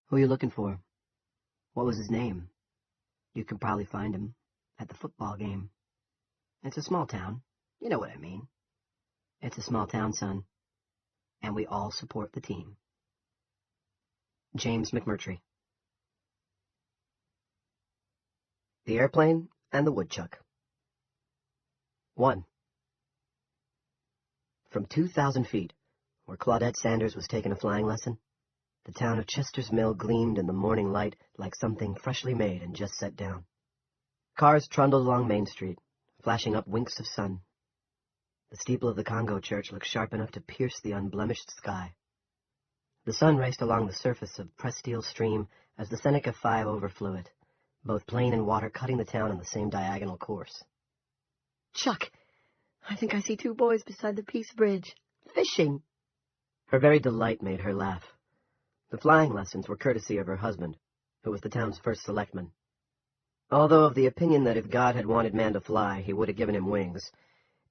Who are you looking for? What was his name? You could probably find him at the football game. It's a small town. You know what I mean. It's a small town, son. And we all support the team. James McMurtry. The Airplane and the Woodchuck. 1. From 2,000 feet, where Claudette Sanders was taking a flying lesson, the town of Chester's Mill gleamed in the morning light like something freshly made and just set down. Cars trundled along Main Street, flashing up winks of sun. The steeple of the Congo Church looked sharp enough to pierce the unblemished sky. The sun raced along the surface of Presteel Stream as the Seneca 5 overflew it, both plane and water cutting the town on the same diagonal course. Chuck, I think I see 2 boys beside the Peace Bridge, fishing. Her very delight made her laugh. The flying lessons were courtesy of her husband, who was the town's first selectman. Although of the opinion that if God had wanted man to fly, he would have given him wings,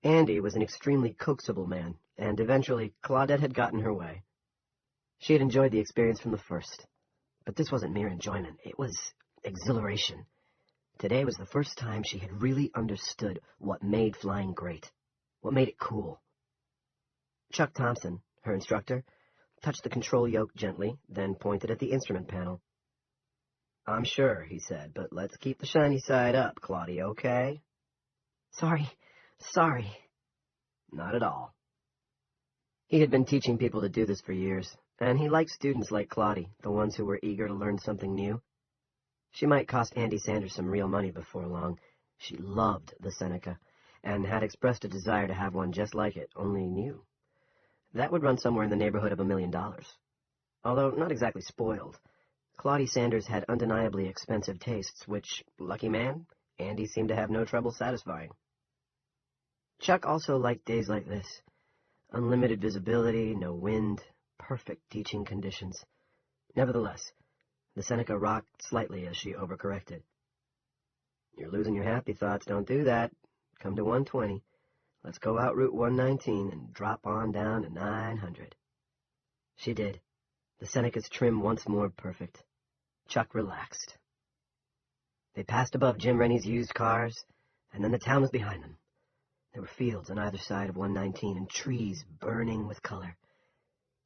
Andy was an extremely coaxable man, and eventually Claudette had gotten her way. She had enjoyed the experience from the first, but this wasn't mere enjoyment, it was exhilaration. Today was the first time she had really understood what made flying great, what made it cool. Chuck Thompson, her instructor, touched the control yoke gently, then pointed at the instrument panel. "I'm sure," he said, "but let's keep the shiny side up, Claudia, okay?" Sorry. Not at all. He had been teaching people to do this for years, and he liked students like Claudia, the ones who were eager to learn something new. She might cost Andy Sanders some real money before long. She loved the Seneca, and had expressed a desire to have one just like it, only new. That would run somewhere in the neighborhood of $1 million. Although not exactly spoiled, Claudia Sanders had undeniably expensive tastes, which, lucky man, Andy seemed to have no trouble satisfying. Chuck also liked days like this. Unlimited visibility, no wind, perfect teaching conditions. Nevertheless, the Seneca rocked slightly as she overcorrected. "You're losing your happy thoughts, don't do that. Come to 120. Let's go out Route 119 and drop on down to 900. She did. The Seneca's trim once more perfect. Chuck relaxed. They passed above Jim Rennie's used cars, and then the town was behind them. There were fields on either side of 119 and trees burning with color.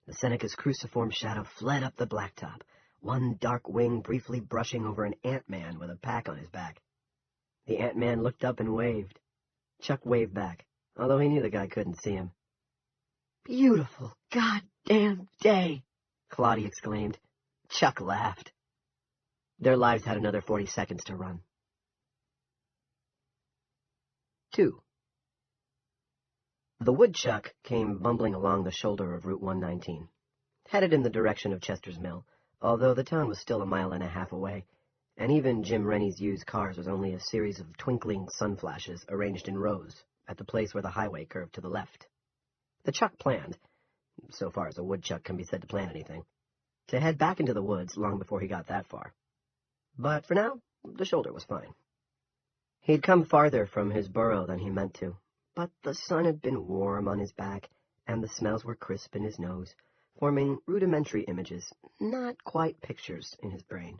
The Seneca's cruciform shadow fled up the blacktop, one dark wing briefly brushing over an ant-man with a pack on his back. The ant-man looked up and waved. Chuck waved back, although he knew the guy couldn't see him. Beautiful goddamn day, Claudia exclaimed. Chuck laughed. Their lives had another 40 seconds to run. 2. The Woodchuck came bumbling along the shoulder of Route 119, headed in the direction of Chester's Mill, although the town was still 1.5 miles away, and even Jim Rennie's used cars was only a series of twinkling sun flashes arranged in rows at the place where the highway curved to the left. The Chuck planned, so far as a woodchuck can be said to plan anything, to head back into the woods long before he got that far. But for now, the shoulder was fine. He'd come farther from his burrow than he meant to, but the sun had been warm on his back, and the smells were crisp in his nose, forming rudimentary images, not quite pictures, in his brain.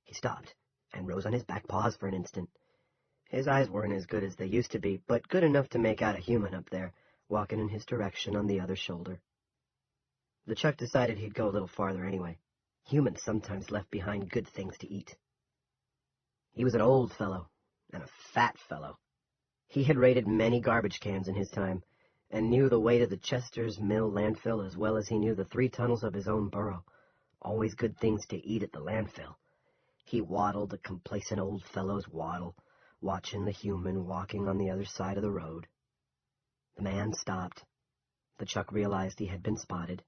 He stopped and rose on his back paws for an instant. His eyes weren't as good as they used to be, but good enough to make out a human up there, walking in his direction on the other shoulder. The Chuck decided he'd go a little farther anyway. Humans sometimes left behind good things to eat. He was an old fellow, and a fat fellow. He had raided many garbage cans in his time, and knew the way to the Chester's Mill landfill as well as he knew the 3 tunnels of his own burrow. Always good things to eat at the landfill. He waddled a complacent old fellow's waddle, watching the human walking on the other side of the road. The man stopped. The Chuck realized he had been spotted.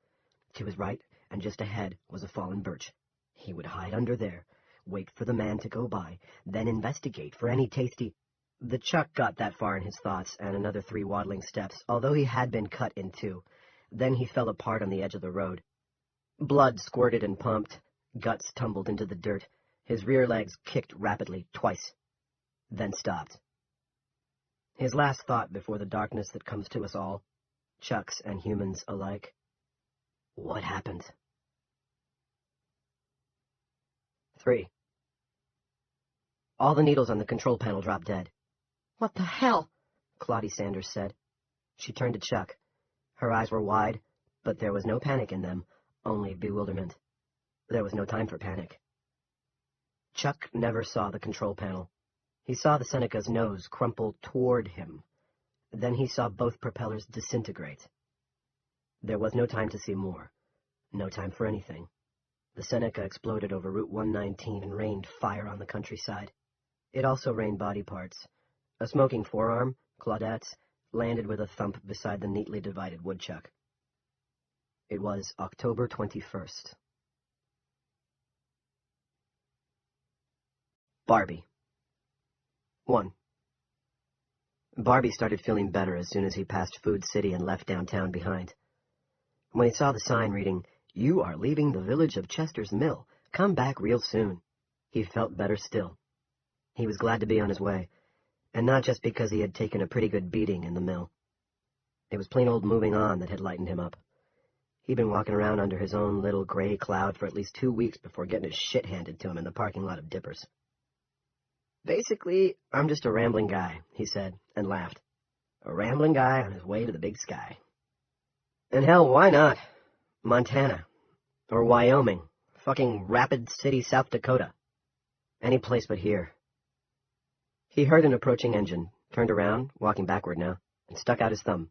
To his right, and just ahead, was a fallen birch. He would hide under there, wait for the man to go by, then investigate for any tasty... The Chuck got that far in his thoughts, and another 3 waddling steps, although he had been cut in 2. Then he fell apart on the edge of the road. Blood squirted and pumped. Guts tumbled into the dirt. His rear legs kicked rapidly, twice, then stopped. His last thought before the darkness that comes to us all, Chucks and humans alike. What happened? 3. All the needles on the control panel dropped dead. What the hell? Claudie Sanders said. She turned to Chuck. Her eyes were wide, but there was no panic in them, only bewilderment. There was no time for panic. Chuck never saw the control panel. He saw the Seneca's nose crumple toward him. Then he saw both propellers disintegrate. There was no time to see more. No time for anything. The Seneca exploded over Route 119 and rained fire on the countryside. It also rained body parts. A smoking forearm, Claudette's, landed with a thump beside the neatly divided woodchuck. It was October 21st. Barbie. 1. Barbie started feeling better as soon as he passed Food City and left downtown behind. When he saw the sign reading, "You are leaving the village of Chester's Mill. Come back real soon," he felt better still. He was glad to be on his way, and not just because he had taken a pretty good beating in the mill. It was plain old moving on that had lightened him up. He'd been walking around under his own little gray cloud for at least 2 weeks before getting his shit handed to him in the parking lot of Dippers. "Basically, I'm just a rambling guy," he said, and laughed. "A rambling guy on his way to the big sky. And hell, why not? Montana. Or Wyoming. Fucking Rapid City, South Dakota. Any place but here." He heard an approaching engine, turned around, walking backward now, and stuck out his thumb.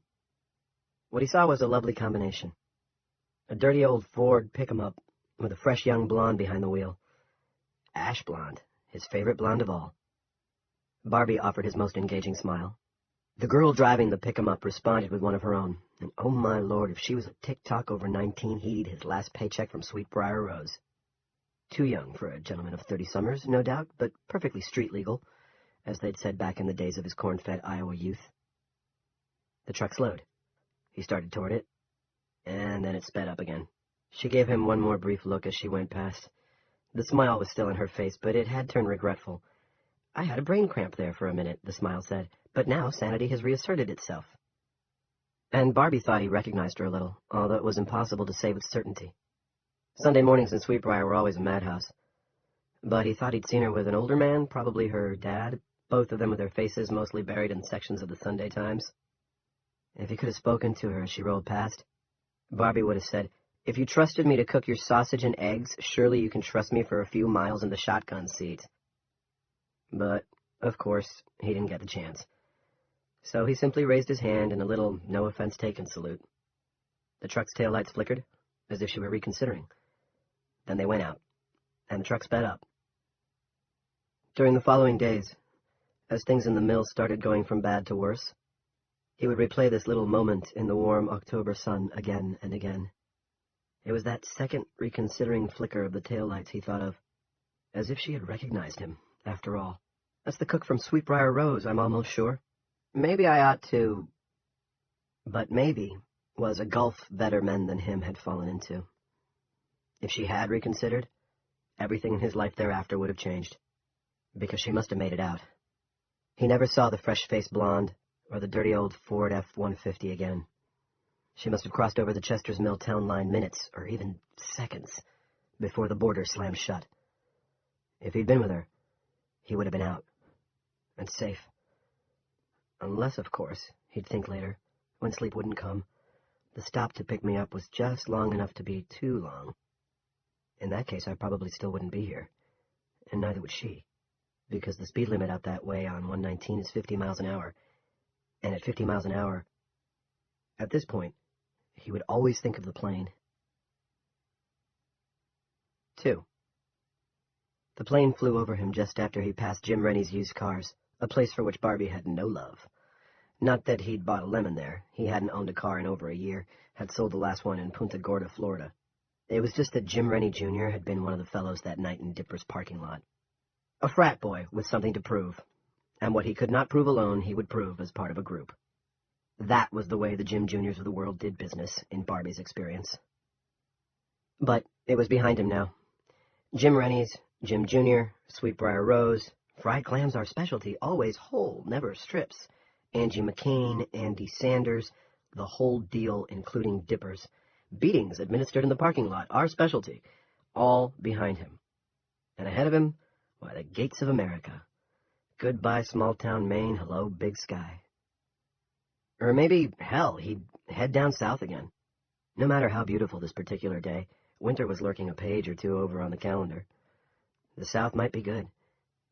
What he saw was a lovely combination. A dirty old Ford pick-em-up with a fresh young blonde behind the wheel. Ash blonde, his favorite blonde of all. Barbie offered his most engaging smile. The girl driving the pick-em-up responded with one of her own, and oh my lord, if she was a tick-tock over 19, he'd eat his last paycheck from Sweetbriar Rose. Too young for a gentleman of 30 summers, no doubt, but perfectly street-legal, as they'd said back in the days of his corn-fed Iowa youth. The truck slowed. He started toward it, and then it sped up again. She gave him one more brief look as she went past. The smile was still on her face, but it had turned regretful. "I had a brain cramp there for a minute," the smile said, "but now sanity has reasserted itself." And Barbie thought he recognized her a little, although it was impossible to say with certainty. Sunday mornings in Sweetbriar were always a madhouse. But he thought he'd seen her with an older man, probably her dad, both of them with their faces mostly buried in sections of the Sunday Times. If he could have spoken to her as she rolled past, Barbie would have said, "If you trusted me to cook your sausage and eggs, surely you can trust me for a few miles in the shotgun seat." But, of course, he didn't get the chance. So he simply raised his hand in a little no-offense-taken salute. The truck's taillights flickered, as if she were reconsidering. Then they went out, and the truck sped up. During the following days, as things in the mill started going from bad to worse, he would replay this little moment in the warm October sun again and again. It was that second reconsidering flicker of the taillights he thought of, as if she had recognized him, after all. "That's the cook from Sweetbriar Rose, I'm almost sure. Maybe I ought to—" But maybe was a gulf better men than him had fallen into. If she had reconsidered, everything in his life thereafter would have changed, because she must have made it out. He never saw the fresh-faced blonde or the dirty old Ford F-150 again. She must have crossed over the Chester's Mill town line minutes, or even seconds, before the border slammed shut. If he'd been with her, he would have been out, and safe. Unless, of course, he'd think later, when sleep wouldn't come, the stop to pick me up was just long enough to be too long. In that case, I probably still wouldn't be here, and neither would she, because the speed limit out that way on 119 is 50 miles an hour, and at 50 miles an hour, at this point, he would always think of the plane. 2. The plane flew over him just after he passed Jim Rennie's used cars, a place for which Barbie had no love. Not that he'd bought a lemon there. He hadn't owned a car in over a year, had sold the last one in Punta Gorda, Florida. It was just that Jim Rennie Jr. had been one of the fellows that night in Dipper's parking lot. A frat boy with something to prove, and what he could not prove alone he would prove as part of a group. That was the way the Jim Juniors of the world did business, in Barbie's experience. But it was behind him now. Jim Rennie's, Jim Jr., Sweetbriar Rose, fried clams our specialty, always whole, never strips. Angie McCain, Andy Sanders, the whole deal, including Dippers. Beatings administered in the parking lot, our specialty, all behind him. And ahead of him, why, the gates of America. Goodbye, small-town Maine, hello, big sky. Or maybe, hell, he'd head down south again. No matter how beautiful this particular day, winter was lurking a page or two over on the calendar. The South might be good.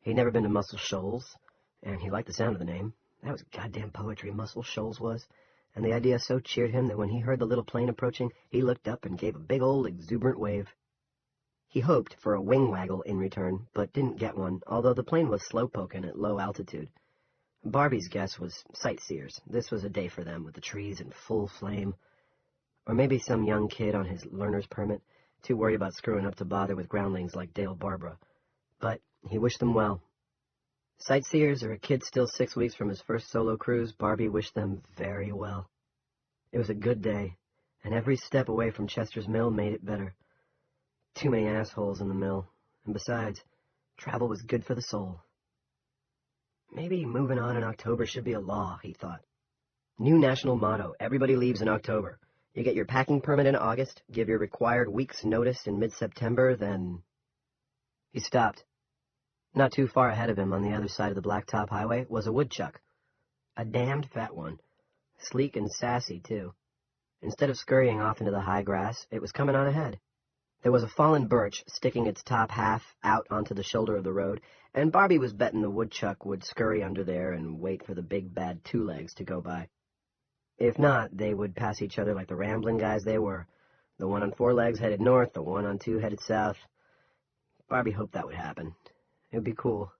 He'd never been to Muscle Shoals, and he liked the sound of the name. That was goddamn poetry, Muscle Shoals was. And the idea so cheered him that when he heard the little plane approaching, he looked up and gave a big old exuberant wave. He hoped for a wing waggle in return, but didn't get one, although the plane was slow-poking at low altitude. Barbie's guess was sightseers. This was a day for them, with the trees in full flame. Or maybe some young kid on his learner's permit, too worried about screwing up to bother with groundlings like Dale Barbara. But he wished them well. Sightseers or a kid still 6 weeks from his first solo cruise, Barbie wished them very well. It was a good day, and every step away from Chester's Mill made it better. Too many assholes in the mill, and besides, travel was good for the soul. Maybe moving on in October should be a law, he thought. New national motto, everybody leaves in October. You get your packing permit in August, give your required week's notice in mid-September, then... He stopped. Not too far ahead of him on the other side of the blacktop highway was a woodchuck. A damned fat one. Sleek and sassy, too. Instead of scurrying off into the high grass, it was coming on ahead. There was a fallen birch sticking its top half out onto the shoulder of the road, and Barbie was betting the woodchuck would scurry under there and wait for the big bad two legs to go by. If not, they would pass each other like the rambling guys they were. The one on 4 legs headed north, the one on 2 headed south. Barbie hoped that would happen. It would be cool.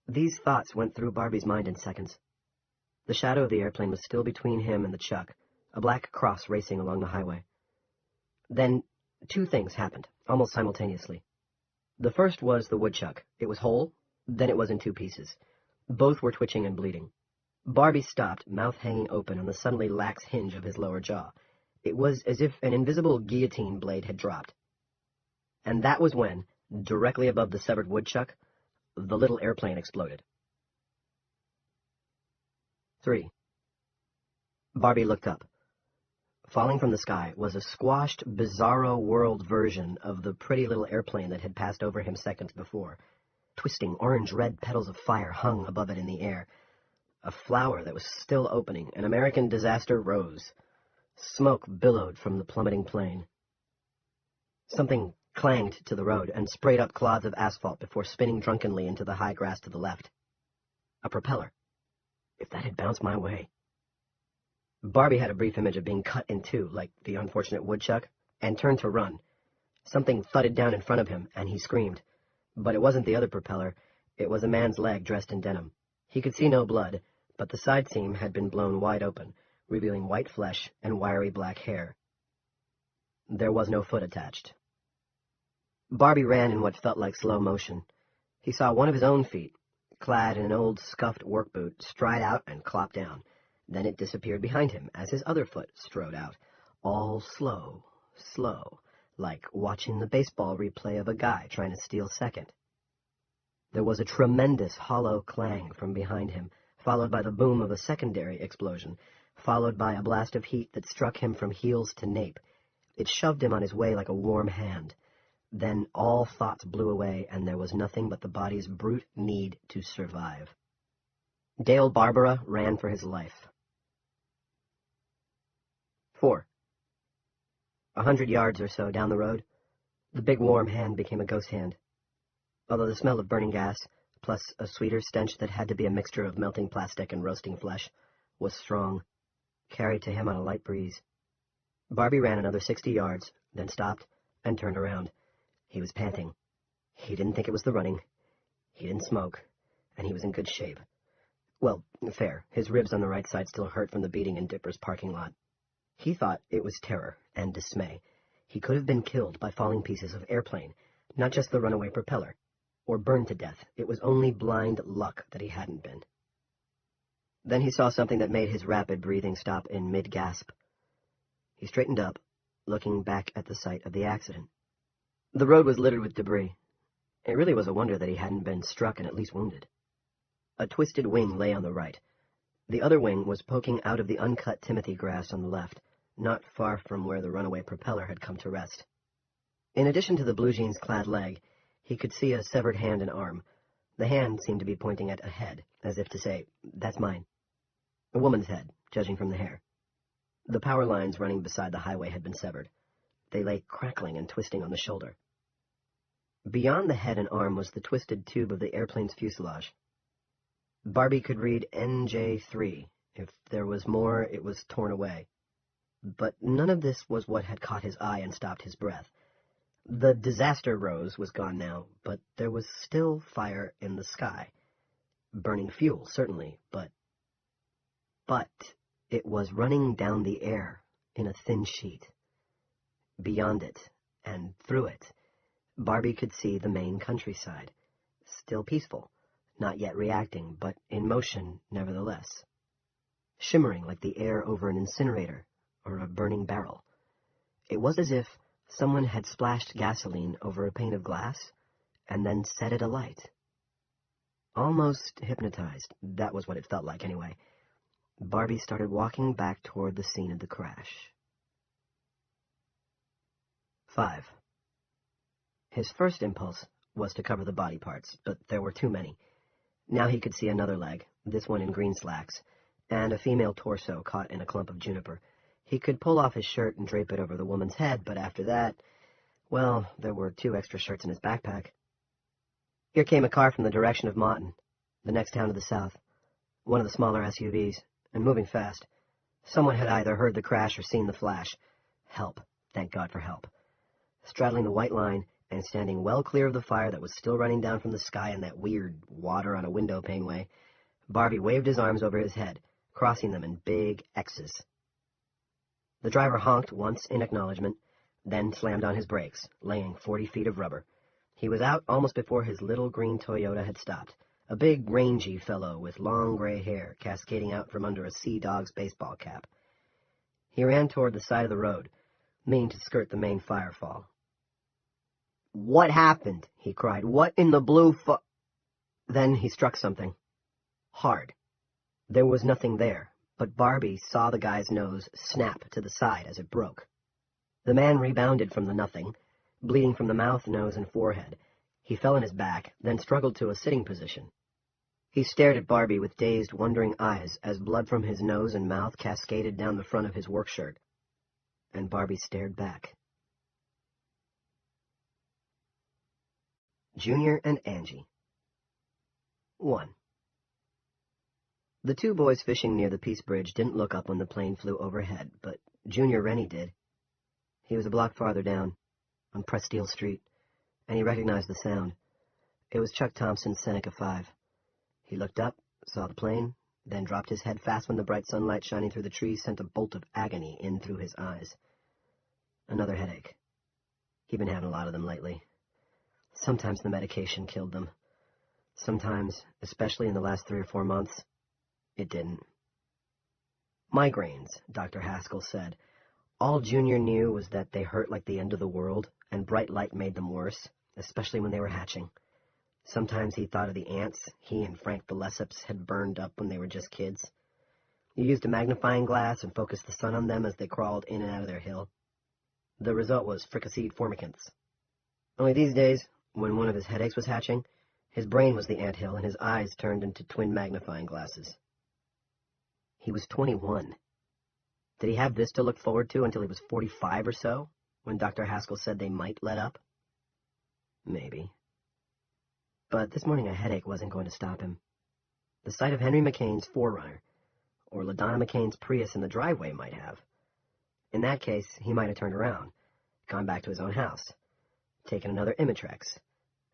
These thoughts went through Barbie's mind in seconds. The shadow of the airplane was still between him and the chuck, a black cross racing along the highway. Then 2 things happened, almost simultaneously. The first was the woodchuck. It was whole, then it was in 2 pieces. Both were twitching and bleeding. Barbie stopped, mouth hanging open on the suddenly lax hinge of his lower jaw. It was as if an invisible guillotine blade had dropped. And that was when, directly above the severed woodchuck, the little airplane exploded. 3. Barbie looked up. Falling from the sky was a squashed, bizarro world version of the pretty little airplane that had passed over him seconds before. Twisting orange-red petals of fire hung above it in the air. A flower that was still opening, an American disaster rose. Smoke billowed from the plummeting plane. Something clanged to the road and sprayed up clods of asphalt before spinning drunkenly into the high grass to the left. A propeller. If that had bounced my way. Barbie had a brief image of being cut in 2, like the unfortunate woodchuck, and turned to run. Something thudded down in front of him, and he screamed. But it wasn't the other propeller. It was a man's leg dressed in denim. He could see no blood, but the side seam had been blown wide open, revealing white flesh and wiry black hair. There was no foot attached. Barbie ran in what felt like slow motion. He saw one of his own feet, clad in an old scuffed work boot, stride out and clop down. Then it disappeared behind him as his other foot strode out, all slow, slow, like watching the baseball replay of a guy trying to steal second. There was a tremendous hollow clang from behind him, followed by the boom of a secondary explosion, followed by a blast of heat that struck him from heels to nape. It shoved him on his way like a warm hand. Then all thoughts blew away, and there was nothing but the body's brute need to survive. Dale Barbara ran for his life. 4. 100 yards or so down the road, the big warm hand became a ghost hand. Although the smell of burning gas, plus a sweeter stench that had to be a mixture of melting plastic and roasting flesh, was strong, carried to him on a light breeze. Barbie ran another 60 yards, then stopped and turned around. He was panting. He didn't think it was the running. He didn't smoke, and he was in good shape. Well, fair. His ribs on the right side still hurt from the beating in Dipper's parking lot. He thought it was terror and dismay. He could have been killed by falling pieces of airplane, not just the runaway propeller, or burned to death. It was only blind luck that he hadn't been. Then he saw something that made his rapid breathing stop in mid-gasp. He straightened up, looking back at the site of the accident. The road was littered with debris. It really was a wonder that he hadn't been struck and at least wounded. A twisted wing lay on the right. The other wing was poking out of the uncut timothy grass on the left, not far from where the runaway propeller had come to rest. In addition to the blue jeans-clad leg, He could see a severed hand and arm. The hand seemed to be pointing at a head, as if to say, "That's mine." A woman's head, judging from the hair. The power lines running beside the highway had been severed. They lay crackling and twisting on the shoulder. Beyond the head and arm was the twisted tube of the airplane's fuselage. Barbie could read NJ3. If there was more, it was torn away. But none of this was what had caught his eye and stopped his breath. The disaster rose was gone now, but there was still fire in the sky. Burning fuel, certainly, but it was running down the air in a thin sheet. Beyond it, and through it, Barbie could see the main countryside, still peaceful, not yet reacting, but in motion nevertheless, shimmering like the air over an incinerator or a burning barrel. It was as if someone had splashed gasoline over a pane of glass and then set it alight. Almost hypnotized, that was what it felt like anyway, Barbie started walking back toward the scene of the crash. 5. His first impulse was to cover the body parts, but there were too many. Now he could see another leg, this one in green slacks, and a female torso caught in a clump of juniper. He could pull off his shirt and drape it over the woman's head, but after that, well, there were 2 extra shirts in his backpack. Here came a car from the direction of Maughton, the next town to the south, one of the smaller SUVs, and moving fast. Someone had either heard the crash or seen the flash. Help. Thank God for help. Straddling the white line and standing well clear of the fire that was still running down from the sky in that weird water on a window pane way, Barbie waved his arms over his head, crossing them in big X's. The driver honked once in acknowledgement, then slammed on his brakes, laying 40 feet of rubber. He was out almost before his little green Toyota had stopped, a big, rangy fellow with long gray hair cascading out from under a Sea Dog's baseball cap. He ran toward the side of the road, meaning to skirt the main firefall. "What happened?" he cried. "What in the blue fu—" Then he struck something. Hard. There was nothing there, but Barbie saw the guy's nose snap to the side as it broke. The man rebounded from the nothing, bleeding from the mouth, nose, and forehead. He fell on his back, then struggled to a sitting position. He stared at Barbie with dazed, wondering eyes as blood from his nose and mouth cascaded down the front of his work shirt. And Barbie stared back. Junior and Angie. 1. The 2 boys fishing near the Peace Bridge didn't look up when the plane flew overhead, but Junior Rennie did. He was a block farther down, on Presteel Street, and he recognized the sound. It was Chuck Thompson's Seneca 5. He looked up, saw the plane, then dropped his head fast when the bright sunlight shining through the trees sent a bolt of agony in through his eyes. Another headache. He'd been having a lot of them lately. Sometimes the medication killed them. Sometimes, especially in the last 3 or 4 months, it didn't. Migraines, Dr. Haskell said. All Junior knew was that they hurt like the end of the world, and bright light made them worse, especially when they were hatching. Sometimes he thought of the ants he and Frank the Lesseps had burned up when they were just kids. He used a magnifying glass and focused the sun on them as they crawled in and out of their hill. The result was fricasseed formicants. Only these days, when one of his headaches was hatching, his brain was the anthill and his eyes turned into twin magnifying glasses. He was 21. Did he have this to look forward to until he was 45 or so, when Dr. Haskell said they might let up? Maybe. But this morning a headache wasn't going to stop him. The sight of Henry McCain's 4Runner, or LaDonna McCain's Prius in the driveway might have. In that case, he might have turned around, gone back to his own house, taken another Imitrex,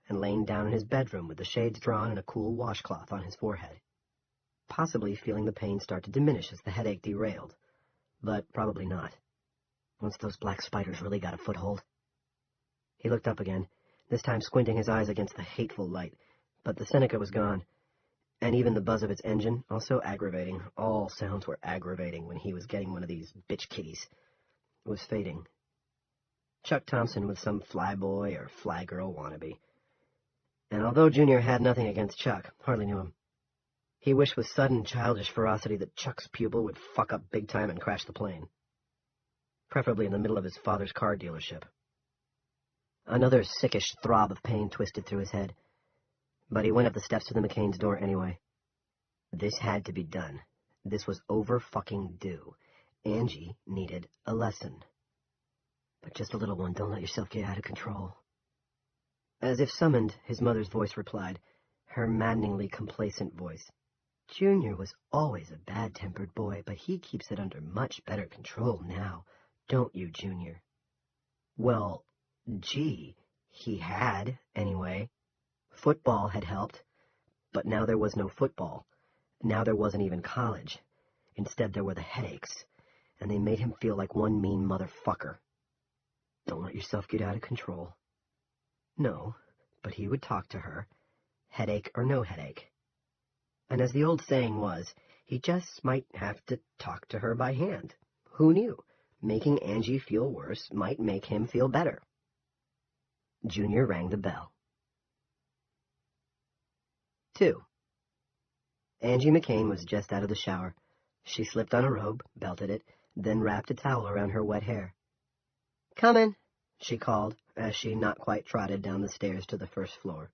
and lain down in his bedroom with the shades drawn and a cool washcloth on his forehead, possibly feeling the pain start to diminish as the headache derailed, but probably not, once those black spiders really got a foothold. He looked up again, this time squinting his eyes against the hateful light, but the Seneca was gone, and even the buzz of its engine, also aggravating, all sounds were aggravating when he was getting one of these bitch kitties, was fading. Chuck Thompson was some flyboy or flygirl wannabe. And although Junior had nothing against Chuck, hardly knew him. He wished with sudden childish ferocity that Chuck's pupil would fuck up big time and crash the plane. Preferably in the middle of his father's car dealership. Another sickish throb of pain twisted through his head, but he went up the steps to the McCain's door anyway. This had to be done. This was over-fucking-due. Angie needed a lesson. But just a little one, don't let yourself get out of control. As if summoned, his mother's voice replied, her maddeningly complacent voice. Junior was always a bad-tempered boy, but he keeps it under much better control now. Don't you, Junior? Well, gee, he had, anyway. Football had helped, but now there was no football. Now there wasn't even college. Instead, there were the headaches, and they made him feel like one mean motherfucker. Don't let yourself get out of control. No, but he would talk to her, headache or no headache. And as the old saying was, he just might have to talk to her by hand. Who knew? Making Angie feel worse might make him feel better. Junior rang the bell. 2. Angie McCain was just out of the shower. She slipped on a robe, belted it, then wrapped a towel around her wet hair. "Comin'," she called, as she not quite trotted down the stairs to the first floor.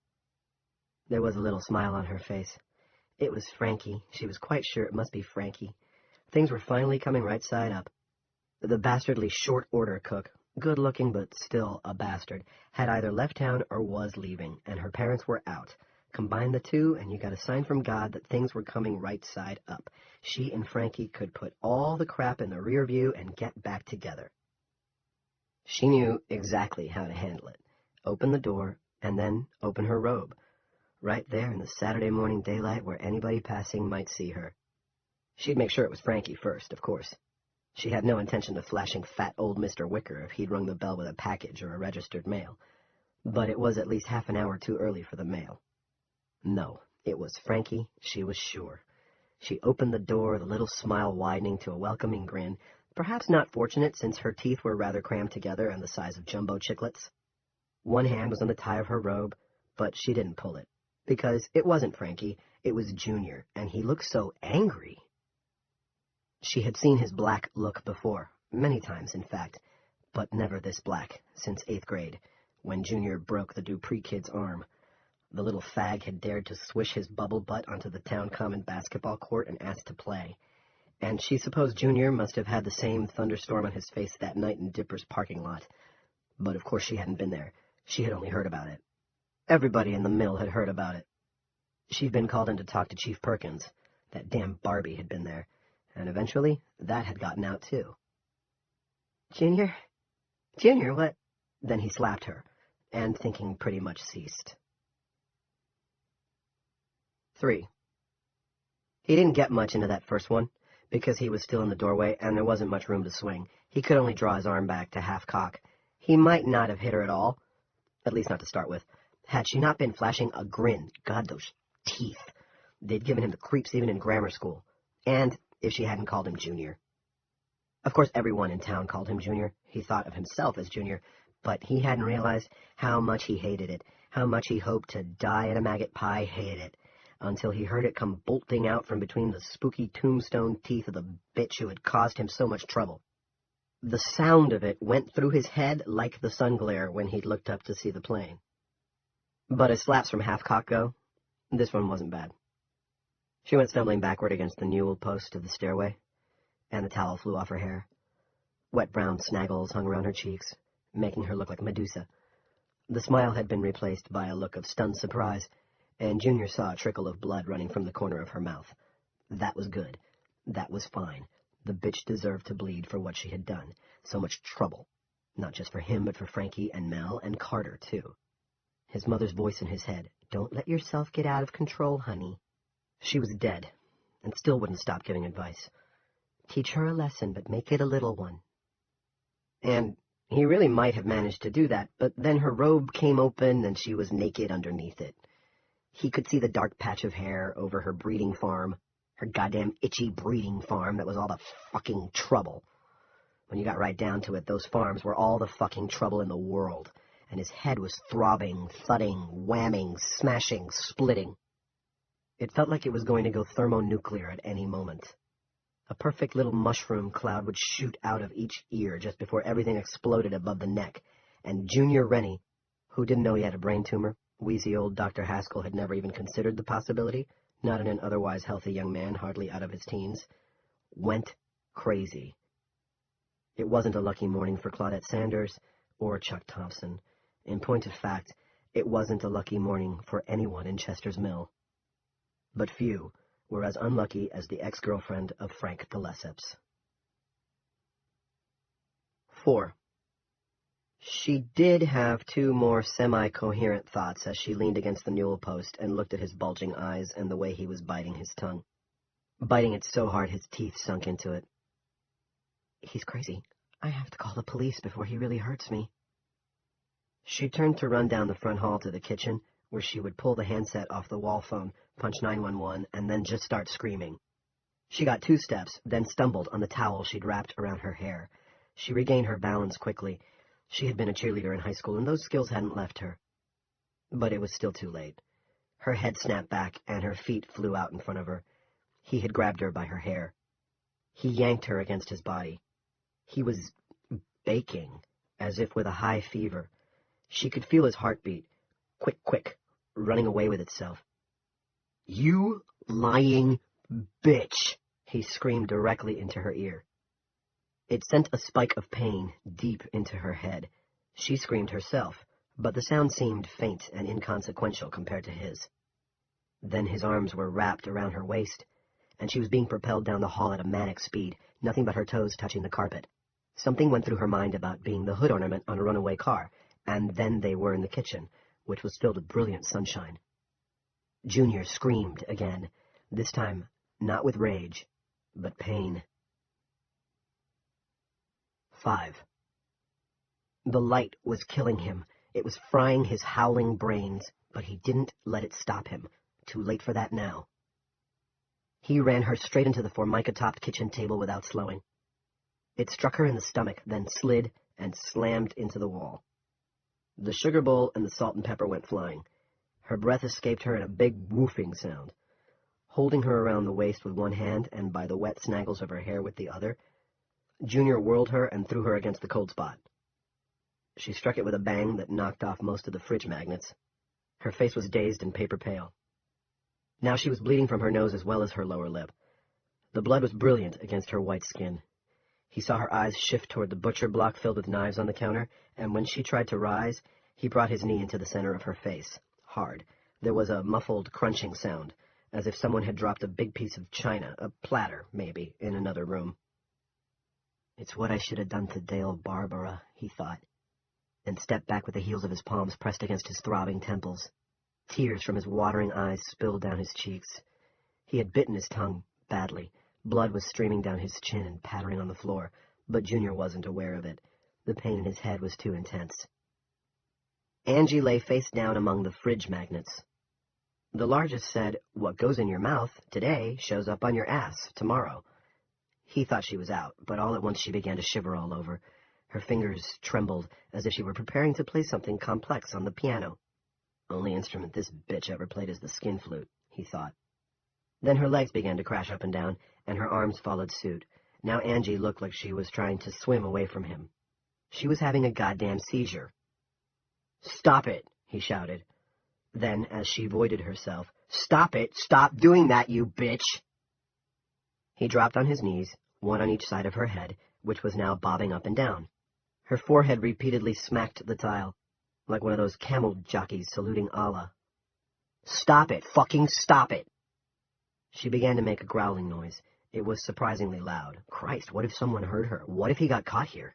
There was a little smile on her face. It was Frankie. She was quite sure it must be Frankie. Things were finally coming right side up. The bastardly short-order cook, good-looking but still a bastard, had either left town or was leaving, and her parents were out. Combine the two, and you got a sign from God that things were coming right side up. She and Frankie could put all the crap in the rear view and get back together. She knew exactly how to handle it. Open the door, and then open her robe. Right there in the Saturday morning daylight where anybody passing might see her. She'd make sure it was Frankie first, of course. She had no intention of flashing fat old Mr. Wicker if he'd rung the bell with a package or a registered mail. But it was at least half an hour too early for the mail. No, it was Frankie, she was sure. She opened the door, the little smile widening to a welcoming grin, perhaps not fortunate since her teeth were rather crammed together and the size of jumbo chiclets. One hand was on the tie of her robe, but she didn't pull it. Because it wasn't Frankie, it was Junior, and he looked so angry. She had seen his black look before, many times in fact, but never this black, since 8th grade, when Junior broke the Dupree kid's arm. The little fag had dared to swish his bubble butt onto the town common basketball court and asked to play. And she supposed Junior must have had the same thunderstorm on his face that night in Dipper's parking lot. But of course she hadn't been there. She had only heard about it. Everybody in the mill had heard about it. She'd been called in to talk to Chief Perkins. That damn Barbie had been there. And eventually, that had gotten out too. Junior? Junior, what? Then he slapped her, and thinking pretty much ceased. 3. He didn't get much into that first one, because he was still in the doorway and there wasn't much room to swing. He could only draw his arm back to half cock. He might not have hit her at all, at least not to start with, had she not been flashing a grin. God, those teeth. They'd given him the creeps even in grammar school. And if she hadn't called him Junior. Of course, everyone in town called him Junior. He thought of himself as Junior, but he hadn't realized how much he hated it, how much he hoped to die in a maggot pie hated it, until he heard it come bolting out from between the spooky tombstone teeth of the bitch who had caused him so much trouble. The sound of it went through his head like the sun glare when he'd looked up to see the plane. But as slaps from half-cock go, this one wasn't bad. She went stumbling backward against the newel post of the stairway, and the towel flew off her hair. Wet brown snaggles hung around her cheeks, making her look like Medusa. The smile had been replaced by a look of stunned surprise, and Junior saw a trickle of blood running from the corner of her mouth. That was good. That was fine. The bitch deserved to bleed for what she had done. So much trouble. Not just for him, but for Frankie and Mel and Carter, too. His mother's voice in his head. Don't let yourself get out of control, honey. She was dead, and still wouldn't stop giving advice. Teach her a lesson, but make it a little one. And he really might have managed to do that, but then her robe came open and she was naked underneath it. He could see the dark patch of hair over her breeding farm, her goddamn itchy breeding farm that was all the fucking trouble. When you got right down to it, those farms were all the fucking trouble in the world, and his head was throbbing, thudding, whamming, smashing, splitting. It felt like it was going to go thermonuclear at any moment. A perfect little mushroom cloud would shoot out of each ear just before everything exploded above the neck, and Junior Rennie, Who didn't know he had a brain tumor? Wheezy old Dr. Haskell had never even considered the possibility, not in an otherwise healthy young man, hardly out of his teens. Went crazy. It wasn't a lucky morning for Claudette Sanders or Chuck Thompson. In point of fact, it wasn't a lucky morning for anyone in Chester's Mill. But few were as unlucky as the ex-girlfriend of Frank de Lesseps. 4. She did have two more semi-coherent thoughts as she leaned against the newel post and looked at his bulging eyes and the way he was biting his tongue. Biting it so hard his teeth sunk into it. He's crazy. I have to call the police before he really hurts me. She turned to run down the front hall to the kitchen, where she would pull the handset off the wall phone, punch 911, and then just start screaming. She got 2 steps, then stumbled on the towel she'd wrapped around her hair. She regained her balance quickly. She had been a cheerleader in high school, and those skills hadn't left her. But it was still too late. Her head snapped back, and her feet flew out in front of her. He had grabbed her by her hair. He yanked her against his body. He was baking, as if with a high fever. She could feel his heartbeat, quick, running away with itself. "You lying bitch!" he screamed directly into her ear. It sent a spike of pain deep into her head. She screamed herself, but the sound seemed faint and inconsequential compared to his. Then his arms were wrapped around her waist, and she was being propelled down the hall at a manic speed, nothing but her toes touching the carpet. Something went through her mind about being the hood ornament on a runaway car, and then they were in the kitchen, which was filled with brilliant sunshine. Junior screamed again, this time not with rage, but pain. 5. The light was killing him. It was frying his howling brains, but he didn't let it stop him. Too late for that now. He ran her straight into the formica-topped kitchen table without slowing. It struck her in the stomach, then slid and slammed into the wall. The sugar bowl and the salt and pepper went flying. Her breath escaped her in a big woofing sound. Holding her around the waist with one hand and by the wet snaggles of her hair with the other, Junior whirled her and threw her against the cold spot. She struck it with a bang that knocked off most of the fridge magnets. Her face was dazed and paper pale. Now she was bleeding from her nose as well as her lower lip. The blood was brilliant against her white skin. He saw her eyes shift toward the butcher block filled with knives on the counter, and when she tried to rise, he brought his knee into the center of her face, hard. There was a muffled crunching sound, as if someone had dropped a big piece of china, a platter, maybe, in another room. It's what I should have done to Dale Barbara, he thought, and stepped back with the heels of his palms pressed against his throbbing temples. Tears from his watering eyes spilled down his cheeks. He had bitten his tongue badly. Blood was streaming down his chin and pattering on the floor, but Junior wasn't aware of it. The pain in his head was too intense. Angie lay face down among the fridge magnets. The largest said, "What goes in your mouth today shows up on your ass tomorrow." He thought she was out, but all at once she began to shiver all over. Her fingers trembled as if she were preparing to play something complex on the piano. Only instrument this bitch ever played is the skin flute, he thought. Then her legs began to crash up and down, and her arms followed suit. Now Angie looked like she was trying to swim away from him. She was having a goddamn seizure. "Stop it," he shouted. Then, as she voided herself, "Stop it! Stop doing that, you bitch!" He dropped on his knees, one on each side of her head, which was now bobbing up and down. Her forehead repeatedly smacked the tile, like one of those camel jockeys saluting Allah. "Stop it! Fucking stop it!" She began to make a growling noise. It was surprisingly loud. Christ, what if someone heard her? What if he got caught here?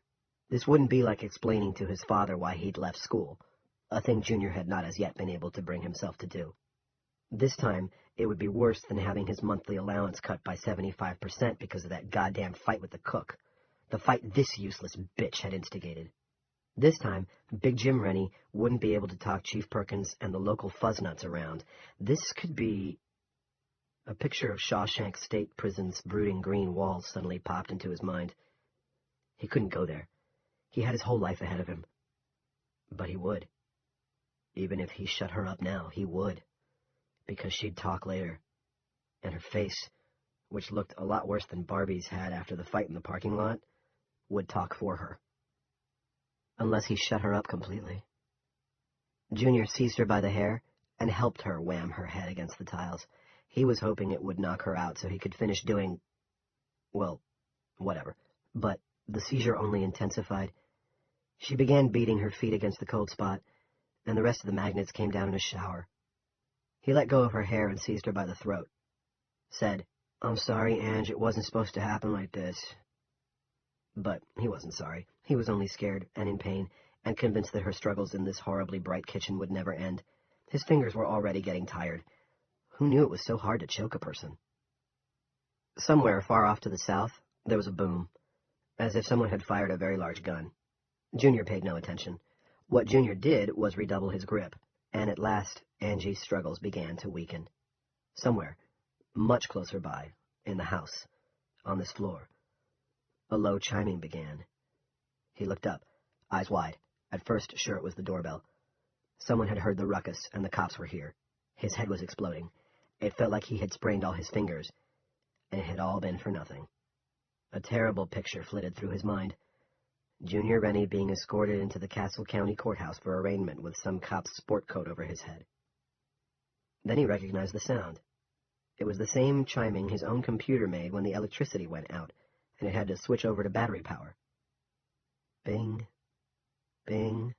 This wouldn't be like explaining to his father why he'd left school, a thing Junior had not as yet been able to bring himself to do. This time, it would be worse than having his monthly allowance cut by 75% because of that goddamn fight with the cook. The fight this useless bitch had instigated. This time, Big Jim Rennie wouldn't be able to talk Chief Perkins and the local fuzznuts around. This could be... A picture of Shawshank State Prison's brooding green walls suddenly popped into his mind. He couldn't go there. He had his whole life ahead of him. But he would. Even if he shut her up now, he would. Because she'd talk later. And her face, which looked a lot worse than Barbie's had after the fight in the parking lot, would talk for her. Unless he shut her up completely. Junior seized her by the hair and helped her wham her head against the tiles. He was hoping it would knock her out so he could finish doing, well, whatever. But the seizure only intensified. She began beating her feet against the cold spot, and the rest of the magnets came down in a shower. He let go of her hair and seized her by the throat. Said, "I'm sorry, Ange, it wasn't supposed to happen like this." But he wasn't sorry. He was only scared and in pain, and convinced that her struggles in this horribly bright kitchen would never end. His fingers were already getting tired. Who knew it was so hard to choke a person? Somewhere far off to the south, there was a boom, as if someone had fired a very large gun. Junior paid no attention. What Junior did was redouble his grip, and at last Angie's struggles began to weaken. Somewhere, much closer by, in the house, on this floor, a low chiming began. He looked up, eyes wide, at first sure it was the doorbell. Someone had heard the ruckus, and the cops were here. His head was exploding. It felt like he had sprained all his fingers, and it had all been for nothing. A terrible picture flitted through his mind. Junior Rennie being escorted into the Castle County Courthouse for arraignment with some cop's sport coat over his head. Then he recognized the sound. It was the same chiming his own computer made when the electricity went out, and it had to switch over to battery power. Bing, bing,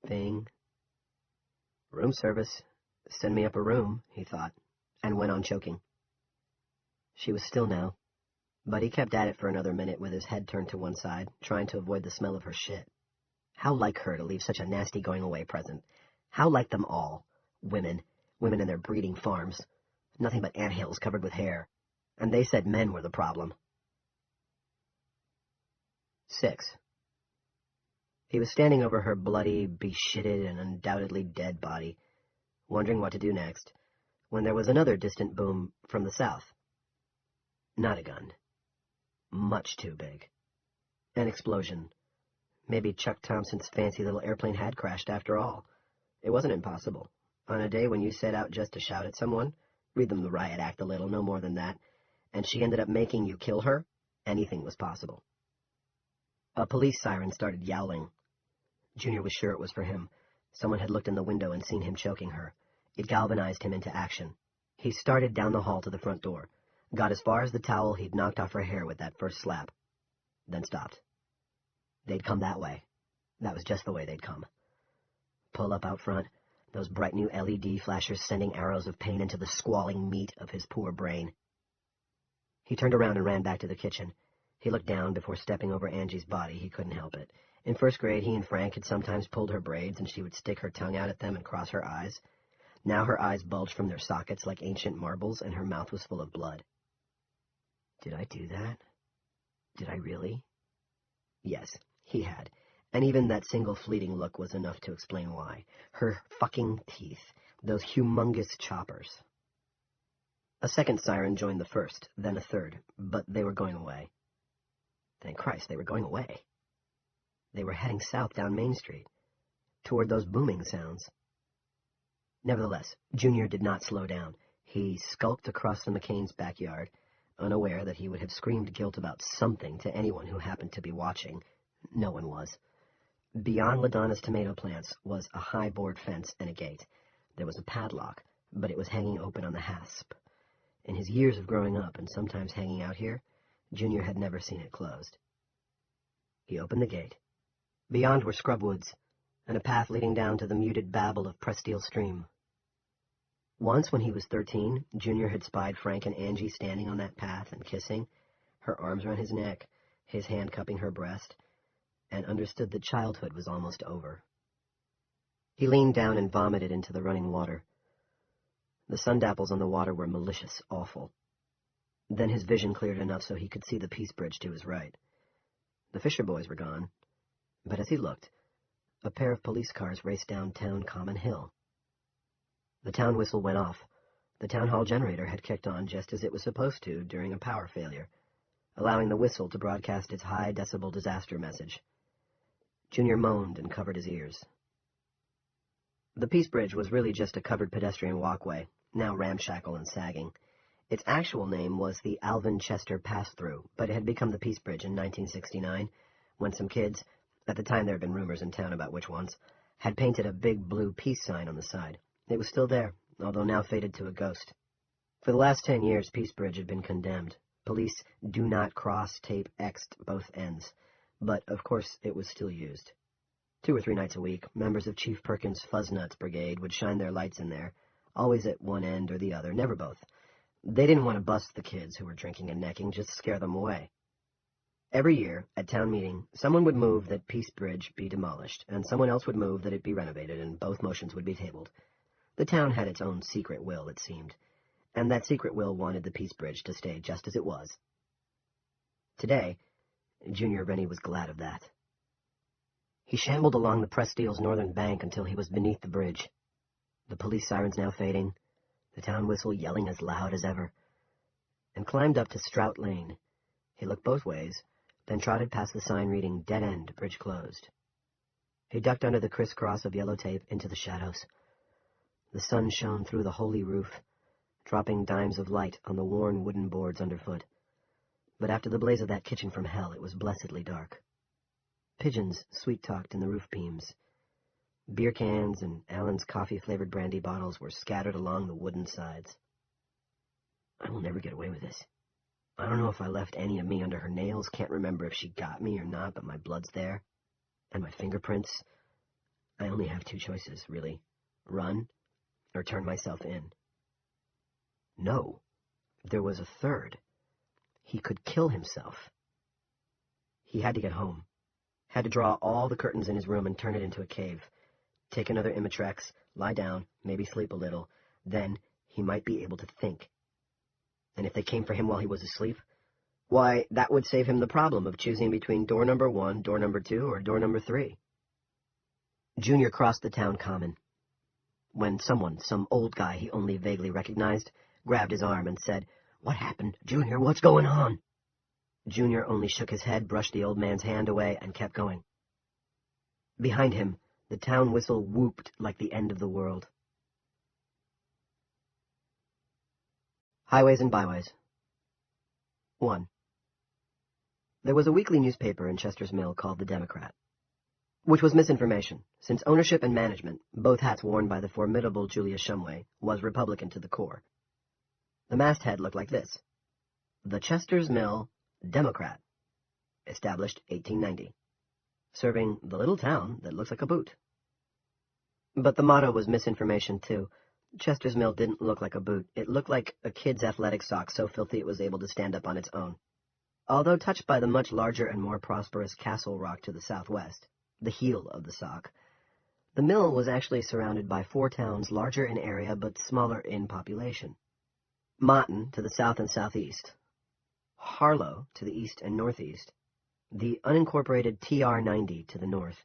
bing. Room service. Send me up a room, he thought, and went on choking. She was still now, but he kept at it for another minute with his head turned to one side, trying to avoid the smell of her shit. How like her to leave such a nasty going-away present. How like them all. Women and their breeding farms. Nothing but anthills covered with hair. And they said men were the problem. 6. He was standing over her bloody, beshitted, and undoubtedly dead body, wondering what to do next, when there was another distant boom from the south. Not a gun. Much too big. An explosion. Maybe Chuck Thompson's fancy little airplane had crashed after all. It wasn't impossible. On a day when you set out just to shout at someone, read them the riot act a little, no more than that, and she ended up making you kill her, anything was possible. A police siren started yowling. Junior was sure it was for him. Someone had looked in the window and seen him choking her. It galvanized him into action. He started down the hall to the front door, got as far as the towel he'd knocked off her hair with that first slap, then stopped. They'd come that way. That was just the way they'd come. Pull up out front, those bright new LED flashers sending arrows of pain into the squalling meat of his poor brain. He turned around and ran back to the kitchen. He looked down before stepping over Angie's body. He couldn't help it. In first grade, he and Frank had sometimes pulled her braids, and she would stick her tongue out at them and cross her eyes. Now her eyes bulged from their sockets like ancient marbles, and her mouth was full of blood. Did I do that? Did I really? Yes, he had. And even that single fleeting look was enough to explain why. Her fucking teeth. Those humongous choppers. A second siren joined the first, then a third, but they were going away. Thank Christ, they were going away. They were heading south down Main Street, toward those booming sounds. Nevertheless, Junior did not slow down. He skulked across the McCain's backyard, unaware that he would have screamed guilt about something to anyone who happened to be watching. No one was. Beyond LaDonna's tomato plants was a high board fence and a gate. There was a padlock, but it was hanging open on the hasp. In his years of growing up and sometimes hanging out here, Junior had never seen it closed. He opened the gate. Beyond were scrub woods, and a path leading down to the muted babble of Presteel Stream. Once, when he was 13, Junior had spied Frank and Angie standing on that path and kissing, her arms around his neck, his hand cupping her breast, and understood that childhood was almost over. He leaned down and vomited into the running water. The sundapples on the water were malicious, awful. Then his vision cleared enough so he could see the Peace Bridge to his right. The Fisher boys were gone, but as he looked, a pair of police cars raced downtown Common Hill. The town whistle went off. The town hall generator had kicked on just as it was supposed to during a power failure, allowing the whistle to broadcast its high-decibel disaster message. Junior moaned and covered his ears. The Peace Bridge was really just a covered pedestrian walkway, now ramshackle and sagging. Its actual name was the Alvin Chester Pass-Through, but it had become the Peace Bridge in 1969, when some kids, at the time there had been rumors in town about which ones, had painted a big blue peace sign on the side. It was still there, although now faded to a ghost. For the last 10 years, Peace Bridge had been condemned. Police do not cross tape X'd both ends, but of course it was still used. 2 or 3 nights a week, members of Chief Perkins' Fuzznuts Brigade would shine their lights in there, always at one end or the other, never both. They didn't want to bust the kids who were drinking and necking, just scare them away. Every year, at town meeting, someone would move that Peace Bridge be demolished, and someone else would move that it be renovated, and both motions would be tabled. The town had its own secret will, it seemed, and that secret will wanted the Peace Bridge to stay just as it was. Today, Junior Rennie was glad of that. He shambled along the Presteel's northern bank until he was beneath the bridge. The police sirens now fading, the town whistle yelling as loud as ever, and climbed up to Strout Lane. He looked both ways, then trotted past the sign reading Dead End, Bridge Closed. He ducked under the crisscross of yellow tape into the shadows. The sun shone through the holy roof, dropping dimes of light on the worn wooden boards underfoot. But after the blaze of that kitchen from hell, it was blessedly dark. Pigeons sweet-talked in the roof beams. Beer cans and Allen's coffee-flavored brandy bottles were scattered along the wooden sides. I will never get away with this. I don't know if I left any of me under her nails, can't remember if she got me or not, but my blood's there. And my fingerprints. I only have 2 choices, really. Run, or turn myself in. No, there was a third. He could kill himself. He had to get home. Had to draw all the curtains in his room and turn it into a cave. Take another Imitrex, lie down, maybe sleep a little. Then he might be able to think. And if they came for him while he was asleep, why, that would save him the problem of choosing between door number 1, door number 2, or door number 3. Junior crossed the town common, when someone, some old guy he only vaguely recognized, grabbed his arm and said, "What happened, Junior? What's going on?" Junior only shook his head, brushed the old man's hand away, and kept going. Behind him, the town whistle whooped like the end of the world. Highways and Byways. 1. There was a weekly newspaper in Chester's Mill called The Democrat, which was misinformation, since ownership and management, both hats worn by the formidable Julia Shumway, was Republican to the core. The masthead looked like this: The Chester's Mill Democrat, established 1890, serving the little town that looks like a boot. But the motto was misinformation, too. Chester's Mill didn't look like a boot. It looked like a kid's athletic sock, so filthy it was able to stand up on its own. Although touched by the much larger and more prosperous Castle Rock to the southwest, the heel of the sock, the mill was actually surrounded by 4 towns larger in area but smaller in population. Motton to the south and southeast, Harlow to the east and northeast, the unincorporated TR-90 to the north,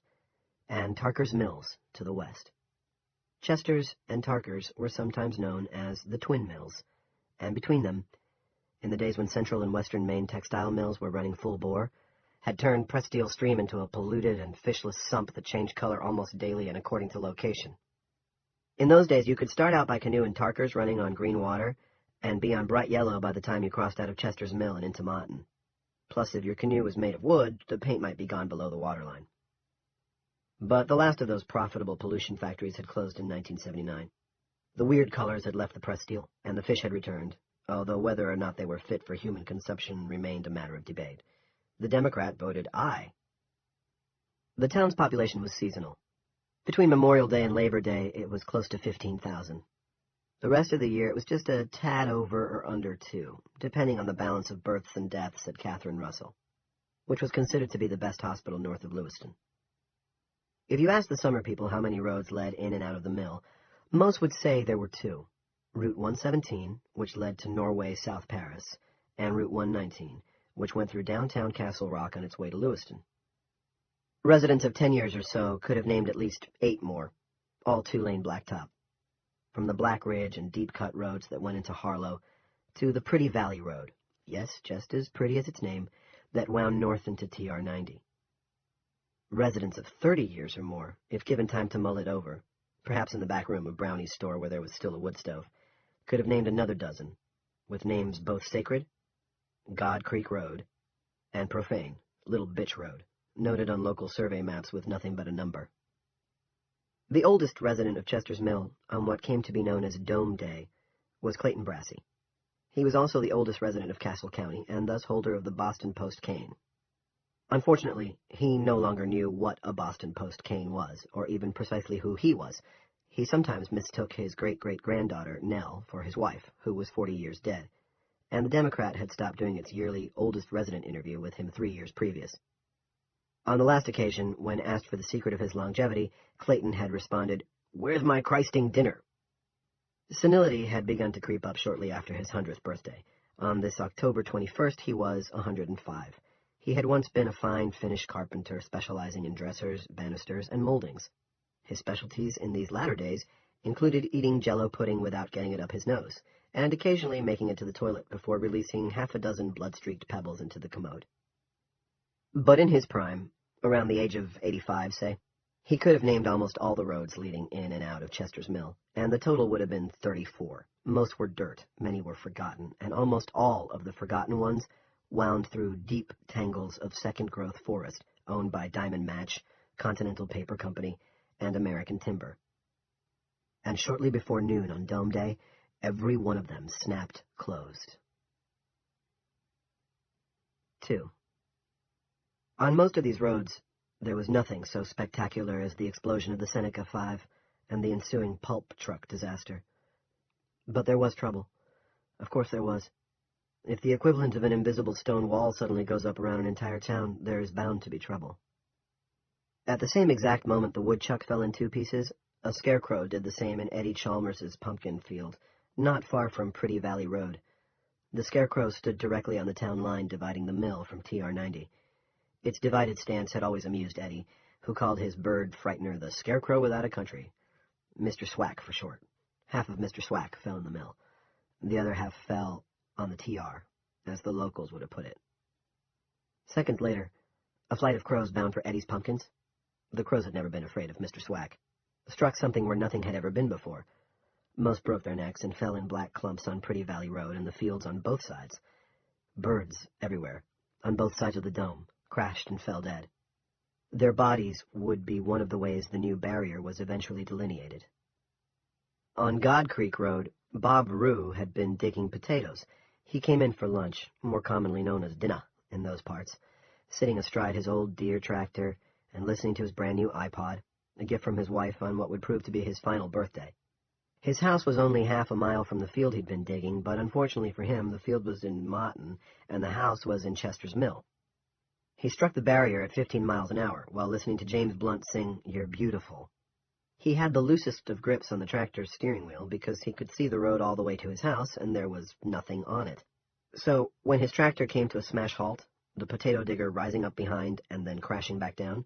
and Tarker's Mills to the west. Chester's and Tarker's were sometimes known as the Twin Mills, and between them, in the days when central and western Maine textile mills were running full bore, had turned Presteel Stream into a polluted and fishless sump that changed color almost daily and according to location. In those days, you could start out by canoe in Tarker's running on green water, and be on bright yellow by the time you crossed out of Chester's Mill and into Motton. Plus, if your canoe was made of wood, the paint might be gone below the waterline. But the last of those profitable pollution factories had closed in 1979. The weird colors had left the Presteel, and the fish had returned, although whether or not they were fit for human consumption remained a matter of debate. The Democrat voted aye. The town's population was seasonal. Between Memorial Day and Labor Day, it was close to 15,000. The rest of the year, it was just a tad over or under 2, depending on the balance of births and deaths at Catherine Russell, which was considered to be the best hospital north of Lewiston. If you asked the summer people how many roads led in and out of the mill, most would say there were 2, Route 117, which led to Norway, South Paris, and Route 119, which went through downtown Castle Rock on its way to Lewiston. Residents of 10 years or so could have named at least 8 more, all 2-lane blacktop, from the Black Ridge and deep-cut roads that went into Harlow to the Pretty Valley Road, yes, just as pretty as its name, that wound north into TR-90. Residents of 30 years or more, if given time to mull it over, perhaps in the back room of Brownie's store where there was still a wood stove, could have named another dozen, with names both sacred, God Creek Road, and profane, Little Bitch Road, noted on local survey maps with nothing but a number. The oldest resident of Chester's Mill, on what came to be known as Dome Day, was Clayton Brassey. He was also the oldest resident of Castle County, and thus holder of the Boston Post cane. Unfortunately, he no longer knew what a Boston Post cane was, or even precisely who he was. He sometimes mistook his great-great-granddaughter, Nell, for his wife, who was 40 years dead, and the Democrat had stopped doing its yearly oldest resident interview with him 3 years previous. On the last occasion, when asked for the secret of his longevity, Clayton had responded, "Where's my Christing dinner?" Senility had begun to creep up shortly after his 100th birthday. On this October 21st, he was 105. He had once been a fine Finnish carpenter specializing in dressers, banisters, and moldings. His specialties in these latter days included eating Jell-O pudding without getting it up his nose, and occasionally making it to the toilet before releasing half a dozen blood-streaked pebbles into the commode. But in his prime, around the age of 85, say, he could have named almost all the roads leading in and out of Chester's Mill, and the total would have been 34. Most were dirt, many were forgotten, and almost all of the forgotten ones wound through deep tangles of second-growth forest owned by Diamond Match, Continental Paper Company, and American Timber. And shortly before noon on Dome Day, every one of them snapped closed. 2. On most of these roads, there was nothing so spectacular as the explosion of the Seneca 5 and the ensuing pulp truck disaster. But there was trouble. Of course there was. If the equivalent of an invisible stone wall suddenly goes up around an entire town, there is bound to be trouble. At the same exact moment the woodchuck fell in 2 pieces, a scarecrow did the same in Eddie Chalmers's pumpkin field, not far from Pretty Valley Road. The scarecrow stood directly on the town line dividing the mill from TR-90. Its divided stance had always amused Eddie, who called his bird frightener the Scarecrow Without a Country. Mr. Swack for short. Half of Mr. Swack fell in the mill. The other half fell on the TR, as the locals would have put it. Seconds later, a flight of crows bound for Eddie's pumpkins. The crows had never been afraid of Mr. Swack. Struck something where nothing had ever been before. Most broke their necks and fell in black clumps on Pretty Valley Road and the fields on both sides. Birds everywhere, on both sides of the dome, crashed and fell dead. Their bodies would be one of the ways the new barrier was eventually delineated. On God Creek Road, Bob Rue had been digging potatoes. He came in for lunch, more commonly known as dinner in those parts, sitting astride his old Deere tractor and listening to his brand-new iPod, a gift from his wife on what would prove to be his final birthday. His house was only half a mile from the field he'd been digging, but unfortunately for him, the field was in Motton, and the house was in Chester's Mill. He struck the barrier at 15 miles an hour while listening to James Blunt sing "You're Beautiful." He had the loosest of grips on the tractor's steering wheel because he could see the road all the way to his house, and there was nothing on it. So, when his tractor came to a smash halt, the potato digger rising up behind and then crashing back down,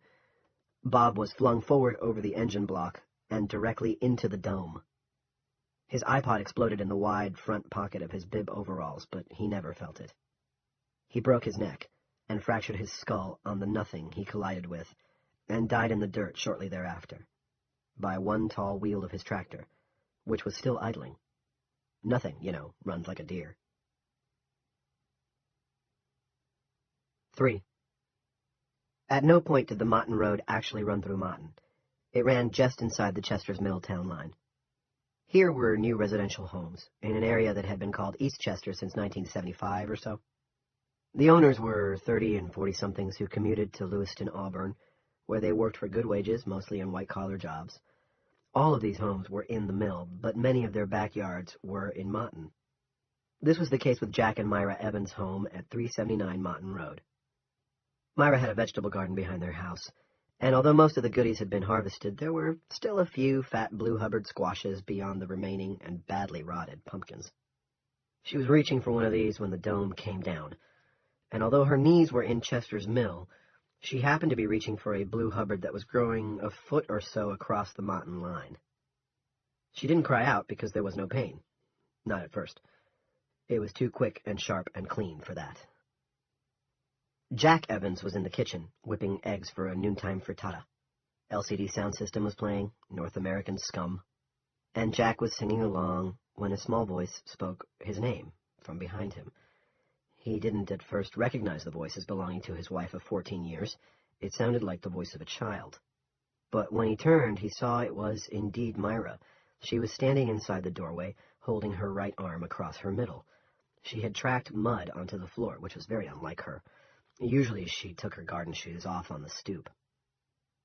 Bob was flung forward over the engine block and directly into the dome. His iPod exploded in the wide front pocket of his bib overalls, but he never felt it. He broke his neck and fractured his skull on the nothing he collided with, and died in the dirt shortly thereafter, by one tall wheel of his tractor, which was still idling. Nothing, runs like a deer. 3. At no point did the Motton Road actually run through Motton. It ran just inside the Chester's Mill town line. Here were new residential homes, in an area that had been called East Chester since 1975 or so. The owners were 30 and 40-somethings who commuted to Lewiston, Auburn, where they worked for good wages, mostly in white-collar jobs. All of these homes were in the mill, but many of their backyards were in Motton. This was the case with Jack and Myra Evans' home at 379 Motton Road. Myra had a vegetable garden behind their house, and although most of the goodies had been harvested, there were still a few fat Blue Hubbard squashes beyond the remaining and badly rotted pumpkins. She was reaching for one of these when the dome came down, and although her knees were in Chester's Mill, she happened to be reaching for a Blue Hubbard that was growing a foot or so across the Motton line. She didn't cry out because there was no pain. Not at first. It was too quick and sharp and clean for that. Jack Evans was in the kitchen, whipping eggs for a noontime frittata. LCD sound system was playing, North American Scum, and Jack was singing along when a small voice spoke his name from behind him. He didn't at first recognize the voice as belonging to his wife of 14 years. It sounded like the voice of a child. But when he turned, he saw it was indeed Myra. She was standing inside the doorway, holding her right arm across her middle. She had tracked mud onto the floor, which was very unlike her. Usually she took her garden shoes off on the stoop.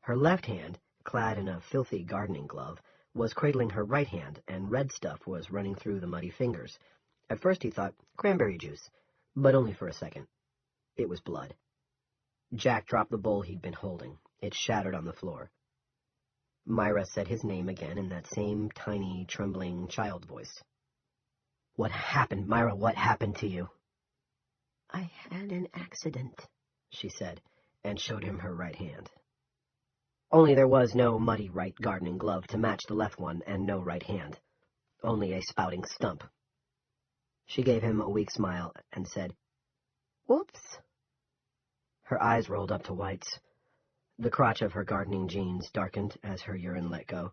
Her left hand, clad in a filthy gardening glove, was cradling her right hand, and red stuff was running through the muddy fingers. At first he thought cranberry juice, but only for a second. It was blood. Jack dropped the bowl he'd been holding. It shattered on the floor. Myra said his name again in that same tiny, trembling child voice. "What happened, Myra? What happened to you?" "I had an accident," she said, and showed him her right hand. Only there was no muddy right gardening glove to match the left one, and no right hand. Only a spouting stump. She gave him a weak smile and said, "Whoops." Her eyes rolled up to whites. The crotch of her gardening jeans darkened as her urine let go.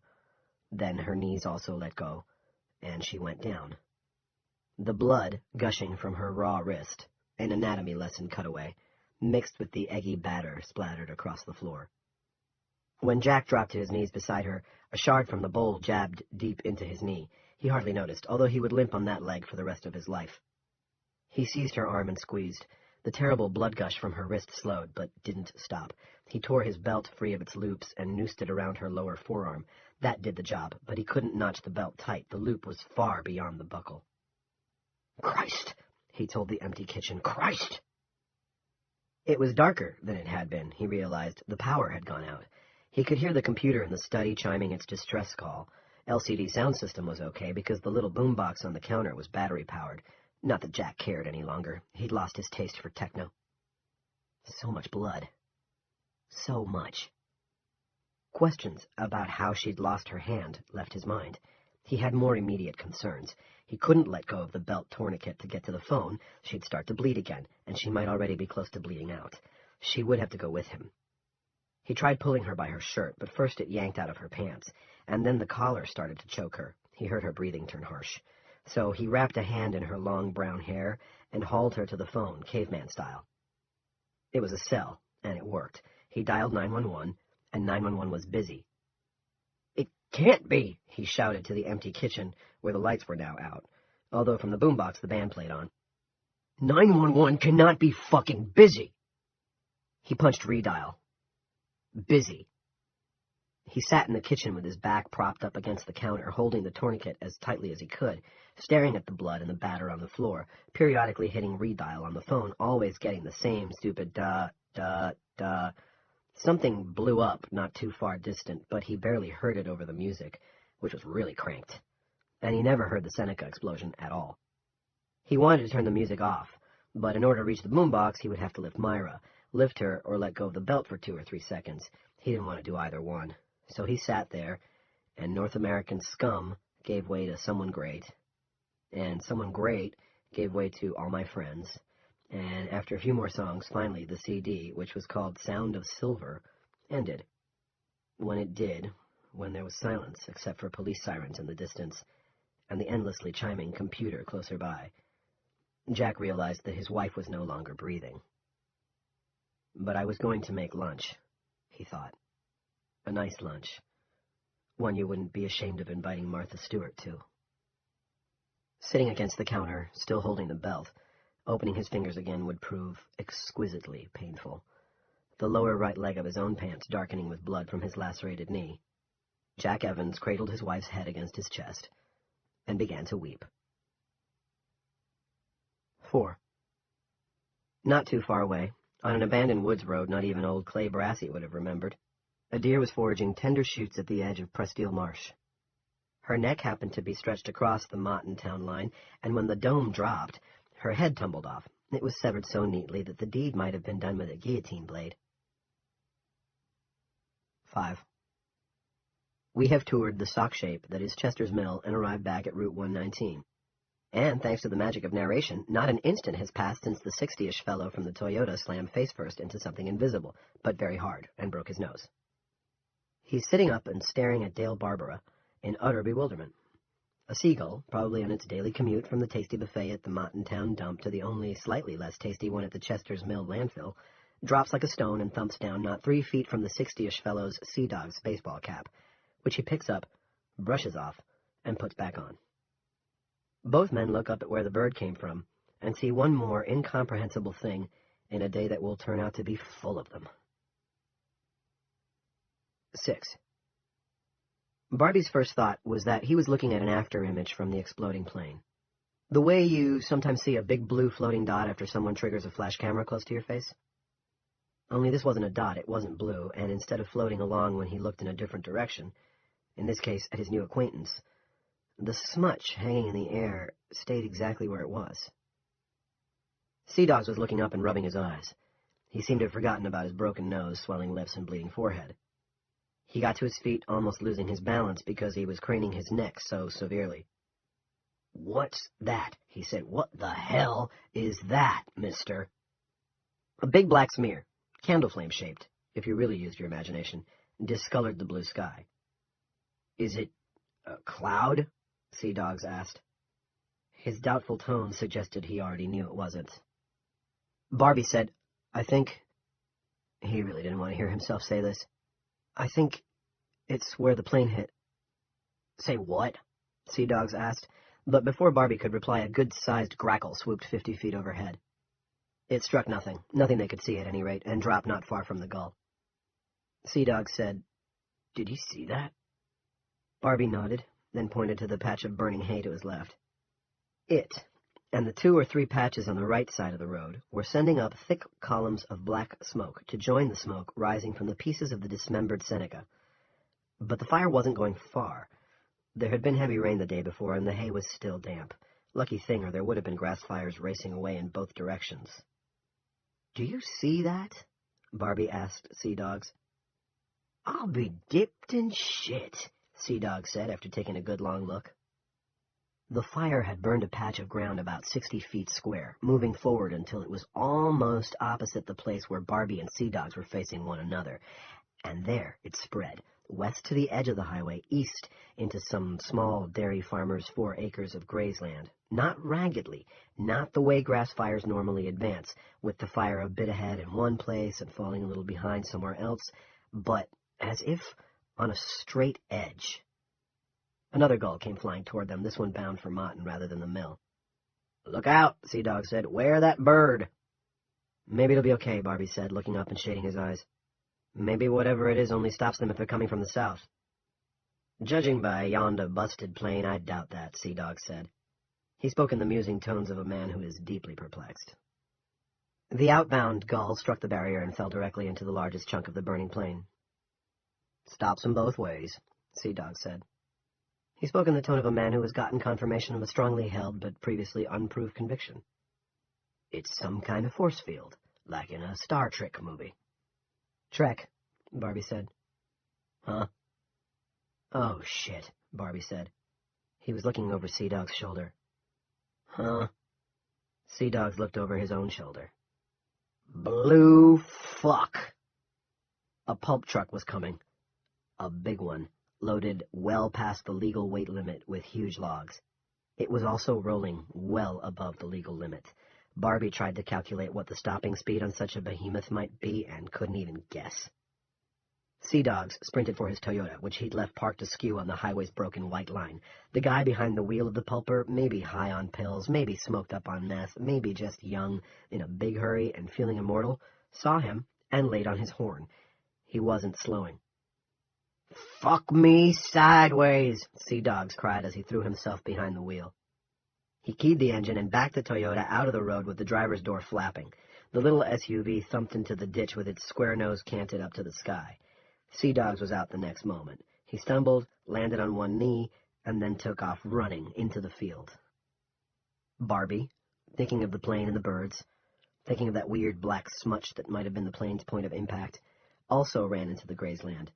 Then her knees also let go, and she went down. The blood gushing from her raw wrist, an anatomy lesson cutaway, mixed with the eggy batter splattered across the floor. When Jack dropped to his knees beside her, a shard from the bowl jabbed deep into his knee. He hardly noticed, although he would limp on that leg for the rest of his life. He seized her arm and squeezed. The terrible blood gush from her wrist slowed, but didn't stop. He tore his belt free of its loops and noosed it around her lower forearm. That did the job, but he couldn't notch the belt tight. The loop was far beyond the buckle. "Christ!" he told the empty kitchen. "Christ!" It was darker than it had been, he realized. The power had gone out. He could hear the computer in the study chiming its distress call. LCD sound system was okay because the little boombox on the counter was battery-powered. Not that Jack cared any longer. He'd lost his taste for techno. So much blood. So much. Questions about how she'd lost her hand left his mind. He had more immediate concerns. He couldn't let go of the belt tourniquet to get to the phone. She'd start to bleed again, and she might already be close to bleeding out. She would have to go with him. He tried pulling her by her shirt, but first it yanked out of her pants, and then the collar started to choke her. He heard her breathing turn harsh. So he wrapped a hand in her long brown hair and hauled her to the phone, caveman style. It was a cell, and it worked. He dialed 911, and 911 was busy. "It can't be," he shouted to the empty kitchen, where the lights were now out, although from the boombox the band played on. "911 cannot be fucking busy." He punched redial. Busy. He sat in the kitchen with his back propped up against the counter, holding the tourniquet as tightly as he could, staring at the blood and the batter on the floor, periodically hitting redial on the phone, always getting the same stupid da. Something blew up not too far distant, but he barely heard it over the music, which was really cranked. And he never heard the Seneca explosion at all. He wanted to turn the music off, but in order to reach the boombox, he would have to lift Myra, lift her or let go of the belt for 2 or 3 seconds. He didn't want to do either one. So he sat there, and North American scum gave way to Someone Great, and Someone Great gave way to All My Friends, and after a few more songs, finally the CD, which was called Sound of Silver, ended. When it did, when there was silence except for police sirens in the distance, and the endlessly chiming computer closer by, Jack realized that his wife was no longer breathing. But I was going to make lunch, he thought. A nice lunch. One you wouldn't be ashamed of inviting Martha Stewart to. Sitting against the counter, still holding the belt, opening his fingers again would prove exquisitely painful. The lower right leg of his own pants darkening with blood from his lacerated knee. Jack Evans cradled his wife's head against his chest and began to weep. 4. Not too far away, on an abandoned woods road not even old Clay Brassey would have remembered, a deer was foraging tender shoots at the edge of Presteel Marsh. Her neck happened to be stretched across the Motton town line, and when the dome dropped, her head tumbled off. It was severed so neatly that the deed might have been done with a guillotine blade. 5. We have toured the sock shape that is Chester's Mill and arrived back at Route 119. And, thanks to the magic of narration, not an instant has passed since the 60-ish fellow from the Toyota slammed face-first into something invisible, but very hard, and broke his nose. He's sitting up and staring at Dale Barbara in utter bewilderment. A seagull, probably on its daily commute from the tasty buffet at the Motton Town dump to the only slightly less tasty one at the Chester's Mill landfill, drops like a stone and thumps down not 3 feet from the 60-ish fellow's Sea Dog's baseball cap, which he picks up, brushes off, and puts back on. Both men look up at where the bird came from and see one more incomprehensible thing in a day that will turn out to be full of them. 6. Barbie's first thought was that he was looking at an after-image from the exploding plane. The way you sometimes see a big blue floating dot after someone triggers a flash camera close to your face. Only this wasn't a dot, it wasn't blue, and instead of floating along when he looked in a different direction, in this case at his new acquaintance, the smudge hanging in the air stayed exactly where it was. Sea Dogs was looking up and rubbing his eyes. He seemed to have forgotten about his broken nose, swelling lips, and bleeding forehead. He got to his feet, almost losing his balance because he was craning his neck so severely. "What's that?" he said. "What the hell is that, mister?" A big black smear, candle flame-shaped, if you really used your imagination, discolored the blue sky. "Is it a cloud?" Sea Dogs asked. His doubtful tone suggested he already knew it wasn't. Barbie said, "I think..." He really didn't want to hear himself say this. "I think it's where the plane hit." "Say what?" Sea Dogs asked, but before Barbie could reply, a good-sized grackle swooped 50 feet overhead. It struck nothing they could see at any rate, and dropped not far from the gull. Sea Dogs said, "Did you see that?" Barbie nodded, then pointed to the patch of burning hay to his left. It, and the 2 or 3 patches on the right side of the road, were sending up thick columns of black smoke to join the smoke rising from the pieces of the dismembered Seneca. But the fire wasn't going far. There had been heavy rain the day before, and the hay was still damp. Lucky thing, or there would have been grass fires racing away in both directions. "Do you see that?" Barbie asked Sea Dogs. "I'll be dipped in shit," Sea Dogs said after taking a good long look. The fire had burned a patch of ground about 60 feet square, moving forward until it was almost opposite the place where Barbie and Sea Dogs were facing one another, and there it spread, west to the edge of the highway, east into some small dairy farmers' 4 acres of grazeland, not raggedly, not the way grass fires normally advance, with the fire a bit ahead in one place and falling a little behind somewhere else, but as if on a straight edge. Another gull came flying toward them, this one bound for Mott rather than the mill. "Look out," Sea Dog said. "Where that bird?" "Maybe it'll be okay," Barbie said, looking up and shading his eyes. "Maybe whatever it is only stops them if they're coming from the south." "Judging by yonder busted plane, I doubt that," Sea Dog said. He spoke in the musing tones of a man who is deeply perplexed. The outbound gull struck the barrier and fell directly into the largest chunk of the burning plane. "Stops them both ways," Sea Dog said. He spoke in the tone of a man who has gotten confirmation of a strongly held but previously unproved conviction. "It's some kind of force field, like in a Star Trek movie." "Trek," Barbie said. "Huh?" "Oh, shit," Barbie said. He was looking over Sea Dog's shoulder. "Huh?" Sea Dogs looked over his own shoulder. "Blue fuck!" A pulp truck was coming. A big one, loaded well past the legal weight limit with huge logs. It was also rolling well above the legal limit. Barbie tried to calculate what the stopping speed on such a behemoth might be and couldn't even guess. Sea Dogs sprinted for his Toyota, which he'd left parked askew on the highway's broken white line. The guy behind the wheel of the pulper, maybe high on pills, maybe smoked up on meth, maybe just young, in a big hurry and feeling immortal, saw him and laid on his horn. He wasn't slowing. "Fuck me sideways," Sea Dogs cried as he threw himself behind the wheel. He keyed the engine and backed the Toyota out of the road with the driver's door flapping. The little SUV thumped into the ditch with its square nose canted up to the sky. Sea Dogs was out the next moment. He stumbled, landed on one knee, and then took off running into the field. Barbie, thinking of the plane and the birds, thinking of that weird black smutch that might have been the plane's point of impact, also ran into the grazeland,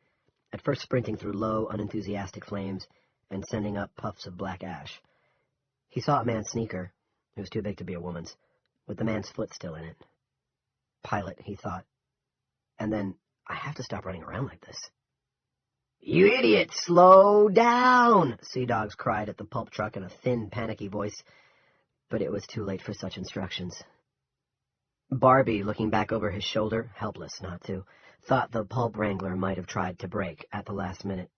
at first sprinting through low, unenthusiastic flames and sending up puffs of black ash. He saw a man's sneaker. It was too big to be a woman's, with the man's foot still in it. Pilot, he thought. And then, I have to stop running around like this. "You idiot! Slow down!" Sea Dogs cried at the pulp truck in a thin, panicky voice, but it was too late for such instructions. Barbie, looking back over his shoulder, helpless not to, thought the pulp wrangler might have tried to brake at the last minute.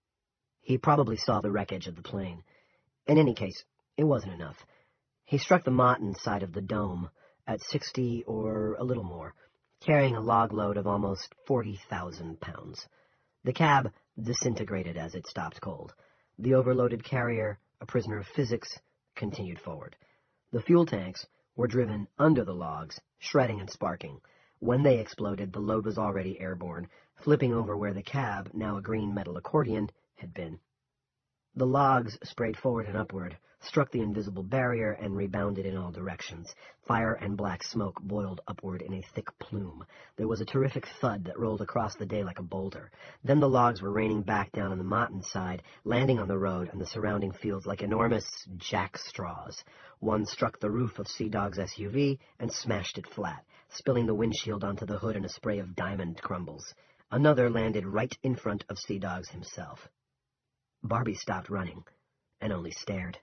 He probably saw the wreckage of the plane. In any case, it wasn't enough. He struck the Martin side of the dome at 60 or a little more, carrying a log load of almost 40,000 pounds. The cab disintegrated as it stopped cold. The overloaded carrier, a prisoner of physics, continued forward. The fuel tanks were driven under the logs, shredding and sparking. When they exploded, the load was already airborne, flipping over where the cab, now a green metal accordion, had been. The logs sprayed forward and upward, struck the invisible barrier, and rebounded in all directions. Fire and black smoke boiled upward in a thick plume. There was a terrific thud that rolled across the day like a boulder. Then the logs were raining back down on the Martin side, landing on the road and the surrounding fields like enormous jack straws. One struck the roof of Sea-Dog's SUV and smashed it flat, spilling the windshield onto the hood in a spray of diamond crumbles. Another landed right in front of Sea-Dog's himself. Barbie stopped running and only stared.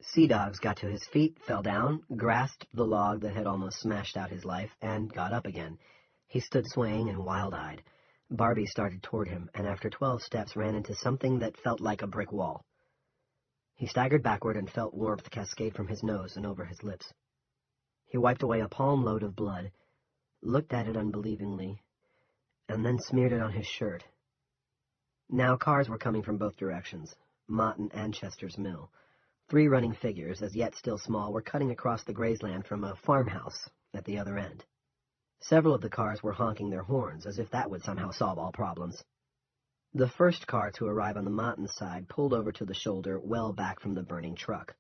Sea-Dogs got to his feet, fell down, grasped the log that had almost smashed out his life, and got up again. He stood swaying and wild-eyed. Barbie started toward him, and after 12 steps ran into something that felt like a brick wall. He staggered backward and felt warmth cascade from his nose and over his lips. He wiped away a palm load of blood, looked at it unbelievingly, and then smeared it on his shirt. Now cars were coming from both directions, Martin and Chester's Mill. 3 running figures, as yet still small, were cutting across the grazeland from a farmhouse at the other end. Several of the cars were honking their horns, as if that would somehow solve all problems. The first car to arrive on the Martin side pulled over to the shoulder well back from the burning truck.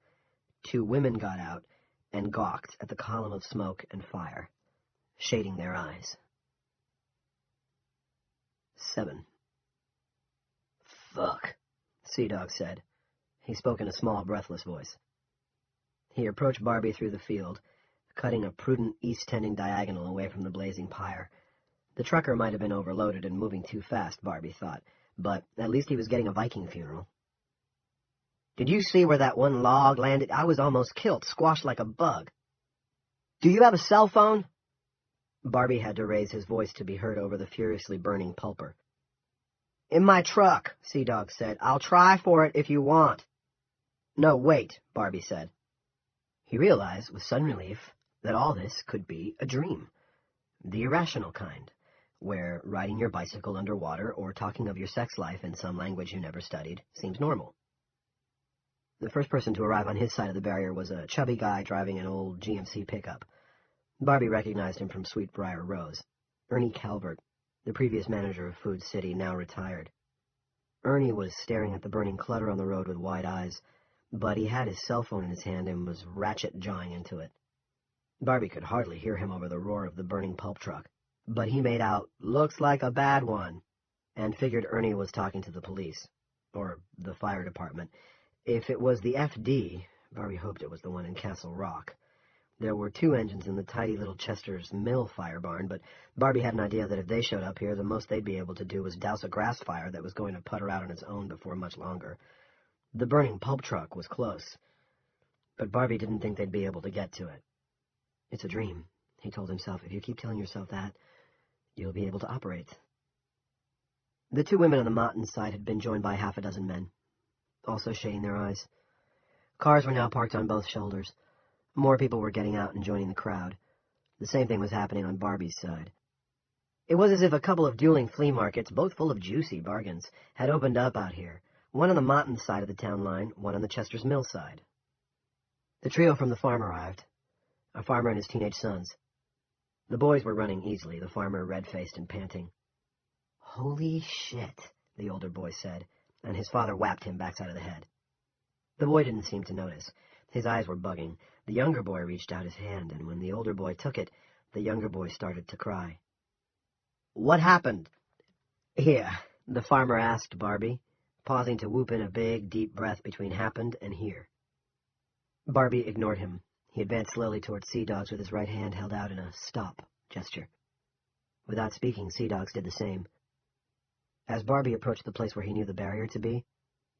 2 women got out and gawked at the column of smoke and fire, shading their eyes. 7. "Fuck," Sea-Dog said. He spoke in a small, breathless voice. He approached Barbie through the field, cutting a prudent east-tending diagonal away from the blazing pyre. The trucker might have been overloaded and moving too fast, Barbie thought, but at least he was getting a Viking funeral. "Did you see where that one log landed? I was almost killed, squashed like a bug. Do you have a cell phone?" Barbie had to raise his voice to be heard over the furiously burning pulper. "In my truck," Sea-Dog said. "I'll try for it if you want." "No, wait," Barbie said. He realized, with sudden relief, that all this could be a dream. The irrational kind, where riding your bicycle underwater or talking of your sex life in some language you never studied seems normal. The first person to arrive on his side of the barrier was a chubby guy driving an old GMC pickup. Barbie recognized him from Sweetbriar Rose. Ernie Calvert, the previous manager of Food City, now retired. Ernie was staring at the burning clutter on the road with wide eyes, but he had his cell phone in his hand and was ratchet-jawing into it. Barbie could hardly hear him over the roar of the burning pulp truck, but he made out, "Looks like a bad one," and figured Ernie was talking to the police, or the fire department. If it was the FD, Barbie hoped it was the one in Castle Rock. There were 2 engines in the tidy little Chester's Mill fire barn, but Barbie had an idea that if they showed up here, the most they'd be able to do was douse a grass fire that was going to putter out on its own before much longer. The burning pulp truck was close, but Barbie didn't think they'd be able to get to it. "It's a dream," he told himself. "If you keep telling yourself that, you'll be able to operate." The 2 women on the Martin side had been joined by half a dozen men, also shading their eyes. Cars were now parked on both shoulders. More people were getting out and joining the crowd. The same thing was happening on Barbie's side. It was as if a couple of dueling flea markets, both full of juicy bargains, had opened up out here, one on the Martin side of the town line, one on the Chester's Mill side. The trio from the farm arrived, a farmer and his teenage sons. The boys were running easily, the farmer red-faced and panting. "Holy shit," the older boy said, and his father whapped him backside of the head. The boy didn't seem to notice. His eyes were bugging. The younger boy reached out his hand, and when the older boy took it, the younger boy started to cry. "What happened?" "Here," the farmer asked Barbie, pausing to whoop in a big, deep breath between happened and here. Barbie ignored him. He advanced slowly towards Sea-Dogs with his right hand held out in a stop gesture. Without speaking, Sea-Dogs did the same. As Barbie approached the place where he knew the barrier to be,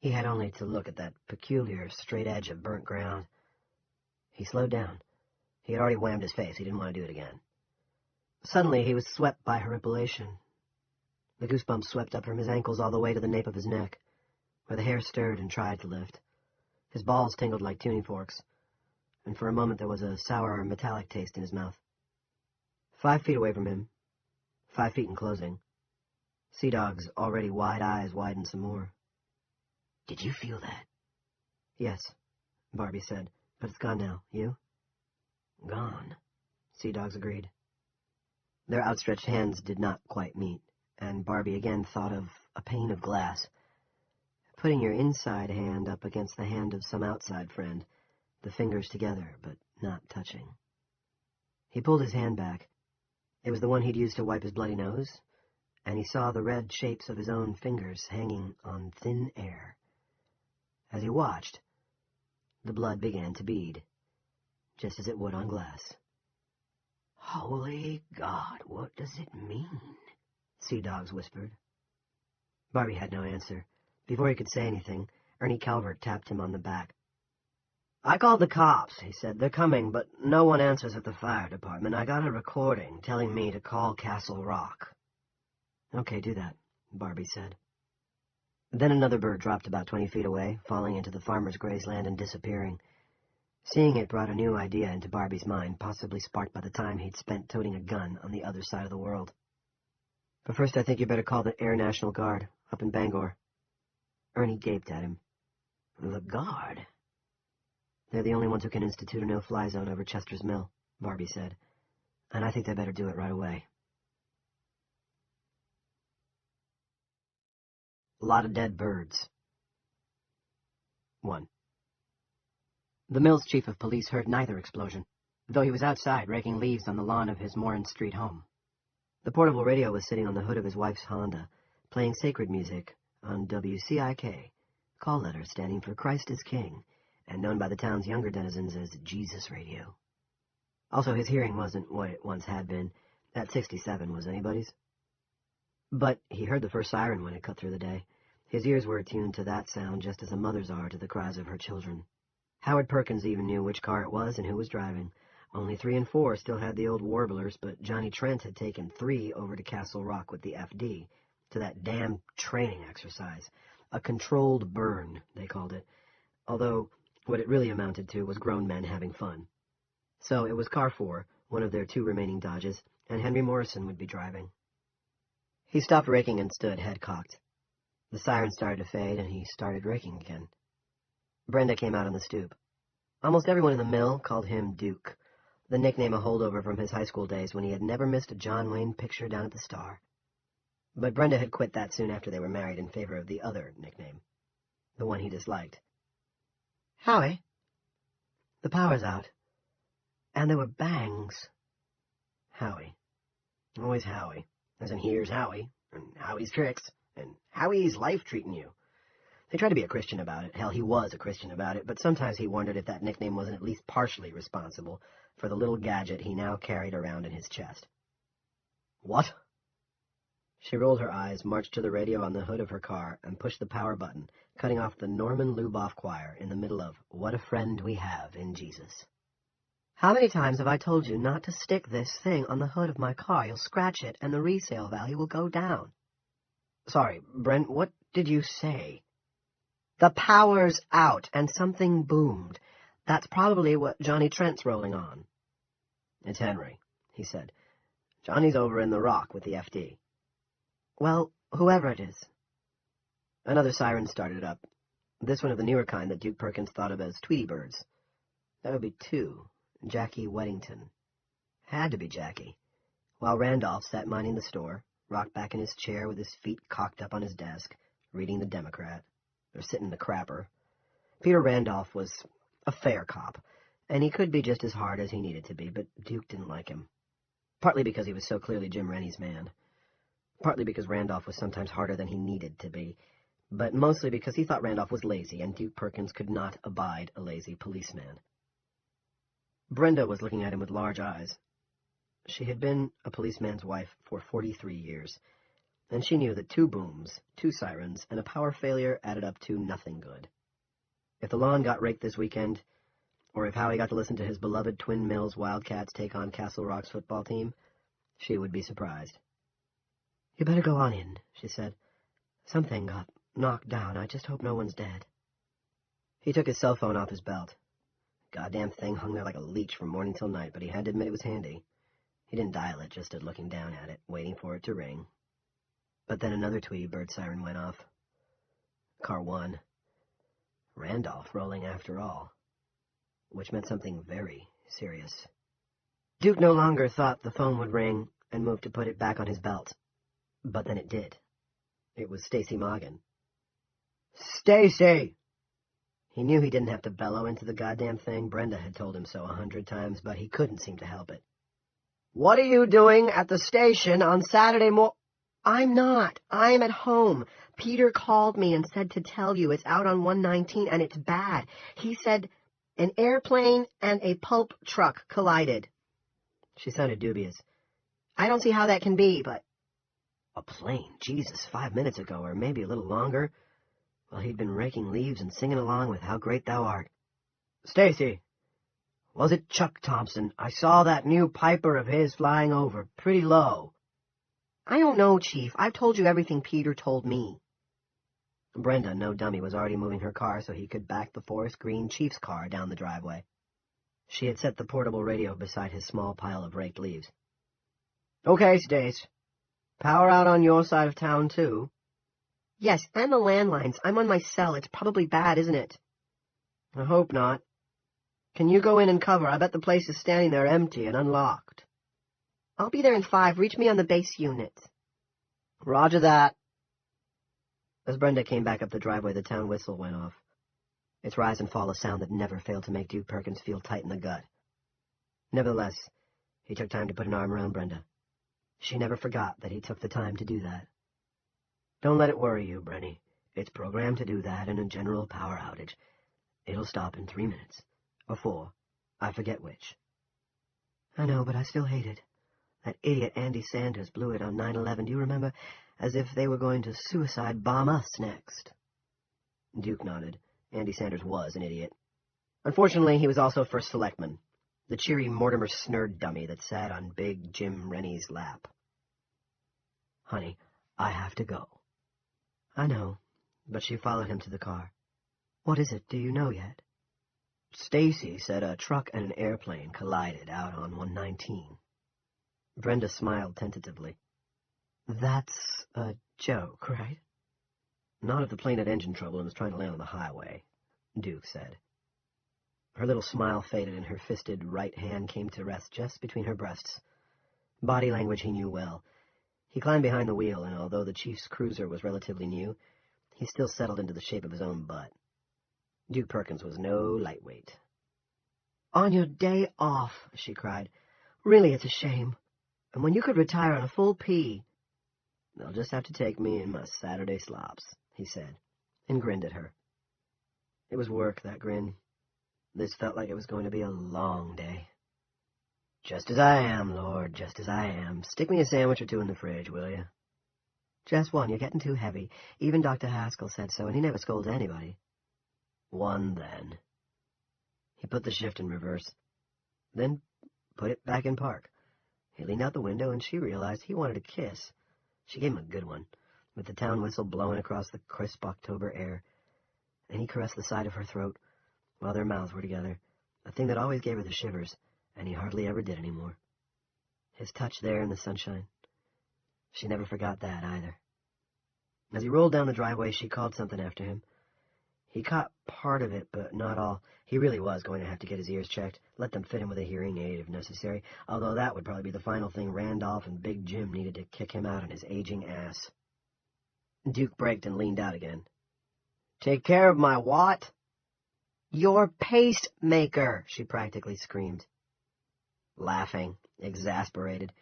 he had only to look at that peculiar straight edge of burnt ground. He slowed down, He had already whammed his face. He didn't want to do it again. Suddenly, he was swept by horripilation. The goosebumps swept up from his ankles all the way to the nape of his neck, where the hair stirred and tried to lift. His balls tingled like tuning forks, and for a moment there was a sour, metallic taste in his mouth. 5 feet away from him, 5 feet in closing, Sea Dog's already wide eyes widened some more. "Did you feel that?" "Yes," Barbie said, "but it's gone now. You?" "Gone," Sea Dogs agreed. Their outstretched hands did not quite meet, and Barbie again thought of a pane of glass. Putting your inside hand up against the hand of some outside friend, the fingers together, but not touching. He pulled his hand back. It was the one he'd used to wipe his bloody nose, and he saw the red shapes of his own fingers hanging on thin air. As he watched, the blood began to bead, just as it would on glass. "Holy God, what does it mean?" Sea Dogs whispered. Barbie had no answer. Before he could say anything, Ernie Calvert tapped him on the back. "I called the cops," he said. "They're coming, but no one answers at the fire department. I got a recording telling me to call Castle Rock." "Okay, do that," Barbie said. Then another bird dropped about 20 feet away, falling into the farmer's grazeland and disappearing. Seeing it brought a new idea into Barbie's mind, possibly sparked by the time he'd spent toting a gun on the other side of the world. "But first I think you better call the Air National Guard, up in Bangor." Ernie gaped at him. "The Guard?" "They're the only ones who can institute a no-fly zone over Chester's Mill," Barbie said. "And I think they better do it right away." A lot of dead birds. 1. The mill's chief of police heard neither explosion, though he was outside raking leaves on the lawn of his Morin Street home. The portable radio was sitting on the hood of his wife's Honda, playing sacred music on WCIK, call letter standing for Christ is King, and known by the town's younger denizens as Jesus Radio. Also, his hearing wasn't what it once had been. That 67 was anybody's. But he heard the first siren when it cut through the day. His ears were attuned to that sound just as a mother's are to the cries of her children. Howard Perkins even knew which car it was and who was driving. Only 3 and 4 still had the old warblers, but Johnny Trent had taken 3 over to Castle Rock with the FD, to that damn training exercise. A controlled burn, they called it, although what it really amounted to was grown men having fun. So it was car 4, one of their 2 remaining Dodges, and Henry Morrison would be driving. He stopped raking and stood, head cocked. The siren started to fade, and he started raking again. Brenda came out on the stoop. Almost everyone in the mill called him Duke, the nickname a holdover from his high school days when he had never missed a John Wayne picture down at the Star. But Brenda had quit that soon after they were married in favor of the other nickname, the one he disliked. "Howie, the power's out, and there were bangs." Howie. Always Howie. As in, here's Howie, and Howie's tricks, and Howie's life treating you. They tried to be a Christian about it. Hell, he was a Christian about it, but sometimes he wondered if that nickname wasn't at least partially responsible for the little gadget he now carried around in his chest. "What?" She rolled her eyes, marched to the radio on the hood of her car, and pushed the power button, cutting off the Norman Luboff choir in the middle of What a Friend We Have in Jesus. "How many times have I told you not to stick this thing on the hood of my car? You'll scratch it, and the resale value will go down." "Sorry, Brent, what did you say?" "The power's out, and something boomed. That's probably what Johnny Trent's rolling on." "It's Henry," he said. "Johnny's over in the Rock with the FD." "Well, whoever it is." Another siren started up, this one of the newer kind that Duke Perkins thought of as Tweety birds. That would be 2. Jackie Weddington. Had to be Jackie. While Randolph sat minding the store, rocked back in his chair with his feet cocked up on his desk, reading the Democrat, or sitting the crapper. Peter Randolph was a fair cop, and he could be just as hard as he needed to be, but Duke didn't like him. Partly because he was so clearly Jim Rennie's man. Partly because Randolph was sometimes harder than he needed to be, but mostly because he thought Randolph was lazy, and Duke Perkins could not abide a lazy policeman. Brenda was looking at him with large eyes. She had been a policeman's wife for 43 years, and she knew that 2 booms, 2 sirens, and a power failure added up to nothing good. If the lawn got raked this weekend, or if Howie got to listen to his beloved Twin Mills Wildcats take on Castle Rock's football team, she would be surprised. "You better go on in," she said. "Something got knocked down. I just hope no one's dead." He took his cell phone off his belt. Goddamn thing hung there like a leech from morning till night, but he had to admit it was handy. He didn't dial it, just stood looking down at it, waiting for it to ring. But then another Tweety Bird siren went off. Car 1. Randolph rolling after all, which meant something very serious. Duke no longer thought the phone would ring and moved to put it back on his belt. But then it did. It was Stacy Morgan. "Stacy!" He knew he didn't have to bellow into the goddamn thing. Brenda had told him so 100 times, but he couldn't seem to help it. "What are you doing at the station on Saturday I'm not. I'm at home. Peter called me and said to tell you it's out on 119 and it's bad. He said an airplane and a pulp truck collided." She sounded dubious. "I don't see how that can be, but..." A plane? Jesus, 5 minutes ago, or maybe a little longer. Well, he'd been raking leaves and singing along with How Great Thou Art. "Stacy, was it Chuck Thompson? I saw that new Piper of his flying over, pretty low." "I don't know, Chief. I've told you everything Peter told me." Brenda, no dummy, was already moving her car so he could back the forest green Chief's car down the driveway. She had set the portable radio beside his small pile of raked leaves. "Okay, Stace. Power out on your side of town, too?" "Yes, and the landlines. I'm on my cell. It's probably bad, isn't it?" "I hope not. Can you go in and cover? I bet the place is standing there empty and unlocked." "I'll be there in 5. Reach me on the base unit." "Roger that." As Brenda came back up the driveway, the town whistle went off. Its rise and fall, a sound that never failed to make Duke Perkins feel tight in the gut. Nevertheless, he took time to put an arm around Brenda. She never forgot that he took the time to do that. "Don't let it worry you, Brenny. It's programmed to do that in a general power outage. It'll stop in 3 minutes. Or 4. I forget which." "I know, but I still hate it. That idiot Andy Sanders blew it on 9/11, do you remember? As if they were going to suicide bomb us next." Duke nodded. Andy Sanders was an idiot. Unfortunately, he was also first selectman, the cheery Mortimer Snurd dummy that sat on big Jim Rennie's lap. "Honey, I have to go." "I know," but she followed him to the car. "What is it? Do you know yet?" "Stacy said a truck and an airplane collided out on 119. Brenda smiled tentatively. "That's a joke, right?" "Not if the plane had engine trouble and was trying to land on the highway," Duke said. Her little smile faded and her fisted right hand came to rest just between her breasts. Body language he knew well. He climbed behind the wheel, and although the Chief's cruiser was relatively new, he still settled into the shape of his own butt. Duke Perkins was no lightweight. "On your day off," she cried. "Really, it's a shame. And when you could retire on a full P." "They'll just have to take me in my Saturday slops," he said, and grinned at her. It was work, that grin. This felt like it was going to be a long day. "Just as I am, Lord, just as I am. Stick me a sandwich or 2 in the fridge, will you?" "Just 1. You're getting too heavy. Even Dr. Haskell said so, and he never scolds anybody." "1, then." He put the shift in reverse, then put it back in park. He leaned out the window, and she realized he wanted a kiss. She gave him a good one, with the town whistle blowing across the crisp October air, and he caressed the side of her throat while their mouths were together, a thing that always gave her the shivers, and he hardly ever did anymore. His touch there in the sunshine. She never forgot that, either. As he rolled down the driveway, she called something after him. He caught part of it, but not all. He really was going to have to get his ears checked, let them fit him with a hearing aid if necessary, although that would probably be the final thing Randolph and Big Jim needed to kick him out on his aging ass. Duke braked and leaned out again. "Take care of my what?" "Your pacemaker," she practically screamed. Laughing, exasperated,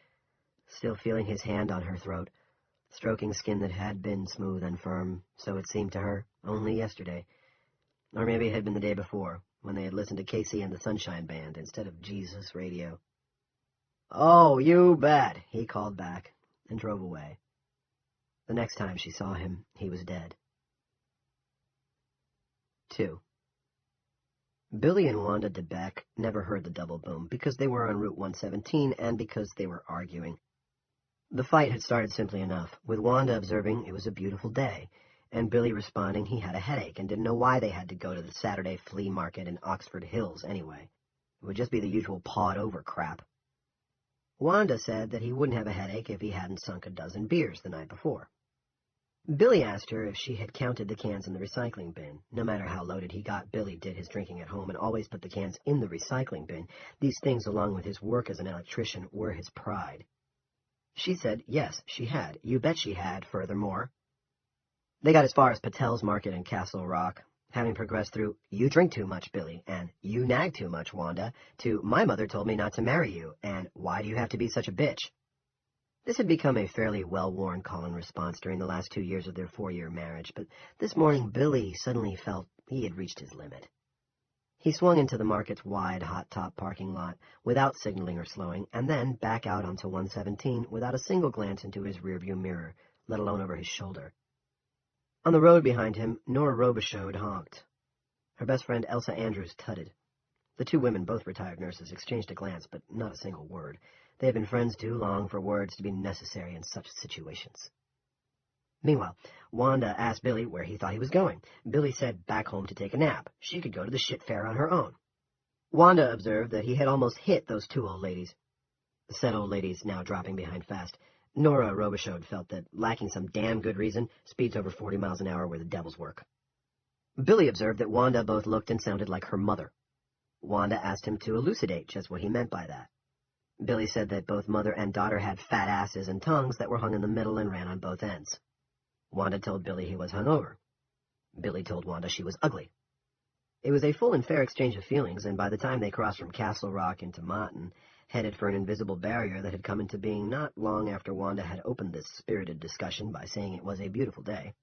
still feeling his hand on her throat, stroking skin that had been smooth and firm, so it seemed to her, only yesterday. Or maybe it had been the day before, when they had listened to Casey and the Sunshine Band instead of Jesus Radio. "Oh, you bet," he called back, and drove away. The next time she saw him, he was dead. 2. Billy and Wanda DeBeck never heard the double boom because they were on Route 117 and because they were arguing. The fight had started simply enough, with Wanda observing it was a beautiful day, and Billy responding he had a headache and didn't know why they had to go to the Saturday flea market in Oxford Hills anyway. It would just be the usual pawed-over crap. Wanda said that he wouldn't have a headache if he hadn't sunk a dozen beers the night before. Billy asked her if she had counted the cans in the recycling bin. No matter how loaded he got, Billy did his drinking at home and always put the cans in the recycling bin. These things, along with his work as an electrician, were his pride. She said yes, she had. You bet she had, furthermore. They got as far as Patel's Market in Castle Rock, having progressed through, "You drink too much, Billy," and "You nag too much, Wanda," to "My mother told me not to marry you," and "Why do you have to be such a bitch?" This had become a fairly well-worn call-and response during the last 2 years of their 4-year marriage, but this morning Billy suddenly felt he had reached his limit. He swung into the market's wide, hot-top parking lot without signaling or slowing, and then back out onto 117 without a single glance into his rearview mirror, let alone over his shoulder. On the road behind him, Nora Robichaud honked. Her best friend Elsa Andrews tutted. The two women, both retired nurses, exchanged a glance, but not a single word. They had been friends too long for words to be necessary in such situations. Meanwhile, Wanda asked Billy where he thought he was going. Billy said back home to take a nap. She could go to the shit fair on her own. Wanda observed that he had almost hit those two old ladies. Said old ladies now dropping behind fast. Nora Robichaud felt that, lacking some damn good reason, speeds over 40 miles an hour were the devil's work. Billy observed that Wanda both looked and sounded like her mother. Wanda asked him to elucidate just what he meant by that. Billy said that both mother and daughter had fat asses and tongues that were hung in the middle and ran on both ends. Wanda told Billy he was hungover. Billy told Wanda she was ugly. It was a full and fair exchange of feelings, and by the time they crossed from Castle Rock into Martin, headed for an invisible barrier that had come into being not long after Wanda had opened this spirited discussion by saying it was a beautiful day,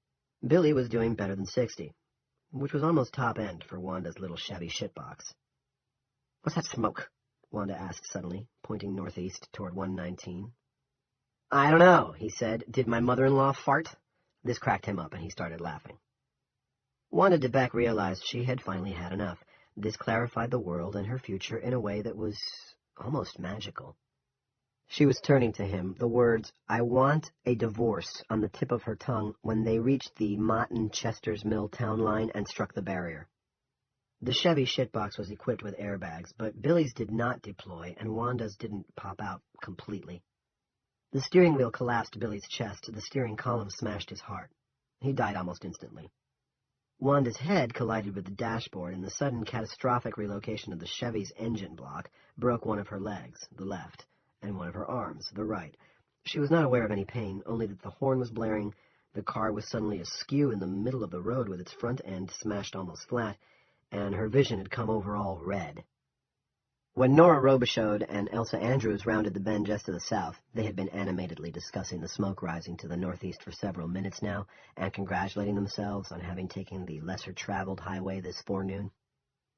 Billy was doing better than 60, which was almost top end for Wanda's little shabby shitbox. "What's that smoke?" Wanda asked suddenly, pointing northeast toward 119. "I don't know," he said. "Did my mother-in-law fart?" This cracked him up, and he started laughing. Wanda DeBeck realized she had finally had enough. This clarified the world and her future in a way that was almost magical. She was turning to him, the words, "I want a divorce," on the tip of her tongue when they reached the Mott-and-Chester's Mill town line and struck the barrier. The Chevy shitbox was equipped with airbags, but Billy's did not deploy, and Wanda's didn't pop out completely. The steering wheel collapsed Billy's chest. The steering column smashed his heart. He died almost instantly. Wanda's head collided with the dashboard, and the sudden catastrophic relocation of the Chevy's engine block broke one of her legs, the left, and one of her arms, the right. She was not aware of any pain, only that the horn was blaring, the car was suddenly askew in the middle of the road with its front end smashed almost flat, and her vision had come over all red. When Nora Robichaud and Elsa Andrews rounded the bend just to the south, they had been animatedly discussing the smoke rising to the northeast for several minutes now, and congratulating themselves on having taken the lesser-traveled highway this forenoon.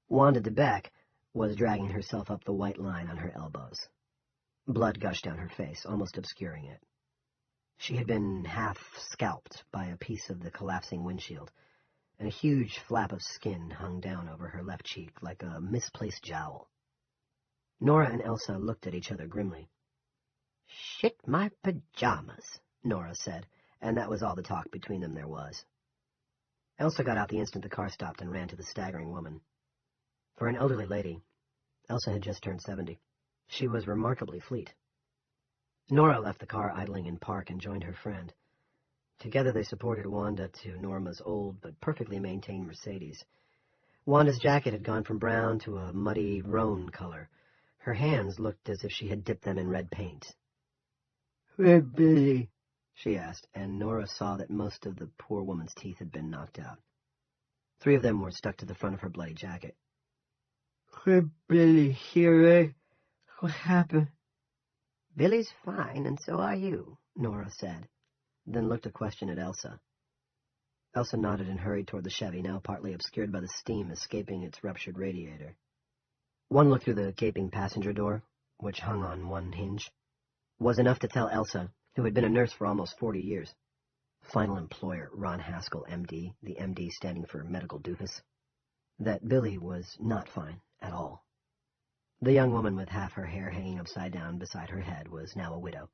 Wanda DeBeck was dragging herself up the white line on her elbows. Blood gushed down her face, almost obscuring it. She had been half-scalped by a piece of the collapsing windshield, and a huge flap of skin hung down over her left cheek like a misplaced jowl. Nora and Elsa looked at each other grimly. "Shit my pajamas," Nora said, and that was all the talk between them there was. Elsa got out the instant the car stopped and ran to the staggering woman. For an elderly lady, Elsa had just turned 70. She was remarkably fleet. Nora left the car idling in park and joined her friend. Together they supported Wanda to Norma's old but perfectly maintained Mercedes. Wanda's jacket had gone from brown to a muddy roan color. Her hands looked as if she had dipped them in red paint. "Where, Billy?" she asked, and Nora saw that most of the poor woman's teeth had been knocked out. 3 of them were stuck to the front of her bloody jacket. "Where, Billy? Here, eh? What happened?" "Billy's fine, and so are you," Nora said, then looked a question at Elsa. Elsa nodded and hurried toward the Chevy, now partly obscured by the steam escaping its ruptured radiator. One look through the gaping passenger door, which hung on one hinge, was enough to tell Elsa, who had been a nurse for almost 40 years. Final employer, Ron Haskell, M.D., the M.D. standing for medical doofus. that Billy was not fine at all. The young woman with half her hair hanging upside down beside her head was now a widow.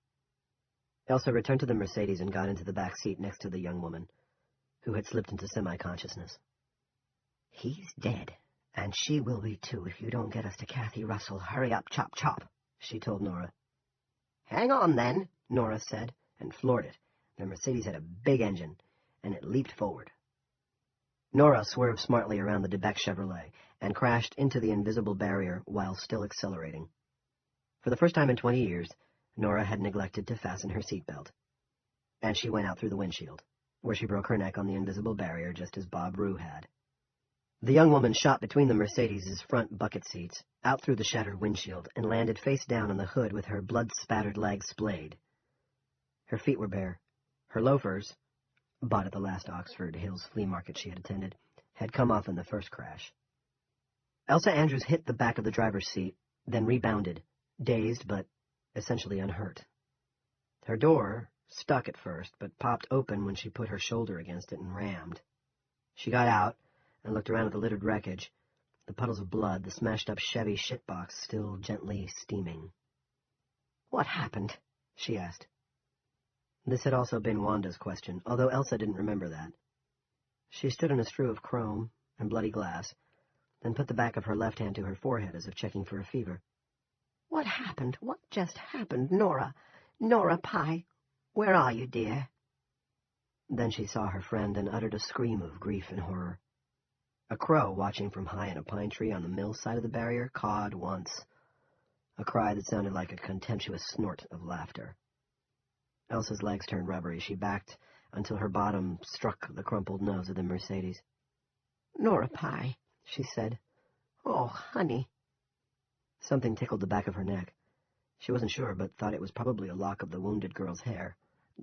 Elsa returned to the Mercedes and got into the back seat next to the young woman, who had slipped into semi-consciousness. "He's dead, and she will be too if you don't get us to Kathy Russell. Hurry up, chop, chop," she told Nora. "Hang on, then," Nora said, and floored it. The Mercedes had a big engine, and it leaped forward. Nora swerved smartly around the DeBeck Chevrolet and crashed into the invisible barrier while still accelerating. For the first time in 20 years, Nora had neglected to fasten her seatbelt, and she went out through the windshield, where she broke her neck on the invisible barrier just as Bob Rue had. The young woman shot between the Mercedes' front bucket seats, out through the shattered windshield, and landed face down on the hood with her blood-spattered legs splayed. Her feet were bare. Her loafers, bought at the last Oxford Hills flea market she had attended, had come off in the first crash. Elsa Andrews hit the back of the driver's seat, then rebounded, dazed but essentially unhurt. Her door stuck at first, but popped open when she put her shoulder against it and rammed. She got out and looked around at the littered wreckage, the puddles of blood, the smashed-up Chevy shitbox still gently steaming. "What happened?" she asked. This had also been Wanda's question, although Elsa didn't remember that. She stood in a strew of chrome and bloody glass, then put the back of her left hand to her forehead as if checking for a fever. "What happened? What just happened? Nora Pye, where are you, dear?" Then she saw her friend and uttered a scream of grief and horror. A crow, watching from high in a pine tree on the mill side of the barrier, cawed once, a cry that sounded like a contemptuous snort of laughter. Elsa's legs turned rubbery. She backed until her bottom struck the crumpled nose of the Mercedes. "Nora Pye," she said. "Oh, honey." Something tickled the back of her neck. She wasn't sure, but thought it was probably a lock of the wounded girl's hair.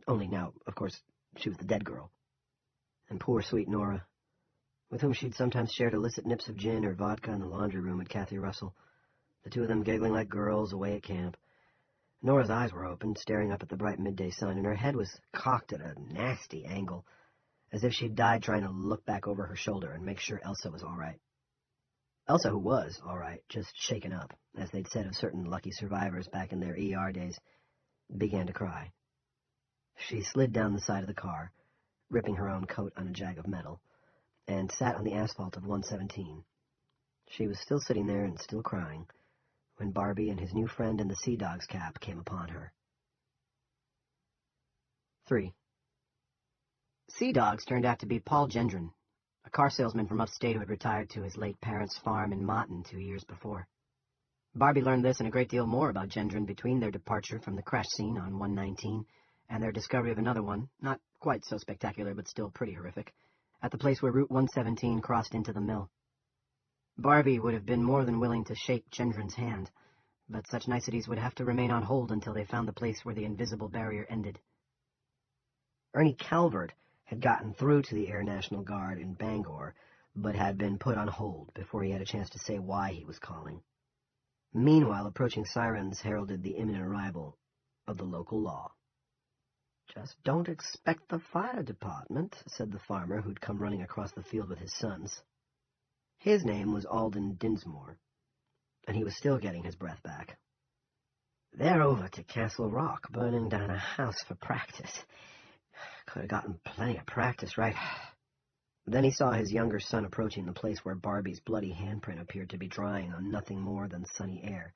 Only now, of course, she was the dead girl. And poor, sweet Nora, with whom she'd sometimes shared illicit nips of gin or vodka in the laundry room at Kathy Russell, the two of them giggling like girls away at camp. Nora's eyes were open, staring up at the bright midday sun, and her head was cocked at a nasty angle, as if she'd died trying to look back over her shoulder and make sure Elsa was all right. Elsa, who was all right, just shaken up, as they'd said of certain lucky survivors back in their ER days, began to cry. She slid down the side of the car, ripping her own coat on a jag of metal, and sat on the asphalt of 117. She was still sitting there and still crying, when Barbie and his new friend in the Sea Dog's cap came upon her. 3. Sea Dogs turned out to be Paul Gendron, a car salesman from upstate who had retired to his late parents' farm in Motton 2 years before. Barbie learned this and a great deal more about Gendron between their departure from the crash scene on 119 and their discovery of another one, not quite so spectacular but still pretty horrific, at the place where Route 117 crossed into the mill. Barbie would have been more than willing to shake Gendron's hand, but such niceties would have to remain on hold until they found the place where the invisible barrier ended. Ernie Calvert had gotten through to the Air National Guard in Bangor, but had been put on hold before he had a chance to say why he was calling. Meanwhile, approaching sirens heralded the imminent arrival of the local law. "Just don't expect the fire department," said the farmer who'd come running across the field with his sons. His name was Alden Dinsmore, and he was still getting his breath back. "They're over to Castle Rock, burning down a house for practice. Could have gotten plenty of practice, right?" Then he saw his younger son approaching the place where Barbie's bloody handprint appeared to be drying on nothing more than sunny air.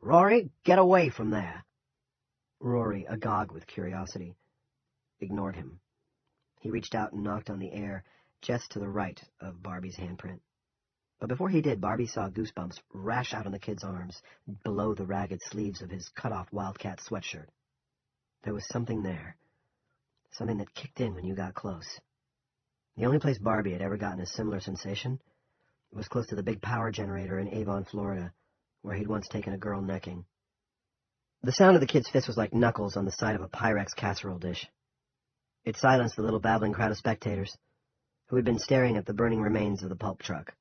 "Rory, get away from there!" Rory, agog with curiosity, ignored him. He reached out and knocked on the air just to the right of Barbie's handprint. But before he did, Barbie saw goosebumps rash out on the kid's arms, below the ragged sleeves of his cut-off Wildcat sweatshirt. There was something there, something that kicked in when you got close. The only place Barbie had ever gotten a similar sensation was close to the big power generator in Avon, Florida, where he'd once taken a girl necking. The sound of the kid's fist was like knuckles on the side of a Pyrex casserole dish. It silenced the little babbling crowd of spectators, who had been staring at the burning remains of the pulp truck,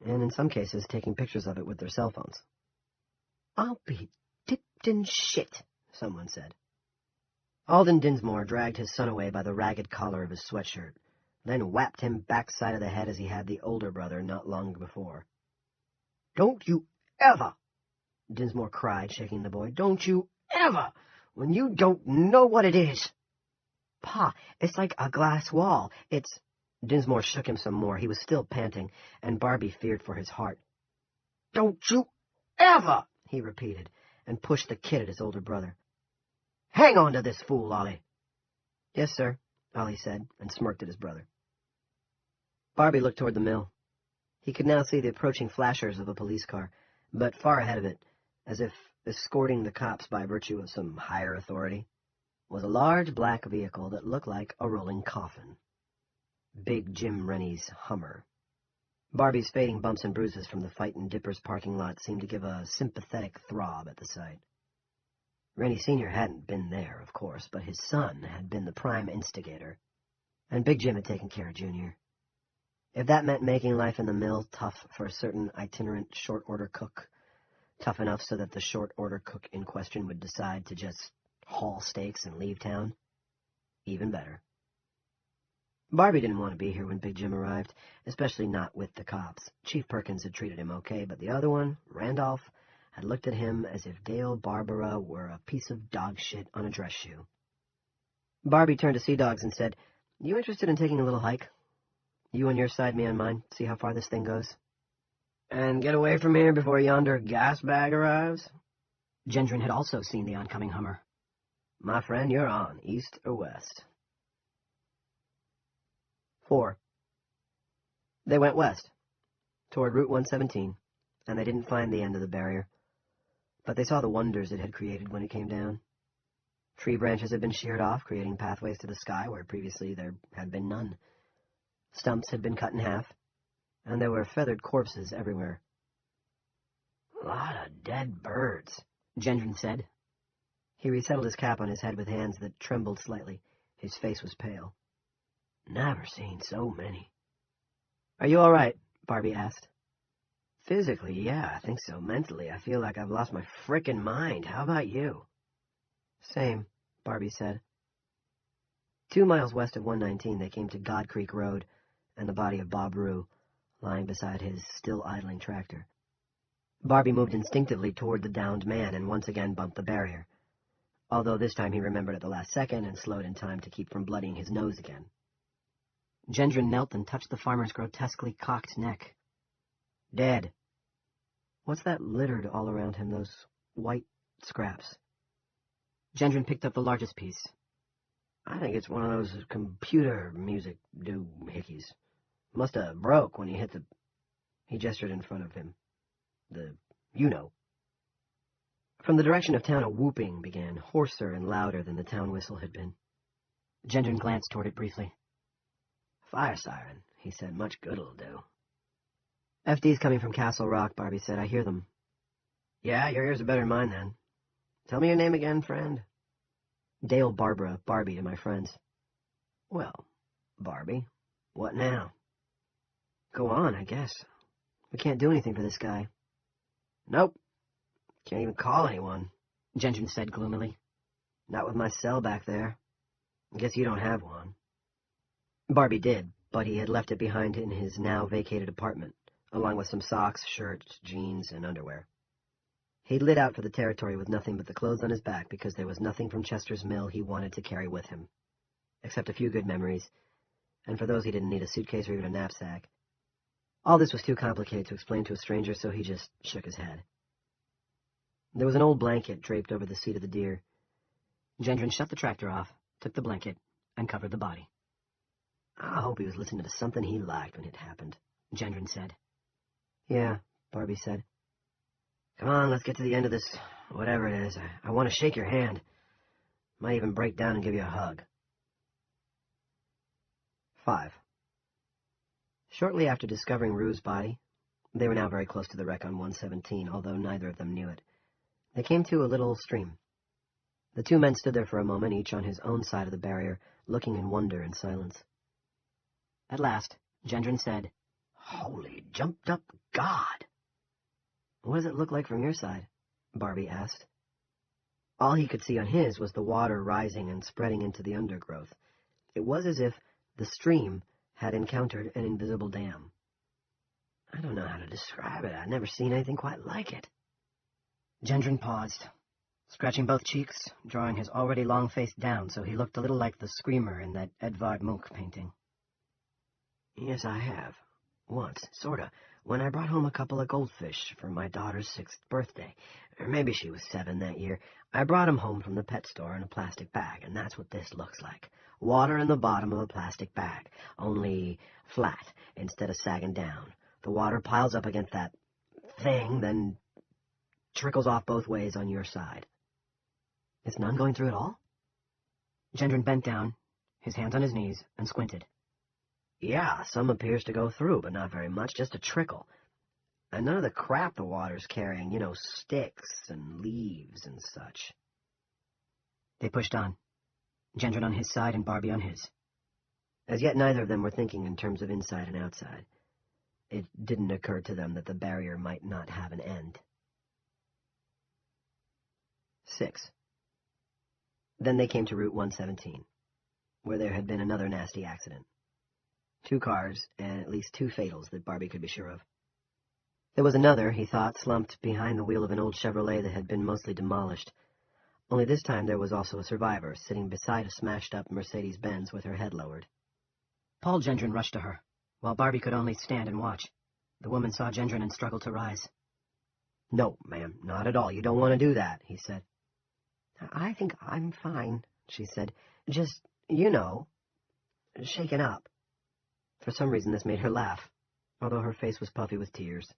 and in some cases taking pictures of it with their cell phones. "I'll be dipped in shit," someone said. Alden Dinsmore dragged his son away by the ragged collar of his sweatshirt, then whapped him backside of the head as he had the older brother not long before. "Don't you ever," Dinsmore cried, shaking the boy, "don't you ever, when you don't know what it is." "Pa, it's like a glass wall. It's—" Dinsmore shook him some more. He was still panting, and Barbie feared for his heart. "Don't you ever," he repeated, and pushed the kid at his older brother. "Hang on to this fool, Ollie." "Yes, sir," Ollie said, and smirked at his brother. Barbie looked toward the mill. He could now see the approaching flashers of a police car, but far ahead of it, as if escorting the cops by virtue of some higher authority, was a large black vehicle that looked like a rolling coffin. Big Jim Rennie's Hummer. Barbie's fading bumps and bruises from the fight in Dipper's parking lot seemed to give a sympathetic throb at the sight. Rennie Sr. hadn't been there, of course, but his son had been the prime instigator, and Big Jim had taken care of Junior. If that meant making life in the mill tough for a certain itinerant short-order cook, tough enough so that the short-order cook in question would decide to just haul steaks and leave town, even better. Barbie didn't want to be here when Big Jim arrived, especially not with the cops. Chief Perkins had treated him okay, but the other one, Randolph, had looked at him as if Dale Barbara were a piece of dog shit on a dress shoe. Barbie turned to Sea Dogs and said, "You interested in taking a little hike? You on your side, me on mine. See how far this thing goes. And get away from here before yonder gas bag arrives?" Gendron had also seen the oncoming Hummer. "My friend, you're on, east or west?" 4. They went west, toward Route 117, and they didn't find the end of the barrier. But they saw the wonders it had created when it came down. Tree branches had been sheared off, creating pathways to the sky where previously there had been none. Stumps had been cut in half, and there were feathered corpses everywhere. "A lot of dead birds," Gendron said. He resettled his cap on his head with hands that trembled slightly. His face was pale. "Never seen so many." "Are you all right?" Barbie asked. "Physically, yeah, I think so. Mentally, I feel like I've lost my frickin' mind. How about you?" "Same," Barbie said. 2 miles west of 119, they came to God Creek Road and the body of Bob Rue, lying beside his still idling tractor. Barbie moved instinctively toward the downed man and once again bumped the barrier, although this time he remembered at the last second and slowed in time to keep from bloodying his nose again. Gendron knelt and touched the farmer's grotesquely cocked neck. "Dead." "What's that littered all around him, those white scraps?" Gendron picked up the largest piece. "I think it's one of those computer music doohickeys. Must have broke when he hit the—" He gestured in front of him. "You know." From the direction of town a whooping began, hoarser and louder than the town whistle had been. Gendron glanced toward it briefly. "Fire siren," he said. "Much good it'll do." "FD's coming from Castle Rock," Barbie said. "I hear them." "Yeah, your ears are better than mine, then. Tell me your name again, friend." "Dale Barbara, Barbie to my friends." "Well, Barbie, what now?" "Go on, I guess. We can't do anything for this guy." "Nope. Can't even call anyone," Gendron said gloomily. "Not with my cell back there. I guess you don't have one." Barbie did, but he had left it behind in his now vacated apartment, along with some socks, shirts, jeans, and underwear. He'd lit out for the territory with nothing but the clothes on his back because there was nothing from Chester's Mill he wanted to carry with him, except a few good memories, and for those he didn't need a suitcase or even a knapsack. All this was too complicated to explain to a stranger, so he just shook his head. There was an old blanket draped over the seat of the deer. Gendron shut the tractor off, took the blanket, and covered the body. "I hope he was listening to something he liked when it happened," Gendron said. "Yeah," Barbie said. "Come on, let's get to the end of this, whatever it is. I want to shake your hand. Might even break down and give you a hug." 5. Shortly after discovering Rue's body, they were now very close to the wreck on 117, although neither of them knew it, they came to a little stream. The 2 men stood there for a moment, each on his own side of the barrier, looking in wonder and silence. At last, Gendron said, "Holy jumped-up God!" "What does it look like from your side?" Barbie asked. All he could see on his was the water rising and spreading into the undergrowth. It was as if the stream had encountered an invisible dam. I don't know how to describe it. I've never seen anything quite like it. Gendron paused, scratching both cheeks, drawing his already long face down so he looked a little like the Screamer in that Edvard Munch painting. Yes, I have. Once, sorta, when I brought home a couple of goldfish for my daughter's 6th birthday. Or maybe she was 7 that year. I brought them home from the pet store in a plastic bag, and that's what this looks like. Water in the bottom of a plastic bag, only flat instead of sagging down. The water piles up against that thing, then trickles off both ways on your side. Is none going through at all? Gendron bent down, his hands on his knees, and squinted. Yeah, some appears to go through, but not very much, just a trickle. And none of the crap the water's carrying, sticks and leaves and such. They pushed on, Gendron on his side and Barbie on his. As yet neither of them were thinking in terms of inside and outside. It didn't occur to them that the barrier might not have an end. 6. Then they came to Route 117, where there had been another nasty accident. 2 cars, and at least 2 fatals that Barbie could be sure of. There was another, he thought, slumped behind the wheel of an old Chevrolet that had been mostly demolished. Only this time there was also a survivor, sitting beside a smashed-up Mercedes-Benz with her head lowered. Paul Gendron rushed to her, while Barbie could only stand and watch. The woman saw Gendron and struggled to rise. No, ma'am, not at all. You don't want to do that, he said. I think I'm fine, she said. Just, shaken up. For some reason this made her laugh, although her face was puffy with tears.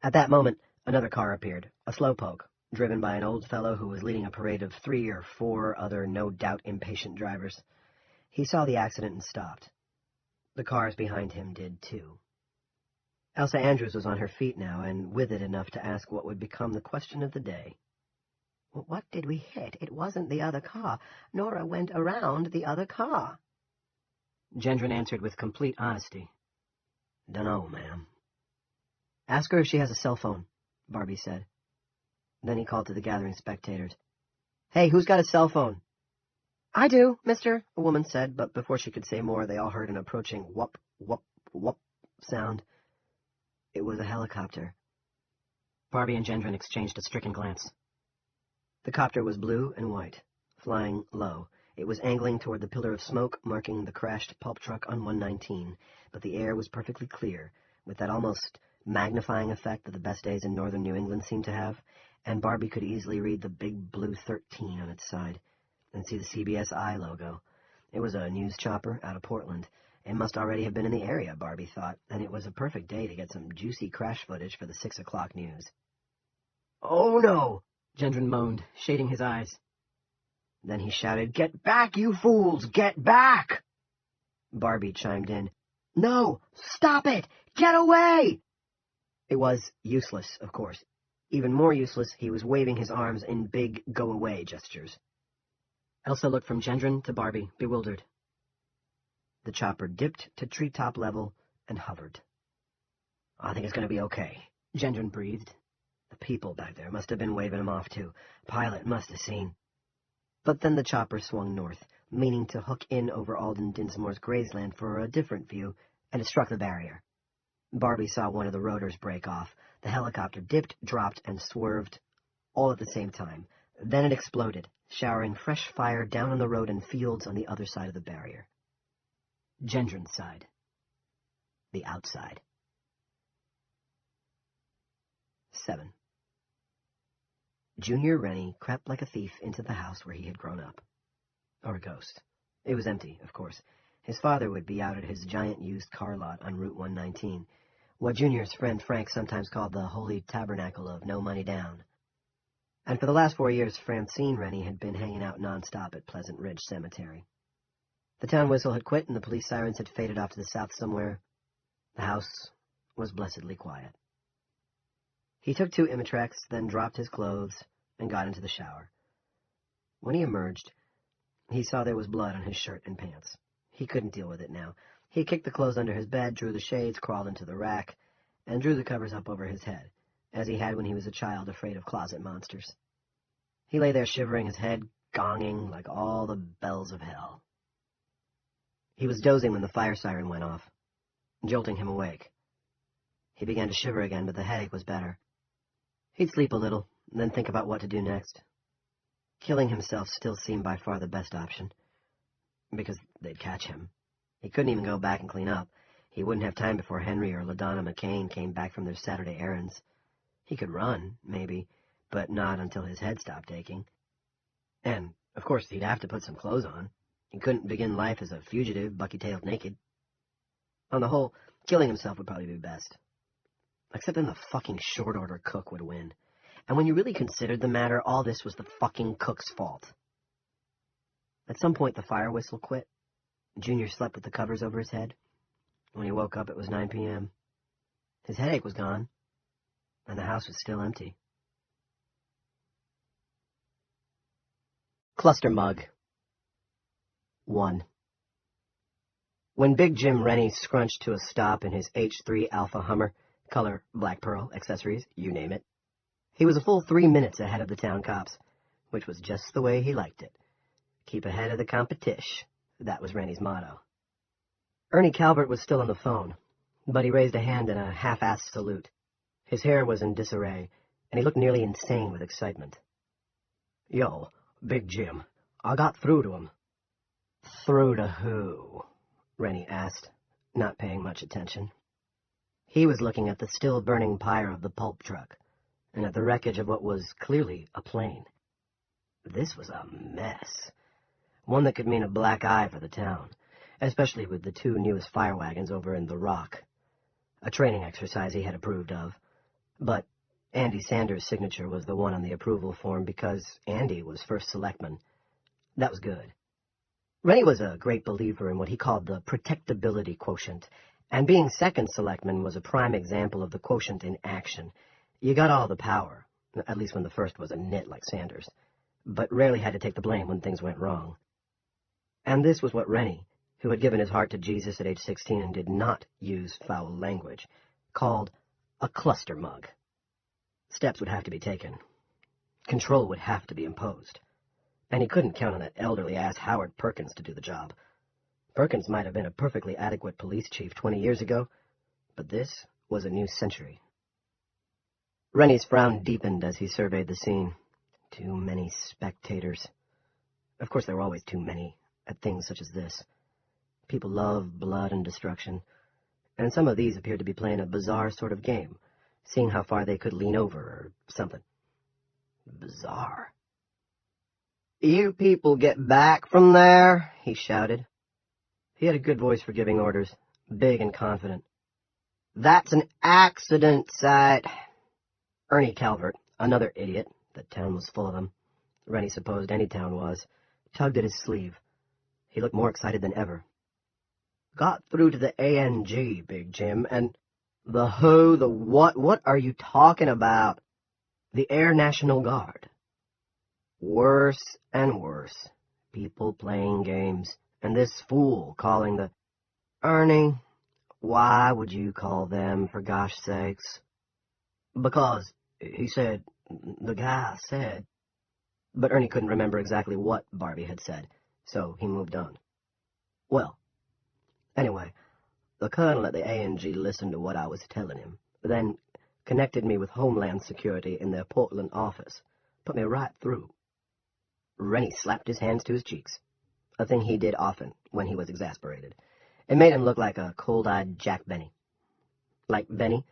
At that moment, another car appeared, a slowpoke, driven by an old fellow who was leading a parade of 3 or 4 other no-doubt impatient drivers. He saw the accident and stopped. The cars behind him did too. Elsa Andrews was on her feet now, and with it enough to ask what would become the question of the day. What did we hit? It wasn't the other car. Nora went around the other car. Gendron answered with complete honesty. Dunno, ma'am. Ask her if she has a cell phone, Barbie said. Then he called to the gathering spectators. Hey, who's got a cell phone? I do, mister, a woman said, but before she could say more, they all heard an approaching whoop, whoop, whoop sound. It was a helicopter. Barbie and Gendron exchanged a stricken glance. The copter was blue and white, flying low. It was angling toward the pillar of smoke marking the crashed pulp truck on 119, but the air was perfectly clear, with that almost magnifying effect that the best days in northern New England seemed to have, and Barbie could easily read the big blue 13 on its side and see the CBS-I logo. It was a news chopper out of Portland. It must already have been in the area, Barbie thought, and it was a perfect day to get some juicy crash footage for the 6 o'clock news. Oh, no! Gendron moaned, shading his eyes. Then he shouted, Get back, you fools! Get back! Barbie chimed in, No! Stop it! Get away! It was useless, of course. Even more useless, he was waving his arms in big go-away gestures. Elsa looked from Gendron to Barbie, bewildered. The chopper dipped to treetop level and hovered. I think it's going to be okay, Gendron breathed. The people back there must have been waving him off, too. Pilot must have seen. But then the chopper swung north, meaning to hook in over Alden Dinsmore's grazeland for a different view, and it struck the barrier. Barbie saw one of the rotors break off. The helicopter dipped, dropped, and swerved, all at the same time. Then it exploded, showering fresh fire down on the road and fields on the other side of the barrier. Gendron's side. The outside. 7. Junior Rennie crept like a thief into the house where he had grown up. Or a ghost. It was empty, of course. His father would be out at his giant used car lot on Route 119, what Junior's friend Frank sometimes called the Holy Tabernacle of No Money Down. And for the last 4 years, Francine Rennie had been hanging out nonstop at Pleasant Ridge Cemetery. The town whistle had quit and the police sirens had faded off to the south somewhere. The house was blessedly quiet. He took 2 Imitrex, then dropped his clothes and got into the shower. When he emerged, he saw there was blood on his shirt and pants. He couldn't deal with it now. He kicked the clothes under his bed, drew the shades, crawled into the rack, and drew the covers up over his head, as he had when he was a child afraid of closet monsters. He lay there shivering, his head gonging like all the bells of hell. He was dozing when the fire siren went off, jolting him awake. He began to shiver again, but the headache was better. He'd sleep a little, then think about what to do next. Killing himself still seemed by far the best option, because they'd catch him. He couldn't even go back and clean up. He wouldn't have time before Henry or LaDonna McCain came back from their Saturday errands. He could run, maybe, but not until his head stopped aching. And, of course, he'd have to put some clothes on. He couldn't begin life as a fugitive, bucky-tailed naked. On the whole, killing himself would probably be best. Except then the fucking short-order cook would win. And when you really considered the matter, all this was the fucking cook's fault. At some point, the fire whistle quit. Junior slept with the covers over his head. When he woke up, it was 9 p.m. His headache was gone, and the house was still empty. Cluster Mug 1. When Big Jim Rennie scrunched to a stop in his H3 Alpha Hummer, color, black pearl, accessories, you name it, he was a full 3 minutes ahead of the town cops, which was just the way he liked it. Keep ahead of the competition. That was Rennie's motto. Ernie Calvert was still on the phone, but he raised a hand in a half-assed salute. His hair was in disarray, and he looked nearly insane with excitement. Yo, Big Jim, I got through to him. Through to who? Rennie asked, not paying much attention. He was looking at the still-burning pyre of the pulp truck, and at the wreckage of what was clearly a plane. This was a mess, one that could mean a black eye for the town, especially with the 2 newest fire wagons over in The Rock, a training exercise he had approved of. But Andy Sanders' signature was the one on the approval form because Andy was first selectman. That was good. Rennie was a great believer in what he called the protectability quotient, and being second selectman was a prime example of the quotient in action. You got all the power, at least when the first was a nit like Sanders, but rarely had to take the blame when things went wrong. And this was what Rennie, who had given his heart to Jesus at age 16 and did not use foul language, called a cluster mug. Steps would have to be taken. Control would have to be imposed. And he couldn't count on that elderly-ass Howard Perkins to do the job. Perkins might have been a perfectly adequate police chief 20 years ago, but this was a new century. Rennie's frown deepened as he surveyed the scene. Too many spectators. Of course, there were always too many at things such as this. People love blood and destruction, and some of these appeared to be playing a bizarre sort of game, seeing how far they could lean over or something. Bizarre. You people get back from there, he shouted. He had a good voice for giving orders, big and confident. That's an accident site. Ernie Calvert, another idiot, the town was full of them, Rennie supposed any town was, tugged at his sleeve. He looked more excited than ever. Got through to the ANG, Big Jim, and the who, the what are you talking about? The Air National Guard. Worse and worse. People playing games, and this fool calling the... Ernie, why would you call them, for gosh sakes? Because, he said, the guy said... But Ernie couldn't remember exactly what Barbie had said, so he moved on. Well, anyway, the colonel at the ANG listened to what I was telling him, then connected me with Homeland Security in their Portland office, put me right through. Rennie slapped his hands to his cheeks, a thing he did often when he was exasperated. It made him look like a cold-eyed Jack Benny. Like Benny,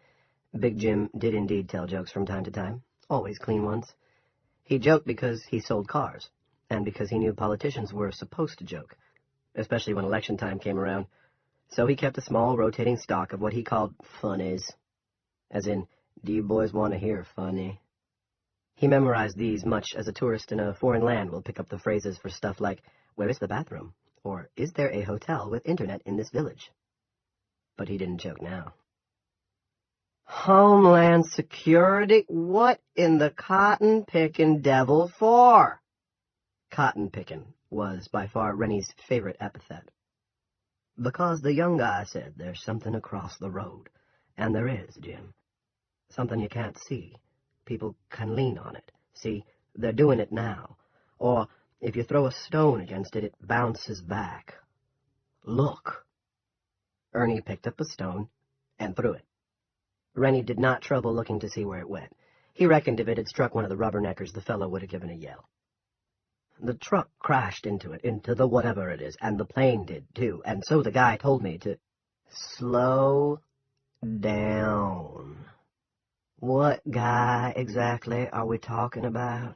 Big Jim did indeed tell jokes from time to time, always clean ones. He joked because he sold cars, and because he knew politicians were supposed to joke, especially when election time came around. So he kept a small rotating stock of what he called funnies, as in, do you boys want to hear funny? He memorized these much as a tourist in a foreign land will pick up the phrases for stuff like, where is the bathroom? Or, is there a hotel with internet in this village? But he didn't joke now. Homeland Security? What in the cotton-pickin' devil for? Cotton-pickin' was by far Rennie's favorite epithet. Because the young guy said there's something across the road. And there is, Jim. Something you can't see. People can lean on it. See, they're doing it now. Or, if you throw a stone against it, it bounces back. Look. Ernie picked up a stone and threw it. Rennie did not trouble looking to see where it went. He reckoned if it had struck one of the rubberneckers, the fellow would have given a yell. The truck crashed into it, into the whatever it is, and the plane did, too, and so the guy told me to slow down. What guy exactly are we talking about?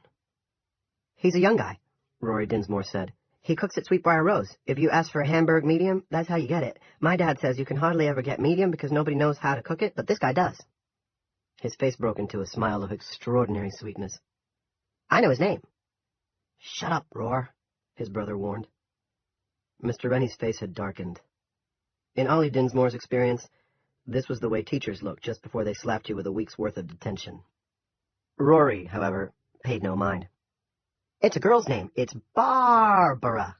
He's a young guy, Rory Dinsmore said. He cooks at Sweetbriar Rose. If you ask for a Hamburg medium, that's how you get it. My dad says you can hardly ever get medium because nobody knows how to cook it, but this guy does. His face broke into a smile of extraordinary sweetness. I know his name. Shut up, Roar, his brother warned. Mr. Rennie's face had darkened. In Ollie Dinsmore's experience, this was the way teachers looked just before they slapped you with a week's worth of detention. Rory, however, paid no mind. It's a girl's name. It's Barbara.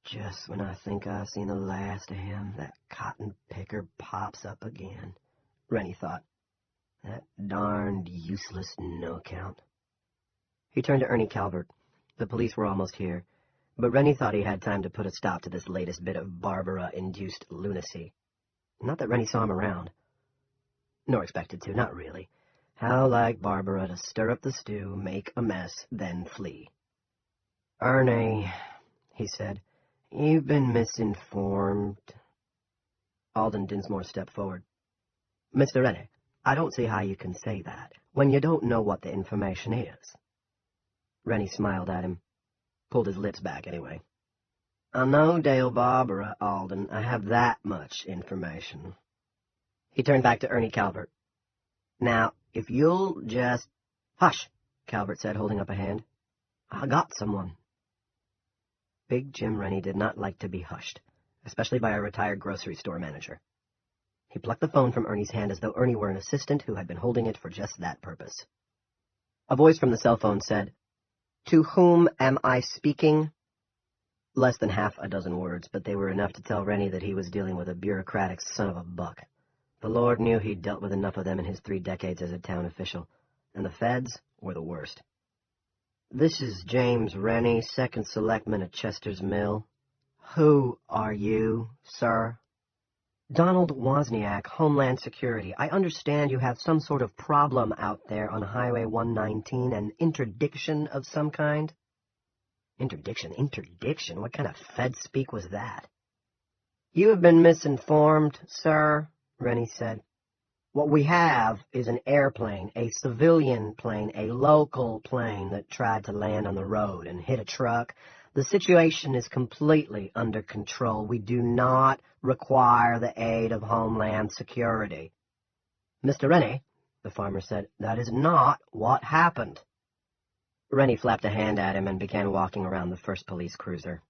Just when I think I've seen the last of him, that cotton picker pops up again, Rennie thought. That darned useless no-account. He turned to Ernie Calvert. The police were almost here, but Rennie thought he had time to put a stop to this latest bit of Barbara-induced lunacy. Not that Rennie saw him around. Nor expected to, not really. How like Barbara to stir up the stew, make a mess, then flee. Ernie, he said, you've been misinformed. Alden Dinsmore stepped forward. Mr. Rennie, I don't see how you can say that when you don't know what the information is. Rennie smiled at him. Pulled his lips back, anyway. I know Dale Barbara, Alden. I have that much information. He turned back to Ernie Calvert. Now, if you'll just... Hush, Calvert said, holding up a hand. I got someone. Big Jim Rennie did not like to be hushed, especially by a retired grocery store manager. He plucked the phone from Ernie's hand as though Ernie were an assistant who had been holding it for just that purpose. A voice from the cell phone said, To whom am I speaking? Less than half a dozen words, but they were enough to tell Rennie that he was dealing with a bureaucratic son of a buck. The Lord knew he'd dealt with enough of them in his 3 decades as a town official, and the feds were the worst. This is James Rennie, 2nd Selectman at Chester's Mill. Who are you, sir? Donald Wozniak, Homeland Security. I understand you have some sort of problem out there on Highway 119, an interdiction of some kind? Interdiction? What kind of Fed speak was that? You have been misinformed, sir, Rennie said. What we have is an airplane, a civilian plane, a local plane that tried to land on the road and hit a truck. The situation is completely under control. We do not require the aid of Homeland Security. Mr. Rennie, the farmer said, that is not what happened. Rennie flapped a hand at him and began walking around the first police cruiser.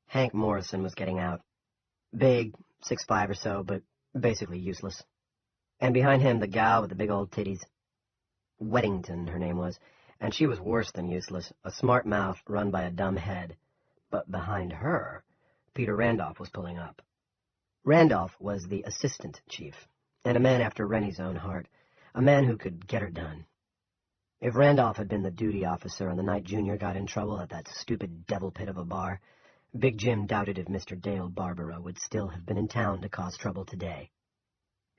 Hank Morrison was getting out. Big, 6'5" or so, but basically useless. And behind him, the gal with the big old titties. Weddington, her name was, and she was worse than useless, a smart mouth run by a dumb head. But behind her, Peter Randolph was pulling up. Randolph was the assistant chief, and a man after Rennie's own heart, a man who could get her done. If Randolph had been the duty officer on the night Junior got in trouble at that stupid devil pit of a bar, Big Jim doubted if Mr. Dale Barbara would still have been in town to cause trouble today.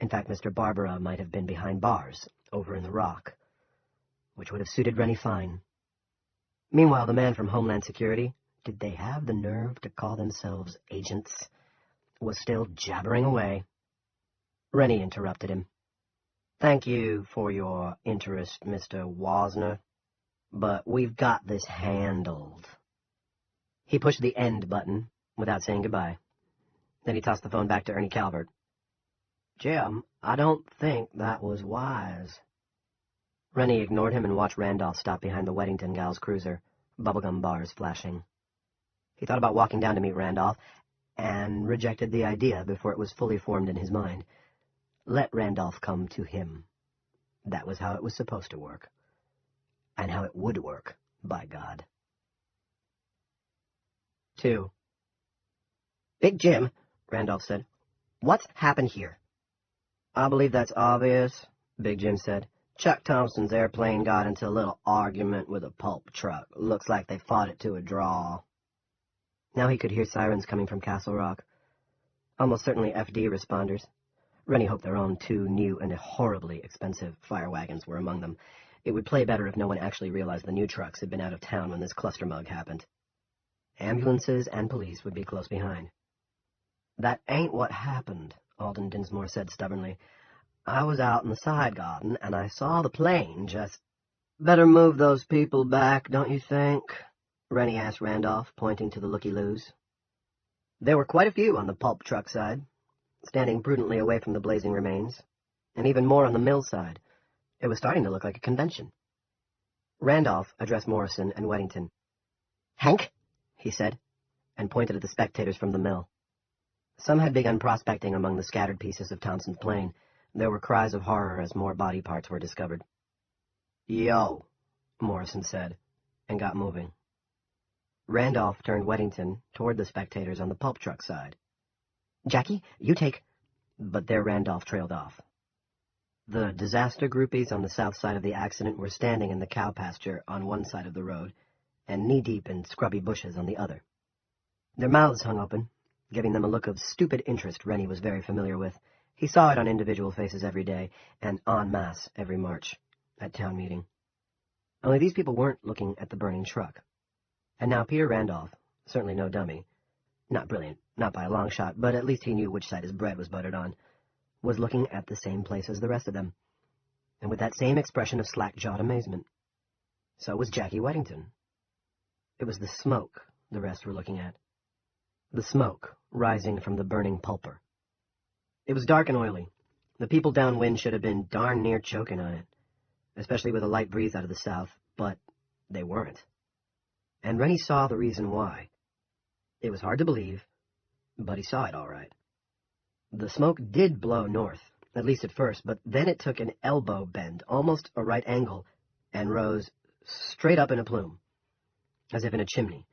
In fact, Mr. Barbara might have been behind bars, over in the Rock, which would have suited Rennie fine. Meanwhile, the man from Homeland Security, did they have the nerve to call themselves agents, was still jabbering away. Rennie interrupted him. Thank you for your interest, Mr. Wozner, but we've got this handled. He pushed the end button without saying goodbye. Then he tossed the phone back to Ernie Calvert. Jim, I don't think that was wise. Rennie ignored him and watched Randolph stop behind the Weddington gal's cruiser, bubblegum bars flashing. He thought about walking down to meet Randolph, and rejected the idea before it was fully formed in his mind. Let Randolph come to him. That was how it was supposed to work. And how it would work, by God. 2. Big Jim, Randolph said, what's happened here? I believe that's obvious, Big Jim said. Chuck Thompson's airplane got into a little argument with a pulp truck. Looks like they fought it to a draw. Now he could hear sirens coming from Castle Rock. Almost certainly FD responders. Rennie hoped their own 2 new and horribly expensive fire wagons were among them. It would play better if no one actually realized the new trucks had been out of town when this clustermug happened. Ambulances and police would be close behind. "That ain't what happened," Alden Dinsmore said stubbornly. "I was out in the side garden, and I saw the plane just—" "Better move those people back, don't you think?" Rennie asked Randolph, pointing to the looky-loos. There were quite a few on the pulp truck side, standing prudently away from the blazing remains, and even more on the mill side. It was starting to look like a convention. Randolph addressed Morrison and Weddington. "Hank," he said, and pointed at the spectators from the mill. Some had begun prospecting among the scattered pieces of Thompson's plane. There were cries of horror as more body parts were discovered. "Yo," Morrison said, and got moving. Randolph turned Weddington toward the spectators on the pulp truck side. "Jackie, you take—" But there Randolph trailed off. The disaster groupies on the south side of the accident were standing in the cow pasture on one side of the road, and knee-deep in scrubby bushes on the other. Their mouths hung open, giving them a look of stupid interest Rennie was very familiar with. He saw it on individual faces every day, and en masse every March, at town meeting. Only these people weren't looking at the burning truck. And now Peter Randolph, certainly no dummy, not brilliant, not by a long shot, but at least he knew which side his bread was buttered on, was looking at the same place as the rest of them, and with that same expression of slack-jawed amazement. So was Jackie Weddington. It was the smoke the rest were looking at. The smoke rising from the burning pulper. It was dark and oily. The people downwind should have been darn near choking on it, especially with a light breeze out of the south, but they weren't. And Rennie saw the reason why. It was hard to believe, but he saw it all right. The smoke did blow north, at least at first, but then it took an elbow bend, almost a right angle, and rose straight up in a plume, as if in a chimney,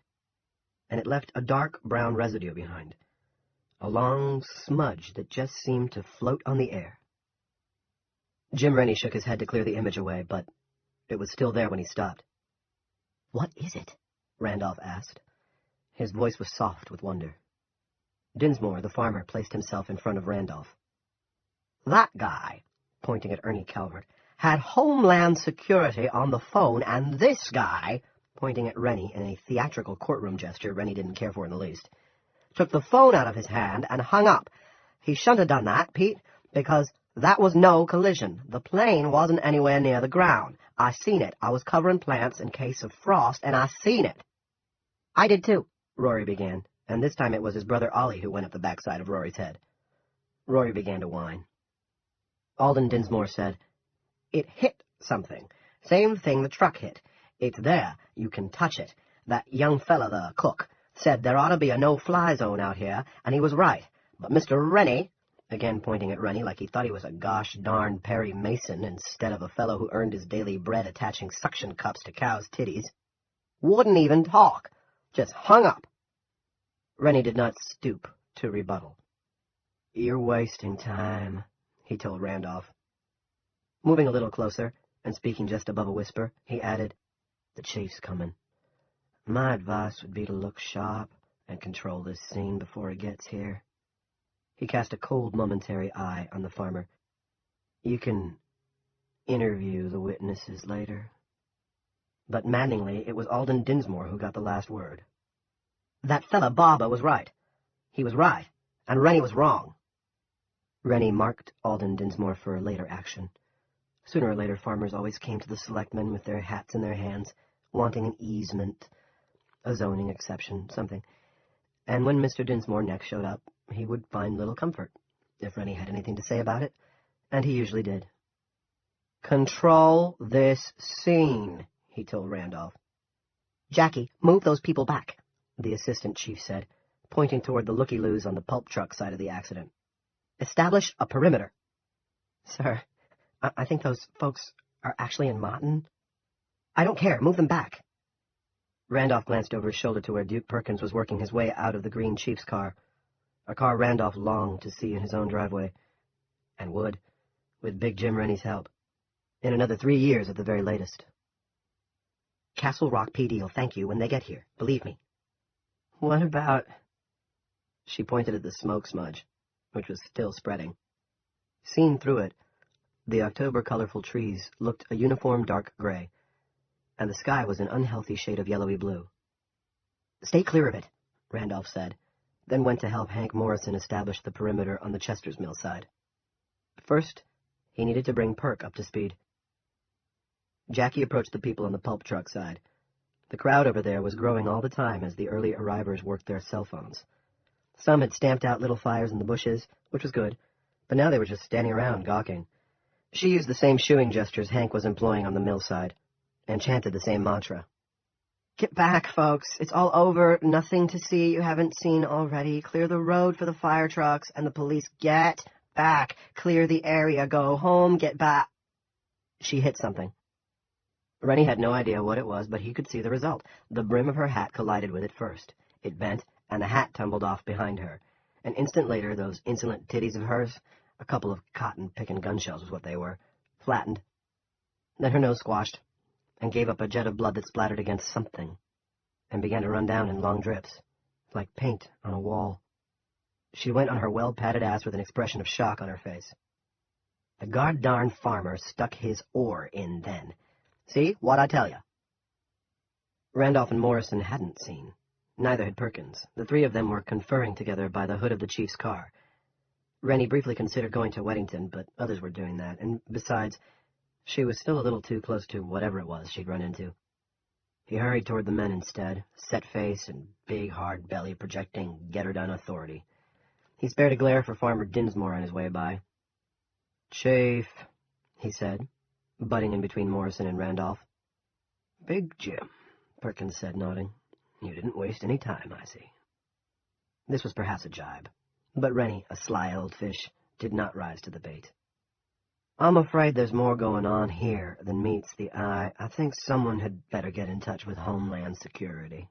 and it left a dark brown residue behind, a long smudge that just seemed to float on the air. Jim Rennie shook his head to clear the image away, but it was still there when he stopped. "What is it?" Randolph asked. His voice was soft with wonder. Dinsmore, the farmer, placed himself in front of Randolph. "That guy," pointing at Ernie Calvert, "had Homeland Security on the phone, and this guy," pointing at Rennie in a theatrical courtroom gesture Rennie didn't care for in the least, "took the phone out of his hand and hung up. He shouldn't have done that, Pete, because that was no collision. The plane wasn't anywhere near the ground. I seen it. I was covering plants in case of frost, and I seen it." "I did too," Rory began, and this time it was his brother Ollie who went up the backside of Rory's head. Rory began to whine. Alden Dinsmore said, "It hit something. Same thing the truck hit. It's there. You can touch it. That young fella, the cook, said there ought to be a no-fly zone out here, and he was right. But Mr. Rennie," again pointing at Rennie like he thought he was a gosh darn Perry Mason instead of a fellow who earned his daily bread attaching suction cups to cows' titties, "wouldn't even talk. Just hung up." Rennie did not stoop to rebuttal. "You're wasting time," he told Randolph. Moving a little closer, and speaking just above a whisper, he added, "The chief's coming. My advice would be to look sharp and control this scene before he gets here." He cast a cold, momentary eye on the farmer. "You can interview the witnesses later." But maddeningly, it was Alden Dinsmore who got the last word. "That fella Barber was right. He was right, and Rennie was wrong." Rennie marked Alden Dinsmore for later action. Sooner or later, farmers always came to the selectmen with their hats in their hands, wanting an easement, a zoning exception, something. And when Mr. Dinsmore next showed up, he would find little comfort, if Rennie had anything to say about it, and he usually did. "Control this scene," he told Randolph. "Jackie, move those people back," the assistant chief said, pointing toward the looky-loos on the pulp truck side of the accident. "Establish a perimeter." "Sir, I think those folks are actually in Martin." "I don't care. Move them back." Randolph glanced over his shoulder to where Duke Perkins was working his way out of the green chief's car, a car Randolph longed to see in his own driveway, and would, with Big Jim Rennie's help, in another 3 years at the very latest. "Castle Rock PD will thank you when they get here, believe me." What about... She pointed at the smoke smudge, which was still spreading. Seen through it, the October colorful trees looked a uniform dark gray, and the sky was an unhealthy shade of yellowy blue. Stay clear of it, Randolph said, then went to help Hank Morrison establish the perimeter on the Chester's Mill side. First, he needed to bring Perk up to speed. Jackie approached the people on the pulp truck side. The crowd over there was growing all the time as the early arrivals worked their cell phones. Some had stamped out little fires in the bushes, which was good, but now they were just standing around gawking. She used the same shooing gestures Hank was employing on the mill side, and chanted the same mantra. Get back, folks. It's all over. Nothing to see you haven't seen already. Clear the road for the fire trucks and the police. Get back. Clear the area. Go home. Get back. She hit something. Rennie had no idea what it was, but he could see the result. The brim of her hat collided with it first. It bent, and the hat tumbled off behind her. An instant later, those insolent titties of hers, a couple of cotton-picking gun shells was what they were, flattened. Then her nose squashed, and gave up a jet of blood that splattered against something, and began to run down in long drips, like paint on a wall. She went on her well-padded ass with an expression of shock on her face. The god-darn farmer stuck his oar in then. See, what I tell you? Randolph and Morrison hadn't seen. Neither had Perkins. The three of them were conferring together by the hood of the chief's car. Rennie briefly considered going to Weddington, but others were doing that, and besides, she was still a little too close to whatever it was she'd run into. He hurried toward the men instead, set face and big, hard belly projecting get-her-done authority. He spared a glare for Farmer Dinsmore on his way by. Chief, he said, butting in between Morrison and Randolph. Big Jim, Perkins said, nodding. You didn't waste any time, I see. This was perhaps a jibe, but Rennie, a sly old fish, did not rise to the bait. I'm afraid there's more going on here than meets the eye. I think someone had better get in touch with Homeland Security.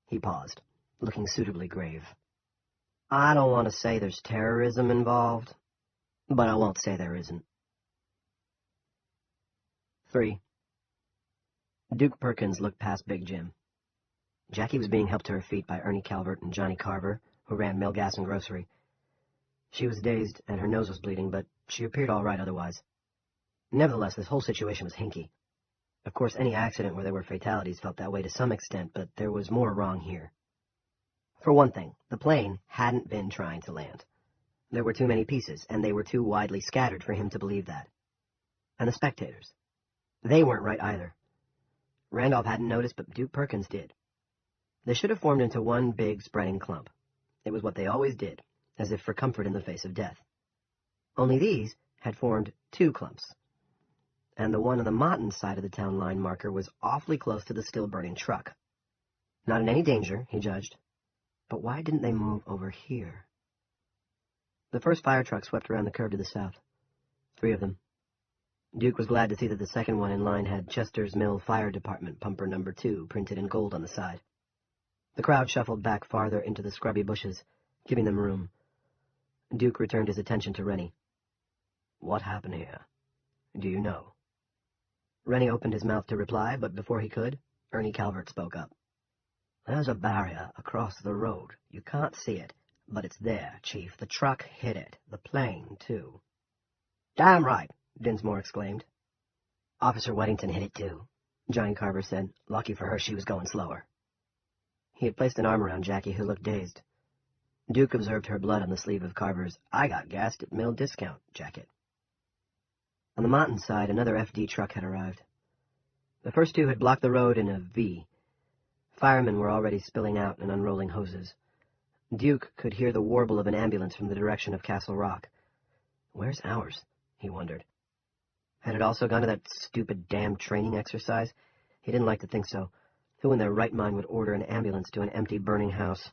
He paused, looking suitably grave. I don't want to say there's terrorism involved, but I won't say there isn't. 3. Duke Perkins looked past Big Jim. Jackie was being helped to her feet by Ernie Calvert and Johnny Carver, who ran Mill Gas and Grocery. She was dazed, and her nose was bleeding, but she appeared all right otherwise. Nevertheless, this whole situation was hinky. Of course, any accident where there were fatalities felt that way to some extent, but there was more wrong here. For one thing, the plane hadn't been trying to land. There were too many pieces, and they were too widely scattered for him to believe that. And the spectators. They weren't right either. Randolph hadn't noticed, but Duke Perkins did. They should have formed into one big spreading clump. It was what they always did, as if for comfort in the face of death. Only these had formed 2 clumps, and the one on the Motton side of the town line marker was awfully close to the still-burning truck. Not in any danger, he judged. But why didn't they move over here? The first fire truck swept around the curve to the south. 3 of them. Duke was glad to see that the second one in line had Chester's Mill Fire Department Pumper No. 2 printed in gold on the side. The crowd shuffled back farther into the scrubby bushes, giving them room. Duke returned his attention to Rennie. What happened here? Do you know? Rennie opened his mouth to reply, but before he could, Ernie Calvert spoke up. There's a barrier across the road. You can't see it, but it's there, Chief. The truck hit it. The plane, too. Damn right, Dinsmore exclaimed. Officer Weddington hit it, too, Johnny Carver said. Lucky for her she was going slower. He had placed an arm around Jackie, who looked dazed. Duke observed her blood on the sleeve of Carver's "I got gassed at Mill Discount" jacket. On the Motton side, another FD truck had arrived. The first 2 had blocked the road in a V. Firemen were already spilling out and unrolling hoses. Duke could hear the warble of an ambulance from the direction of Castle Rock. Where's ours? He wondered. Had it also gone to that stupid damn training exercise? He didn't like to think so. Who in their right mind would order an ambulance to an empty, burning house?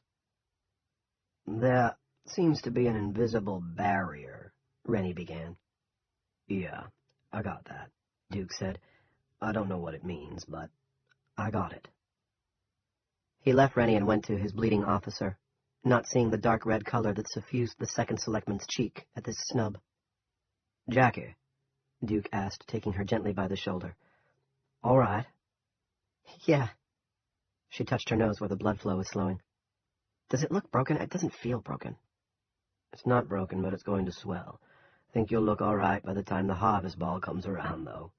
There seems to be an invisible barrier, Rennie began. Yeah, I got that, Duke said. I don't know what it means, but I got it. He left Rennie and went to his bleeding officer, not seeing the dark red color that suffused the second selectman's cheek at this snub. Jackie, Duke asked, taking her gently by the shoulder. All right. Yeah. She touched her nose where the blood flow was slowing. Does it look broken? It doesn't feel broken. It's not broken, but it's going to swell. Think you'll look all right by the time the harvest ball comes around, though.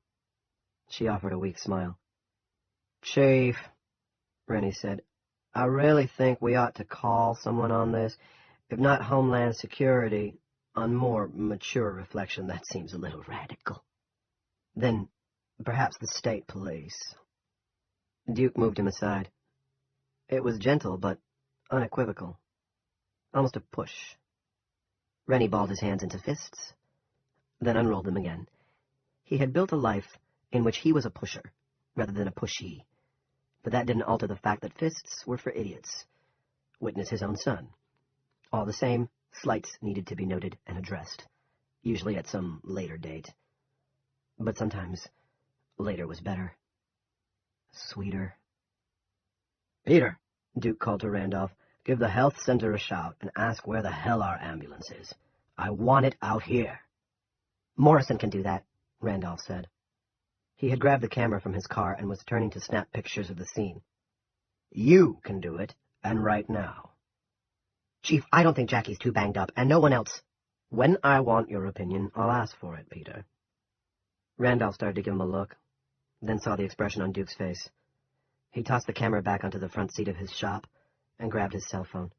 She offered a weak smile. Chief, Rennie said, I really think we ought to call someone on this. If not Homeland Security, on more mature reflection, that seems a little radical. Then, perhaps the state police. Duke moved him aside. It was gentle, but unequivocal. Almost a push. Rennie balled his hands into fists, then unrolled them again. He had built a life in which he was a pusher, rather than a pushy. But that didn't alter the fact that fists were for idiots. Witness his own son. All the same, slights needed to be noted and addressed, usually at some later date. But sometimes, later was better. Sweeter. Peter, Duke called to Randolph, give the health center a shout and ask where the hell our ambulance is. I want it out here. Morrison can do that, Randolph said. He had grabbed the camera from his car and was turning to snap pictures of the scene. You can do it, and right now. Chief, I don't think Jackie's too banged up, and no one else. When I want your opinion, I'll ask for it, Peter. Randolph started to give him a look, then saw the expression on Duke's face. He tossed the camera back onto the front seat of his shop and grabbed his cell phone.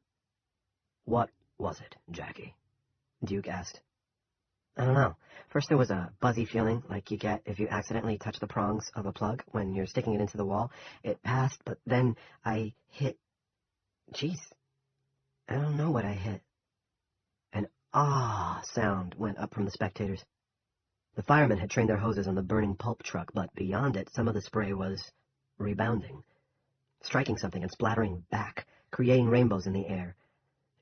What was it, Jackie? Duke asked. I don't know. First there was a buzzy feeling like you get if you accidentally touch the prongs of a plug when you're sticking it into the wall. It passed, but then I hit... Jeez. I don't know what I hit. An ah sound went up from the spectators. The firemen had trained their hoses on the burning pulp truck, but beyond it, some of the spray was rebounding, striking something and splattering back, creating rainbows in the air.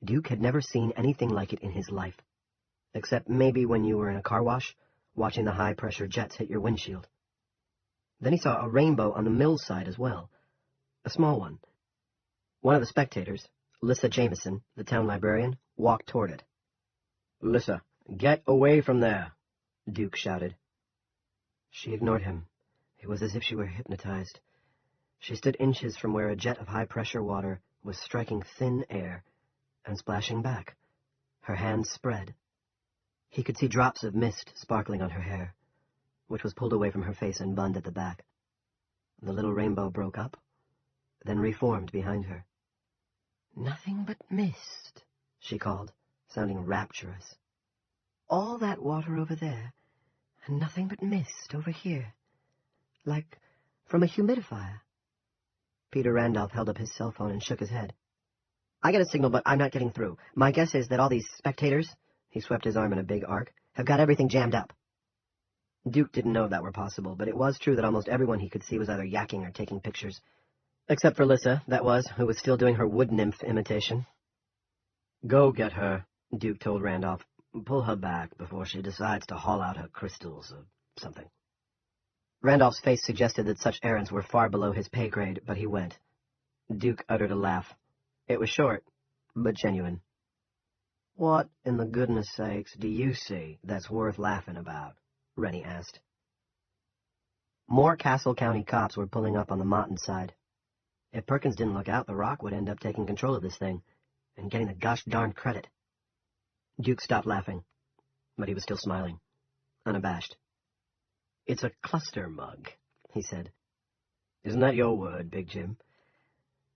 Duke had never seen anything like it in his life, except maybe when you were in a car wash, watching the high-pressure jets hit your windshield. Then he saw a rainbow on the mill's side as well, a small one. One of the spectators, Lissa Jameson, the town librarian, walked toward it. Lissa, get away from there, Duke shouted. She ignored him. It was as if she were hypnotized. She stood inches from where a jet of high-pressure water was striking thin air and splashing back, her hands spread. He could see drops of mist sparkling on her hair, which was pulled away from her face and bunned at the back. The little rainbow broke up, then reformed behind her. Nothing but mist, she called, sounding rapturous. All that water over there, and nothing but mist over here, like from a humidifier. Peter Randolph held up his cell phone and shook his head. I get a signal, but I'm not getting through. My guess is that all these spectators, he swept his arm in a big arc, have got everything jammed up. Duke didn't know that were possible, but it was true that almost everyone he could see was either yakking or taking pictures. Except for Lissa, that was, who was still doing her wood nymph imitation. Go get her, Duke told Randolph. Pull her back before she decides to haul out her crystals or something. Randolph's face suggested that such errands were far below his pay grade, but he went. Duke uttered a laugh. It was short, but genuine. What, in the goodness sakes, do you see that's worth laughing about? Rennie asked. More Castle County cops were pulling up on the Motton side. If Perkins didn't look out, the Rock would end up taking control of this thing, and getting the gosh darn credit. Duke stopped laughing, but he was still smiling, unabashed. It's a cluster mug, he said. Isn't that your word, Big Jim?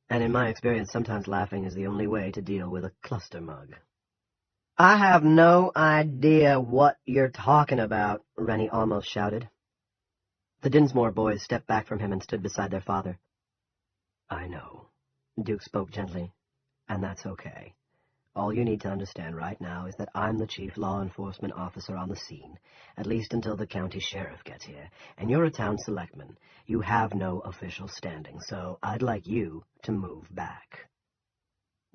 And in my experience, sometimes laughing is the only way to deal with a cluster mug. I have no idea what you're talking about, Rennie almost shouted. The Dinsmore boys stepped back from him and stood beside their father. I know, Duke spoke gently, and that's okay. All you need to understand right now is that I'm the chief law enforcement officer on the scene, at least until the county sheriff gets here, and you're a town selectman. You have no official standing, so I'd like you to move back.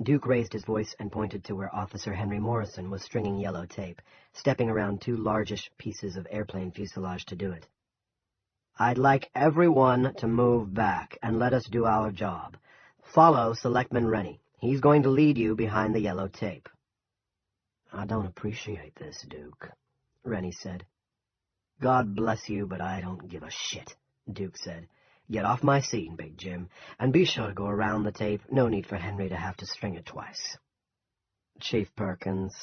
Duke raised his voice and pointed to where Officer Henry Morrison was stringing yellow tape, stepping around two largish pieces of airplane fuselage to do it. I'd like everyone to move back and let us do our job. Follow Selectman Rennie. He's going to lead you behind the yellow tape. I don't appreciate this, Duke, Rennie said. God bless you, but I don't give a shit, Duke said. Get off my scene, Big Jim, and be sure to go around the tape. No need for Henry to have to string it twice. Chief Perkins,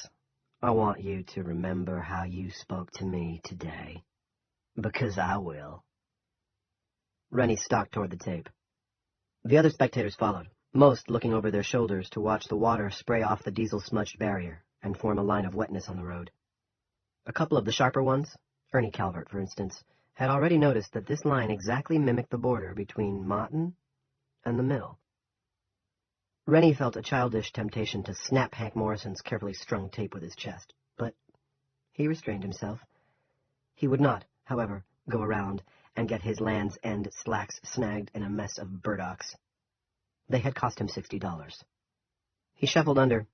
I want you to remember how you spoke to me today. Because I will. Rennie stalked toward the tape. The other spectators followed, most looking over their shoulders to watch the water spray off the diesel-smudged barrier and form a line of wetness on the road. A couple of the sharper ones, Ernie Calvert, for instance, had already noticed that this line exactly mimicked the border between Mawton and the mill. Rennie felt a childish temptation to snap Hank Morrison's carefully strung tape with his chest, but he restrained himself. He would not, however, go around and get his Land's End slacks snagged in a mess of burdocks. They had cost him $60. He shuffled under,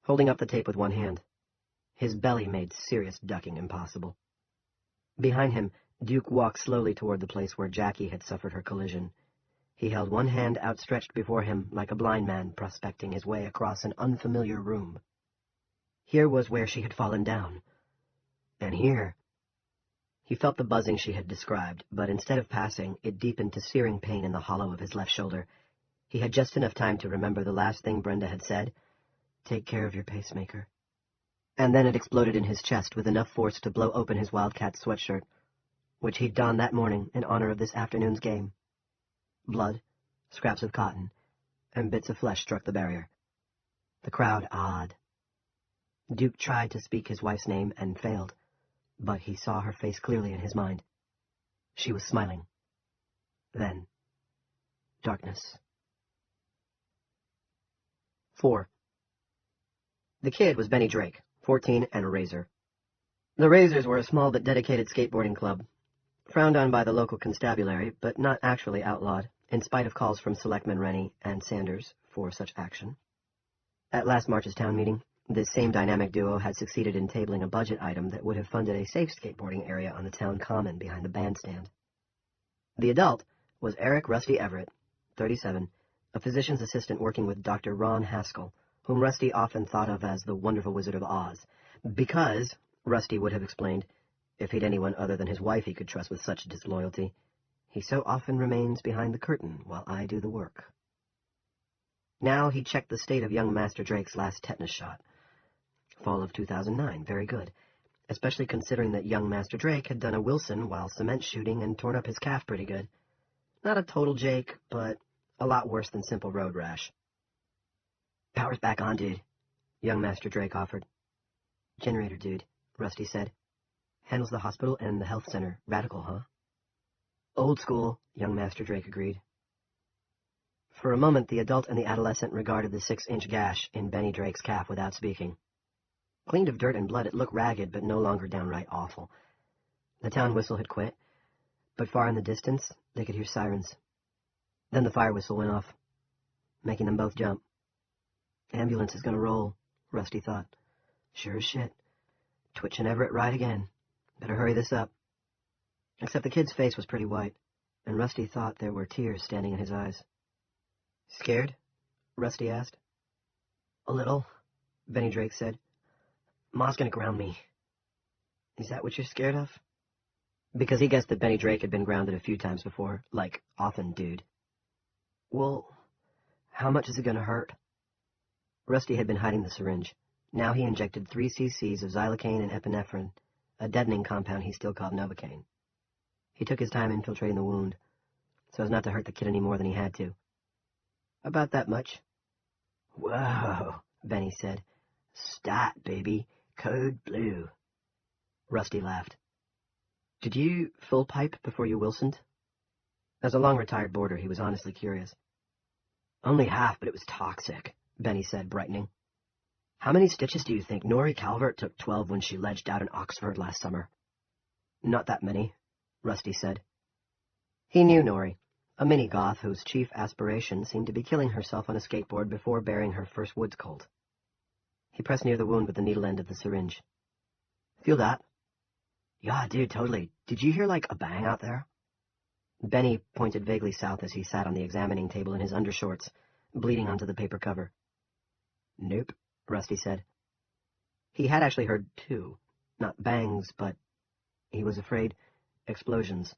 holding up the tape with one hand. His belly made serious ducking impossible. Behind him, Duke walked slowly toward the place where Jackie had suffered her collision. He held one hand outstretched before him like a blind man prospecting his way across an unfamiliar room. Here was where she had fallen down. And here... He felt the buzzing she had described, but instead of passing, it deepened to searing pain in the hollow of his left shoulder. He had just enough time to remember the last thing Brenda had said, "Take care of your pacemaker." And then it exploded in his chest with enough force to blow open his Wildcat sweatshirt, which he'd donned that morning in honor of this afternoon's game. Blood, scraps of cotton, and bits of flesh struck the barrier. The crowd awed. Duke tried to speak his wife's name and failed, but he saw her face clearly in his mind. She was smiling. Then, darkness. 4. The kid was Benny Drake, 14 and a razor. The Razors were a small but dedicated skateboarding club, frowned on by the local constabulary, but not actually outlawed, in spite of calls from Selectman Rennie and Sanders for such action. At last March's town meeting, this same dynamic duo had succeeded in tabling a budget item that would have funded a safe skateboarding area on the town common behind the bandstand. The adult was Eric Rusty Everett, 37, a physician's assistant working with Dr. Ron Haskell, whom Rusty often thought of as the Wonderful Wizard of Oz, because, Rusty would have explained, if he'd anyone other than his wife he could trust with such disloyalty, he so often remains behind the curtain while I do the work. Now he checked the state of young Master Drake's last tetanus shot. Fall of 2009, very good, especially considering that young Master Drake had done a Wilson while cement shooting and torn up his calf pretty good. Not a total Jake, but a lot worse than simple road rash. "Power's back on, dude," young Master Drake offered. "Generator, dude," Rusty said. "Handles the hospital and the health center. Radical, huh?" "Old school," young Master Drake agreed. For a moment, the adult and the adolescent regarded the 6-inch gash in Benny Drake's calf without speaking. Cleaned of dirt and blood, it looked ragged, but no longer downright awful. The town whistle had quit, but far in the distance, they could hear sirens. Then the fire whistle went off, making them both jump. Ambulance is gonna roll, Rusty thought. Sure as shit. Twitching Everett right again. Better hurry this up. Except the kid's face was pretty white, and Rusty thought there were tears standing in his eyes. "Scared?" Rusty asked. "A little," Benny Drake said. "Ma's gonna ground me." "Is that what you're scared of?" Because he guessed that Benny Drake had been grounded a few times before, like, often, dude. "Well, how much is it gonna hurt?" Rusty had been hiding the syringe. Now he injected 3 cc's of xylocaine and epinephrine, a deadening compound he still called Novocaine. He took his time infiltrating the wound, so as not to hurt the kid any more than he had to. "About that much." "Whoa," Benny said. "Stat, baby. Code blue." Rusty laughed. "Did you full pipe before you Wilsoned?" As a long-retired boarder, he was honestly curious. "Only half, but it was toxic," Benny said, brightening. "How many stitches do you think Norrie Calvert took 12 when she ledged out in Oxford last summer?" "Not that many," Rusty said. He knew Norrie, a mini-goth whose chief aspiration seemed to be killing herself on a skateboard before bearing her first woods colt. He pressed near the wound with the needle end of the syringe. "Feel that?" "Yeah, dude, totally. Did you hear, like, a bang out there?" Benny pointed vaguely south as he sat on the examining table in his undershorts, bleeding onto the paper cover. "Nope," Rusty said. He had actually heard 2. Not bangs, but, he was afraid, explosions.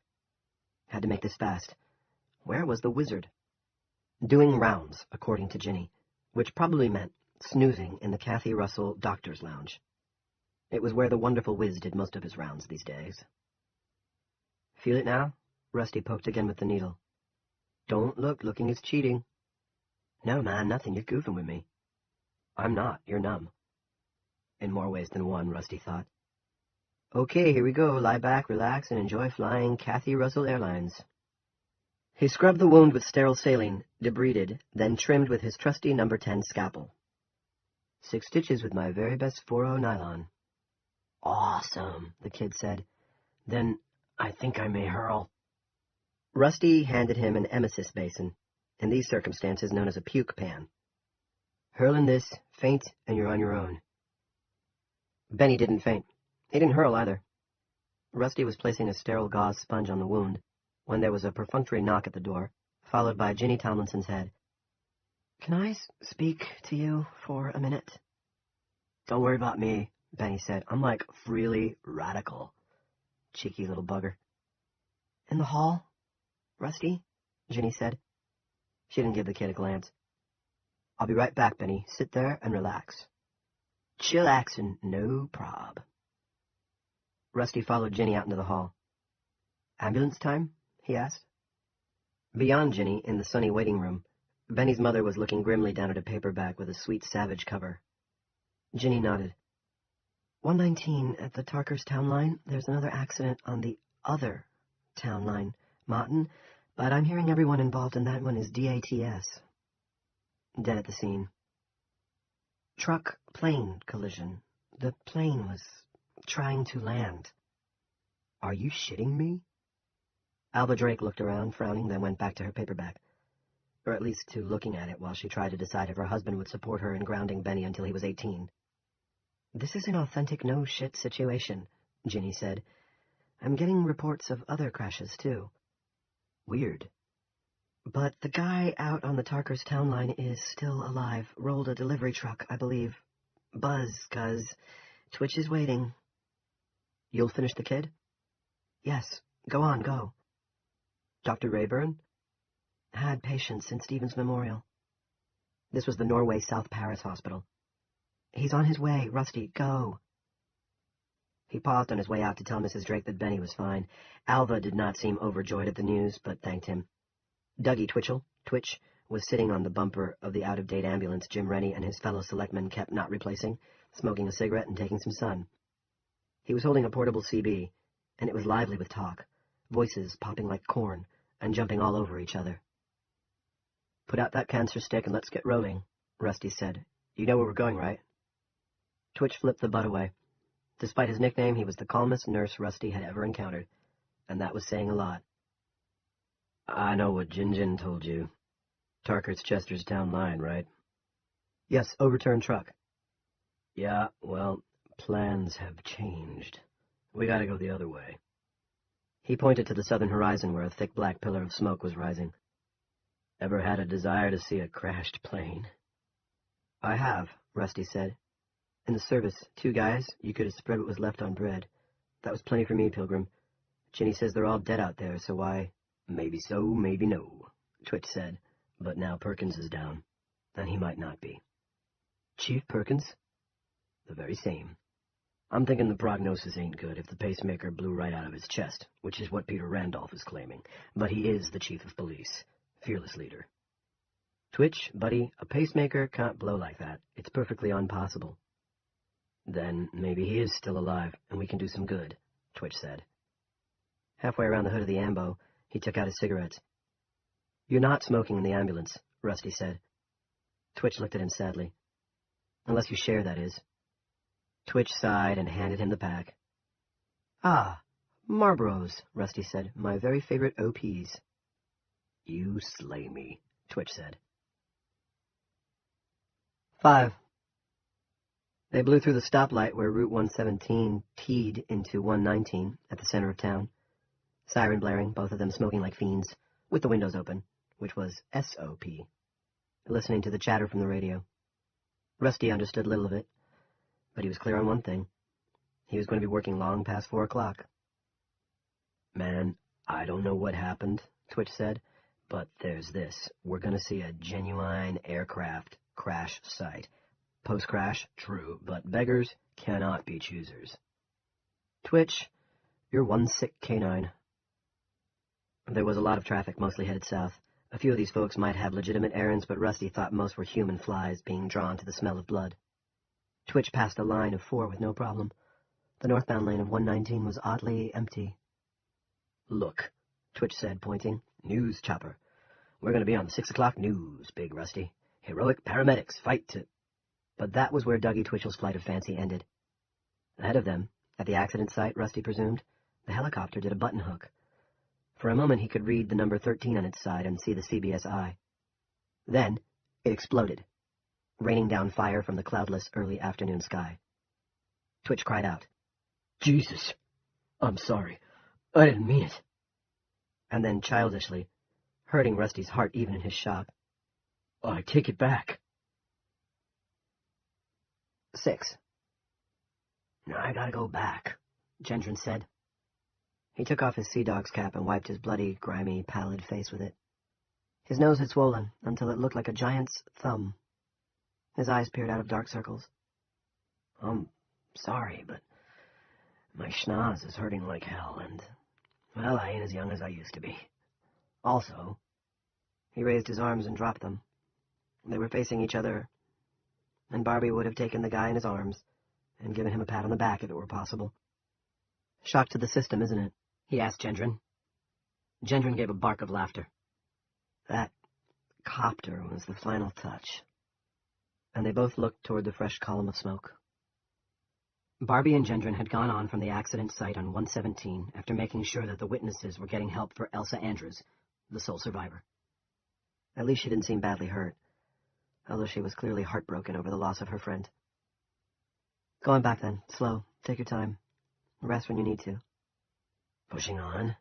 Had to make this fast. Where was the wizard? Doing rounds, according to Ginny, which probably meant snoozing in the Kathy Russell Doctor's Lounge. It was where the wonderful Wiz did most of his rounds these days. Feel it now? Rusty poked again with the needle. Don't look. Looking is cheating. No, man, nothing. You're goofing with me. I'm not. You're numb. In more ways than one, Rusty thought. Okay, here we go. Lie back, relax, and enjoy flying Kathy Russell Airlines. He scrubbed the wound with sterile saline, debrided, then trimmed with his trusty No. 10 scalpel. 6 stitches with my very best 4-0 nylon. Awesome, the kid said. Then I think I may hurl. Rusty handed him an emesis basin, in these circumstances known as a puke pan. Hurl in this, faint, and you're on your own. Benny didn't faint. He didn't hurl either. Rusty was placing a sterile gauze sponge on the wound when there was a perfunctory knock at the door, followed by Ginny Tomlinson's head. Can I speak to you for a minute? Don't worry about me, Benny said. I'm like really radical. Cheeky little bugger. In the hall, Rusty? Ginny said. She didn't give the kid a glance. I'll be right back, Benny. Sit there and relax. Chillaxin', no prob. Rusty followed Ginny out into the hall. Ambulance time? He asked. Beyond Ginny, in the sunny waiting room, Benny's mother was looking grimly down at a paperback with a Sweet Savage cover. Ginny nodded. 119 at the Tarker's town line. There's another accident on the other town line, Martin, but I'm hearing everyone involved in that one is DATS. Dead at the scene. Truck-plane collision. The plane was trying to land. Are you shitting me? Alba Drake looked around, frowning, then went back to her paperback. Or at least to looking at it while she tried to decide if her husband would support her in grounding Benny until he was 18. This is an authentic no-shit situation, Ginny said. I'm getting reports of other crashes, too. Weird. But the guy out on the Tarker's town line is still alive. Rolled a delivery truck, I believe. Buzz, cuz Twitch is waiting. You'll finish the kid? Yes. Go on, go. Dr. Rayburn? Had patients in Stevens Memorial. This was the Norway South Paris Hospital. He's on his way. Rusty, go. He paused on his way out to tell Mrs. Drake that Benny was fine. Alva did not seem overjoyed at the news, but thanked him. Dougie Twitchell, Twitch, was sitting on the bumper of the out-of-date ambulance Jim Rennie and his fellow selectmen kept not replacing, smoking a cigarette and taking some sun. He was holding a portable CB, and it was lively with talk, voices popping like corn and jumping all over each other. Put out that cancer stick and let's get rolling, Rusty said. You know where we're going, right? Twitch flipped the butt away. Despite his nickname, he was the calmest nurse Rusty had ever encountered, and that was saying a lot. I know what Gin told you. Tarker's Chester's town line, right? Yes, overturned truck. Yeah, well, plans have changed. We gotta go the other way. He pointed to the southern horizon where a thick black pillar of smoke was rising. Ever had a desire to see a crashed plane? I have, Rusty said. In the service, 2 guys, you could have spread what was left on bread. That was plenty for me, Pilgrim. Ginny says they're all dead out there, so why... Maybe so, maybe no, Twitch said. But now Perkins is down, and he might not be. Chief Perkins? The very same. I'm thinking the prognosis ain't good if the pacemaker blew right out of his chest, which is what Peter Randolph is claiming. But he is the chief of police, fearless leader. Twitch, buddy, a pacemaker can't blow like that. It's perfectly impossible. Then maybe he is still alive, and we can do some good, Twitch said. Halfway around the hood of the ambo, he took out his cigarettes. You're not smoking in the ambulance, Rusty said. Twitch looked at him sadly. Unless you share, that is. Twitch sighed and handed him the pack. Ah, Marlboros, Rusty said. My very favorite OPs. You slay me, Twitch said. 5. They blew through the stoplight where Route 117 teed into 119 at the center of town. Siren blaring, both of them smoking like fiends, with the windows open, which was SOP, listening to the chatter from the radio. Rusty understood little of it, but he was clear on one thing. He was going to be working long past 4 o'clock. Man, I don't know what happened, Twitch said, But there's this. We're gonna see a genuine aircraft crash site. Post-crash, true, but beggars cannot be choosers. Twitch, you're one sick canine. There was a lot of traffic, mostly headed south. A few of these folks might have legitimate errands, but Rusty thought most were human flies being drawn to the smell of blood. Twitch passed a line of 4 with no problem. The northbound lane of 119 was oddly empty. Look, Twitch said, pointing. News chopper. We're going to be on the 6 o'clock news, Big Rusty. Heroic paramedics fight to... But that was where Dougie Twitchell's flight of fancy ended. Ahead of them, at the accident site, Rusty presumed, the helicopter did a button hook. For a moment he could read the number 13 on its side and see the CBS eye. Then it exploded, raining down fire from the cloudless early afternoon sky. Twitch cried out, Jesus, I'm sorry. I didn't mean it. And then childishly, hurting Rusty's heart even in his shock, I take it back. 6. I gotta go back, Gendron said. He took off his sea dog's cap and wiped his bloody, grimy, pallid face with it. His nose had swollen until it looked like a giant's thumb. His eyes peered out of dark circles. I'm sorry, but my schnoz is hurting like hell, and, well, I ain't as young as I used to be. Also, he raised his arms and dropped them. They were facing each other, and Barbie would have taken the guy in his arms and given him a pat on the back if it were possible. Shock to the system, isn't it? He asked Gendron. Gendron gave a bark of laughter. That copter was the final touch. And they both looked toward the fresh column of smoke. Barbie and Gendron had gone on from the accident site on 117 after making sure that the witnesses were getting help for Elsa Andrews, the sole survivor. At least she didn't seem badly hurt, although she was clearly heartbroken over the loss of her friend. Go on back then, slow, take your time. Rest when you need to. Pushing on?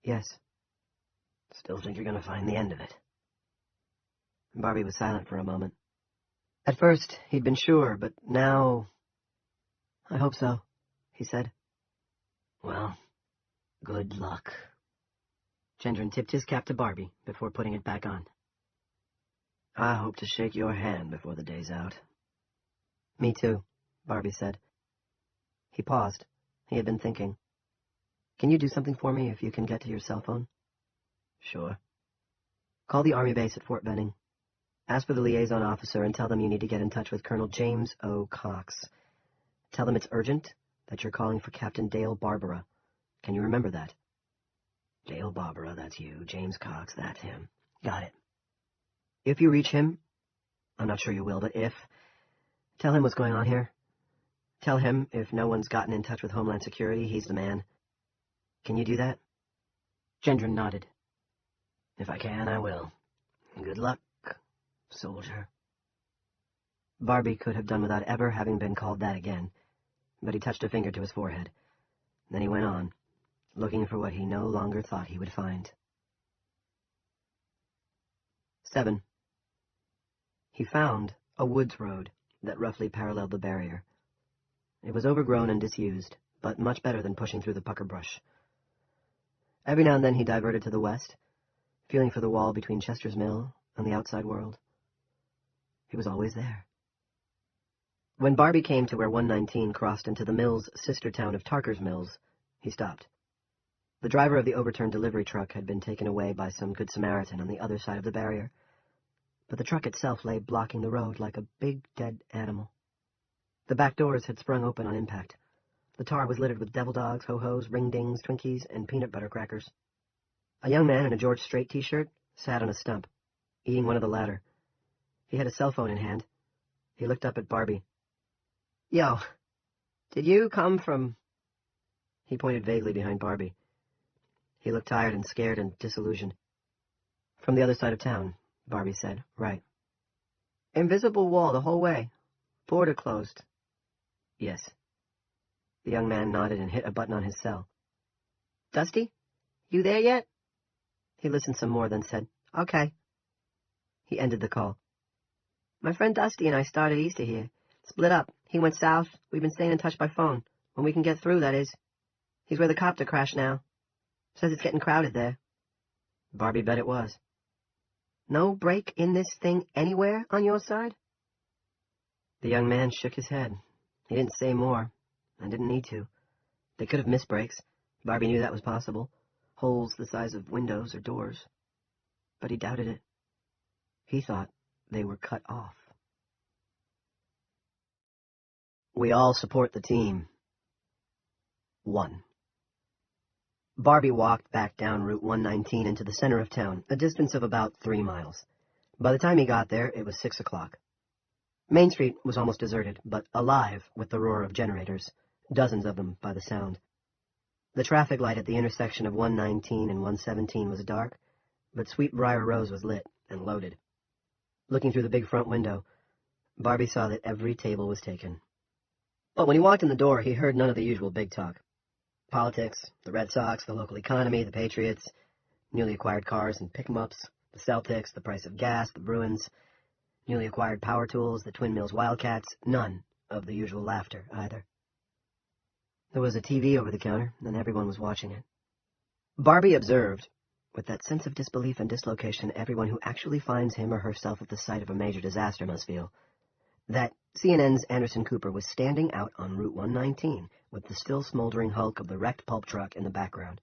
Yes. Still think you're going to find the end of it? Barbie was silent for a moment. At first, he'd been sure, but now... I hope so, he said. Well, good luck. Gendron tipped his cap to Barbie before putting it back on. I hope to shake your hand before the day's out. Me too, Barbie said. He paused. He had been thinking. Can you do something for me if you can get to your cell phone? Sure. Call the Army base at Fort Benning. Ask for the liaison officer and tell them you need to get in touch with Colonel James O. Cox. Tell them it's urgent, that you're calling for Captain Dale Barbara. Can you remember that? Dale Barbara, that's you. James Cox, that's him. Got it. If you reach him, I'm not sure you will, but if, tell him what's going on here. Tell him if no one's gotten in touch with Homeland Security, he's the man. Can you do that? Gendron nodded. If I can, I will. Good luck, soldier. Barbie could have done without ever having been called that again, but he touched a finger to his forehead. Then he went on, looking for what he no longer thought he would find. 7. He found a woods road that roughly paralleled the barrier. It was overgrown and disused, but much better than pushing through the pucker brush. Every now and then he diverted to the west, feeling for the wall between Chester's Mill and the outside world. He was always there. When Barbie came to where 119 crossed into the mill's sister town of Tarker's Mills, he stopped. The driver of the overturned delivery truck had been taken away by some Good Samaritan on the other side of the barrier, but the truck itself lay blocking the road like a big dead animal. The back doors had sprung open on impact. The tar was littered with devil dogs, ho-hos, ring-dings, Twinkies, and peanut butter crackers. A young man in a George Strait t-shirt sat on a stump, eating one of the latter. He had a cell phone in hand. He looked up at Barbie. Yo, did you come from... He pointed vaguely behind Barbie. He looked tired and scared and disillusioned. From the other side of town, Barbie said. Right. Invisible wall the whole way. Border closed. Yes. The young man nodded and hit a button on his cell. Dusty, you there yet? He listened some more, then said, Okay. He ended the call. My friend Dusty and I started east of here. Split up. He went south. We've been staying in touch by phone. When we can get through, that is. He's where the copter crashed now. Says it's getting crowded there. Barbie bet it was. No break in this thing anywhere on your side? The young man shook his head. He didn't say more, and didn't need to. They could have missed breaks. Barbie knew that was possible. Holes the size of windows or doors. But he doubted it. He thought they were cut off. We all support the team. 1. Barbie walked back down Route 119 into the center of town, a distance of about 3 miles. By the time he got there, it was 6 o'clock. Main Street was almost deserted, but alive with the roar of generators, dozens of them by the sound. The traffic light at the intersection of 119 and 117 was dark, but Sweetbriar Rose was lit and loaded. Looking through the big front window, Barbie saw that every table was taken. But when he walked in the door, he heard none of the usual big talk. Politics, the Red Sox, the local economy, the Patriots, newly acquired cars and pick-em-ups, the Celtics, the price of gas, the Bruins, newly acquired power tools, the Twin Mills Wildcats, none of the usual laughter, either. There was a TV over the counter, and everyone was watching it. Barbie observed, with that sense of disbelief and dislocation everyone who actually finds him or herself at the site of a major disaster must feel, that CNN's Anderson Cooper was standing out on Route 119 with the still smoldering hulk of the wrecked pulp truck in the background.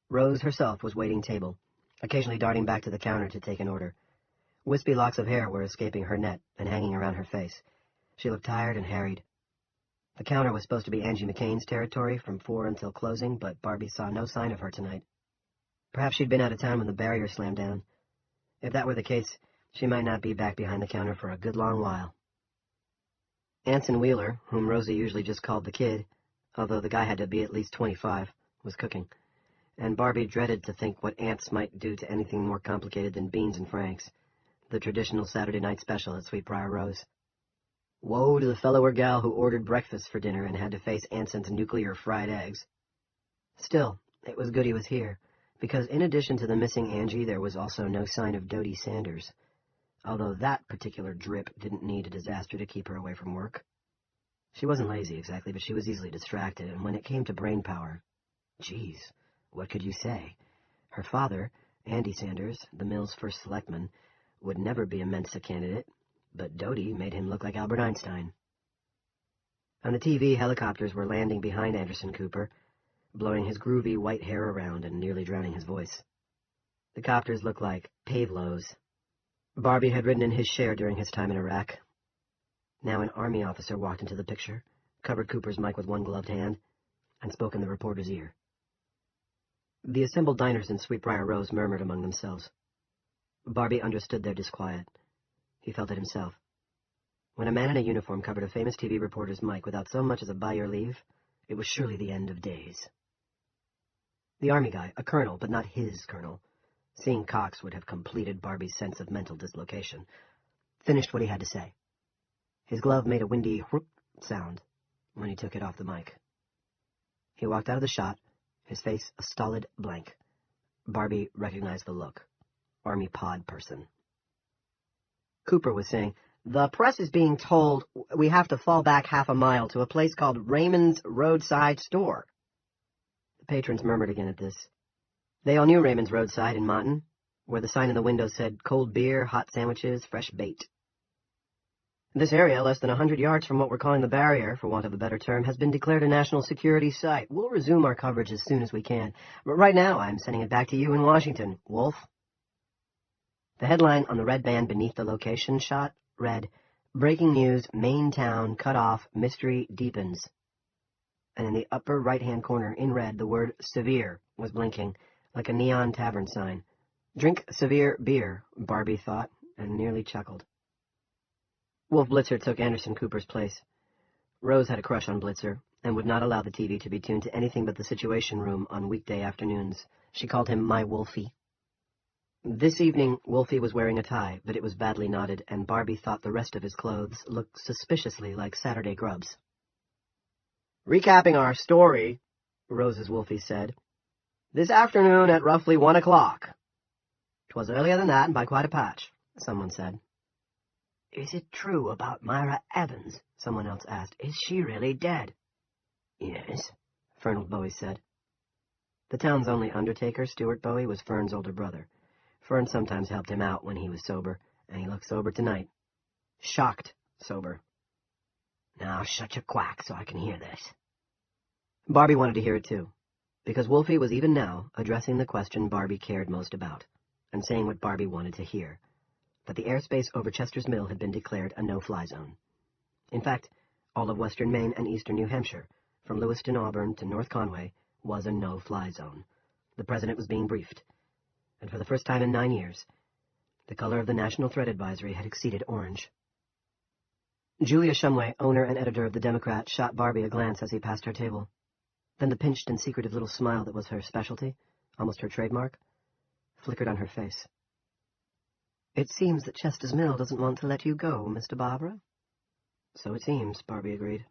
Rose herself was waiting table, occasionally darting back to the counter to take an order. Wispy locks of hair were escaping her net and hanging around her face. She looked tired and harried. The counter was supposed to be Angie McCain's territory from 4 until closing, but Barbie saw no sign of her tonight. Perhaps she'd been out of town when the barrier slammed down. If that were the case, she might not be back behind the counter for a good long while. Anson Wheeler, whom Rosie usually just called the kid, although the guy had to be at least 25, was cooking, and Barbie dreaded to think what ants might do to anything more complicated than beans and franks, the traditional Saturday night special at Sweetbriar Rose. Woe to the fellow or gal who ordered breakfast for dinner and had to face Anson's nuclear fried eggs. Still, it was good he was here, because in addition to the missing Angie, there was also no sign of Dodie Sanders, although that particular drip didn't need a disaster to keep her away from work. She wasn't lazy exactly, but she was easily distracted, and when it came to brain power, geez, what could you say? Her father, Andy Sanders, the mill's first selectman, would never be a Mensa candidate, but Dodie made him look like Albert Einstein. On the TV, helicopters were landing behind Anderson Cooper, blowing his groovy white hair around and nearly drowning his voice. The copters looked like Pavelos. Barbie had ridden in his share during his time in Iraq. Now an Army officer walked into the picture, covered Cooper's mic with one gloved hand, and spoke in the reporter's ear. The assembled diners in Sweetbriar Rose murmured among themselves. Barbie understood their disquiet. He felt it himself. When a man in a uniform covered a famous TV reporter's mic without so much as a by your leave, it was surely the end of days. The Army guy, a colonel, but not his colonel, seeing Cox would have completed Barbie's sense of mental dislocation, finished what he had to say. His glove made a windy whoop sound when he took it off the mic. He walked out of the shot, his face a stolid blank. Barbie recognized the look. Army pod person. Cooper was saying, "The press is being told we have to fall back half a mile to a place called Raymond's Roadside Store." The patrons murmured again at this. They all knew Raymond's Roadside in Monton, where the sign in the window said cold beer, hot sandwiches, fresh bait. This area, less than 100 yards from what we're calling the barrier, for want of a better term, has been declared a national security site. We'll resume our coverage as soon as we can. But right now, I'm sending it back to you in Washington, Wolf. The headline on the red band beneath the location shot read, "Breaking news, Main town cut off, mystery deepens." And in the upper right-hand corner, in red, the word severe was blinking, like a neon tavern sign. Drink severe beer, Barbie thought, and nearly chuckled. Wolf Blitzer took Anderson Cooper's place. Rose had a crush on Blitzer, and would not allow the TV to be tuned to anything but the Situation Room on weekday afternoons. She called him my Wolfie. This evening, Wolfie was wearing a tie, but it was badly knotted, and Barbie thought the rest of his clothes looked suspiciously like Saturday grubs. "Recapping our story," Rose's Wolfie said, "this afternoon at roughly 1 o'clock. 'Twas earlier than that, and by quite a patch," someone said. "Is it true about Myra Evans?" someone else asked. "Is she really dead?" "Yes," Fernald Bowie said. The town's only undertaker, Stuart Bowie, was Fern's older brother. Fern sometimes helped him out when he was sober, and he looked sober tonight. Shocked sober. Now shut your quack so I can hear this. Barbie wanted to hear it too, because Wolfie was even now addressing the question Barbie cared most about, and saying what Barbie wanted to hear, that the airspace over Chester's Mill had been declared a no-fly zone. In fact, all of western Maine and eastern New Hampshire, from Lewiston, Auburn to North Conway, was a no-fly zone. The president was being briefed, and for the first time in 9 years, the color of the National Threat Advisory had exceeded orange. Julia Shumway, owner and editor of The Democrat, shot Barbie a glance as he passed her table. Then the pinched and secretive little smile that was her specialty, almost her trademark, flickered on her face. It seems that Chester's Mill doesn't want to let you go, Mr. Barbara. So it seems, Barbie agreed.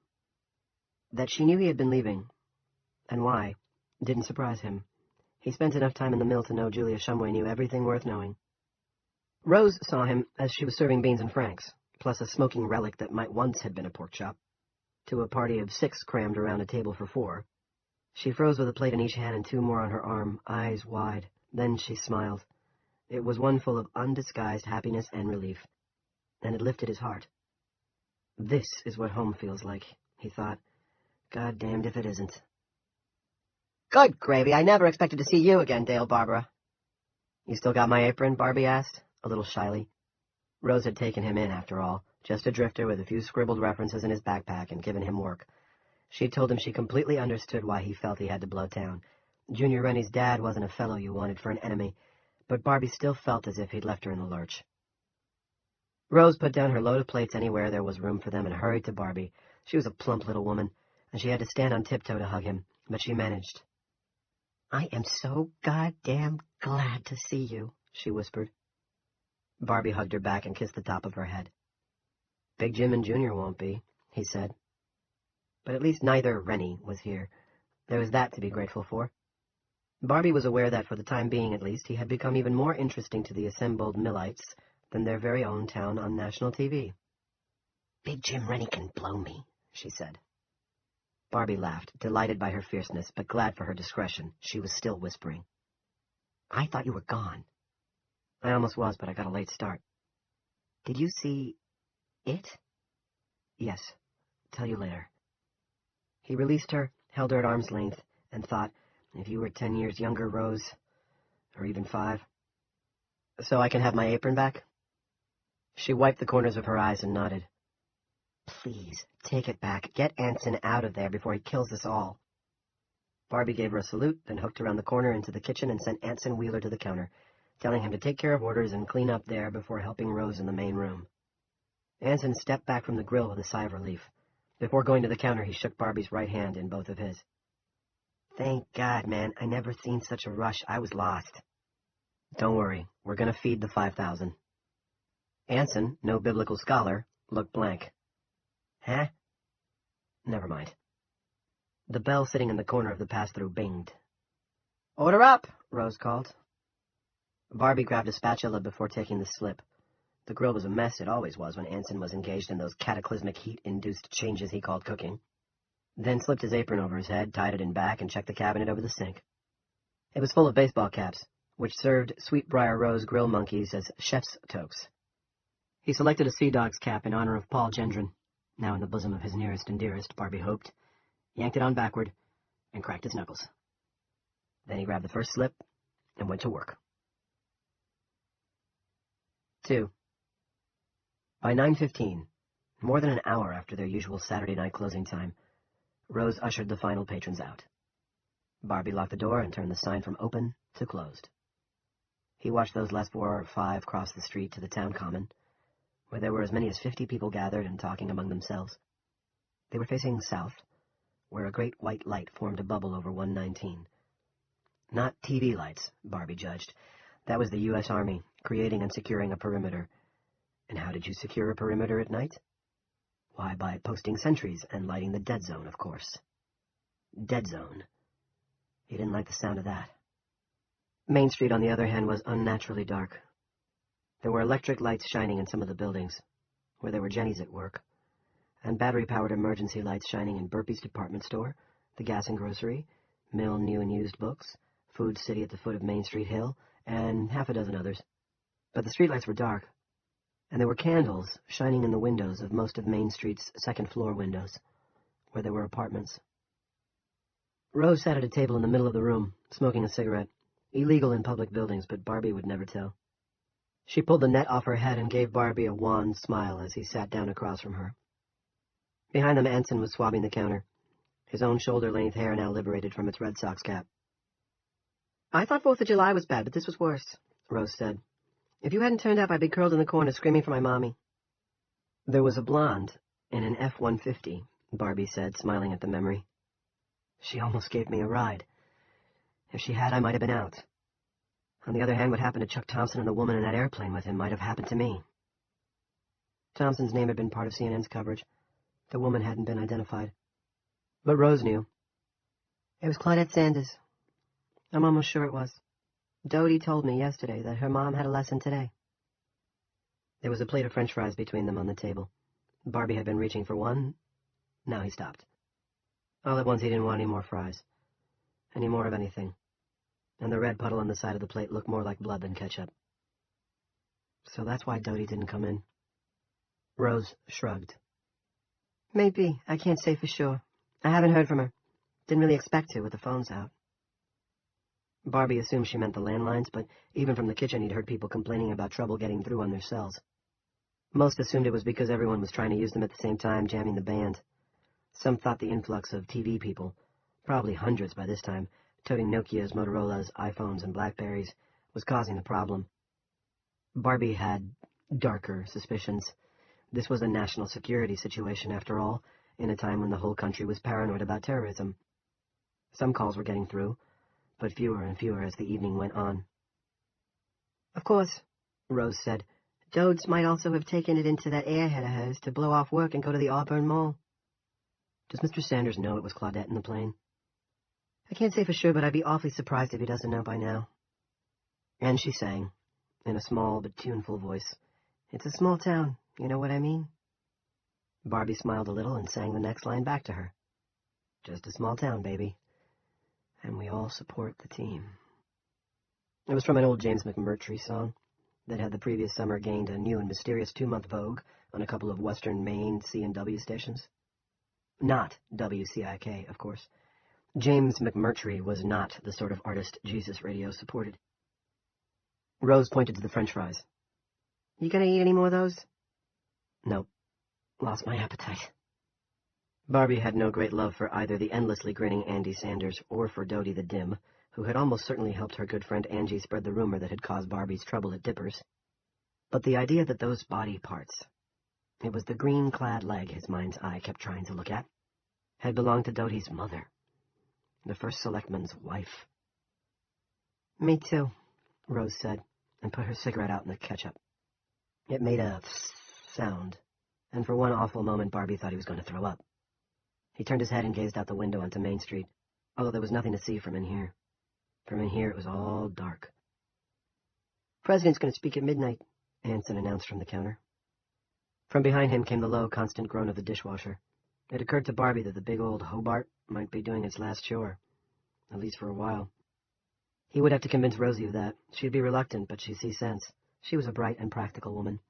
That she knew he had been leaving, and why, didn't surprise him. He spent enough time in the mill to know Julia Shumway knew everything worth knowing. Rose saw him as she was serving beans and franks, plus a smoking relic that might once have been a pork chop, to a party of 6 crammed around a table for 4. She froze with a plate in each hand and 2 more on her arm, eyes wide. Then she smiled. It was one full of undisguised happiness and relief, and it lifted his heart. This is what home feels like, he thought. God damned if it isn't. Good gravy, I never expected to see you again, Dale Barbara. You still got my apron? Barbie asked, a little shyly. Rose had taken him in, after all, just a drifter with a few scribbled references in his backpack and given him work. She'd told him she completely understood why he felt he had to blow town. Junior Rennie's dad wasn't a fellow you wanted for an enemy, but Barbie still felt as if he'd left her in the lurch. Rose put down her load of plates anywhere there was room for them and hurried to Barbie. She was a plump little woman, and she had to stand on tiptoe to hug him, but she managed. I am so goddamn glad to see you, she whispered. Barbie hugged her back and kissed the top of her head. Big Jim and Junior won't be, he said. But at least neither Rennie was here. There was that to be grateful for. Barbie was aware that, for the time being at least, he had become even more interesting to the assembled Millites than their very own town on national TV. Big Jim Rennie can blow me, she said. Barbie laughed, delighted by her fierceness, but glad for her discretion. She was still whispering. I thought you were gone. I almost was, but I got a late start. Did you see it? Yes. Tell you later. He released her, held her at arm's length, and thought, if you were 10 years younger, Rose, or even 5. So I can have my apron back? She wiped the corners of her eyes and nodded. Please, take it back. Get Anson out of there before he kills us all. Barbie gave her a salute, then hooked around the corner into the kitchen and sent Anson Wheeler to the counter, telling him to take care of orders and clean up there before helping Rose in the main room. Anson stepped back from the grill with a sigh of relief. Before going to the counter, he shook Barbie's right hand in both of his. Thank God, man. I never seen such a rush. I was lost. Don't worry. We're going to feed the 5,000. Anson, no biblical scholar, looked blank. Huh? Never mind. The bell sitting in the corner of the pass-through binged. Order up, Rose called. Barbie grabbed a spatula before taking the slip. The grill was a mess, it always was when Anson was engaged in those cataclysmic heat-induced changes he called cooking. Then slipped his apron over his head, tied it in back, and checked the cabinet over the sink. It was full of baseball caps, which served Sweetbriar Rose grill monkeys as chef's toques. He selected a Sea Dog's cap in honor of Paul Gendron, now in the bosom of his nearest and dearest, Barbie hoped, yanked it on backward, and cracked his knuckles. Then he grabbed the first slip and went to work. 2. By 9:15, more than an hour after their usual Saturday night closing time, Rose ushered the final patrons out. Barbie locked the door and turned the sign from open to closed. He watched those last 4 or 5 cross the street to the town common, where there were as many as 50 people gathered and talking among themselves. They were facing south, where a great white light formed a bubble over 119. Not TV lights, Barbie judged. That was the U.S. Army, creating and securing a perimeter. And how did you secure a perimeter at night? Why, by posting sentries and lighting the dead zone, of course. Dead zone. He didn't like the sound of that. Main Street, on the other hand, was unnaturally dark. There were electric lights shining in some of the buildings, where there were Jennies at work, and battery-powered emergency lights shining in Burpee's department store, the gas and grocery, Mill New and Used Books, Food City at the foot of Main Street Hill, and half a dozen others. But the streetlights were dark, and there were candles shining in the windows of most of Main Street's second-floor windows, where there were apartments. Rose sat at a table in the middle of the room, smoking a cigarette. Illegal in public buildings, but Barbie would never tell. She pulled the net off her head and gave Barbie a wan smile as he sat down across from her. Behind them, Anson was swabbing the counter, his own shoulder-length hair now liberated from its Red Sox cap. "I thought 4th of July was bad, but this was worse," Rose said. "If you hadn't turned up, I'd be curled in the corner screaming for my mommy." "There was a blonde in an F-150, Barbie said, smiling at the memory. "She almost gave me a ride. If she had, I might have been out. On the other hand, what happened to Chuck Thompson and the woman in that airplane with him might have happened to me." Thompson's name had been part of CNN's coverage. The woman hadn't been identified. But Rose knew. "It was Claudette Sanders. I'm almost sure it was. Dodie told me yesterday that her mom had a lesson today." There was a plate of French fries between them on the table. Barbie had been reaching for one. Now he stopped. All at once he didn't want any more fries. Any more of anything. And the red puddle on the side of the plate looked more like blood than ketchup. So that's why Dodie didn't come in. Rose shrugged. "Maybe. I can't say for sure. I haven't heard from her. Didn't really expect to with the phones out." Barbie assumed she meant the landlines, but even from the kitchen he'd heard people complaining about trouble getting through on their cells. Most assumed it was because everyone was trying to use them at the same time, jamming the band. Some thought the influx of TV people, probably hundreds by this time, toting Nokias, Motorola's, iPhones, and Blackberries, was causing the problem. Barbie had darker suspicions. This was a national security situation, after all, in a time when the whole country was paranoid about terrorism. Some calls were getting through, but fewer and fewer as the evening went on. "Of course," Rose said, "Dodes might also have taken it into that airhead of hers to blow off work and go to the Auburn Mall." "Does Mr. Sanders know it was Claudette in the plane?" "I can't say for sure, but I'd be awfully surprised if he doesn't know by now." And she sang, in a small but tuneful voice, "It's a small town, you know what I mean?" Barbie smiled a little and sang the next line back to her. "Just a small town, baby. And we all support the team." It was from an old James McMurtry song that had the previous summer gained a new and mysterious 2-month vogue on a couple of western Maine C&W stations. Not WCIK, of course. James McMurtry was not the sort of artist Jesus Radio supported. Rose pointed to the French fries. "You gonna eat any more of those?" "Nope. Lost my appetite." Barbie had no great love for either the endlessly grinning Andy Sanders or for Dodie the Dim, who had almost certainly helped her good friend Angie spread the rumor that had caused Barbie's trouble at Dippers. But the idea that those body parts, it was the green-clad leg his mind's eye kept trying to look at, had belonged to Dodie's mother, the first selectman's wife. "Me too," Rose said, and put her cigarette out in the ketchup. It made a sound, and for one awful moment Barbie thought he was going to throw up. He turned his head and gazed out the window onto Main Street, although there was nothing to see from in here. From in here it was all dark. "President's going to speak at midnight," Anson announced from the counter. From behind him came the low, constant groan of the dishwasher. It occurred to Barbie that the big old Hobart might be doing its last chore, at least for a while. He would have to convince Rosie of that. She'd be reluctant, but she'd see sense. She was a bright and practical woman.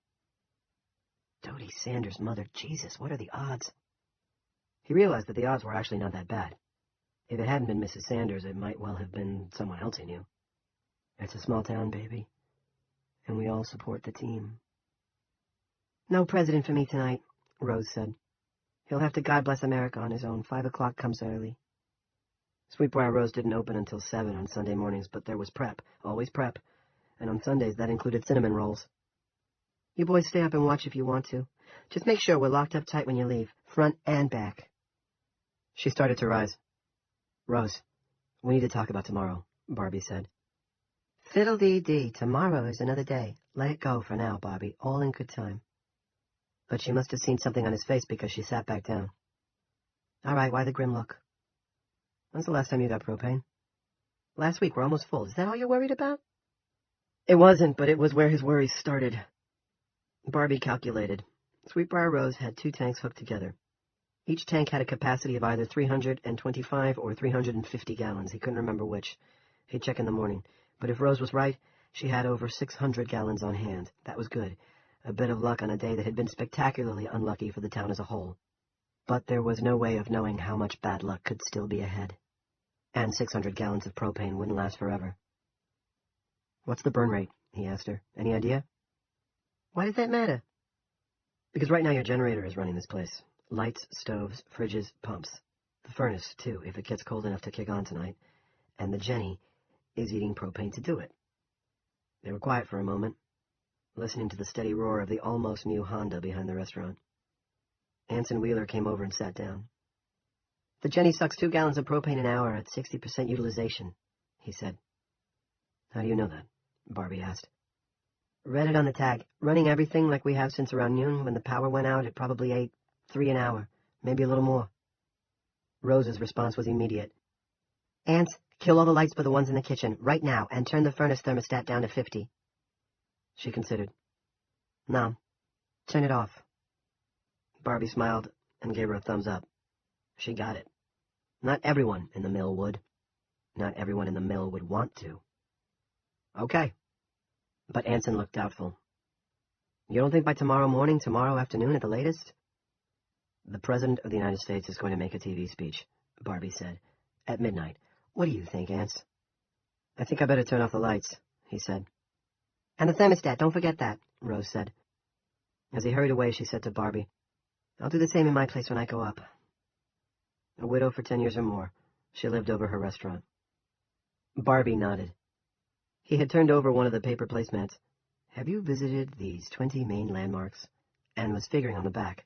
Dodie Sanders' mother, Jesus, what are the odds? He realized that the odds were actually not that bad. If it hadn't been Mrs. Sanders, it might well have been someone else he knew. It's a small town, baby, and we all support the team. "No president for me tonight," Rose said. "He'll have to God Bless America on his own. 5 o'clock comes early." Sweetbriar Rose didn't open until 7 on Sunday mornings, but there was prep, always prep, and on Sundays that included cinnamon rolls. "You boys stay up and watch if you want to. Just make sure we're locked up tight when you leave, front and back." She started to rise. "Rose, we need to talk about tomorrow," Barbie said. "Fiddle-dee-dee, tomorrow is another day. Let it go for now, Barbie, all in good time." But she must have seen something on his face because she sat back down. "All right, why the grim look? When's the last time you got propane?" "Last week, we're almost full. Is that all you're worried about?" It wasn't, but it was where his worries started. Barbie calculated. Sweetbriar Rose had 2 tanks hooked together. Each tank had a capacity of either 325 or 350 gallons. He couldn't remember which. He'd check in the morning, but if Rose was right, she had over 600 gallons on hand. That was good. A bit of luck on a day that had been spectacularly unlucky for the town as a whole. But there was no way of knowing how much bad luck could still be ahead. And 600 gallons of propane wouldn't last forever. "What's the burn rate?" he asked her. "Any idea?" "Why does that matter?" "Because right now your generator is running this place. Lights, stoves, fridges, pumps. The furnace, too, if it gets cold enough to kick on tonight. And the Jenny is eating propane to do it." They were quiet for a moment, listening to the steady roar of the almost new Honda behind the restaurant. Anson Wheeler came over and sat down. "The Jenny sucks 2 gallons of propane an hour at 60% utilization," he said. "How do you know that?" Barbie asked. "Read it on the tag. Running everything like we have since around noon. When the power went out, it probably ate 3 an hour, maybe a little more." Rose's response was immediate. "Ants, kill all the lights but the ones in the kitchen, right now, and turn the furnace thermostat down to 50. She considered. "No, turn it off." Barbie smiled and gave her a thumbs up. She got it. Not everyone in the mill would. Not everyone in the mill would want to. "Okay." But Anson looked doubtful. "You don't think by tomorrow morning, tomorrow afternoon at the latest?" "The President of the United States is going to make a TV speech," Barbie said, "at midnight. What do you think, Ants?" "I think I better turn off the lights," he said. "And the thermostat, don't forget that," Rose said. As he hurried away, she said to Barbie, "I'll do the same in my place when I go up." A widow for 10 years or more, she lived over her restaurant. Barbie nodded. He had turned over one of the paper placemats. "Have you visited these 20 main landmarks?" And was figuring on the back.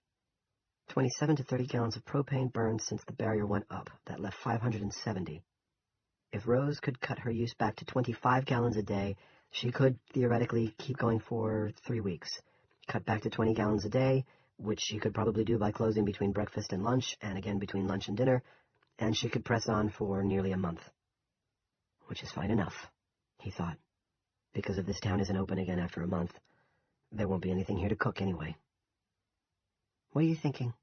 27 to 30 gallons of propane burned since the barrier went up. That left 570. If Rose could cut her use back to 25 gallons a day, she could theoretically keep going for 3 weeks. Cut back to 20 gallons a day, which she could probably do by closing between breakfast and lunch, and again between lunch and dinner, and she could press on for nearly a month. Which is fine enough, he thought, because if this town isn't open again after a month, there won't be anything here to cook anyway. "What are you thinking?"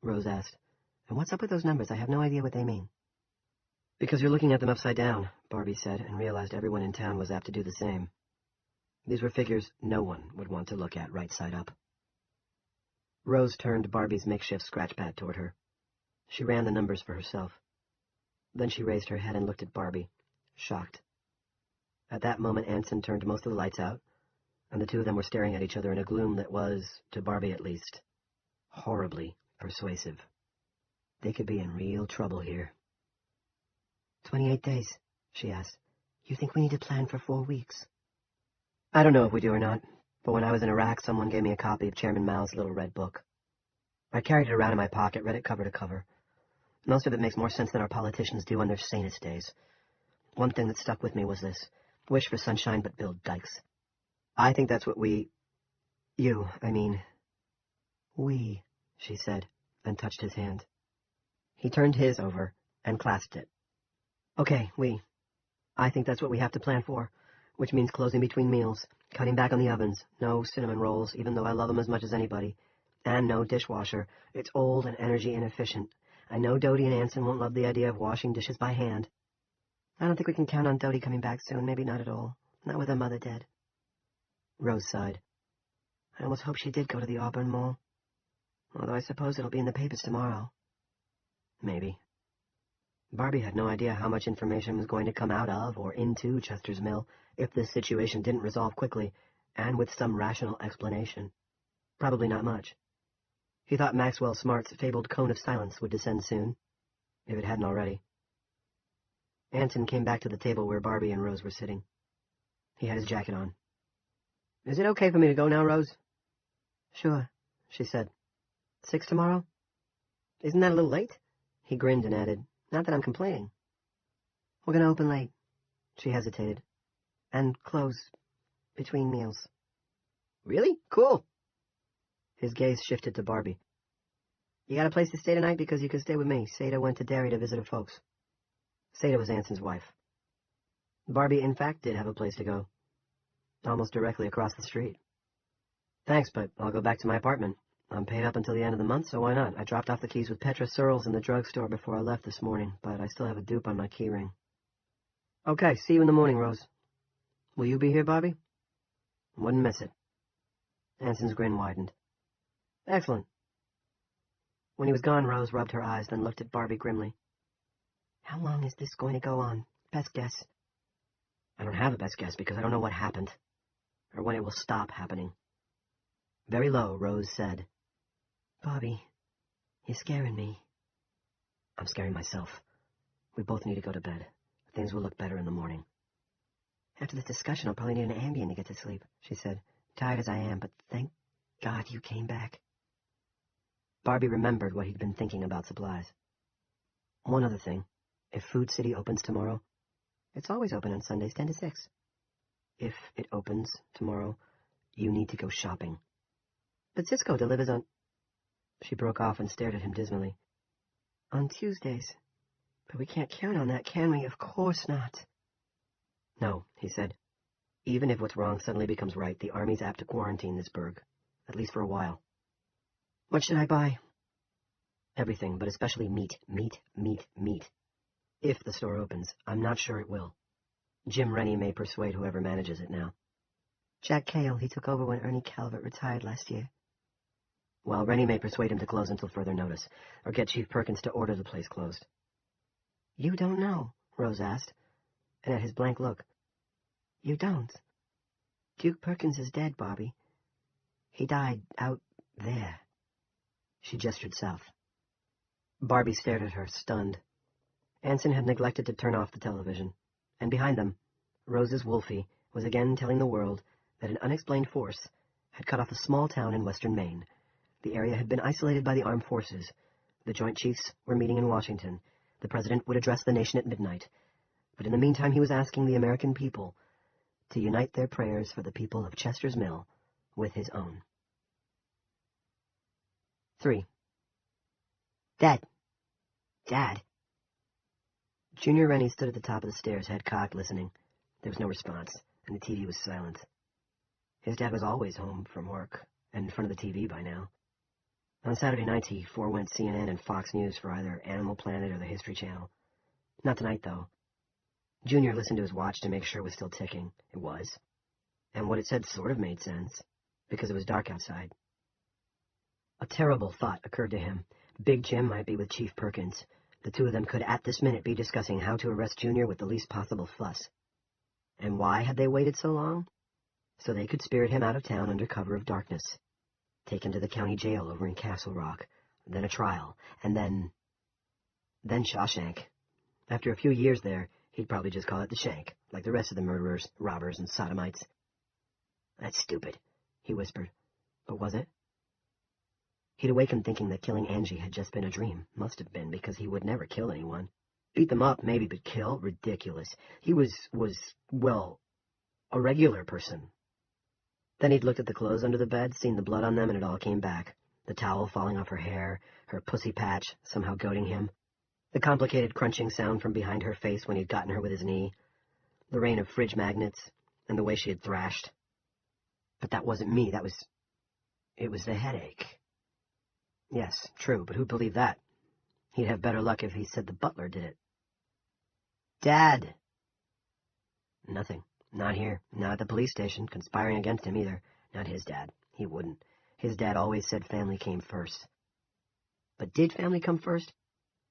Rose asked. "And what's up with those numbers? I have no idea what they mean." "Because you're looking at them upside down," Barbie said, and realized everyone in town was apt to do the same. These were figures no one would want to look at right side up. Rose turned Barbie's makeshift scratchpad toward her. She ran the numbers for herself. Then she raised her head and looked at Barbie, shocked. At that moment, Anson turned most of the lights out, and the two of them were staring at each other in a gloom that was, to Barbie at least, horribly persuasive. They could be in real trouble here. 28 days, she asked. "You think we need to plan for 4 weeks?" "I don't know if we do or not, but when I was in Iraq, someone gave me a copy of Chairman Mao's little red book. I carried it around in my pocket, read it cover to cover. Most of it makes more sense than our politicians do on their sanest days. One thing that stuck with me was this: wish for sunshine but build dikes. I think that's what we... We, she said, and touched his hand. He turned his over and clasped it. "Okay, I think that's what we have to plan for, which means closing between meals, cutting back on the ovens, no cinnamon rolls, even though I love them as much as anybody, and no dishwasher. It's old and energy inefficient. I know Dodie and Anson won't love the idea of washing dishes by hand. I don't think we can count on Dodie coming back soon, maybe not at all, not with her mother dead." Rose sighed. "I almost hope she did go to the Auburn Mall. Although I suppose it'll be in the papers tomorrow." Maybe. Barbie had no idea how much information was going to come out of or into Chester's Mill if this situation didn't resolve quickly, and with some rational explanation. Probably not much. He thought Maxwell Smart's fabled cone of silence would descend soon, if it hadn't already. Anson came back to the table where Barbie and Rose were sitting. He had his jacket on. "Is it okay for me to go now, Rose?" "Sure," she said. 6 tomorrow? Isn't that a little late?" He grinned and added, "Not that I'm complaining." "We're going to open late." She hesitated. "And close between meals." "Really? Cool." His gaze shifted to Barbie. "You got a place to stay tonight? Because you can stay with me. Seda went to Derry to visit her folks." Seda was Anson's wife. Barbie, in fact, did have a place to go. Almost directly across the street. "Thanks, but I'll go back to my apartment. I'm paid up until the end of the month, so why not? I dropped off the keys with Petra Searles in the drugstore before I left this morning, but I still have a dupe on my keyring." Okay, see you in the morning, Rose. Will you be here, Bobby? Wouldn't miss it. Anson's grin widened. Excellent. When he was gone, Rose rubbed her eyes, then looked at Barbie grimly. How long is this going to go on? Best guess. I don't have a best guess because I don't know what happened, or when it will stop happening. Very low, Rose said, Bobby, you're scaring me. I'm scaring myself. We both need to go to bed. Things will look better in the morning. After this discussion, I'll probably need an Ambien to get to sleep, she said, tired as I am, but thank God you came back. Barbie remembered what he'd been thinking about supplies. One other thing. If Food City opens tomorrow, it's always open on Sundays 10 to 6. If it opens tomorrow, you need to go shopping. But Cisco delivers on... She broke off and stared at him dismally. On Tuesdays. But we can't count on that, can we? Of course not. No, he said. Even if what's wrong suddenly becomes right, the Army's apt to quarantine this burg. At least for a while. What should I buy? Everything, but especially meat. Meat. If the store opens, I'm not sure it will. Jim Rennie may persuade whoever manages it now. Jack Cale, he took over when Ernie Calvert retired last year. Well, Rennie may persuade him to close until further notice, or get Chief Perkins to order the place closed. You don't know, Rose asked, and at his blank look. You don't. Duke Perkins is dead, Bobby. He died out there. She gestured south. Barbie stared at her, stunned. Anson had neglected to turn off the television, and behind them, Rose's Wolfie was again telling the world that an unexplained force had cut off a small town in western Maine. The area had been isolated by the armed forces. The Joint Chiefs were meeting in Washington. The president would address the nation at midnight. But in the meantime, he was asking the American people to unite their prayers for the people of Chester's Mill with his own. 3. Dad. Junior Rennie stood at the top of the stairs, head cocked, listening. There was no response, and the TV was silent. His dad was always home from work, and in front of the TV by now. On Saturday nights, he forewent CNN and Fox News for either Animal Planet or the History Channel. Not tonight, though. Junior listened to his watch to make sure it was still ticking. It was. And what it said sort of made sense, because it was dark outside. A terrible thought occurred to him. Big Jim might be with Chief Perkins. The two of them could at this minute be discussing how to arrest Junior with the least possible fuss. And why had they waited so long? So they could spirit him out of town under cover of darkness. Take him to the county jail over in Castle Rock, then a trial, and then Shawshank. After a few years there, he'd probably just call it the Shank, like the rest of the murderers, robbers, and sodomites. That's stupid, he whispered. But was it? He'd awakened thinking that killing Angie had just been a dream. Must have been, because he would never kill anyone. Beat them up, maybe, but kill? Ridiculous. He was, a regular person. Then he'd looked at the clothes under the bed, seen the blood on them, and it all came back. The towel falling off her hair, her pussy patch somehow goading him, the complicated crunching sound from behind her face when he'd gotten her with his knee, the rain of fridge magnets, and the way she had thrashed. But that wasn't me, it was the headache. Yes, true, but who'd believe that? He'd have better luck if he said the butler did it. Dad! Nothing. Not here. Not at the police station, conspiring against him either. Not his dad. He wouldn't. His dad always said family came first. But did family come first?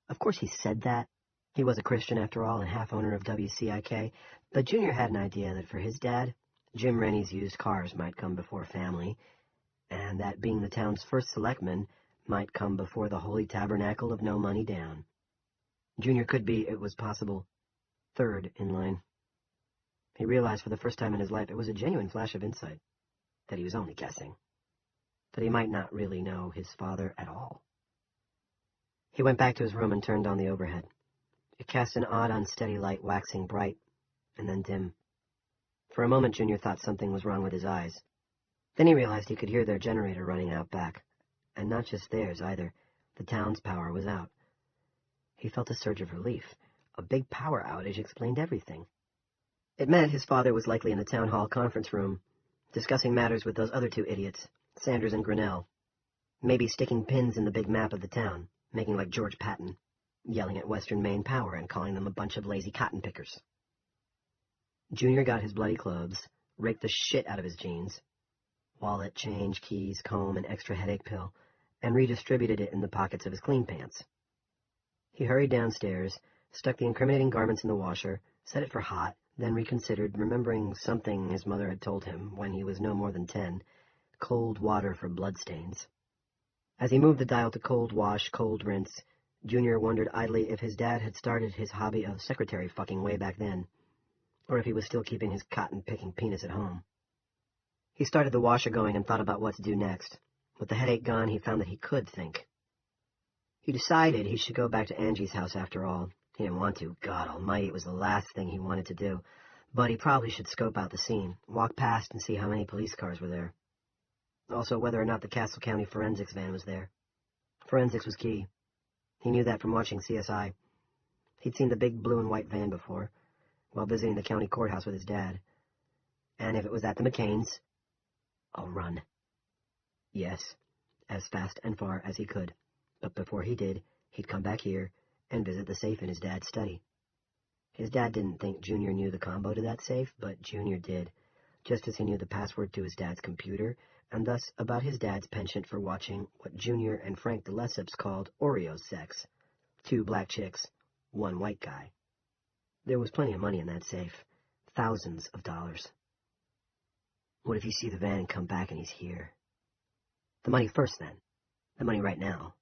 Of course he said that. He was a Christian after all and half owner of WCIK. But Junior had an idea that for his dad, Jim Rennie's used cars might come before family, and that being the town's first selectman might come before the holy tabernacle of no money down. Junior could be, it was possible, third in line. He realized for the first time in his life it was a genuine flash of insight, that he was only guessing, that he might not really know his father at all. He went back to his room and turned on the overhead. It cast an odd, unsteady light, waxing bright, and then dim. For a moment, Junior thought something was wrong with his eyes. Then he realized he could hear their generator running out back. And not just theirs, either. The town's power was out. He felt a surge of relief. A big power outage explained everything. It meant his father was likely in the town hall conference room, discussing matters with those other two idiots, Sanders and Grinnell. Maybe sticking pins in the big map of the town, making like George Patton, yelling at Western Maine Power and calling them a bunch of lazy cotton pickers. Junior got his bloody clothes, raked the shit out of his jeans, wallet, change, keys, comb, and extra headache pill, and redistributed it in the pockets of his clean pants. He hurried downstairs, stuck the incriminating garments in the washer, set it for hot, then reconsidered, remembering something his mother had told him when he was no more than 10, cold water for bloodstains. As he moved the dial to cold wash, cold rinse, Junior wondered idly if his dad had started his hobby of secretary fucking way back then, or if he was still keeping his cotton-picking penis at home. He started the washer going and thought about what to do next. With the headache gone, he found that he could think. He decided he should go back to Angie's house after all. He didn't want to. God almighty, it was the last thing he wanted to do. But he probably should scope out the scene, walk past and see how many police cars were there. Also, whether or not the Castle County forensics van was there. Forensics was key. He knew that from watching CSI. He'd seen the big blue and white van before, while visiting the county courthouse with his dad. And if it was at the McCain's, I'll run. Yes, as fast and far as he could. But before he did, he'd come back here and visit the safe in his dad's study. His dad didn't think Junior knew the combo to that safe, but Junior did, just as he knew the password to his dad's computer, and thus about his dad's penchant for watching what Junior and Frank de Lesseps called Oreo sex. 2 black chicks, 1 white guy. There was plenty of money in that safe. Thousands of dollars. What if you see the van and come back and he's here? The money first, then. The money right now.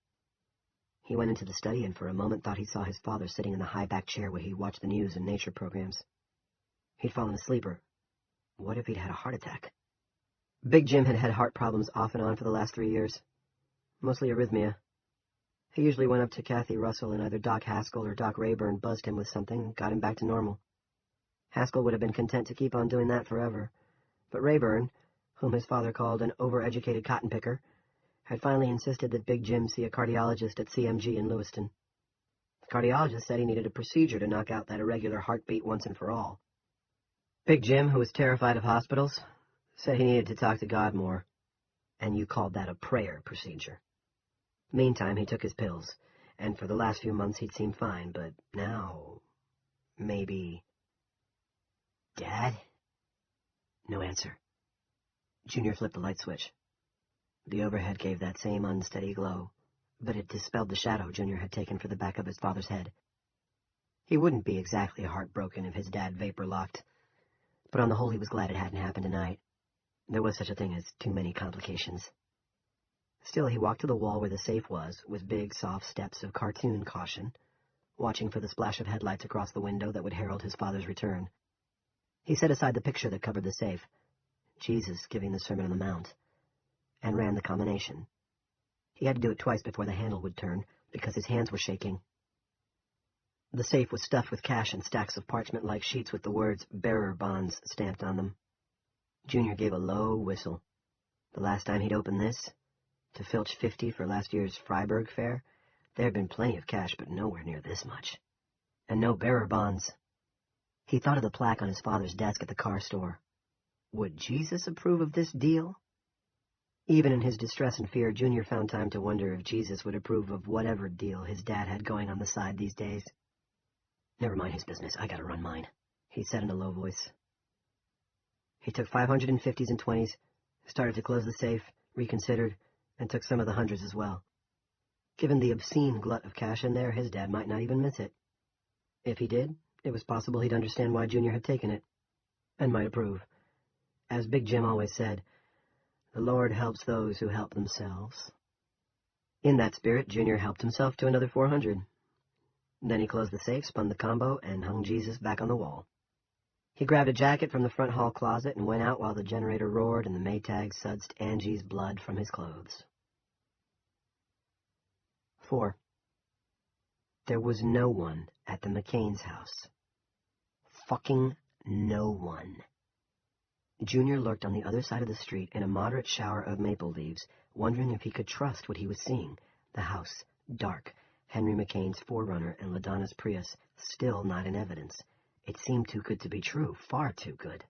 He went into the study and for a moment thought he saw his father sitting in the high-back chair where he watched the news and nature programs. He'd fallen asleep, or what if he'd had a heart attack? Big Jim had had heart problems off and on for the last 3 years. Mostly arrhythmia. He usually went up to Kathy Russell and either Doc Haskell or Doc Rayburn buzzed him with something and got him back to normal. Haskell would have been content to keep on doing that forever. But Rayburn, whom his father called an overeducated cotton picker, had finally insisted that Big Jim see a cardiologist at CMG in Lewiston. The cardiologist said he needed a procedure to knock out that irregular heartbeat once and for all. Big Jim, who was terrified of hospitals, said he needed to talk to God more, and you called that a prayer procedure. Meantime, he took his pills, and for the last few months he'd seemed fine, but now, maybe... Dad? No answer. Junior flipped the light switch. The overhead gave that same unsteady glow, but it dispelled the shadow Junior had taken for the back of his father's head. He wouldn't be exactly heartbroken if his dad vapor-locked, but on the whole he was glad it hadn't happened tonight. There was such a thing as too many complications. Still, he walked to the wall where the safe was, with big, soft steps of cartoon caution, watching for the splash of headlights across the window that would herald his father's return. He set aside the picture that covered the safe, Jesus giving the Sermon on the Mount, and ran the combination. He had to do it twice before the handle would turn, because his hands were shaking. The safe was stuffed with cash and stacks of parchment-like sheets with the words bearer bonds stamped on them. Junior gave a low whistle. The last time he'd opened this, to filch 50 for last year's Freiburg fair, there had been plenty of cash, but nowhere near this much. And no bearer bonds. He thought of the plaque on his father's desk at the car store. Would Jesus approve of this deal? Even in his distress and fear, Junior found time to wonder if Jesus would approve of whatever deal his dad had going on the side these days. Never mind his business, I gotta run mine, he said in a low voice. He took 550s and 20s, started to close the safe, reconsidered, and took some of the hundreds as well. Given the obscene glut of cash in there, his dad might not even miss it. If he did, it was possible he'd understand why Junior had taken it, and might approve. As Big Jim always said, the Lord helps those who help themselves. In that spirit, Junior helped himself to another 400. Then he closed the safe, spun the combo, and hung Jesus back on the wall. He grabbed a jacket from the front hall closet and went out while the generator roared and the Maytag sudsed Angie's blood from his clothes. 4. There was no one at the McCain's house. Fucking no one. Junior lurked on the other side of the street in a moderate shower of maple leaves, wondering if he could trust what he was seeing. The house, dark, Henry McCain's 4Runner and LaDonna's Prius, still not in evidence. It seemed too good to be true, far too good.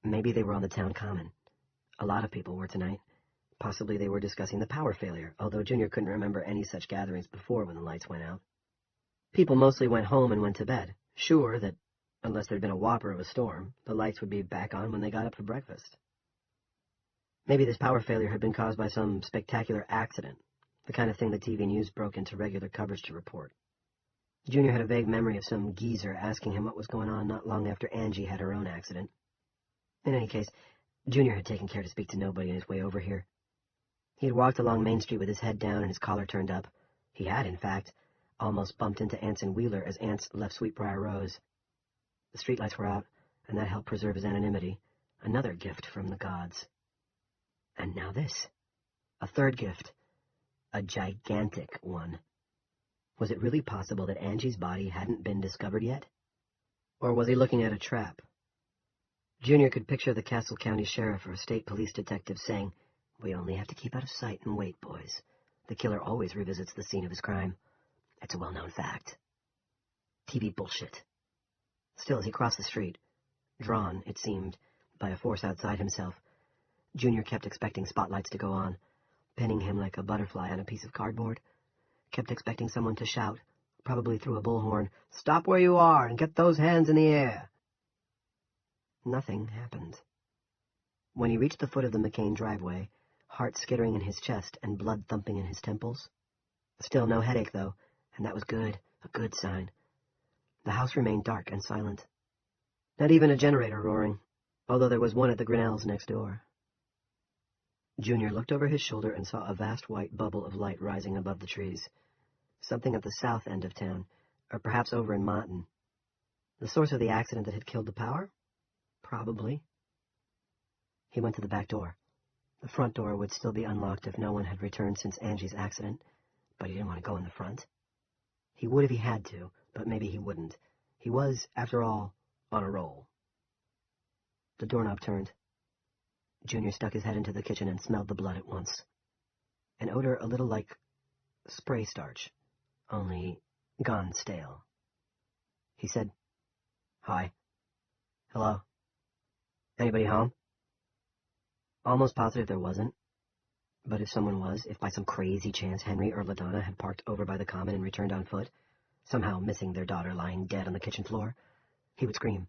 Maybe they were on the town common. A lot of people were tonight. Possibly they were discussing the power failure, although Junior couldn't remember any such gatherings before when the lights went out. People mostly went home and went to bed, sure that Unless there'd been a whopper of a storm, the lights would be back on when they got up for breakfast. Maybe this power failure had been caused by some spectacular accident, the kind of thing the TV news broke into regular coverage to report. Junior had a vague memory of some geezer asking him what was going on not long after Angie had her own accident. In any case, Junior had taken care to speak to nobody on his way over here. He had walked along Main Street with his head down and his collar turned up. He had, in fact, almost bumped into Anson Wheeler as Ants left Sweetbriar Rose. The streetlights were out, and that helped preserve his anonymity, another gift from the gods. And now this. A third gift. A gigantic one. Was it really possible that Angie's body hadn't been discovered yet? Or was he looking at a trap? Junior could picture the Castle County Sheriff or state police detective saying, "We only have to keep out of sight and wait, boys. The killer always revisits the scene of his crime. It's a well-known fact." TV bullshit. Still, as he crossed the street, drawn, it seemed, by a force outside himself, Junior kept expecting spotlights to go on, pinning him like a butterfly on a piece of cardboard. Kept expecting someone to shout, probably through a bullhorn, "Stop where you are and get those hands in the air." Nothing happened. When he reached the foot of the McCain driveway, heart skittering in his chest and blood thumping in his temples. Still no headache, though, and that was good, a good sign. The house remained dark and silent. Not even a generator roaring, although there was one at the Grinnells next door. Junior looked over his shoulder and saw a vast white bubble of light rising above the trees. Something at the south end of town, or perhaps over in Monton. The source of the accident that had killed the power? Probably. He went to the back door. The front door would still be unlocked if no one had returned since Angie's accident, but he didn't want to go in the front. He would if he had to, but maybe he wouldn't. He was, after all, on a roll. The doorknob turned. Junior stuck his head into the kitchen and smelled the blood at once. An odor a little like spray starch, only gone stale. He said, "Hi. Hello. Anybody home?" Almost positive there wasn't. But if someone was, if by some crazy chance Henry or LaDonna had parked over by the common and returned on foot, somehow missing their daughter lying dead on the kitchen floor, he would scream.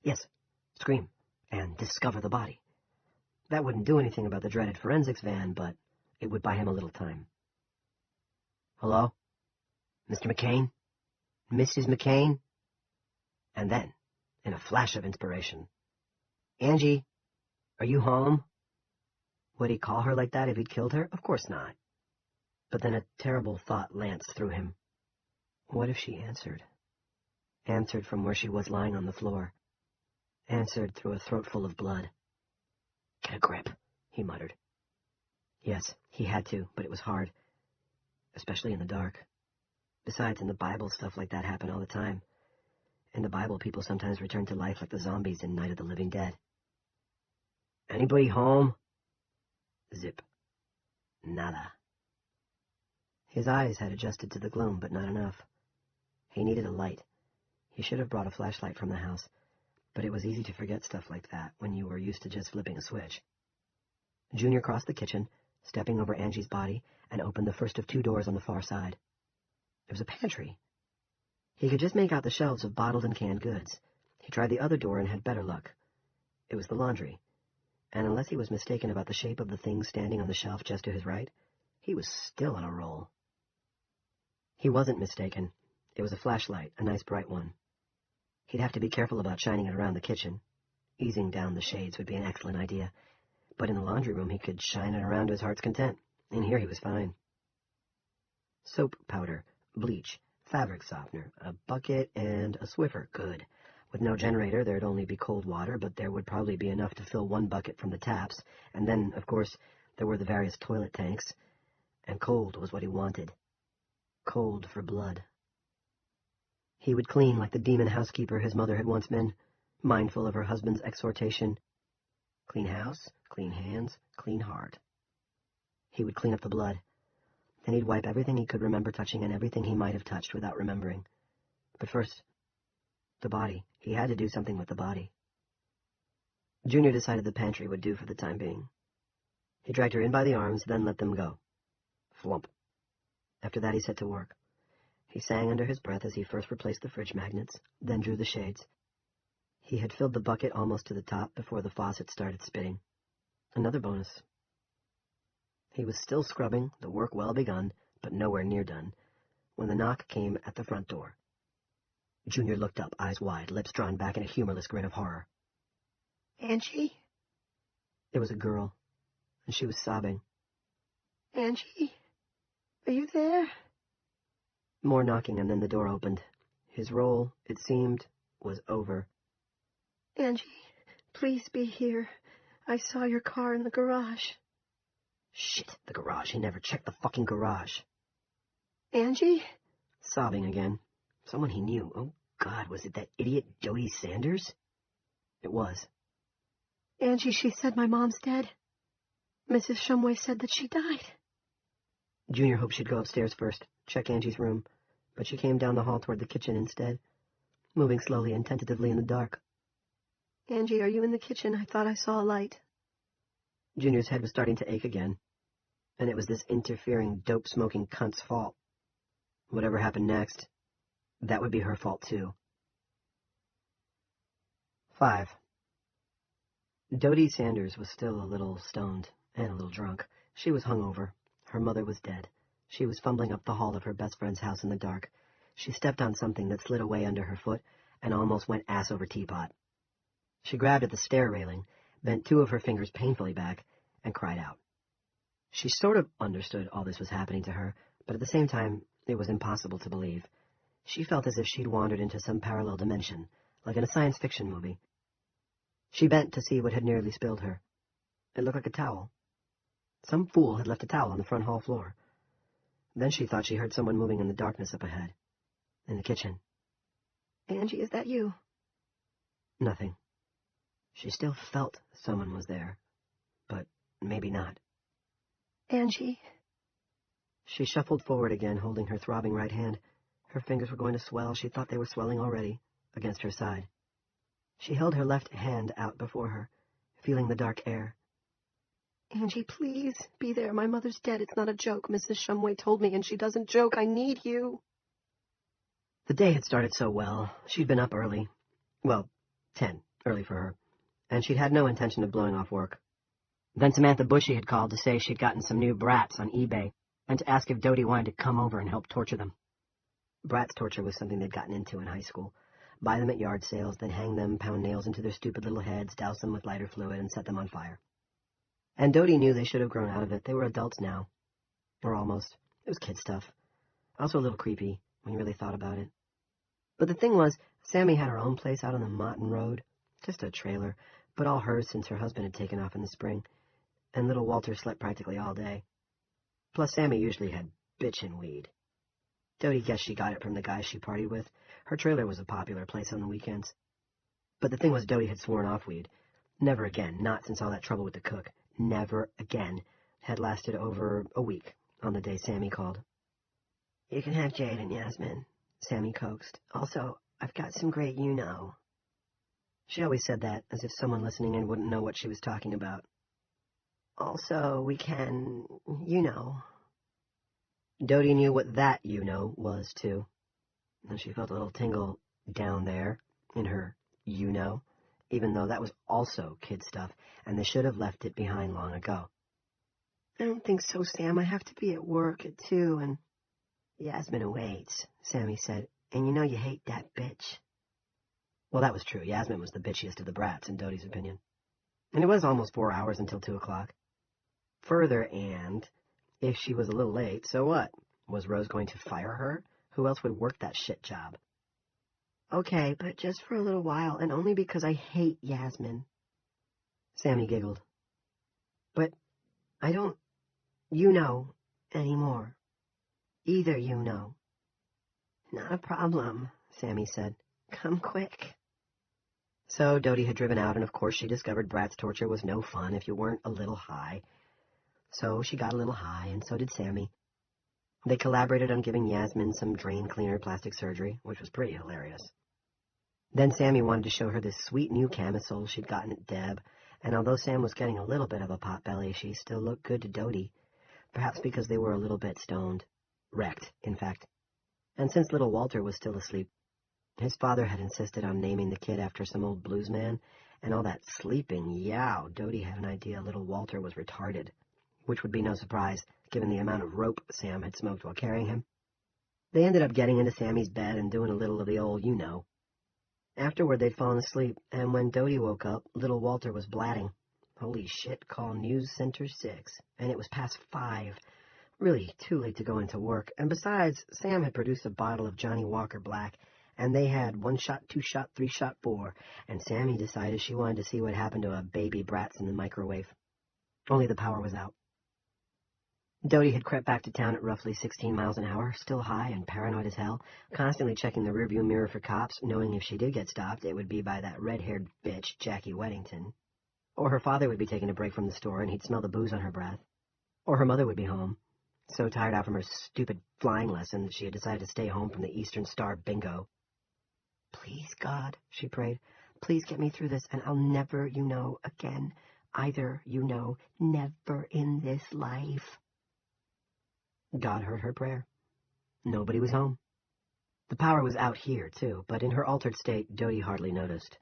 Yes, scream, and discover the body. That wouldn't do anything about the dreaded forensics van, but it would buy him a little time. "Hello? Mr. McCain? Mrs. McCain?" And then, in a flash of inspiration, "Angie, are you home?" Would he call her like that if he'd killed her? Of course not. But then a terrible thought lanced through him. What if she answered? Answered from where she was lying on the floor. Answered through a throat full of blood. "Get a grip," he muttered. Yes, he had to, but it was hard. Especially in the dark. Besides, in the Bible, stuff like that happened all the time. In the Bible, people sometimes return to life like the zombies in Night of the Living Dead. "Anybody home?" Zip. Nada. His eyes had adjusted to the gloom, but not enough. He needed a light. He should have brought a flashlight from the house, but it was easy to forget stuff like that when you were used to just flipping a switch. Junior crossed the kitchen, stepping over Angie's body, and opened the first of two doors on the far side. It was a pantry. He could just make out the shelves of bottled and canned goods. He tried the other door and had better luck. It was the laundry. And unless he was mistaken about the shape of the thing standing on the shelf just to his right, he was still on a roll. He wasn't mistaken. It was a flashlight, a nice bright one. He'd have to be careful about shining it around the kitchen. Easing down the shades would be an excellent idea. But in the laundry room he could shine it around to his heart's content. In here he was fine. Soap powder, bleach, fabric softener, a bucket, and a Swiffer. Good. With no generator, there'd only be cold water, but there would probably be enough to fill one bucket from the taps, and then, of course, there were the various toilet tanks. And cold was what he wanted. Cold for blood. He would clean like the demon housekeeper his mother had once been, mindful of her husband's exhortation. Clean house, clean hands, clean heart. He would clean up the blood. Then he'd wipe everything he could remember touching and everything he might have touched without remembering. But first, the body. He had to do something with the body. Junior decided the pantry would do for the time being. He dragged her in by the arms, then let them go. Flump. After that he set to work. He sang under his breath as he first replaced the fridge magnets, then drew the shades. He had filled the bucket almost to the top before the faucet started spitting. Another bonus. He was still scrubbing, the work well begun, but nowhere near done, when the knock came at the front door. Junior looked up, eyes wide, lips drawn back in a humorless grin of horror. Angie? It was a girl, and she was sobbing. Angie? Are you there? More knocking, and then the door opened. His role, it seemed, was over. Angie, please be here. I saw your car in the garage. Shit, the garage. He never checked the fucking garage. Angie? Sobbing again. Someone he knew. Oh, God, was it that idiot Dodie Sanders? It was. Angie, she said my mom's dead. Mrs. Shumway said that she died. Junior hoped she'd go upstairs first, check Angie's room, but she came down the hall toward the kitchen instead, moving slowly and tentatively in the dark. Angie, are you in the kitchen? I thought I saw a light. Junior's head was starting to ache again, and it was this interfering, dope-smoking cunt's fault. Whatever happened next, that would be her fault, too. 5. Dodie Sanders was still a little stoned and a little drunk. She was hungover. Her mother was dead. She was fumbling up the hall of her best friend's house in the dark. She stepped on something that slid away under her foot and almost went ass over teapot. She grabbed at the stair railing, bent 2 of her fingers painfully back, and cried out. She sort of understood all this was happening to her, but at the same time, it was impossible to believe. She felt as if she'd wandered into some parallel dimension, like in a science fiction movie. She bent to see what had nearly spilled her. It looked like a towel. Some fool had left a towel on the front hall floor. Then she thought she heard someone moving in the darkness up ahead, in the kitchen. Angie, is that you? Nothing. She still felt someone was there, but maybe not. Angie? She shuffled forward again, holding her throbbing right hand. Her fingers were going to swell. She thought they were swelling already, against her side. She held her left hand out before her, feeling the dark air. Angie, please, be there. My mother's dead. It's not a joke. Mrs. Shumway told me, and she doesn't joke. I need you. The day had started so well. She'd been up early. Well, 10, early for her. And she'd had no intention of blowing off work. Then Samantha Bushy had called to say she'd gotten some new brats on eBay, and to ask if Dodie wanted to come over and help torture them. Brats torture was something they'd gotten into in high school. Buy them at yard sales, then hang them, pound nails into their stupid little heads, douse them with lighter fluid, and set them on fire. And Dodie knew they should have grown out of it. They were adults now. Or almost. It was kid stuff. Also a little creepy, when you really thought about it. But the thing was, Sammy had her own place out on the Motton Road. Just a trailer, but all hers since her husband had taken off in the spring. And little Walter slept practically all day. Plus Sammy usually had bitchin' weed. Dodie guessed she got it from the guys she partied with. Her trailer was a popular place on the weekends. But the thing was, Dodie had sworn off weed. Never again, not since all that trouble with the cook. Never again. Had lasted over a week on the day Sammy called. "You can have Jade and Yasmin," Sammy coaxed. "Also, I've got some great you-know." She always said that, as if someone listening in wouldn't know what she was talking about. "Also, we can, you know." Dodie knew what that you-know was, too. And she felt a little tingle down there, in her you-know, even though that was also kid stuff, and they should have left it behind long ago. I don't think so, Sam. I have to be at work at 2, and... "Yasmin awaits," Sammy said, "and you know you hate that bitch." Well, that was true. Yasmin was the bitchiest of the brats, in Dodie's opinion. And it was almost 4 hours until 2 o'clock. Further, and if she was a little late, so what? Was Rose going to fire her? Who else would work that shit job? "Okay, but just for a little while, and only because I hate Yasmin." Sammy giggled. "But I don't, you know, anymore. Either you know." "Not a problem," Sammy said. "Come quick." So Dodie had driven out, and of course she discovered Brat's torture was no fun if you weren't a little high. So she got a little high, and so did Sammy. They collaborated on giving Yasmin some drain cleaner plastic surgery, which was pretty hilarious. Then Sammy wanted to show her this sweet new camisole she'd gotten at Deb, and although Sam was getting a little bit of a potbelly, she still looked good to Dodie, perhaps because they were a little bit stoned. Wrecked, in fact. And since little Walter was still asleep, His father had insisted on naming the kid after some old blues man, and all that sleeping yow, Dodie had an idea little Walter was retarded, which would be no surprise, given the amount of rope Sam had smoked while carrying him. They ended up getting into Sammy's bed and doing a little of the old you-know. Afterward, they'd fallen asleep, and when Dodie woke up, little Walter was blatting. Holy shit, call News Center 6, and it was past 5. Really too late to go into work, and besides, Sam had produced a bottle of Johnny Walker Black, and they had 1 shot, 2 shot, 3 shot, 4, and Sammy decided she wanted to see what happened to a baby Bratz in the microwave. Only the power was out. Dodie had crept back to town at roughly 16 miles an hour, still high and paranoid as hell, constantly checking the rearview mirror for cops, knowing if she did get stopped, it would be by that red-haired bitch, Jackie Weddington. Or her father would be taking a break from the store and he'd smell the booze on her breath. Or her mother would be home, so tired out from her stupid flying lesson that she had decided to stay home from the Eastern Star bingo. Please, God, she prayed, please get me through this and I'll never, again. Either, never in this life. God heard her prayer. Nobody was home. The power was out here, too, but in her altered state, Dodie hardly noticed.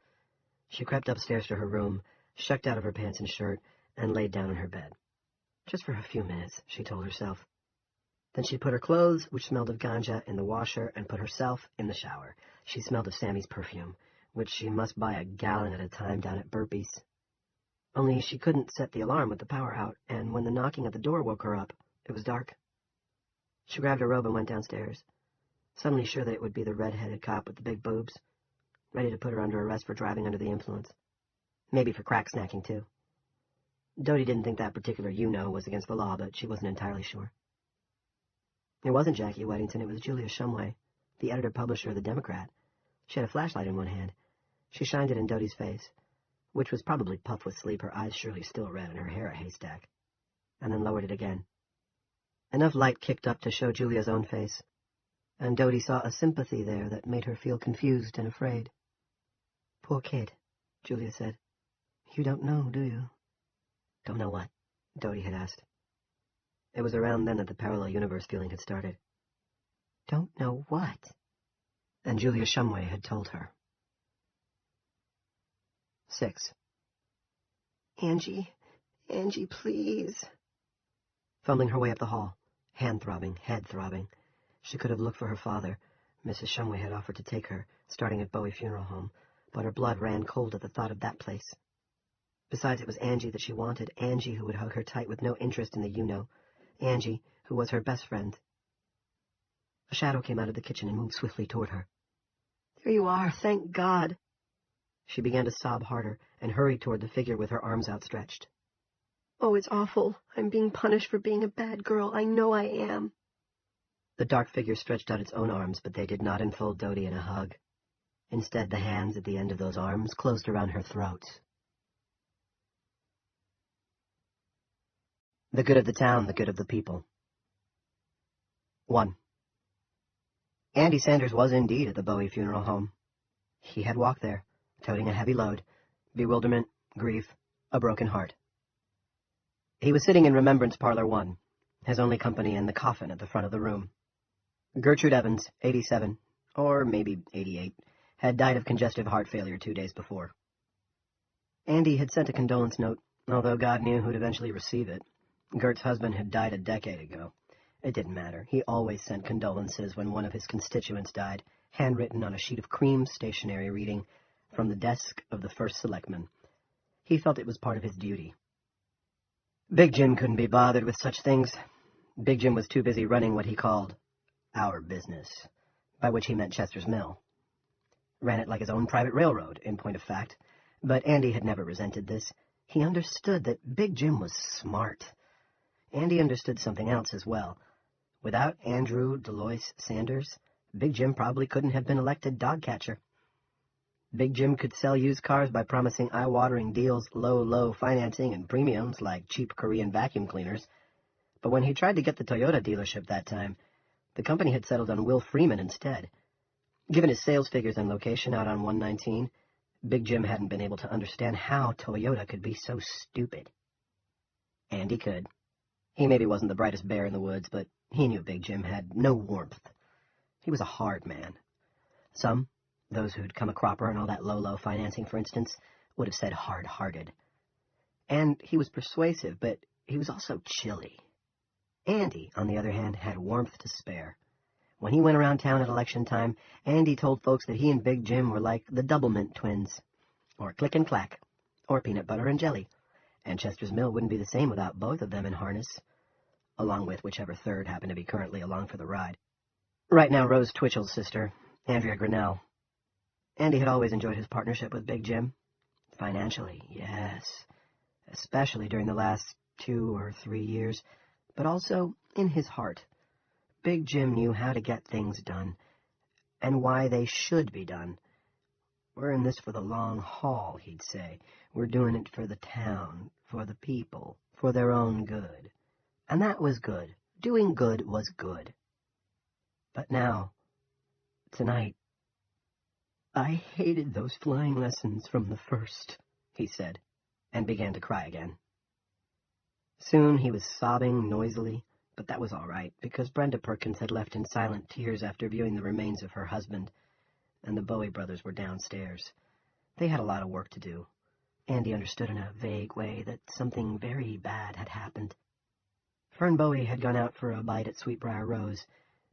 She crept upstairs to her room, shucked out of her pants and shirt, and laid down in her bed. Just for a few minutes, she told herself. Then she put her clothes, which smelled of ganja, in the washer and put herself in the shower. She smelled of Sammy's perfume, which she must buy a gallon at a time down at Burpee's. Only she couldn't set the alarm with the power out, and when the knocking at the door woke her up, it was dark. She grabbed her robe and went downstairs, suddenly sure that it would be the red-headed cop with the big boobs, ready to put her under arrest for driving under the influence. Maybe for crack snacking, too. Dodie didn't think that particular was against the law, but she wasn't entirely sure. It wasn't Jackie Weddington, it was Julia Shumway, the editor-publisher of the Democrat. She had a flashlight in one hand. She shined it in Dodie's face, which was probably puffed with sleep, her eyes surely still red, and her hair a haystack, and then lowered it again. Enough light kicked up to show Julia's own face, and Dodie saw a sympathy there that made her feel confused and afraid. Poor kid, Julia said. You don't know, do you? Don't know what? Dodie had asked. It was around then that the parallel universe feeling had started. Don't know what? And Julia Shumway had told her. 6. Angie, please. Fumbling her way up the hall, hand throbbing, head throbbing, she could have looked for her father. Mrs. Shumway had offered to take her, starting at Bowie Funeral Home, but her blood ran cold at the thought of that place. Besides, it was Angie that she wanted, Angie who would hug her tight with no interest in the Angie who was her best friend. A shadow came out of the kitchen and moved swiftly toward her. There you are, thank God. She began to sob harder and hurried toward the figure with her arms outstretched. Oh, it's awful. I'm being punished for being a bad girl. I know I am. The dark figure stretched out its own arms, but they did not enfold Dodie in a hug. Instead, the hands at the end of those arms closed around her throat. The good of the town, the good of the people. 1. Andy Sanders was indeed at the Bowie Funeral Home. He had walked there, toting a heavy load, bewilderment, grief, a broken heart. He was sitting in Remembrance Parlor 1, his only company in the coffin at the front of the room. Gertrude Evans, 87, or maybe 88, had died of congestive heart failure 2 days before. Andy had sent a condolence note, although God knew who'd eventually receive it. Gert's husband had died a decade ago. It didn't matter. He always sent condolences when one of his constituents died, handwritten on a sheet of cream stationery reading, "From the desk of the first selectman." He felt it was part of his duty. Big Jim couldn't be bothered with such things. Big Jim was too busy running what he called our business, by which he meant Chester's Mill. Ran it like his own private railroad, in point of fact, but Andy had never resented this. He understood that Big Jim was smart. Andy understood something else as well. Without Andrew Delois Sanders, Big Jim probably couldn't have been elected dog catcher. Big Jim could sell used cars by promising eye-watering deals, low financing, and premiums like cheap Korean vacuum cleaners. But when he tried to get the Toyota dealership that time, the company had settled on Will Freeman instead. Given his sales figures and location out on 119, Big Jim hadn't been able to understand how Toyota could be so stupid. Andy could. He maybe wasn't the brightest bear in the woods, but he knew Big Jim had no warmth. He was a hard man. Some, Those who'd come a cropper and all that low financing, for instance, would have said hard-hearted. And he was persuasive, but he was also chilly. Andy, on the other hand, had warmth to spare. When he went around town at election time, Andy told folks that he and Big Jim were like the Doublemint twins, or Click and Clack, or Peanut Butter and Jelly, and Chester's Mill wouldn't be the same without both of them in harness, along with whichever third happened to be currently along for the ride. Right now, Rose Twitchell's sister, Andrea Grinnell. Andy had always enjoyed his partnership with Big Jim. Financially, yes, especially during the last 2 or 3 years, but also in his heart. Big Jim knew how to get things done, and why they should be done. We're in this for the long haul, he'd say. We're doing it for the town, for the people, for their own good. And that was good. Doing good was good. But now, tonight, I hated those flying lessons from the first, he said, and began to cry again. Soon he was sobbing noisily, but that was all right, because Brenda Perkins had left in silent tears after viewing the remains of her husband, and the Bowie brothers were downstairs. They had a lot of work to do. Andy understood in a vague way that something very bad had happened. Fern Bowie had gone out for a bite at Sweetbriar Rose,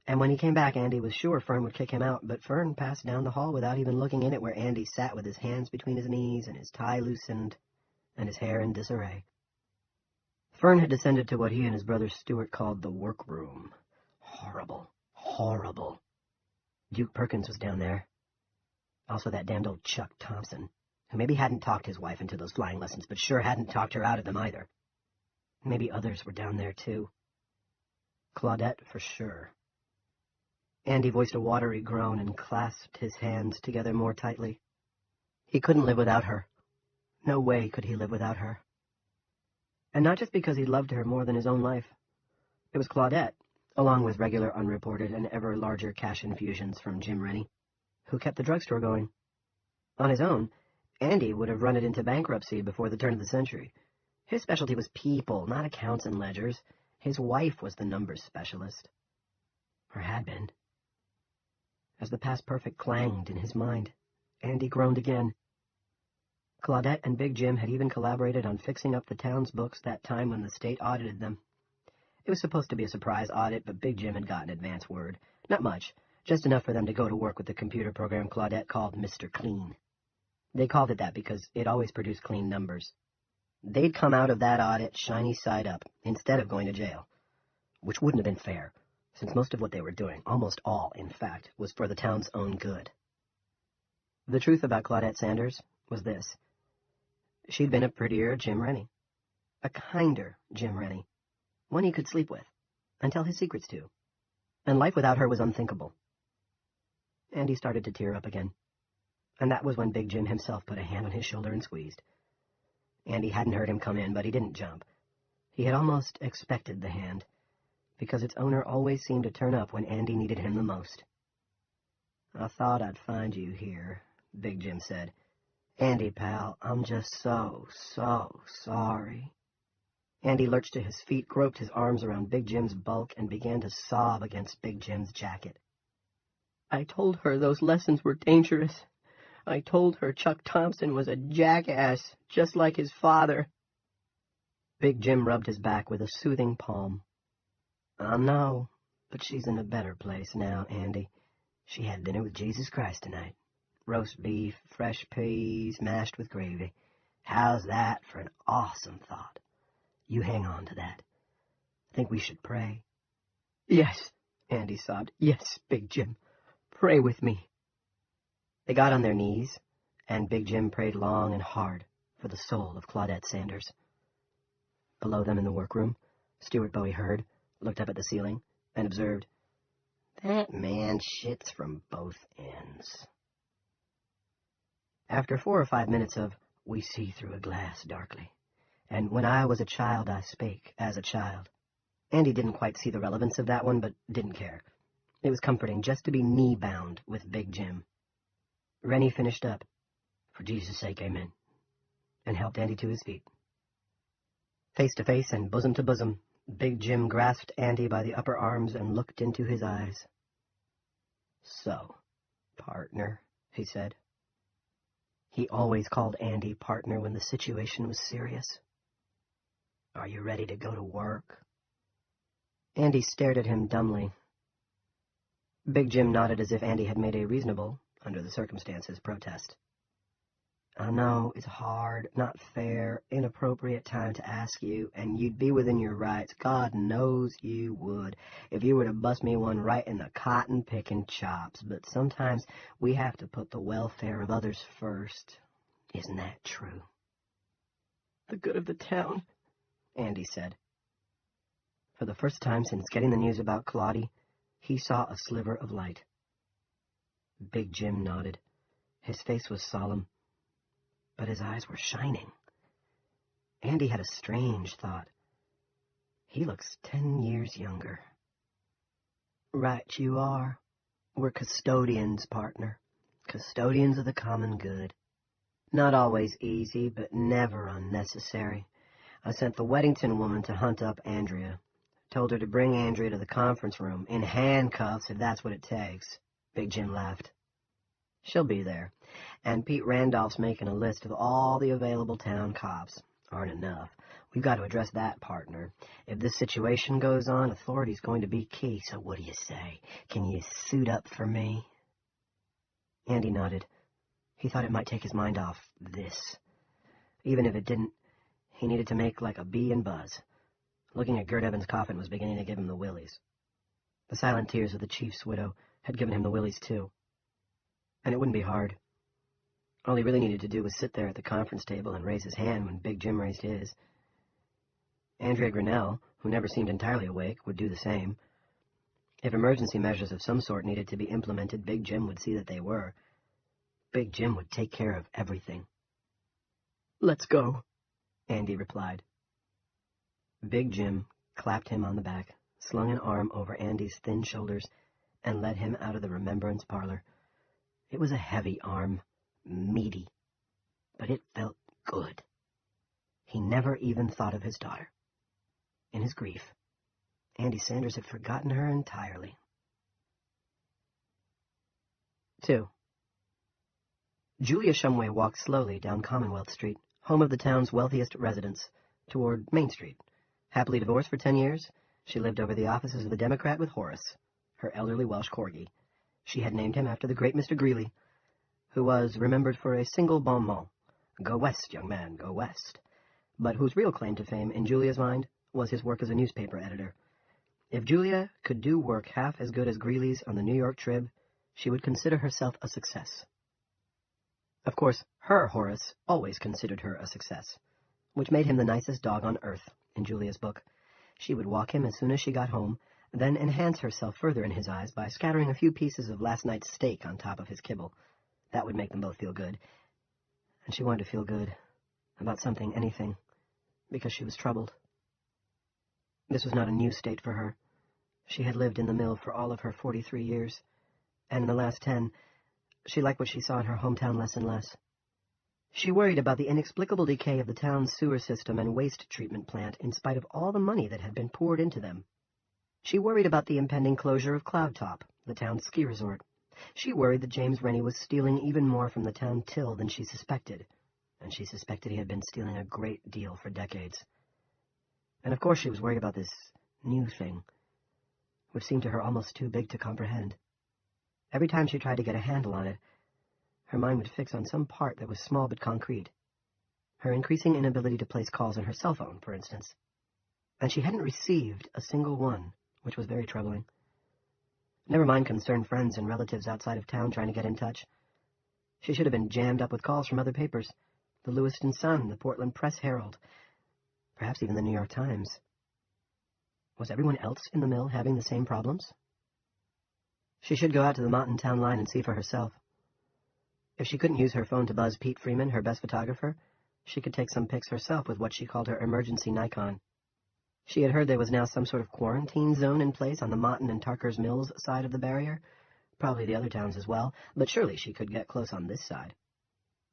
and when he came back, Andy was sure Fern would kick him out, but Fern passed down the hall without even looking in at where Andy sat with his hands between his knees and his tie loosened and his hair in disarray. Fern had descended to what he and his brother Stuart called the workroom. Horrible, horrible. Duke Perkins was down there. Also that damned old Chuck Thompson, who maybe hadn't talked his wife into those flying lessons, but sure hadn't talked her out of them either. Maybe others were down there, too. Claudette, for sure. Andy voiced a watery groan and clasped his hands together more tightly. He couldn't live without her. No way could he live without her. And not just because he loved her more than his own life. It was Claudette, along with regular unreported and ever larger cash infusions from Jim Rennie, who kept the drugstore going. On his own, Andy would have run it into bankruptcy before the turn of the century. His specialty was people, not accounts and ledgers. His wife was the numbers specialist. Or had been. As the past perfect clanged in his mind, Andy groaned again. Claudette and Big Jim had even collaborated on fixing up the town's books that time when the state audited them. It was supposed to be a surprise audit, but Big Jim had gotten advance word. Not much, just enough for them to go to work with the computer program Claudette called Mr. Clean. They called it that because it always produced clean numbers. They'd come out of that audit shiny side up, instead of going to jail, which wouldn't have been fair, since most of what they were doing, almost all, in fact, was for the town's own good. The truth about Claudette Sanders was this. She'd been a prettier Jim Rennie, a kinder Jim Rennie, one he could sleep with, and tell his secrets to, and life without her was unthinkable. Andy started to tear up again, and that was when Big Jim himself put a hand on his shoulder and squeezed. Andy hadn't heard him come in, but he didn't jump. He had almost expected the hand, because its owner always seemed to turn up when Andy needed him the most. "I thought I'd find you here," Big Jim said. "Andy, pal, I'm just so sorry." Andy lurched to his feet, groped his arms around Big Jim's bulk, and began to sob against Big Jim's jacket. "I told her those lessons were dangerous. I told her Chuck Thompson was a jackass, just like his father." Big Jim rubbed his back with a soothing palm. "I know, but she's in a better place now, Andy. She had dinner with Jesus Christ tonight. Roast beef, fresh peas, mashed with gravy. How's that for an awesome thought? You hang on to that. Think we should pray?" "Yes," Andy sobbed. "Yes, Big Jim. Pray with me." They got on their knees, and Big Jim prayed long and hard for the soul of Claudette Sanders. Below them in the workroom, Stuart Bowie heard, looked up at the ceiling, and observed, "That man shits from both ends." After 4 or 5 minutes of "We see through a glass darkly," and "When I was a child I spake as a child," Andy didn't quite see the relevance of that one, but didn't care. It was comforting just to be knee-bound with Big Jim. Rennie finished up, "For Jesus' sake, amen," and helped Andy to his feet. Face to face and bosom to bosom, Big Jim grasped Andy by the upper arms and looked into his eyes. "So, partner," he said. He always called Andy partner when the situation was serious. Are you ready to go to work? Andy stared at him dumbly. Big Jim nodded as if Andy had made a reasonable, under the circumstances, protest. I know it's hard, not fair, inappropriate time to ask you, and you'd be within your rights. God knows you would, if you were to bust me one right in the cotton-picking chops. But sometimes we have to put the welfare of others first. Isn't that true? The good of the town, Andy said. For the first time since getting the news about Claudia, he saw a sliver of light. Big Jim nodded. His face was solemn, but his eyes were shining. Andy had a strange thought. He looks 10 years younger. Right you are. We're custodians, partner. Custodians of the common good. Not always easy, but never unnecessary. I sent the Weddington woman to hunt up Andrea. Told her to bring Andrea to the conference room, in handcuffs if that's what it takes. Big Jim laughed. She'll be there. And Pete Randolph's making a list of all the available town cops. Aren't enough. We've got to address that, partner. If this situation goes on, authority's going to be key. So what do you say? Can you suit up for me? Andy nodded. He thought it might take his mind off this. Even if it didn't, he needed to make like a bee and buzz. Looking at Gert Evans' coffin was beginning to give him the willies. The silent tears of the chief's widow had given him the willies, too. And it wouldn't be hard. All he really needed to do was sit there at the conference table and raise his hand when Big Jim raised his. Andrea Grinnell, who never seemed entirely awake, would do the same. If emergency measures of some sort needed to be implemented, Big Jim would see that they were. Big Jim would take care of everything. Let's go, Andy replied. Big Jim clapped him on the back, slung an arm over Andy's thin shoulders, and led him out of the remembrance parlor. It was a heavy arm, meaty, but it felt good. He never even thought of his daughter. In his grief, Andy Sanders had forgotten her entirely. 2. Julia Shumway walked slowly down Commonwealth Street, home of the town's wealthiest residents, toward Main Street. Happily divorced for 10 years, she lived over the offices of the Democrat with Horace, her elderly Welsh corgi. She had named him after the great Mr. Greeley, who was remembered for a single bon mot, "Go west, young man, go west," but whose real claim to fame, in Julia's mind, was his work as a newspaper editor. If Julia could do work half as good as Greeley's on the New York Trib, she would consider herself a success. Of course, her Horace always considered her a success, which made him the nicest dog on earth, in Julia's book. She would walk him as soon as she got home, then enhance herself further in his eyes by scattering a few pieces of last night's steak on top of his kibble. That would make them both feel good. And she wanted to feel good about something, anything, because she was troubled. This was not a new state for her. She had lived in the mill for all of her 43 years, and in the last 10, she liked what she saw in her hometown less and less. She worried about the inexplicable decay of the town's sewer system and waste treatment plant in spite of all the money that had been poured into them. She worried about the impending closure of Cloud Top, the town's ski resort. She worried that James Rennie was stealing even more from the town till than she suspected, and she suspected he had been stealing a great deal for decades. And of course she was worried about this new thing, which seemed to her almost too big to comprehend. Every time she tried to get a handle on it, her mind would fix on some part that was small but concrete. Her increasing inability to place calls on her cell phone, for instance. And she hadn't received a single one, which was very troubling. Never mind concerned friends and relatives outside of town trying to get in touch. She should have been jammed up with calls from other papers, the Lewiston Sun, the Portland Press-Herald, perhaps even the New York Times. Was everyone else in the mill having the same problems? She should go out to the Mountain Town line and see for herself. If she couldn't use her phone to buzz Pete Freeman, her best photographer, she could take some pics herself with what she called her emergency Nikon. She had heard there was now some sort of quarantine zone in place on the Motton and Tarker's Mills side of the barrier, probably the other towns as well, but surely she could get close on this side.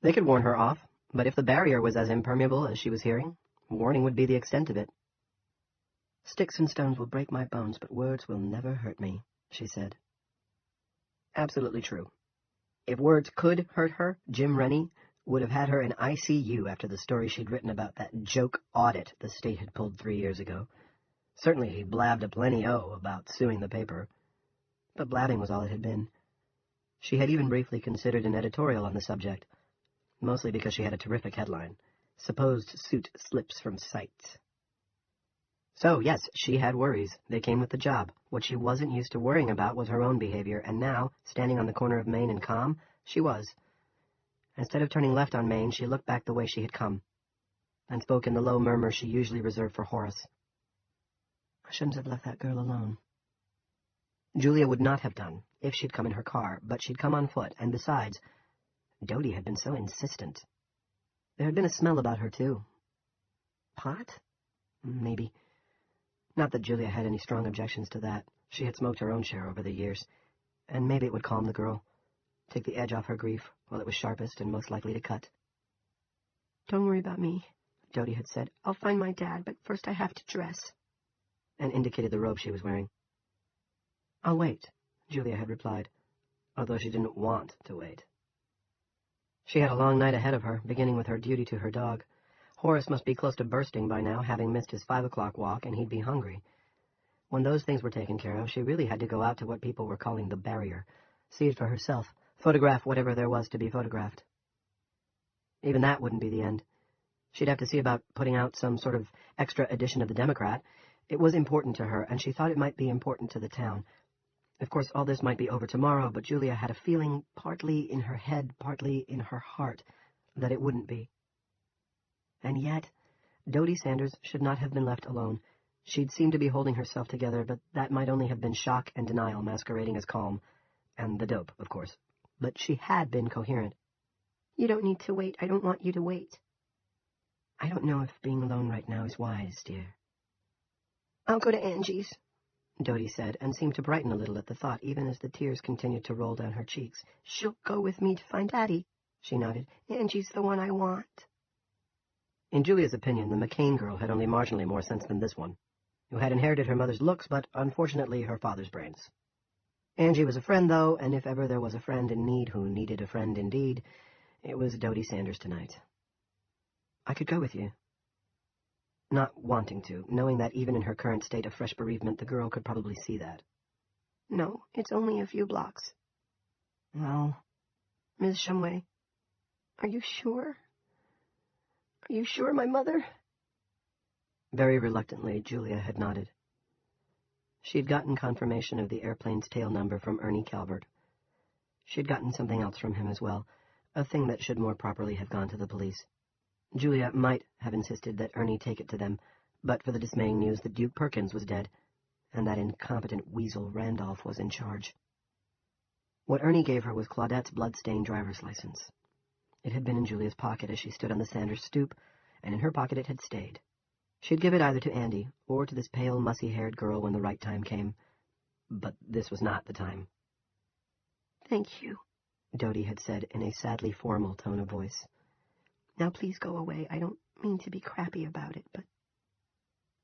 They could warn her off, but if the barrier was as impermeable as she was hearing, warning would be the extent of it. "Sticks and stones will break my bones, but words will never hurt me," she said. Absolutely true. If words could hurt her, Jim Rennie would have had her in ICU after the story she'd written about that joke audit the state had pulled 3 years ago. Certainly he blabbed a plenty-o about suing the paper, but blabbing was all it had been. She had even briefly considered an editorial on the subject, mostly because she had a terrific headline, "Supposed Suit Slips from Sight." So, yes, she had worries. They came with the job. What she wasn't used to worrying about was her own behavior, and now, standing on the corner of Main and Calm, she was. Instead of turning left on Main, she looked back the way she had come, and spoke in the low murmur she usually reserved for Horace. "I shouldn't have left that girl alone." Julia would not have done if she'd come in her car, but she'd come on foot, and besides, Dodie had been so insistent. There had been a smell about her, too. Pot? Maybe. Not that Julia had any strong objections to that. She had smoked her own share over the years, and maybe it would calm the girl, take the edge off her grief while it was sharpest and most likely to cut. "Don't worry about me," Dodie had said. "I'll find my dad, but first I have to dress," and indicated the robe she was wearing. "I'll wait," Julia had replied, although she didn't want to wait. She had a long night ahead of her, beginning with her duty to her dog. Horace must be close to bursting by now, having missed his 5 o'clock walk, and he'd be hungry. When those things were taken care of, she really had to go out to what people were calling the barrier, see it for herself, photograph whatever there was to be photographed. Even that wouldn't be the end. She'd have to see about putting out some sort of extra edition of the Democrat. It was important to her, and she thought it might be important to the town. Of course, all this might be over tomorrow, but Julia had a feeling, partly in her head, partly in her heart, that it wouldn't be. And yet, Dodie Sanders should not have been left alone. She'd seemed to be holding herself together, but that might only have been shock and denial masquerading as calm. And the dope, of course. But she had been coherent. "You don't need to wait. I don't want you to wait." "I don't know if being alone right now is wise, dear." "I'll go to Angie's," Dodie said, and seemed to brighten a little at the thought, even as the tears continued to roll down her cheeks. "She'll go with me to find Daddy," she nodded. "Angie's the one I want." In Julia's opinion, the McCain girl had only marginally more sense than this one, who had inherited her mother's looks, but unfortunately her father's brains. Angie was a friend, though, and if ever there was a friend in need who needed a friend indeed, it was Dodie Sanders tonight. "I could go with you." Not wanting to, knowing that even in her current state of fresh bereavement, the girl could probably see that. "No, it's only a few blocks." "Well, Miss Shumway, are you sure? Are you sure, my mother?" Very reluctantly, Julia had nodded. She had gotten confirmation of the airplane's tail number from Ernie Calvert. She had gotten something else from him as well, a thing that should more properly have gone to the police. Julia might have insisted that Ernie take it to them, but for the dismaying news that Duke Perkins was dead, and that incompetent weasel Randolph was in charge. What Ernie gave her was Claudette's blood-stained driver's license. It had been in Julia's pocket as she stood on the Sanders stoop, and in her pocket it had stayed. She'd give it either to Andy or to this pale, mussy-haired girl when the right time came. But this was not the time. "Thank you," Dodie had said in a sadly formal tone of voice. "Now please go away. I don't mean to be crappy about it, but—"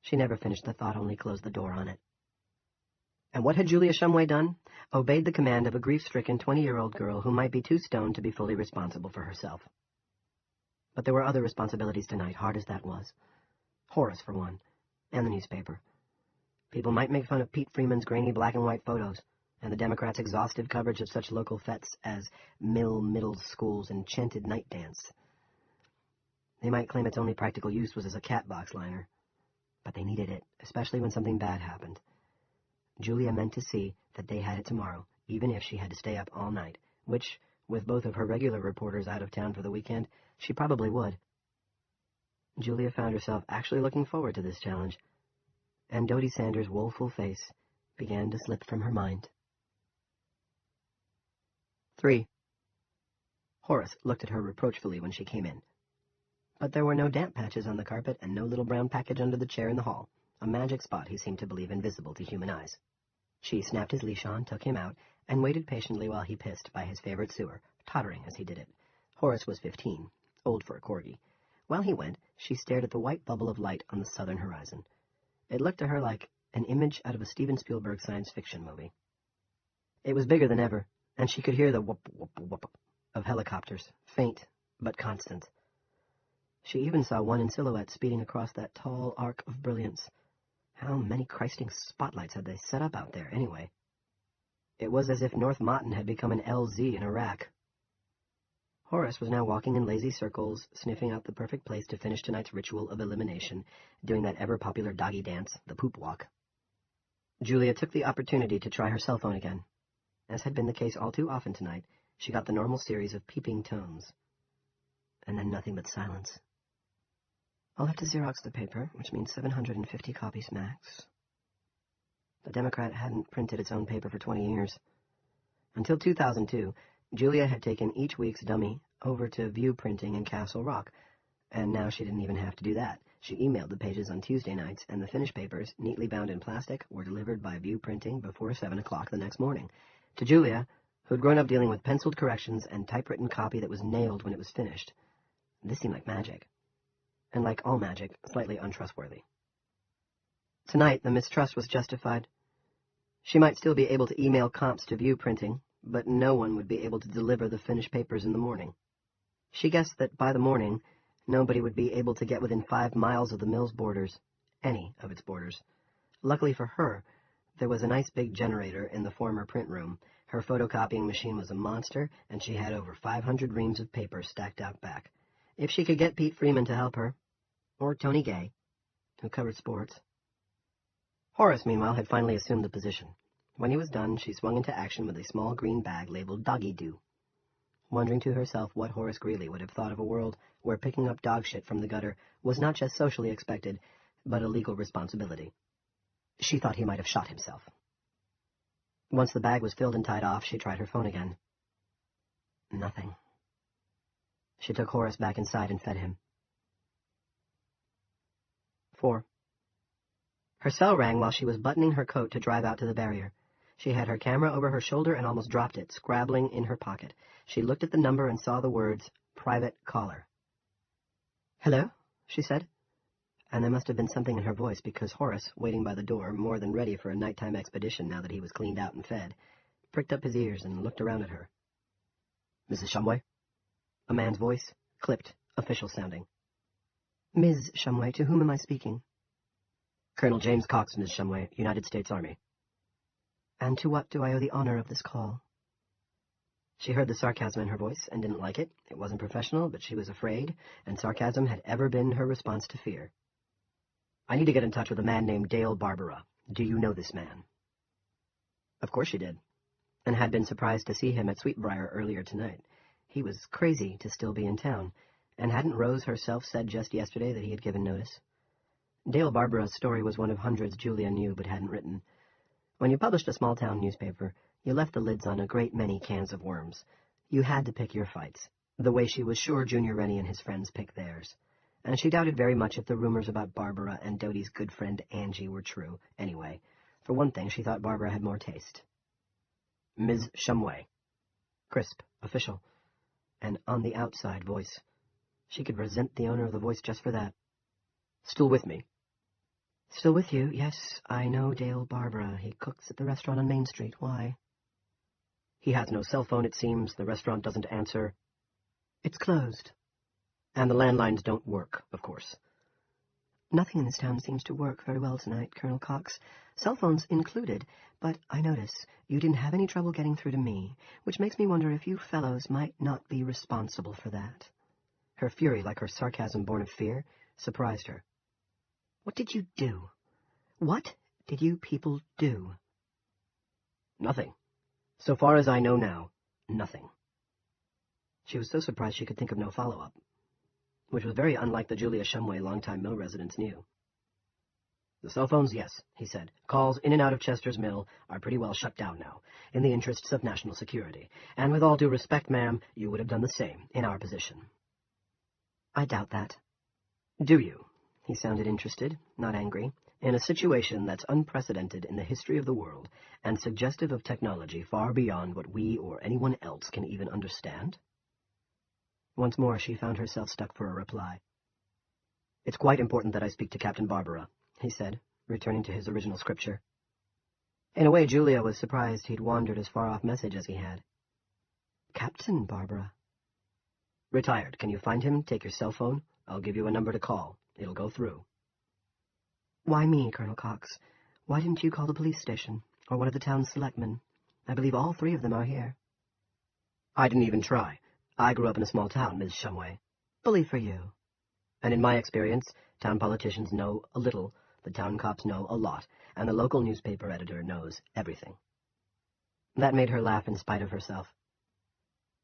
She never finished the thought, only closed the door on it. And what had Julia Shumway done? Obeyed the command of a grief-stricken 20-year-old girl who might be too stoned to be fully responsible for herself. But there were other responsibilities tonight, hard as that was. Horace, for one, and the newspaper. People might make fun of Pete Freeman's grainy black-and-white photos, and the Democrats' exhaustive coverage of such local fetes as Mill Middle School's enchanted night dance. They might claim its only practical use was as a cat box liner. But they needed it, especially when something bad happened. Julia meant to see that they had it tomorrow, even if she had to stay up all night, which, with both of her regular reporters out of town for the weekend, she probably would. Julia found herself actually looking forward to this challenge, and Dodie Sanders' woeful face began to slip from her mind. 3. Horace looked at her reproachfully when she came in. But there were no damp patches on the carpet and no little brown package under the chair in the hall, a magic spot he seemed to believe invisible to human eyes. She snapped his leash on, took him out, and waited patiently while he pissed by his favorite sewer, tottering as he did it. Horace was 15, old for a corgi. While he went, she stared at the white bubble of light on the southern horizon. It looked to her like an image out of a Steven Spielberg science fiction movie. It was bigger than ever, and she could hear the whoop, whoop, whoop of helicopters, faint but constant. She even saw one in silhouette speeding across that tall arc of brilliance. How many Christing spotlights had they set up out there, anyway? It was as if North Motten had become an LZ in Iraq. Horace was now walking in lazy circles, sniffing out the perfect place to finish tonight's ritual of elimination, doing that ever-popular doggy dance, the poop walk. Julia took the opportunity to try her cell phone again. As had been the case all too often tonight, she got the normal series of peeping tones. And then nothing but silence. I'll have to Xerox the paper, which means 750 copies max. The Democrat hadn't printed its own paper for 20 years. Until 2002, Julia had taken each week's dummy over to View Printing in Castle Rock, and now she didn't even have to do that. She emailed the pages on Tuesday nights, and the finished papers, neatly bound in plastic, were delivered by View Printing before 7 o'clock the next morning. To Julia, who'd grown up dealing with penciled corrections and typewritten copy that was nailed when it was finished, this seemed like magic. And like all magic, slightly untrustworthy. Tonight, the mistrust was justified. She might still be able to email comps to View Printing, but no one would be able to deliver the finished papers in the morning. She guessed that by the morning, nobody would be able to get within 5 miles of the mill's borders, any of its borders. Luckily for her, there was a nice big generator in the former print room. Her photocopying machine was a monster, and she had over 500 reams of paper stacked out back. If she could get Pete Freeman to help her, or Tony Gay, who covered sports. Horace, meanwhile, had finally assumed the position. When he was done, she swung into action with a small green bag labeled Doggy Doo, wondering to herself what Horace Greeley would have thought of a world where picking up dog shit from the gutter was not just socially expected, but a legal responsibility. She thought he might have shot himself. Once the bag was filled and tied off, she tried her phone again. Nothing. She took Horace back inside and fed him. 4. Her cell rang while she was buttoning her coat to drive out to the barrier. She had her camera over her shoulder and almost dropped it, scrabbling in her pocket. She looked at the number and saw the words, "Private Caller." "Hello?" she said. And there must have been something in her voice because Horace, waiting by the door, more than ready for a nighttime expedition now that he was cleaned out and fed, pricked up his ears and looked around at her. "Mrs. Shumway?" A man's voice, clipped, official-sounding. "Ms. Shumway, to whom am I speaking?" "Colonel James Cox, Ms. Shumway, United States Army." "And to what do I owe the honor of this call?" She heard the sarcasm in her voice and didn't like it. It wasn't professional, but she was afraid, and sarcasm had ever been her response to fear. "I need to get in touch with a man named Dale Barbara. Do you know this man?" Of course she did, and had been surprised to see him at Sweetbriar earlier tonight. He was crazy to still be in town, and hadn't Rose herself said just yesterday that he had given notice? Dale Barbara's story was one of hundreds Julia knew but hadn't written. When you published a small-town newspaper, you left the lids on a great many cans of worms. You had to pick your fights, the way she was sure Junior Rennie and his friends picked theirs. And she doubted very much if the rumors about Barbara and Dodie's good friend Angie were true. Anyway, for one thing, she thought Barbara had more taste. "Ms. Shumway." Crisp, official, and on-the-outside voice. She could resent the owner of the voice just for that. "Still with me?" "Still with you? Yes, I know Dale Barbara. He cooks at the restaurant on Main Street. Why?" "He has no cell phone, it seems. The restaurant doesn't answer." "It's closed." "And the landlines don't work, of course." "Nothing in this town seems to work very well tonight, Colonel Cox. Cell phones included, but I notice you didn't have any trouble getting through to me, which makes me wonder if you fellows might not be responsible for that." Her fury, like her sarcasm born of fear, surprised her. "What did you do? What did you people do?" "Nothing. So far as I know now, nothing." She was so surprised she could think of no follow-up, which was very unlike the Julia Shumway longtime mill residents knew. "The cell phones, yes," he said. "Calls in and out of Chester's Mill are pretty well shut down now, in the interests of national security. And with all due respect, ma'am, you would have done the same in our position." "I doubt that." "Do you?" He sounded interested, not angry. "In a situation that's unprecedented in the history of the world, and suggestive of technology far beyond what we or anyone else can even understand?" Once more she found herself stuck for a reply. "It's quite important that I speak to Captain Barbara," he said, returning to his original scripture. In a way, Julia was surprised he'd wandered as far off message as he had. Captain Barbara. Retired. Can you find him? Take your cell phone. I'll give you a number to call. It'll go through. Why me, Colonel Cox? Why didn't you call the police station, or one of the town's selectmen? I believe all three of them are here. I didn't even try. I grew up in a small town, Ms. Shumway. Bully for you. And in my experience, town politicians know a little, the town cops know a lot, and the local newspaper editor knows everything. That made her laugh in spite of herself.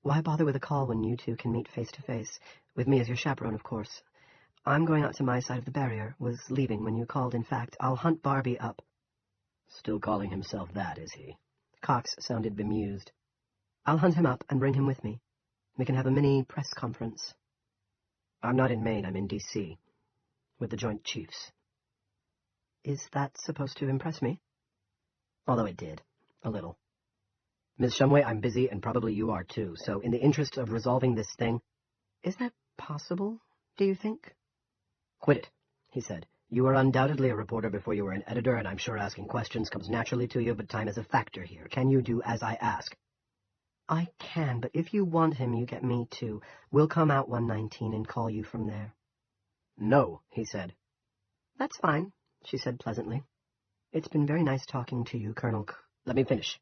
Why bother with a call when you two can meet face to face? With me as your chaperone, of course. I'm going out to my side of the barrier. Was leaving when you called. In fact, I'll hunt Barbie up. Still calling himself that, is he? Cox sounded bemused. I'll hunt him up and bring him with me. We can have a mini press conference. I'm not in Maine, I'm in D.C. with the Joint Chiefs. Is that supposed to impress me? Although it did. A little. Ms. Shumway, I'm busy, and probably you are too, so in the interest of resolving this thing... Is that possible, do you think? Quit it, he said. You were undoubtedly a reporter before you were an editor, and I'm sure asking questions comes naturally to you, but time is a factor here. Can you do as I ask? I can, but if you want him, you get me too. We'll come out 119 and call you from there. No, he said. That's fine, she said pleasantly. It's been very nice talking to you, Colonel Let me finish.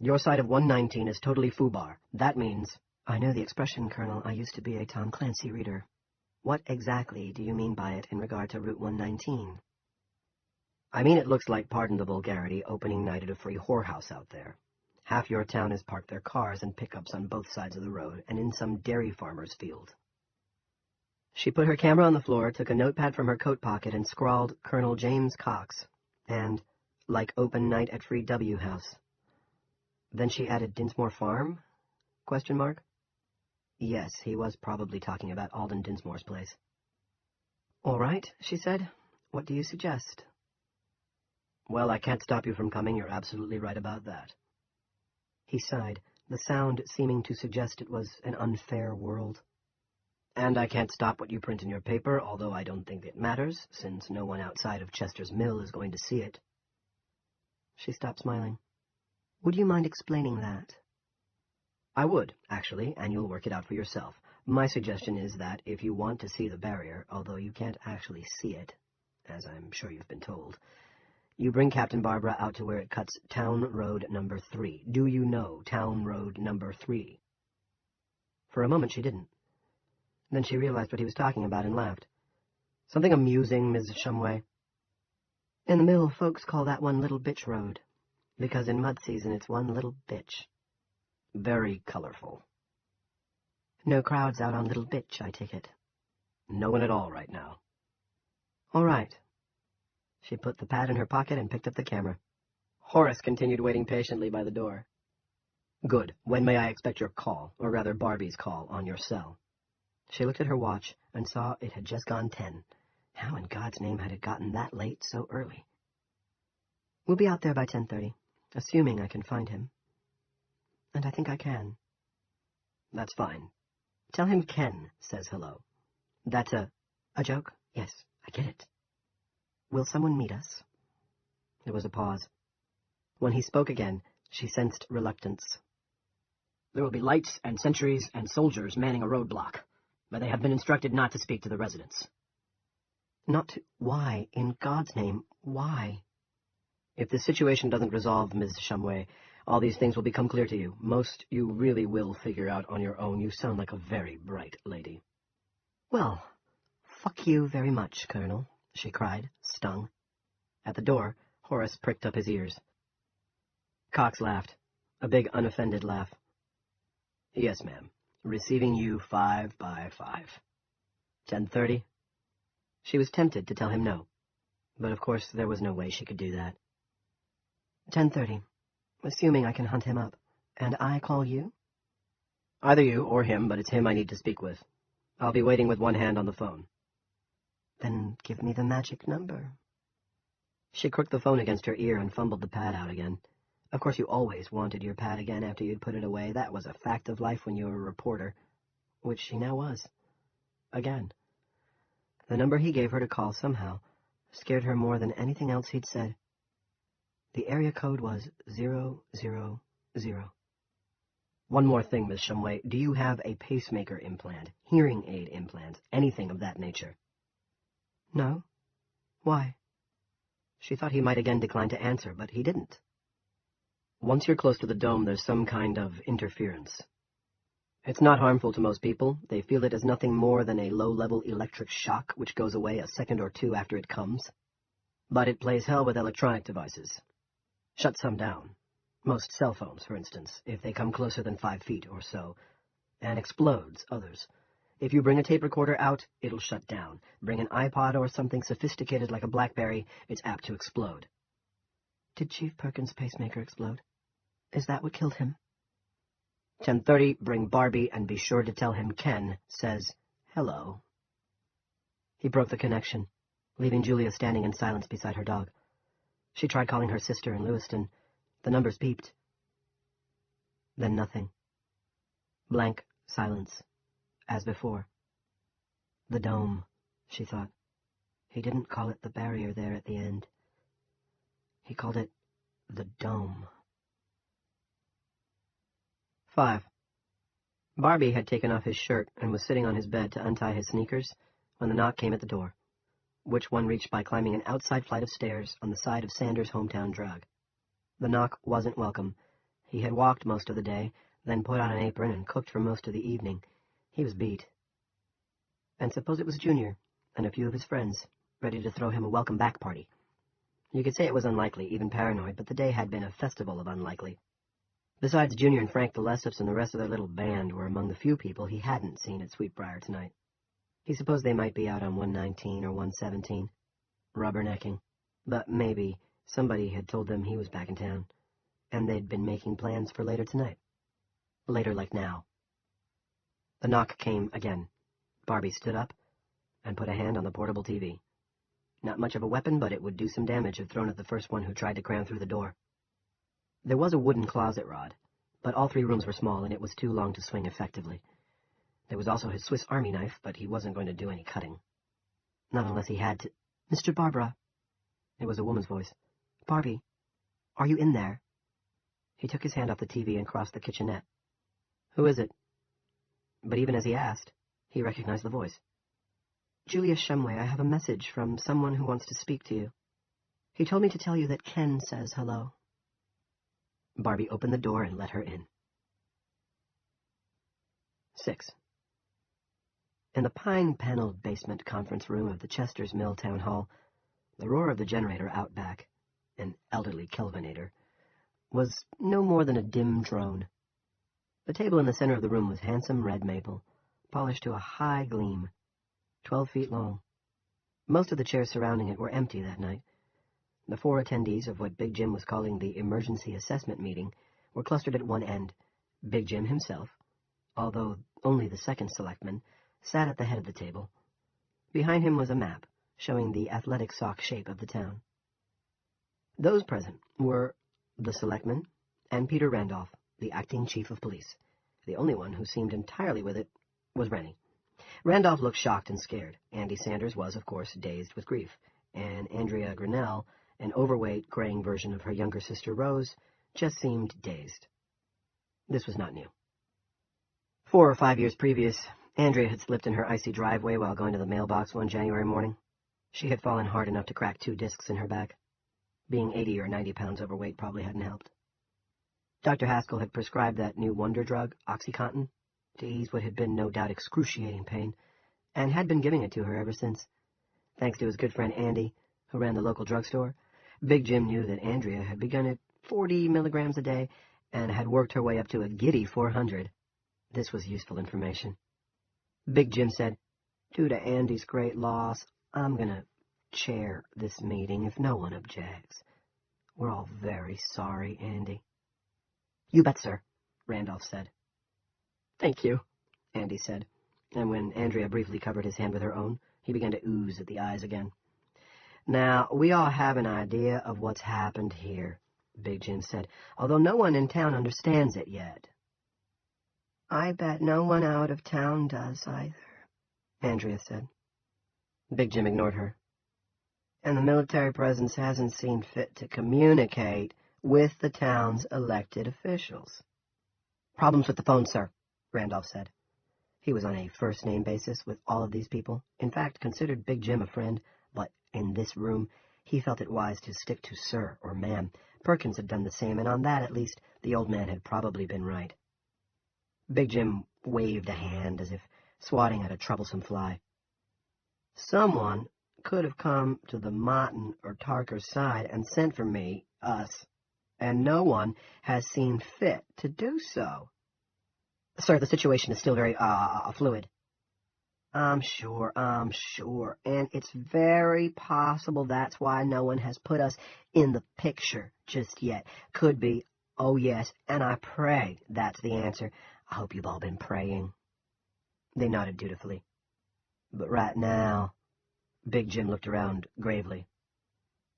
Your side of 119 is totally foobar. That means... I know the expression, Colonel. I used to be a Tom Clancy reader. What exactly do you mean by it in regard to Route 119? I mean it looks like, pardon the vulgarity, opening night at a free whorehouse out there. Half your town has parked their cars and pickups on both sides of the road and in some dairy farmer's field. She put her camera on the floor, took a notepad from her coat pocket, and scrawled Colonel James Cox, and, like open night at Free W House. Then she added Dinsmore Farm? ? Yes, he was probably talking about Alden Dinsmore's place. All right, she said. What do you suggest? Well, I can't stop you from coming. You're absolutely right about that. He sighed, the sound seeming to suggest it was an unfair world. And I can't stop what you print in your paper, although I don't think it matters, since no one outside of Chester's Mill is going to see it. She stopped smiling. Would you mind explaining that? I would, actually, and you'll work it out for yourself. My suggestion is that if you want to see the barrier, although you can't actually see it, as I'm sure you've been told, you bring Captain Barbara out to where it cuts Town Road number 3. Do you know Town Road number 3? For a moment she didn't. Then she realized what he was talking about and laughed. Something amusing, Ms. Shumway? In the mill, folks call that one Little Bitch Road, because in mud season it's one little bitch. Very colorful. No crowds out on Little Bitch, I take it. No one at all right now. All right. She put the pad in her pocket and picked up the camera. Horace continued waiting patiently by the door. Good. When may I expect your call, or rather Barbie's call, on your cell? She looked at her watch and saw it had just gone 10. How in God's name had it gotten that late so early? We'll be out there by 10:30, assuming I can find him. And I think I can. That's fine. Tell him Ken says hello. That's a joke? Yes, I get it. Will someone meet us? There was a pause. When he spoke again, she sensed reluctance. There will be lights and sentries and soldiers manning a roadblock, but they have been instructed not to speak to the residents. Not to... Why? In God's name, why? If the situation doesn't resolve, Ms. Shumway, all these things will become clear to you. Most you really will figure out on your own. You sound like a very bright lady. Well, fuck you very much, Colonel, she cried, stung. At the door, Horace pricked up his ears. Cox laughed, a big unoffended laugh. Yes, ma'am. Receiving you 5 by 5. 10:30? She was tempted to tell him no, but of course there was no way she could do that. 10:30, assuming I can hunt him up, and I call you? Either you or him, but it's him I need to speak with. I'll be waiting with one hand on the phone. Then give me the magic number. She crooked the phone against her ear and fumbled the pad out again. Of course you always wanted your pad again after you'd put it away. That was a fact of life when you were a reporter, which she now was. Again. The number he gave her to call somehow scared her more than anything else he'd said. The area code was 000. One more thing, Miss Shumway. Do you have a pacemaker implant, hearing aid implants, anything of that nature? No. Why? She thought he might again decline to answer, but he didn't. Once you're close to the dome, there's some kind of interference. It's not harmful to most people. They feel it as nothing more than a low-level electric shock which goes away a second or two after it comes. But it plays hell with electronic devices. Shuts some down. Most cell phones, for instance, if they come closer than 5 feet or so, and explodes others. If you bring a tape recorder out, it'll shut down. Bring an iPod or something sophisticated like a BlackBerry, it's apt to explode. Did Chief Perkins' pacemaker explode? Is that what killed him? 10:30, bring Barbie and be sure to tell him Ken says hello. He broke the connection, leaving Julia standing in silence beside her dog. She tried calling her sister in Lewiston. The numbers beeped. Then nothing. Blank silence, as before. The dome, she thought. He didn't call it the barrier there at the end. He called it the dome. 5. Barbie had taken off his shirt and was sitting on his bed to untie his sneakers when the knock came at the door, which one reached by climbing an outside flight of stairs on the side of Sanders' hometown drug. The knock wasn't welcome. He had walked most of the day, then put on an apron and cooked for most of the evening. He was beat. And suppose it was Junior and a few of his friends, ready to throw him a welcome-back party. You could say it was unlikely, even paranoid, but the day had been a festival of unlikely. Besides, Junior and Frank the Lessups and the rest of their little band were among the few people he hadn't seen at Sweetbriar tonight. He supposed they might be out on 119 or 117, rubbernecking, but maybe somebody had told them he was back in town, and they'd been making plans for later tonight. Later like now. The knock came again. Barbie stood up and put a hand on the portable TV. Not much of a weapon, but it would do some damage if thrown at the first one who tried to cram through the door. There was a wooden closet rod, but all 3 rooms were small and it was too long to swing effectively. There was also his Swiss Army knife, but he wasn't going to do any cutting. Not unless he had to. Mr. Barbara. It was a woman's voice. Barbie, are you in there? He took his hand off the TV and crossed the kitchenette. Who is it? But even as he asked, he recognized the voice. Julia Shumway, I have a message from someone who wants to speak to you. He told me to tell you that Ken says hello. Barbie opened the door and let her in. 6. In the pine-paneled basement conference room of the Chester's Mill Town Hall, the roar of the generator out back, an elderly Kelvinator, was no more than a dim drone. The table in the center of the room was handsome red maple, polished to a high gleam, 12 feet long. Most of the chairs surrounding it were empty that night. The 4 attendees of what Big Jim was calling the emergency assessment meeting were clustered at one end. Big Jim himself, although only the second selectman, sat at the head of the table. Behind him was a map showing the athletic sock shape of the town. Those present were the selectman and Peter Randolph, the acting chief of police. The only one who seemed entirely with it was Rennie. Randolph looked shocked and scared. Andy Sanders was, of course, dazed with grief, and Andrea Grinnell, an overweight, graying version of her younger sister Rose, just seemed dazed. This was not new. 4 or 5 years previous, Andrea had slipped in her icy driveway while going to the mailbox one January morning. She had fallen hard enough to crack 2 discs in her back. Being 80 or 90 pounds overweight probably hadn't helped. Dr. Haskell had prescribed that new wonder drug, OxyContin, to ease what had been no doubt excruciating pain, and had been giving it to her ever since. Thanks to his good friend Andy, who ran the local drugstore, Big Jim knew that Andrea had begun at 40 milligrams a day and had worked her way up to a giddy 400. This was useful information. Big Jim said, "Due to Andy's great loss, I'm going to chair this meeting if no one objects. We're all very sorry, Andy." "You bet, sir," Randolph said. "Thank you," Andy said, and when Andrea briefly covered his hand with her own, he began to ooze at the eyes again. "Now, we all have an idea of what's happened here," Big Jim said, "although no one in town understands it yet." "I bet no one out of town does either," Andrea said. Big Jim ignored her. "And the military presence hasn't seen fit to communicate with the town's elected officials." Problems with the phone, sir, Randolph said. He was on a first-name basis with all of these people, in fact considered Big Jim a friend, but in this room he felt it wise to stick to sir or ma'am. Perkins had done the same, and on that, at least, the old man had probably been right. Big Jim waved a hand as if swatting at a troublesome fly. Someone could have come to the Martin or Tarker side and sent for me, us, and no one has seen fit to do so. Sir, the situation is still very, fluid. I'm sure, and it's very possible that's why no one has put us in the picture just yet. Could be, oh yes, and I pray that's the answer. I hope you've all been praying. They nodded dutifully. But right now, Big Jim looked around gravely.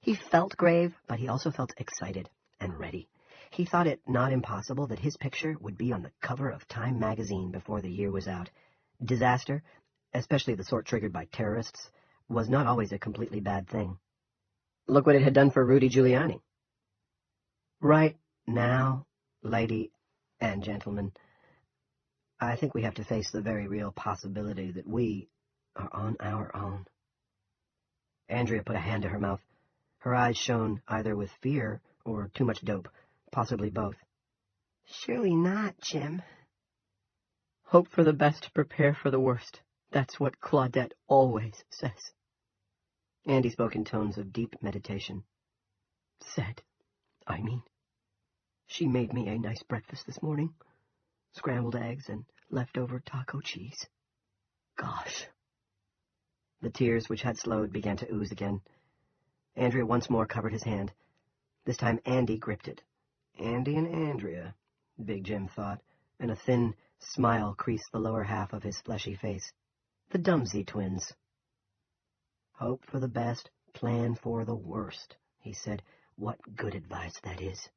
He felt grave, but he also felt excited and ready. He thought it not impossible that his picture would be on the cover of Time magazine before the year was out. Disaster, especially the sort triggered by terrorists, was not always a completely bad thing. Look what it had done for Rudy Giuliani. Right now, lady and gentlemen, I think we have to face the very real possibility that we are on our own. Andrea put a hand to her mouth. Her eyes shone either with fear or too much dope, possibly both. Surely not, Jim. Hope for the best, prepare for the worst. That's what Claudette always says. Andy spoke in tones of deep meditation. Said, I mean. She made me a nice breakfast this morning. Scrambled eggs and leftover taco cheese. Gosh. The tears, which had slowed, began to ooze again. Andrea once more covered his hand. This time Andy gripped it. Andy and Andrea, Big Jim thought, and a thin smile creased the lower half of his fleshy face. The Dumsey twins. Hope for the best, plan for the worst, he said. What good advice that is.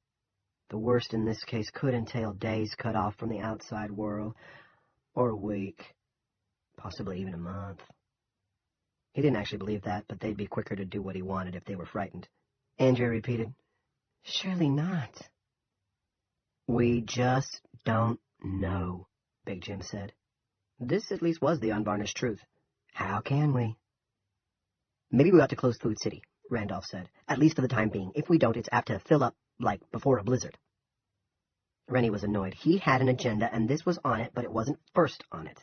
The worst in this case could entail days cut off from the outside world, or a week, possibly even a month. He didn't actually believe that, but they'd be quicker to do what he wanted if they were frightened. Andrea repeated, Surely not. We just don't know, Big Jim said. This at least was the unvarnished truth. How can we? Maybe we ought to close Food City, Randolph said, at least for the time being. If we don't, it's apt to fill up, like before a blizzard. Rennie was annoyed. He had an agenda, and this was on it, but it wasn't first on it.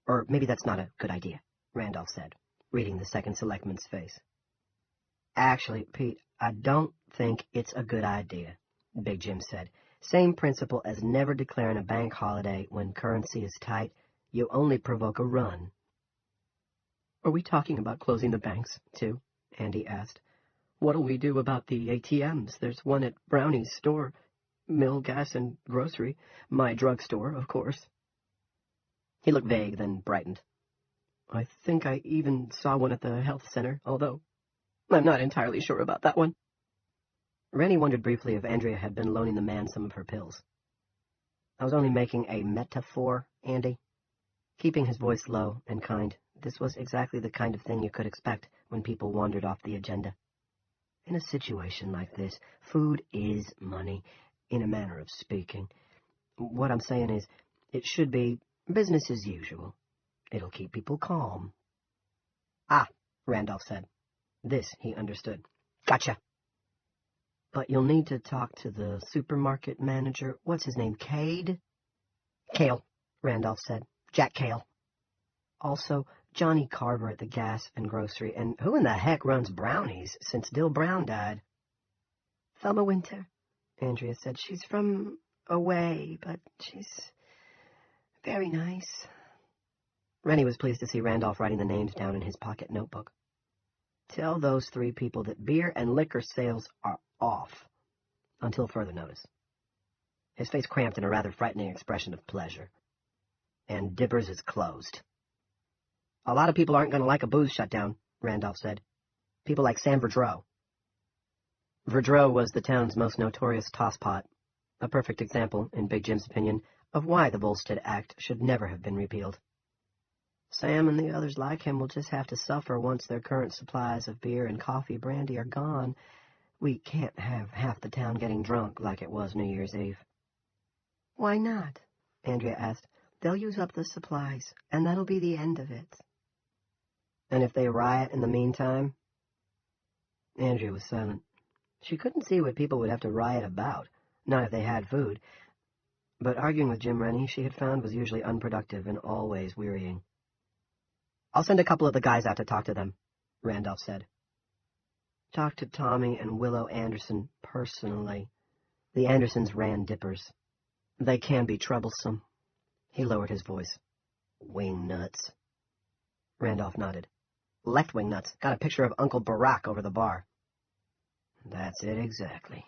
Or maybe that's not a good idea, Randolph said, reading the second selectman's face. Actually, Pete, I don't think it's a good idea, Big Jim said. Same principle as never declaring a bank holiday when currency is tight. You only provoke a run. Are we talking about closing the banks, too? Andy asked. What'll we do about the ATMs? There's one at Brownie's store. Mill, gas, and grocery. My drugstore, of course. He looked vague, then brightened. I think I even saw one at the health center, although I'm not entirely sure about that one. Rennie wondered briefly if Andrea had been loaning the man some of her pills. I was only making a metaphor, Andy. Keeping his voice low and kind, this was exactly the kind of thing you could expect when people wandered off the agenda. In a situation like this, food is money, in a manner of speaking. What I'm saying is, it should be business as usual. It'll keep people calm. Ah, Randolph said. This he understood. Gotcha. But you'll need to talk to the supermarket manager. What's his name, Cade? Cale, Randolph said. Jack Cale. Also, Johnny Carver at the gas and grocery. And who in the heck runs Brownies since Dill Brown died? Thelma Winter, Andrea said. She's from away, but she's very nice. Rennie was pleased to see Randolph writing the names down in his pocket notebook. Tell those 3 people that beer and liquor sales are off until further notice. His face cramped in a rather frightening expression of pleasure. And Dippers is closed. A lot of people aren't going to like a booze shutdown, Randolph said. People like Sam Verdreau. Verdreau was the town's most notorious tosspot, a perfect example, in Big Jim's opinion, of why the Volstead Act should never have been repealed. Sam and the others like him will just have to suffer once their current supplies of beer and coffee brandy are gone. We can't have half the town getting drunk like it was New Year's Eve. Why not? Andrea asked. They'll use up the supplies, and that'll be the end of it. And if they riot in the meantime? Andrea was silent. She couldn't see what people would have to riot about, not if they had food. But arguing with Jim Rennie, she had found, was usually unproductive and always wearying. "I'll send a couple of the guys out to talk to them," Randolph said. "Talk to Tommy and Willow Anderson personally. The Andersons ran dippers. They can be troublesome." He lowered his voice. "Wing nuts." Randolph nodded. "Left-wing nuts. Got a picture of Uncle Barack over the bar." "That's it exactly."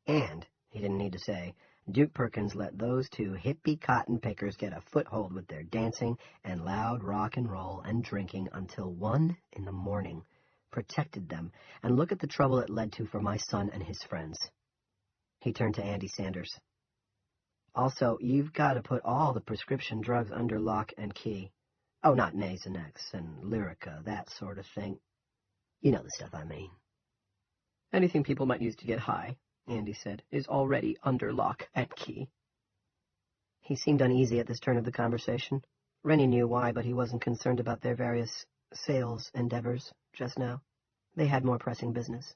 And, he didn't need to say, Duke Perkins let those two hippie cotton pickers get a foothold with their dancing and loud rock and roll and drinking until 1 in the morning, protected them, and look at the trouble it led to for my son and his friends. He turned to Andy Sanders. "Also, you've got to put all the prescription drugs under lock and key. Oh, not Nasonex and Lyrica, that sort of thing. You know the stuff I mean." "Anything people might use to get high," Andy said, "is already under lock and key." He seemed uneasy at this turn of the conversation. Rennie knew why, but he wasn't concerned about their various sales endeavors just now. They had more pressing business.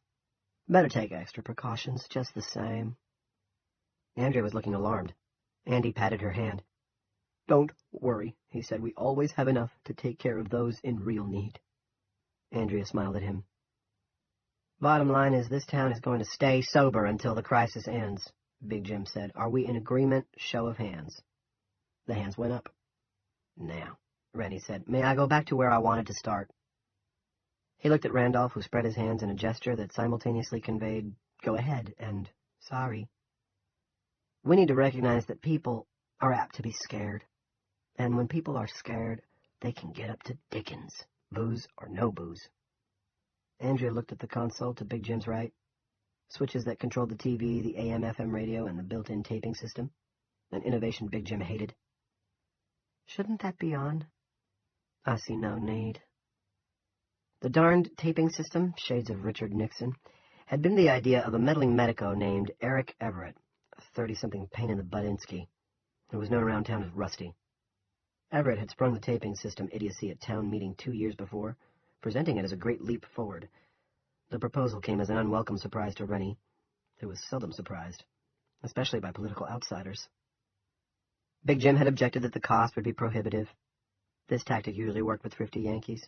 Better take extra precautions, just the same. Andrea was looking alarmed. Andy patted her hand. "Don't worry," he said. "We always have enough to take care of those in real need." Andrea smiled at him. "Bottom line is this town is going to stay sober until the crisis ends," Big Jim said. "Are we in agreement? Show of hands." The hands went up. "Now," Rennie said, "may I go back to where I wanted to start?" He looked at Randolph, who spread his hands in a gesture that simultaneously conveyed, "Go ahead," and "Sorry." "We need to recognize that people are apt to be scared. And when people are scared, they can get up to Dickens, booze or no booze." Andrea looked at the console to Big Jim's right. Switches that controlled the TV, the AM/FM radio, and the built-in taping system. An innovation Big Jim hated. "Shouldn't that be on?" "I see no need." The darned taping system, shades of Richard Nixon, had been the idea of a meddling medico named Eric Everett, a 30-something pain-in-the-butt-insky, who was known around town as Rusty. Everett had sprung the taping system idiocy at town meeting 2 years before, presenting it as a great leap forward. The proposal came as an unwelcome surprise to Rennie, who was seldom surprised, especially by political outsiders. Big Jim had objected that the cost would be prohibitive. This tactic usually worked with thrifty Yankees.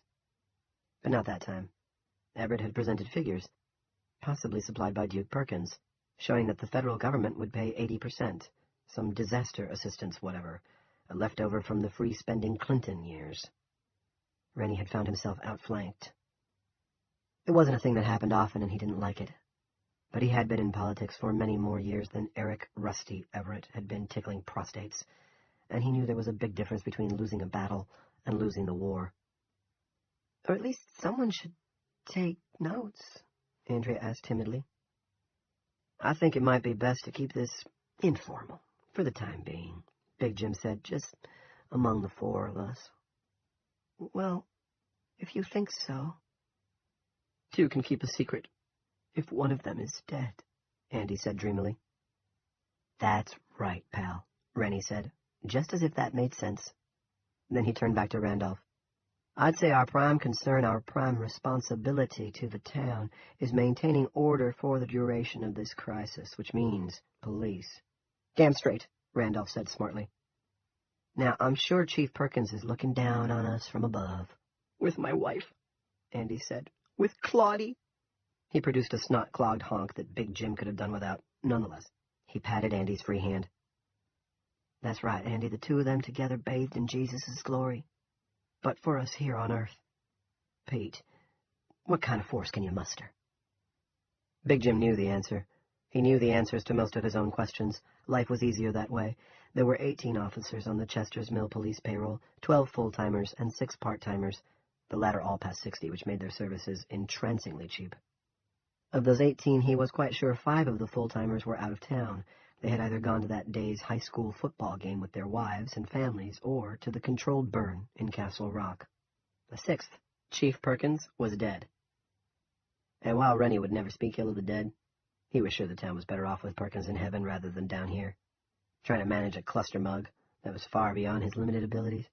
But not that time. Everett had presented figures, possibly supplied by Duke Perkins, showing that the federal government would pay 80%, some disaster assistance whatever, a leftover from the free-spending Clinton years. Rennie had found himself outflanked. It wasn't a thing that happened often, and he didn't like it. But he had been in politics for many more years than Eric Rusty Everett had been tickling prostates, and he knew there was a big difference between losing a battle and losing the war. "Or at least someone should take notes," Andrea asked timidly. "I think it might be best to keep this informal, for the time being," Big Jim said, "just among the four of us." "Well, if you think so." "Two can keep a secret if one of them is dead," Andy said dreamily. "That's right, pal," Rennie said, just as if that made sense. Then he turned back to Randolph. "I'd say our prime concern, our prime responsibility to the town, is maintaining order for the duration of this crisis, which means police." "Damn straight," Randolph said smartly. "Now, I'm sure Chief Perkins is looking down on us from above." "With my wife," Andy said. "With Claudie." He produced a snot-clogged honk that Big Jim could have done without. Nonetheless, he patted Andy's free hand. "That's right, Andy, the two of them together bathed in Jesus' glory. But for us here on Earth, Pete, what kind of force can you muster?" Big Jim knew the answer. He knew the answers to most of his own questions. Life was easier that way. There were 18 officers on the Chester's Mill police payroll, 12 full-timers and 6 part-timers, the latter all past 60, which made their services entrancingly cheap. Of those 18, he was quite sure 5 of the full-timers were out of town. They had either gone to that day's high school football game with their wives and families or to the controlled burn in Castle Rock. The 6th, Chief Perkins, was dead. And while Rennie would never speak ill of the dead, he was sure the town was better off with Perkins in heaven rather than down here. trying to manage a cluster mug that was far beyond his limited abilities.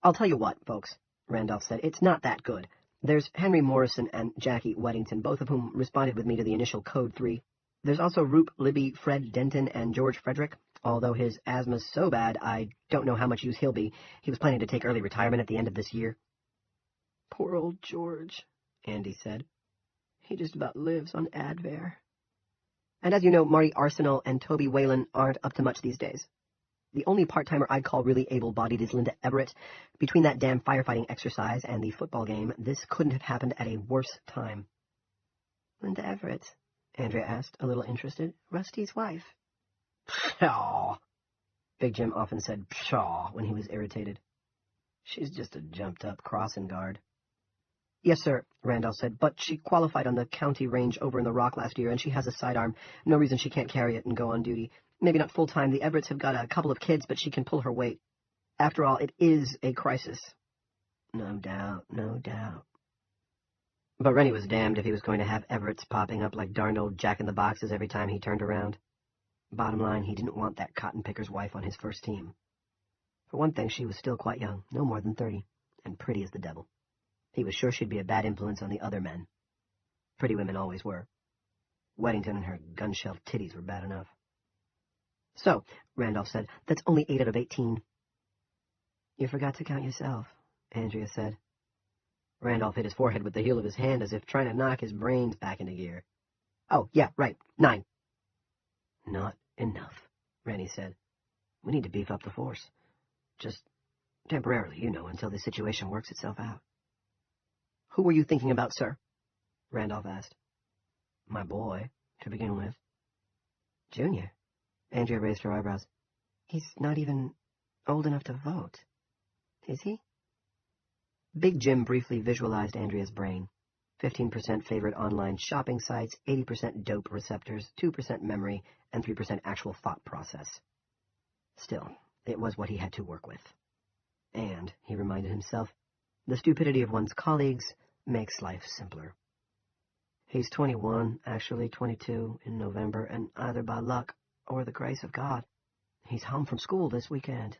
"I'll tell you what, folks," Randolph said. "It's not that good. There's Henry Morrison and Jackie Weddington, both of whom responded with me to the initial Code 3. There's also Roop, Libby, Fred Denton, and George Frederick, although his asthma's so bad I don't know how much use he'll be. He was planning to take early retirement at the end of this year." "Poor old George," Andy said. "He just about lives on Advair." "And as you know, Marty Arsenal and Toby Whalen aren't up to much these days. The only part-timer I'd call really able-bodied is Linda Everett. Between that damn firefighting exercise and the football game, this couldn't have happened at a worse time." "Linda Everett?" Andrea asked, a little interested. "Rusty's wife?" "Pshaw!" Big Jim often said pshaw when he was irritated. "She's just a jumped-up crossing guard." "Yes, sir," Randolph said, "but she qualified on the county range over in the Rock last year, and she has a sidearm. No reason she can't carry it and go on duty. Maybe not full-time. The Everetts have got a couple of kids, but she can pull her weight. After all, it is a crisis." "No doubt, no doubt." But Rennie was damned if he was going to have Everetts popping up like darned old Jack-in-the-Boxes every time he turned around. Bottom line, he didn't want that cotton picker's wife on his first team. For one thing, she was still quite young, no more than 30, and pretty as the devil. He was sure she'd be a bad influence on the other men. Pretty women always were. Weddington and her gun-shell titties were bad enough. "So," Randolph said, "that's only 8 out of 18. "You forgot to count yourself," Andrea said. Randolph hit his forehead with the heel of his hand as if trying to knock his brains back into gear. "Oh, yeah, right, 9. "Not enough," Rennie said. "We need to beef up the force. Just temporarily, you know, until the situation works itself out." "Who were you thinking about, sir?" Randolph asked. "My boy, to begin with." "Junior?" Andrea raised her eyebrows. "He's not even old enough to vote, is he?" Big Jim briefly visualized Andrea's brain. 15% favorite online shopping sites, 80% dope receptors, 2% memory, and 3% actual thought process. Still, it was what he had to work with. And, he reminded himself, the stupidity of one's colleagues makes life simpler. He's 21, actually 22, in November, and either by luck or the grace of God, he's home from school this weekend.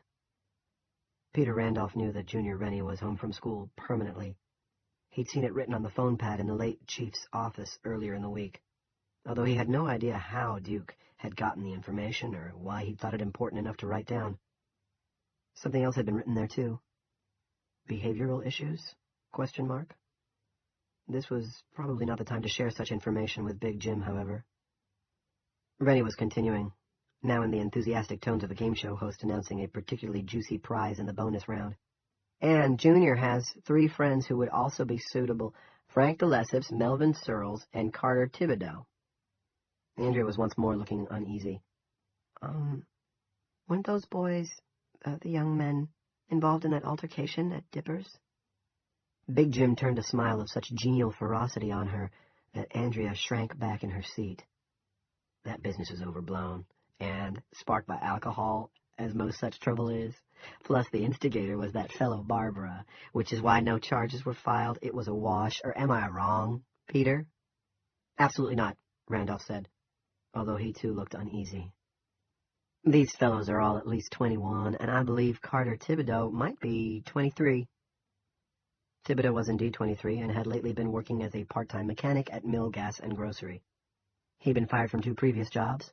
Peter Randolph knew that Junior Rennie was home from school permanently. He'd seen it written on the phone pad in the late chief's office earlier in the week, although he had no idea how Duke had gotten the information or why he'd thought it important enough to write down. Something else had been written there, too. Behavioral issues? ? This was probably not the time to share such information with Big Jim, however. Rennie was continuing, now in the enthusiastic tones of a game show host announcing a particularly juicy prize in the bonus round. "And Junior has 3 friends who would also be suitable: Frank de Lesseps, Melvin Searles, and Carter Thibodeau." Andrea was once more looking uneasy. Weren't those boys, the young men, involved in that altercation at Dippers?" Big Jim turned a smile of such genial ferocity on her that Andrea shrank back in her seat. That business was overblown, and sparked by alcohol, as most such trouble is. Plus the instigator was that fellow Barbara, which is why no charges were filed. It was a wash, or am I wrong, Peter? "Absolutely not," Randolph said, although he too looked uneasy. "These fellows are all at least 21, and I believe Carter Thibodeau might be 23. Thibodeau was indeed 23, and had lately been working as a part-time mechanic at Mill Gas and Grocery. He'd been fired from 2 previous jobs.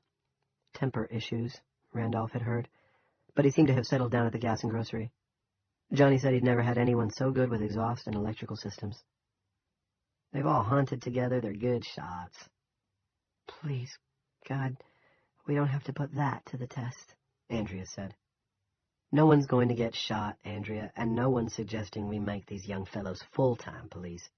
Temper issues, Randolph had heard, but he seemed to have settled down at the gas and grocery. Johnny said he'd never had anyone so good with exhaust and electrical systems. They've all hunted together. They're good shots." "Please, God, we don't have to put that to the test," Andrea said. "No one's going to get shot, Andrea, and no one's suggesting we make these young fellows full-time police.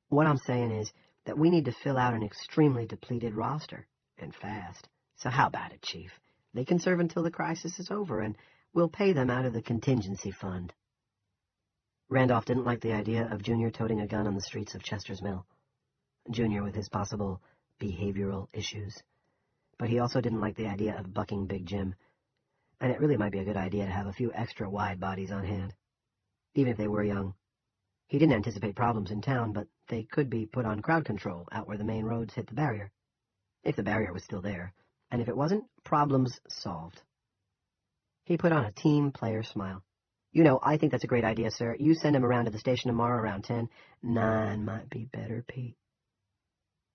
What I'm saying is that we need to fill out an extremely depleted roster, and fast. So how about it, Chief? They can serve until the crisis is over, and we'll pay them out of the contingency fund." Randolph didn't like the idea of Junior toting a gun on the streets of Chester's Mill. Junior with his possible behavioral issues. But he also didn't like the idea of bucking Big Jim. And it really might be a good idea to have a few extra wide bodies on hand, even if they were young. He didn't anticipate problems in town, but they could be put on crowd control out where the main roads hit the barrier. If the barrier was still there, And if it wasn't, problems solved. He put on a team player smile. You know, I think that's a great idea, sir. You send him around to the station tomorrow around 10. 9 might be better, Pete.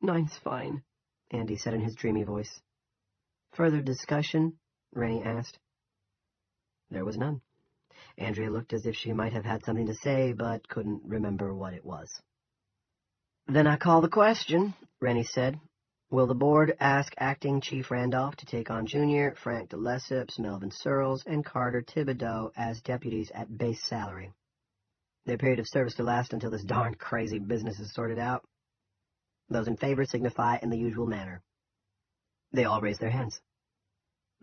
9's fine, Andy said in his dreamy voice. Further discussion? Rennie asked. There was none. Andrea looked as if she might have had something to say, but couldn't remember what it was. Then I call the question, Rennie said. Will the board ask Acting Chief Randolph to take on Junior, Frank de Lesseps, Melvin Searles, and Carter Thibodeau as deputies at base salary? Their period of service to last until this darn crazy business is sorted out. Those in favor signify in the usual manner. They all raised their hands.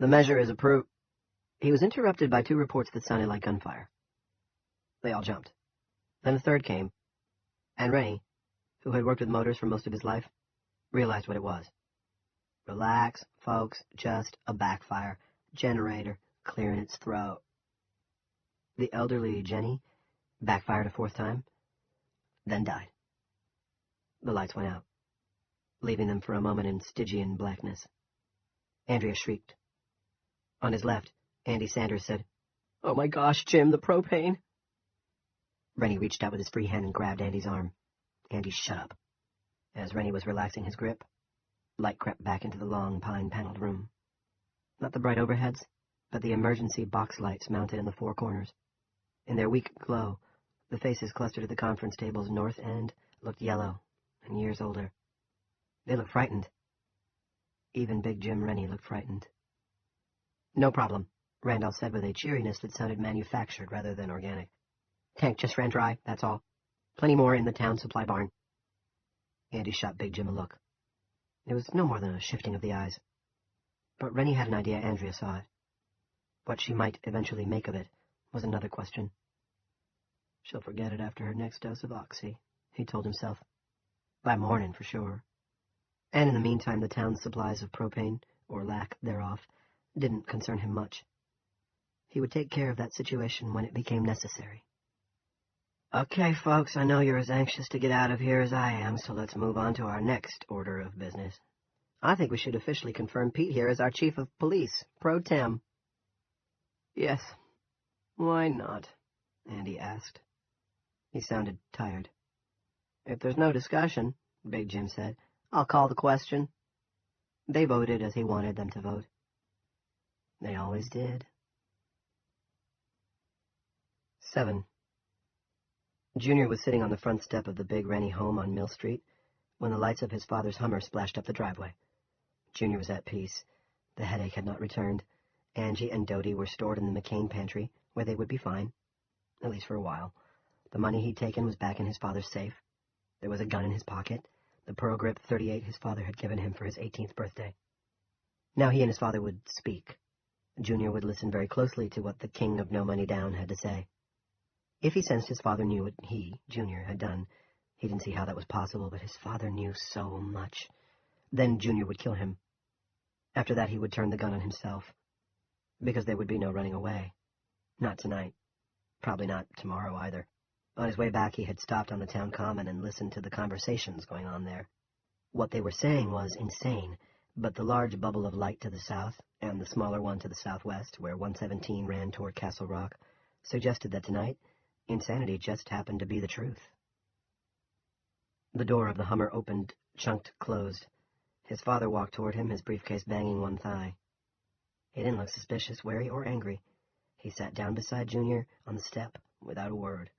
The measure is approved. He was interrupted by 2 reports that sounded like gunfire. They all jumped. Then a third came, and Rennie, who had worked with motors for most of his life, realized what it was. Relax, folks, just a backfire. Generator clearing its throat. The elderly Jenny backfired a 4th time, then died. The lights went out, leaving them for a moment in Stygian blackness. Andrea shrieked. On his left, Andy Sanders said, "Oh my gosh, Jim, the propane." Rennie reached out with his free hand and grabbed Andy's arm. Andy shut up. As Rennie was relaxing his grip, light crept back into the long, pine-paneled room. Not the bright overheads, but the emergency box lights mounted in the 4 corners. In their weak glow, the faces clustered at the conference table's north end looked yellow and years older. They looked frightened. Even Big Jim Rennie looked frightened. "No problem," Randolph said with a cheeriness that sounded manufactured rather than organic. "Tank just ran dry, that's all. Plenty more in the town supply barn." Andy shot Big Jim a look. It was no more than a shifting of the eyes. But Rennie had an idea Andrea saw it. What she might eventually make of it was another question. She'll forget it after her next dose of oxy, he told himself. By morning, for sure. And in the meantime, the town's supplies of propane, or lack thereof, didn't concern him much. He would take care of that situation when it became necessary. Okay, folks, I know you're as anxious to get out of here as I am, so let's move on to our next order of business. I think we should officially confirm Pete here as our chief of police, pro tem. Yes. Why not? Andy asked. He sounded tired. If there's no discussion, Big Jim said, I'll call the question. They voted as he wanted them to vote. They always did. 7. Junior was sitting on the front step of the big Rennie home on Mill Street when the lights of his father's Hummer splashed up the driveway. Junior was at peace. The headache had not returned. Angie and Dodie were stored in the McCain pantry, where they would be fine, at least for a while. The money he'd taken was back in his father's safe. There was a gun in his pocket, the Pearl Grip .38 his father had given him for his 18th birthday. Now he and his father would speak. Junior would listen very closely to what the king of No Money Down had to say. If he sensed his father knew what he, Junior, had done, he didn't see how that was possible, but his father knew so much. Then Junior would kill him. After that, he would turn the gun on himself. Because there would be no running away. Not tonight. Probably not tomorrow either. On his way back, he had stopped on the town common and listened to the conversations going on there. What they were saying was insane, but the large bubble of light to the south, and the smaller one to the southwest, where 117 ran toward Castle Rock, suggested that tonight, insanity just happened to be the truth. The door of the Hummer opened, chunked closed. His father walked toward him, his briefcase banging one thigh. He didn't look suspicious, wary, or angry. He sat down beside Junior on the step, without a word.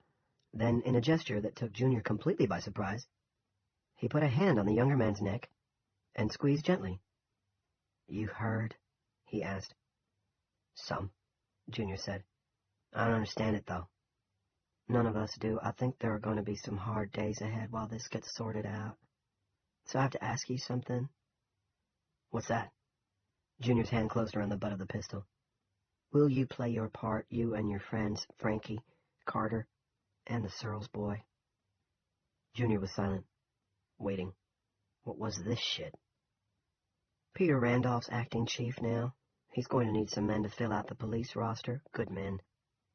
Then, in a gesture that took Junior completely by surprise, he put a hand on the younger man's neck and squeezed gently. "You heard?" he asked. "Some," Junior said. "I don't understand it, though." "None of us do. I think there are going to be some hard days ahead while this gets sorted out. So I have to ask you something." "What's that?" Junior's hand closed around the butt of the pistol. "Will you play your part, you and your friends, Frankie, Carter, and the Searles boy?" Junior was silent, waiting. What was this shit? Peter Randolph's acting chief now. He's going to need some men to fill out the police roster. Good men.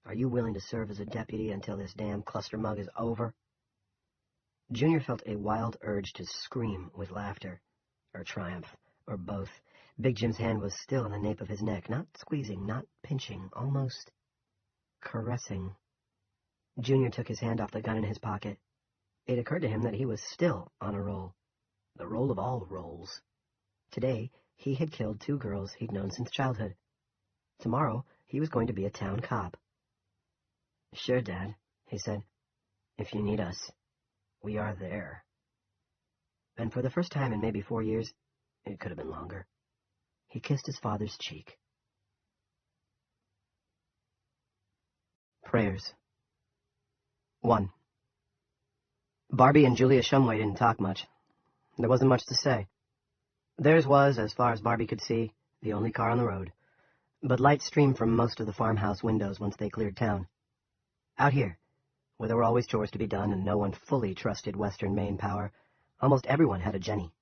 Are you willing to serve as a deputy until this damn cluster mug is over? Junior felt a wild urge to scream with laughter, or triumph, or both. Big Jim's hand was still on the nape of his neck, not squeezing, not pinching, almost caressing. Junior took his hand off the gun in his pocket. It occurred to him that he was still on a roll. The roll of all rolls. Today, he had killed 2 girls he'd known since childhood. Tomorrow, he was going to be a town cop. "Sure, Dad," he said. "If you need us, we are there." And for the first time in maybe 4 years, it could have been longer, he kissed his father's cheek. Prayers. 1. Barbie and Julia Shumway didn't talk much. There wasn't much to say. Theirs was, as far as Barbie could see, the only car on the road. But light streamed from most of the farmhouse windows once they cleared town. Out here, where there were always chores to be done and no one fully trusted Western Maine Power, almost everyone had a Jenny.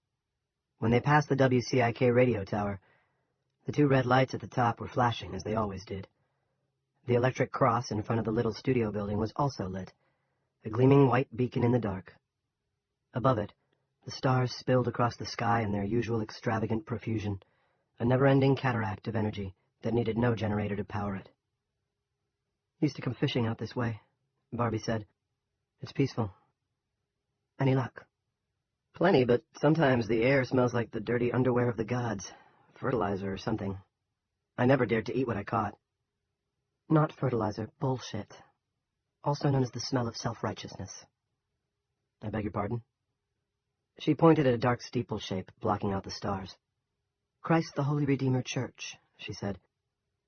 When they passed the WCIK radio tower, the 2 red lights at the top were flashing, as they always did. The electric cross in front of the little studio building was also lit, a gleaming white beacon in the dark. Above it, the stars spilled across the sky in their usual extravagant profusion, a never-ending cataract of energy that needed no generator to power it. "Used to come fishing out this way," Barbie said. "It's peaceful." "Any luck?" "Plenty, but sometimes the air smells like the dirty underwear of the gods, fertilizer or something. I never dared to eat what I caught." "Not fertilizer, bullshit. Also known as the smell of self-righteousness." "I beg your pardon?" She pointed at a dark steeple shape blocking out the stars. "Christ the Holy Redeemer Church," she said.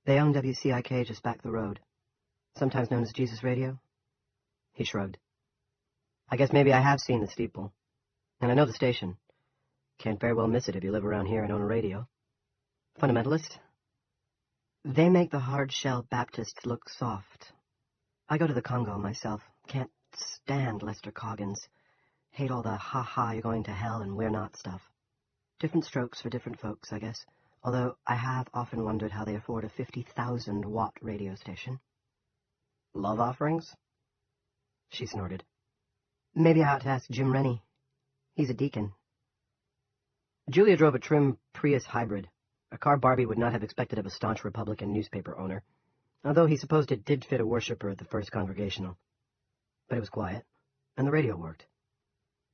"They own WCIK just back the road. Sometimes known as Jesus Radio." He shrugged. "I guess maybe I have seen the steeple. And I know the station. Can't very well miss it if you live around here and own a radio." "Fundamentalist?" "They make the hard-shell Baptists look soft. I go to the Congo myself. Can't stand Lester Coggins. Hate all the ha-ha, you're going to hell and we're not stuff. Different strokes for different folks, I guess. Although I have often wondered how they afford a 50,000-watt radio station." "Love offerings?" She snorted. "Maybe I ought to ask Jim Rennie. He's a deacon." Julia drove a trim Prius hybrid, a car Barbie would not have expected of a staunch Republican newspaper owner, although he supposed it did fit a worshiper at the First Congregational. But it was quiet, and the radio worked.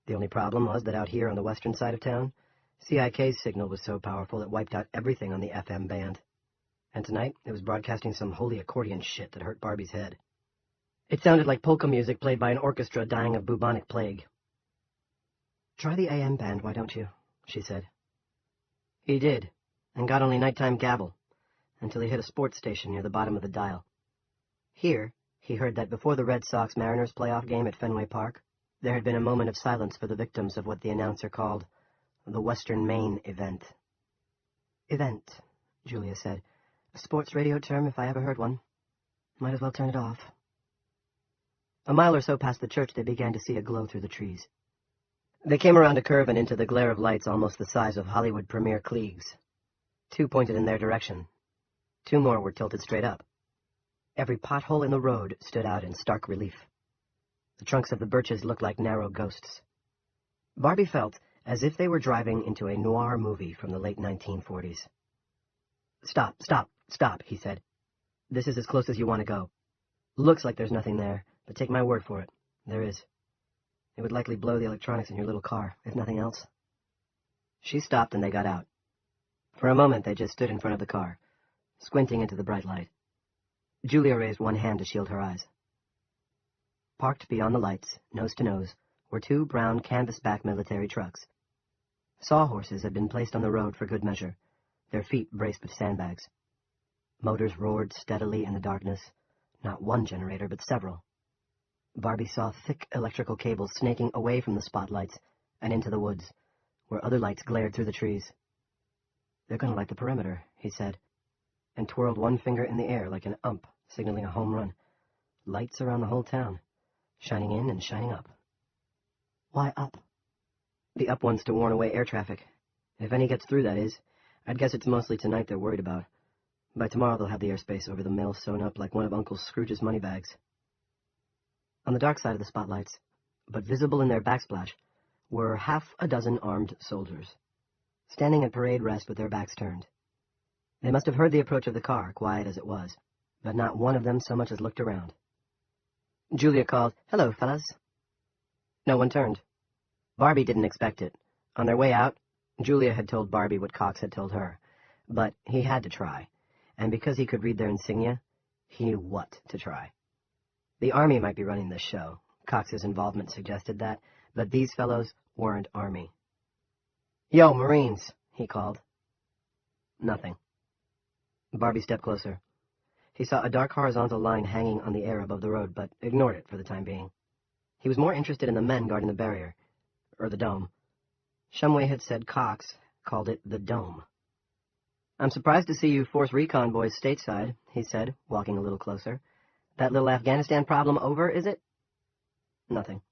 The only problem was that out here on the western side of town, CIK's signal was so powerful it wiped out everything on the FM band. And tonight, it was broadcasting some holy accordion shit that hurt Barbie's head. It sounded like polka music played by an orchestra dying of bubonic plague. "Try the AM band, why don't you?" she said. He did, and got only nighttime gabble, until he hit a sports station near the bottom of the dial. Here, he heard that before the Red Sox-Mariners playoff game at Fenway Park, there had been a moment of silence for the victims of what the announcer called the Western Maine event. "Event," Julia said. "A sports radio term if I ever heard one. Might as well turn it off." A mile or so past the church, they began to see a glow through the trees. They came around a curve and into the glare of lights almost the size of Hollywood premiere Klieg's. 2 pointed in their direction. 2 more were tilted straight up. Every pothole in the road stood out in stark relief. The trunks of the birches looked like narrow ghosts. Barbie felt as if they were driving into a noir movie from the late 1940s. "Stop, stop, stop," he said. "This is as close as you want to go. Looks like there's nothing there, but take my word for it, there is. It would likely blow the electronics in your little car, if nothing else." She stopped and they got out. For a moment they just stood in front of the car, squinting into the bright light. Julia raised one hand to shield her eyes. Parked beyond the lights, nose to nose, were 2 brown canvas-back military trucks. Sawhorses had been placed on the road for good measure, their feet braced with sandbags. Motors roared steadily in the darkness, not one generator, but several. Barbie saw thick electrical cables snaking away from the spotlights and into the woods, where other lights glared through the trees. "They're going to light the perimeter," he said, and twirled one finger in the air like an ump signaling a home run. "Lights around the whole town, shining in and shining up." "Why up?" "The up one's to warn away air traffic. If any gets through, that is. I'd guess it's mostly tonight they're worried about. By tomorrow they'll have the airspace over the mill sewn up like one of Uncle Scrooge's money bags." On the dark side of the spotlights, but visible in their backsplash, were 6 armed soldiers. standing at parade rest with their backs turned. They must have heard the approach of the car, quiet as it was, but not one of them so much as looked around. Julia called, "Hello, fellas." No one turned. Barbie didn't expect it. On their way out, Julia had told Barbie what Cox had told her, but he had to try, and because he could read their insignia, he knew what to try. The Army might be running this show. Cox's involvement suggested that, but these fellows weren't Army. "Yo, Marines," he called. Nothing. Barbie stepped closer. He saw a dark horizontal line hanging on the air above the road, but ignored it for the time being. He was more interested in the men guarding the barrier, or the dome. Shumway had said Cox called it the dome. "I'm surprised to see you Force Recon boys stateside," he said, walking a little closer. "That little Afghanistan problem over, is it?" Nothing.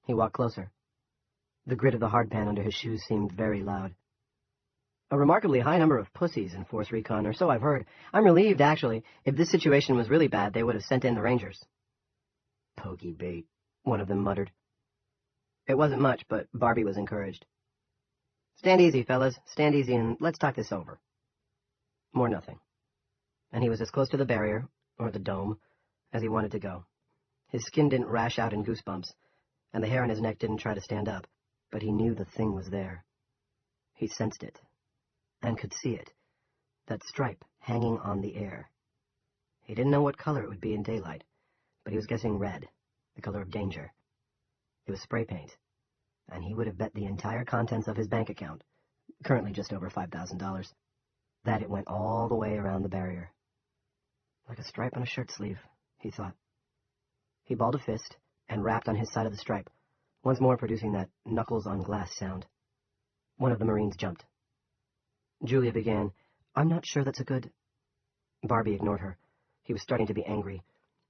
He walked closer. The grit of the hardpan under his shoes seemed very loud. "A remarkably high number of pussies in Force Recon, or so I've heard. I'm relieved, actually. If this situation was really bad, they would have sent in the Rangers." "Pokey bait," one of them muttered. It wasn't much, but Barbie was encouraged. "Stand easy, fellas. Stand easy, and let's talk this over." More nothing. And he was as close to the barrier, or the dome, as he wanted to go. His skin didn't rash out in goosebumps, and the hair on his neck didn't try to stand up, but he knew the thing was there. He sensed it, and could see it, that stripe hanging on the air. He didn't know what color it would be in daylight, but he was guessing red, the color of danger. It was spray paint, and he would have bet the entire contents of his bank account, currently just over $5,000, that it went all the way around the barrier. Like a stripe on a shirt sleeve, he thought. He balled a fist and rapped on his side of the stripe, once more producing that knuckles-on-glass sound. One of the Marines jumped. Julia began, "I'm not sure that's a good—" Barbie ignored her. He was starting to be angry.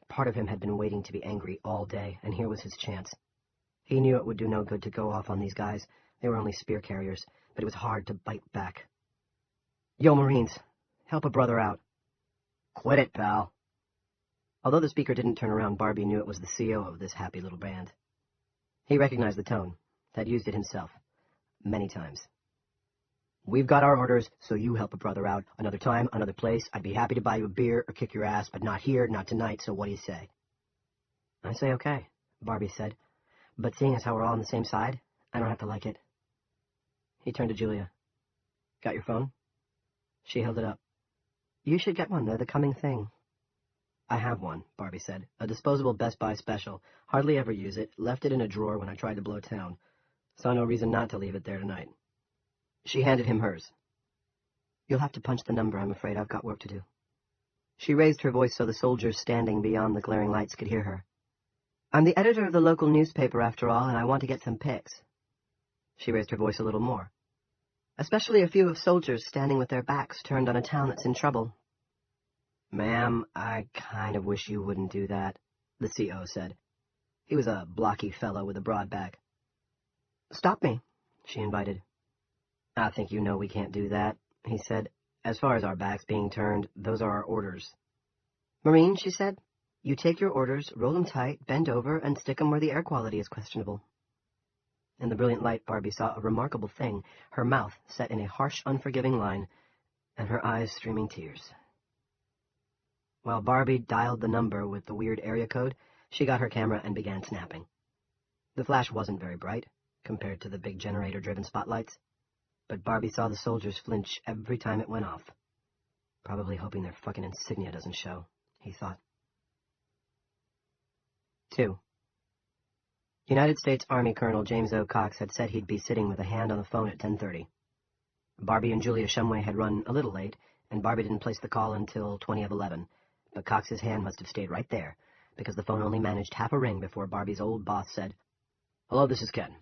Part of him had been waiting to be angry all day, and here was his chance. He knew it would do no good to go off on these guys. They were only spear carriers, but it was hard to bite back. "Yo, Marines, help a brother out." "Quit it, pal." Although the speaker didn't turn around, Barbie knew it was the CO of this happy little band. He recognized the tone, had used it himself, many times. "We've got our orders, so you help a brother out. Another time, another place. I'd be happy to buy you a beer or kick your ass, but not here, not tonight, so what do you say?" "I say okay," Barbie said. "But seeing as how we're all on the same side, I don't have to like it." He turned to Julia. "Got your phone?" She held it up. "You should get one. They're the coming thing." "I have one," Barbie said. "A disposable Best Buy special. Hardly ever use it. Left it in a drawer when I tried to blow town. Saw no reason not to leave it there tonight." She handed him hers. "You'll have to punch the number, I'm afraid. I've got work to do." She raised her voice so the soldiers standing beyond the glaring lights could hear her. "I'm the editor of the local newspaper, after all, and I want to get some pics." She raised her voice a little more. "Especially a few of soldiers standing with their backs turned on a town that's in trouble." "Ma'am, I kind of wish you wouldn't do that," the CO said. He was a blocky fellow with a broad back. "Stop me," she invited. "I think you know we can't do that," he said. "As far as our backs being turned, those are our orders." "Marine," she said, "you take your orders, roll them tight, bend over, and stick them where the air quality is questionable." In the brilliant light, Barbie saw a remarkable thing, her mouth set in a harsh, unforgiving line, and her eyes streaming tears. While Barbie dialed the number with the weird area code, she got her camera and began snapping. The flash wasn't very bright, compared to the big generator-driven spotlights, but Barbie saw the soldiers flinch every time it went off. Probably hoping their fucking insignia doesn't show, he thought. 2. United States Army Colonel James O. Cox had said he'd be sitting with a hand on the phone at 10:30. Barbie and Julia Shumway had run a little late, and Barbie didn't place the call until 20 of 11, but Cox's hand must have stayed right there, because the phone only managed half a ring before Barbie's old boss said, "Hello, this is Ken."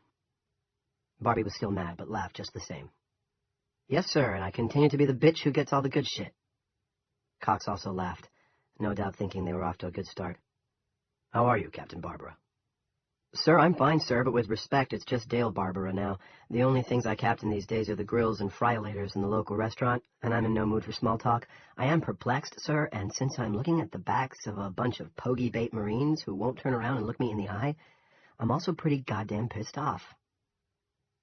Barbie was still mad, but laughed just the same. "Yes, sir, and I continue to be the bitch who gets all the good shit." Cox also laughed, no doubt thinking they were off to a good start. "How are you, Captain Barbara?" "Sir, I'm fine, sir, but with respect, it's just Dale Barbara now. The only things I captain these days are the grills and friolators in the local restaurant, and I'm in no mood for small talk. I am perplexed, sir, and since I'm looking at the backs of a bunch of pogey bait Marines who won't turn around and look me in the eye, I'm also pretty goddamn pissed off."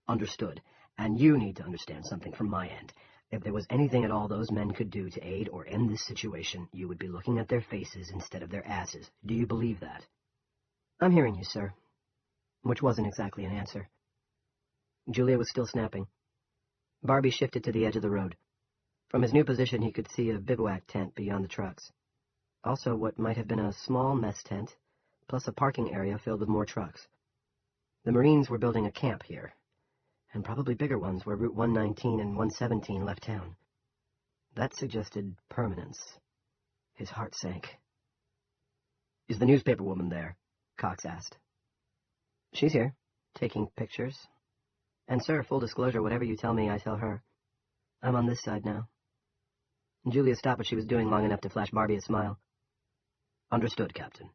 "Understood. And you need to understand something from my end. If there was anything at all those men could do to aid or end this situation, you would be looking at their faces instead of their asses. Do you believe that? I'm hearing you, sir. Which wasn't exactly an answer. Julia was still snapping. Barbie shifted to the edge of the road. From his new position, he could see a bivouac tent beyond the trucks. Also, what might have been a small mess tent, plus a parking area filled with more trucks. The Marines were building a camp here, and probably bigger ones where Route 119 and 117 left town. That suggested permanence. His heart sank. Is the newspaper woman there? Cox asked. She's here, taking pictures. And, sir, full disclosure, whatever you tell me, I tell her. I'm on this side now. Julia stopped what she was doing long enough to flash Barbie a smile. Understood, Captain.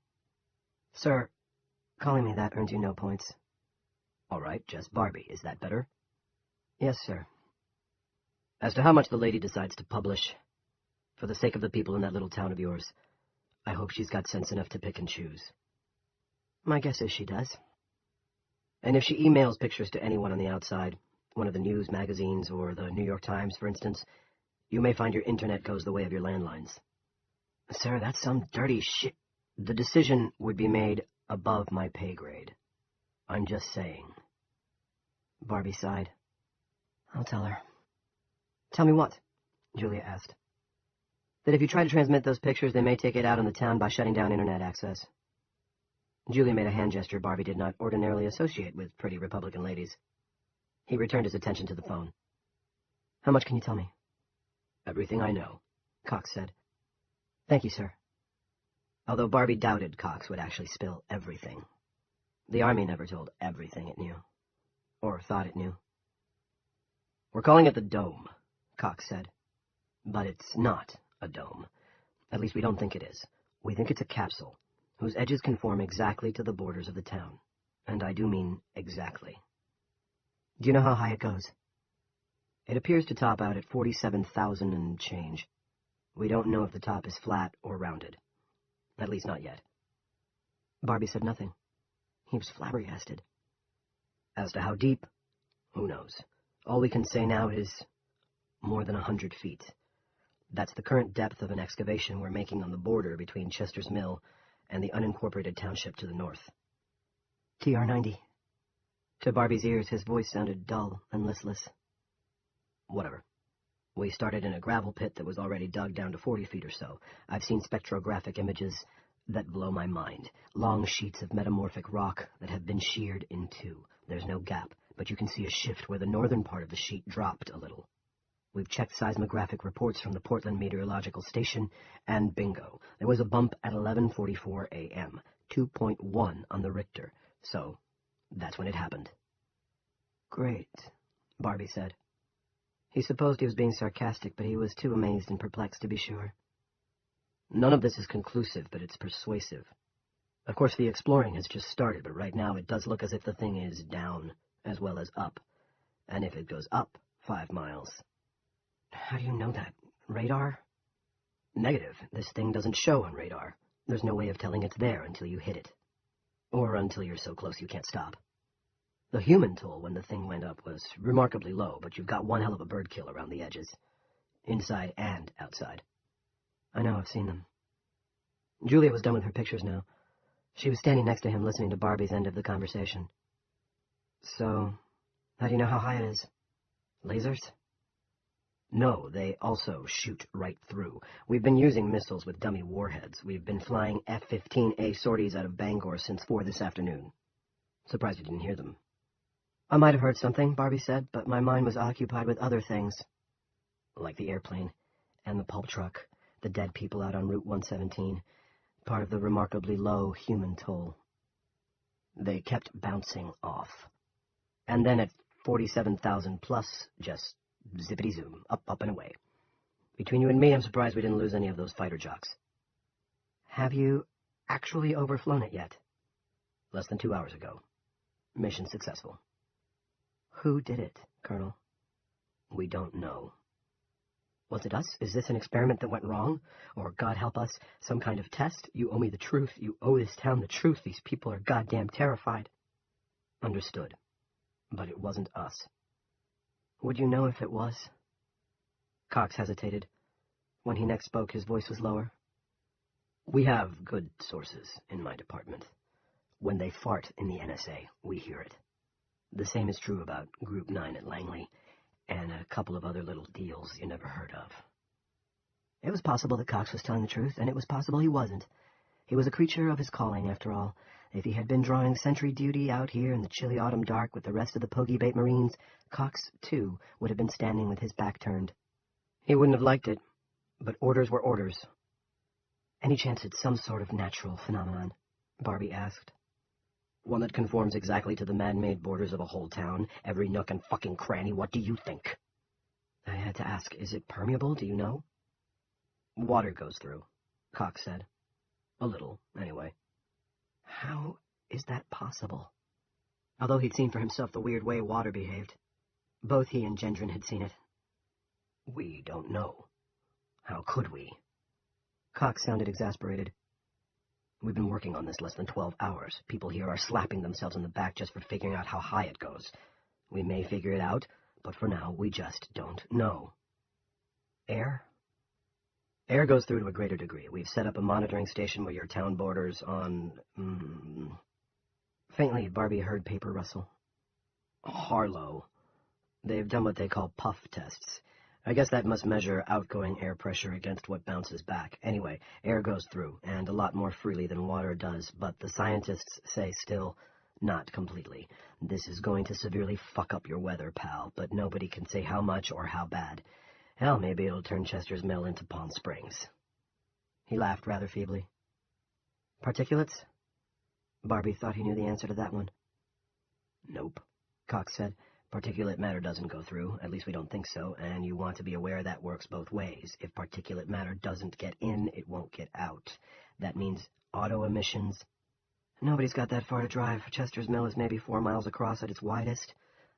Sir, calling me that earns you no points. All right, just Barbie. Is that better? Yes, sir. As to how much the lady decides to publish, for the sake of the people in that little town of yours, I hope she's got sense enough to pick and choose. My guess is she does. And if she emails pictures to anyone on the outside, one of the news magazines or the New York Times, for instance, you may find your internet goes the way of your landlines. Sir, that's some dirty shit. The decision would be made above my pay grade. I'm just saying. Barbie sighed. I'll tell her. Tell me what? Julia asked. That if you try to transmit those pictures, they may take it out on the town by shutting down internet access. Julia made a hand gesture Barbie did not ordinarily associate with pretty Republican ladies. He returned his attention to the phone. How much can you tell me? Everything I know, Cox said. Thank you, sir. Although Barbie doubted Cox would actually spill everything. The Army never told everything it knew. Or thought it knew. We're calling it the Dome, Cox said. But it's not a dome. At least we don't think it is. We think it's a capsule, whose edges conform exactly to the borders of the town. And I do mean exactly. Do you know how high it goes? It appears to top out at 47,000 and change. We don't know if the top is flat or rounded. At least not yet. Barbie said nothing. He was flabbergasted. As to how deep, who knows? All we can say now is more than 100 feet. That's the current depth of an excavation we're making on the border between Chester's Mill and the unincorporated township to the north. TR-90. To Barbie's ears, his voice sounded dull and listless. Whatever. We started in a gravel pit that was already dug down to 40 feet or so. I've seen spectrographic images that blow my mind. Long sheets of metamorphic rock that have been sheared in two. There's no gap, but you can see a shift where the northern part of the sheet dropped a little. We've checked seismographic reports from the Portland Meteorological Station, and bingo, there was a bump at 11:44 a.m., 2.1 on the Richter. So, that's when it happened. Great, Barbie said. He supposed he was being sarcastic, but he was too amazed and perplexed to be sure. None of this is conclusive, but it's persuasive. Of course, the exploring has just started, but right now it does look as if the thing is down, as well as up. And if it goes up 5 miles... How do you know that? Radar? Negative. This thing doesn't show on radar. There's no way of telling it's there until you hit it. Or until you're so close you can't stop. The human toll when the thing went up was remarkably low, but you've got one hell of a bird kill around the edges. Inside and outside. I know, I've seen them. Julia was done with her pictures now. She was standing next to him listening to Barbie's end of the conversation. So, how do you know how high it is? Lasers? No, they also shoot right through. We've been using missiles with dummy warheads. We've been flying F-15A sorties out of Bangor since 4 this afternoon. Surprised you didn't hear them. I might have heard something, Barbie said, but my mind was occupied with other things. Like the airplane, and the pulp truck, the dead people out on Route 117, part of the remarkably low human toll. They kept bouncing off. And then at 47,000 plus, just zippity-zoom, up, up, and away. Between you and me, I'm surprised we didn't lose any of those fighter jocks. Have you actually overflown it yet? Less than 2 hours ago. Mission successful. Who did it, Colonel? We don't know. Was it us? Is this an experiment that went wrong? Or, God help us, some kind of test? You owe me the truth. You owe this town the truth. These people are goddamn terrified. Understood. But it wasn't us. Would you know if it was? Cox hesitated. When he next spoke, his voice was lower. We have good sources in my department. When they fart in the NSA, we hear it. The same is true about Group 9 at Langley, and a couple of other little deals you never heard of. It was possible that Cox was telling the truth, and it was possible he wasn't. He was a creature of his calling, after all. If he had been drawing sentry duty out here in the chilly autumn dark with the rest of the Pogey Bait Marines, Cox, too, would have been standing with his back turned. He wouldn't have liked it, but orders were orders. Any chance it's some sort of natural phenomenon? Barbie asked. One that conforms exactly to the man-made borders of a whole town, every nook and fucking cranny. What do you think? I had to ask, is it permeable, do you know? Water goes through, Cox said. A little, anyway. How is that possible? Although he'd seen for himself the weird way water behaved, both he and Gendron had seen it. We don't know. How could we? Cox sounded exasperated. We've been working on this less than 12 hours. People here are slapping themselves in the back just for figuring out how high it goes. We may figure it out, but for now, we just don't know. Air? Air goes through to a greater degree. We've set up a monitoring station where your town borders on... Faintly, Barbie heard paper rustle. Harlow. They've done what they call puff tests. I guess that must measure outgoing air pressure against what bounces back. Anyway, air goes through, and a lot more freely than water does, but the scientists say still, not completely. This is going to severely fuck up your weather, pal, but nobody can say how much or how bad. Hell, maybe it'll turn Chester's Mill into Palm Springs. He laughed rather feebly. Particulates? Barbie thought he knew the answer to that one. Nope, Cox said. Particulate matter doesn't go through, at least we don't think so, and you want to be aware that works both ways. If particulate matter doesn't get in, it won't get out. That means auto emissions. Nobody's got that far to drive. Chester's Mill is maybe 4 miles across at its widest,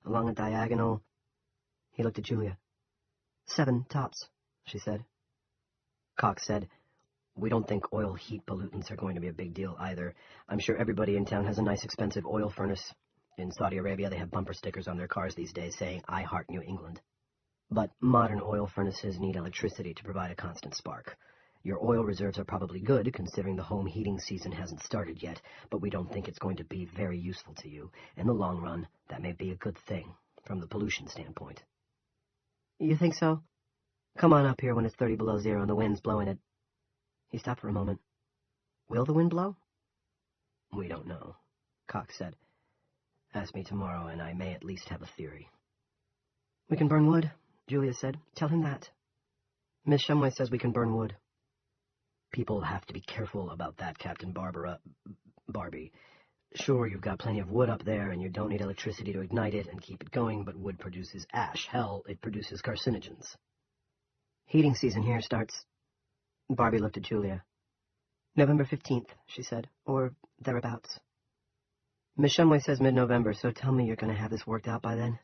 along a diagonal. He looked at Julia. 7 tops, she said. Cox said, we don't think oil heat pollutants are going to be a big deal either. I'm sure everybody in town has a nice expensive oil furnace. In Saudi Arabia, they have bumper stickers on their cars these days saying, I heart New England. But modern oil furnaces need electricity to provide a constant spark. Your oil reserves are probably good, considering the home heating season hasn't started yet, but we don't think it's going to be very useful to you. In the long run, that may be a good thing, from the pollution standpoint. You think so? Come on up here when it's 30 below zero and the wind's blowing it. He stopped for a moment. Will the wind blow? We don't know, Cox said. Ask me tomorrow, and I may at least have a theory. We can burn wood, Julia said. Tell him that. Miss Shumway says we can burn wood. People have to be careful about that, Captain Barbie. Sure, you've got plenty of wood up there, and you don't need electricity to ignite it and keep it going, but wood produces ash. Hell, it produces carcinogens. Heating season here starts... Barbie looked at Julia. November 15th, she said, or thereabouts. Miss Shumway says mid-November, so tell me you're going to have this worked out by then.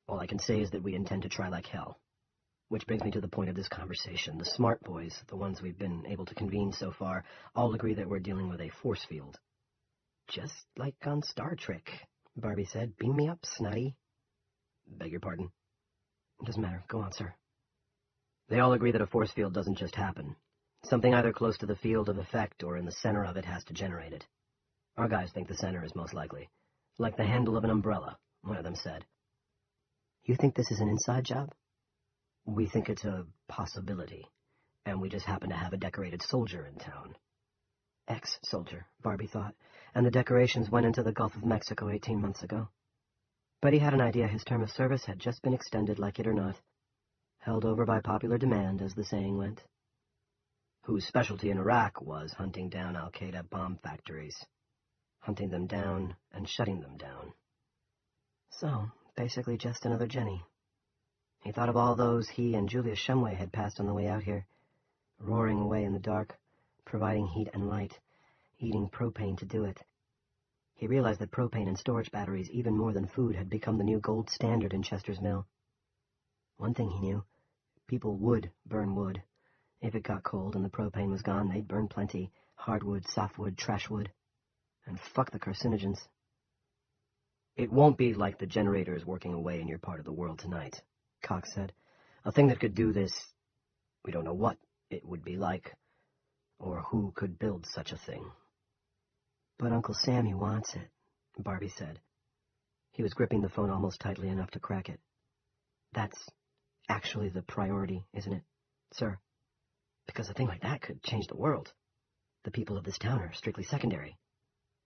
All I can say is that we intend to try like hell. Which brings me to the point of this conversation. The smart boys, the ones we've been able to convene so far, all agree that we're dealing with a force field. Just like on Star Trek, Barbie said. Beam me up, Snotty. Beg your pardon. Doesn't matter. Go on, sir. They all agree that a force field doesn't just happen. Something either close to the field of effect or in the center of it has to generate it. Our guys think the center is most likely. Like the handle of an umbrella, one of them said. You think this is an inside job? We think it's a possibility, and we just happen to have a decorated soldier in town. Ex-soldier, Barbie thought, and the decorations went into the Gulf of Mexico 18 months ago. But he had an idea his term of service had just been extended, like it or not. Held over by popular demand, as the saying went. Whose specialty in Iraq was hunting down Al-Qaeda bomb factories. Hunting them down and shutting them down. So, basically just another Jenny. He thought of all those he and Julia Shumway had passed on the way out here, roaring away in the dark, providing heat and light, eating propane to do it. He realized that propane and storage batteries, even more than food, had become the new gold standard in Chester's Mill. One thing he knew, people would burn wood. If it got cold and the propane was gone, they'd burn plenty, hardwood, softwood, trashwood. And fuck the carcinogens. It won't be like the generator is working away in your part of the world tonight, Cox said. A thing that could do this, we don't know what it would be like, or who could build such a thing. But Uncle Sammy wants it, Barbie said. He was gripping the phone almost tightly enough to crack it. That's actually the priority, isn't it, sir? Because a thing like that could change the world. The people of this town are strictly secondary.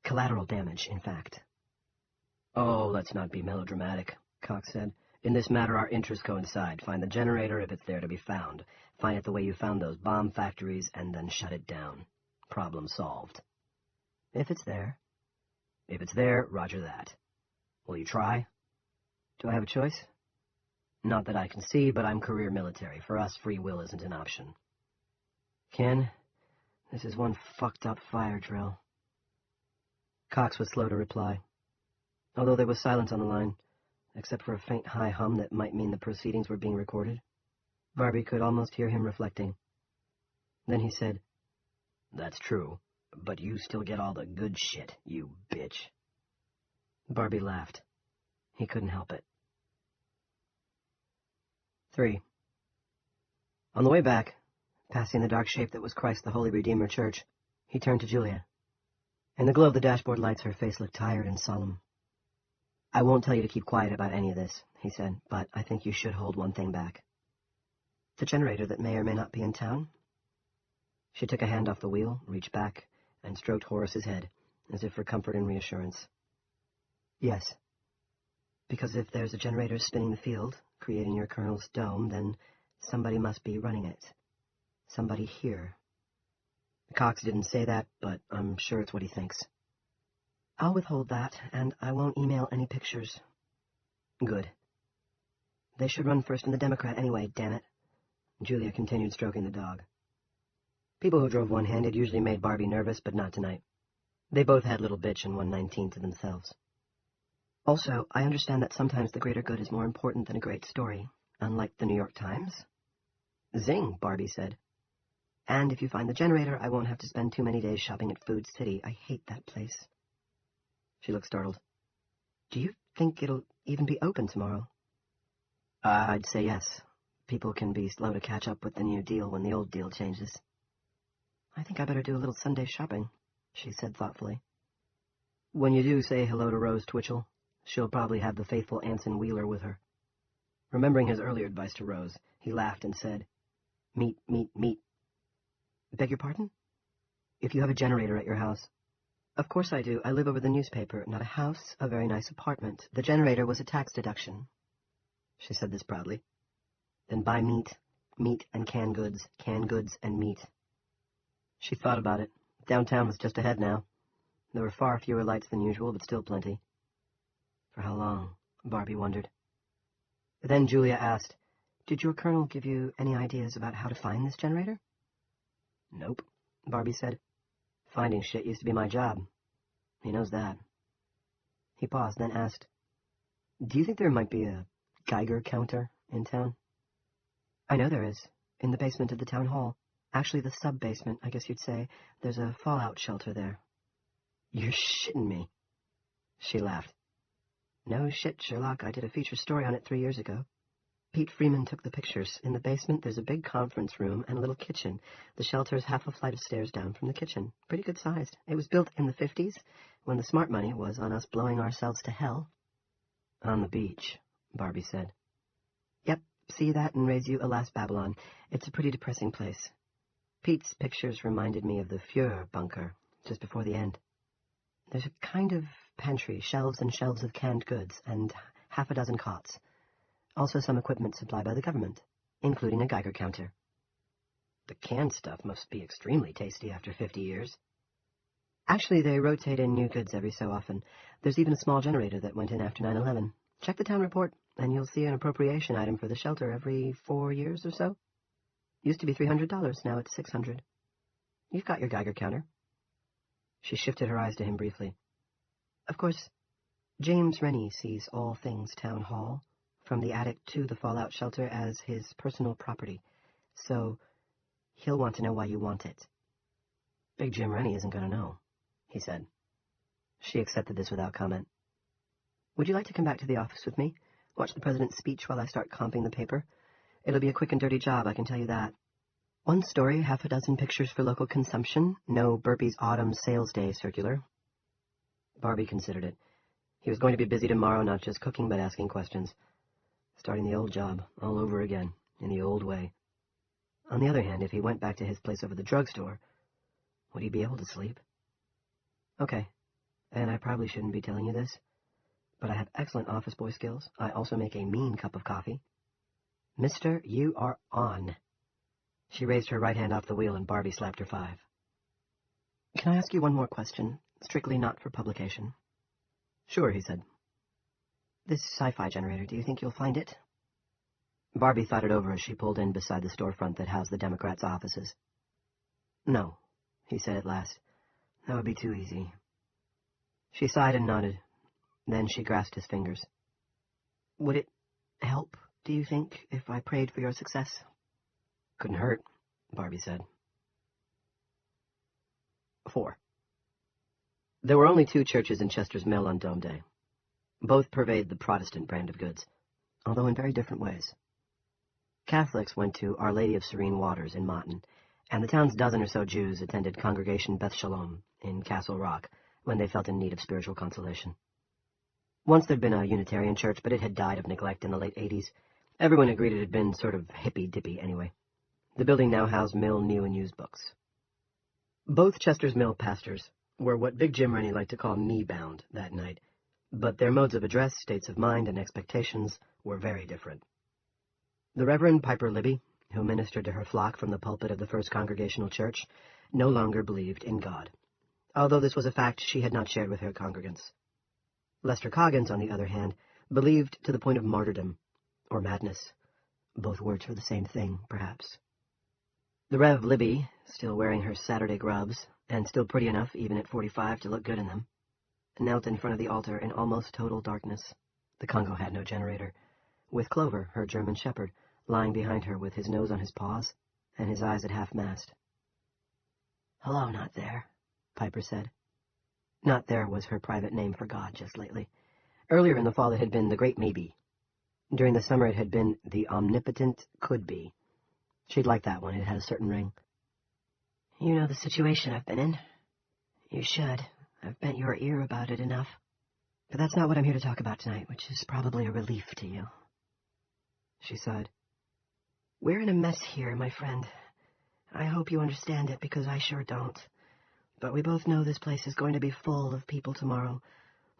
Collateral damage, in fact. Oh, let's not be melodramatic, Cox said. In this matter, our interests coincide. Find the generator if it's there to be found. Find it the way you found those bomb factories, and then shut it down. Problem solved. If it's there. If it's there, roger that. Will you try? Do I have a choice? Not that I can see, but I'm career military. For us, free will isn't an option. Ken, this is one fucked up fire drill. Cox was slow to reply. Although there was silence on the line, except for a faint high hum that might mean the proceedings were being recorded, Barbie could almost hear him reflecting. Then he said, That's true, but you still get all the good shit, you bitch. Barbie laughed. He couldn't help it. 3. On the way back, passing the dark shape that was Christ the Holy Redeemer Church, he turned to Julia. In the glow of the dashboard lights, her face looked tired and solemn. I won't tell you to keep quiet about any of this, he said, but I think you should hold one thing back. The generator that may or may not be in town. She took a hand off the wheel, reached back, and stroked Horace's head, as if for comfort and reassurance. Yes. Because if there's a generator spinning the field, creating your colonel's dome, then somebody must be running it. Somebody here. Cox didn't say that, but I'm sure it's what he thinks. I'll withhold that, and I won't email any pictures. Good. They should run first in the Democrat anyway, damn it. Julia continued stroking the dog. People who drove one-handed usually made Barbie nervous, but not tonight. They both had Little Bitch and 119 to themselves. Also, I understand that sometimes the greater good is more important than a great story, unlike the New York Times. Zing, Barbie said. And if you find the generator, I won't have to spend too many days shopping at Food City. I hate that place. She looked startled. Do you think it'll even be open tomorrow? I'd say yes. People can be slow to catch up with the new deal when the old deal changes. I think I better do a little Sunday shopping, she said thoughtfully. When you do, say hello to Rose Twitchell. She'll probably have the faithful Anson Wheeler with her. Remembering his earlier advice to Rose, he laughed and said, Meet, meet, meet. Beg your pardon? If you have a generator at your house. Of course I do. I live over the newspaper. Not a house, a very nice apartment. The generator was a tax deduction. She said this proudly. Then buy meat, meat and canned goods and meat. She thought about it. Downtown was just ahead now. There were far fewer lights than usual, but still plenty. For how long? Barbie wondered. Then Julia asked, Did your colonel give you any ideas about how to find this generator? Nope, Barbie said. Finding shit used to be my job. He knows that. He paused, then asked, Do you think there might be a Geiger counter in town? I know there is, in the basement of the town hall. Actually, the sub-basement, I guess you'd say. There's a fallout shelter there. You're shitting me. She laughed. No shit, Sherlock. I did a feature story on it 3 years ago. Pete Freeman took the pictures. In the basement, there's a big conference room and a little kitchen. The shelter's half a flight of stairs down from the kitchen. Pretty good sized. It was built in the 50s, when the smart money was on us blowing ourselves to hell. On the beach, Barbie said. Yep, see that and raise you Alas Babylon. It's a pretty depressing place. Pete's pictures reminded me of the Fuhrer bunker, just before the end. There's a kind of pantry, shelves and shelves of canned goods, and half a dozen cots. Also some equipment supplied by the government, including a Geiger counter. The canned stuff must be extremely tasty after 50 years. Actually, they rotate in new goods every so often. There's even a small generator that went in after 9/11. Check the town report, and you'll see an appropriation item for the shelter every 4 years or so. Used to be $300, now it's $600. You've got your Geiger counter. She shifted her eyes to him briefly. Of course, James Rennie sees all things town hall, from the attic to the fallout shelter, as his personal property, so he'll want to know why you want it. Big Jim Rennie isn't going to know, he said. She accepted this without comment. Would you like to come back to the office with me? Watch the president's speech while I start comping the paper? It'll be a quick and dirty job, I can tell you that. One story, half a dozen pictures for local consumption, no Burpee's Autumn Sales Day circular. Barbie considered it. He was going to be busy tomorrow, not just cooking, but asking questions. Starting the old job, all over again, in the old way. On the other hand, if he went back to his place over the drugstore, would he be able to sleep? Okay, and I probably shouldn't be telling you this, but I have excellent office boy skills. I also make a mean cup of coffee. Mister, you are on. She raised her right hand off the wheel and Barbie slapped her 5. Can I ask you one more question, strictly not for publication? Sure, he said. This sci-fi generator, do you think you'll find it? Barbie thought it over as she pulled in beside the storefront that housed the Democrats' offices. No, he said at last. That would be too easy. She sighed and nodded. Then she grasped his fingers. Would it help, do you think, if I prayed for your success? Couldn't hurt, Barbie said. 4. There were only 2 churches in Chester's Mill on Dome Day. Both purveyed the Protestant brand of goods, although in very different ways. Catholics went to Our Lady of Serene Waters in Motton, and the town's dozen or so Jews attended Congregation Beth Shalom in Castle Rock when they felt in need of spiritual consolation. Once there'd been a Unitarian church, but it had died of neglect in the late 80s. Everyone agreed it had been sort of hippy-dippy anyway. The building now housed Mill new and used books. Both Chester's Mill pastors were what Big Jim Rennie liked to call me-bound that night, but their modes of address, states of mind, and expectations were very different. The Reverend Piper Libby, who ministered to her flock from the pulpit of the First Congregational Church, no longer believed in God, although this was a fact she had not shared with her congregants. Lester Coggins, on the other hand, believed to the point of martyrdom, or madness, both words for the same thing, perhaps. The Rev. Libby, still wearing her Saturday gloves, and still pretty enough, even at 45, to look good in them, knelt in front of the altar in almost total darkness. The Congo had no generator, with Clover, her German shepherd, lying behind her with his nose on his paws and his eyes at half-mast. "Hello, Not There," Piper said. Not There was her private name for God just lately. Earlier in the fall it had been the Great Maybe. During the summer it had been the Omnipotent Could Be. She'd like that one. It had a certain ring. "You know the situation I've been in. You should. I've bent your ear about it enough. But that's not what I'm here to talk about tonight, which is probably a relief to you." She sighed. "We're in a mess here, my friend. I hope you understand it, because I sure don't. But we both know this place is going to be full of people tomorrow,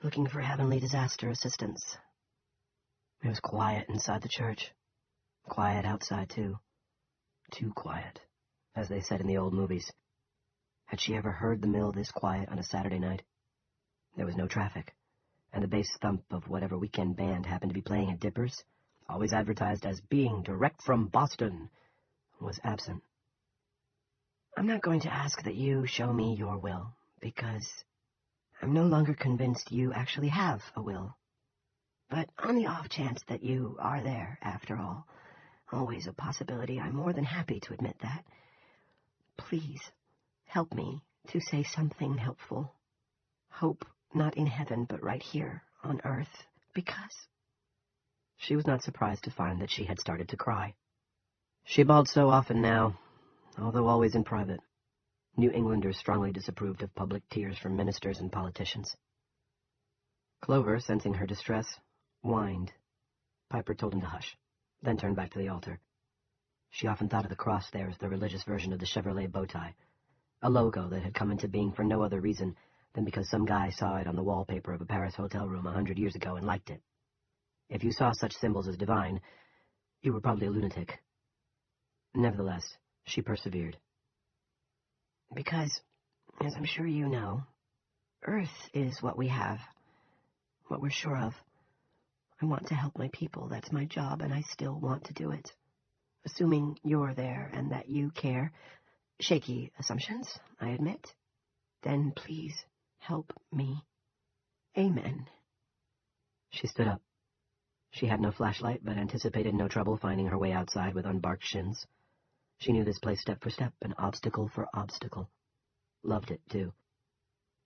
looking for heavenly disaster assistance." It was quiet inside the church. Quiet outside, too. Too quiet, as they said in the old movies. Had she ever heard the mill this quiet on a Saturday night? There was no traffic, and the bass thump of whatever weekend band happened to be playing at Dippers, always advertised as being direct from Boston, was absent. "I'm not going to ask that you show me your will, because I'm no longer convinced you actually have a will. But on the off chance that you are there, after all, always a possibility, I'm more than happy to admit that. Please, help me to say something helpful. Hope not in heaven, but right here on earth, because..." She was not surprised to find that she had started to cry. She bawled so often now, although always in private. New Englanders strongly disapproved of public tears from ministers and politicians. Clover, sensing her distress, whined. Piper told him to hush, then turned back to the altar. She often thought of the cross there as the religious version of the Chevrolet bow tie, a logo that had come into being for no other reason than because some guy saw it on the wallpaper of a Paris hotel room 100 years ago and liked it. If you saw such symbols as divine, you were probably a lunatic. Nevertheless, she persevered. "Because, as I'm sure you know, Earth is what we have, what we're sure of. I want to help my people, that's my job, and I still want to do it. Assuming you're there and that you care. Shaky assumptions, I admit. Then please help me. Amen." She stood up. She had no flashlight, but anticipated no trouble finding her way outside with unbarked shins. She knew this place step for step, and obstacle for obstacle. Loved it, too.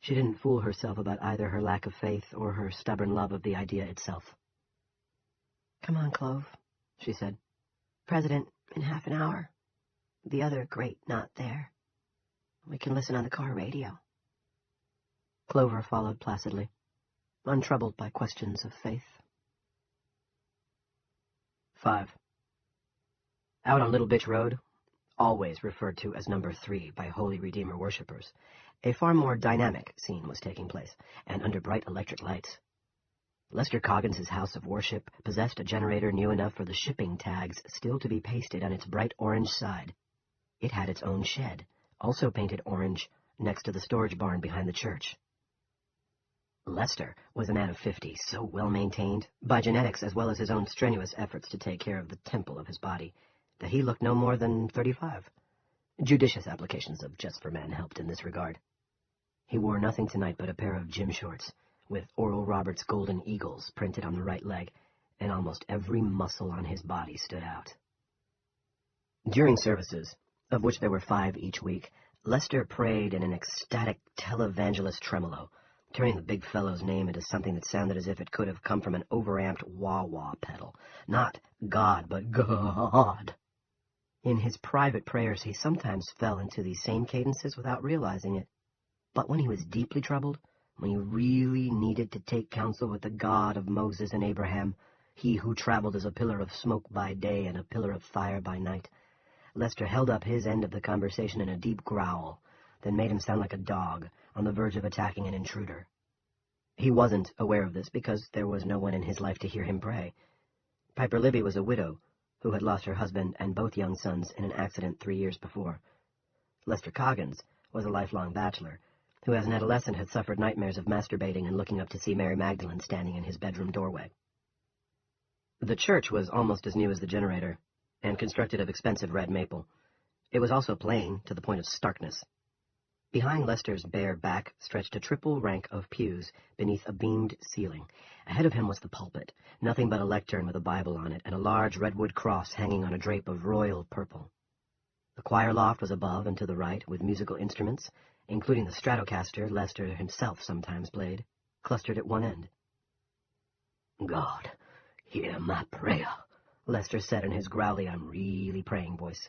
She didn't fool herself about either her lack of faith or her stubborn love of the idea itself. "Come on, Clove," she said. "President in half an hour. The other great not there. We can listen on the car radio." Clover followed placidly, untroubled by questions of faith. 5. Out on Little Bitch Road, always referred to as Number 3 by Holy Redeemer worshippers, a far more dynamic scene was taking place, and under bright electric lights. Lester Coggins' house of worship possessed a generator new enough for the shipping tags still to be pasted on its bright orange side. It had its own shed, also painted orange, next to the storage barn behind the church. Lester was a man of 50, so well-maintained, by genetics as well as his own strenuous efforts to take care of the temple of his body, that he looked no more than 35. Judicious applications of Just for Men helped in this regard. He wore nothing tonight but a pair of gym shorts, with Oral Roberts' Golden Eagles printed on the right leg, and almost every muscle on his body stood out. During services, of which there were 5 each week, Lester prayed in an ecstatic televangelist tremolo, turning the big fellow's name into something that sounded as if it could have come from an overamped wah-wah pedal. Not God, but God. In his private prayers, he sometimes fell into these same cadences without realizing it. But when he was deeply troubled, when he really needed to take counsel with the God of Moses and Abraham, he who traveled as a pillar of smoke by day and a pillar of fire by night, Lester held up his end of the conversation in a deep growl that made him sound like a dog on the verge of attacking an intruder. He wasn't aware of this because there was no one in his life to hear him pray. Piper Libby was a widow who had lost her husband and both young sons in an accident 3 years before. Lester Coggins was a lifelong bachelor who as an adolescent had suffered nightmares of masturbating and looking up to see Mary Magdalene standing in his bedroom doorway. The church was almost as new as the generator, and constructed of expensive red maple. It was also plain to the point of starkness. Behind Lester's bare back stretched a triple rank of pews beneath a beamed ceiling. Ahead of him was the pulpit, nothing but a lectern with a Bible on it, and a large redwood cross hanging on a drape of royal purple. The choir loft was above and to the right, with musical instruments, including the Stratocaster Lester himself sometimes played, clustered at one end. "God, hear my prayer," Lester said in his growly, "I'm really praying" voice.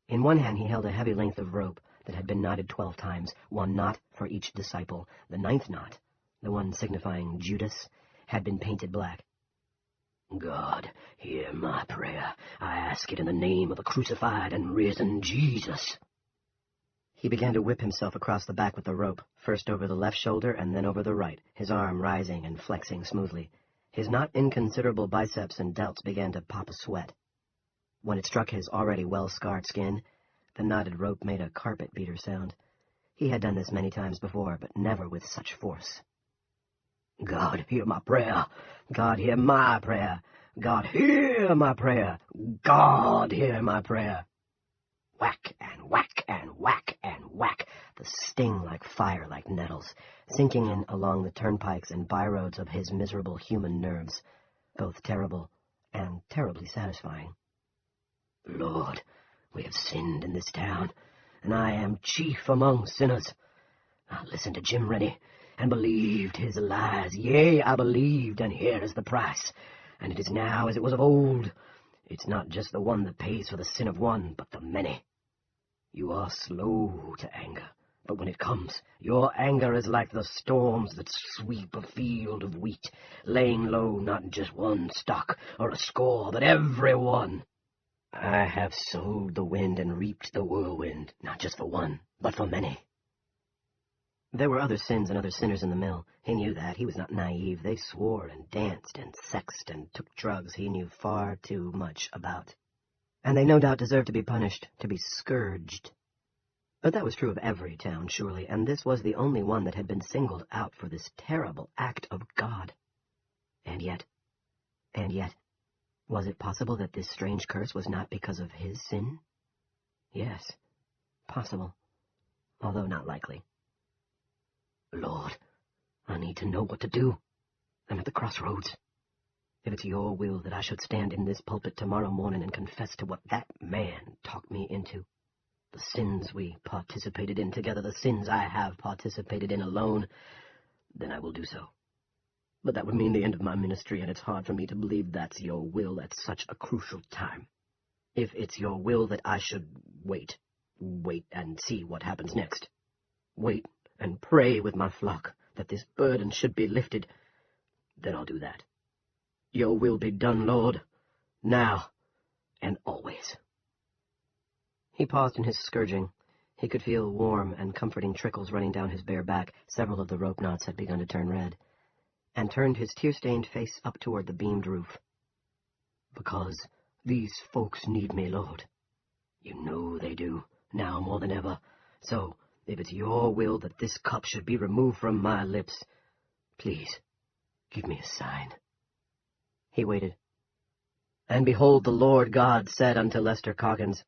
In one hand he held a heavy length of rope that had been knotted 12 times, one knot for each disciple. The 9th knot, the one signifying Judas, had been painted black. "God, hear my prayer. I ask it in the name of the crucified and risen Jesus." He began to whip himself across the back with the rope, first over the left shoulder and then over the right, his arm rising and flexing smoothly. His not inconsiderable biceps and delts began to pop a sweat. When it struck his already well-scarred skin, the knotted rope made a carpet-beater sound. He had done this many times before, but never with such force. "God, hear my prayer. God, hear my prayer. God, hear my prayer. God, hear my prayer." Whack and whack and whack and whack, the sting like fire, like nettles, sinking in along the turnpikes and byroads of his miserable human nerves, both terrible and terribly satisfying. "Lord, we have sinned in this town, and I am chief among sinners. I listened to Jim Rennie, and believed his lies. Yea, I believed, and here is the price. And it is now as it was of old. It's not just the one that pays for the sin of one, but the many. You are slow to anger, but when it comes, your anger is like the storms that sweep a field of wheat, laying low not just one stalk or a score, but every one. I have sowed the wind and reaped the whirlwind, not just for one, but for many." There were other sins and other sinners in the mill. He knew that. He was not naive. They swore and danced and sexed and took drugs he knew far too much about. And they no doubt deserved to be punished, to be scourged. But that was true of every town, surely, and this was the only one that had been singled out for this terrible act of God. And yet, was it possible that this strange curse was not because of his sin? Yes, possible, although not likely. "Lord, I need to know what to do. I'm at the crossroads. If it's your will that I should stand in this pulpit tomorrow morning and confess to what that man talked me into, the sins we participated in together, the sins I have participated in alone, then I will do so. But that would mean the end of my ministry, and it's hard for me to believe that's your will at such a crucial time. If it's your will that I should wait and see what happens next, wait and pray with my flock that this burden should be lifted, then I'll do that. Your will be done, Lord, now and always. He paused in his scourging. He could feel warm and comforting trickles running down his bare back. Several of the rope knots had begun to turn red, and turned his tear-stained face up toward the beamed roof. Because these folks need me, Lord. You know they do, now more than ever. So, if it's your will that this cup should be removed from my lips, please, give me a sign. He waited. And behold, the Lord God said unto Lester Coggins,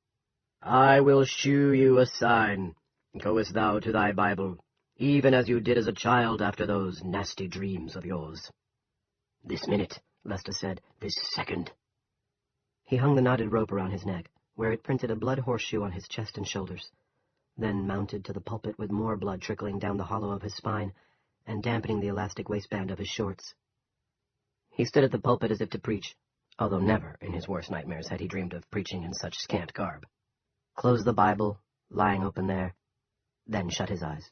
I will shew you a sign. Goest thou to thy Bible, even as you did as a child after those nasty dreams of yours. This minute, Lester said, this second. He hung the knotted rope around his neck, where it printed a blood horseshoe on his chest and shoulders, then mounted to the pulpit with more blood trickling down the hollow of his spine and dampening the elastic waistband of his shorts. He stood at the pulpit as if to preach, although never in his worst nightmares had he dreamed of preaching in such scant garb. Closed the Bible, lying open there, then shut his eyes.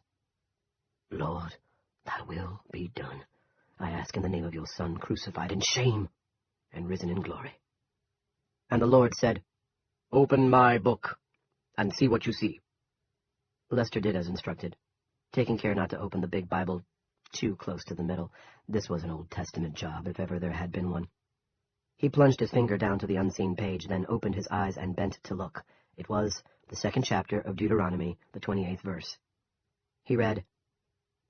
Lord, thy will be done. I ask in the name of your Son, crucified in shame and risen in glory. And the Lord said, Open my book, and see what you see. Lester did as instructed, taking care not to open the big Bible too close to the middle. This was an Old Testament job, if ever there had been one. He plunged his finger down to the unseen page, then opened his eyes and bent to look. It was the 2nd chapter of Deuteronomy, the 28th verse. He read,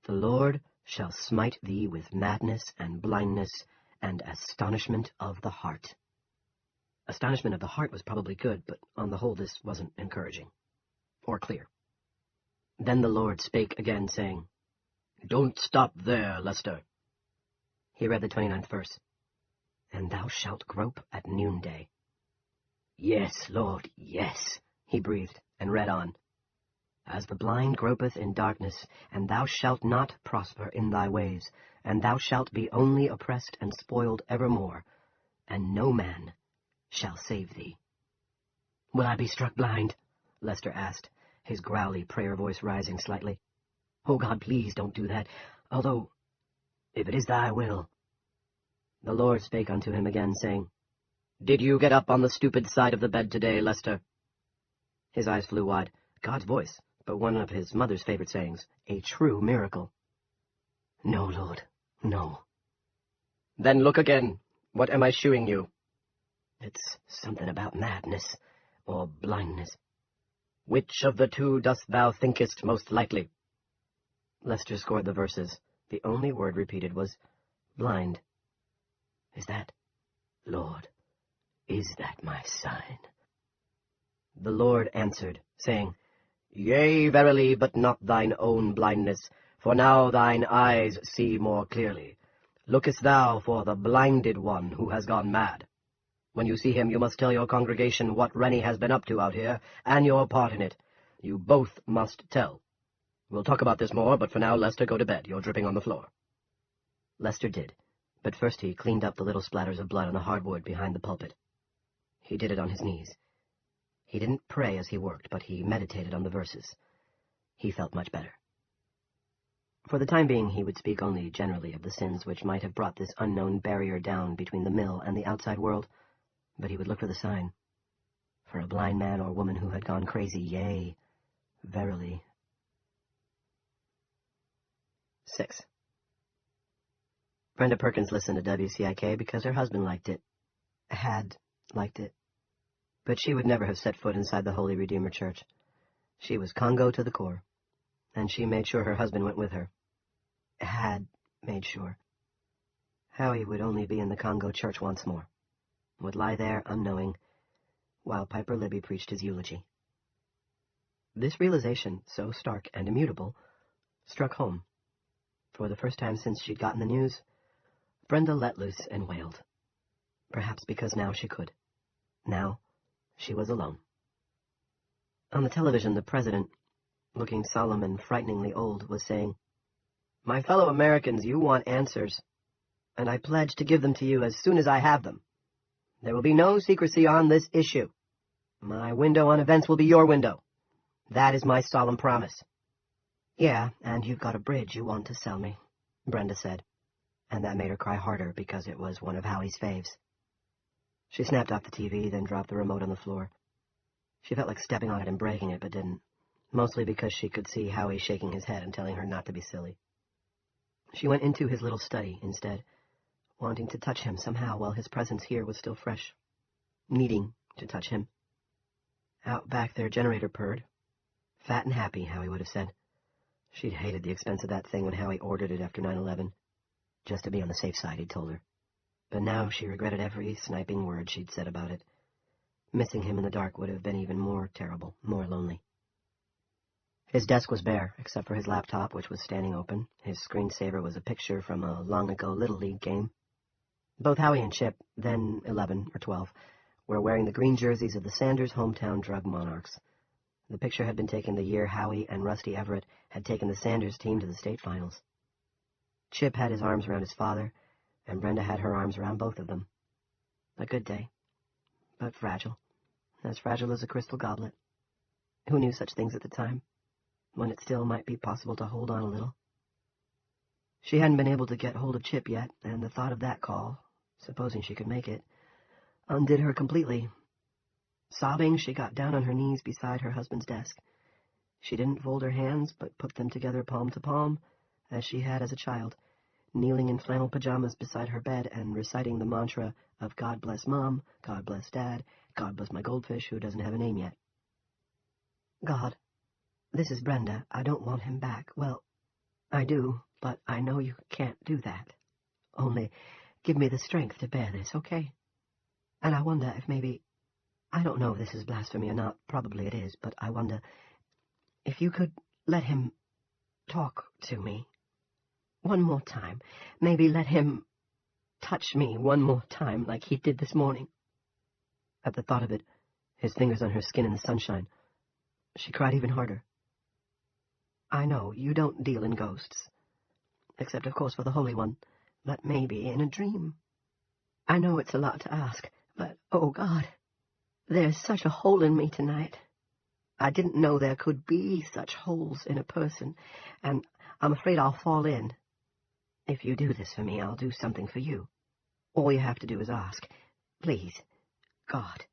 The Lord shall smite thee with madness and blindness and astonishment of the heart. Astonishment of the heart was probably good, but on the whole this wasn't encouraging or clear. Then the Lord spake again, saying, Don't stop there, Lester. He read the 29th verse. And thou shalt grope at noonday. Yes, Lord, yes, he breathed, and read on. As the blind gropeth in darkness, and thou shalt not prosper in thy ways, and thou shalt be only oppressed and spoiled evermore, and no man shall save thee. Will I be struck blind? Lester asked, his growly prayer voice rising slightly. Oh, God, please don't do that, although, if it is thy will. The Lord spake unto him again, saying, Did you get up on the stupid side of the bed today, Lester? His eyes flew wide. God's voice, but one of his mother's favorite sayings, a true miracle. No, Lord, no. Then look again. What am I shewing you? It's something about madness, or blindness. Which of the two dost thou thinkest most likely? Lester scored the verses. The only word repeated was blind. Is that, Lord, is that my sign? The Lord answered, saying, Yea, verily, but not thine own blindness, for now thine eyes see more clearly. Lookest thou for the blinded one who has gone mad? When you see him, you must tell your congregation what Rennie has been up to out here, and your part in it. You both must tell. We'll talk about this more, but for now, Lester, go to bed. You're dripping on the floor. Lester did, but first he cleaned up the little splatters of blood on the hardwood behind the pulpit. He did it on his knees. He didn't pray as he worked, but he meditated on the verses. He felt much better. For the time being, he would speak only generally of the sins which might have brought this unknown barrier down between the mill and the outside world, but he would look for the sign. For a blind man or woman who had gone crazy, yea, verily. 6. Brenda Perkins listened to WCIK because her husband liked it. Had liked it. But she would never have set foot inside the Holy Redeemer Church. She was Congo to the core, and she made sure her husband went with her. Had made sure. Howie would only be in the Congo church once more. Would lie there unknowing, while Piper Libby preached his eulogy. This realization, so stark and immutable, struck home. For the first time since she'd gotten the news, Brenda let loose and wailed. Perhaps because now she could. Now she was alone. On the television, the president, looking solemn and frighteningly old, was saying, "My fellow Americans, you want answers, and I pledge to give them to you as soon as I have them. There will be no secrecy on this issue. My window on events will be your window. That is my solemn promise." "Yeah, and you've got a bridge you want to sell me," Brenda said, and that made her cry harder because it was one of Howie's faves. She snapped off the TV, then dropped the remote on the floor. She felt like stepping on it and breaking it, but didn't, mostly because she could see Howie shaking his head and telling her not to be silly. She went into his little study instead, wanting to touch him somehow while his presence here was still fresh, needing to touch him. Out back their generator purred. Fat and happy, Howie would have said. She'd hated the expense of that thing when Howie ordered it after 9/11. Just to be on the safe side, he'd told her. But now she regretted every sniping word she'd said about it. Missing him in the dark would have been even more terrible, more lonely. His desk was bare, except for his laptop, which was standing open. His screensaver was a picture from a long-ago Little League game. Both Howie and Chip, then 11 or 12, were wearing the green jerseys of the Sanders hometown drug monarchs. The picture had been taken the year Howie and Rusty Everett had taken the Sanders team to the state finals. Chip had his arms around his father, and Brenda had her arms around both of them. A good day, but fragile. As fragile as a crystal goblet. Who knew such things at the time, when it still might be possible to hold on a little? She hadn't been able to get hold of Chip yet, and the thought of that call, supposing she could make it, undid her completely. Sobbing, she got down on her knees beside her husband's desk. She didn't fold her hands, but put them together palm to palm, as she had as a child, kneeling in flannel pajamas beside her bed and reciting the mantra of God bless Mom, God bless Dad, God bless my goldfish who doesn't have a name yet. God, this is Brenda. I don't want him back. Well, I do, but I know you can't do that. Only give me the strength to bear this, okay? And I wonder if maybe, I don't know if this is blasphemy or not, probably it is, but I wonder if you could let him talk to me one more time. Maybe let him touch me one more time like he did this morning. At the thought of it, his fingers on her skin in the sunshine, she cried even harder. I know you don't deal in ghosts, except of course for the Holy One, but maybe in a dream. I know it's a lot to ask, but oh God, there's such a hole in me tonight. I didn't know there could be such holes in a person, and I'm afraid I'll fall in. If you do this for me, I'll do something for you. All you have to do is ask. Please, God,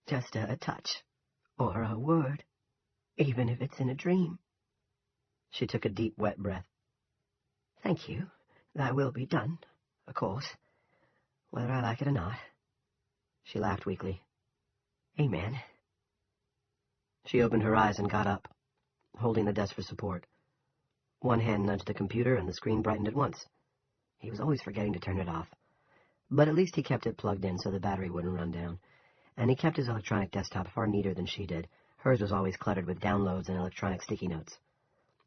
just a touch, or a word, even if it's in a dream. She took a deep, wet breath. Thank you. That will be done, of course, whether I like it or not. She laughed weakly. Amen. She opened her eyes and got up, holding the desk for support. One hand nudged the computer, and the screen brightened at once. He was always forgetting to turn it off. But at least he kept it plugged in so the battery wouldn't run down. And he kept his electronic desktop far neater than she did. Hers was always cluttered with downloads and electronic sticky notes.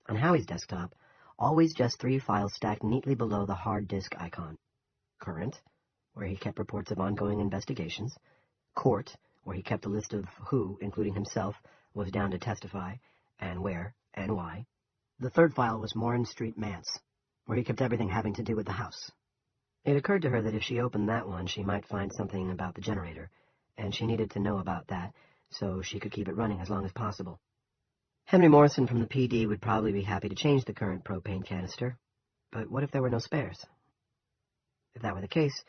On Howie's desktop, always just 3 files stacked neatly below the hard disk icon. Current, where he kept reports of ongoing investigations. Court, where he kept a list of who, including himself, was down to testify, and where, and why. The third file was Morin Street Manse, where he kept everything having to do with the house. It occurred to her that if she opened that one, she might find something about the generator, and she needed to know about that so she could keep it running as long as possible. Henry Morrison from the PD would probably be happy to change the current propane canister, but what if there were no spares? If that were the case,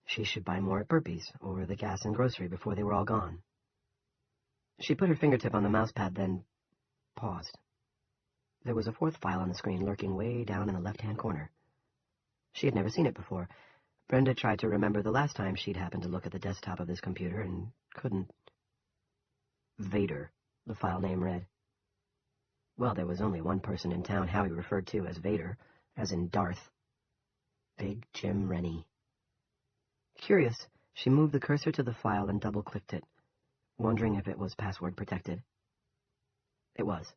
she should buy more at Burpee's or the gas and grocery before they were all gone. She put her fingertip on the mousepad, then paused. There was a 4th file on the screen lurking way down in the left-hand corner. She had never seen it before. Brenda tried to remember the last time she'd happened to look at the desktop of this computer and couldn't. Vader, the file name read. Well, there was only one person in town Howie referred to as Vader, as in Darth. Big Jim Rennie. Curious, she moved the cursor to the file and double-clicked it, wondering if it was password protected. It was.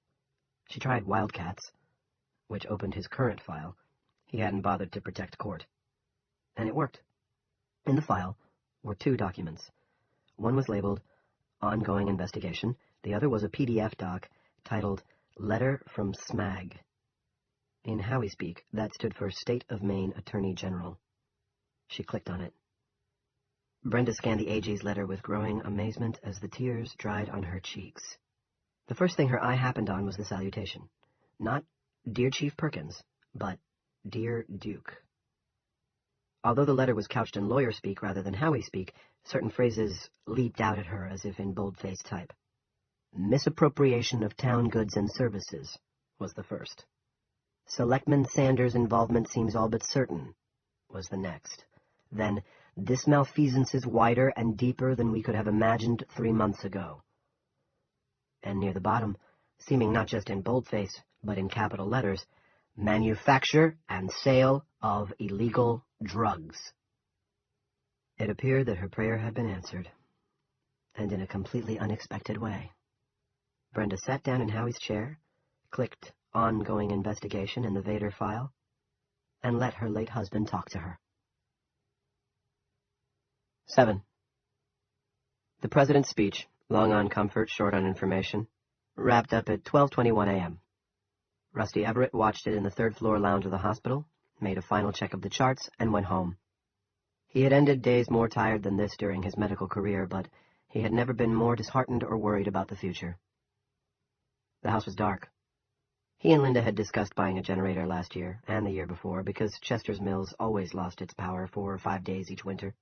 She tried Wildcats, which opened his current file. He hadn't bothered to protect Court. And it worked. In the file were 2 documents. One was labeled Ongoing Investigation, The other was a PDF doc titled Letter from SMAG. In Howie speak, that stood for State of Maine Attorney General. She clicked on it. Brenda scanned the AG's letter with growing amazement as the tears dried on her cheeks. The first thing her eye happened on was the salutation. Not Dear Chief Perkins, but Dear Duke. Although the letter was couched in lawyer speak rather than Howie speak, certain phrases leaped out at her as if in bold-faced type. Misappropriation of town goods and services was the first. Selectman Sanders' involvement seems all but certain was the next. Then, this malfeasance is wider and deeper than we could have imagined 3 months ago. And near the bottom, seeming not just in boldface, but in capital letters, manufacture and sale of illegal drugs. It appeared that her prayer had been answered, and in a completely unexpected way. Brenda sat down in Howie's chair, clicked Ongoing Investigation in the Vader file, and let her late husband talk to her. 7. The President's speech, long on comfort, short on information, wrapped up at 12:21 a.m. Rusty Everett watched it in the third-floor lounge of the hospital, made a final check of the charts, and went home. He had ended days more tired than this during his medical career, but he had never been more disheartened or worried about the future. The house was dark. He and Linda had discussed buying a generator last year, and the year before, because Chester's Mills always lost its power 4 or 5 days each winter,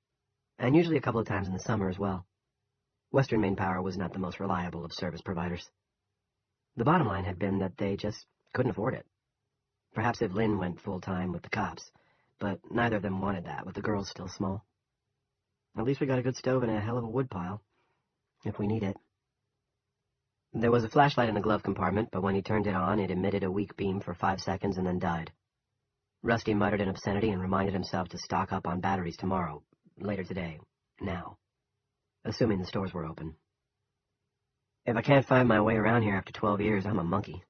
and usually a couple of times in the summer as well. Western Maine Power was not the most reliable of service providers. The bottom line had been that they just couldn't afford it. Perhaps if Lynn went full-time with the cops, but neither of them wanted that, with the girls still small. At least we got a good stove and a hell of a wood pile, if we need it. There was a flashlight in the glove compartment, but when he turned it on, it emitted a weak beam for 5 seconds and then died. Rusty muttered an obscenity and reminded himself to stock up on batteries tomorrow, later today, now, assuming the stores were open. If I can't find my way around here after 12 years, I'm a monkey.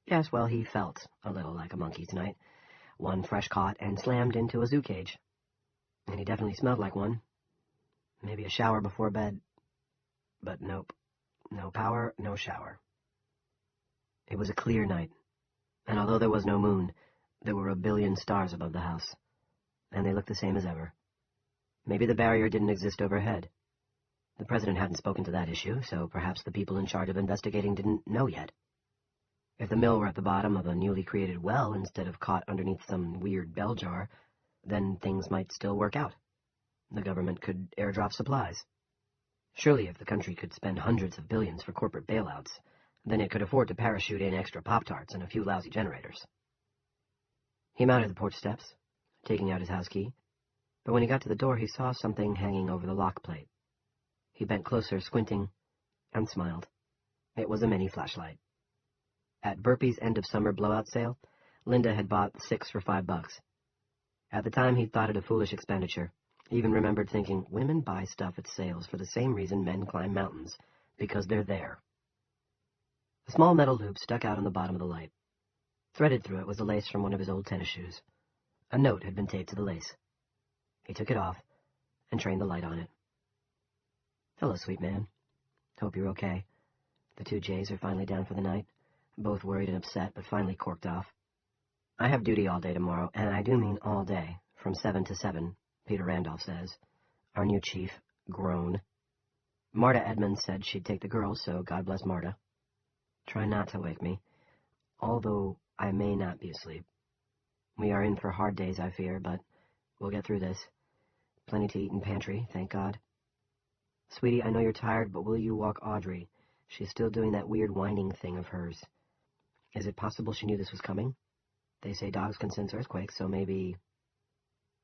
Yes, well, he felt a little like a monkey tonight, one fresh caught and slammed into a zoo cage. And he definitely smelled like one. Maybe a shower before bed. But nope. No power, no shower. It was a clear night, and although there was no moon, there were a billion stars above the house, and they looked the same as ever. Maybe the barrier didn't exist overhead. The president hadn't spoken to that issue, so perhaps the people in charge of investigating didn't know yet. If the mill were at the bottom of a newly created well instead of caught underneath some weird bell jar, then things might still work out. The government could airdrop supplies. Surely if the country could spend hundreds of billions for corporate bailouts, then it could afford to parachute in extra Pop-Tarts and a few lousy generators. He mounted the porch steps, taking out his house key, but when he got to the door he saw something hanging over the lock plate. He bent closer, squinting, and smiled. It was a mini flashlight. At Burpee's end-of-summer blowout sale, Linda had bought 6 for $5. At the time, he'd thought it a foolish expenditure. He even remembered thinking, women buy stuff at sales for the same reason men climb mountains, because they're there. A small metal loop stuck out on the bottom of the light. Threaded through it was the lace from one of his old tennis shoes. A note had been taped to the lace. He took it off and trained the light on it. Hello, sweet man. Hope you're okay. The 2 J's are finally down for the night, both worried and upset, but finally corked off. I have duty all day tomorrow, and I do mean all day, from 7 to 7, Peter Randolph says. Our new chief groaned. Marta Edmonds said she'd take the girls, so God bless Marta. Try not to wake me, although I may not be asleep. We are in for hard days, I fear, but we'll get through this. Plenty to eat in pantry, thank God. Sweetie, I know you're tired, but will you walk Audrey? She's still doing that weird whining thing of hers. Is it possible she knew this was coming? They say dogs can sense earthquakes, so maybe...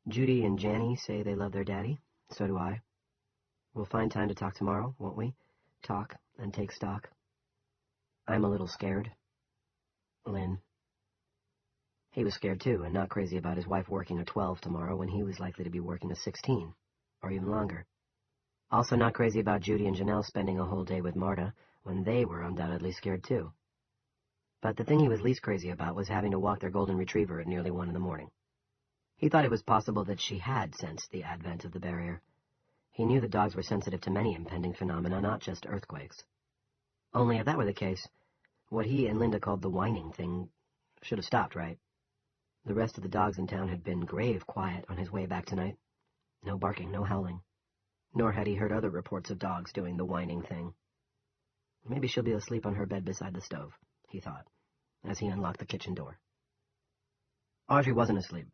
Judy and Janny say they love their daddy. So do I. We'll find time to talk tomorrow, won't we? Talk and take stock. I'm a little scared. Lynn. He was scared too, and not crazy about his wife working a 12 tomorrow when he was likely to be working a 16, or even longer. Also not crazy about Judy and Janelle spending a whole day with Marta, when they were undoubtedly scared too. But the thing he was least crazy about was having to walk their golden retriever at nearly 1 in the morning. He thought it was possible that she had sensed the advent of the barrier. He knew the dogs were sensitive to many impending phenomena, not just earthquakes. Only if that were the case, what he and Linda called the whining thing should have stopped, right? The rest of the dogs in town had been grave quiet on his way back tonight. No barking, no howling. Nor had he heard other reports of dogs doing the whining thing. Maybe she'll be asleep on her bed beside the stove, he thought, as he unlocked the kitchen door. Audrey wasn't asleep.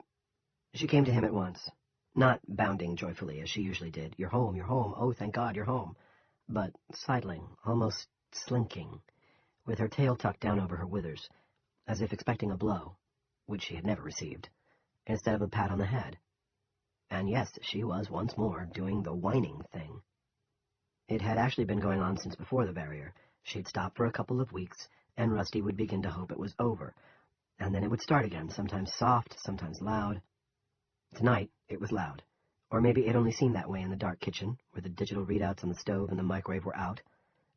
She came to him at once, not bounding joyfully as she usually did. You're home, oh, thank God, you're home. But sidling, almost slinking, with her tail tucked down over her withers, as if expecting a blow, which she had never received, instead of a pat on the head. And yes, she was once more doing the whining thing. It had actually been going on since before the barrier. She'd stop for a couple of weeks, and Rusty would begin to hope it was over. And then it would start again, sometimes soft, sometimes loud. Tonight, it was loud. Or maybe it only seemed that way in the dark kitchen, where the digital readouts on the stove and the microwave were out,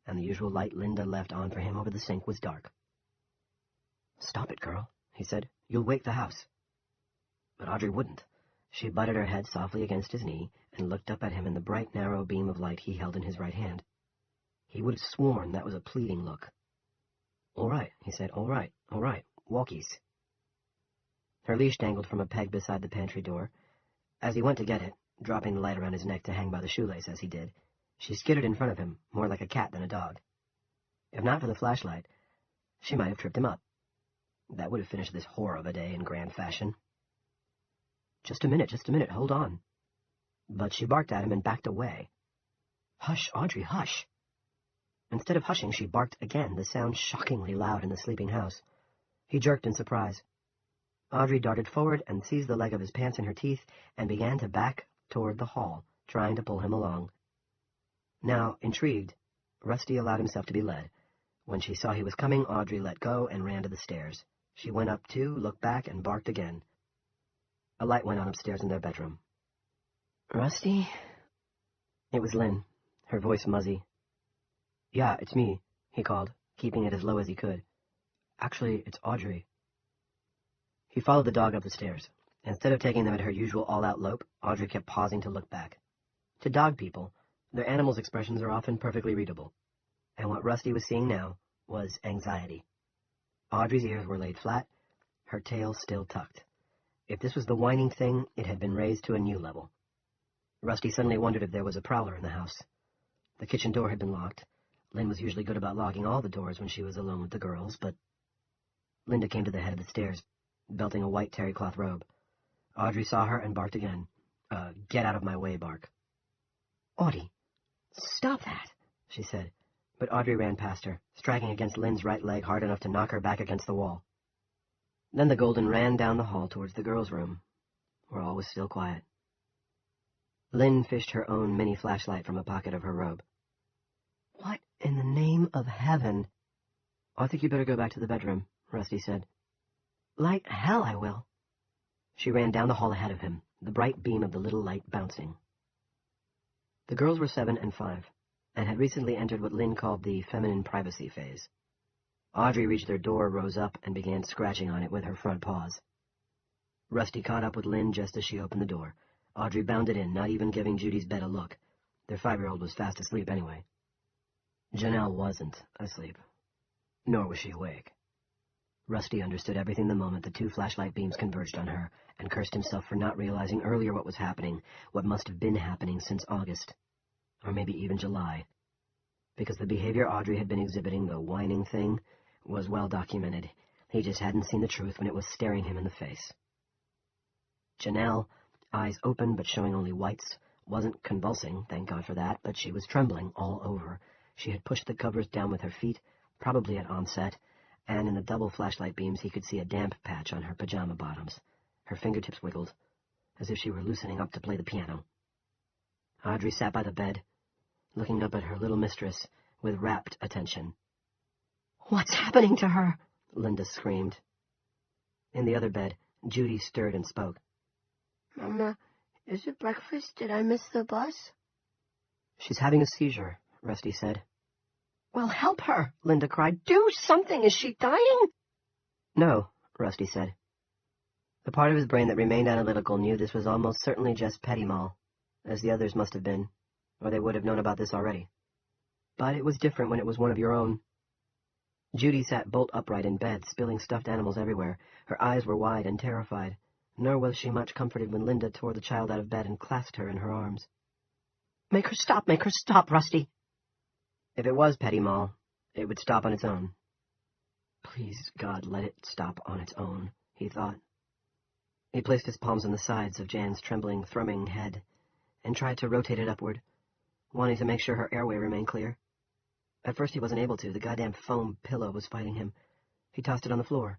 and the usual light Linda left on for him over the sink was dark. "Stop it, girl," he said. "You'll wake the house." But Audrey wouldn't. She butted her head softly against his knee and looked up at him in the bright, narrow beam of light he held in his right hand. He would have sworn that was a pleading look. "All right," he said. All right. Walkies." Her leash dangled from a peg beside the pantry door. As he went to get it, dropping the light around his neck to hang by the shoelace as he did, she skittered in front of him, more like a cat than a dog. If not for the flashlight, she might have tripped him up. That would have finished this horror of a day in grand fashion. Just a minute, hold on." But she barked at him and backed away. "Hush, Audrey, hush." Instead of hushing, she barked again, the sound shockingly loud in the sleeping house. He jerked in surprise. Audrey darted forward and seized the leg of his pants in her teeth and began to back toward the hall, trying to pull him along. Now, intrigued, Rusty allowed himself to be led. When she saw he was coming, Audrey let go and ran to the stairs. She went up too, looked back, and barked again. A light went on upstairs in their bedroom. "Rusty?" It was Lynn, her voice muzzy. "Yeah, it's me," he called, keeping it as low as he could. "Actually, it's Audrey." He followed the dog up the stairs. Instead of taking them at her usual all-out lope, Audrey kept pausing to look back. To dog people, their animals' expressions are often perfectly readable. And what Rusty was seeing now was anxiety. Audrey's ears were laid flat, her tail still tucked. If this was the whining thing, it had been raised to a new level. Rusty suddenly wondered if there was a prowler in the house. The kitchen door had been locked. Lynn was usually good about locking all the doors when she was alone with the girls, but... Linda came to the head of the stairs, belting a white terry cloth robe. Audrey saw her and barked again. Get out of my way bark. "Audie, stop that," she said, but Audrey ran past her, striking against Lynn's right leg hard enough to knock her back against the wall. Then the Golden ran down the hall towards the girls' room, where all was still quiet. Lynn fished her own mini flashlight from a pocket of her robe. "What in the name of heaven?" "I think you better go back to the bedroom," Rusty said. "Like hell I will." She ran down the hall ahead of him, the bright beam of the little light bouncing. The girls were 7 and 5, and had recently entered what Lynn called the feminine privacy phase. Audrey reached their door, rose up, and began scratching on it with her front paws. Rusty caught up with Lynn just as she opened the door. Audrey bounded in, not even giving Judy's bed a look. Their 5-year-old was fast asleep anyway. Janelle wasn't asleep, nor was she awake. Rusty understood everything the moment the 2 flashlight beams converged on her, and cursed himself for not realizing earlier what was happening, what must have been happening since August, or maybe even July, because the behavior Audrey had been exhibiting, the whining thing, was well documented. He just hadn't seen the truth when it was staring him in the face. Janelle, eyes open but showing only whites, wasn't convulsing, thank God for that, but she was trembling all over. She had pushed the covers down with her feet, probably at onset, and in the double flashlight beams he could see a damp patch on her pajama bottoms. Her fingertips wiggled, as if she were loosening up to play the piano. Audrey sat by the bed, looking up at her little mistress with rapt attention. "What's happening to her?" Linda screamed. In the other bed, Judy stirred and spoke. "Mama, is it breakfast? Did I miss the bus?" "She's having a seizure," Rusty said. "Well, help her," Linda cried. "Do something. Is she dying?" "No," Rusty said. The part of his brain that remained analytical knew this was almost certainly just Petty Moll, as the others must have been, or they would have known about this already. But it was different when it was one of your own. Judy sat bolt upright in bed, spilling stuffed animals everywhere. Her eyes were wide and terrified, nor was she much comforted when Linda tore the child out of bed and clasped her in her arms. Make her stop, Rusty. If it was Petty Moll, it would stop on its own. Please, God, let it stop on its own, he thought. He placed his palms on the sides of Jan's trembling, thrumming head, and tried to rotate it upward, wanting to make sure her airway remained clear. At first he wasn't able to. The goddamn foam pillow was fighting him. He tossed it on the floor.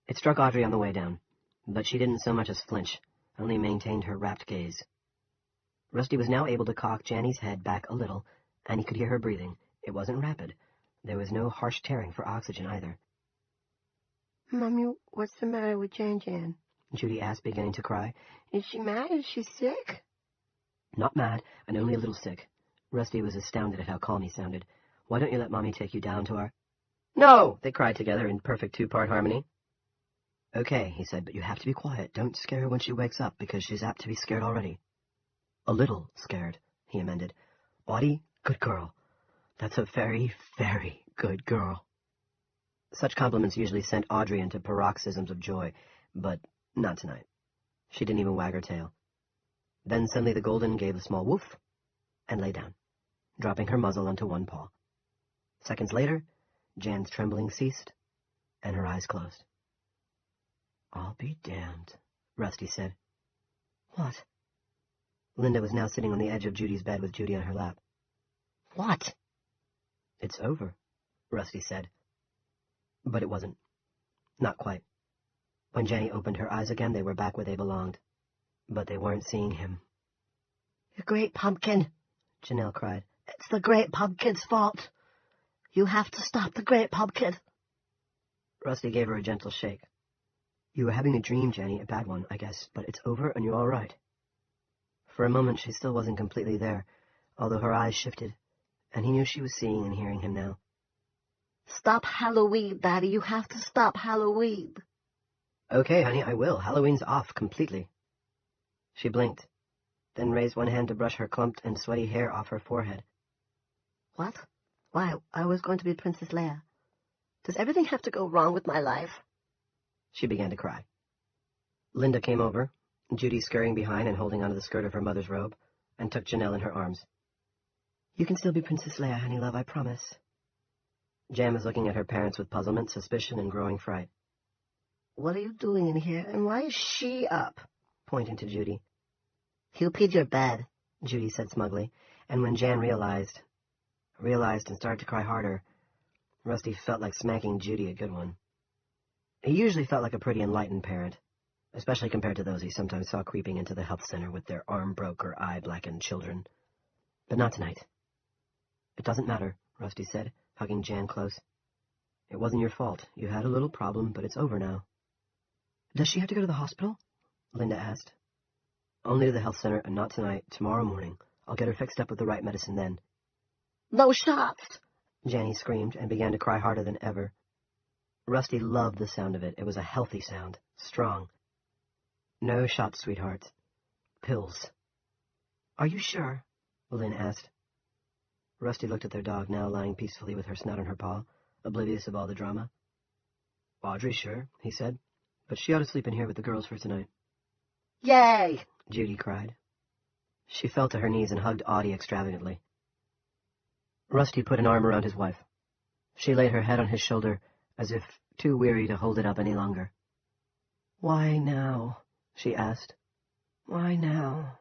It struck Audrey on the way down, but she didn't so much as flinch, only maintained her rapt gaze. Rusty was now able to cock Janny's head back a little, and he could hear her breathing. It wasn't rapid. There was no harsh tearing for oxygen either. Mommy, what's the matter with Jan? Judy asked, beginning to cry. Is she mad? Is she sick? Not mad, and only a little sick. Rusty was astounded at how calm he sounded. Why don't you let Mommy take you down to our... No! They cried together in perfect two-part harmony. Okay, he said, but you have to be quiet. Don't scare her when she wakes up, because she's apt to be scared already. A little scared, he amended. Audie, good girl. That's a very, very good girl. Such compliments usually sent Audrey into paroxysms of joy, but not tonight. She didn't even wag her tail. Then suddenly the Golden gave a small woof and lay down, dropping her muzzle onto one paw. Seconds later, Jan's trembling ceased, and her eyes closed. I'll be damned, Rusty said. What? Linda was now sitting on the edge of Judy's bed with Judy on her lap. What? It's over, Rusty said. But it wasn't. Not quite. When Janny opened her eyes again, they were back where they belonged. But they weren't seeing him. The Great Pumpkin, Janelle cried. It's the Great Pumpkin's fault. You have to stop the Great Pumpkin. Rusty gave her a gentle shake. You were having a dream, Janny, a bad one, I guess, but it's over and you're all right. For a moment, she still wasn't completely there, although her eyes shifted, and he knew she was seeing and hearing him now. Stop Halloween, Daddy. You have to stop Halloween. Okay, honey, I will. Halloween's off completely. She blinked, then raised one hand to brush her clumped and sweaty hair off her forehead. What? Why, I was going to be Princess Leia. Does everything have to go wrong with my life? She began to cry. Linda came over, Judy scurrying behind and holding onto the skirt of her mother's robe, and took Janelle in her arms. You can still be Princess Leia, honey love, I promise. Jan was looking at her parents with puzzlement, suspicion, and growing fright. What are you doing in here, and why is she up? Pointing to Judy. You peed your bed, Judy said smugly, and when Jan realized and started to cry harder, Rusty felt like smacking Judy a good one. He usually felt like a pretty enlightened parent, especially compared to those he sometimes saw creeping into the health center with their arm-broke or eye-blackened children. But not tonight. It doesn't matter, Rusty said, hugging Jan close. It wasn't your fault. You had a little problem, but it's over now. Does she have to go to the hospital? Linda asked. Only to the health center, and not tonight, tomorrow morning. I'll get her fixed up with the right medicine then. No shots! Janny screamed and began to cry harder than ever. Rusty loved the sound of it. It was a healthy sound, strong. No shots, sweetheart. Pills. Are you sure? Lynn asked. Rusty looked at their dog, now lying peacefully with her snout on her paw, oblivious of all the drama. Audrey's sure, he said, but she ought to sleep in here with the girls for tonight. Yay! Judy cried. She fell to her knees and hugged Audie extravagantly. Rusty put an arm around his wife. She laid her head on his shoulder, as if too weary to hold it up any longer. Why now? She asked. Why now?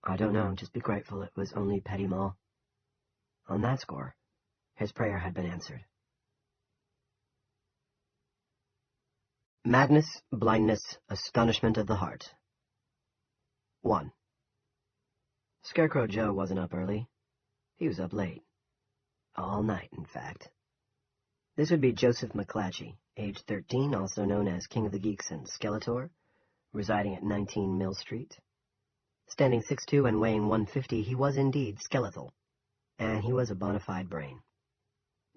I don't know, just be grateful it was only Petty Moll. On that score, his prayer had been answered. Madness, blindness, astonishment of the heart. 1. Scarecrow Joe wasn't up early. He was up late. All night, in fact. This would be Joseph McClatchy, age 13, also known as King of the Geeks and Skeletor, residing at 19 Mill Street. Standing 6'2" and weighing 150, he was indeed skeletal, and he was a bona fide brain.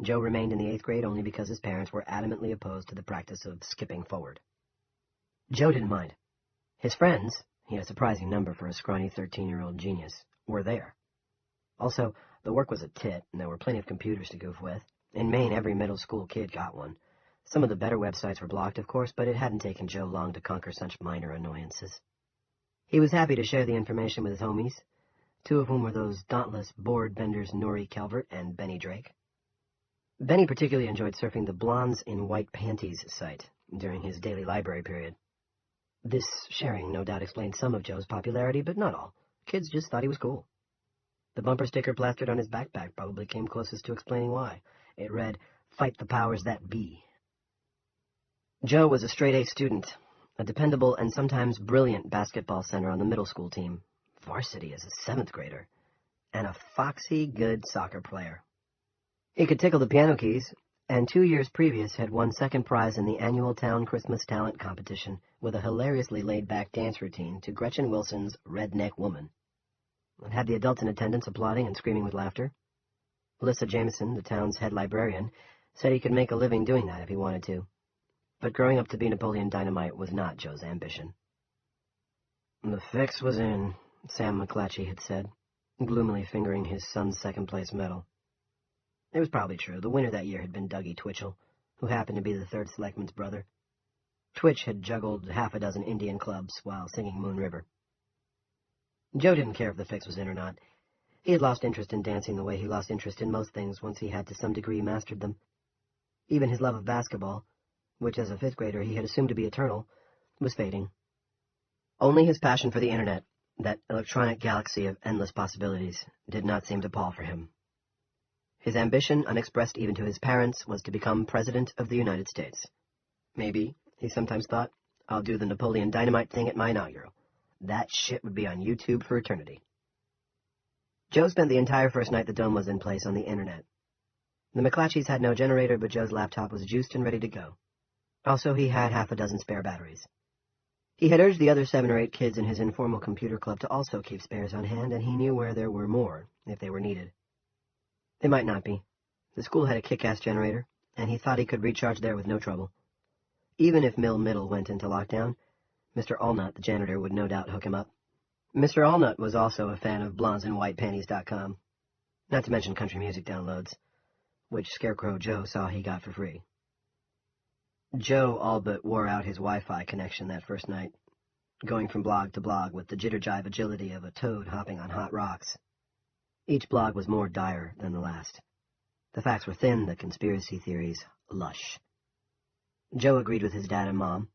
Joe remained in the 8th grade only because his parents were adamantly opposed to the practice of skipping forward. Joe didn't mind. His friends, he had a surprising number for a scrawny 13-year-old genius, were there. Also, the work was a tit, and there were plenty of computers to goof with, In Maine, every middle school kid got one. Some of the better websites were blocked, of course, but it hadn't taken Joe long to conquer such minor annoyances. He was happy to share the information with his homies, two of whom were those dauntless board benders Norrie Calvert and Benny Drake. Benny particularly enjoyed surfing the Blondes in White Panties site during his daily library period. This sharing no doubt explained some of Joe's popularity, but not all. Kids just thought he was cool. The bumper sticker plastered on his backpack probably came closest to explaining why. It read, "Fight the powers that be." Joe was a straight-A student, a dependable and sometimes brilliant basketball center on the middle school team, varsity as a 7th grader, and a foxy good soccer player. He could tickle the piano keys, and 2 years previous had won second prize in the annual town Christmas talent competition with a hilariously laid-back dance routine to Gretchen Wilson's Redneck Woman. It had the adults in attendance applauding and screaming with laughter. Alyssa Jameson, the town's head librarian, said he could make a living doing that if he wanted to. But growing up to be Napoleon Dynamite was not Joe's ambition. "The fix was in," Sam McClatchy had said, gloomily fingering his son's second-place medal. It was probably true. The winner that year had been Dougie Twitchell, who happened to be the 3rd selectman's brother. Twitch had juggled half a dozen Indian clubs while singing Moon River. Joe didn't care if the fix was in or not. He had lost interest in dancing the way he lost interest in most things once he had to some degree mastered them. Even his love of basketball, which as a 5th grader he had assumed to be eternal, was fading. Only his passion for the internet, that electronic galaxy of endless possibilities, did not seem to pall for him. His ambition, unexpressed even to his parents, was to become President of the United States. Maybe, he sometimes thought, I'll do the Napoleon Dynamite thing at my inaugural. That shit would be on YouTube for eternity. Joe spent the entire first night the dome was in place on the internet. The McClatchys had no generator, but Joe's laptop was juiced and ready to go. Also, he had half a dozen spare batteries. He had urged the other 7 or 8 kids in his informal computer club to also keep spares on hand, and he knew where there were more, if they were needed. They might not be. The school had a kick-ass generator, and he thought he could recharge there with no trouble. Even if Mill Middle went into lockdown, Mr. Allnut, the janitor, would no doubt hook him up. Mr. Allnut was also a fan of blondesandwhitepanties.com, not to mention country music downloads, which Scarecrow Joe saw he got for free. Joe all but wore out his Wi-Fi connection that first night, going from blog to blog with the jitter-jive agility of a toad hopping on hot rocks. Each blog was more dire than the last. The facts were thin, the conspiracy theories lush. Joe agreed with his dad and mom,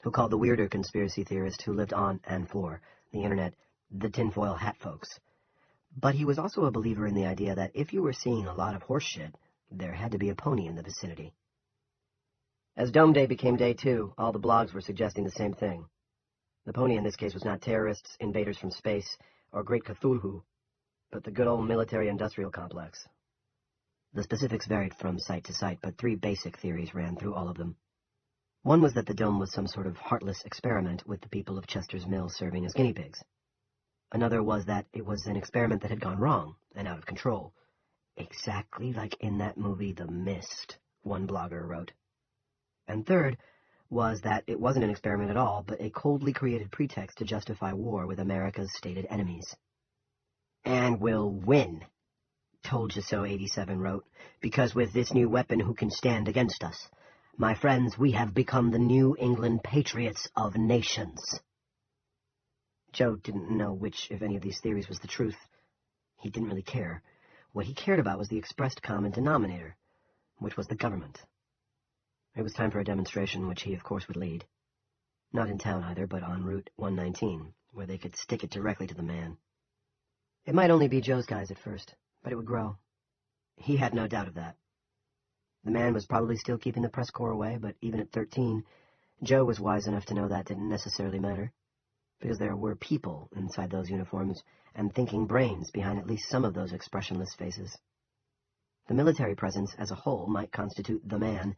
who called the weirder conspiracy theorist who lived on and for the internet the tinfoil hat folks. But he was also a believer in the idea that if you were seeing a lot of horse shit, there had to be a pony in the vicinity. As Dome Day became Day 2, all the blogs were suggesting the same thing. The pony in this case was not terrorists, invaders from space, or Great Cthulhu, but the good old military-industrial complex. The specifics varied from site to site, but 3 basic theories ran through all of them. One was that the dome was some sort of heartless experiment with the people of Chester's Mill serving as guinea pigs. Another was that it was an experiment that had gone wrong and out of control. Exactly like in that movie The Mist, one blogger wrote. And third was that it wasn't an experiment at all, but a coldly created pretext to justify war with America's stated enemies. "And we'll win," Told You So 87 wrote, "because with this new weapon who can stand against us? My friends, we have become the New England Patriots of nations." Joe didn't know which, if any, of these theories was the truth. He didn't really care. What he cared about was the expressed common denominator, which was the government. It was time for a demonstration, which he, of course, would lead. Not in town either, but on Route 119, where they could stick it directly to the man. It might only be Joe's guys at first, but it would grow. He had no doubt of that. The man was probably still keeping the press corps away, but even at 13, Joe was wise enough to know that didn't necessarily matter, because there were people inside those uniforms and thinking brains behind at least some of those expressionless faces. The military presence as a whole might constitute the man,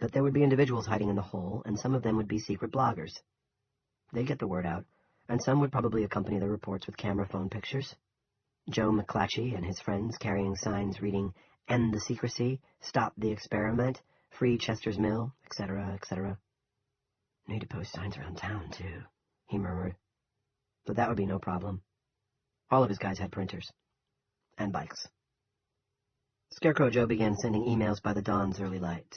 but there would be individuals hiding in the hole, and some of them would be secret bloggers. They'd get the word out, and some would probably accompany the reports with camera phone pictures. Joe McClatchy and his friends carrying signs reading, "End the secrecy," "Stop the experiment," "Free Chester's Mill," etc., etc. "Need to post signs around town, too," he murmured. But that would be no problem. All of his guys had printers. And bikes. Scarecrow Joe began sending emails by the dawn's early light.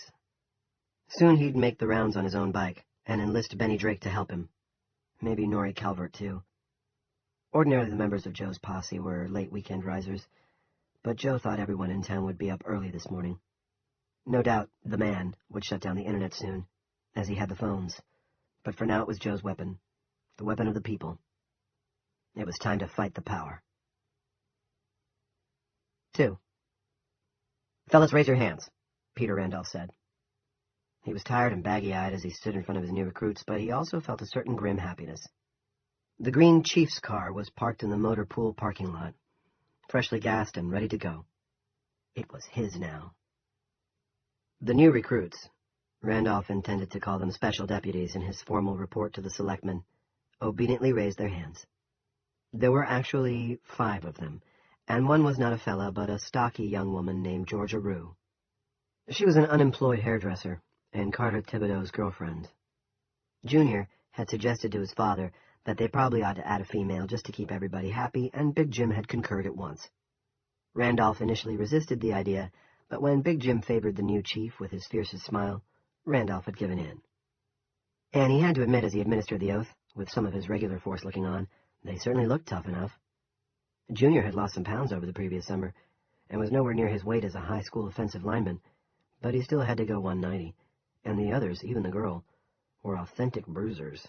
Soon he'd make the rounds on his own bike and enlist Benny Drake to help him. Maybe Norrie Calvert, too. Ordinarily, the members of Joe's posse were late weekend risers, but Joe thought everyone in town would be up early this morning. No doubt the man would shut down the internet soon, as he had the phones, but for now it was Joe's weapon, the weapon of the people. It was time to fight the power. 2. "Fellas, raise your hands," Peter Randolph said. He was tired and baggy-eyed as he stood in front of his new recruits, but he also felt a certain grim happiness. The green Chief's car was parked in the motor pool parking lot, freshly gassed and ready to go. It was his now. The new recruits, Randolph intended to call them special deputies in his formal report to the selectmen, obediently raised their hands. There were actually 5 of them, and one was not a fella, but a stocky young woman named Georgia Rue. She was an unemployed hairdresser and Carter Thibodeau's girlfriend. Junior had suggested to his father that they probably ought to add a female just to keep everybody happy, and Big Jim had concurred at once. Randolph initially resisted the idea, but when Big Jim favored the new chief with his fiercest smile, Randolph had given in. And he had to admit as he administered the oath, with some of his regular force looking on, they certainly looked tough enough. Junior had lost some pounds over the previous summer, and was nowhere near his weight as a high school offensive lineman, but he still had to go 190, and the others, even the girl, were authentic bruisers.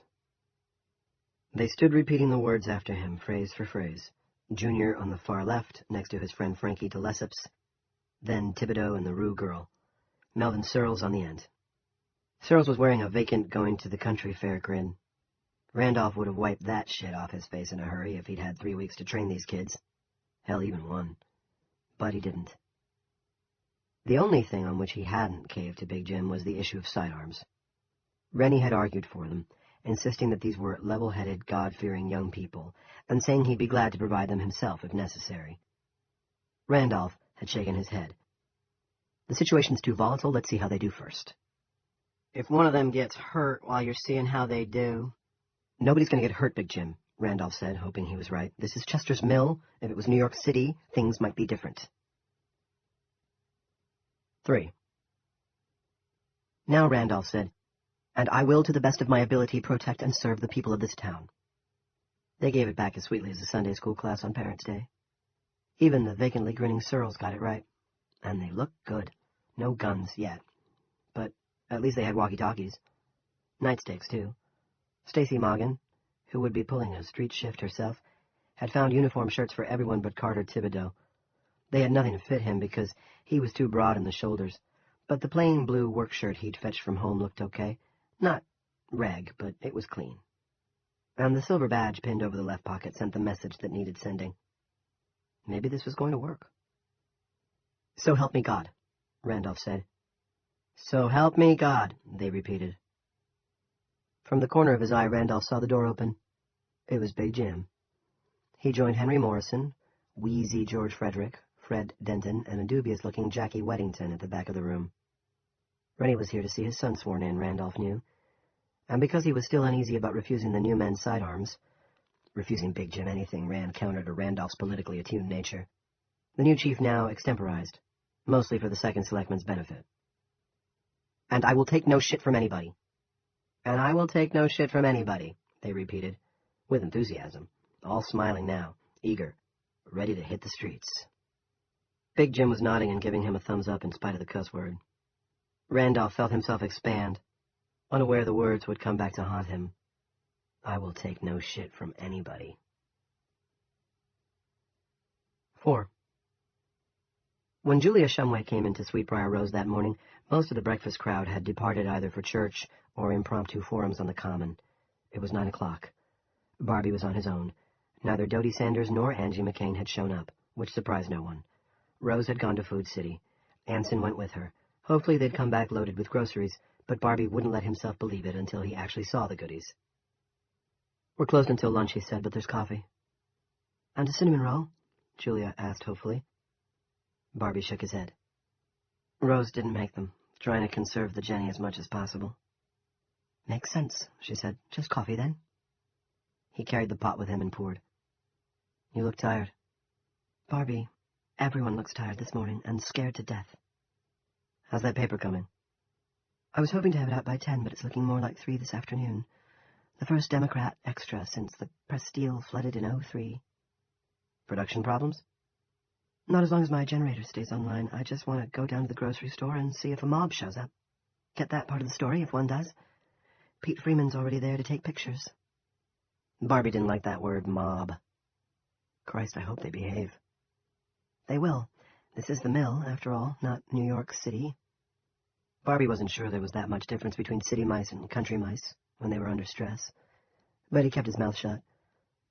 They stood repeating the words after him, phrase for phrase. Junior on the far left, next to his friend Frankie de Lesseps, then Thibodeau and the Rue girl, Melvin Searles on the end. Searles was wearing a vacant going-to-the-country fair grin. Randolph would have wiped that shit off his face in a hurry if he'd had 3 weeks to train these kids. Hell, even 1. But he didn't. The only thing on which he hadn't caved to Big Jim was the issue of sidearms. Rennie had argued for them, insisting that these were level-headed, God-fearing young people, and saying he'd be glad to provide them himself if necessary. Randolph had shaken his head. The situation's too volatile, let's see how they do first. If one of them gets hurt while you're seeing how they do... Nobody's going to get hurt, Big Jim, Randolph said, hoping he was right. This is Chester's Mill. If it was New York City, things might be different. 3. Now, Randolph said, "And I will, to the best of my ability, protect and serve the people of this town." They gave it back as sweetly as a Sunday school class on Parents' Day. Even the vacantly grinning Searles got it right. And they looked good. No guns yet. But at least they had walkie-talkies. Nightsticks, too. Stacy Morgan, who would be pulling a street shift herself, had found uniform shirts for everyone but Carter Thibodeau. They had nothing to fit him because he was too broad in the shoulders, but the plain blue work shirt he'd fetched from home looked okay. Not rag, but it was clean. And the silver badge pinned over the left pocket sent the message that needed sending. Maybe this was going to work. "So help me God," Randolph said. "So help me God," they repeated. From the corner of his eye, Randolph saw the door open. It was Big Jim. He joined Henry Morrison, wheezy George Frederick, Fred Denton, and a dubious-looking Jackie Weddington at the back of the room. Rennie was here to see his son sworn in, Randolph knew, and because he was still uneasy about refusing the new men's sidearms, refusing Big Jim anything ran counter to Randolph's politically attuned nature, the new chief now extemporized, mostly for the second selectman's benefit. "And I will take no shit from anybody." "And I will take no shit from anybody," they repeated, with enthusiasm, all smiling now, eager, ready to hit the streets. Big Jim was nodding and giving him a thumbs up in spite of the cuss word. Randolph felt himself expand, unaware the words would come back to haunt him. I will take no shit from anybody. 4. When Julia Shumway came into Sweetbriar Rose that morning, most of the breakfast crowd had departed either for church or impromptu forums on the common. It was 9 o'clock. Barbie was on his own. Neither Dodie Sanders nor Angie McCain had shown up, which surprised no one. Rose had gone to Food City. Anson went with her. Hopefully they'd come back loaded with groceries, but Barbie wouldn't let himself believe it until he actually saw the goodies. "We're closed until lunch," he said, "but there's coffee." "And a cinnamon roll?" Julia asked hopefully. Barbie shook his head. "Rose didn't make them, trying to conserve the Jenny as much as possible." "Makes sense," she said. "Just coffee, then?" He carried the pot with him and poured. "You look tired." "Barbie, Everyone looks tired this morning and scared to death. How's that paper coming? I was hoping to have it out by 10, but it's looking more like 3 this afternoon. The first Democrat extra since the Prestille flooded in '03. Production problems? Not as long as my generator stays online. I just want to go down to the grocery store and see if a mob shows up. Get that part of the story, if one does. Pete Freeman's already there to take pictures. Barbie didn't like that word, mob. Christ, I hope they behave. They will. This is the mill, after all, not New York City. Barbie wasn't sure there was that much difference between city mice and country mice when they were under stress. But he kept his mouth shut.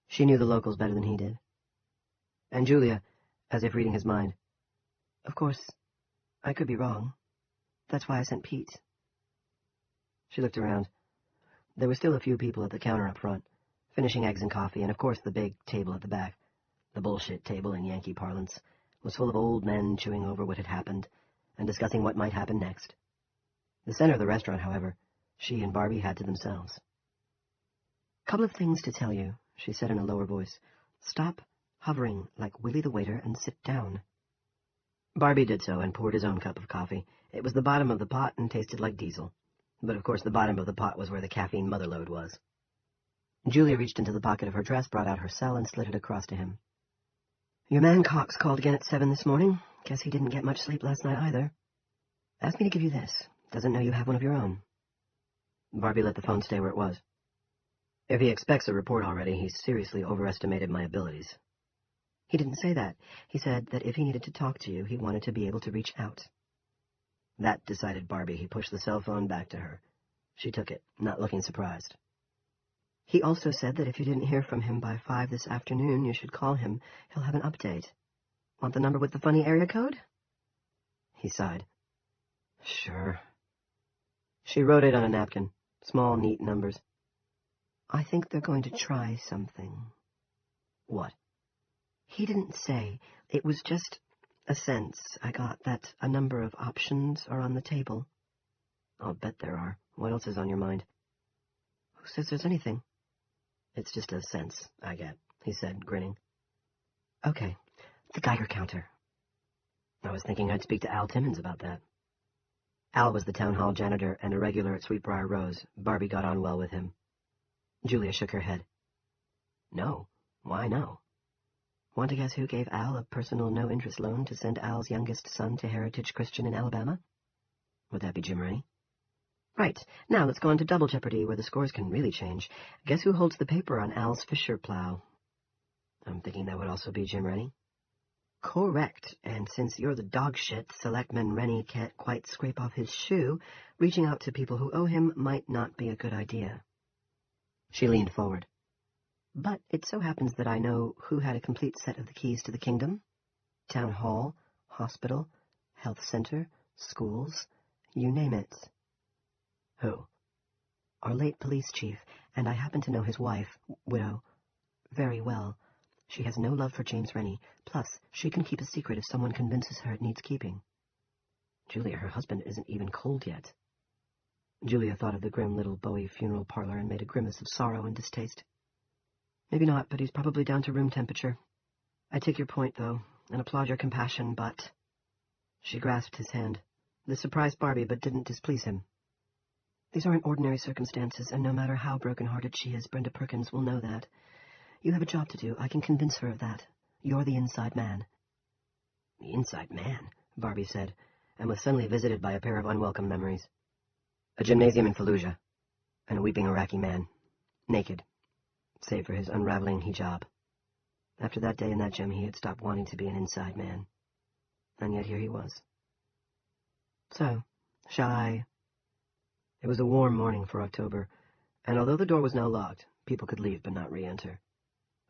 She knew the locals better than he did. And Julia, as if reading his mind. Of course, I could be wrong. That's why I sent Pete. She looked around. There were still a few people at the counter up front, finishing eggs and coffee, and of course the big table at the back, the bullshit table in Yankee parlance, was full of old men chewing over what had happened and discussing what might happen next. The center of the restaurant, however, she and Barbie had to themselves. "Couple of things to tell you," she said in a lower voice. "Stop hovering like Willie the waiter and sit down." Barbie did so and poured his own cup of coffee. It was the bottom of the pot and tasted like diesel. But of course the bottom of the pot was where the caffeine motherlode was. Julia reached into the pocket of her dress, brought out her cell, and slid it across to him. "Your man Cox called again at 7 this morning. Guess he didn't get much sleep last night either. Asked me to give you this. Doesn't know you have one of your own." Barbie let the phone stay where it was. If he expects a report already, he's seriously overestimated my abilities. He didn't say that. He said that if he needed to talk to you, he wanted to be able to reach out. That decided Barbie. He pushed the cell phone back to her. She took it, not looking surprised. He also said that if you didn't hear from him by 5 this afternoon, you should call him. He'll have an update. Want the number with the funny area code? He sighed. Sure. She wrote it on a napkin. Small, neat numbers. I think they're going to try something. What? He didn't say. It was just a sense I got that a number of options are on the table. I'll bet there are. What else is on your mind? Who says there's anything? It's just a sense I get, he said, grinning. Okay, the Geiger counter. I was thinking I'd speak to Al Timmons about that. Al was the town hall janitor and a regular at Sweetbriar Rose. Barbie got on well with him. Julia shook her head. No. Why no? Want to guess who gave Al a personal no-interest loan to send Al's youngest son to Heritage Christian in Alabama? Would that be Jim Rennie? Right. Now let's go on to Double Jeopardy, where the scores can really change. Guess who holds the paper on Al's Fisher plow? I'm thinking that would also be Jim Rennie. Correct. And since you're the dog shit, Selectman Rennie can't quite scrape off his shoe, reaching out to people who owe him might not be a good idea. She leaned forward. But it so happens that I know who had a complete set of the keys to the kingdom. Town hall, hospital, health center, schools, you name it. Who? Our late police chief, and I happen to know his wife, widow, very well. She has no love for James Rennie, plus she can keep a secret if someone convinces her it needs keeping. Julia, her husband isn't even cold yet. Julia thought of the grim little Bowie funeral parlor and made a grimace of sorrow and distaste. Maybe not, but he's probably down to room temperature. I take your point, though, and applaud your compassion, but... She grasped his hand. This surprised Barbie, but didn't displease him. These aren't ordinary circumstances, and no matter how broken-hearted she is, Brenda Perkins will know that. You have a job to do. I can convince her of that. You're the inside man. The inside man, Barbie said, and was suddenly visited by a pair of unwelcome memories. A gymnasium in Fallujah, and a weeping Iraqi man, naked, save for his unraveling hijab. After that day in that gym, he had stopped wanting to be an inside man. And yet here he was. So, shall I... It was a warm morning for October, and although the door was now locked, people could leave but not re-enter.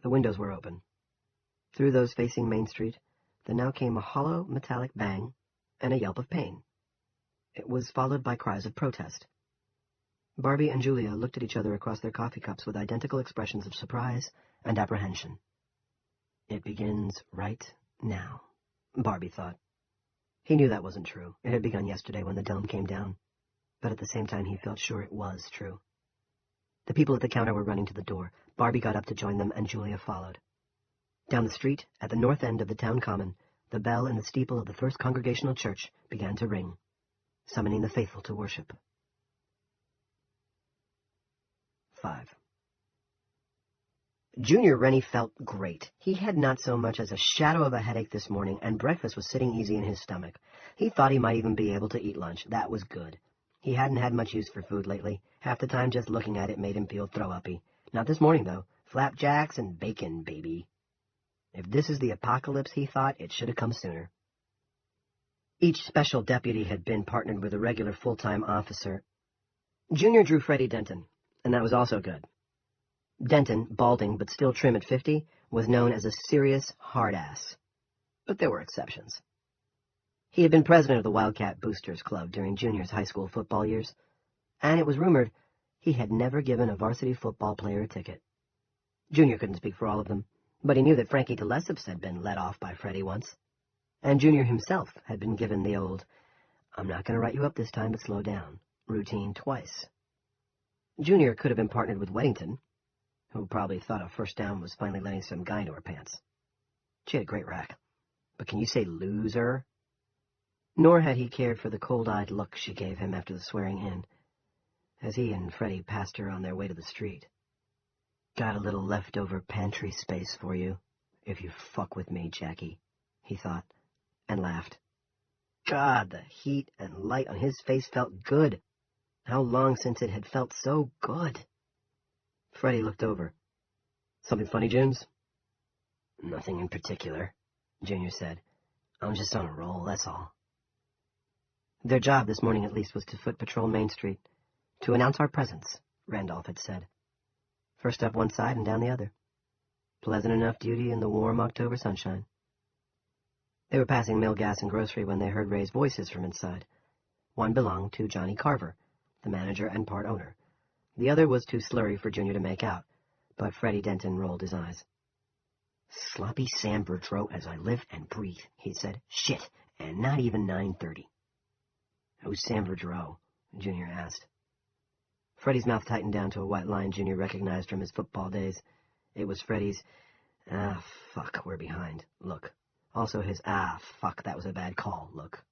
The windows were open. Through those facing Main Street, there now came a hollow, metallic bang and a yelp of pain. It was followed by cries of protest. Barbie and Julia looked at each other across their coffee cups with identical expressions of surprise and apprehension. It begins right now, Barbie thought. He knew that wasn't true. It had begun yesterday when the dome came down. But at the same time, he felt sure it was true. The people at the counter were running to the door. Barbie got up to join them, and Julia followed. Down the street, at the north end of the town common, the bell in the steeple of the First Congregational Church began to ring, summoning the faithful to worship. 5. Junior Rennie felt great. He had not so much as a shadow of a headache this morning, and breakfast was sitting easy in his stomach. He thought he might even be able to eat lunch. That was good. He hadn't had much use for food lately. Half the time just looking at it made him feel throw-uppy. Not this morning, though. Flapjacks and bacon, baby. If this is the apocalypse, he thought, it should have come sooner. Each special deputy had been partnered with a regular full-time officer. Junior drew Freddie Denton, and that was also good. Denton, balding but still trim at 50, was known as a serious hard-ass. But there were exceptions. He had been president of the Wildcat Boosters Club during Junior's high school football years, and it was rumored he had never given a varsity football player a ticket. Junior couldn't speak for all of them, but he knew that Frankie de Lesseps had been let off by Freddie once, and Junior himself had been given the old, "I'm not going to write you up this time, but slow down," routine twice. Junior could have been partnered with Weddington, who probably thought a first down was finally letting some guy into her pants. She had a great rack, but can you say loser? Nor had he cared for the cold-eyed look she gave him after the swearing in, as he and Freddie passed her on their way to the street. "Got a little leftover pantry space for you, if you fuck with me, Jackie," he thought, and laughed. God, the heat and light on his face felt good. How long since it had felt so good? Freddie looked over. "Something funny, James?" "Nothing in particular," Junior said. "I'm just on a roll, that's all." Their job this morning at least was to foot patrol Main Street. "To announce our presence," Randolph had said. First up one side and down the other. Pleasant enough duty in the warm October sunshine. They were passing Mill Gas and Grocery when they heard raised voices from inside. One belonged to Johnny Carver, the manager and part owner. The other was too slurry for Junior to make out, but Freddie Denton rolled his eyes. "Sloppy Sam Boudreau as I live and breathe," he said. "Shit, and not even 9:30. "Who's Sam Boudreau?" Junior asked. Freddie's mouth tightened down to a white line Junior recognized from his football days. It was Freddie's, "Ah, fuck, we're behind," look. Also his, "Ah, fuck, that was a bad call," look.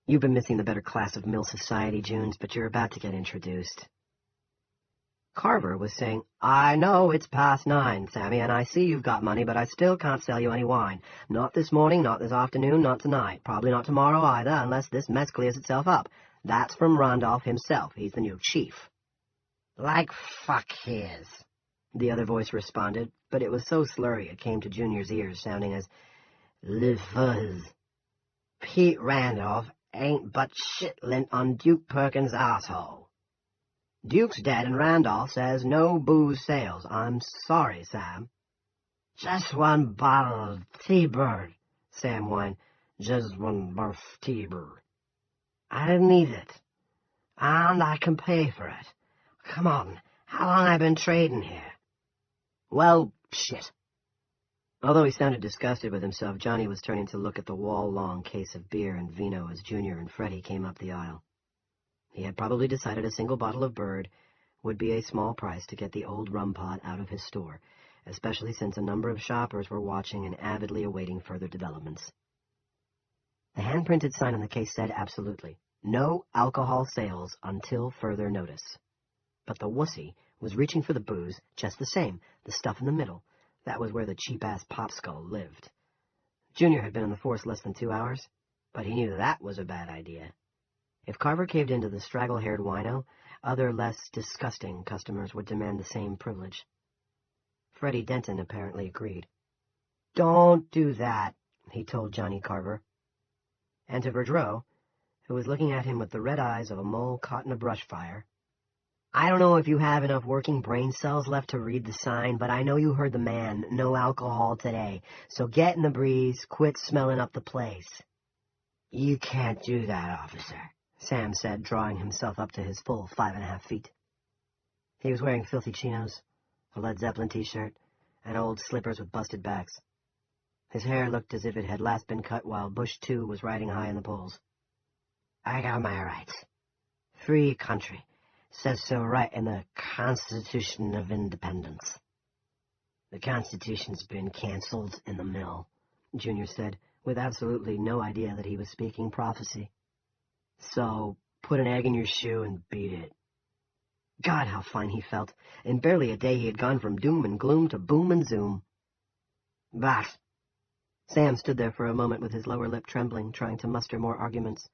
"You've been missing the better class of Mill Society, Junes, but you're about to get introduced." Carver was saying, "I know it's past 9, Sammy, and I see you've got money, but I still can't sell you any wine. Not this morning, not this afternoon, not tonight. Probably not tomorrow either, unless this mess clears itself up." That's from Randolph himself. He's the new chief. "Like fuck he is," the other voice responded, but it was so slurry it came to Junior's ears, sounding as "Le fuzz. Pete Randolph ain't but shit-lint on Duke Perkins' asshole. Duke's dead and Randolph says no booze sales. I'm sorry, Sam." "Just one bottle of T-Bird," Sam whined. "Just one barf T-Bird. I didn't need it, and I can pay for it. Come on, how long I been trading here?" "Well, shit." Although he sounded disgusted with himself, Johnny was turning to look at the wall-long case of beer and vino as Junior and Freddie came up the aisle. He had probably decided a single bottle of Bird would be a small price to get the old rum pot out of his store, especially since a number of shoppers were watching and avidly awaiting further developments. The hand-printed sign on the case said absolutely, "No alcohol sales until further notice." But the wussy was reaching for the booze just the same, the stuff in the middle. That was where the cheap-ass popskull lived. Junior had been in the force less than 2 hours, but he knew that was a bad idea. If Carver caved into the straggle-haired wino, other less disgusting customers would demand the same privilege. Freddie Denton apparently agreed. "Don't do that," he told Johnny Carver. And to Boudreau, who was looking at him with the red eyes of a mole caught in a brush fire, "I don't know if you have enough working brain cells left to read the sign, but I know you heard the man, no alcohol today, so get in the breeze, quit smelling up the place." "You can't do that, officer," Sam said, drawing himself up to his full 5.5 feet. He was wearing filthy chinos, a Led Zeppelin t-shirt, and old slippers with busted backs. His hair looked as if it had last been cut while Bush II was riding high in the polls. "I got my rights. Free country. Says so right in the Constitution of Independence." "The Constitution's been canceled in the mill," Junior said. with absolutely no idea that he was speaking prophecy. So, put an egg in your shoe and beat it. God, how fine he felt. In barely a day he had gone from doom and gloom to boom and zoom. Bah! Sam stood there for a moment with his lower lip trembling, trying to muster more arguments.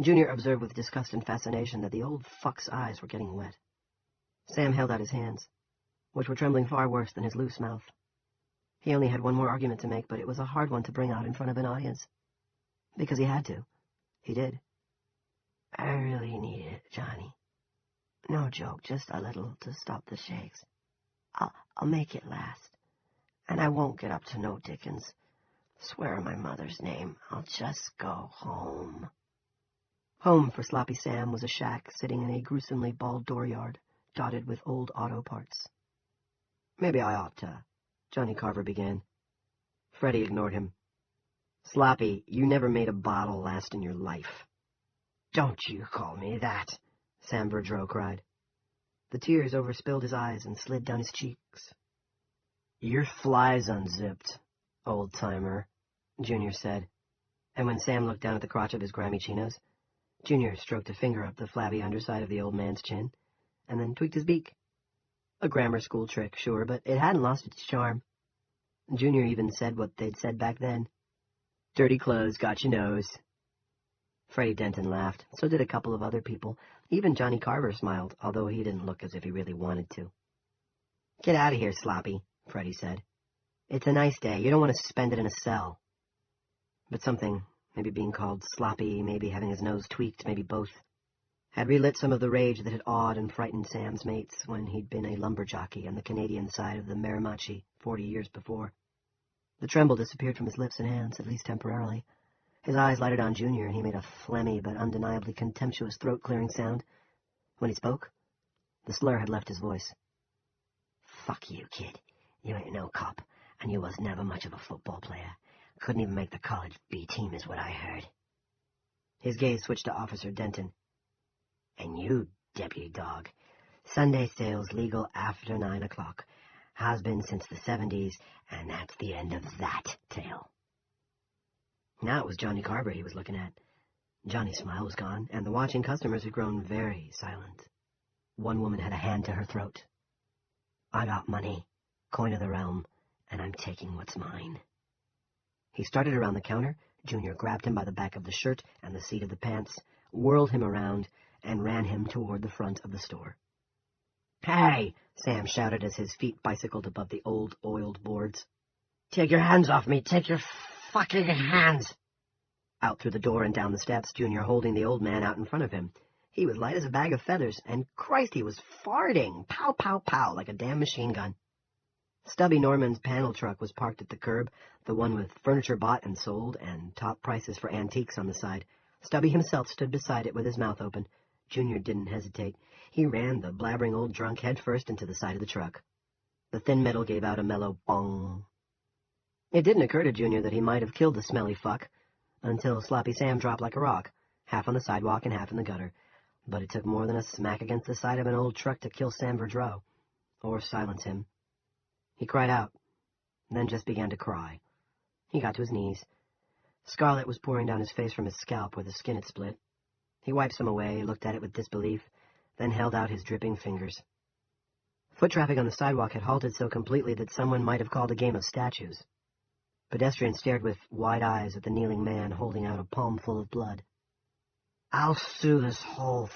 Junior observed with disgust and fascination that the old fuck's eyes were getting wet. Sam held out his hands, which were trembling far worse than his loose mouth. He only had one more argument to make, but it was a hard one to bring out in front of an audience. Because he had to. He did. I really need it, Johnny. No joke, just a little to stop the shakes. I'll make it last. And I won't get up to no Dickens. Swear on my mother's name, I'll just go home. Home for Sloppy Sam was a shack sitting in a gruesomely bald dooryard, dotted with old auto parts. Maybe I ought to, Johnny Carver began. Freddie ignored him. Sloppy, you never made a bottle last in your life. Don't you call me that, Sam Verdreau cried. The tears overspilled his eyes and slid down his cheeks. Your fly's unzipped, old-timer, Junior said, and when Sam looked down at the crotch of his grimy chinos, Junior stroked a finger up the flabby underside of the old man's chin, and then tweaked his beak. A grammar school trick, sure, but it hadn't lost its charm. Junior even said what they'd said back then. Dirty clothes got your nose. Freddie Denton laughed. So did a couple of other people. Even Johnny Carver smiled, although he didn't look as if he really wanted to. Get out of here, Sloppy, Freddie said. It's a nice day. You don't want to spend it in a cell. But something, maybe being called sloppy, maybe having his nose tweaked, maybe both, had relit some of the rage that had awed and frightened Sam's mates when he'd been a lumberjockey on the Canadian side of the Miramichi 40 years before. The tremble disappeared from his lips and hands, at least temporarily. His eyes lighted on Junior, and he made a phlegmy but undeniably contemptuous throat-clearing sound. When he spoke, the slur had left his voice. Fuck you, kid. You ain't no cop, and you was never much of a football player. Couldn't even make the college B team is what I heard. His gaze switched to Officer Denton. And you, deputy dog. Sunday sales legal after 9 o'clock. Has been since the 70s, and that's the end of that tale. Now it was Johnny Carver he was looking at. Johnny's smile was gone, and the watching customers had grown very silent. One woman had a hand to her throat. I got money, coin of the realm, and I'm taking what's mine. He started around the counter. Junior grabbed him by the back of the shirt and the seat of the pants, whirled him around, and ran him toward the front of the store. Hey! Sam shouted as his feet bicycled above the old oiled boards. Take your hands off me! Take your fucking hands! Out through the door and down the steps, Junior holding the old man out in front of him. He was light as a bag of feathers, and Christ, he was farting! Pow, pow, pow, like a damn machine gun. Stubby Norman's panel truck was parked at the curb, the one with furniture bought and sold, and top prices for antiques on the side. Stubby himself stood beside it with his mouth open. Junior didn't hesitate. He ran the blabbering old drunk head first into the side of the truck. The thin metal gave out a mellow bong. It didn't occur to Junior that he might have killed the smelly fuck, until Sloppy Sam dropped like a rock, half on the sidewalk and half in the gutter. But it took more than a smack against the side of an old truck to kill Sam Verdreau, or silence him. He cried out, then just began to cry. He got to his knees. Scarlet was pouring down his face from his scalp where the skin had split. He wiped some away, looked at it with disbelief, then held out his dripping fingers. Foot traffic on the sidewalk had halted so completely that someone might have called a game of statues. Pedestrians stared with wide eyes at the kneeling man holding out a palm full of blood. I'll sue this whole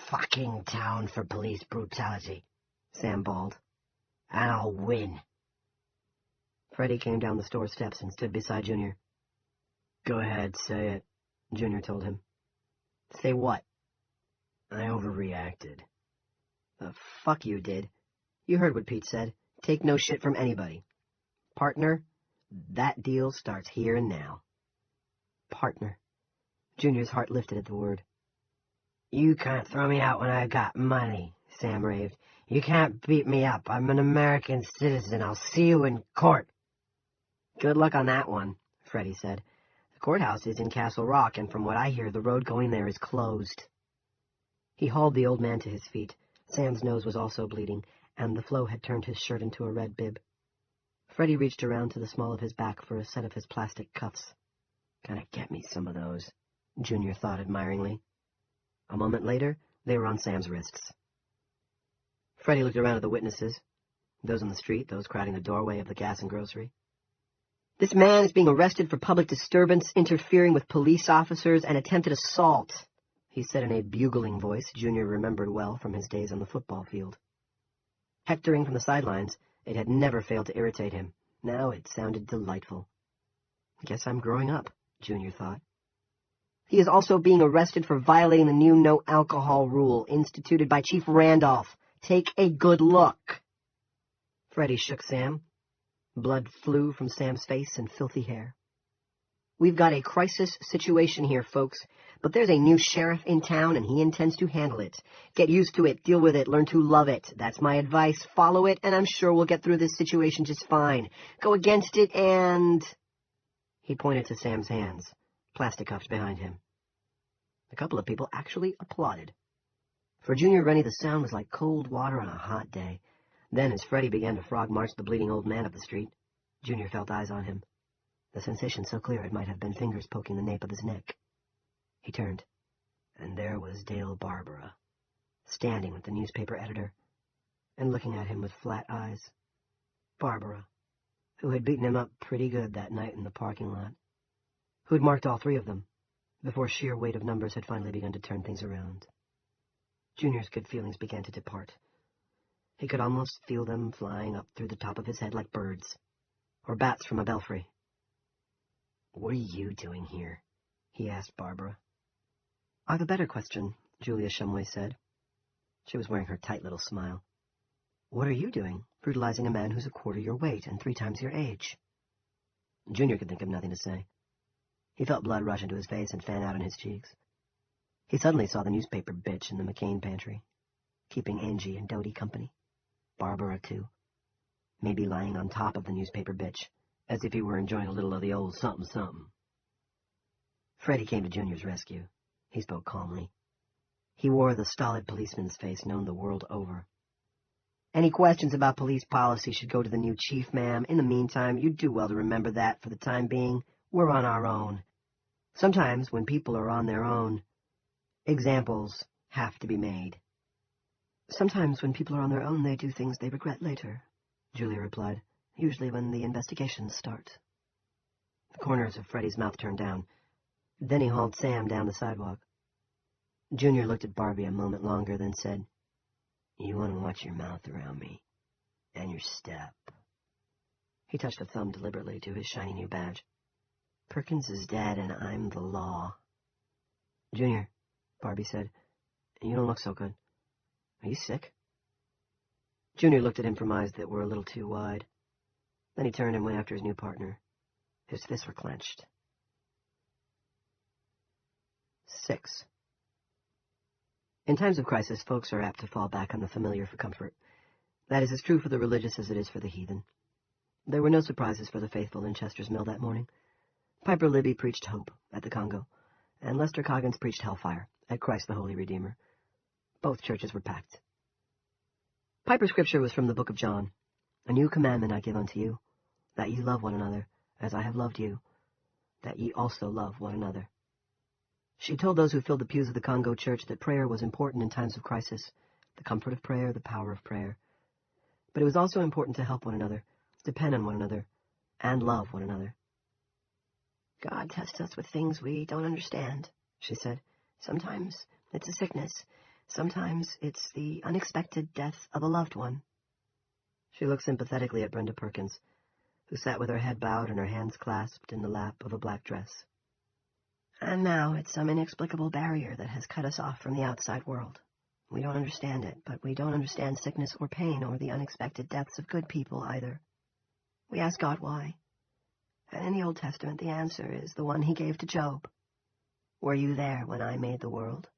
fucking town for police brutality, Sam bawled. And I'll win. Freddie came down the store steps and stood beside Junior. Go ahead, say it, Junior told him. Say what? I overreacted. The fuck you did. You heard what Pete said. Take no shit from anybody. Partner, that deal starts here and now. Partner. Junior's heart lifted at the word. You can't throw me out when I got money, Sam raved. You can't beat me up. I'm an American citizen. I'll see you in court. Good luck on that one, Freddie said. The courthouse is in Castle Rock, and from what I hear, the road going there is closed. He hauled the old man to his feet. Sam's nose was also bleeding, and the flow had turned his shirt into a red bib. Freddie reached around to the small of his back for a set of his plastic cuffs. Gotta get me some of those, Junior thought admiringly. A moment later, they were on Sam's wrists. Freddie looked around at the witnesses, those on the street, those crowding the doorway of the gas and grocery. This man is being arrested for public disturbance, interfering with police officers, and attempted assault, he said in a bugling voice Junior remembered well from his days on the football field. Hectoring from the sidelines, it had never failed to irritate him. Now it sounded delightful. Guess I'm growing up, Junior thought. He is also being arrested for violating the new no-alcohol rule instituted by Chief Randolph. Take a good look. Freddie shook Sam. Blood flew from Sam's face and filthy hair. We've got a crisis situation here, folks, but there's a new sheriff in town and he intends to handle it. Get used to it, deal with it, learn to love it. That's my advice. Follow it, and I'm sure we'll get through this situation just fine. Go against it and... He pointed to Sam's hands, plastic cuffed behind him. A couple of people actually applauded. For Junior Rennie, the sound was like cold water on a hot day. Then, as Freddie began to frog march the bleeding old man up the street, Junior felt eyes on him. The sensation so clear it might have been fingers poking the nape of his neck. He turned, and there was Dale Barbara, standing with the newspaper editor, and looking at him with flat eyes. Barbara, who had beaten him up pretty good that night in the parking lot, who had marked all three of them, before sheer weight of numbers had finally begun to turn things around. Junior's good feelings began to depart. He could almost feel them flying up through the top of his head like birds, or bats from a belfry. "What are you doing here?" he asked Barbara. "I've a better question," Julia Shumway said. She was wearing her tight little smile. "What are you doing, brutalizing a man who's a quarter your weight and 3 times your age?" Junior could think of nothing to say. He felt blood rush into his face and fan out on his cheeks. He suddenly saw the newspaper bitch in the McCain pantry, keeping Angie and Dodie company. Barbara, too. Maybe lying on top of the newspaper bitch, as if he were enjoying a little of the old something-something. Freddie came to Junior's rescue. He spoke calmly. He wore the stolid policeman's face known the world over. "Any questions about police policy should go to the new chief, ma'am. In the meantime, you'd do well to remember that, for the time being, we're on our own. Sometimes, when people are on their own, examples have to be made." "Sometimes when people are on their own, they do things they regret later," Julia replied, "usually when the investigations start." The corners of Freddie's mouth turned down. Then he hauled Sam down the sidewalk. Junior looked at Barbie a moment longer, then said, "You want to watch your mouth around me, and your step." He touched a thumb deliberately to his shiny new badge. "Perkins is dead, and I'm the law." "Junior," Barbie said, "you don't look so good. Are you sick?" Junior looked at him from eyes that were a little too wide. Then he turned and went after his new partner. His fists were clenched. 6. In times of crisis, folks are apt to fall back on the familiar for comfort. That is as true for the religious as it is for the heathen. There were no surprises for the faithful in Chester's Mill that morning. Piper Libby preached hope at the Congo, and Lester Coggins preached hellfire at Christ the Holy Redeemer. Both churches were packed. Piper's scripture was from the book of John. "A new commandment I give unto you, that ye love one another, as I have loved you, that ye also love one another." She told those who filled the pews of the Congo church that prayer was important in times of crisis, the comfort of prayer, the power of prayer. But it was also important to help one another, depend on one another, and love one another. "God tests us with things we don't understand," she said. "Sometimes it's a sickness. Sometimes it's the unexpected death of a loved one." She looked sympathetically at Brenda Perkins, who sat with her head bowed and her hands clasped in the lap of a black dress. "And now it's some inexplicable barrier that has cut us off from the outside world. We don't understand it, but we don't understand sickness or pain or the unexpected deaths of good people either. We ask God why. And in the Old Testament, the answer is the one he gave to Job. Were you there when I made the world?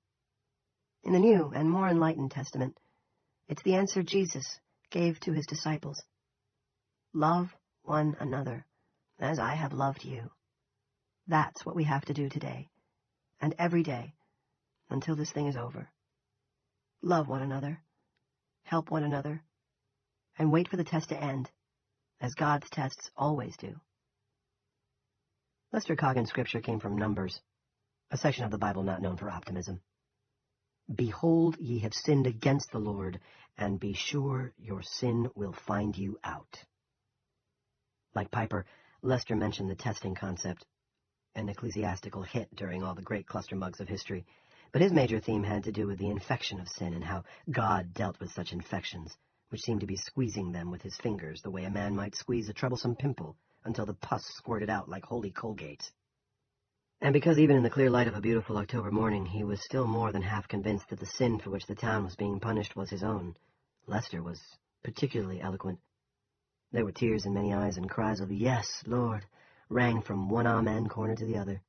In the New and more enlightened Testament, it's the answer Jesus gave to his disciples. Love one another as I have loved you. That's what we have to do today, and every day, until this thing is over. Love one another, help one another, and wait for the test to end, as God's tests always do." Lester Coggan's scripture came from Numbers, a section of the Bible not known for optimism. Behold, ye have sinned against the Lord, and be sure your sin will find you out. Like Piper, Lester mentioned the testing concept, an ecclesiastical hit during all the great clustermugs of history, but his major theme had to do with the infection of sin and how God dealt with such infections, which seemed to be squeezing them with his fingers the way a man might squeeze a troublesome pimple until the pus squirted out like holy Colgate. And because even in the clear light of a beautiful October morning he was still more than half convinced that the sin for which the town was being punished was his own, Lester was particularly eloquent. There were tears in many eyes, and cries of, "Yes, Lord," rang from one amen corner to the other.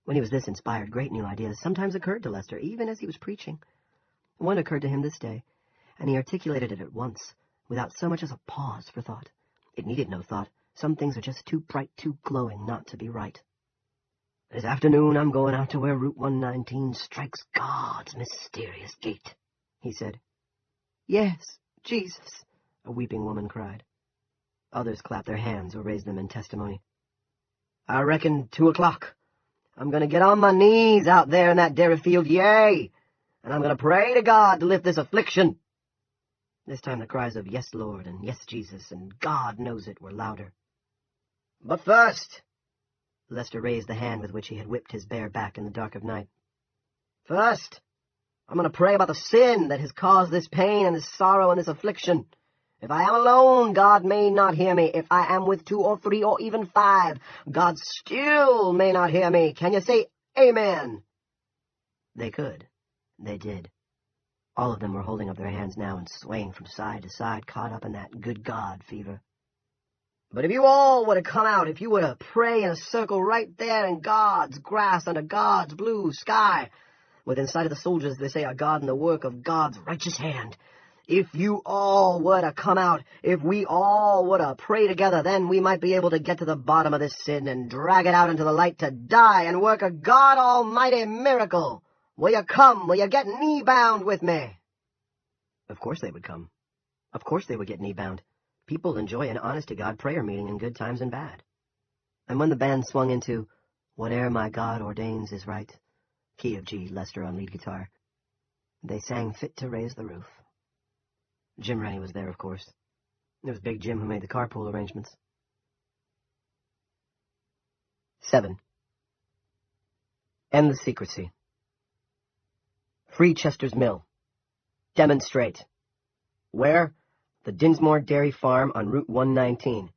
When he was this inspired, great new ideas sometimes occurred to Lester, even as he was preaching. One occurred to him this day, and he articulated it at once, without so much as a pause for thought. It needed no thought. Some things are just too bright, too glowing not to be right. "This afternoon I'm going out to where Route 119 strikes God's mysterious gate," he said. "Yes, Jesus," a weeping woman cried. Others clapped their hands or raised them in testimony. "I reckon 2 o'clock. I'm going to get on my knees out there in that dairy field, yea, and I'm going to pray to God to lift this affliction." This time the cries of "Yes, Lord," and "Yes, Jesus," and "God knows it" were louder. "But first," Lester raised the hand with which he had whipped his bare back in the dark of night, "first, I'm going to pray about the sin that has caused this pain and this sorrow and this affliction. If I am alone, God may not hear me. If I am with 2 or 3 or even 5, God still may not hear me. Can you say amen?" They could. They did. All of them were holding up their hands now and swaying from side to side, caught up in that good God fever. "But if you all were to come out, if you were to pray in a circle right there in God's grass under God's blue sky, within sight of the soldiers they say are God and the work of God's righteous hand, if you all were to come out, if we all were to pray together, then we might be able to get to the bottom of this sin and drag it out into the light to die and work a God Almighty miracle. Will you come? Will you get knee-bound with me?" Of course they would come. Of course they would get knee-bound. People enjoy an honest-to-God prayer meeting in good times and bad. And when the band swung into "Whate'er my God ordains is right," key of G, Lester on lead guitar, they sang "Fit to Raise the Roof." Jim Rennie was there, of course. It was Big Jim who made the carpool arrangements. 7. End the secrecy. Free Chester's Mill. Demonstrate. Where? The Dinsmore Dairy Farm on Route 119.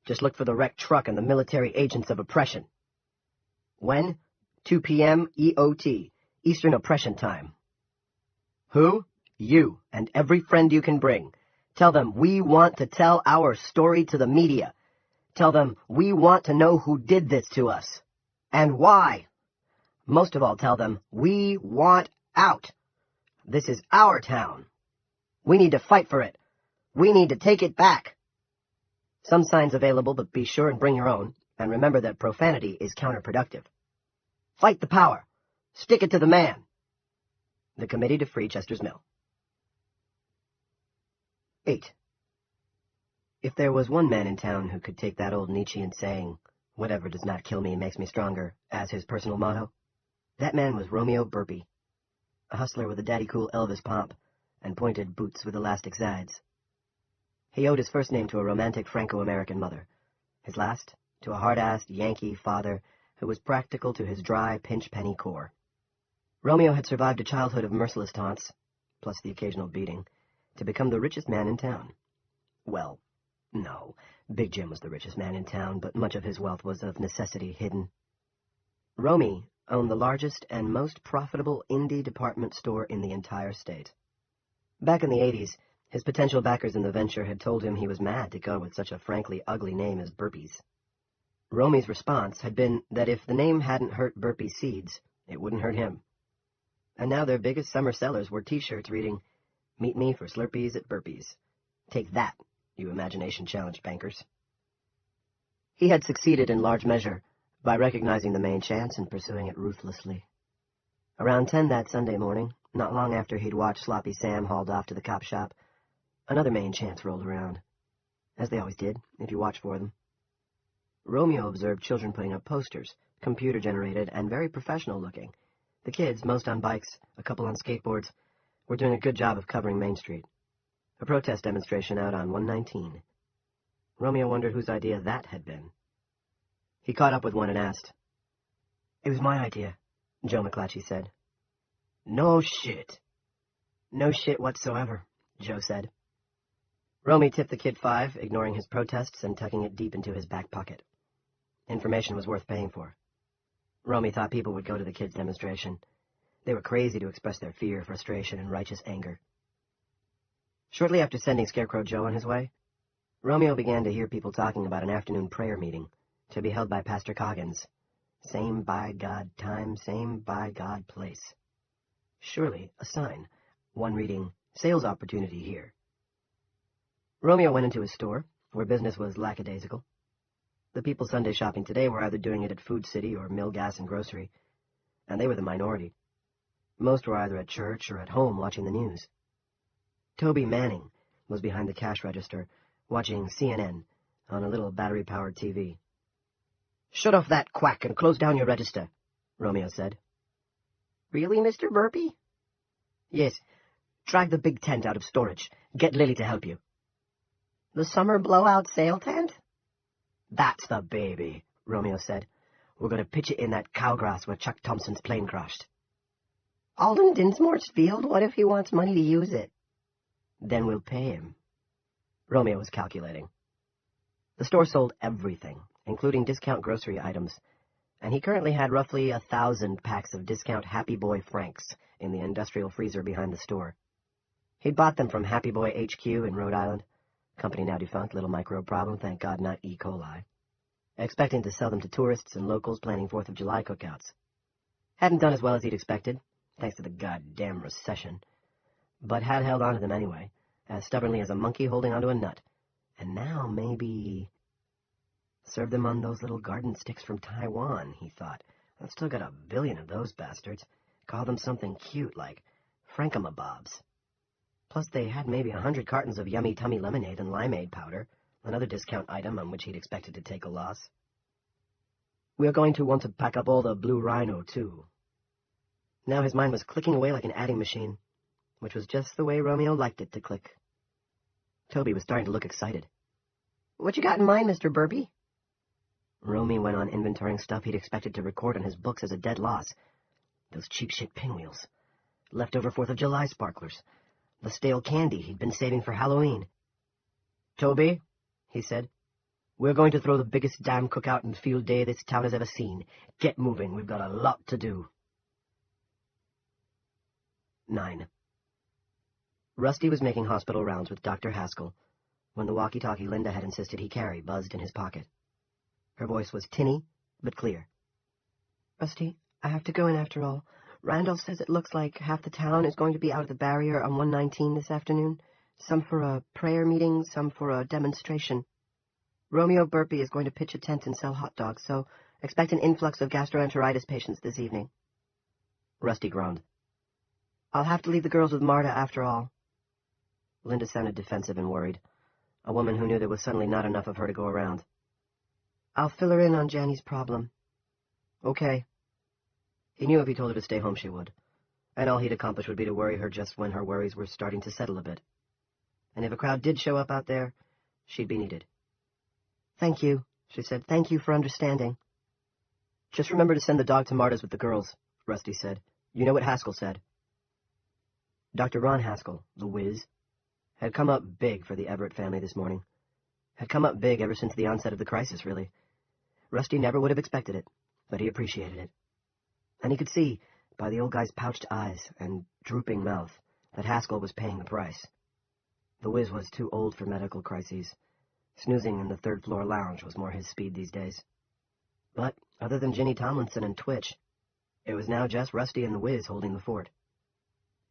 Just look for the wrecked truck and the military agents of oppression. When? 2 p.m. EOT, Eastern Oppression Time. Who? You and every friend you can bring. Tell them we want to tell our story to the media. Tell them we want to know who did this to us. And why. Most of all, tell them we want out. This is our town. We need to fight for it. We need to take it back. Some signs available, but be sure and bring your own, and remember that profanity is counterproductive. Fight the power. Stick it to the man. The Committee to Free Chester's Mill. 8. If there was one man in town who could take that old Nietzschean saying, "Whatever does not kill me makes me stronger," as his personal motto, that man was Romeo Burpee, a hustler with a daddy-cool Elvis pomp and pointed boots with elastic sides. He owed his first name to a romantic Franco-American mother, his last to a hard-assed Yankee father who was practical to his dry, pinch-penny core. Romeo had survived a childhood of merciless taunts, plus the occasional beating, to become the richest man in town. Well, no, Big Jim was the richest man in town, but much of his wealth was of necessity hidden. Romy owned the largest and most profitable indie department store in the entire state. Back in the 80s, his potential backers in the venture had told him he was mad to go with such a frankly ugly name as Burpee's. Romy's response had been that if the name hadn't hurt Burpee Seeds, it wouldn't hurt him. And now their biggest summer sellers were T-shirts reading, "Meet me for Slurpees at Burpee's. Take that, you imagination-challenged bankers." He had succeeded in large measure by recognizing the main chance and pursuing it ruthlessly. Around 10 that Sunday morning, not long after he'd watched Sloppy Sam hauled off to the cop shop, another main chance rolled around. As they always did, if you watched for them. Romeo observed children putting up posters, computer-generated and very professional-looking. The kids, most on bikes, a couple on skateboards, were doing a good job of covering Main Street. A protest demonstration out on 119. Romeo wondered whose idea that had been. He caught up with one and asked. "It was my idea," Joe McClatchy said. "No shit." "No shit whatsoever," Joe said. Romy tipped the kid $5, ignoring his protests and tucking it deep into his back pocket. Information was worth paying for. Romy thought people would go to the kids' demonstration. They were crazy to express their fear, frustration, and righteous anger. Shortly after sending Scarecrow Joe on his way, Romeo began to hear people talking about an afternoon prayer meeting to be held by Pastor Coggins. Same by God time, same by God place. Surely a sign, one reading, "Sales opportunity here." Romeo went into his store, where business was lackadaisical. The people Sunday shopping today were either doing it at Food City or Mill Gas and Grocery, and they were the minority. Most were either at church or at home watching the news. Toby Manning was behind the cash register, watching CNN on a little battery-powered TV. "Shut off that quack and close down your register," Romeo said. "Really, Mr. Burpee?" "Yes. Drag the big tent out of storage. Get Lily to help you." "The summer blowout sale tent?" "That's the baby," Romeo said. "We're going to pitch it in that cowgrass where Chuck Thompson's plane crashed." "Alden Dinsmore's field? What if he wants money to use it?" "Then we'll pay him." Romeo was calculating. The store sold everything, including discount grocery items, and he currently had roughly 1,000 packs of discount Happy Boy Franks in the industrial freezer behind the store. He'd bought them from Happy Boy HQ in Rhode Island, company now defunct, little microbe problem, thank God not E. coli, expecting to sell them to tourists and locals planning 4th of July cookouts. Hadn't done as well as he'd expected, thanks to the goddamn recession, but had held on to them anyway, as stubbornly as a monkey holding onto a nut. And now maybe... Serve them on those little garden sticks from Taiwan, he thought. I've still got 1 billion of those bastards. Call them something cute, like Frankamabobs. Plus they had maybe 100 cartons of yummy tummy lemonade and limeade powder, another discount item on which he'd expected to take a loss. "We're going to want to pack up all the Blue Rhino, too." Now his mind was clicking away like an adding machine, which was just the way Romeo liked it to click. Toby was starting to look excited. "What you got in mind, Mr. Burpee?" Romy went on inventorying stuff he'd expected to record on his books as a dead loss. Those cheap shit pinwheels. Leftover 4th of July sparklers. The stale candy he'd been saving for Halloween. "Toby," he said, "we're going to throw the biggest damn cookout and field day this town has ever seen. Get moving, we've got a lot to do." 9. Rusty was making hospital rounds with Dr. Haskell when the walkie-talkie Linda had insisted he carry buzzed in his pocket. Her voice was tinny, but clear. "Rusty, I have to go in after all. Randolph says it looks like half the town is going to be out at the barrier on 119 this afternoon. Some for a prayer meeting, some for a demonstration. Romeo Burpee is going to pitch a tent and sell hot dogs, so expect an influx of gastroenteritis patients this evening." Rusty groaned. "I'll have to leave the girls with Marta after all." Linda sounded defensive and worried, a woman who knew there was suddenly not enough of her to go around. "I'll fill her in on Janny's problem." "Okay." He knew if he told her to stay home she would, and all he'd accomplish would be to worry her just when her worries were starting to settle a bit. And if a crowd did show up out there, she'd be needed. "Thank you," she said. "Thank you for understanding." "Just remember to send the dog to Marta's with the girls," Rusty said. "You know what Haskell said." Dr. Ron Haskell, the whiz, had come up big for the Everett family this morning. Had come up big ever since the onset of the crisis, really. Rusty never would have expected it, but he appreciated it. And he could see, by the old guy's pouched eyes and drooping mouth, that Haskell was paying the price. The whiz was too old for medical crises. Snoozing in the third-floor lounge was more his speed these days. But, other than Ginny Tomlinson and Twitch, it was now just Rusty and the whiz holding the fort.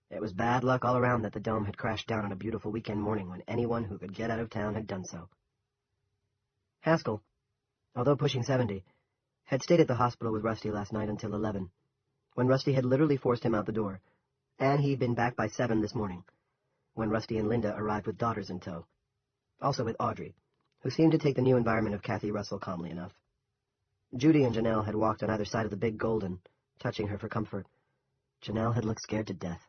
It was bad luck all around that the dome had crashed down on a beautiful weekend morning when anyone who could get out of town had done so. Haskell, although pushing 70, had stayed at the hospital with Rusty last night until 11, when Rusty had literally forced him out the door, and he'd been back by 7 this morning, when Rusty and Linda arrived with daughters in tow, also with Audrey, who seemed to take the new environment of Kathy Russell calmly enough. Judy and Janelle had walked on either side of the big Golden, touching her for comfort. Janelle had looked scared to death.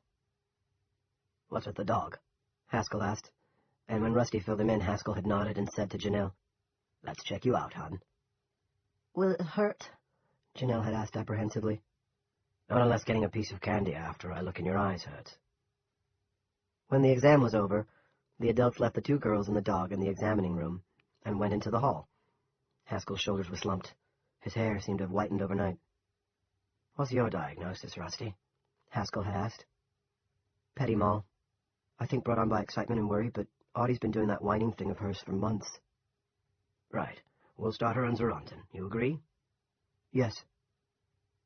"What's with the dog?" Haskell asked, and when Rusty filled him in, Haskell had nodded and said to Janelle, "Let's check you out, hon." "Will it hurt?" Janelle had asked apprehensively. "Not unless getting a piece of candy after I look in your eyes hurts." When the exam was over, the adults left the two girls and the dog in the examining room and went into the hall. Haskell's shoulders were slumped. His hair seemed to have whitened overnight. "What's your diagnosis, Rusty?" Haskell had asked. "Petit mal. I think brought on by excitement and worry, but Audie's been doing that whining thing of hers for months." "Right. We'll start her on Zerontin. You agree?" "Yes."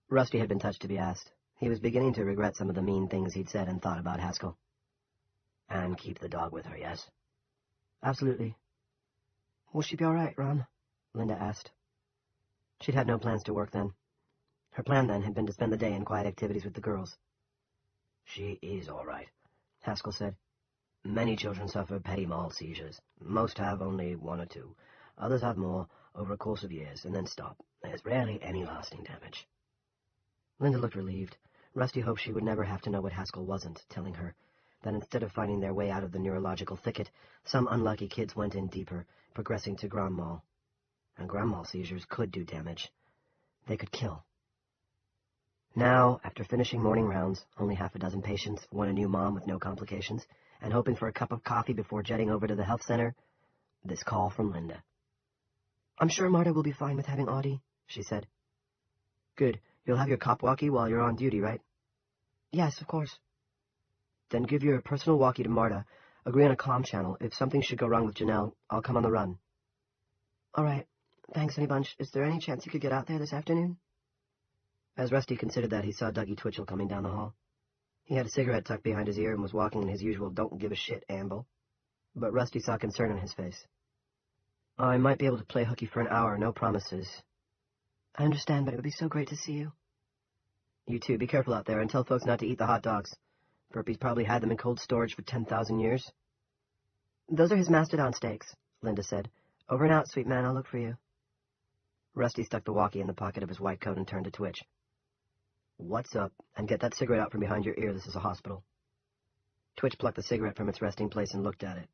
Rusty had been touched to be asked. He was beginning to regret some of the mean things he'd said and thought about Haskell. "And keep the dog with her, yes?" "Absolutely." "Will she be all right, Ron?" Linda asked. She'd had no plans to work then. Her plan then had been to spend the day in quiet activities with the girls. "She is all right," Haskell said. "Many children suffer petit mal seizures. Most have only one or two. Others have more over a course of years and then stop. There's rarely any lasting damage." Linda looked relieved. Rusty hoped she would never have to know what Haskell wasn't telling her, that instead of finding their way out of the neurological thicket, some unlucky kids went in deeper, progressing to grand mal. And grand mal seizures could do damage. They could kill. Now, after finishing morning rounds, only half a dozen patients, one a new mom with no complications, and hoping for a cup of coffee before jetting over to the health center, this call from Linda. "I'm sure Marta will be fine with having Audie," she said. "Good. You'll have your cop walkie while you're on duty, right?" "Yes, of course." "Then give your personal walkie to Marta. Agree on a comm channel. If something should go wrong with Janelle, I'll come on the run." "All right. Thanks, Honey Bunch. Is there any chance you could get out there this afternoon?" As Rusty considered that, he saw Dougie Twitchell coming down the hall. He had a cigarette tucked behind his ear and was walking in his usual don't-give-a-shit amble. But Rusty saw concern on his face. "I might be able to play hooky for an hour, no promises." "I understand, but it would be so great to see you." "You too. Be careful out there and tell folks not to eat the hot dogs. Burpy's probably had them in cold storage for 10,000 years. "Those are his mastodon steaks," Linda said. "Over and out, sweet man. I'll look for you." Rusty stuck the walkie in the pocket of his white coat and turned to Twitch. "What's up? And get that cigarette out from behind your ear. This is a hospital." Twitch plucked the cigarette from its resting place and looked at it.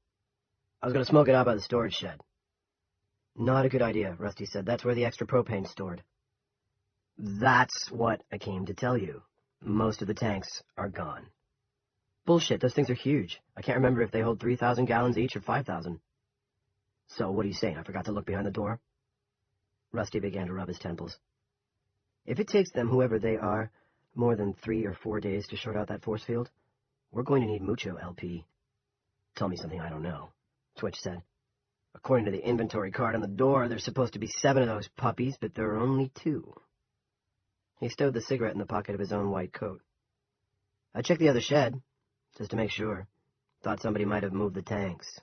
"I was going to smoke it out by the storage shed." "Not a good idea," Rusty said. "That's where the extra propane's stored." "That's what I came to tell you. Most of the tanks are gone." "Bullshit, those things are huge. I can't remember if they hold 3,000 gallons each or 5,000. "So what are you saying? I forgot to look behind the door?" Rusty began to rub his temples. "If it takes them, whoever they are, more than 3 or 4 days to short out that force field, we're going to need mucho, LP." "Tell me something I don't know," Twitch said. "According to the inventory card on the door, there's supposed to be 7 of those puppies, but there are only 2. He stowed the cigarette in the pocket of his own white coat. "I checked the other shed, just to make sure. Thought somebody might have moved the tanks."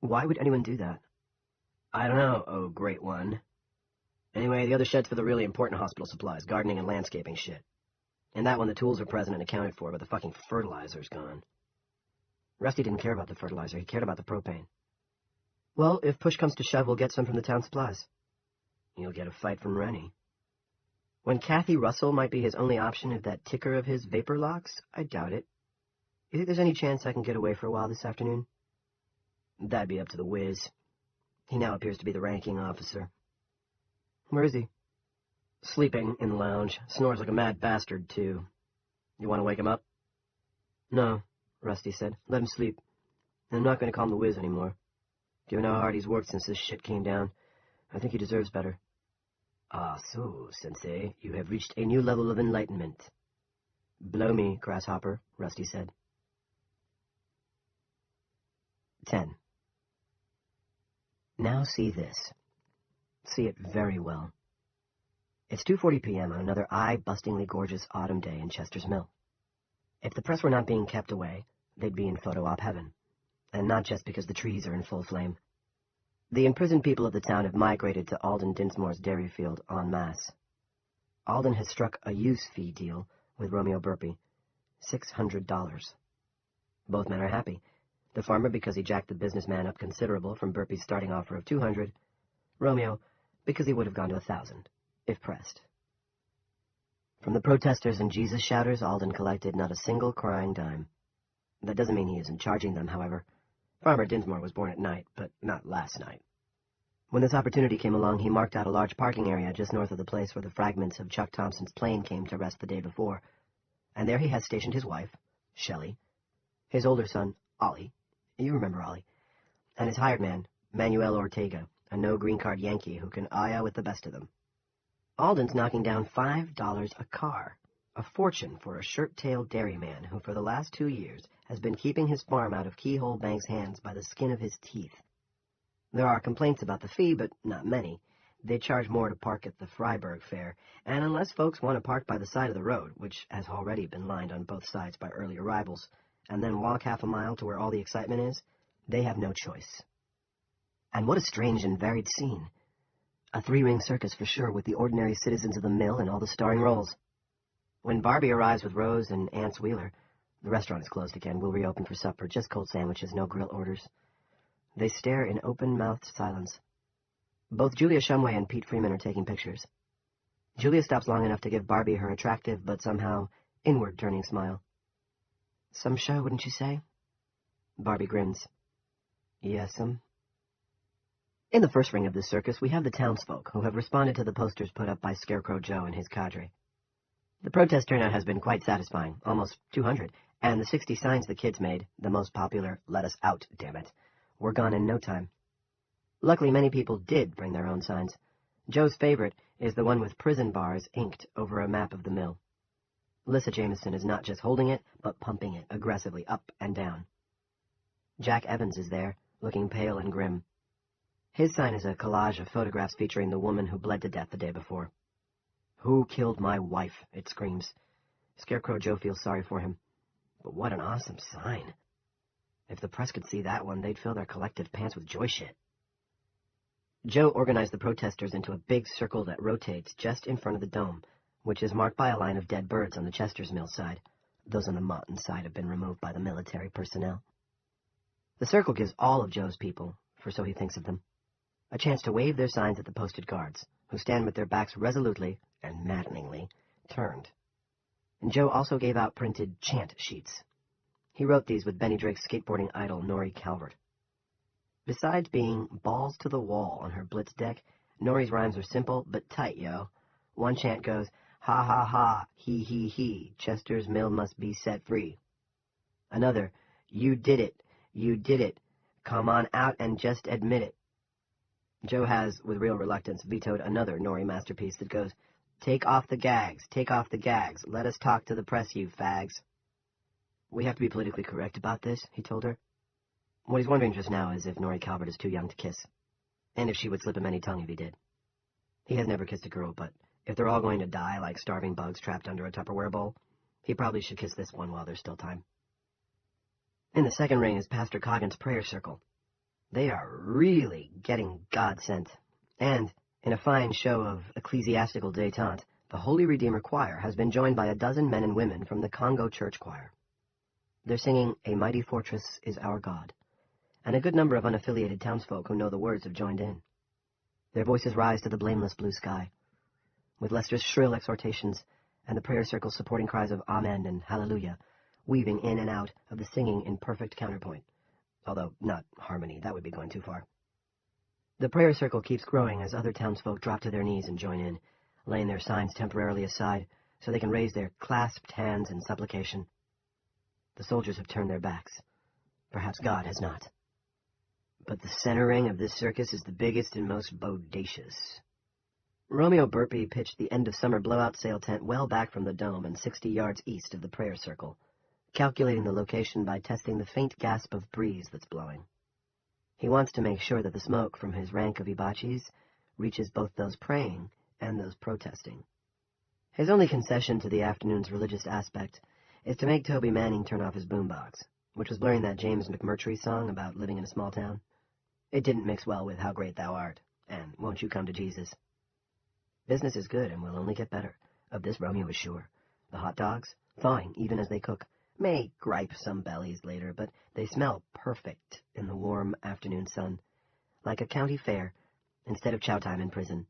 "Why would anyone do that?" "I don't know, oh great one. Anyway, the other shed's for the really important hospital supplies, gardening and landscaping shit. In that one, the tools are present and accounted for, but the fucking fertilizer's gone." Rusty didn't care about the fertilizer. He cared about the propane. "Well, if push comes to shove, we'll get some from the town supplies." "You'll get a fight from Rennie." "When Kathy Russell might be his only option if that ticker of his vapor locks, I doubt it. You think there's any chance I can get away for a while this afternoon?" "That'd be up to the whiz. He now appears to be the ranking officer." "Where is he?" "Sleeping in the lounge. Snores like a mad bastard, too. You want to wake him up?" "No," Rusty said. "Let him sleep. And I'm not going to call him the whiz anymore. Given how hard he's worked since this shit came down, I think he deserves better." "Ah, so, Sensei, you have reached a new level of enlightenment." "Blow me, Grasshopper," Rusty said. 10. Now see this. See it very well. It's 2:40 p.m. on another eye-bustingly gorgeous autumn day in Chester's Mill. If the press were not being kept away, they'd be in photo-op heaven. And not just because the trees are in full flame. The imprisoned people of the town have migrated to Alden Dinsmore's dairy field en masse. Alden has struck a use fee deal with Romeo Burpee. $600. Both men are happy. The farmer because he jacked the businessman up considerable from Burpee's starting offer of $200. Romeo because he would have gone to 1,000, if pressed. From the protesters and Jesus shouters, Alden collected not a single crying dime. That doesn't mean he isn't charging them, however. Farmer Dinsmore was born at night, but not last night. When this opportunity came along, he marked out a large parking area just north of the place where the fragments of Chuck Thompson's plane came to rest the day before, and there he had stationed his wife, Shelley, his older son, Ollie, you remember Ollie, and his hired man, Manuel Ortega, a no-green-card Yankee who can eye-eye with the best of them. Alden's knocking down $5 a car, a fortune for a shirt-tailed dairyman who for the last 2 years has been keeping his farm out of Keyhole Bank's hands by the skin of his teeth. There are complaints about the fee, but not many. They charge more to park at the Freiburg Fair, and unless folks want to park by the side of the road, which has already been lined on both sides by early arrivals, and then walk half a mile to where all the excitement is, they have no choice. And what a strange and varied scene. A three-ring circus for sure, with the ordinary citizens of the mill and all the starring roles. When Barbie arrives with Rose and Ance Wheeler, the restaurant is closed again. We'll reopen for supper, just cold sandwiches, no grill orders. They stare in open-mouthed silence. Both Julia Shumway and Pete Freeman are taking pictures. Julia stops long enough to give Barbie her attractive but somehow inward-turning smile. Some show, wouldn't you say? Barbie grins. Yes'm. In the first ring of this circus, we have the townsfolk who have responded to the posters put up by Scarecrow Joe and his cadre. The protest turnout has been quite satisfying, almost 200, and the 60 signs the kids made, the most popular, "Let us out, damn it," were gone in no time. Luckily, many people did bring their own signs. Joe's favorite is the one with prison bars inked over a map of the mill. Lissa Jameson is not just holding it, but pumping it aggressively up and down. Jack Evans is there, looking pale and grim. His sign is a collage of photographs featuring the woman who bled to death the day before. "Who killed my wife?" it screams. Scarecrow Joe feels sorry for him. But what an awesome sign. If the press could see that one, they'd fill their collective pants with joy shit. Joe organized the protesters into a big circle that rotates just in front of the dome, which is marked by a line of dead birds on the Chester's Mill side. Those on the Moughton side have been removed by the military personnel. The circle gives all of Joe's people, for so he thinks of them, a chance to wave their signs at the posted guards, who stand with their backs resolutely and maddeningly turned. And Joe also gave out printed chant sheets. He wrote these with Benny Drake's skateboarding idol, Norrie Calvert. Besides being balls to the wall on her blitz deck, Norrie's rhymes are simple but tight, yo. One chant goes, "Ha ha ha, he, Chester's Mill must be set free." Another, you did it, come on out and just admit it." Joe has, with real reluctance, vetoed another Norrie masterpiece that goes, take off the gags, let us talk to the press, you fags." "We have to be politically correct about this," he told her. What he's wondering just now is if Norrie Calvert is too young to kiss, and if she would slip him any tongue if he did. He has never kissed a girl, but if they're all going to die like starving bugs trapped under a Tupperware bowl, he probably should kiss this one while there's still time. In the second ring is Pastor Coggan's prayer circle. They are really getting God sent. And, in a fine show of ecclesiastical détente, the Holy Redeemer Choir has been joined by a dozen men and women from the Congo Church Choir. They're singing "A Mighty Fortress is Our God," and a good number of unaffiliated townsfolk who know the words have joined in. Their voices rise to the blameless blue sky, with Lester's shrill exhortations and the prayer circle's supporting cries of Amen and Hallelujah, weaving in and out of the singing in perfect counterpoint. Although not harmony, that would be going too far. The prayer circle keeps growing as other townsfolk drop to their knees and join in, laying their signs temporarily aside so they can raise their clasped hands in supplication. The soldiers have turned their backs. Perhaps God has not. But the center ring of this circus is the biggest and most bodacious. Romeo Burpee pitched the end-of-summer blowout sail tent well back from the dome and 60 yards east of the prayer circle, calculating the location by testing the faint gasp of breeze that's blowing. He wants to make sure that the smoke from his rank of hibachis reaches both those praying and those protesting. His only concession to the afternoon's religious aspect is to make Toby Manning turn off his boombox, which was blaring that James McMurtry song about living in a small town. It didn't mix well with How Great Thou Art, and Won't You Come to Jesus. Business is good and will only get better. Of this Romeo is sure. The hot dogs, thawing even as they cook, may gripe some bellies later, but they smell perfect in the warm afternoon sun, like a county fair instead of chow time in prison.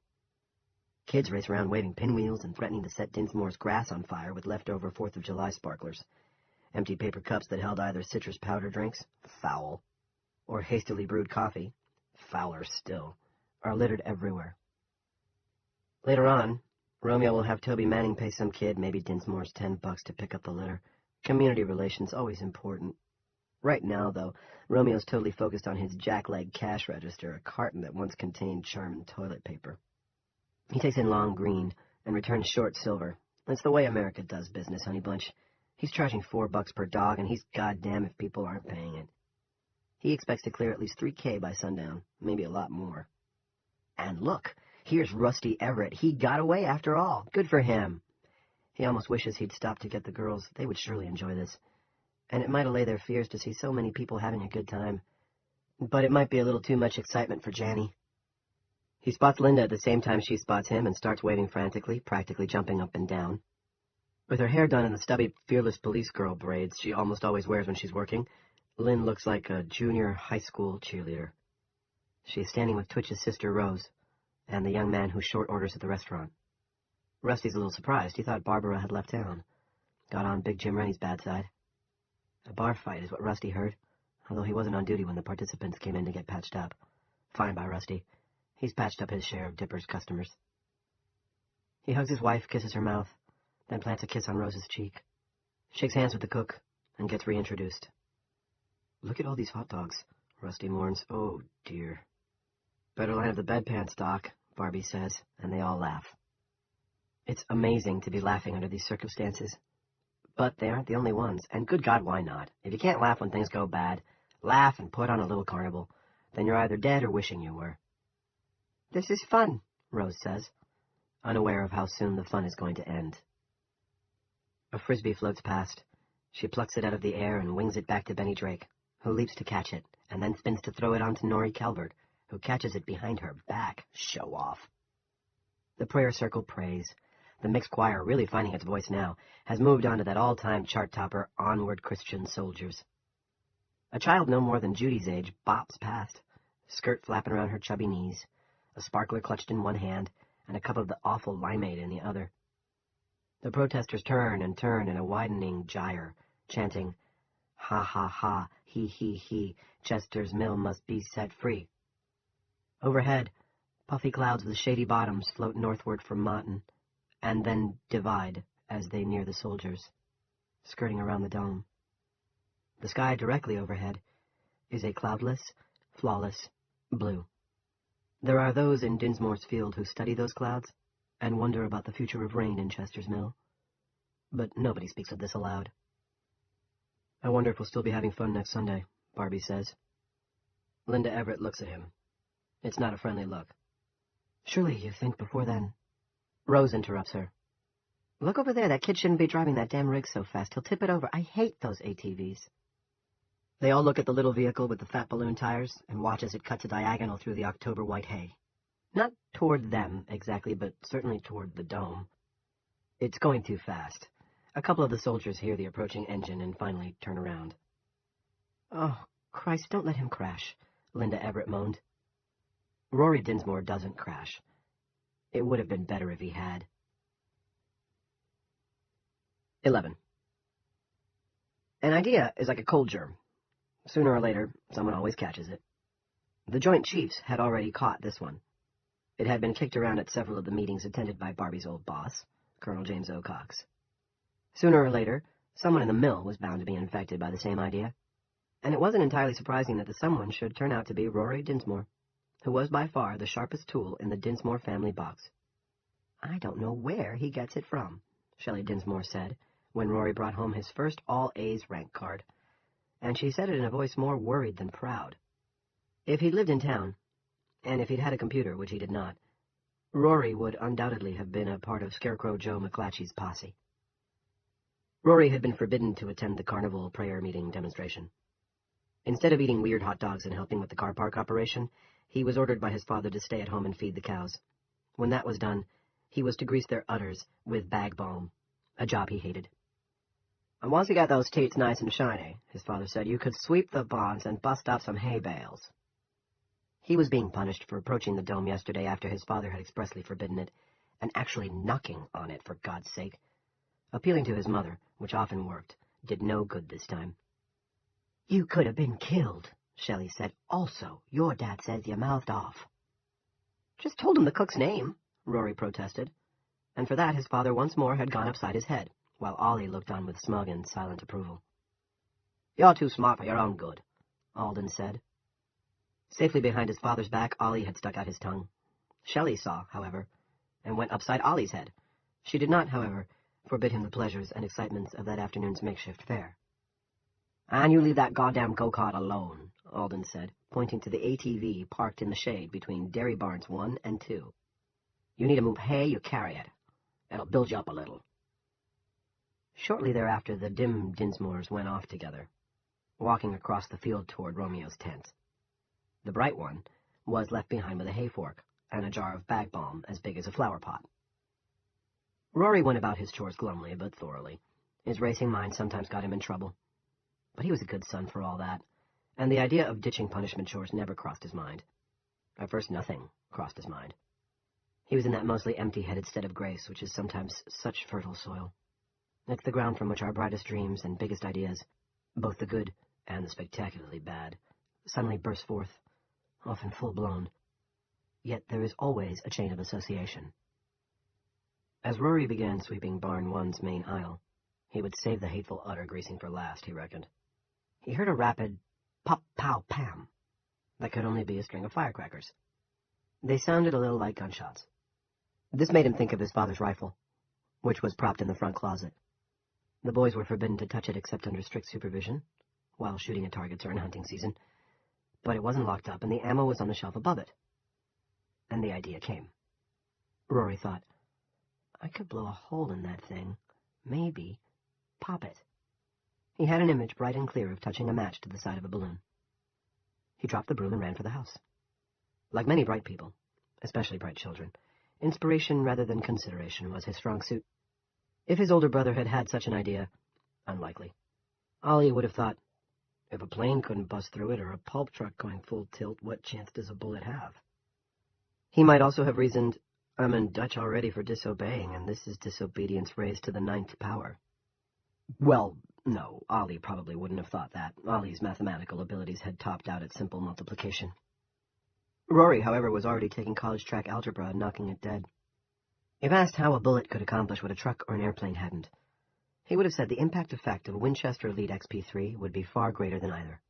Kids race around waving pinwheels and threatening to set Dinsmore's grass on fire with leftover 4th of July sparklers. Empty paper cups that held either citrus powder drinks, foul, or hastily brewed coffee, fouler still, are littered everywhere. Later on, Romeo will have Toby Manning pay some kid, maybe Dinsmore's $10 to pick up the litter. Community relations always important. Right now, though, Romeo's totally focused on his jackleg cash register, a carton that once contained Charmin toilet paper. He takes in long green and returns short silver. It's the way America does business, honey bunch. He's charging $4 per dog, and he's goddamn if people aren't paying it. He expects to clear at least $3K by sundown, maybe a lot more. And look, here's Rusty Everett. He got away after all. Good for him. He almost wishes he'd stopped to get the girls. They would surely enjoy this. And it might allay their fears to see so many people having a good time. But it might be a little too much excitement for Janny. He spots Linda at the same time she spots him and starts waving frantically, practically jumping up and down. With her hair done in the stubby, fearless police girl braids she almost always wears when she's working, Lynn looks like a junior high school cheerleader. She is standing with Twitch's sister, Rose, and the young man who short orders at the restaurant. Rusty's a little surprised. He thought Barbara had left town. Got on Big Jim Rennie's bad side. A bar fight is what Rusty heard, although he wasn't on duty when the participants came in to get patched up. Fine by Rusty. He's patched up his share of Dipper's customers. He hugs his wife, kisses her mouth, then plants a kiss on Rose's cheek, shakes hands with the cook, and gets reintroduced. Look at all these hot dogs, Rusty mourns. Oh, dear. Better line up the bedpans, Doc, Barbie says, and they all laugh. It's amazing to be laughing under these circumstances. But they aren't the only ones, and good God, why not? If you can't laugh when things go bad, laugh and put on a little carnival. Then you're either dead or wishing you were. This is fun, Rose says, unaware of how soon the fun is going to end. A frisbee floats past. She plucks it out of the air and wings it back to Benny Drake, who leaps to catch it, and then spins to throw it onto Norrie Calvert, who catches it behind her back. Show off. The prayer circle prays. The mixed choir, really finding its voice now, has moved on to that all-time chart-topper, Onward Christian Soldiers. A child no more than Judy's age bops past, skirt flapping around her chubby knees, a sparkler clutched in one hand, and a cup of the awful limeade in the other. The protesters turn and turn in a widening gyre, chanting, "Ha ha ha, he, Chester's Mill must be set free." Overhead, puffy clouds with shady bottoms float northward from Moughton, and then divide as they near the soldiers, skirting around the dome. The sky directly overhead is a cloudless, flawless blue. There are those in Dinsmore's field who study those clouds and wonder about the future of rain in Chester's Mill. But nobody speaks of this aloud. I wonder if we'll still be having fun next Sunday, Barbie says. Linda Everett looks at him. It's not a friendly look. Surely you think before then... Rose interrupts her. Look over there, that kid shouldn't be driving that damn rig so fast. He'll tip it over. I hate those ATVs. They all look at the little vehicle with the fat balloon tires and watch as it cuts a diagonal through the October white hay. Not toward them, exactly, but certainly toward the dome. It's going too fast. A couple of the soldiers hear the approaching engine and finally turn around. Oh, Christ, don't let him crash, Linda Everett moaned. Rory Dinsmore doesn't crash. It would have been better if he had. 11. An idea is like a cold germ. Sooner or later, someone always catches it. The Joint Chiefs had already caught this one. It had been kicked around at several of the meetings attended by Barbie's old boss, Colonel James O. Cox. Sooner or later, someone in the mill was bound to be infected by the same idea. And it wasn't entirely surprising that the someone should turn out to be Rory Dinsmore, who was by far the sharpest tool in the Dinsmore family box. I don't know where he gets it from, Shelley Dinsmore said, when Rory brought home his first all-A's rank card, and she said it in a voice more worried than proud. If he'd lived in town, and if he'd had a computer, which he did not, Rory would undoubtedly have been a part of Scarecrow Joe McClatchy's posse. Rory had been forbidden to attend the carnival prayer meeting demonstration. Instead of eating weird hot dogs and helping with the car park operation, he was ordered by his father to stay at home and feed the cows. When that was done, he was to grease their udders with bag balm, a job he hated. And once you got those teats nice and shiny, his father said, you could sweep the barns and bust up some hay bales. He was being punished for approaching the dome yesterday after his father had expressly forbidden it, and actually knocking on it, for God's sake. Appealing to his mother, which often worked, did no good this time. "You could have been killed," Shelley said. "Also, your dad says you mouthed off." "Just told him the cook's name," Rory protested, and for that his father once more had gone upside his head, while Ollie looked on with smug and silent approval. "You're too smart for your own good," Alden said. Safely behind his father's back, Ollie had stuck out his tongue. Shelley saw, however, and went upside Ollie's head. She did not, however, forbid him the pleasures and excitements of that afternoon's makeshift fair. "And you leave that goddamn go-kart alone," Alden said, pointing to the ATV parked in the shade between Dairy Barns 1 and 2. "You need to move hay, you carry it. It'll build you up a little." Shortly thereafter, the dim Dinsmores went off together, walking across the field toward Romeo's tent. The bright one was left behind with a hay fork and a jar of bag balm as big as a flower pot. Rory went about his chores glumly but thoroughly. His racing mind sometimes got him in trouble. But he was a good son for all that, and the idea of ditching punishment chores never crossed his mind. At first, nothing crossed his mind. He was in that mostly empty-headed stead of grace, which is sometimes such fertile soil. It's the ground from which our brightest dreams and biggest ideas, both the good and the spectacularly bad, suddenly burst forth, often full-blown. Yet there is always a chain of association. As Rory began sweeping Barn 1's main aisle, he would save the hateful udder greasing for last, he reckoned. He heard a rapid pop-pow-pam that could only be a string of firecrackers. They sounded a little like gunshots. This made him think of his father's rifle, which was propped in the front closet. The boys were forbidden to touch it except under strict supervision, while shooting at targets or in hunting season, but it wasn't locked up, and the ammo was on the shelf above it. And the idea came. Rory thought, I could blow a hole in that thing, maybe pop it. He had an image bright and clear of touching a match to the side of a balloon. He dropped the broom and ran for the house. Like many bright people, especially bright children, inspiration rather than consideration was his strong suit. If his older brother had had such an idea, unlikely. Ollie would have thought, if a plane couldn't bust through it or a pulp truck going full tilt, what chance does a bullet have? He might also have reasoned, I'm in Dutch already for disobeying, and this is disobedience raised to the 9th power. Well, no, Ollie probably wouldn't have thought that. Ollie's mathematical abilities had topped out at simple multiplication. Rory, however, was already taking college track algebra and knocking it dead. If asked how a bullet could accomplish what a truck or an airplane hadn't, he would have said the impact effect of a Winchester Elite XP3 would be far greater than either.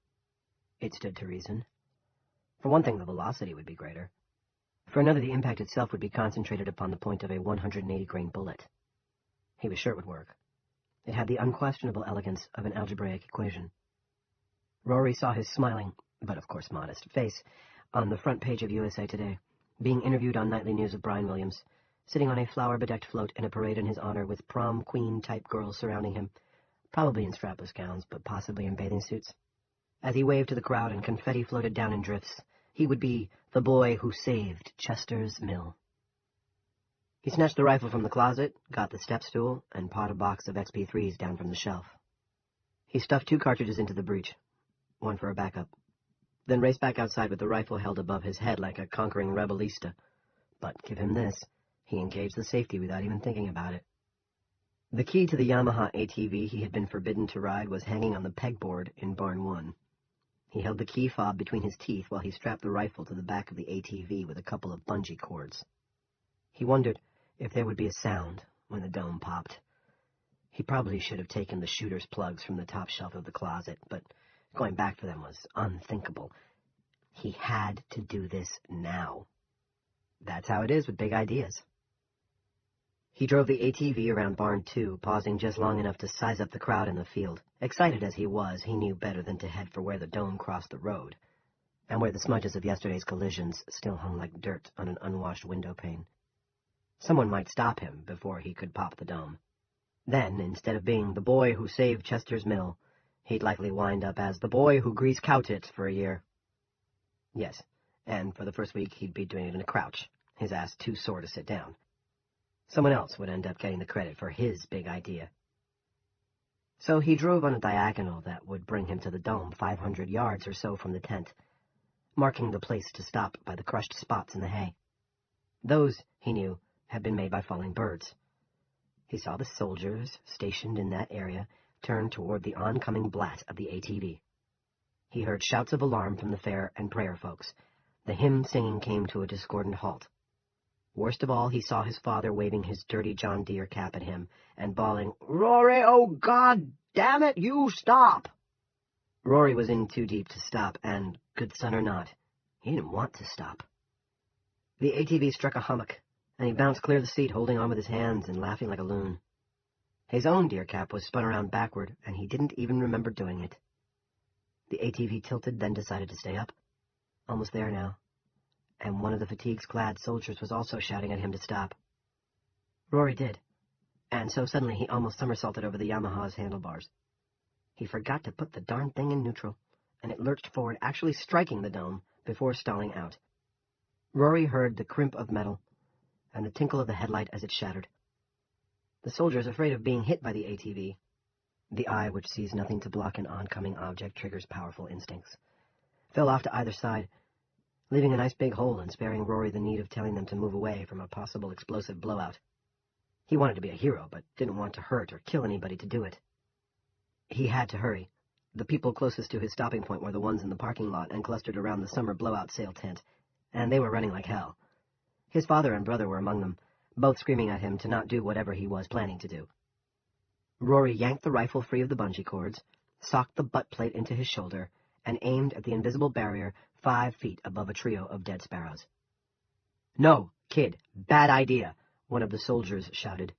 It stood to reason. For one thing, the velocity would be greater. For another, the impact itself would be concentrated upon the point of a 180-grain bullet. He was sure it would work. It had the unquestionable elegance of an algebraic equation. Rory saw his smiling, but of course modest, face on the front page of USA Today, being interviewed on nightly news of Brian Williams, sitting on a flower-bedecked float in a parade in his honor with prom queen-type girls surrounding him, probably in strapless gowns, but possibly in bathing suits. As he waved to the crowd and confetti floated down in drifts, he would be the boy who saved Chester's Mill. He snatched the rifle from the closet, got the step stool, and pawed a box of XP3s down from the shelf. He stuffed 2 cartridges into the breech, one for a backup, then raced back outside with the rifle held above his head like a conquering rebelista. But give him this, he engaged the safety without even thinking about it. The key to the Yamaha ATV he had been forbidden to ride was hanging on the pegboard in Barn 1. He held the key fob between his teeth while he strapped the rifle to the back of the ATV with a couple of bungee cords. He wondered if there would be a sound when the dome popped. He probably should have taken the shooter's plugs from the top shelf of the closet, but going back for them was unthinkable. He had to do this now. That's how it is with big ideas. He drove the ATV around Barn 2, pausing just long enough to size up the crowd in the field. Excited as he was, he knew better than to head for where the dome crossed the road, and where the smudges of yesterday's collisions still hung like dirt on an unwashed window pane. Someone might stop him before he could pop the dome. Then, instead of being the boy who saved Chester's Mill, he'd likely wind up as the boy who greased cow tits for a year. Yes, and for the first week he'd be doing it in a crouch, his ass too sore to sit down. Someone else would end up getting the credit for his big idea. So he drove on a diagonal that would bring him to the dome 500 yards or so from the tent, marking the place to stop by the crushed spots in the hay. Those, he knew, had been made by falling birds. He saw the soldiers stationed in that area turn toward the oncoming blat of the ATV. He heard shouts of alarm from the fair and prayer folks. The hymn singing came to a discordant halt. Worst of all, he saw his father waving his dirty John Deere cap at him and bawling, "Rory, oh God damn it, you stop!" Rory was in too deep to stop, and, good son or not, he didn't want to stop. The ATV struck a hummock, and he bounced clear of the seat, holding on with his hands and laughing like a loon. His own deer cap was spun around backward, and he didn't even remember doing it. The ATV tilted, then decided to stay up. Almost there now, and one of the fatigues-clad soldiers was also shouting at him to stop. Rory did, and so suddenly he almost somersaulted over the Yamaha's handlebars. He forgot to put the darn thing in neutral, and it lurched forward, actually striking the dome before stalling out. Rory heard the crimp of metal and the tinkle of the headlight as it shattered. The soldiers, afraid of being hit by the ATV, the eye which sees nothing to block an oncoming object triggers powerful instincts, fell off to either side, leaving a nice big hole and sparing Rory the need of telling them to move away from a possible explosive blowout. He wanted to be a hero, but didn't want to hurt or kill anybody to do it. He had to hurry. The people closest to his stopping point were the ones in the parking lot and clustered around the summer blowout sale tent, and they were running like hell. His father and brother were among them, both screaming at him to not do whatever he was planning to do. Rory yanked the rifle free of the bungee cords, socked the butt plate into his shoulder, and aimed at the invisible barrier 5 feet above a trio of dead sparrows. "No, kid, bad idea," one of the soldiers shouted.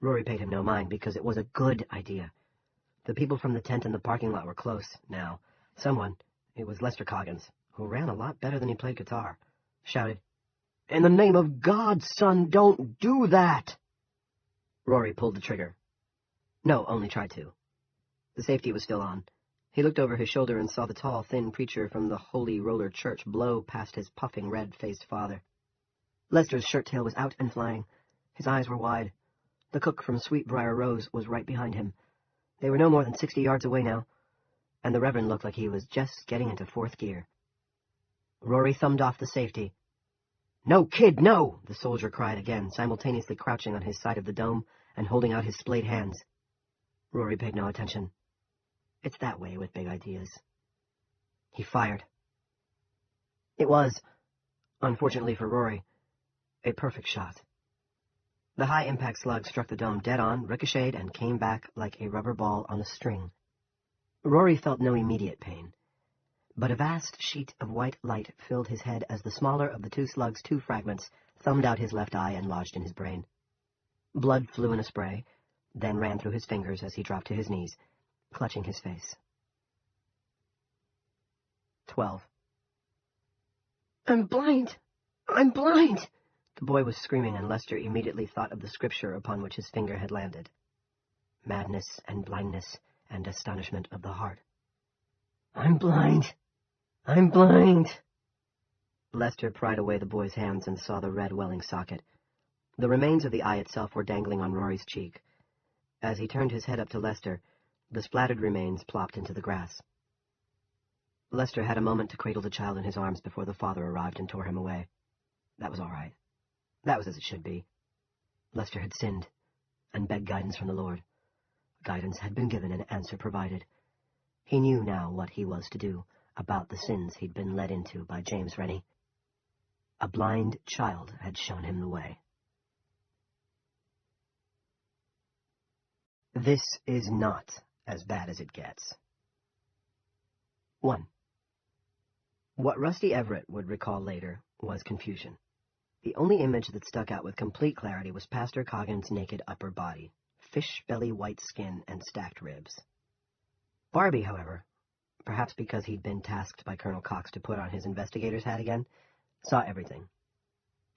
Rory paid him no mind, because it was a good idea. The people from the tent and the parking lot were close, now. Someone, it was Lester Coggins, who ran a lot better than he played guitar, shouted, "In the name of God, son, don't do that!" Rory pulled the trigger. No, only tried to. The safety was still on. He looked over his shoulder and saw the tall, thin preacher from the Holy Roller Church blow past his puffing, red-faced father. Lester's shirt tail was out and flying. His eyes were wide. The cook from Sweetbriar Rose was right behind him. They were no more than 60 yards away now, and the Reverend looked like he was just getting into 4th gear. Rory thumbed off the safety. "No, kid, no!" the soldier cried again, simultaneously crouching on his side of the dome and holding out his splayed hands. Rory paid no attention. It's that way with big ideas. He fired. It was, unfortunately for Rory, a perfect shot. The high-impact slug struck the dome dead on, ricocheted, and came back like a rubber ball on a string. Rory felt no immediate pain, but a vast sheet of white light filled his head as the smaller of the 2 slugs' 2 fragments thumbed out his left eye and lodged in his brain. Blood flew in a spray, then ran through his fingers as he dropped to his knees, clutching his face. 12. "I'm blind! I'm blind!" The boy was screaming, and Lester immediately thought of the scripture upon which his finger had landed. Madness and blindness and astonishment of the heart. "I'm blind! I'm blind!" Lester pried away the boy's hands and saw the red welling socket. The remains of the eye itself were dangling on Rory's cheek. As he turned his head up to Lester, the splattered remains plopped into the grass. Lester had a moment to cradle the child in his arms before the father arrived and tore him away. That was all right. That was as it should be. Lester had sinned, and begged guidance from the Lord. Guidance had been given and answer provided. He knew now what he was to do about the sins he'd been led into by James Rennie. A blind child had shown him the way. This is not as bad as it gets. 1. What Rusty Everett would recall later was confusion. The only image that stuck out with complete clarity was Pastor Coggins' naked upper body, fish belly white skin, and stacked ribs. Barbie, however, perhaps because he'd been tasked by Colonel Cox to put on his investigator's hat again, saw everything.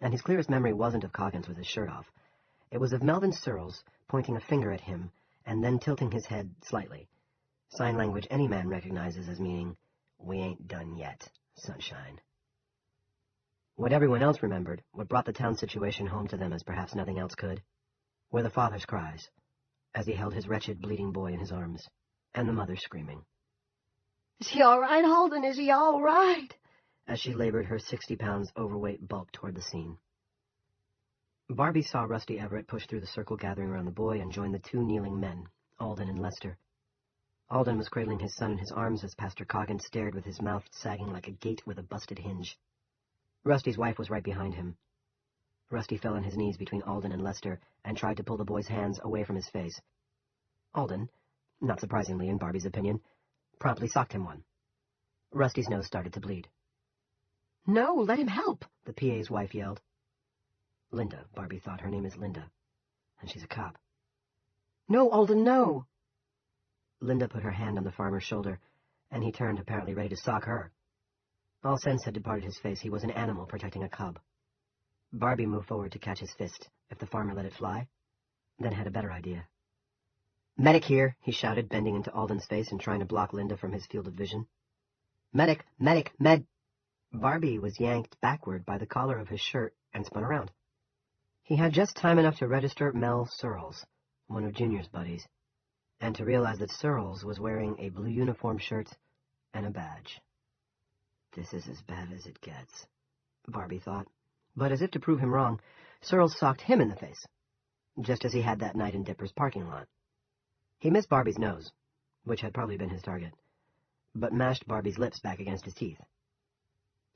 And his clearest memory wasn't of Coggins with his shirt off. It was of Melvin Searles pointing a finger at him and then tilting his head slightly, sign language any man recognizes as meaning, "We ain't done yet, sunshine." What everyone else remembered, what brought the town situation home to them as perhaps nothing else could, were the father's cries, as he held his wretched, bleeding boy in his arms, and the mother screaming. "Is he all right, Holden? Is he all right?" as she labored her 60 pounds overweight bulk toward the scene. Barbie saw Rusty Everett push through the circle gathering around the boy and join the two kneeling men, Alden and Lester. Alden was cradling his son in his arms as Pastor Coggins stared with his mouth sagging like a gate with a busted hinge. Rusty's wife was right behind him. Rusty fell on his knees between Alden and Lester and tried to pull the boy's hands away from his face. Alden, not surprisingly in Barbie's opinion, promptly socked him one. Rusty's nose started to bleed. "No, let him help," the PA's wife yelled. Linda, Barbie thought. Her name is Linda, and she's a cop. "No, Alden, no." Linda put her hand on the farmer's shoulder, and he turned, apparently ready to sock her. All sense had departed his face. He was an animal protecting a cub. Barbie moved forward to catch his fist, if the farmer let it fly, then had a better idea. "Medic here," he shouted, bending into Alden's face and trying to block Linda from his field of vision. "Medic, medic, med—" Barbie was yanked backward by the collar of his shirt and spun around. He had just time enough to register Mel Searles, one of Junior's buddies, and to realize that Searles was wearing a blue uniform shirt and a badge. This is as bad as it gets, Barbie thought. But as if to prove him wrong, Searles socked him in the face, just as he had that night in Dipper's parking lot. He missed Barbie's nose, which had probably been his target, but mashed Barbie's lips back against his teeth.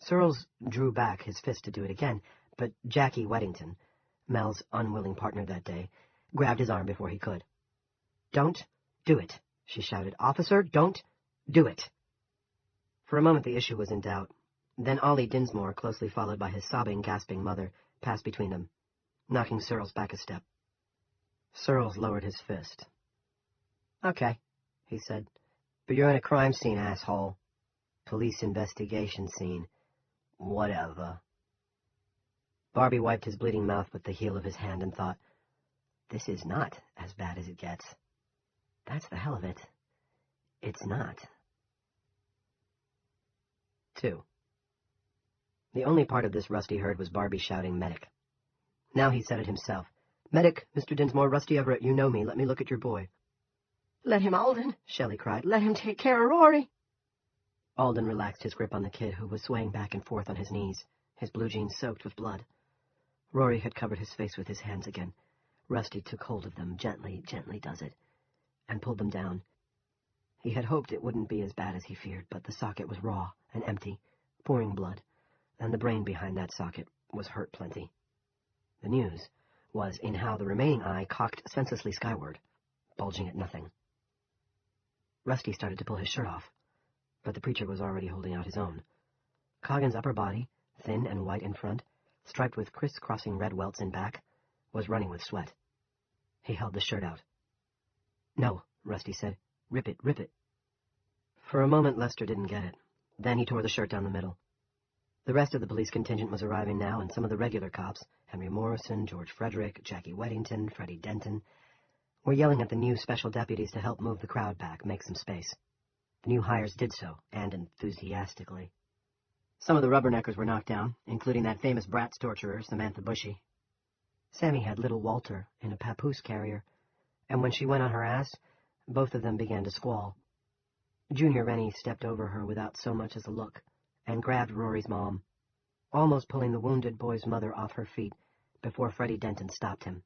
Searles drew back his fist to do it again, but Jackie Weddington, Mel's unwilling partner that day, grabbed his arm before he could. "Don't do it," she shouted. "Officer, don't do it." For a moment the issue was in doubt. Then Ollie Dinsmore, closely followed by his sobbing, gasping mother, passed between them, knocking Searles back a step. Searles lowered his fist. "Okay," he said, "but you're in a crime scene, asshole. Police investigation scene. Whatever." Barbie wiped his bleeding mouth with the heel of his hand and thought, this is not as bad as it gets. That's the hell of it. It's not. 2. The only part of this Rusty heard was Barbie shouting, "Medic." Now he said it himself. "Medic, Mr. Dinsmore, Rusty Everett, you know me. Let me look at your boy." "Let him, Alden," Shelley cried. "Let him take care of Rory." Alden relaxed his grip on the kid, who was swaying back and forth on his knees, his blue jeans soaked with blood. Rory had covered his face with his hands again. Rusty took hold of them, gently does it, and pulled them down. He had hoped it wouldn't be as bad as he feared, but the socket was raw and empty, pouring blood, and the brain behind that socket was hurt plenty. The news was in how the remaining eye cocked senselessly skyward, bulging at nothing. Rusty started to pull his shirt off, but the preacher was already holding out his own. Coggins' upper body, thin and white in front, striped with criss-crossing red welts in back, was running with sweat. He held the shirt out. "No," Rusty said. "Rip it, rip it." For a moment, Lester didn't get it. Then he tore the shirt down the middle. The rest of the police contingent was arriving now, and some of the regular cops, Henry Morrison, George Frederick, Jackie Weddington, Freddie Denton, were yelling at the new special deputies to help move the crowd back, make some space. The new hires did so, and enthusiastically. Some of the rubberneckers were knocked down, including that famous Bratz torturer, Samantha Bushy. Sammy had little Walter in a papoose carrier, and when she went on her ass, both of them began to squall. Junior Rennie stepped over her without so much as a look, and grabbed Rory's mom, almost pulling the wounded boy's mother off her feet before Freddie Denton stopped him.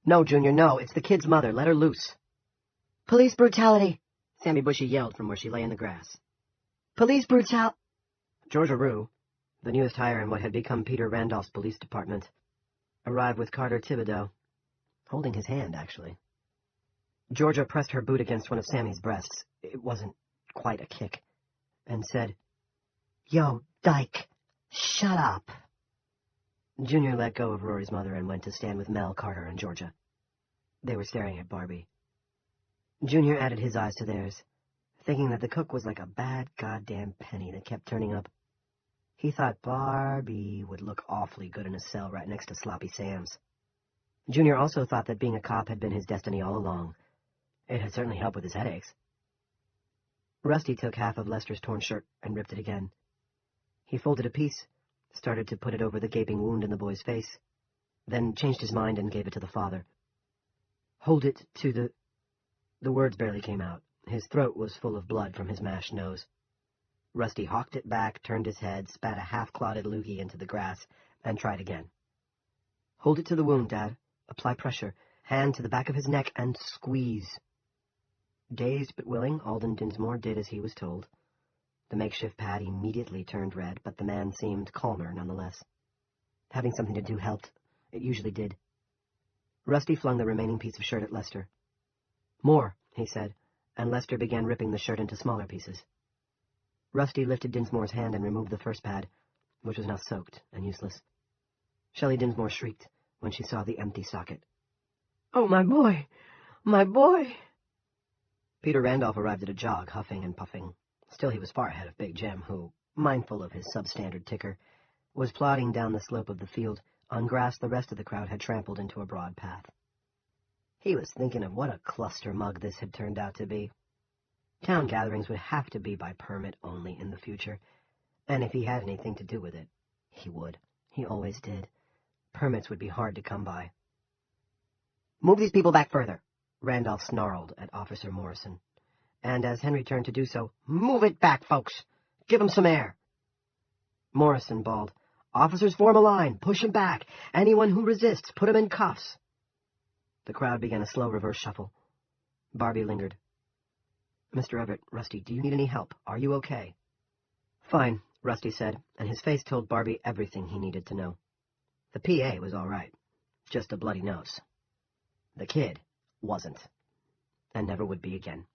"No, Junior, no, it's the kid's mother. Let her loose." "Police brutality," Sammy Bushy yelled from where she lay in the grass. "Police brutality." Georgia Rue, the newest hire in what had become Peter Randolph's police department, arrived with Carter Thibodeau, holding his hand, actually. Georgia pressed her boot against one of Sammy's breasts. It wasn't quite a kick, and said, "Yo, Dyke, shut up." Junior let go of Rory's mother and went to stand with Mel, Carter, and Georgia. They were staring at Barbie. Junior added his eyes to theirs, thinking that the cook was like a bad goddamn penny that kept turning up. He thought Barbie would look awfully good in a cell right next to Sloppy Sam's. Junior also thought that being a cop had been his destiny all along. It had certainly helped with his headaches. Rusty took half of Lester's torn shirt and ripped it again. He folded a piece, started to put it over the gaping wound in the boy's face, then changed his mind and gave it to the father. "Hold it to the—" The words barely came out. His throat was full of blood from his mashed nose. Rusty hawked it back, turned his head, spat a half-clotted loogie into the grass, and tried again. Hold it to the wound, Dad. Apply pressure. Hand to the back of his neck and squeeze. Dazed but willing, Alden Dinsmore did as he was told. The makeshift pad immediately turned red, but the man seemed calmer nonetheless. Having something to do helped. It usually did. Rusty flung the remaining piece of shirt at Lester. More, he said, and Lester began ripping the shirt into smaller pieces. Rusty lifted Dinsmore's hand and removed the first pad, which was now soaked and useless. Shelley Dinsmore shrieked when she saw the empty socket. "Oh, my boy! My boy!" Peter Randolph arrived at a jog, huffing and puffing. Still, he was far ahead of Big Jim, who, mindful of his substandard ticker, was plodding down the slope of the field on grass the rest of the crowd had trampled into a broad path. He was thinking of what a cluster mug this had turned out to be. Town gatherings would have to be by permit only in the future, and if he had anything to do with it, he would. He always did. Permits would be hard to come by. "Move these people back further," Randolph snarled at Officer Morrison. And as Henry turned to do so, "Move it back, folks! Give 'em some air!" Morrison bawled, "Officers, form a line! Push 'em back! Anyone who resists, put 'em in cuffs!" The crowd began a slow reverse shuffle. Barbie lingered. "Mr. Everett, Rusty, do you need any help? Are you okay?" "Fine," Rusty said, and his face told Barbie everything he needed to know. The PA was all right. Just a bloody nose. The kid wasn't. And never would be again,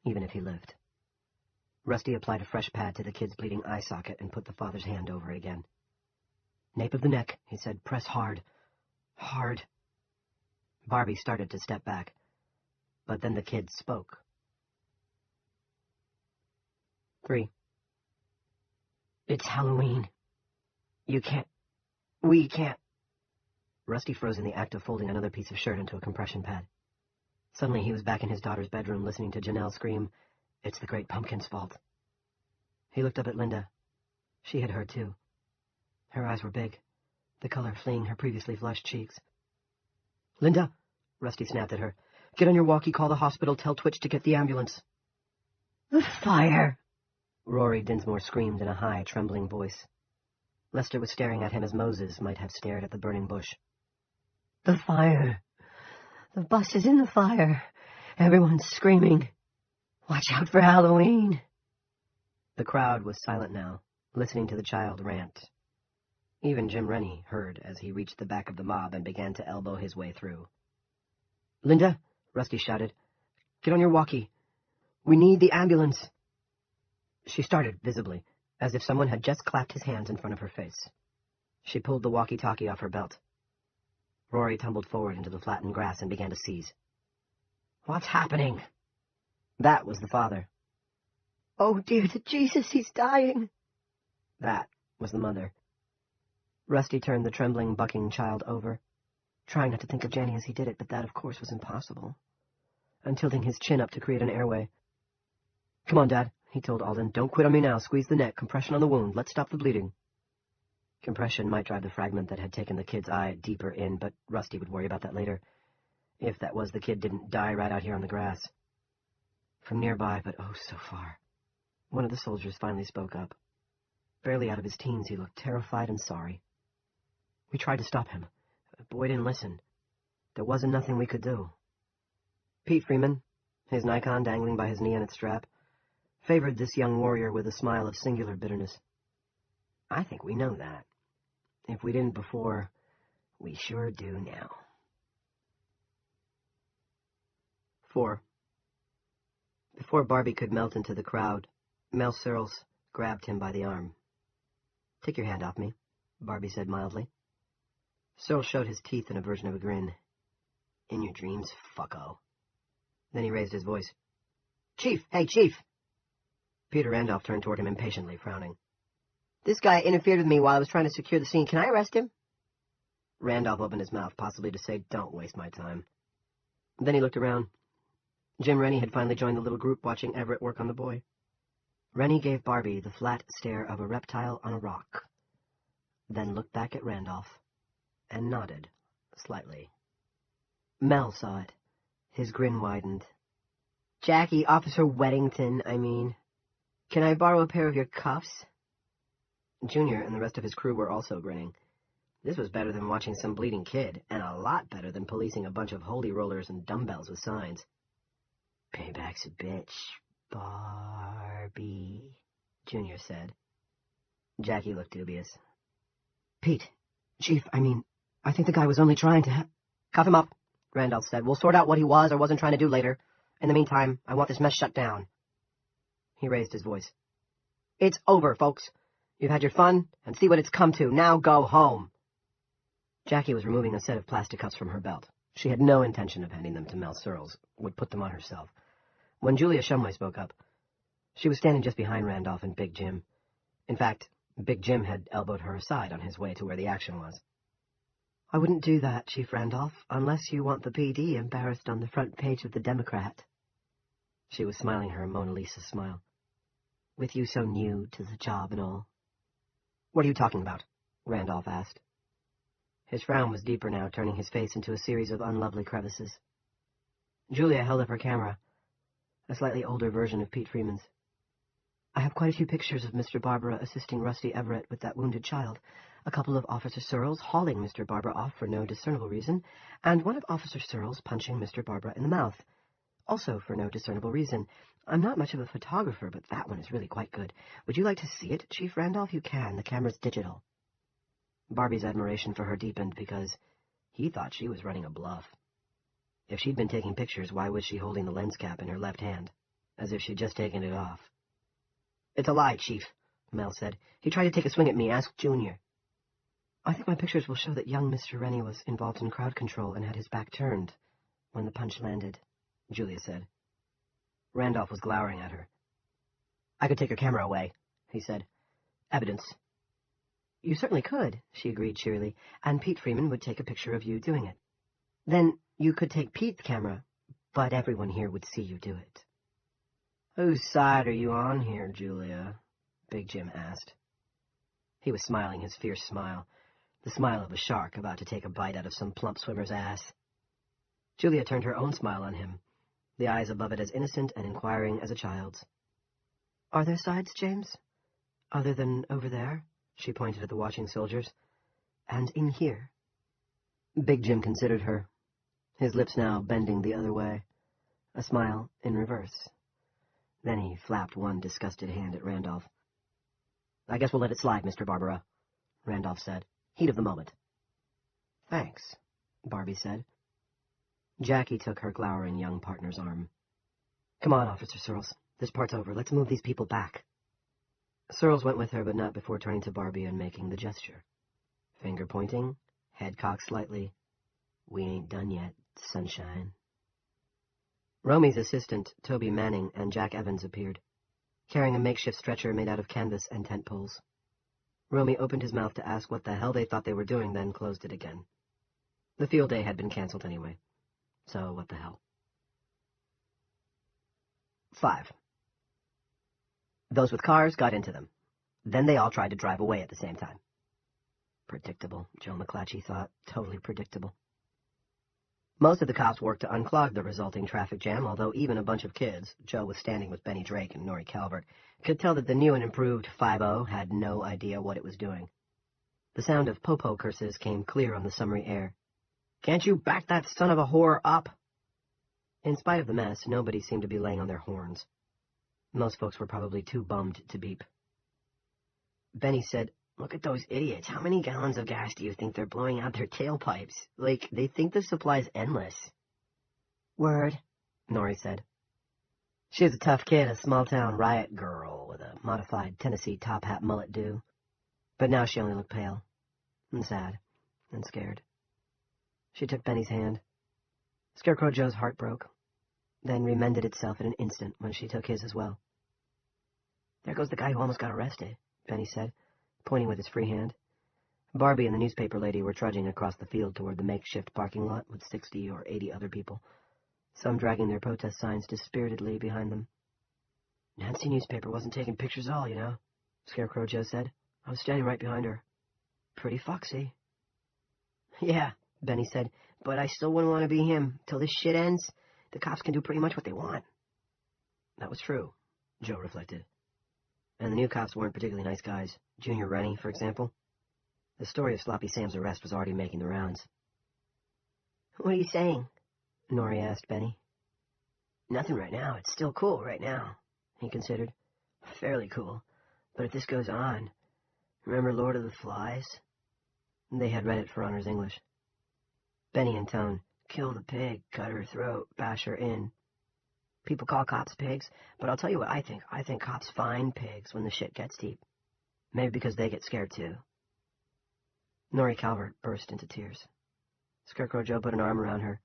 even if he lived. Rusty applied a fresh pad to the kid's bleeding eye socket and put the father's hand over it again. "Nape of the neck," he said. "Press hard. Hard." Barbie started to step back, but then the kid spoke. 3. "It's Halloween. We can't. Rusty froze in the act of folding another piece of shirt into a compression pad. Suddenly he was back in his daughter's bedroom listening to Janelle scream, "It's the Great Pumpkin's fault." He looked up at Linda. She had heard too. Her eyes were big, the color fleeing her previously flushed cheeks. "Linda," Rusty snapped at her, "get on your walkie, call the hospital, tell Twitch to get the ambulance." "The fire!" Rory Dinsmore screamed in a high, trembling voice. Lester was staring at him as Moses might have stared at the burning bush. "The fire! The bus is in the fire! Everyone's screaming! Watch out for Halloween!" The crowd was silent now, listening to the child rant. Even Jim Rennie heard as he reached the back of the mob and began to elbow his way through. "Linda," Rusty shouted, "get on your walkie. We need the ambulance." She started, visibly, as if someone had just clapped his hands in front of her face. She pulled the walkie-talkie off her belt. Rory tumbled forward into the flattened grass and began to seize. "What's happening?" That was the father. "Oh, dear to Jesus, he's dying." That was the mother. Rusty turned the trembling, bucking child over, trying not to think of Jenny as he did it, but that, of course, was impossible, and tilting his chin up to create an airway. "Come on, Dad," he told Alden. "Don't quit on me now. Squeeze the neck. Compression on the wound. Let's stop the bleeding." Compression might drive the fragment that had taken the kid's eye deeper in, but Rusty would worry about that later, if that was the kid didn't die right out here on the grass. From nearby, but oh so far, one of the soldiers finally spoke up. Barely out of his teens, he looked terrified and sorry. "We tried to stop him. The boy didn't listen. There wasn't nothing we could do." Pete Freeman, his Nikon dangling by his knee on its strap, favored this young warrior with a smile of singular bitterness. "I think we know that. If we didn't before, we sure do now." 4. Before Barbie could melt into the crowd, Mel Searles grabbed him by the arm. "Take your hand off me," Barbie said mildly. Searles showed his teeth in a version of a grin. "In your dreams, fucko." Then he raised his voice. "Chief! Hey, Chief!" Peter Randolph turned toward him impatiently, frowning. "This guy interfered with me while I was trying to secure the scene. Can I arrest him?" Randolph opened his mouth, possibly to say, "Don't waste my time." Then he looked around. Jim Rennie had finally joined the little group watching Everett work on the boy. Rennie gave Barbie the flat stare of a reptile on a rock, then looked back at Randolph and nodded slightly. Mel saw it. His grin widened. "Jackie, Officer Weddington, I mean. Can I borrow a pair of your cuffs?" Junior and the rest of his crew were also grinning. This was better than watching some bleeding kid, and a lot better than policing a bunch of holy rollers and dumbbells with signs. Payback's a bitch, Barbie, Junior said. Jackie looked dubious. Pete, Chief, I think the guy was only trying to Cuff him up, Randolph said. We'll sort out what he was or wasn't trying to do later. In the meantime, I want this mess shut down. He raised his voice. It's over, folks. You've had your fun, and see what it's come to. Now go home. Jackie was removing a set of plastic cups from her belt. She had no intention of handing them to Mel Searles, would put them on herself. When Julia Shumway spoke up, she was standing just behind Randolph and Big Jim. In fact, Big Jim had elbowed her aside on his way to where the action was. I wouldn't do that, Chief Randolph, unless you want the PD embarrassed on the front page of the Democrat. She was smiling her Mona Lisa smile. With you so new to the job and all. What are you talking about? Randolph asked. His frown was deeper now, turning his face into a series of unlovely crevices. Julia held up her camera, a slightly older version of Pete Freeman's. I have quite a few pictures of Mr. Barbara assisting Rusty Everett with that wounded child, a couple of Officer Searles hauling Mr. Barbara off for no discernible reason, and one of Officer Searles punching Mr. Barbara in the mouth, also for no discernible reason. I'm not much of a photographer, but that one is really quite good. Would you like to see it, Chief Randolph? You can. The camera's digital. Barbie's admiration for her deepened because he thought she was running a bluff. If she'd been taking pictures, why was she holding the lens cap in her left hand, as if she'd just taken it off? It's a lie, Chief, Mel said. He tried to take a swing at me. Ask Junior. I think my pictures will show that young Mr. Rennie was involved in crowd control and had his back turned when the punch landed, Julia said. Randolph was glowering at her. I could take your camera away, he said. Evidence. You certainly could, she agreed cheerily, and Pete Freeman would take a picture of you doing it. Then you could take Pete's camera, but everyone here would see you do it. Whose side are you on here, Julia? Big Jim asked. He was smiling his fierce smile, the smile of a shark about to take a bite out of some plump swimmer's ass. Julia turned her own smile on him, the eyes above it as innocent and inquiring as a child's. Are there sides, James? Other than over there? She pointed at the watching soldiers. And in here? Big Jim considered her, his lips now bending the other way, a smile in reverse. Then he flapped one disgusted hand at Randolph. I guess we'll let it slide, Mr. Barbara, Randolph said. Heat of the moment. Thanks, Barbie said. Jackie took her glowering young partner's arm. Come on, Officer Searles. This part's over. Let's move these people back. Searles went with her, but not before turning to Barbie and making the gesture. Finger pointing, head cocked slightly. We ain't done yet, sunshine. Romy's assistant, Toby Manning, and Jack Evans appeared, carrying a makeshift stretcher made out of canvas and tent poles. Romy opened his mouth to ask what the hell they thought they were doing, then closed it again. The field day had been canceled anyway, so what the hell. 5. Those with cars got into them. Then they all tried to drive away at the same time. Predictable, Joe McClatchy thought. Totally predictable. Most of the cops worked to unclog the resulting traffic jam, although even a bunch of kids, Joe was standing with Benny Drake and Norrie Calvert, could tell that the new and improved 5-0 had no idea what it was doing. The sound of popo curses came clear on the summery air. Can't you back that son of a whore up? In spite of the mess, nobody seemed to be laying on their horns. Most folks were probably too bummed to beep. Benny said, Look at those idiots. How many gallons of gas do you think they're blowing out their tailpipes? Like, they think the supply's endless. Word, Norrie said. She was a tough kid, a small-town riot girl with a modified Tennessee top-hat mullet do. But now she only looked pale, and sad, and scared. She took Benny's hand. Scarecrow Joe's heart broke, then remended itself in an instant when she took his as well. There goes the guy who almost got arrested, Benny said, pointing with his free hand. Barbie and the newspaper lady were trudging across the field toward the makeshift parking lot with 60 or 80 other people, some dragging their protest signs dispiritedly behind them. Nancy newspaper wasn't taking pictures at all, you know, Scarecrow Joe said. I was standing right behind her. Pretty foxy. Yeah, Benny said, but I still wouldn't want to be him. Till this shit ends, the cops can do pretty much what they want. That was true, Joe reflected. And the new cops weren't particularly nice guys. Junior Rennie, for example. The story of Sloppy Sam's arrest was already making the rounds. What are you saying? Norrie asked Benny. Nothing right now. It's still cool right now, he considered. Fairly cool. But if this goes on... Remember Lord of the Flies? They had read it for Honors English. Benny intoned, Kill the pig, cut her throat, bash her in. People call cops pigs, but I'll tell you what I think. I think cops find pigs when the shit gets deep. Maybe because they get scared too. Norrie Calvert burst into tears. Scarecrow Joe put an arm around her.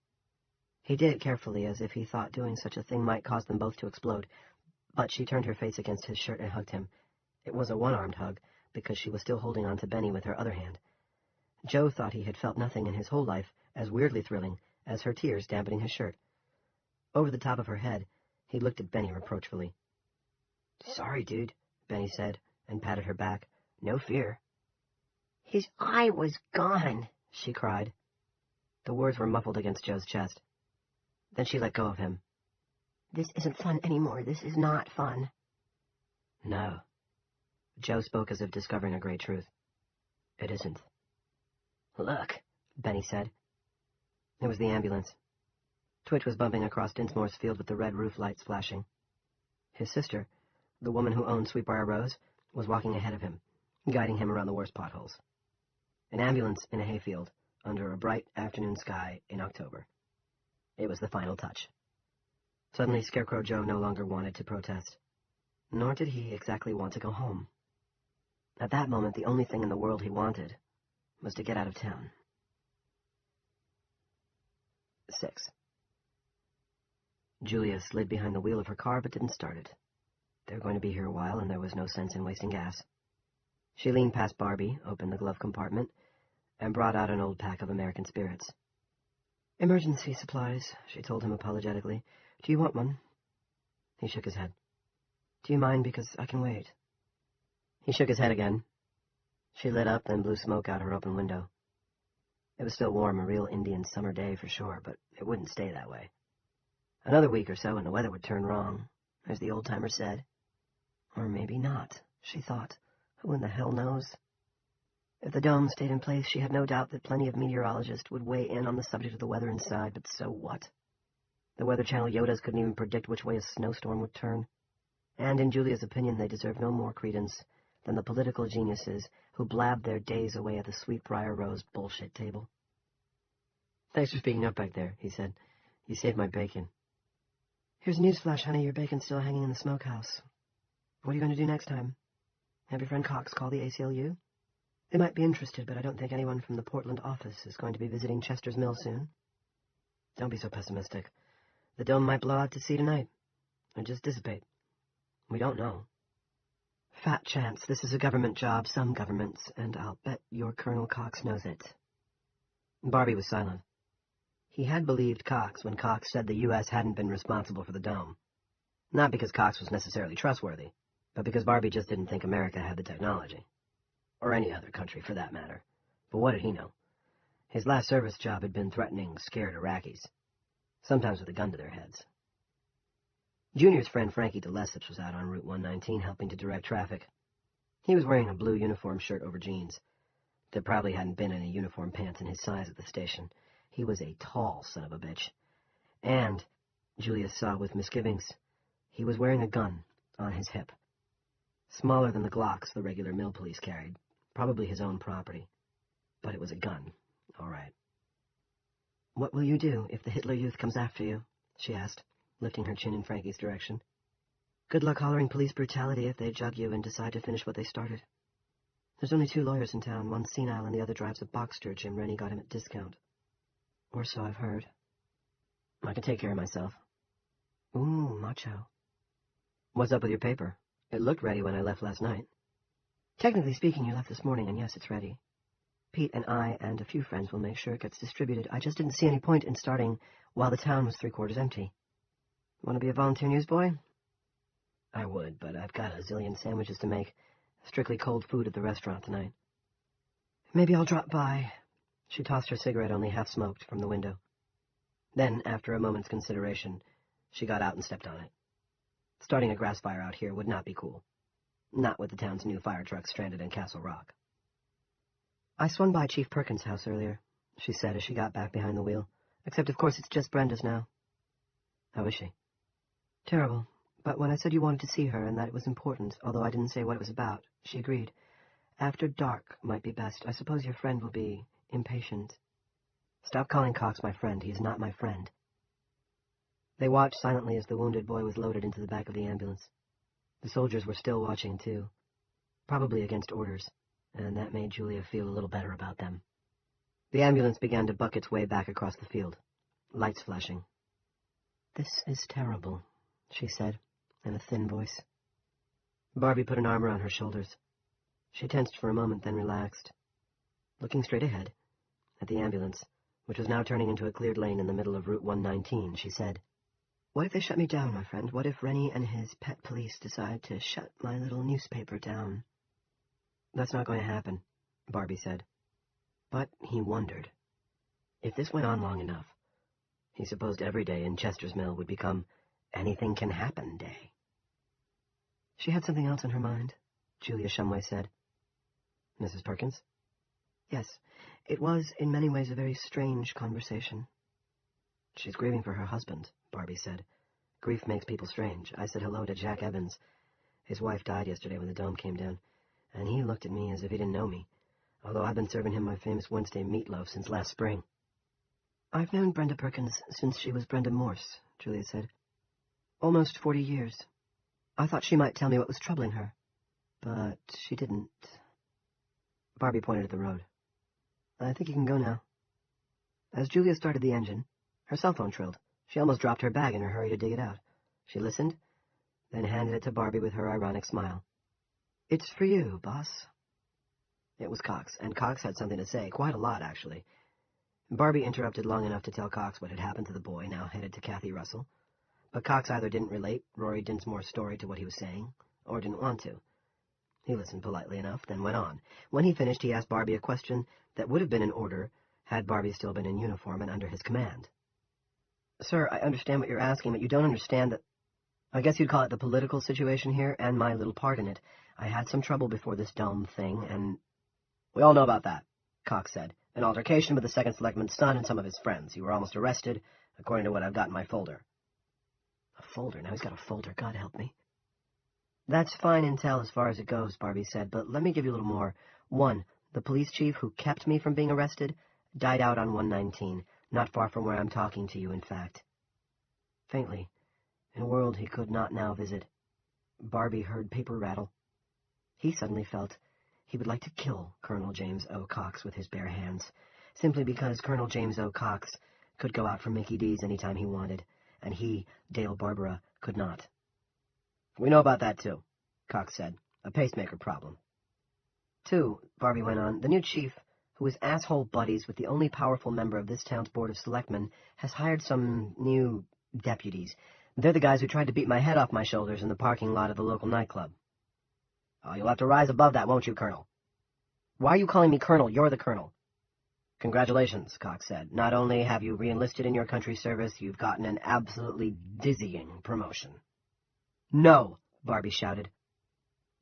He did it carefully, as if he thought doing such a thing might cause them both to explode, but she turned her face against his shirt and hugged him. It was a one-armed hug, because she was still holding on to Benny with her other hand. Joe thought he had felt nothing in his whole life as weirdly thrilling as her tears dampening his shirt. Over the top of her head, he looked at Benny reproachfully. Sorry, dude, Benny said, and patted her back. No fear. His eye was gone, she cried. The words were muffled against Joe's chest. Then she let go of him. This isn't fun anymore. This is not fun. No. Joe spoke as if discovering a great truth. It isn't. Look, Benny said. It was the ambulance. Twitch was bumping across Dinsmore's field with the red roof lights flashing. His sister, the woman who owned Sweetbriar Rose, was walking ahead of him, guiding him around the worst potholes. An ambulance in a hayfield, under a bright afternoon sky in October. It was the final touch. Suddenly, Scarecrow Joe no longer wanted to protest. Nor did he exactly want to go home. At that moment, the only thing in the world he wanted was to get out of town. 6. Julia slid behind the wheel of her car but didn't start it. They were going to be here a while, and there was no sense in wasting gas. She leaned past Barbie, opened the glove compartment, and brought out an old pack of American spirits. Emergency supplies, she told him apologetically. Do you want one? He shook his head. Do you mind, because I can wait? He shook his head again. She lit up, then blew smoke out her open window. It was still warm, a real Indian summer day for sure, but it wouldn't stay that way. Another week or so and the weather would turn wrong, as the old-timer said. Or maybe not, she thought. Who in the hell knows? If the dome stayed in place, she had no doubt that plenty of meteorologists would weigh in on the subject of the weather inside, but so what? The Weather Channel Yodas couldn't even predict which way a snowstorm would turn. And in Julia's opinion, they deserved no more credence than the political geniuses who blabbed their days away at the Sweetbriar Rose bullshit table. Thanks for speaking up back there, he said. You saved my bacon. Here's a newsflash, honey. Your bacon's still hanging in the smokehouse. What are you going to do next time? Have your friend Cox call the ACLU? They might be interested, but I don't think anyone from the Portland office is going to be visiting Chester's Mill soon. Don't be so pessimistic. The dome might blow out to sea tonight, or just dissipate. We don't know. Fat chance this is a government job, some governments, and I'll bet your Colonel Cox knows it. Barbie was silent. He had believed Cox when Cox said the U.S. hadn't been responsible for the dome. Not because Cox was necessarily trustworthy, but because Barbie just didn't think America had the technology. Or any other country, for that matter. But what did he know? His last service job had been threatening scared Iraqis, sometimes with a gun to their heads. Junior's friend Frankie DeLesseps was out on Route 119 helping to direct traffic. He was wearing a blue uniform shirt over jeans. There probably hadn't been any uniform pants in his size at the station. He was a tall son of a bitch. And, Julia saw with misgivings, he was wearing a gun on his hip. Smaller than the Glocks the regular mill police carried, probably his own property. But it was a gun, all right. What will you do if the Hitler Youth comes after you? She asked, lifting her chin in Frankie's direction. Good luck hollering police brutality if they jug you and decide to finish what they started. There's only 2 lawyers in town, one senile and the other drives a Boxster Jim Rennie got him at discount. Or so I've heard. I can take care of myself. Ooh, macho. What's up with your paper? It looked ready when I left last night. Technically speaking, you left this morning, and yes, it's ready. Pete and I and a few friends will make sure it gets distributed. I just didn't see any point in starting while the town was 3/4 empty. Want to be a volunteer newsboy? I would, but I've got a zillion sandwiches to make. Strictly cold food at the restaurant tonight. Maybe I'll drop by. She tossed her cigarette, only half-smoked, from the window. Then, after a moment's consideration, she got out and stepped on it. Starting a grass fire out here would not be cool. Not with the town's new fire truck stranded in Castle Rock. I swung by Chief Perkins' house earlier, she said as she got back behind the wheel. Except, of course, it's just Brenda's now. How is she? Terrible. But when I said you wanted to see her and that it was important, although I didn't say what it was about, she agreed. After dark might be best. I suppose your friend will be impatient. Stop calling Cox my friend. He is not my friend. They watched silently as the wounded boy was loaded into the back of the ambulance. The soldiers were still watching, too. Probably against orders, and that made Julia feel a little better about them. The ambulance began to buck its way back across the field, lights flashing. This is terrible, she said, in a thin voice. Barbie put an arm around her shoulders. She tensed for a moment, then relaxed. Looking straight ahead, at the ambulance, which was now turning into a cleared lane in the middle of Route 119, she said, "What if they shut me down, my friend? What if Rennie and his pet police decide to shut my little newspaper down?" "That's not going to happen," Barbie said. But he wondered. If this went on long enough, he supposed every day in Chester's Mill would become anything can happen day. She had something else in her mind, Julia Shumway said. Mrs. Perkins? Yes, it was in many ways a very strange conversation. She's grieving for her husband, Barbie said. Grief makes people strange. I said hello to Jack Evans. His wife died yesterday when the dome came down, and he looked at me as if he didn't know me, although I've been serving him my famous Wednesday meatloaf since last spring. I've known Brenda Perkins since she was Brenda Morse, Julia said. Almost 40 years. I thought she might tell me what was troubling her, but she didn't. Barbie pointed at the road. I think you can go now. As Julia started the engine, her cell phone trilled. She almost dropped her bag in her hurry to dig it out. She listened, then handed it to Barbie with her ironic smile. It's for you, boss. It was Cox, and Cox had something to say, quite a lot, actually. Barbie interrupted long enough to tell Cox what had happened to the boy, now headed to Kathy Russell. But Cox either didn't relate Rory Dinsmore's story to what he was saying, or didn't want to. He listened politely enough, then went on. When he finished, he asked Barbie a question that would have been in order had Barbie still been in uniform and under his command. Sir, I understand what you're asking, but you don't understand that... I guess you'd call it the political situation here, and my little part in it. I had some trouble before this dome thing, and... We all know about that, Cox said. An altercation with the second selectman's son and some of his friends. You were almost arrested, according to what I've got in my folder. A folder? Now he's got a folder. God help me. That's fine intel as far as it goes, Barbie said, but let me give you a little more. 1, the police chief who kept me from being arrested died out on 119, not far from where I'm talking to you, in fact. Faintly, in a world he could not now visit, Barbie heard paper rattle. He suddenly felt he would like to kill Colonel James O. Cox with his bare hands, simply because Colonel James O. Cox could go out for Mickey D's any time he wanted, and he, Dale Barbara, could not. We know about that, too, Cox said. A pacemaker problem. 2, Barbie went on, the new chief, who is asshole buddies with the only powerful member of this town's board of selectmen, has hired some new deputies. They're the guys who tried to beat my head off my shoulders in the parking lot of the local nightclub. Oh, you'll have to rise above that, won't you, Colonel? Why are you calling me Colonel? You're the Colonel. Congratulations, Cox said. Not only have you re-enlisted in your country's service, you've gotten an absolutely dizzying promotion. No, Barbie shouted.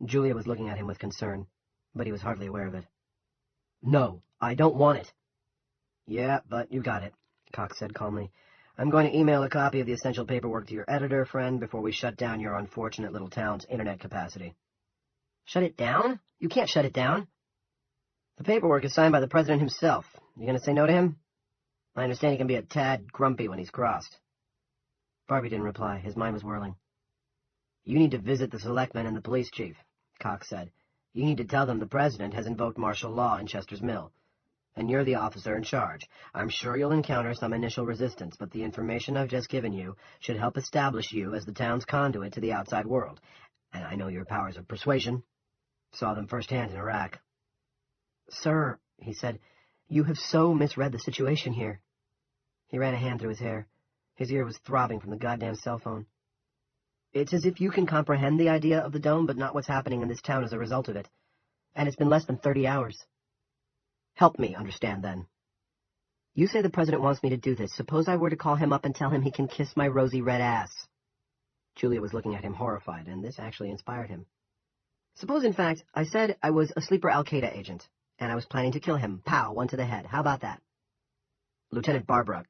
Julia was looking at him with concern, but he was hardly aware of it. No, I don't want it. Yeah, but you got it, Cox said calmly. I'm going to email a copy of the essential paperwork to your editor, friend, before we shut down your unfortunate little town's internet capacity. Shut it down? You can't shut it down. The paperwork is signed by the president himself. You going to say no to him? I understand he can be a tad grumpy when he's crossed. Barbie didn't reply. His mind was whirling. You need to visit the selectmen and the police chief, Cox said. You need to tell them the president has invoked martial law in Chester's Mill, and you're the officer in charge. I'm sure you'll encounter some initial resistance, but the information I've just given you should help establish you as the town's conduit to the outside world. And I know your powers of persuasion. Saw them firsthand in Iraq. Sir, he said, you have so misread the situation here. He ran a hand through his hair. His ear was throbbing from the goddamn cell phone. It's as if you can comprehend the idea of the dome, but not what's happening in this town as a result of it. And it's been less than 30 hours. Help me understand, then. You say the president wants me to do this. Suppose I were to call him up and tell him he can kiss my rosy red ass. Julia was looking at him horrified, and this actually inspired him. Suppose, in fact, I said I was a sleeper Al-Qaeda agent, and I was planning to kill him. Pow, one to the head. How about that? Lieutenant Barbara.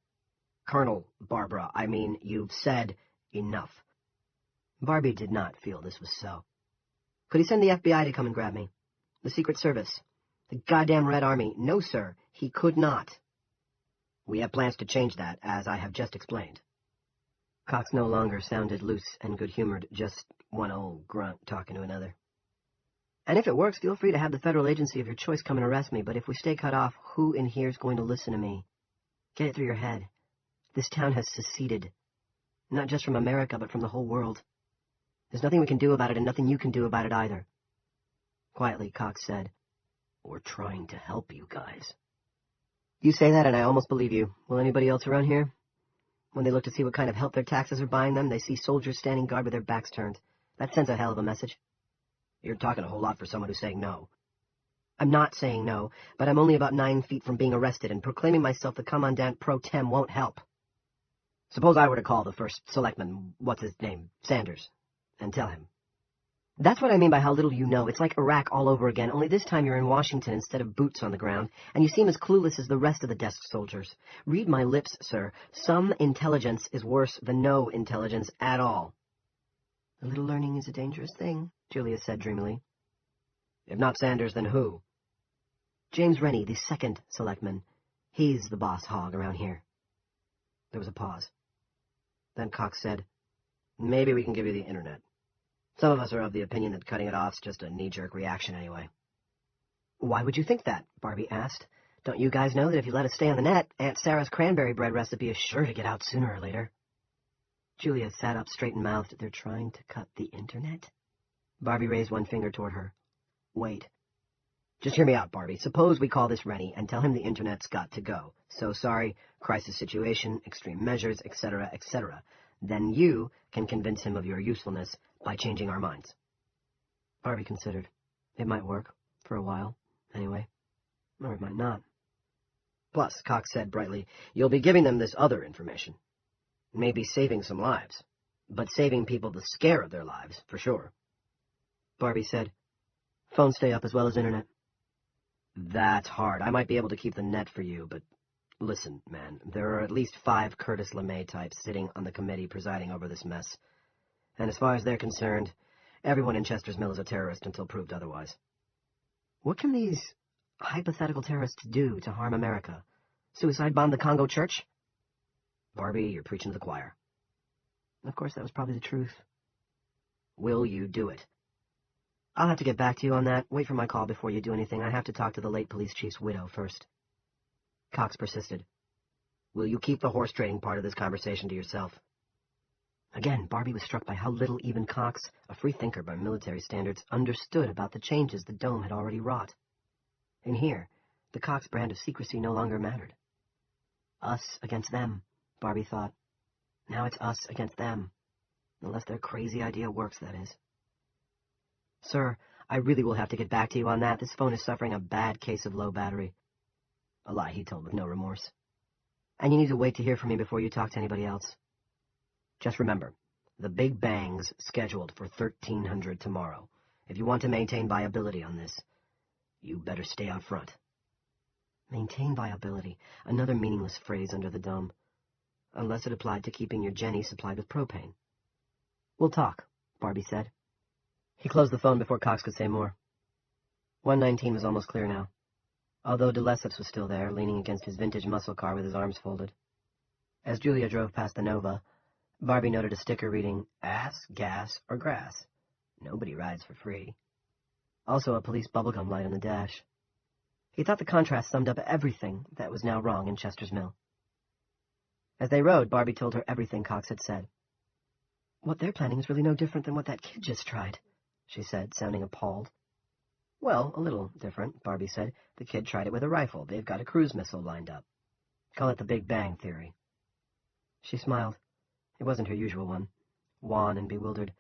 Colonel Barbara, I mean, you've said enough. Barbie did not feel this was so. Could he send the FBI to come and grab me? The Secret Service? The goddamn Red Army? No, sir, he could not. We have plans to change that, as I have just explained. Cox no longer sounded loose and good-humored, just one old grunt talking to another. And if it works, feel free to have the federal agency of your choice come and arrest me, but if we stay cut off, who in here is going to listen to me? Get it through your head. This town has seceded. Not just from America, but from the whole world. There's nothing we can do about it, and nothing you can do about it either. Quietly, Cox said, We're trying to help you guys. You say that, and I almost believe you. Will anybody else around here? When they look to see what kind of help their taxes are buying them, they see soldiers standing guard with their backs turned. That sends a hell of a message. You're talking a whole lot for someone who's saying no. I'm not saying no, but I'm only about 9 feet from being arrested, and proclaiming myself the Commandant Pro Tem won't help. Suppose I were to call the first selectman, what's his name, Sanders, and tell him. That's what I mean by how little you know. It's like Iraq all over again, only this time you're in Washington instead of boots on the ground, and you seem as clueless as the rest of the desk soldiers. Read my lips, sir. Some intelligence is worse than no intelligence at all. A little learning is a dangerous thing, Julia said dreamily. If not Sanders, then who? James Rennie, the second selectman. He's the boss hog around here. There was a pause. Then Cox said, Maybe we can give you the internet. Some of us are of the opinion that cutting it off's just a knee-jerk reaction anyway. Why would you think that? Barbie asked. Don't you guys know that if you let us stay on the net, Aunt Sarah's cranberry bread recipe is sure to get out sooner or later? Julia sat up straight-mouthed. They're trying to cut the internet? Barbie raised one finger toward her. Wait. Just hear me out, Barbie. Suppose we call this Rennie and tell him the internet's got to go. So sorry, crisis situation, extreme measures, etc., etc. Then you can convince him of your usefulness by changing our minds. Barbie considered. It might work, for a while, anyway. Or it might not. Plus, Cox said brightly, you'll be giving them this other information. Maybe saving some lives, but saving people the scare of their lives, for sure. Barbie said, Phones stay up as well as internet. That's hard. I might be able to keep the net for you, but listen, man, there are at least 5 Curtis LeMay types sitting on the committee presiding over this mess. And as far as they're concerned, everyone in Chester's Mill is a terrorist until proved otherwise. What can these hypothetical terrorists do to harm America? Suicide bomb the Congo church? Barbie, you're preaching to the choir. Of course, that was probably the truth. Will you do it? I'll have to get back to you on that. Wait for my call before you do anything. I have to talk to the late police chief's widow first. Cox persisted. Will you keep the horse trading part of this conversation to yourself? Again, Barbie was struck by how little even Cox, a free thinker by military standards, understood about the changes the Dome had already wrought. And here, the Cox brand of secrecy no longer mattered. Us against them, Barbie thought. Now it's us against them. Unless their crazy idea works, that is. Sir, I really will have to get back to you on that. This phone is suffering a bad case of low battery. A lie he told with no remorse. And you need to wait to hear from me before you talk to anybody else. Just remember, the Big Bang's scheduled for 1300 tomorrow. If you want to maintain viability on this, you better stay out front. Maintain viability, another meaningless phrase under the Dome. Unless it applied to keeping your Jenny supplied with propane. We'll talk, Barbie said. He closed the phone before Cox could say more. 119 was almost clear now, although de Lesseps was still there, leaning against his vintage muscle car with his arms folded. As Julia drove past the Nova, Barbie noted a sticker reading, Ass, Gas, or Grass. Nobody rides for free. Also a police bubblegum light on the dash. He thought the contrast summed up everything that was now wrong in Chester's Mill. As they rode, Barbie told her everything Cox had said. What they're planning is really no different than what that kid just tried, she said, sounding appalled. Well, a little different, Barbie said. The kid tried it with a rifle. They've got a cruise missile lined up. Call it the Big Bang Theory. She smiled. It wasn't her usual one. Wan and bewildered.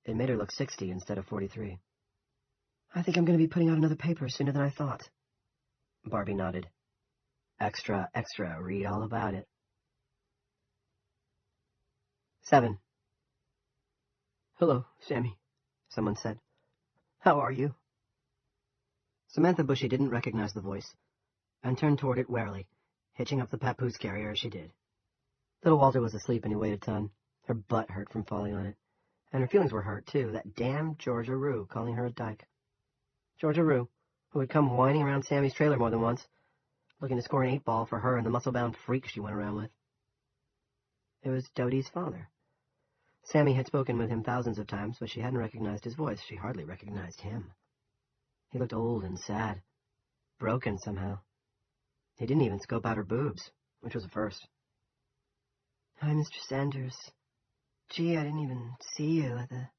It made her look 60 instead of 43. I think I'm going to be putting out another paper sooner than I thought. Barbie nodded. Extra, extra, read all about it. 7. Hello, Sammy, someone said. How are you? Samantha Bushy didn't recognize the voice, and turned toward it warily, hitching up the papoose carrier as she did. Little Walter was asleep and he weighed a ton. Her butt hurt from falling on it. And her feelings were hurt, too, that damn Georgia Rue calling her a dyke. Georgia Rue, who had come whining around Sammy's trailer more than once, looking to score an 8-ball for her and the muscle-bound freak she went around with. It was Dodie's father. Sammy had spoken with him thousands of times, but she hadn't recognized his voice. She hardly recognized him. He looked old and sad, broken somehow. He didn't even scope out her boobs, which was a first. "Hi, Mr. Sanders. Gee, I didn't even see you at the..."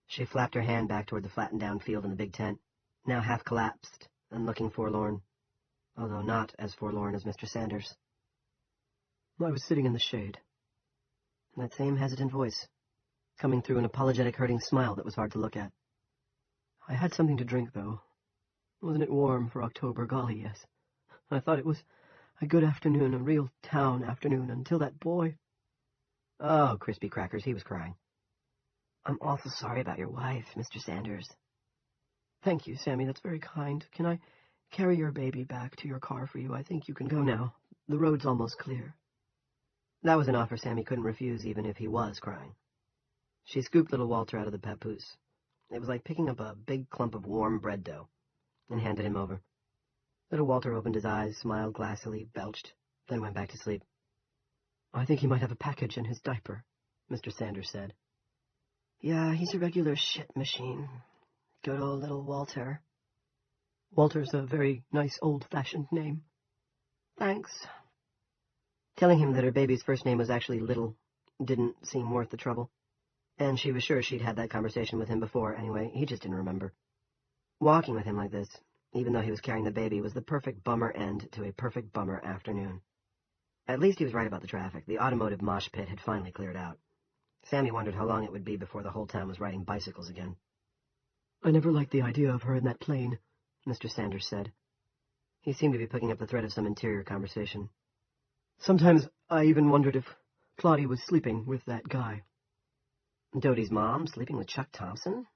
She flapped her hand back toward the flattened-down field in the big tent, now half collapsed and looking forlorn, although not as forlorn as Mr. Sanders. "I was sitting in the shade." That same hesitant voice, coming through an apologetic, hurting smile that was hard to look at. "I had something to drink, though. Wasn't it warm for October? Golly, yes. I thought it was a good afternoon, a real town afternoon, until that boy..." "Oh, crispy crackers," he was crying. "I'm awful sorry about your wife, Mr. Sanders." "Thank you, Sammy, that's very kind. Can I carry your baby back to your car for you? I think you can go now. The road's almost clear." That was an offer Sammy couldn't refuse, even if he was crying. She scooped little Walter out of the papoose. It was like picking up a big clump of warm bread dough, and handed him over. Little Walter opened his eyes, smiled glassily, belched, then went back to sleep. "I think he might have a package in his diaper," Mr. Sanders said. "Yeah, he's a regular shit machine. Good old little Walter." "Walter's a very nice old-fashioned name." "Thanks." Telling him that her baby's first name was actually Little didn't seem worth the trouble, and she was sure she'd had that conversation with him before anyway. He just didn't remember. Walking with him like this, even though he was carrying the baby, was the perfect bummer end to a perfect bummer afternoon. At least he was right about the traffic. The automotive mosh pit had finally cleared out. Sammy wondered how long it would be before the whole town was riding bicycles again. "I never liked the idea of her in that plane," Mr. Sanders said. He seemed to be picking up the thread of some interior conversation. "Sometimes I even wondered if Claudia was sleeping with that guy." Dodie's mom sleeping with Chuck Thompson?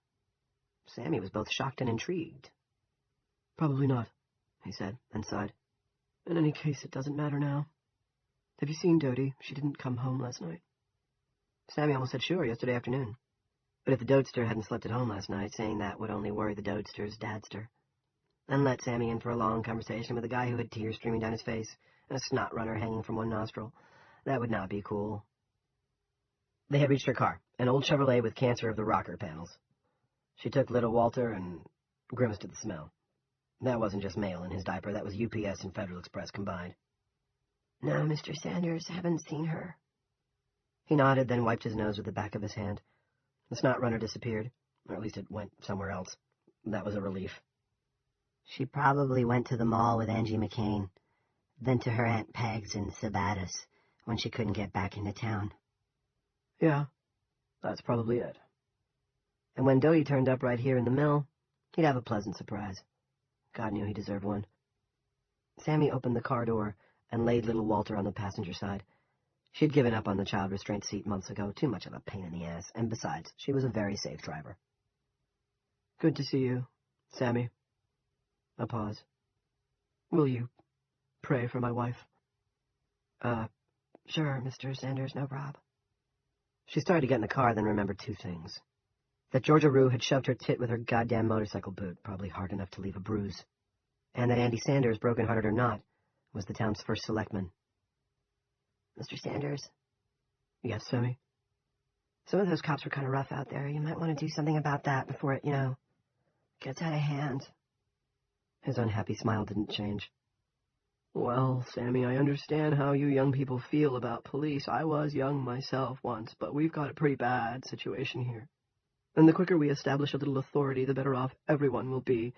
Sammy was both shocked and intrigued. "Probably not," he said, and sighed. "In any case, it doesn't matter now. Have you seen Dodie? She didn't come home last night." Sammy almost said sure yesterday afternoon. But if the Dodester hadn't slept at home last night, saying that would only worry the Dodester's dadster, and let Sammy in for a long conversation with a guy who had tears streaming down his face and a snot runner hanging from one nostril. That would not be cool. They had reached her car, an old Chevrolet with cancer of the rocker panels. She took little Walter and grimaced at the smell. That wasn't just mail in his diaper, that was UPS and Federal Express combined. "No, Mr. Sanders, haven't seen her." He nodded, then wiped his nose with the back of his hand. The snot runner disappeared, or at least it went somewhere else. That was a relief. "She probably went to the mall with Angie McCain, then to her Aunt Peg's in Sabatis when she couldn't get back into town." "Yeah, that's probably it." And when Dodie turned up right here in the mill, he'd have a pleasant surprise. God knew he deserved one. Sammy opened the car door and laid little Walter on the passenger side. She'd given up on the child restraint seat months ago, too much of a pain in the ass, and besides, she was a very safe driver. "Good to see you, Sammy." A pause. "Will you pray for my wife?" Sure, Mr. Sanders, no prob." She started to get in the car, then remembered two things. That Georgia Rue had shoved her tit with her goddamn motorcycle boot, probably hard enough to leave a bruise. And that Andy Sanders, broken-hearted or not, was the town's first selectman. "Mr. Sanders?" "Yes, Sammy?" "Some of those cops were kind of rough out there. You might want to do something about that before it, gets out of hand." His unhappy smile didn't change. "Well, Sammy, I understand how you young people feel about police. I was young myself once, but we've got a pretty bad situation here. And the quicker we establish a little authority, the better off everyone will be.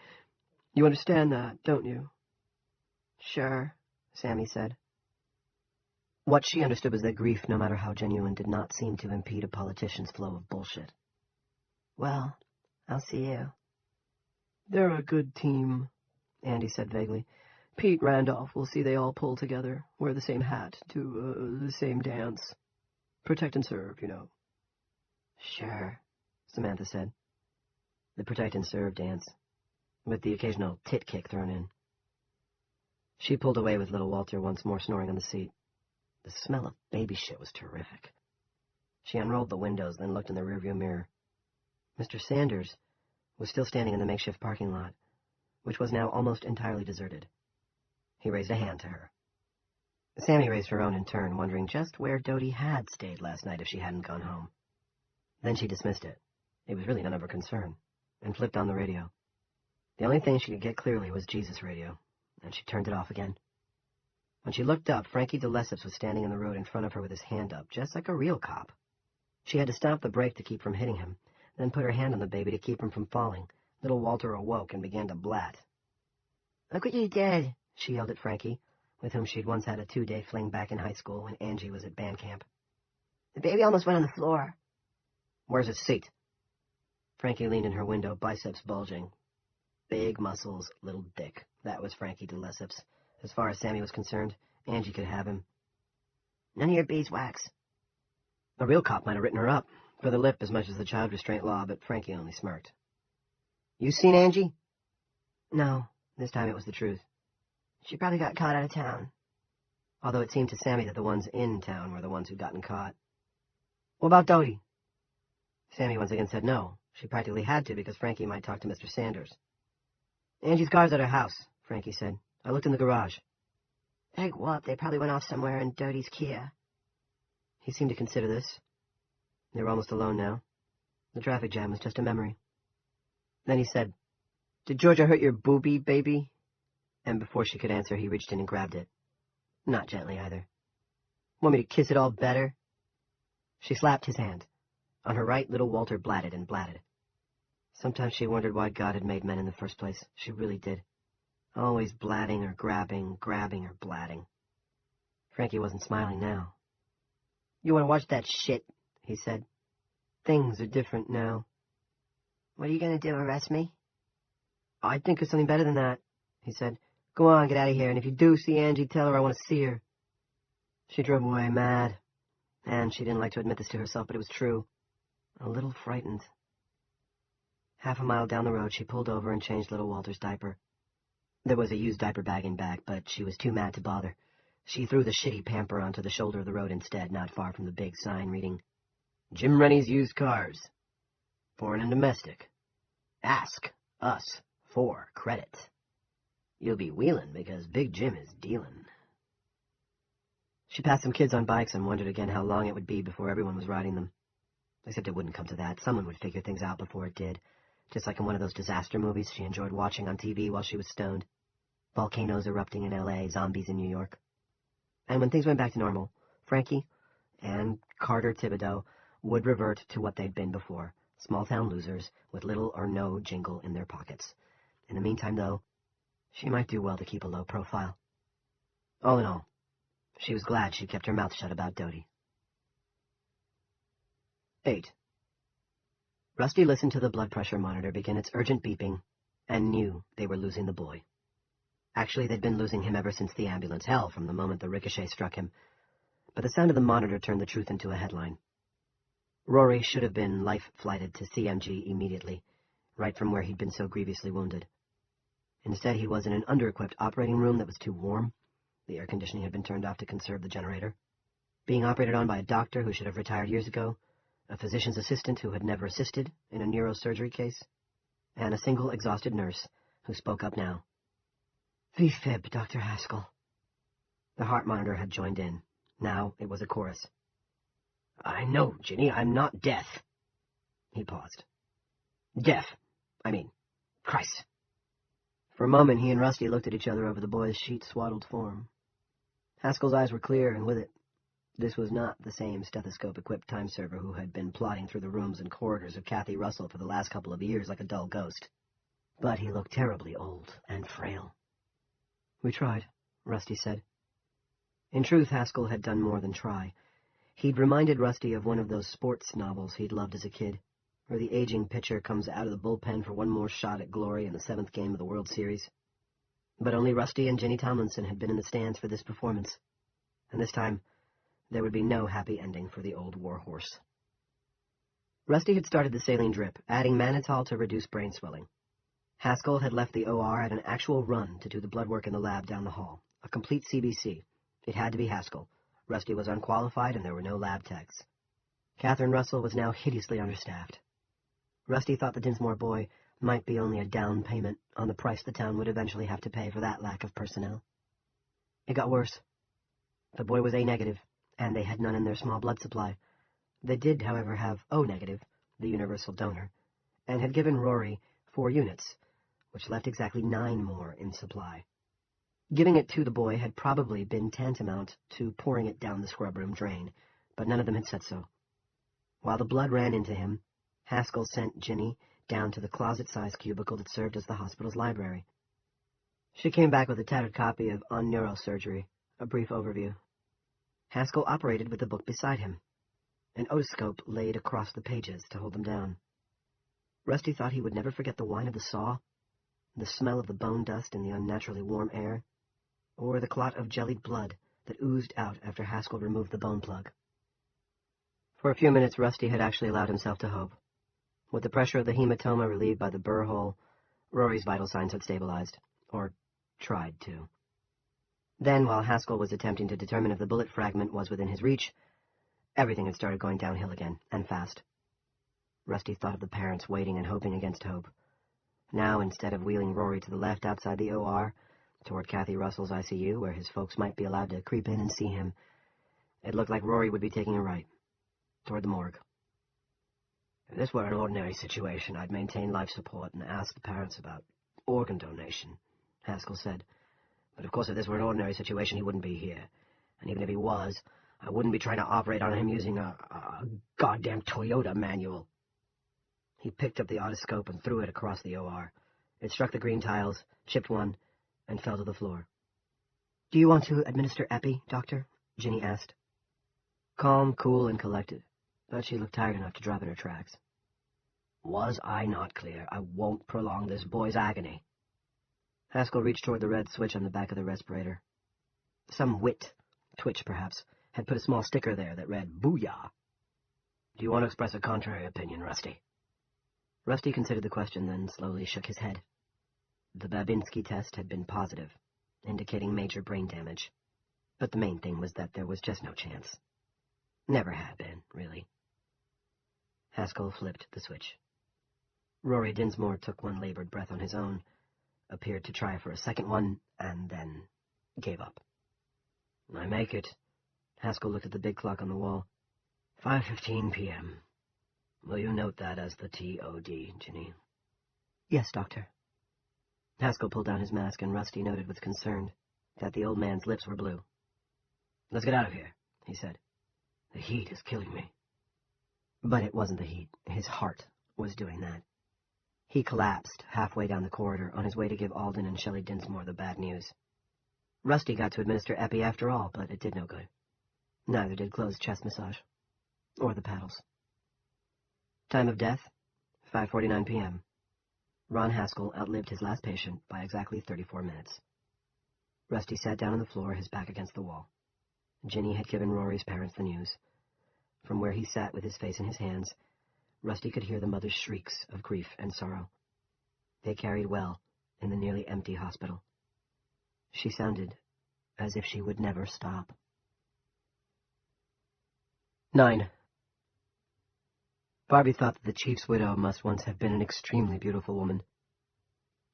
You understand that, don't you?" "Sure," Sammy said. What she understood was that grief, no matter how genuine, did not seem to impede a politician's flow of bullshit. "Well, I'll see you." "They're a good team," Andy said vaguely. "Pete Randolph will see they all pull together, wear the same hat, do the same dance. Protect and serve, "Sure," Samantha said. The protect and serve dance. with the occasional tit kick thrown in. She pulled away with little Walter once more snoring on the seat. The smell of baby shit was terrific. She unrolled the windows, then looked in the rearview mirror. Mr. Sanders was still standing in the makeshift parking lot, which was now almost entirely deserted. He raised a hand to her. Sammy raised her own in turn, wondering just where Dodie had stayed last night if she hadn't gone home. Then she dismissed it. It was really none of her concern, and flipped on the radio. The only thing she could get clearly was Jesus radio, and she turned it off again. When she looked up, Frankie de Lesseps was standing in the road in front of her with his hand up, just like a real cop. She had to stop the brake to keep from hitting him, then put her hand on the baby to keep him from falling. Little Walter awoke and began to blat. "Look what you did," she yelled at Frankie, with whom she'd once had a 2-day fling back in high school when Angie was at band camp. "The baby almost went on the floor." "Where's his seat?" Frankie leaned in her window, biceps bulging. Big muscles, little dick. That was Frankie de Lesseps. As far as Sammy was concerned, Angie could have him. "None of your beeswax." A real cop might have written her up, for the lip as much as the child restraint law, but Frankie only smirked. "You seen Angie?" "No." This time it was the truth. "She probably got caught out of town." Although it seemed to Sammy that the ones in town were the ones who'd gotten caught. "What about Dodie?" Sammy once again said no. She practically had to, because Frankie might talk to Mr. Sanders. "Angie's car's at her house," Frankie said. "I looked in the garage." "Big whoop, they probably went off somewhere in Dodie's Kia." He seemed to consider this. They were almost alone now. The traffic jam was just a memory. Then he said, "Did Georgia hurt your boobie, baby?" And before she could answer, he reached in and grabbed it. Not gently, either. "Want me to kiss it all better?" She slapped his hand. On her right, little Walter blatted and blatted. Sometimes she wondered why God had made men in the first place. She really did. Always blatting or grabbing or blatting. Frankie wasn't smiling now. "You want to watch that shit?" he said. "Things are different now." "What are you going to do, arrest me?" "I'd think of something better than that," he said. "Go on, get out of here, and if you do see Angie, tell her I want to see her." She drove away, mad. And she didn't like to admit this to herself, but it was true. A little frightened. Half a mile down the road, she pulled over and changed little Walter's diaper. There was a used diaper bag in back, but she was too mad to bother. She threw the shitty pamper onto the shoulder of the road instead, not far from the big sign reading, "Jim Rennie's Used Cars. Foreign and domestic. Ask us for credit. You'll be wheelin' because Big Jim is dealin'." She passed some kids on bikes and wondered again how long it would be before everyone was riding them. Except it wouldn't come to that. Someone would figure things out before it did. Just like in one of those disaster movies she enjoyed watching on TV while she was stoned. Volcanoes erupting in L.A., zombies in New York. And when things went back to normal, Frankie and Carter Thibodeau would revert to what they'd been before. Small-town losers with little or no jingle in their pockets. In the meantime, though, she might do well to keep a low profile. All in all, she was glad she'd kept her mouth shut about Dodie. 8. Rusty listened to the blood pressure monitor begin its urgent beeping and knew they were losing the boy. Actually, they'd been losing him ever since the ambulance, hell, from the moment the ricochet struck him. But the sound of the monitor turned the truth into a headline. Rory should have been life-flighted to CMG immediately, right from where he'd been so grievously wounded. Instead, he was in an under-equipped operating room that was too warm. The air conditioning had been turned off to conserve the generator. Being operated on by a doctor who should have retired years ago, a physician's assistant who had never assisted in a neurosurgery case, and a single exhausted nurse who spoke up now. "V-fib, Dr. Haskell." The heart monitor had joined in. Now it was a chorus. "I know, Ginny, I'm not deaf." He paused. "Deaf. Christ." For a moment, he and Rusty looked at each other over the boy's sheet-swaddled form. Haskell's eyes were clear, and with it, this was not the same stethoscope-equipped time server who had been plodding through the rooms and corridors of Kathy Russell for the last couple of years like a dull ghost. But he looked terribly old and frail. "We tried," Rusty said. In truth, Haskell had done more than try. He'd reminded Rusty of one of those sports novels he'd loved as a kid, where the aging pitcher comes out of the bullpen for one more shot at glory in the 7th game of the World Series. But only Rusty and Ginny Tomlinson had been in the stands for this performance, and this time there would be no happy ending for the old warhorse. Rusty had started the saline drip, adding mannitol to reduce brain swelling. Haskell had left the OR at an actual run to do the blood work in the lab down the hall. A complete CBC. It had to be Haskell. Rusty was unqualified, and there were no lab techs. Catherine Russell was now hideously understaffed. Rusty thought the Dinsmore boy might be only a down payment on the price the town would eventually have to pay for that lack of personnel. It got worse. The boy was A-negative, and they had none in their small blood supply. They did, however, have O-negative, the universal donor, and had given Rory 4 units, which left exactly 9 more in supply. Giving it to the boy had probably been tantamount to pouring it down the scrub room drain, but none of them had said so. While the blood ran into him, Haskell sent Ginny down to the closet-sized cubicle that served as the hospital's library. She came back with a tattered copy of On Neurosurgery, a brief overview. Haskell operated with the book beside him, an otoscope laid across the pages to hold them down. Rusty thought he would never forget the whine of the saw, the smell of the bone dust in the unnaturally warm air, or the clot of jellied blood that oozed out after Haskell removed the bone plug. For a few minutes, Rusty had actually allowed himself to hope. With the pressure of the hematoma relieved by the burr hole, Rory's vital signs had stabilized, or tried to. Then, while Haskell was attempting to determine if the bullet fragment was within his reach, everything had started going downhill again, and fast. Rusty thought of the parents waiting and hoping against hope. Now, instead of wheeling Rory to the left outside the OR, toward Kathy Russell's ICU, where his folks might be allowed to creep in and see him, it looked like Rory would be taking a right, toward the morgue. If this were an ordinary situation, I'd maintain life support and ask the parents about organ donation, Haskell said. But of course, if this were an ordinary situation, he wouldn't be here. And even if he was, I wouldn't be trying to operate on him using a goddamn Toyota manual. He picked up the otoscope and threw it across the OR. It struck the green tiles, chipped one, and fell to the floor. Do you want to administer epi, Doctor? Ginny asked. Calm, cool, and collected, but she looked tired enough to drop in her tracks. Was I not clear? I won't prolong this boy's agony. Haskell reached toward the red switch on the back of the respirator. Some wit, Twitch perhaps, had put a small sticker there that read, Booyah. Do you want to express a contrary opinion, Rusty? Rusty considered the question, then slowly shook his head. The Babinski test had been positive, indicating major brain damage. But the main thing was that there was just no chance. Never had been, really. Haskell flipped the switch. Rory Dinsmore took one labored breath on his own, appeared to try for a second one, and then gave up. I make it. Haskell looked at the big clock on the wall. 5:15 p.m. Will you note that as the TOD, Ginny? Yes, Doctor. Haskell pulled down his mask, and Rusty noted with concern that the old man's lips were blue. Let's get out of here, he said. The heat is killing me. But it wasn't the heat. His heart was doing that. He collapsed halfway down the corridor on his way to give Alden and Shelley Dinsmore the bad news. Rusty got to administer epi after all, but it did no good. Neither did closed chest massage. Or the paddles. Time of death, 5:49 p.m. Ron Haskell outlived his last patient by exactly 34 minutes. Rusty sat down on the floor, his back against the wall. Ginny had given Rory's parents the news. From where he sat with his face in his hands, Rusty could hear the mother's shrieks of grief and sorrow. They carried well in the nearly empty hospital. She sounded as if she would never stop. 9. Barbie thought that the chief's widow must once have been an extremely beautiful woman.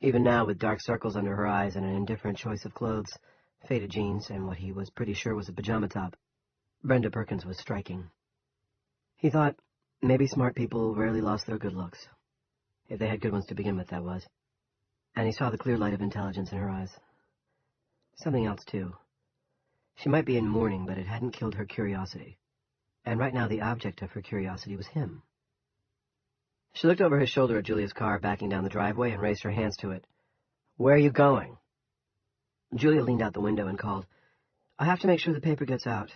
Even now, with dark circles under her eyes and an indifferent choice of clothes, faded jeans, and what he was pretty sure was a pajama top, Brenda Perkins was striking. He thought maybe smart people rarely lost their good looks. If they had good ones to begin with, that was. And he saw the clear light of intelligence in her eyes. Something else, too. She might be in mourning, but it hadn't killed her curiosity. And right now the object of her curiosity was him. She looked over his shoulder at Julia's car backing down the driveway and raised her hands to it. Where are you going? Julia leaned out the window and called, I have to make sure the paper gets out.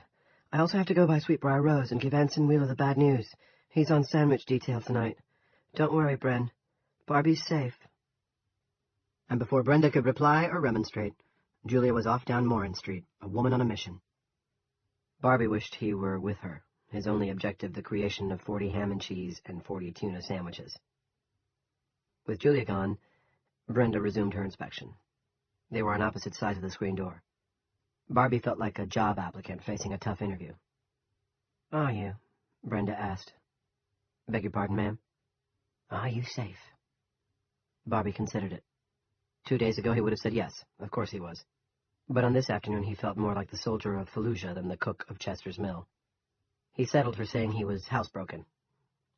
I also have to go by Sweetbriar Rose and give Ensign Wheeler the bad news. He's on sandwich detail tonight. Don't worry, Bren. Barbie's safe. And before Brenda could reply or remonstrate, Julia was off down Morin Street, a woman on a mission. Barbie wished he were with her, his only objective the creation of 40 ham and cheese and 40 tuna sandwiches. With Julia gone, Brenda resumed her inspection. They were on opposite sides of the screen door. Barbie felt like a job applicant facing a tough interview. "Are you?" Brenda asked. "Beg your pardon, ma'am?" "Are you safe?" Barbie considered it. 2 days ago he would have said yes, of course he was. But on this afternoon he felt more like the soldier of Fallujah than the cook of Chester's Mill. He settled for saying he was housebroken,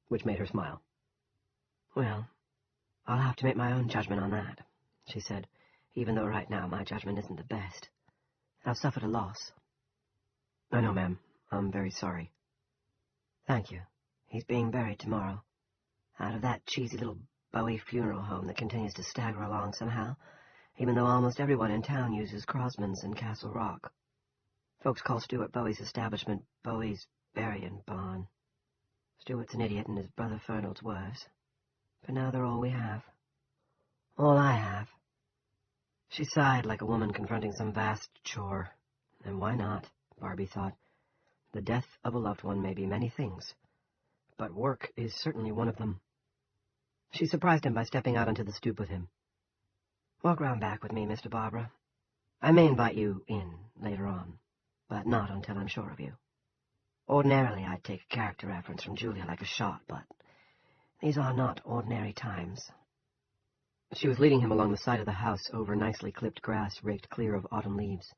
which made her smile. "Well, I'll have to make my own judgment on that," she said, "even though right now my judgment isn't the best. I've suffered a loss." "I know, ma'am. I'm very sorry." "Thank you. He's being buried tomorrow, out of that cheesy little Bowie funeral home that continues to stagger along somehow, even though almost everyone in town uses Crosman's in Castle Rock. Folks call Stuart Bowie's establishment Bowie's Burying Barn. Stuart's an idiot and his brother Fernald's worse. But now they're all we have. All I have." She sighed like a woman confronting some vast chore. And why not, Barbie thought. The death of a loved one may be many things, but work is certainly one of them. She surprised him by stepping out onto the stoop with him. "Walk round back with me, Mr. Barbara. I may invite you in later on, but not until I'm sure of you. Ordinarily, I'd take a character reference from Julia like a shot, but these are not ordinary times." She was leading him along the side of the house over nicely clipped grass raked clear of autumn leaves.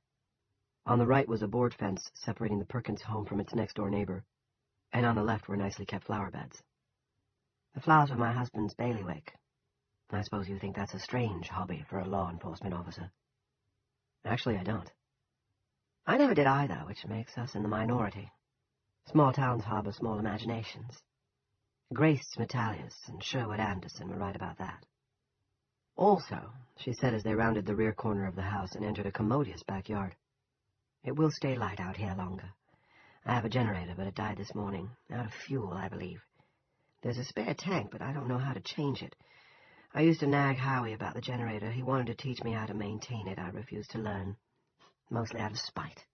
On the right was a board fence separating the Perkins home from its next-door neighbor, and on the left were nicely kept flower beds. "The flowers were my husband's bailiwick. I suppose you think that's a strange hobby for a law enforcement officer." "Actually, I don't." "I never did either, which makes us in the minority. Small towns harbor small imaginations. Grace Metalius and Sherwood Anderson were right about that. Also," she said as they rounded the rear corner of the house and entered a commodious backyard, "it will stay light out here longer. I have a generator, but it died this morning. Out of fuel, I believe. There's a spare tank, but I don't know how to change it. I used to nag Howie about the generator. He wanted to teach me how to maintain it. I refused to learn, mostly out of spite."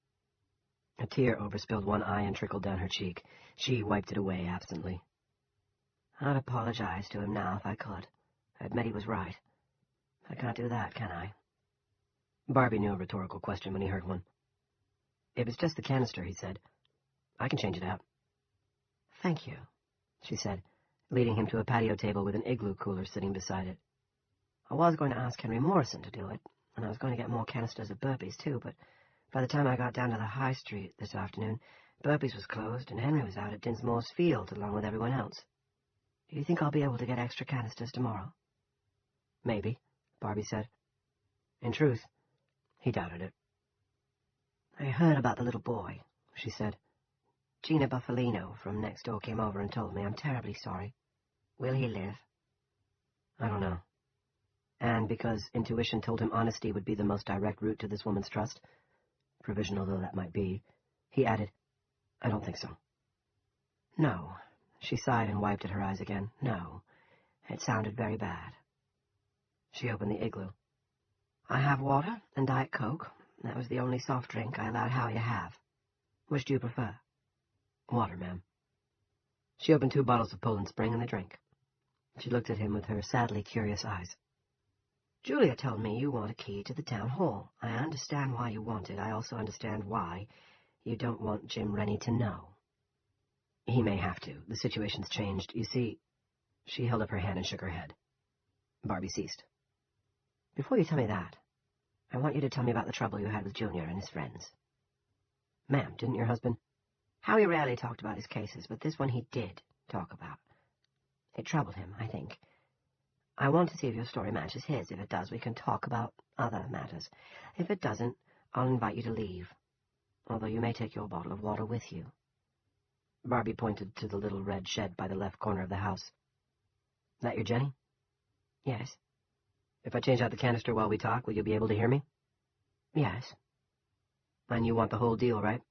A tear overspilled one eye and trickled down her cheek. She wiped it away absently. "I'd apologize to him now if I could. Admit he was right. I can't do that, can I?" Barbie knew a rhetorical question when he heard one. "If it's just the canister," he said, "I can change it out." "Thank you," she said, leading him to a patio table with an igloo cooler sitting beside it. "I was going to ask Henry Morrison to do it, and I was going to get more canisters of Burpee's, too, but by the time I got down to the High Street this afternoon, Burpee's was closed, and Henry was out at Dinsmore's Field along with everyone else. Do you think I'll be able to get extra canisters tomorrow?" "Maybe," Barbie said. In truth, he doubted it. "I heard about the little boy," she said. "Gina Buffalino from next door came over and told me. I'm terribly sorry. Will he live?" "I don't know." And because intuition told him honesty would be the most direct route to this woman's trust, provisional though that might be, he added, "I don't think so." "No." She sighed and wiped at her eyes again. "No. It sounded very bad." She opened the igloo. "I have water and Diet Coke. That was the only soft drink I allowed Howie to have. Which do you prefer?" "Water, ma'am." She opened 2 bottles of Poland Spring and they drank. She looked at him with her sadly curious eyes. "Julia told me you want a key to the town hall. I understand why you want it. I also understand why you don't want Jim Rennie to know." "He may have to. The situation's changed. You see..." She held up her hand and shook her head. Barbie ceased. "Before you tell me that, I want you to tell me about the trouble you had with Junior and his friends." "Ma'am, didn't your husband..." "Howie rarely talked about his cases, but this one he did talk about. It troubled him, I think. I want to see if your story matches his. If it does, we can talk about other matters. If it doesn't, I'll invite you to leave, although you may take your bottle of water with you." Barbie pointed to the little red shed by the left corner of the house. "That your Jenny?" "Yes." "If I change out the canister while we talk, will you be able to hear me?" "Yes." "And you want the whole deal, right?"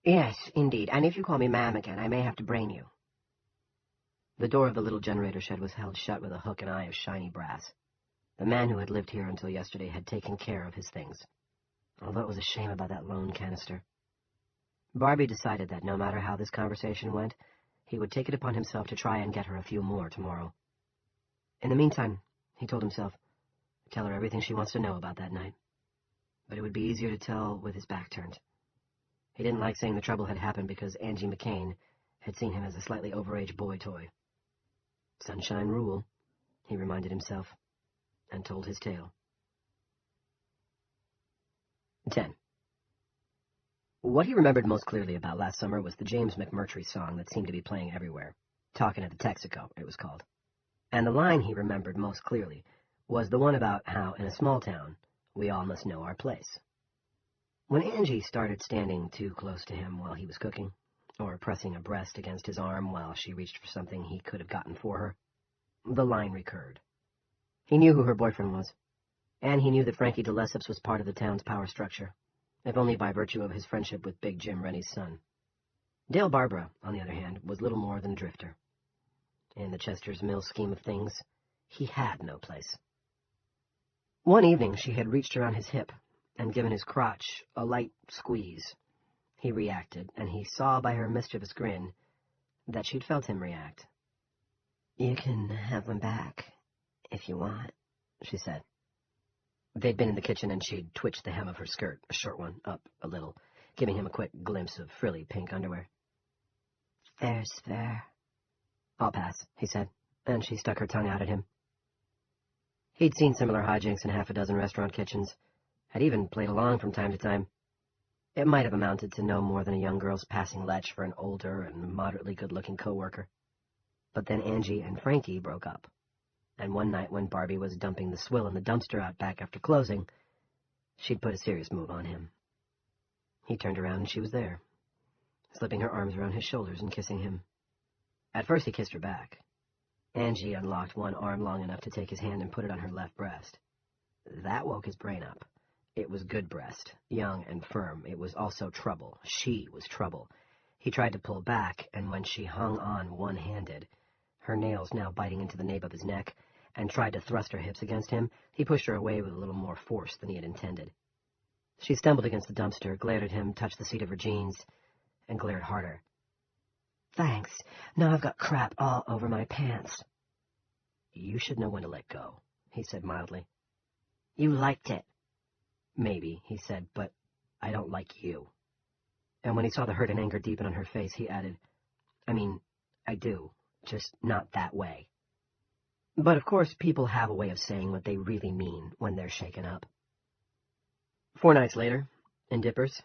"Yes, indeed. And if you call me ma'am again, I may have to brain you." The door of the little generator shed was held shut with a hook and eye of shiny brass. The man who had lived here until yesterday had taken care of his things, although it was a shame about that lone canister. Barbie decided that no matter how this conversation went, he would take it upon himself to try and get her a few more tomorrow. In the meantime, he told himself, tell her everything she wants to know about that night. But it would be easier to tell with his back turned. He didn't like saying the trouble had happened because Angie McCain had seen him as a slightly overage boy toy. Sunshine rule, he reminded himself, and told his tale. 10. What he remembered most clearly about last summer was the James McMurtry song that seemed to be playing everywhere. Talkin' at the Texaco, it was called. And the line he remembered most clearly was the one about how, in a small town, we all must know our place. When Angie started standing too close to him while he was cooking, or pressing a breast against his arm while she reached for something he could have gotten for her, the line recurred. He knew who her boyfriend was, and he knew that Frankie de Lesseps was part of the town's power structure, if only by virtue of his friendship with Big Jim Rennie's son. Dale Barbara, on the other hand, was little more than a drifter. In the Chester's Mill scheme of things, he had no place. One evening she had reached around his hip and given his crotch a light squeeze. He reacted, and he saw by her mischievous grin that she'd felt him react. "You can have them back, if you want," she said. They'd been in the kitchen, and she'd twitched the hem of her skirt, a short one, up a little, giving him a quick glimpse of frilly pink underwear. "Fair's fair." "I'll pass," he said, and she stuck her tongue out at him. He'd seen similar hijinks in half a dozen restaurant kitchens, had even played along from time to time. It might have amounted to no more than a young girl's passing lech for an older and moderately good-looking co-worker. But then Angie and Frankie broke up, and one night when Barbie was dumping the swill in the dumpster out back after closing, she'd put a serious move on him. He turned around and she was there, slipping her arms around his shoulders and kissing him. At first he kissed her back. Angie unlocked one arm long enough to take his hand and put it on her left breast. That woke his brain up. It was good breast, young and firm. It was also trouble. She was trouble. He tried to pull back, and when she hung on one-handed, her nails now biting into the nape of his neck, and tried to thrust her hips against him, he pushed her away with a little more force than he had intended. She stumbled against the dumpster, glared at him, touched the seat of her jeans, and glared harder. "Thanks. Now I've got crap all over my pants." "You should know when to let go," he said mildly. "You liked it." "Maybe," he said, "but I don't like you." And when he saw the hurt and anger deepen on her face, he added, "I mean, I do, just not that way." But of course people have a way of saying what they really mean when they're shaken up. 4 nights later, in Dippers,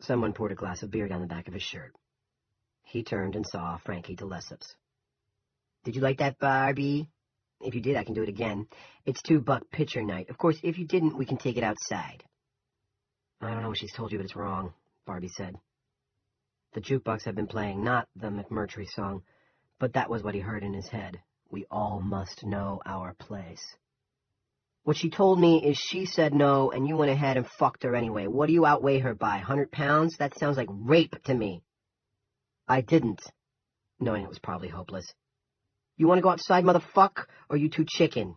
someone poured a glass of beer down the back of his shirt. He turned and saw Frankie de Lesseps. "Did you like that, Barbie? If you did, I can do it again. It's $2 pitcher night. Of course, if you didn't, we can take it outside." "I don't know what she's told you, but it's wrong," Barbie said. The jukebox had been playing not the McMurtry song, but that was what he heard in his head. We all must know our place. "What she told me is she said no, and you went ahead and fucked her anyway. What do you outweigh her by, 100 pounds? That sounds like rape to me." "I didn't," knowing it was probably hopeless. "You want to go outside, motherfuck, or you too chicken?"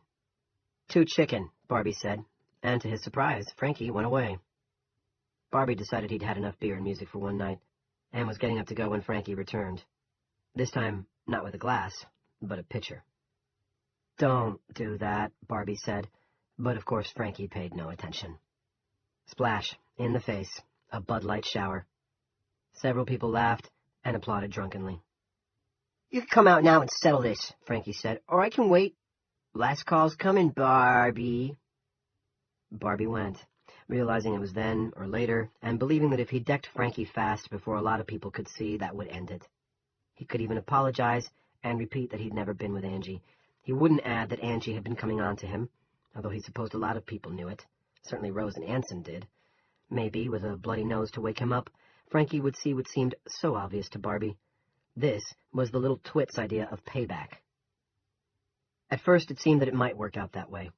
"Too chicken," Barbie said, and to his surprise, Frankie went away. Barbie decided he'd had enough beer and music for one night, and was getting up to go when Frankie returned. This time, not with a glass, but a pitcher. "Don't do that," Barbie said, but of course Frankie paid no attention. Splash, in the face, a Bud Light shower. Several people laughed and applauded drunkenly. "You can come out now and settle this," Frankie said, "or I can wait. Last call's coming, Barbie." Barbie went, realizing it was then or later, and believing that if he decked Frankie fast before a lot of people could see, that would end it. He could even apologize and repeat that he'd never been with Angie. He wouldn't add that Angie had been coming on to him, although he supposed a lot of people knew it. Certainly Rose and Anson did. Maybe, with a bloody nose to wake him up, Frankie would see what seemed so obvious to Barbie. This was the little twit's idea of payback. At first it seemed that it might work out that way.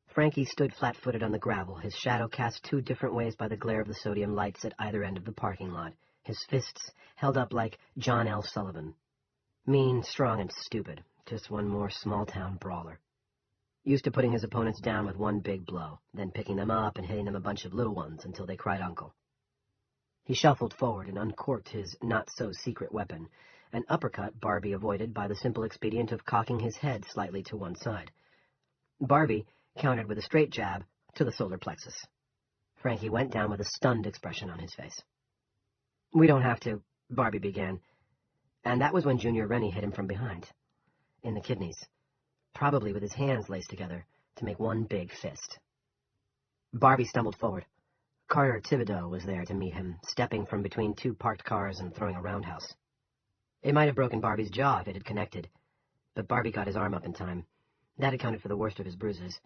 Frankie stood flat-footed on the gravel, his shadow cast 2 different ways by the glare of the sodium lights at either end of the parking lot, his fists held up like John L. Sullivan. Mean, strong, and stupid. Just one more small-town brawler. Used to putting his opponents down with one big blow, then picking them up and hitting them a bunch of little ones until they cried uncle. He shuffled forward and uncorked his not-so-secret weapon, an uppercut Barbie avoided by the simple expedient of cocking his head slightly to one side. Barbie countered with a straight jab to the solar plexus. Frankie went down with a stunned expression on his face. "We don't have to," Barbie began, and that was when Junior Rennie hit him from behind, in the kidneys, probably with his hands laced together to make one big fist. Barbie stumbled forward. Carter Thibodeau was there to meet him, stepping from between two parked cars and throwing a roundhouse. It might have broken Barbie's jaw if it had connected, but Barbie got his arm up in time. That accounted for the worst of his bruises,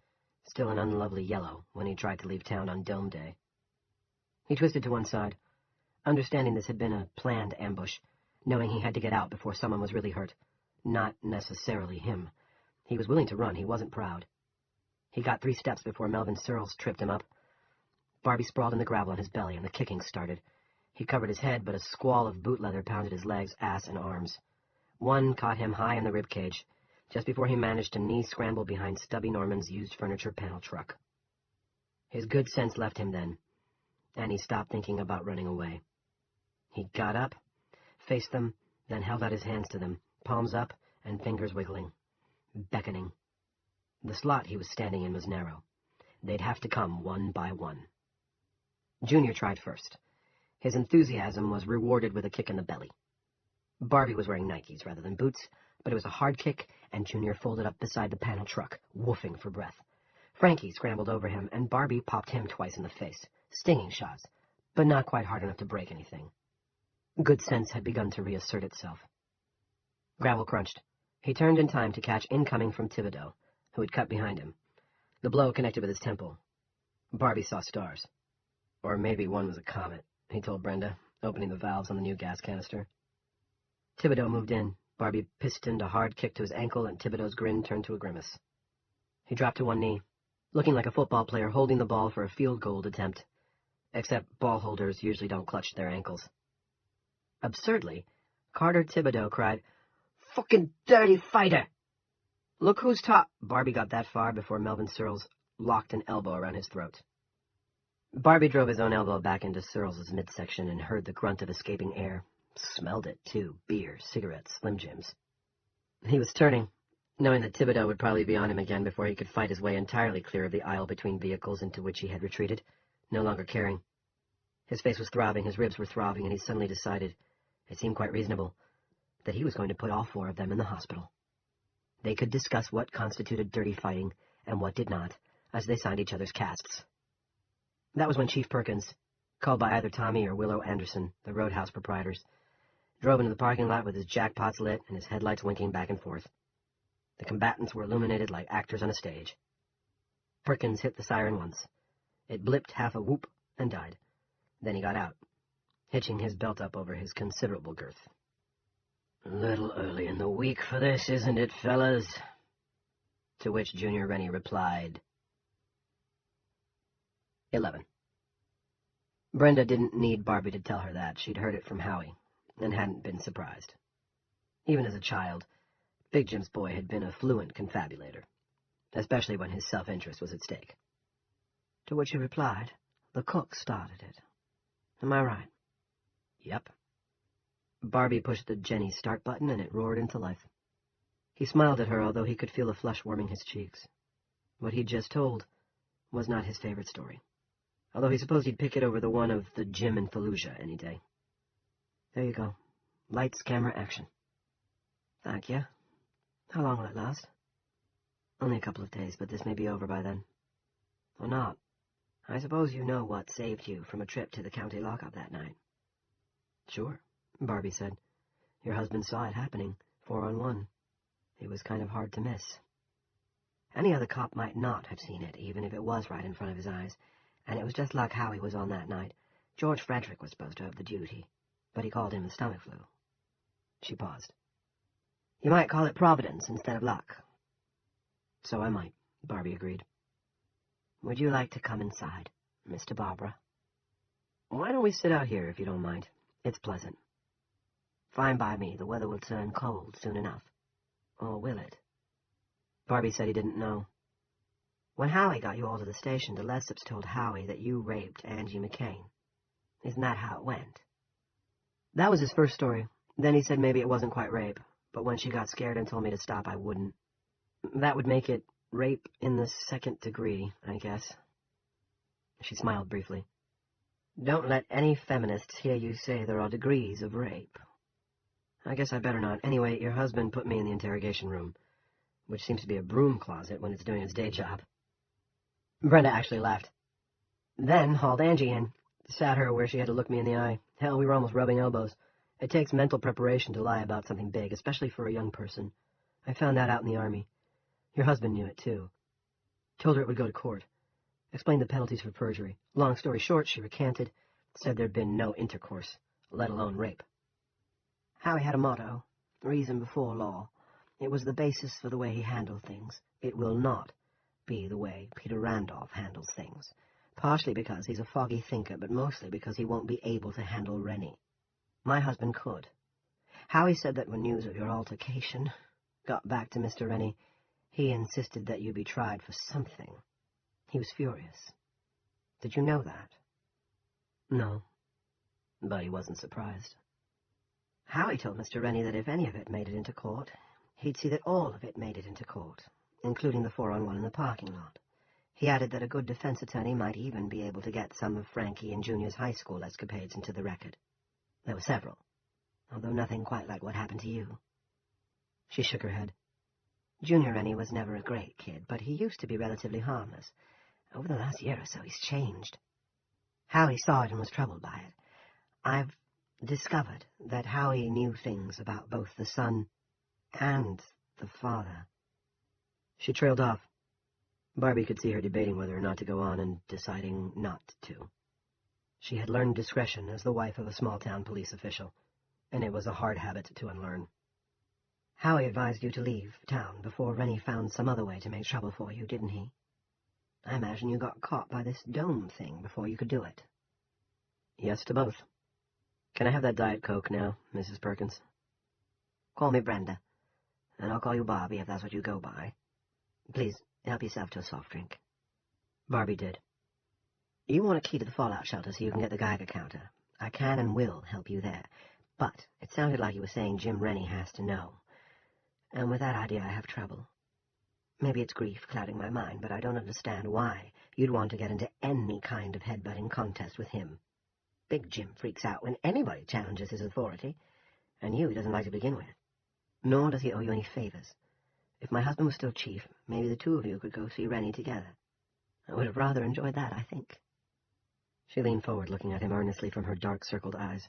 still an unlovely yellow when he tried to leave town on Dome Day. He twisted to one side, understanding this had been a planned ambush, knowing he had to get out before someone was really hurt. Not necessarily him. He was willing to run. He wasn't proud. He got 3 steps before Melvin Searles tripped him up. Barbie sprawled in the gravel on his belly, and the kicking started. He covered his head, but a squall of boot leather pounded his legs, ass, and arms. One caught him high in the rib cage, just before he managed to knee-scramble behind Stubby Norman's used furniture panel truck. His good sense left him then, and he stopped thinking about running away. He got up, faced them, then held out his hands to them, palms up and fingers wiggling, beckoning. The slot he was standing in was narrow. They'd have to come one by one. Junior tried first. His enthusiasm was rewarded with a kick in the belly. Barbie was wearing Nikes rather than boots, but it was a hard kick, and Junior folded up beside the panel truck, woofing for breath. Frankie scrambled over him, and Barbie popped him twice in the face, stinging shots, but not quite hard enough to break anything. Good sense had begun to reassert itself. Gravel crunched. He turned in time to catch incoming from Thibodeau, who had cut behind him. The blow connected with his temple. Barbie saw stars. Or maybe one was a comet, he told Brenda, opening the valves on the new gas canister. Thibodeau moved in. Barbie pistoned a hard kick to his ankle, and Thibodeau's grin turned to a grimace. He dropped to one knee, looking like a football player holding the ball for a field goal attempt, except ball holders usually don't clutch their ankles. Absurdly, Carter Thibodeau cried, "Fucking dirty fighter!" "Look who's top!" Barbie got that far before Melvin Searles locked an elbow around his throat. Barbie drove his own elbow back into Searles' midsection and heard the grunt of escaping air. Smelled it, too. Beer, cigarettes, Slim Jims. He was turning, knowing that Thibodeau would probably be on him again before he could fight his way entirely clear of the aisle between vehicles into which he had retreated, no longer caring. His face was throbbing, his ribs were throbbing, and he suddenly decided, it seemed quite reasonable, that he was going to put all 4 of them in the hospital. They could discuss what constituted dirty fighting and what did not, as they signed each other's casts. That was when Chief Perkins, called by either Tommy or Willow Anderson, the roadhouse proprietors, drove into the parking lot with his jackpots lit and his headlights winking back and forth. The combatants were illuminated like actors on a stage. Perkins hit the siren once. It blipped half a whoop and died. Then he got out, hitching his belt up over his considerable girth. "A little early in the week for this, isn't it, fellas?" To which Junior Rennie replied, 11. Brenda didn't need Barbie to tell her that. She'd heard it from Howie, and hadn't been surprised. Even as a child, Big Jim's boy had been a fluent confabulator, especially when his self-interest was at stake. To which he replied, "The cook started it. Am I right?" "Yep." Barbie pushed the Jenny start button, and it roared into life. He smiled at her, although he could feel a flush warming his cheeks. What he'd just told was not his favorite story, although he supposed he'd pick it over the one of the Jim in Fallujah any day. "There you go. Lights, camera, action." "Thank you. How long will it last?" "Only a couple of days, but this may be over by then." "Or not. I suppose you know what saved you from a trip to the county lockup that night." "Sure," Barbie said. "Your husband saw it happening, 4-on-1. It was kind of hard to miss." Any other cop might not have seen it, even if it was right in front of his eyes, and it was just luck Howie was on that night. George Frederick was supposed to have the duty, but he called him the stomach flu. She paused. "You might call it providence instead of luck." "So I might," Barbie agreed. "Would you like to come inside, Mr. Barbara?" "Why don't we sit out here, if you don't mind? It's pleasant." "Fine by me. The weather will turn cold soon enough." "Or will it?" Barbie said he didn't know. "When Howie got you all to the station, the Lessups told Howie that you raped Angie McCain. Isn't that how it went?" "That was his first story. Then he said maybe it wasn't quite rape, but when she got scared and told me to stop, I wouldn't. That would make it Rape in the second degree, I guess. She smiled briefly. Don't let any feminists hear you say there are degrees of rape. I guess I better not. Anyway, your husband put me in the interrogation room, which seems to be a broom closet when it's doing its day job. Brenda actually laughed. Then hauled Angie in, sat her where she had to look me in the eye. Hell, we were almost rubbing elbows. It takes mental preparation to lie about something big, especially for a young person. I found that out in the Army. Your husband knew it, too. Told her it would go to court. Explained the penalties for perjury. Long story short, she recanted, said there'd been no intercourse, let alone rape. Howie had a motto, reason before law. It was the basis for the way he handled things. It will not be the way Peter Randolph handles things. Partially because he's a foggy thinker, but mostly because he won't be able to handle Rennie. My husband could. Howie said that when news of your altercation got back to Mr. Rennie, he insisted that you be tried for something. He was furious. Did you know that? No, but he wasn't surprised. Howie told Mr. Rennie that if any of it made it into court, he'd see that all of it made it into court, including the 4-on-1 in the parking lot. He added that a good defense attorney might even be able to get some of Frankie and Junior's high school escapades into the record. There were several, although nothing quite like what happened to you. She shook her head. Junior Rennie was never a great kid, but he used to be relatively harmless. Over the last year or so, he's changed. Howie saw it and was troubled by it. I've discovered that Howie knew things about both the son and the father. She trailed off. Barbie could see her debating whether or not to go on and deciding not to. She had learned discretion as the wife of a small-town police official, and it was a hard habit to unlearn. Howie advised you to leave town before Rennie found some other way to make trouble for you, didn't he? I imagine you got caught by this dome thing before you could do it. Yes to both. Can I have that Diet Coke now, Mrs. Perkins? Call me Brenda, and I'll call you Barbie if that's what you go by. Please, help yourself to a soft drink. Barbie did. You want a key to the fallout shelter so you can get the Geiger counter. I can and will help you there. But it sounded like you were saying Jim Rennie has to know. And with that idea I have trouble. Maybe it's grief clouding my mind, but I don't understand why you'd want to get into any kind of headbutting contest with him. Big Jim freaks out when anybody challenges his authority, and you he doesn't like to begin with. Nor does he owe you any favors. If my husband was still chief, maybe the two of you could go see Rennie together. I would have rather enjoyed that, I think. She leaned forward, looking at him earnestly from her dark-circled eyes.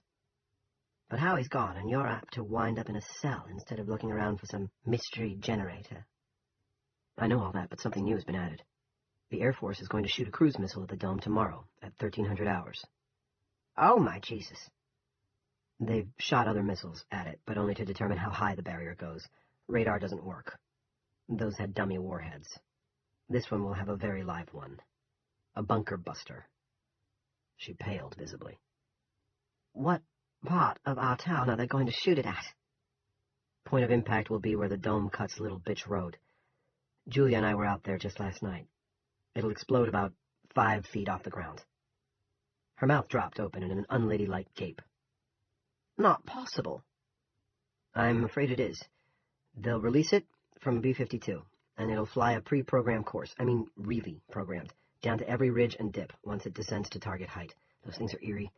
But Howie's gone, and you're apt to wind up in a cell instead of looking around for some mystery generator. I know all that, but something new has been added. The Air Force is going to shoot a cruise missile at the dome tomorrow at 1300 hours. Oh, my Jesus. They've shot other missiles at it, but only to determine how high the barrier goes. Radar doesn't work. Those had dummy warheads. This one will have a very live one. A bunker buster. She paled visibly. What part of our town are they going to shoot it at? Point of impact will be where the dome cuts Little Bitch Road. Julia and I were out there just last night. It'll explode about 5 feet off the ground. Her mouth dropped open in an unladylike gape. Not possible. I'm afraid it is. They'll release it from B-52, and it'll fly a pre-programmed course. I mean, really programmed, down to every ridge and dip once it descends to target height. Those things are eerie.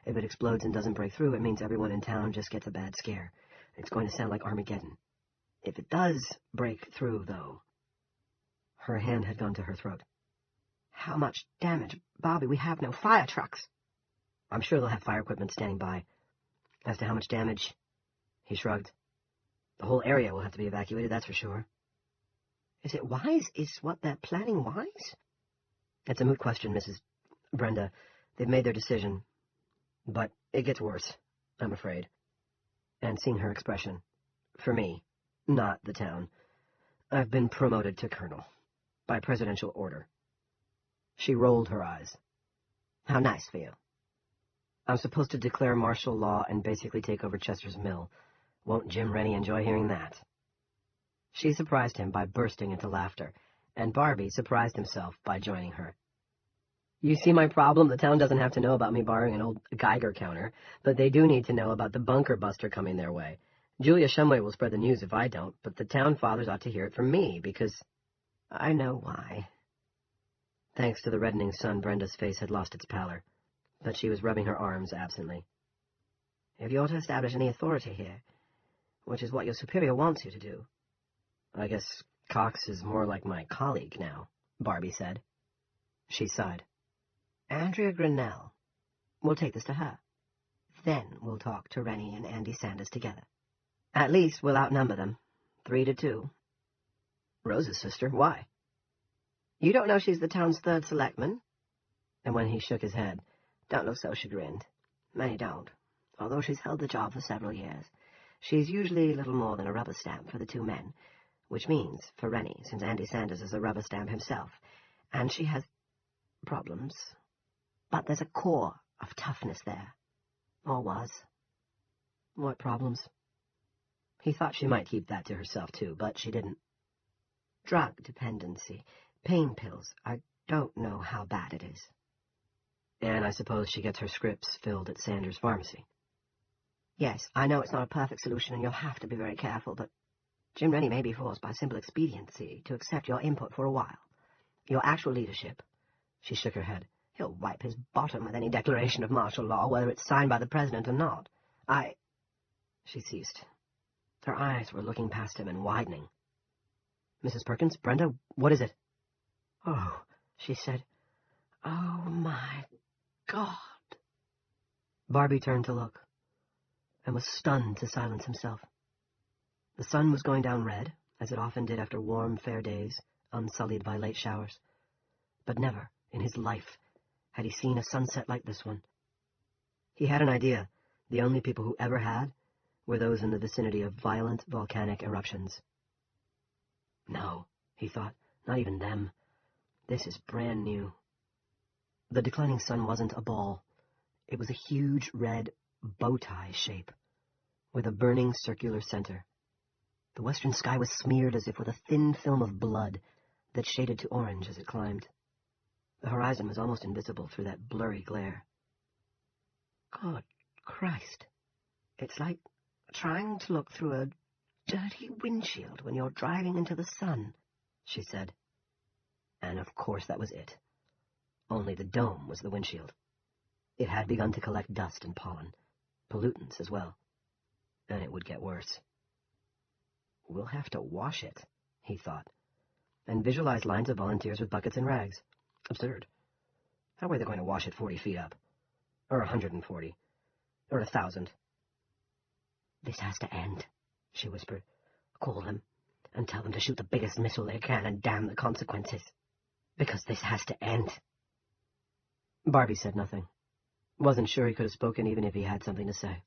If it explodes and doesn't break through, it means everyone in town just gets a bad scare. It's going to sound like Armageddon. If it does break through, though... Her hand had gone to her throat. How much damage? Bobby, we have no fire trucks. I'm sure they'll have fire equipment standing by. As to how much damage, he shrugged. The whole area will have to be evacuated, that's for sure. Is it wise? Is what they're planning wise? It's a moot question, Mrs. Brenda. They've made their decision. But it gets worse, I'm afraid. And seeing her expression. For me, not the town. I've been promoted to colonel. By presidential order. She rolled her eyes. How nice for you. I'm supposed to declare martial law and basically take over Chester's Mill. Won't Jim Rennie enjoy hearing that? She surprised him by bursting into laughter, and Barbie surprised himself by joining her. You see my problem? The town doesn't have to know about me borrowing an old Geiger counter, but they do need to know about the bunker buster coming their way. Julia Shumway will spread the news if I don't, but the town fathers ought to hear it from me, because... I know why. Thanks to the reddening sun, Brenda's face had lost its pallor, but she was rubbing her arms absently. If you're to establish any authority here, which is what your superior wants you to do. I guess Cox is more like my colleague now, Barbie said. She sighed. Andrea Grinnell. We'll take this to her. Then we'll talk to Rennie and Andy Sanders together. At least we'll outnumber them, 3-2. Rose's sister, why? You don't know she's the town's third selectman? And when he shook his head, don't look so chagrined. Many don't, although she's held the job for several years. She's usually little more than a rubber stamp for the two men, which means for Rennie, since Andy Sanders is a rubber stamp himself, and she has problems. But there's a core of toughness there. Or was. What problems? He thought she might keep that to herself, too, but she didn't. Drug dependency, pain pills. I don't know how bad it is. And I suppose she gets her scripts filled at Sanders' pharmacy. Yes, I know it's not a perfect solution and you'll have to be very careful, but Jim Rennie may be forced by simple expediency to accept your input for a while. Your actual leadership. She shook her head. He'll wipe his bottom with any declaration of martial law, whether it's signed by the president or not. She ceased. Her eyes were looking past him and widening. Mrs. Perkins, Brenda, what is it? Oh, she said. Oh, my God. Barbie turned to look, and was stunned to silence himself. The sun was going down red, as it often did after warm, fair days, unsullied by late showers. But never, in his life, had he seen a sunset like this one. He had an idea. The only people who ever had were those in the vicinity of violent volcanic eruptions. No, he thought, not even them. This is brand new. The declining sun wasn't a ball. It was a huge red bow-tie shape, with a burning circular center. The western sky was smeared as if with a thin film of blood that shaded to orange as it climbed. The horizon was almost invisible through that blurry glare. God Christ. It's like trying to look through a dirty windshield when you're driving into the sun, she said. And of course that was it. Only the dome was the windshield. It had begun to collect dust and pollen, pollutants as well. And it would get worse. We'll have to wash it, he thought, and visualized lines of volunteers with buckets and rags. Absurd. How were they going to wash it 40 feet up? Or 140? Or 1,000? This has to end, she whispered. Call them, and tell them to shoot the biggest missile they can and damn the consequences. Because this has to end. Barbie said nothing. Wasn't sure he could have spoken even if he had something to say.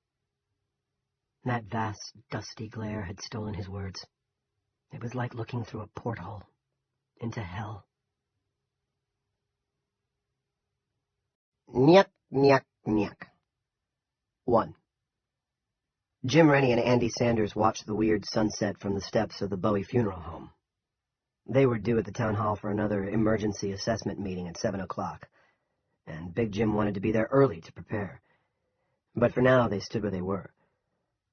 That vast, dusty glare had stolen his words. It was like looking through a porthole into hell. Nyuk, nyuk, nyuk. 1. Jim Rennie and Andy Sanders watched the weird sunset from the steps of the Bowie Funeral Home. They were due at the town hall for another emergency assessment meeting at 7 o'clock, and Big Jim wanted to be there early to prepare. But for now they stood where they were,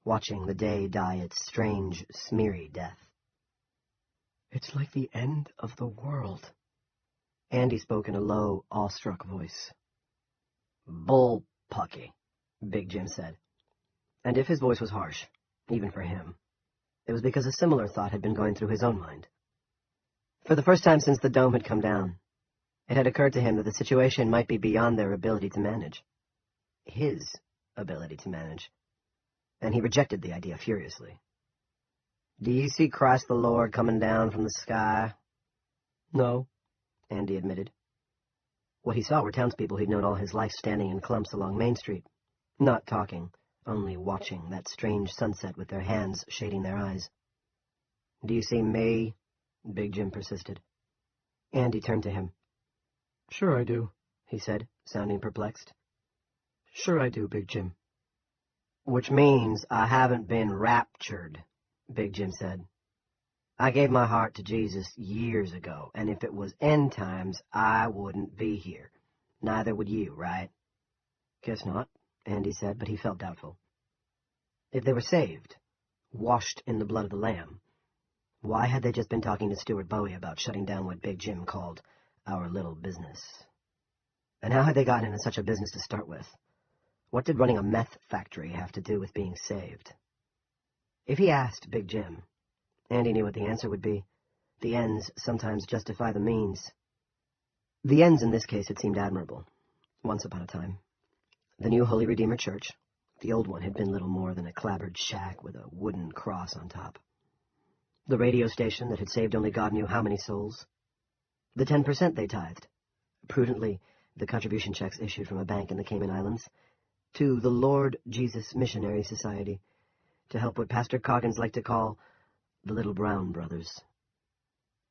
watching the day die its strange, smeary death. It's like the end of the world. Andy spoke in a low, awestruck voice. Bull pucky, Big Jim said. And if his voice was harsh, even for him, it was because a similar thought had been going through his own mind. For the first time since the dome had come down, it had occurred to him that the situation might be beyond their ability to manage. His ability to manage. And he rejected the idea furiously. Do you see Christ the Lord coming down from the sky? No, Andy admitted. What he saw were townspeople he'd known all his life standing in clumps along Main Street, not talking, only watching that strange sunset with their hands shading their eyes. Do you see me? Big Jim persisted. Andy turned to him. Sure I do, he said, sounding perplexed. Sure I do, Big Jim. Which means I haven't been raptured, Big Jim said. I gave my heart to Jesus years ago, and if it was end times, I wouldn't be here. Neither would you, right? Guess not, Andy said, but he felt doubtful. If they were saved, washed in the blood of the Lamb, Why had they just been talking to Stuart Bowie about shutting down what Big Jim called our little business? And how had they gotten into such a business to start with? What did running a meth factory have to do with being saved? If he asked Big Jim, Andy knew what the answer would be. The ends sometimes justify the means. The ends in this case had seemed admirable, once upon a time. The new Holy Redeemer Church, the old one, had been little more than a clapboard shack with a wooden cross on top. The radio station that had saved only God knew how many souls. The 10% they tithed, prudently the contribution checks issued from a bank in the Cayman Islands, to the Lord Jesus Missionary Society, to help what Pastor Coggins liked to call the Little Brown Brothers.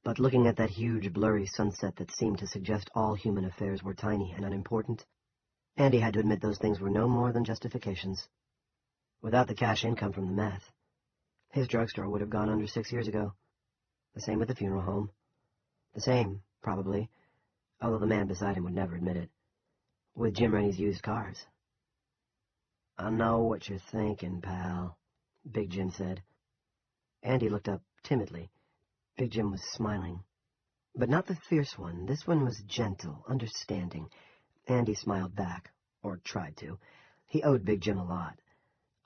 But looking at that huge, blurry sunset that seemed to suggest all human affairs were tiny and unimportant, Andy had to admit those things were no more than justifications. Without the cash income from the meth, his drugstore would have gone under 6 years ago. The same with the funeral home. The same, probably, although the man beside him would never admit it, with Jim Rennie's used cars. "I know what you're thinking, pal," Big Jim said. Andy looked up timidly. Big Jim was smiling. But not the fierce one. This one was gentle, understanding. Andy smiled back, or tried to. He owed Big Jim a lot.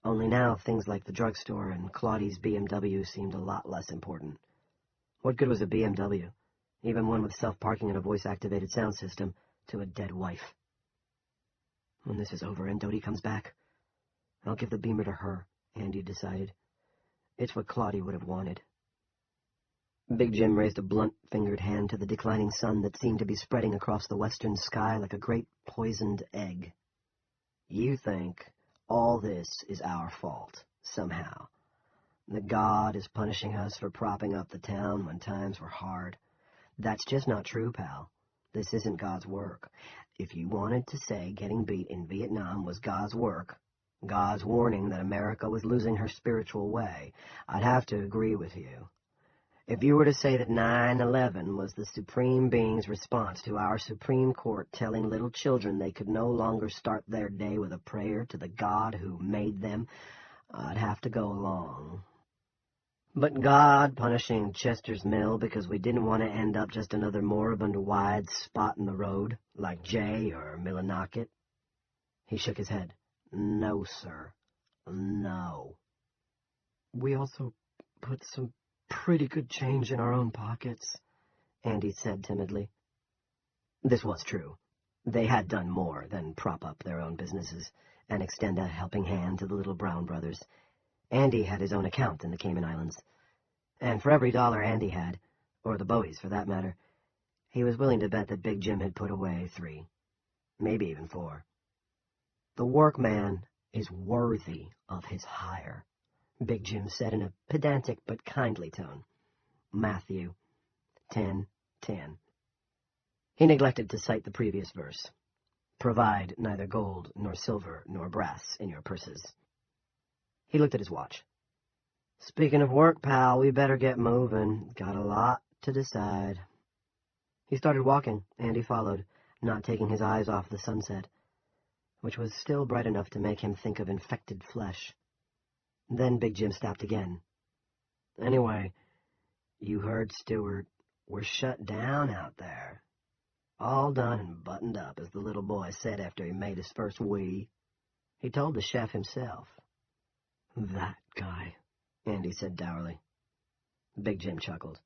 Only now things like the drugstore and Claudie's BMW seemed a lot less important. What good was a BMW, even one with self-parking and a voice-activated sound system, to a dead wife? When this is over and Dodie comes back, I'll give the Beamer to her, Andy decided. It's what Claudie would have wanted. Big Jim raised a blunt-fingered hand to the declining sun that seemed to be spreading across the western sky like a great poisoned egg. "You think all this is our fault, somehow. That God is punishing us for propping up the town when times were hard. That's just not true, pal. This isn't God's work. If you wanted to say getting beat in Vietnam was God's work, God's warning that America was losing her spiritual way, I'd have to agree with you. If you were to say that 9/11 was the Supreme Being's response to our Supreme Court telling little children they could no longer start their day with a prayer to the God who made them, I'd have to go along. But God punishing Chester's Mill because we didn't want to end up just another moribund wide spot in the road, like Jay or Millinocket?" He shook his head. "No, sir. No. We also put some pretty good change in our own pockets," Andy said timidly. This was true. They had done more than prop up their own businesses and extend a helping hand to the Little Brown Brothers. Andy had his own account in the Cayman Islands, and for every dollar Andy had, or the Bowies for that matter, he was willing to bet that Big Jim had put away 3, maybe even 4. "The workman is worthy of his hire," Big Jim said in a pedantic but kindly tone. Matthew 10:10. He neglected to cite the previous verse. "Provide neither gold nor silver nor brass in your purses." He looked at his watch. "Speaking of work, pal, we better get moving. Got a lot to decide." He started walking, and he followed, not taking his eyes off the sunset, which was still bright enough to make him think of infected flesh. Then Big Jim stopped again. "Anyway, you heard Stuart. We're shut down out there. All done and buttoned up, as the little boy said after he made his first wee. He told the chef himself." "That guy," Andy said dourly. Big Jim chuckled.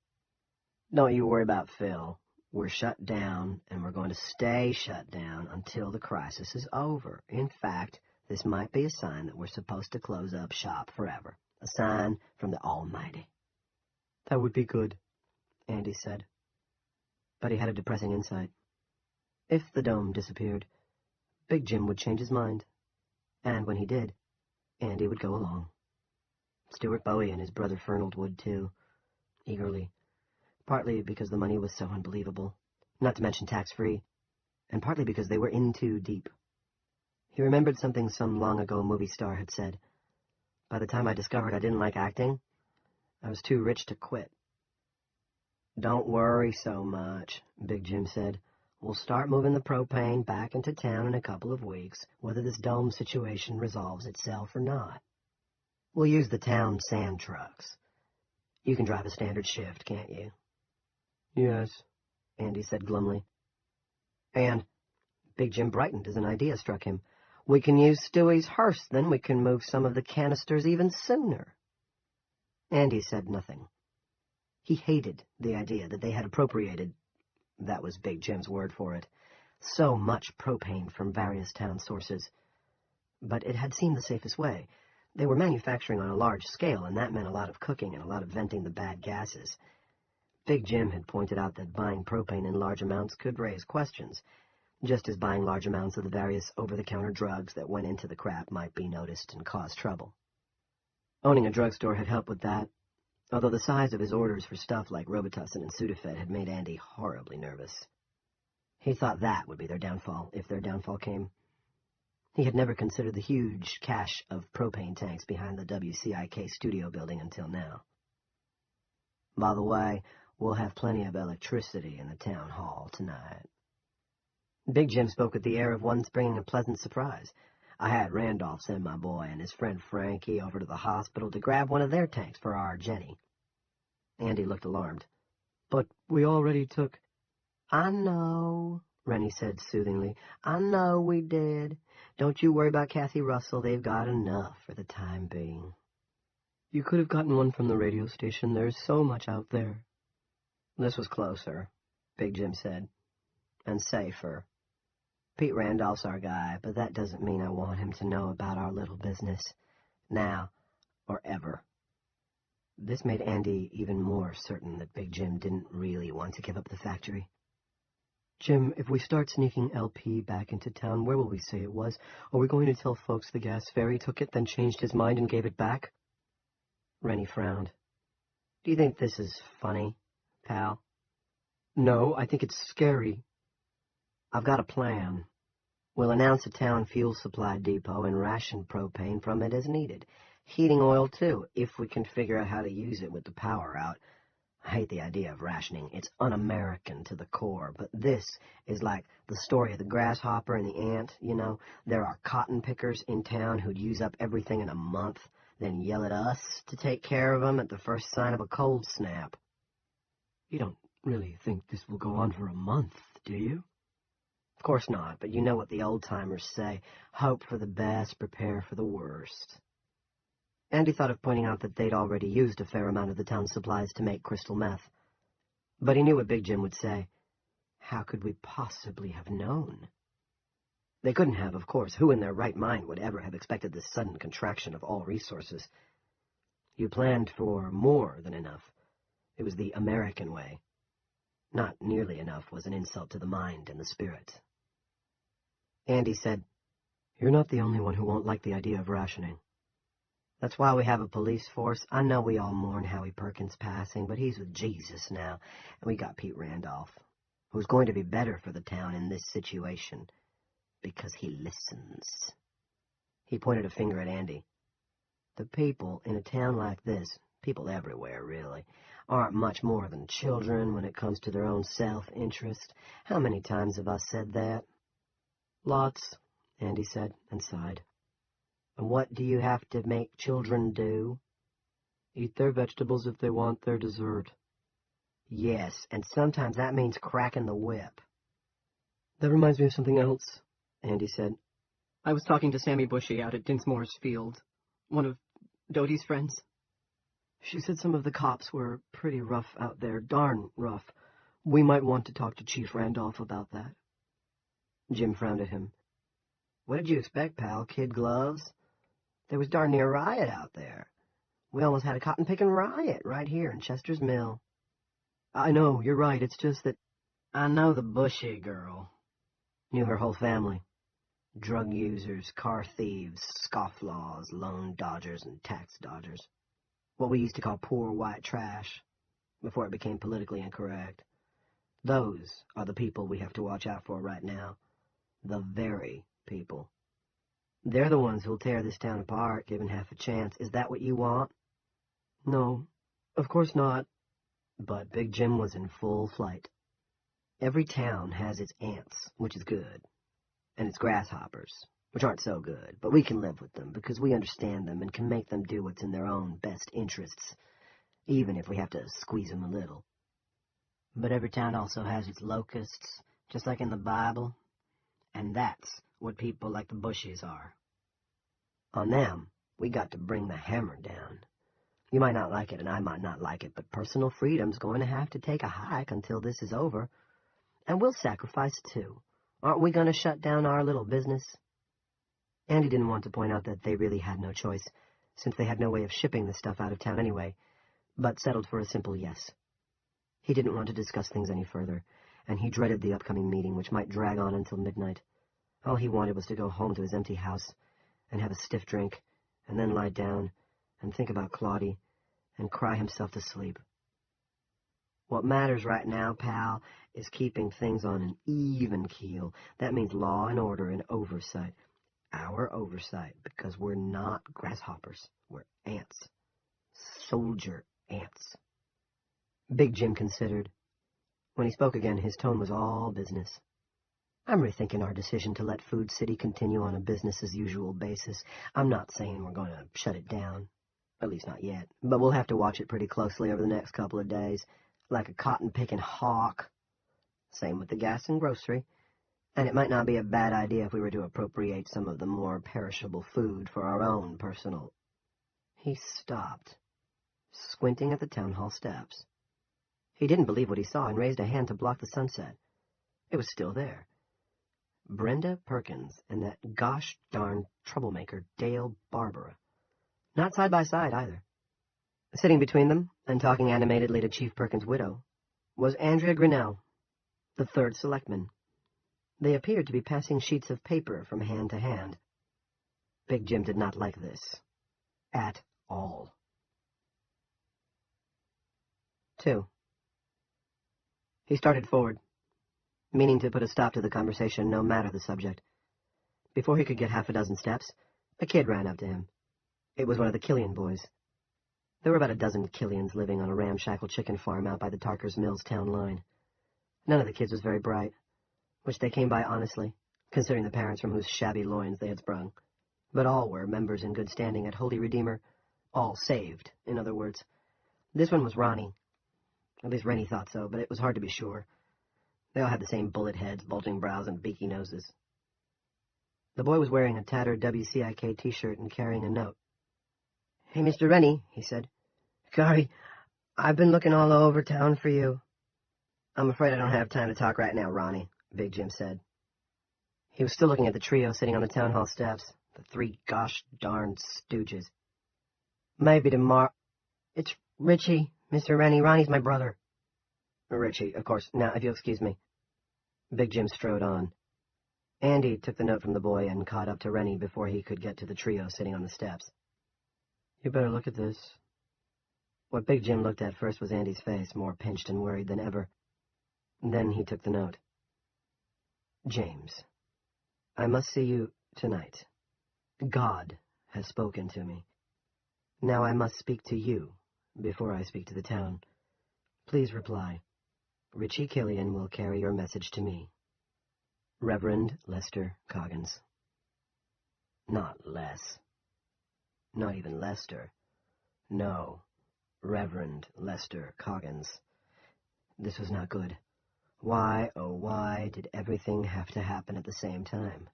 "Don't you worry about Phil. We're shut down, and we're going to stay shut down until the crisis is over. In fact, this might be a sign that we're supposed to close up shop forever. A sign from the Almighty." "That would be good," Andy said. But he had a depressing insight. If the dome disappeared, Big Jim would change his mind. And when he did, Andy would go along. Stuart Bowie and his brother Fernald would, too, eagerly, partly because the money was so unbelievable, not to mention tax-free, and partly because they were in too deep. He remembered something some long-ago movie star had said. "By the time I discovered I didn't like acting, I was too rich to quit." "Don't worry so much," Big Jim said. "We'll start moving the propane back into town in a couple of weeks, whether this dome situation resolves itself or not. We'll use the town sand trucks. You can drive a standard shift, can't you? Yes, Andy said glumly. And Big Jim brightened as an idea struck him. We can use Stewie's hearse, then we can move some of the canisters even sooner. Andy said nothing. He hated the idea that they had appropriated, that was Big Jim's word for it, so much propane from various town sources. But it had seemed the safest way. They were manufacturing on a large scale, and that meant a lot of cooking and a lot of venting the bad gases. Big Jim had pointed out that buying propane in large amounts could raise questions, just as buying large amounts of the various over-the-counter drugs that went into the crap might be noticed and cause trouble. Owning a drugstore had helped with that, although the size of his orders for stuff like Robitussin and Sudafed had made Andy horribly nervous. He thought that would be their downfall, if their downfall came. He had never considered the huge cache of propane tanks behind the WCIK studio building until now. By the way, we'll have plenty of electricity in the town hall tonight. Big Jim spoke with the air of one bringing a pleasant surprise. I had Randolph send my boy and his friend Frankie over to the hospital to grab one of their tanks for our Jenny. Andy looked alarmed. But we already took... I know, Rennie said soothingly. I know we did. Don't you worry about Kathy Russell. They've got enough for the time being. You could have gotten one from the radio station. There's so much out there. This was closer, Big Jim said, and safer. Pete Randolph's our guy, but that doesn't mean I want him to know about our little business, now or ever. This made Andy even more certain that Big Jim didn't really want to give up the factory. Jim, if we start sneaking LP back into town, where will we say it was? Are we going to tell folks the gas fairy took it, then changed his mind and gave it back? Rennie frowned. Do you think this is funny, pal? No, I think it's scary. I've got a plan. We'll announce a town fuel supply depot and ration propane from it as needed. Heating oil, too, if we can figure out how to use it with the power out. I hate the idea of rationing. It's un-American to the core, but this is like the story of the grasshopper and the ant, you know. There are cotton pickers in town who'd use up everything in a month, then yell at us to take care of them at the first sign of a cold snap. You don't really think this will go on for a month, do you? Of course not, but you know what the old-timers say. Hope for the best, prepare for the worst. Andy thought of pointing out that they'd already used a fair amount of the town's supplies to make crystal meth. But he knew what Big Jim would say. How could we possibly have known? They couldn't have, of course. Who in their right mind would ever have expected this sudden contraction of all resources? You planned for more than enough. It was the American way. Not nearly enough was an insult to the mind and the spirit. Andy said, You're not the only one who won't like the idea of rationing. That's why we have a police force. I know we all mourn Howie Perkins passing, but he's with Jesus now, and we got Pete Randolph, who's going to be better for the town in this situation, because he listens. He pointed a finger at Andy. The people in a town like this, people everywhere, really, aren't much more than children when it comes to their own self-interest. How many times have I said that? Lots, Andy said, and sighed. And what do you have to make children do? Eat their vegetables if they want their dessert. Yes, and sometimes that means cracking the whip. That reminds me of something else, Andy said. I was talking to Sammy Bushy out at Dinsmore's field, one of Dodie's friends. She said some of the cops were pretty rough out there, darn rough. We might want to talk to Chief Randolph about that. Jim frowned at him. What did you expect, pal? Kid gloves? There was darn near a riot out there. We almost had a cotton-picking riot right here in Chester's Mill. I know, you're right, it's just that... I know the Bushy girl. Knew her whole family. Drug users, car thieves, scofflaws, loan dodgers, and tax dodgers. What we used to call poor white trash, before it became politically incorrect. Those are the people we have to watch out for right now. The very people. They're the ones who'll tear this town apart, given half a chance. Is that what you want? No, of course not. But Big Jim was in full flight. Every town has its ants, which is good, and its grasshoppers, which aren't so good, but we can live with them because we understand them and can make them do what's in their own best interests. even if we have to squeeze 'em a little. But every town also has its locusts, just like in the Bible, and that's what people like the Bushes are. On them, we got to bring the hammer down. You might not like it, and I might not like it, but personal freedom's going to have to take a hike until this is over. And we'll sacrifice, too. Aren't we going to shut down our little business? Andy didn't want to point out that they really had no choice, since they had no way of shipping the stuff out of town anyway, but settled for a simple yes. He didn't want to discuss things any further, and he dreaded the upcoming meeting, which might drag on until midnight. All he wanted was to go home to his empty house and have a stiff drink, and then lie down and think about Claudie and cry himself to sleep. What matters right now, pal, is keeping things on an even keel. That means law and order and oversight. Our oversight, because we're not grasshoppers. We're ants. Soldier ants. Big Jim considered. When he spoke again, his tone was all business. I'm rethinking our decision to let Food City continue on a business-as-usual basis. I'm not saying we're going to shut it down. At least not yet. But we'll have to watch it pretty closely over the next couple of days, like a cotton-picking hawk. Same with the gas and grocery. And it might not be a bad idea if we were to appropriate some of the more perishable food for our own personal... He stopped, squinting at the town hall steps. He didn't believe what he saw and raised a hand to block the sunset. It was still there. Brenda Perkins and that gosh darn troublemaker Dale Barbara. Not side by side, either. Sitting between them, and talking animatedly to Chief Perkins' widow, was Andrea Grinnell, the third selectman. They appeared to be passing sheets of paper from hand to hand. Big Jim did not like this. At all. 2. He started forward, meaning to put a stop to the conversation no matter the subject. Before he could get half a dozen steps, a kid ran up to him. It was one of the Killian boys. There were about a dozen Killians living on a ramshackle chicken farm out by the Tarker's Mills town line. None of the kids was very bright, which they came by honestly, considering the parents from whose shabby loins they had sprung. But all were members in good standing at Holy Redeemer. All saved, in other words. This one was Ronnie. At least Rennie thought so, but it was hard to be sure. They all had the same bullet heads, bulging brows, and beaky noses. The boy was wearing a tattered WCIK t-shirt and carrying a note. "Hey, Mr. Rennie," he said. "Sorry, I've been looking all over town for you." "I'm afraid I don't have time to talk right now, Ronnie," Big Jim said. He was still looking at the trio sitting on the town hall steps, the three gosh darn stooges. "Maybe tomorrow—" "It's Richie, Mr. Rennie. Ronnie's my brother." "Richie, of course. Now, if you'll excuse me." Big Jim strode on. Andy took the note from the boy and caught up to Rennie before he could get to the trio sitting on the steps. "You better look at this." What Big Jim looked at first was Andy's face, more pinched and worried than ever. Then he took the note. "James, I must see you tonight. God has spoken to me. Now I must speak to you before I speak to the town. Please reply. Richie Killian will carry your message to me. Reverend Lester Coggins." Not Les. Not even Lester. No, Reverend Lester Coggins. This was not good. Why, oh why, did everything have to happen at the same time?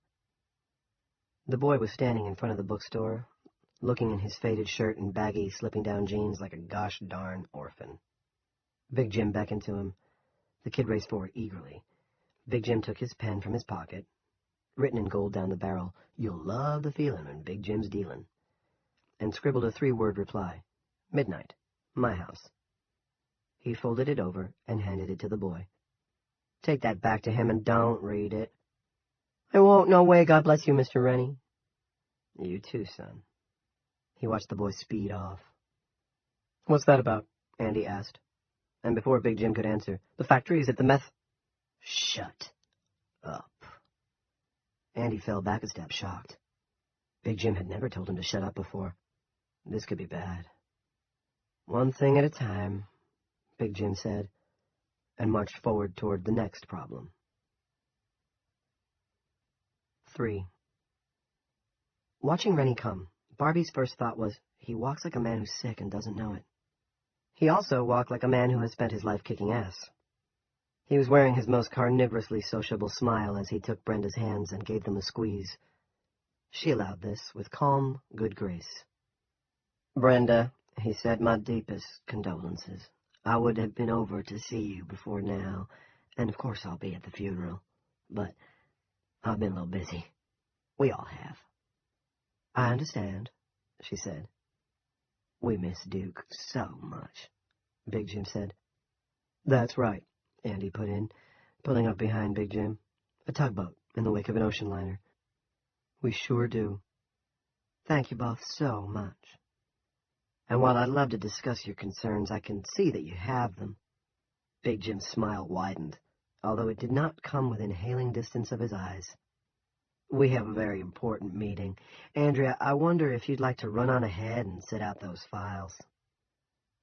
The boy was standing in front of the bookstore, looking in his faded shirt and baggy, slipping-down jeans like a gosh darn orphan. Big Jim beckoned to him. The kid raced forward eagerly. Big Jim took his pen from his pocket, written in gold down the barrel, "You'll love the feeling when Big Jim's dealin'," and scribbled a 3-word reply, "Midnight, my house." He folded it over and handed it to the boy. "Take that back to him and don't read it." "I won't, no way, God bless you, Mr. Rennie." "You too, son." He watched the boy speed off. "What's that about?" Andy asked. And before Big Jim could answer, "The factory is at the meth—" "Shut up." Andy fell back a step, shocked. Big Jim had never told him to shut up before. This could be bad. "One thing at a time," Big Jim said, and marched forward toward the next problem. 3. Watching Rennie come, Barbie's first thought was, he walks like a man who's sick and doesn't know it. He also walked like a man who has spent his life kicking ass. He was wearing his most carnivorously sociable smile as he took Brenda's hands and gave them a squeeze. She allowed this with calm, good grace. "Brenda," he said, "my deepest condolences. I would have been over to see you before now, and of course I'll be at the funeral, but I've been a little busy. We all have." "I understand," she said. "We miss Duke so much," Big Jim said. "That's right," Andy put in, pulling up behind Big Jim. "A tugboat in the wake of an ocean liner. We sure do. Thank you both so much. And while I'd love to discuss your concerns, I can see that you have them." Big Jim's smile widened, although it did not come within hailing distance of his eyes. "We have a very important meeting. Andrea, I wonder if you'd like to run on ahead and set out those files."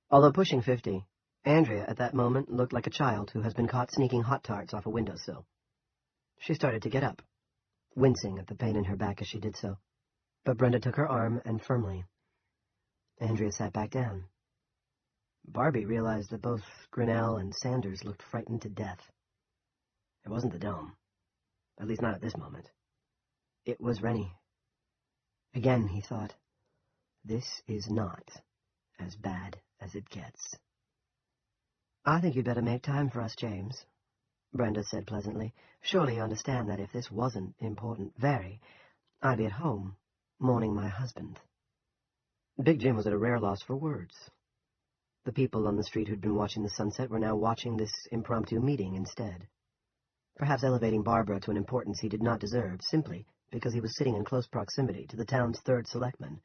Although pushing 50, Andrea at that moment looked like a child who has been caught sneaking hot tarts off a windowsill. She started to get up, wincing at the pain in her back as she did so, but Brenda took her arm and firmly. Andrea sat back down. Barbie realized that both Grinnell and Sanders looked frightened to death. It wasn't the dome, at least not at this moment. It was Rennie. Again, he thought, this is not as bad as it gets. "I think you'd better make time for us, James," Brenda said pleasantly. "Surely you understand that if this wasn't important, I'd be at home, mourning my husband." Big Jim was at a rare loss for words. The people on the street who'd been watching the sunset were now watching this impromptu meeting instead, perhaps elevating Barbara to an importance he did not deserve, simply because he was sitting in close proximity to the town's third selectman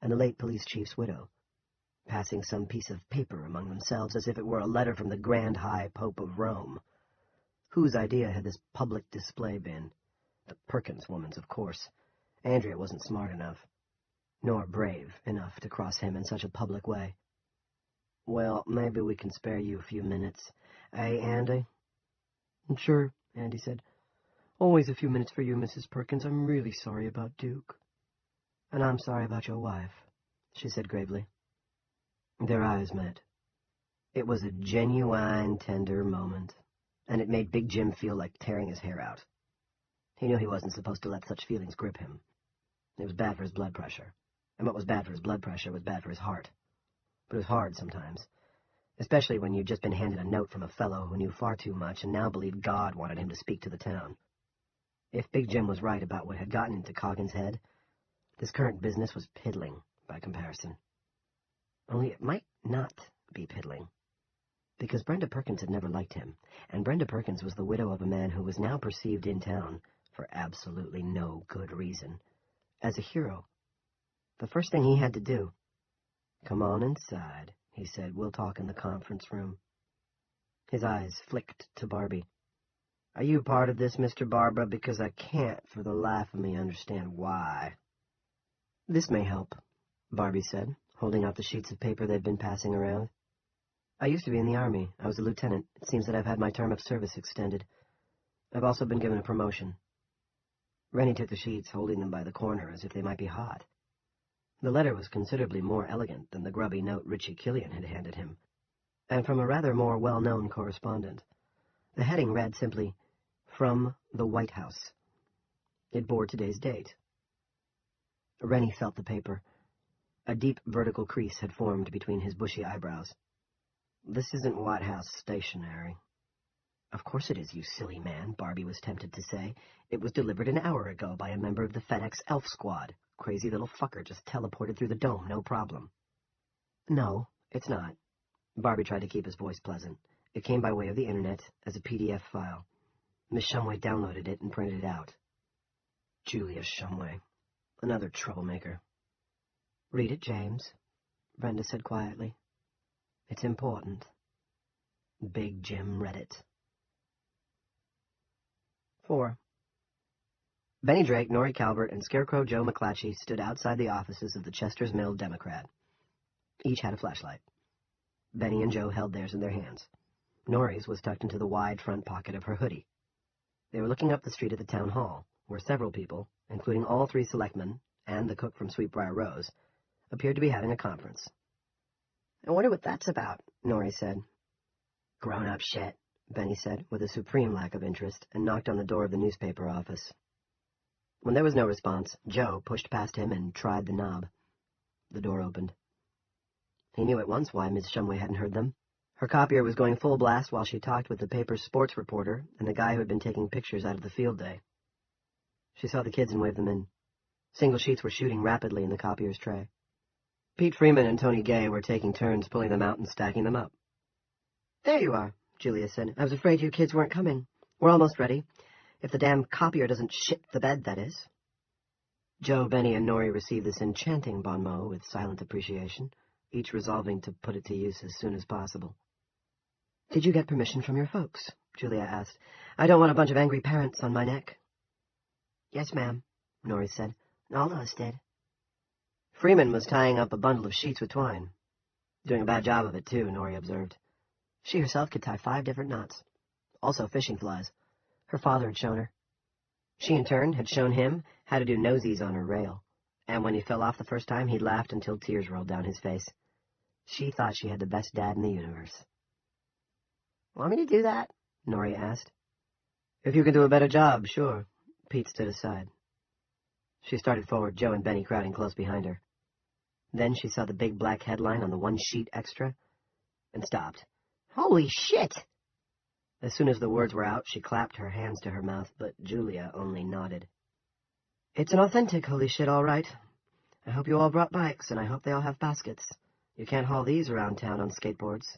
and the late police chief's widow, passing some piece of paper among themselves as if it were a letter from the Grand High Pope of Rome. Whose idea had this public display been? The Perkins woman's, of course. Andrea wasn't smart enough, nor brave enough to cross him in such a public way. "Well, maybe we can spare you a few minutes. Eh, Andy?" "Sure," Andy said. "Always a few minutes for you, Mrs. Perkins. I'm really sorry about Duke." "And I'm sorry about your wife," she said gravely. Their eyes met. It was a genuine, tender moment, and it made Big Jim feel like tearing his hair out. He knew he wasn't supposed to let such feelings grip him. It was bad for his blood pressure, and what was bad for his blood pressure was bad for his heart. But it was hard sometimes, especially when you'd just been handed a note from a fellow who knew far too much and now believed God wanted him to speak to the town. If Big Jim was right about what had gotten into Coggins' head, this current business was piddling by comparison. Only it might not be piddling, because Brenda Perkins had never liked him, and Brenda Perkins was the widow of a man who was now perceived in town, for absolutely no good reason, as a hero. The first thing he had to do— "Come on inside," he said. "We'll talk in the conference room." His eyes flicked to Barbie. "Are you part of this, Mr. Barbara? Because I can't, for the life of me, understand why." "This may help," Barbie said, holding out the sheets of paper they'd been passing around. "I used to be in the Army. I was a lieutenant. It seems that I've had my term of service extended. I've also been given a promotion." Rennie took the sheets, holding them by the corner as if they might be hot. The letter was considerably more elegant than the grubby note Richie Killian had handed him, and from a rather more well-known correspondent. The heading read simply, "From the White House." It bore today's date. Rennie felt the paper. A deep vertical crease had formed between his bushy eyebrows. "This isn't White House stationery." "Of course it is, you silly man," Barbie was tempted to say. "It was delivered an hour ago by a member of the FedEx Elf Squad. Crazy little fucker just teleported through the dome, no problem." "No, it's not." Barbie tried to keep his voice pleasant. "It came by way of the internet, as a PDF file. Miss Shumway downloaded it and printed it out." Julia Shumway. Another troublemaker. "Read it, James," Brenda said quietly. "It's important." Big Jim read it. 4. Benny Drake, Norrie Calvert, and Scarecrow Joe McClatchy stood outside the offices of the Chester's Mill Democrat. Each had a flashlight. Benny and Joe held theirs in their hands. Norrie's was tucked into the wide front pocket of her hoodie. They were looking up the street at the town hall, where several people, including all 3 selectmen and the cook from Sweetbriar Rose, appeared to be having a conference. "I wonder what that's about," Norrie said. Grown-up shit, Benny said, with a supreme lack of interest, and knocked on the door of the newspaper office. When there was no response, Joe pushed past him and tried the knob. The door opened. He knew at once why Miss Shumway hadn't heard them. Her copier was going full blast while she talked with the paper's sports reporter and the guy who had been taking pictures out of the field day. She saw the kids and waved them in. Single sheets were shooting rapidly in the copier's tray. Pete Freeman and Tony Gay were taking turns pulling them out and stacking them up. "There you are," Julia said. "I was afraid you kids weren't coming. We're almost ready. If the damn copier doesn't shit the bed, that is." Joe, Benny, and Norrie received this enchanting bon mot with silent appreciation, each resolving to put it to use as soon as possible. "Did you get permission from your folks?" Julia asked. "I don't want a bunch of angry parents on my neck." "Yes, ma'am," Norrie said. "All of us did." Freeman was tying up a bundle of sheets with twine. Doing a bad job of it, too, Norrie observed. She herself could tie 5 different knots. Also fishing flies. Her father had shown her. She, in turn, had shown him how to do nosies on her rail. And when he fell off the first time, he laughed until tears rolled down his face. She thought she had the best dad in the universe. "Want me to do that?" Norrie asked. "If you can do a better job, sure." Pete stood aside. She started forward, Joe and Benny crowding close behind her. Then she saw the big black headline on the 1 sheet extra, and stopped. "Holy shit!" As soon as the words were out, she clapped her hands to her mouth, but Julia only nodded. "It's an authentic holy shit, all right. I hope you all brought bikes, and I hope they all have baskets. You can't haul these around town on skateboards."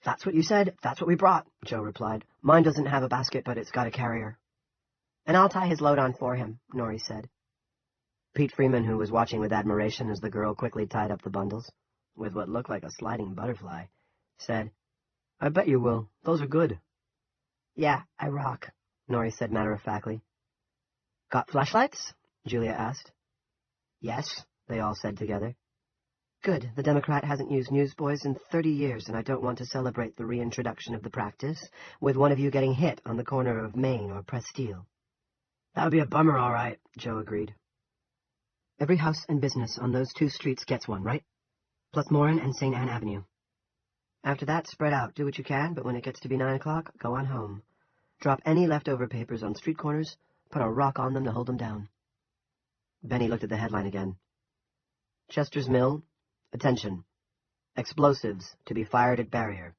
"That's what you said. That's what we brought," Joe replied. "Mine doesn't have a basket, but it's got a carrier." "And I'll tie his load on for him," Norrie said. Pete Freeman, who was watching with admiration as the girl quickly tied up the bundles, with what looked like a sliding butterfly, said, "I bet you will. Those are good." "Yeah, I rock," Norrie said matter-of-factly. "Got flashlights?" Julia asked. "Yes," they all said together. "Good. The Democrat hasn't used newsboys in 30 years, and I don't want to celebrate the reintroduction of the practice with one of you getting hit on the corner of Main or Prestille." "That would be a bummer, all right," Joe agreed. "Every house and business on those 2 streets gets one, right? Plus Morin and St. Anne Avenue. After that, spread out, do what you can, but when it gets to be 9 o'clock, go on home. Drop any leftover papers on street corners, put a rock on them to hold them down." Benny looked at the headline again. "Chester's Mill, attention. Explosives to be fired at barrier.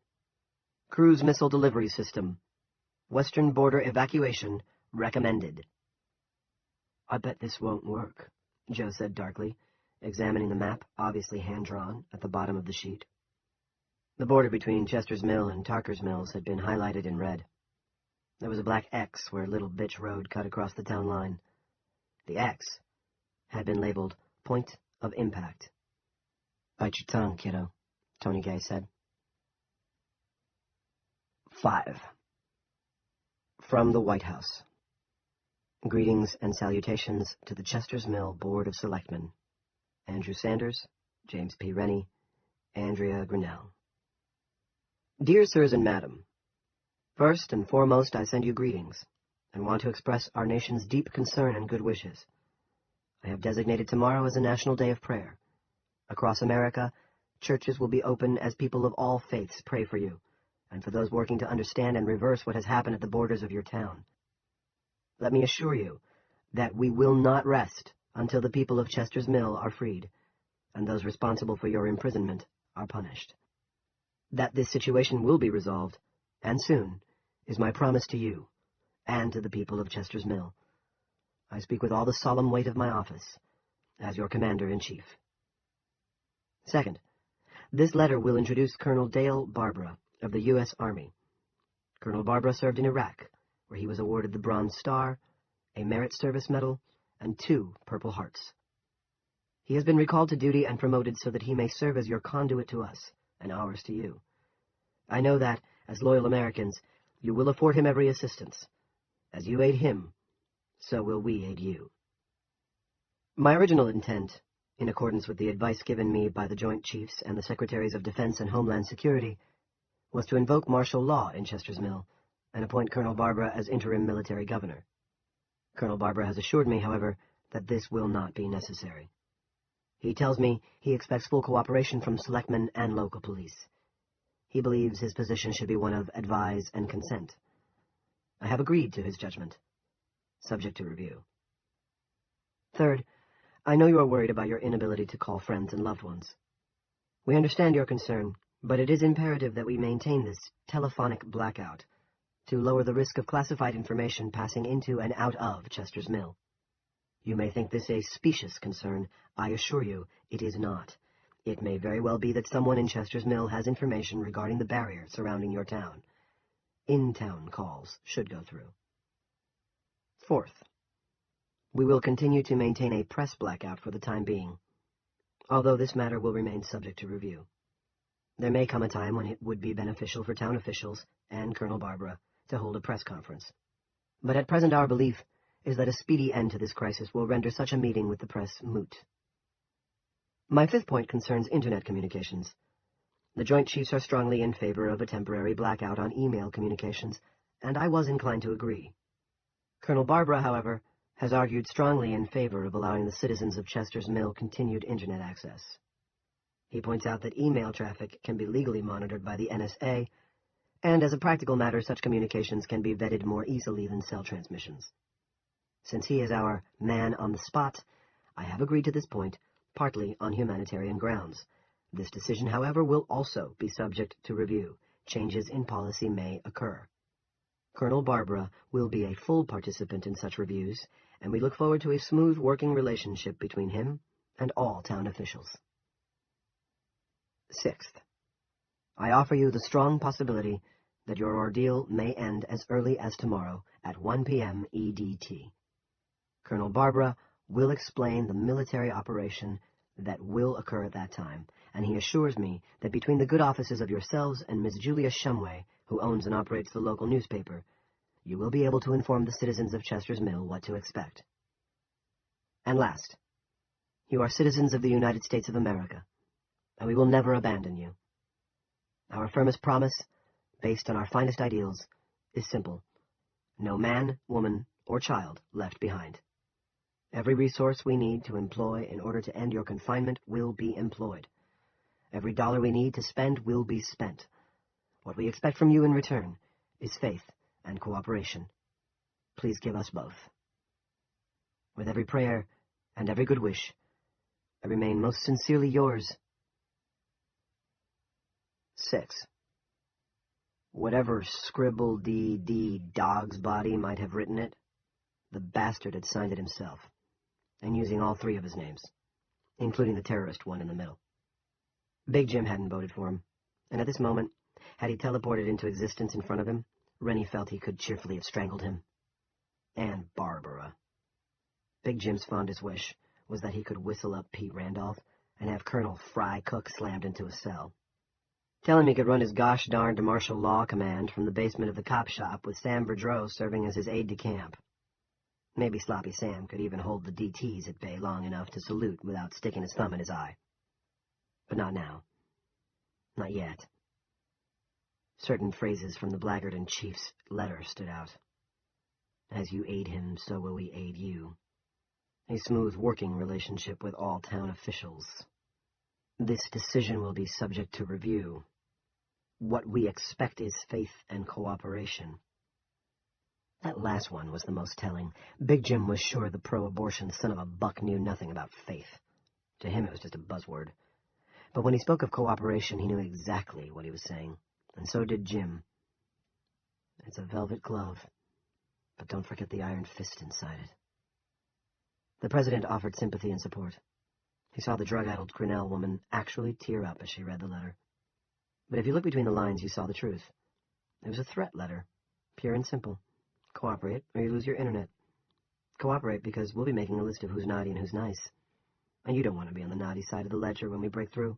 Cruise missile delivery system. Western border evacuation recommended." "I bet this won't work," Joe said darkly, examining the map, obviously hand-drawn, at the bottom of the sheet. The border between Chester's Mill and Tarker's Mills had been highlighted in red. There was a black X where Little Bitch Road cut across the town line. The X had been labeled Point of Impact. "Bite your tongue, kiddo," Tony Gay said. 5. From the White House. Greetings and salutations to the Chester's Mill Board of Selectmen. Andrew Sanders, James P. Rennie, Andrea Grinnell. Dear Sirs and Madam, first and foremost I send you greetings, and want to express our nation's deep concern and good wishes. I have designated tomorrow as a National Day of Prayer. Across America, churches will be open as people of all faiths pray for you, and for those working to understand and reverse what has happened at the borders of your town. Let me assure you that we will not rest until the people of Chester's Mill are freed, and those responsible for your imprisonment are punished. That this situation will be resolved, and soon, is my promise to you, and to the people of Chester's Mill. I speak with all the solemn weight of my office, as your Commander-in-Chief. Second, this letter will introduce Colonel Dale Barbara of the U.S. Army. Colonel Barbara served in Iraq, where he was awarded the Bronze Star, a Merit Service Medal, and 2 Purple Hearts. He has been recalled to duty and promoted so that he may serve as your conduit to us, and ours to you. I know that, as loyal Americans, you will afford him every assistance. As you aid him, so will we aid you. My original intent, in accordance with the advice given me by the Joint Chiefs and the Secretaries of Defense and Homeland Security, was to invoke martial law in Chester's Mill and appoint Colonel Barbara as interim military governor. Colonel Barbara has assured me, however, that this will not be necessary. He tells me he expects full cooperation from selectmen and local police. He believes his position should be one of advise and consent. I have agreed to his judgment, subject to review. Third, I know you are worried about your inability to call friends and loved ones. We understand your concern, but it is imperative that we maintain this telephonic blackout to lower the risk of classified information passing into and out of Chester's Mill. You may think this a specious concern. I assure you, it is not. It may very well be that someone in Chester's Mill has information regarding the barrier surrounding your town. In-town calls should go through. Fourth, we will continue to maintain a press blackout for the time being, although this matter will remain subject to review. There may come a time when it would be beneficial for town officials and Colonel Barbara to hold a press conference. But at present our belief is that a speedy end to this crisis will render such a meeting with the press moot. My fifth point concerns Internet communications. The Joint Chiefs are strongly in favor of a temporary blackout on email communications, and I was inclined to agree. Colonel Barbara, however, has argued strongly in favor of allowing the citizens of Chester's Mill continued Internet access. He points out that email traffic can be legally monitored by the NSA, and as a practical matter, such communications can be vetted more easily than cell transmissions. Since he is our man on the spot, I have agreed to this point, partly on humanitarian grounds. This decision, however, will also be subject to review. Changes in policy may occur. Colonel Barbara will be a full participant in such reviews, and we look forward to a smooth working relationship between him and all town officials. Sixth, I offer you the strong possibility that your ordeal may end as early as tomorrow at 1 p.m. EDT. Colonel Barbara will explain the military operation that will occur at that time, and he assures me that between the good offices of yourselves and Miss Julia Shumway, who owns and operates the local newspaper, you will be able to inform the citizens of Chester's Mill what to expect. And last, you are citizens of the United States of America, and we will never abandon you. Our firmest promise, based on our finest ideals, is simple: no man, woman, or child left behind. Every resource we need to employ in order to end your confinement will be employed. Every dollar we need to spend will be spent. What we expect from you in return is faith and cooperation. Please give us both. With every prayer and every good wish, I remain most sincerely yours. 6. Whatever Scribble-D-D dog's body might have written it, the bastard had signed it himself, and using all three of his names, including the terrorist one in the middle. Big Jim hadn't voted for him, and at this moment, had he teleported into existence in front of him, Rennie felt he could cheerfully have strangled him. And Barbara. Big Jim's fondest wish was that he could whistle up Pete Randolph and have Colonel Fry Cook slammed into a cell. Tell him he could run his gosh darned martial law command from the basement of the cop shop with Sam Verdreau serving as his aide-de-camp. Maybe Sloppy Sam could even hold the DTs at bay long enough to salute without sticking his thumb in his eye. But not now. Not yet. Certain phrases from the blackguard in chief's letter stood out. As you aid him, so will we aid you. A smooth working relationship with all town officials. This decision will be subject to review. What we expect is faith and cooperation. That last one was the most telling. Big Jim was sure the pro-abortion son of a buck knew nothing about faith. To him it was just a buzzword. But when he spoke of cooperation, he knew exactly what he was saying. And so did Jim. It's a velvet glove, but don't forget the iron fist inside it. The president offered sympathy and support. He saw the drug-addled Grinnell woman actually tear up as she read the letter. But if you look between the lines, you saw the truth. It was a threat letter, pure and simple. Cooperate, or you lose your internet. Cooperate because we'll be making a list of who's naughty and who's nice. And you don't want to be on the naughty side of the ledger when we break through.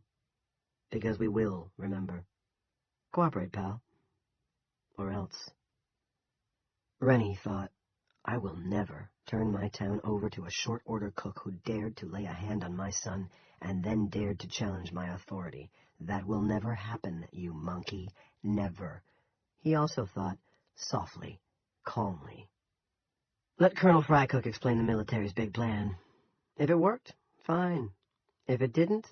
Because we will, remember. Cooperate, pal. Or else. Rennie thought, I will never turn my town over to a short-order cook who dared to lay a hand on my son and then dared to challenge my authority. That will never happen, you monkey. Never. He also thought, softly, calmly. Let Colonel Frycook explain the military's big plan. If it worked, fine. If it didn't,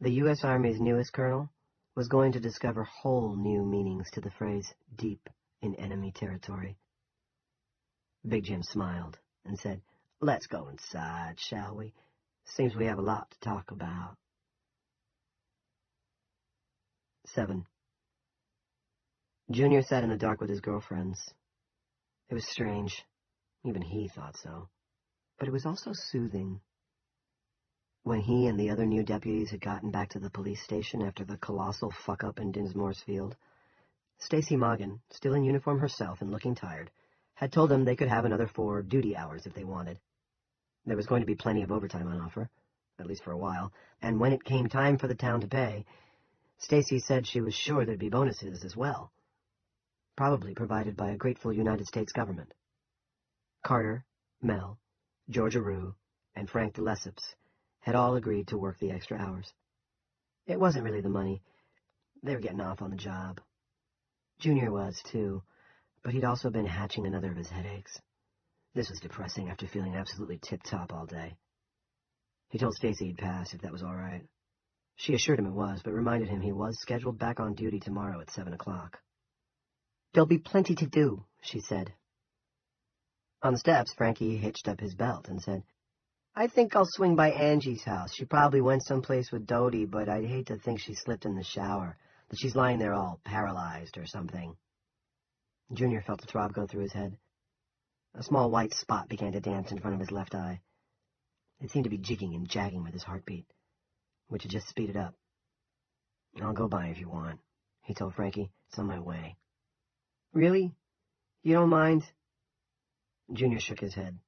the U.S. Army's newest colonel, was going to discover whole new meanings to the phrase deep in enemy territory. Big Jim smiled and said, "Let's go inside, shall we? Seems we have a lot to talk about." 7. Junior sat in the dark with his girlfriends. It was strange. Even he thought so. But it was also soothing. When he and the other new deputies had gotten back to the police station after the colossal fuck-up in Dinsmore's field, Stacy Moggan, still in uniform herself and looking tired, had told them they could have another 4 duty hours if they wanted. There was going to be plenty of overtime on offer, at least for a while, and when it came time for the town to pay, Stacy said she was sure there'd be bonuses as well, probably provided by a grateful United States government. Carter, Mel, Georgia Rue, and Frank de Lesseps had all agreed to work the extra hours. It wasn't really the money. They were getting off on the job. Junior was, too, but he'd also been hatching another of his headaches. This was depressing after feeling absolutely tip-top all day. He told Stacy he'd pass if that was all right. She assured him it was, but reminded him he was scheduled back on duty tomorrow at 7 o'clock. "There'll be plenty to do," she said. On the steps, Frankie hitched up his belt and said, "I think I'll swing by Angie's house. She probably went someplace with Dodie, but I'd hate to think she slipped in the shower, that she's lying there all paralyzed or something." Junior felt a throb go through his head. A small white spot began to dance in front of his left eye. It seemed to be jigging and jagging with his heartbeat, which had just speeded up. "I'll go by if you want," he told Frankie. "It's on my way." "Really? You don't mind?" Junior shook his head.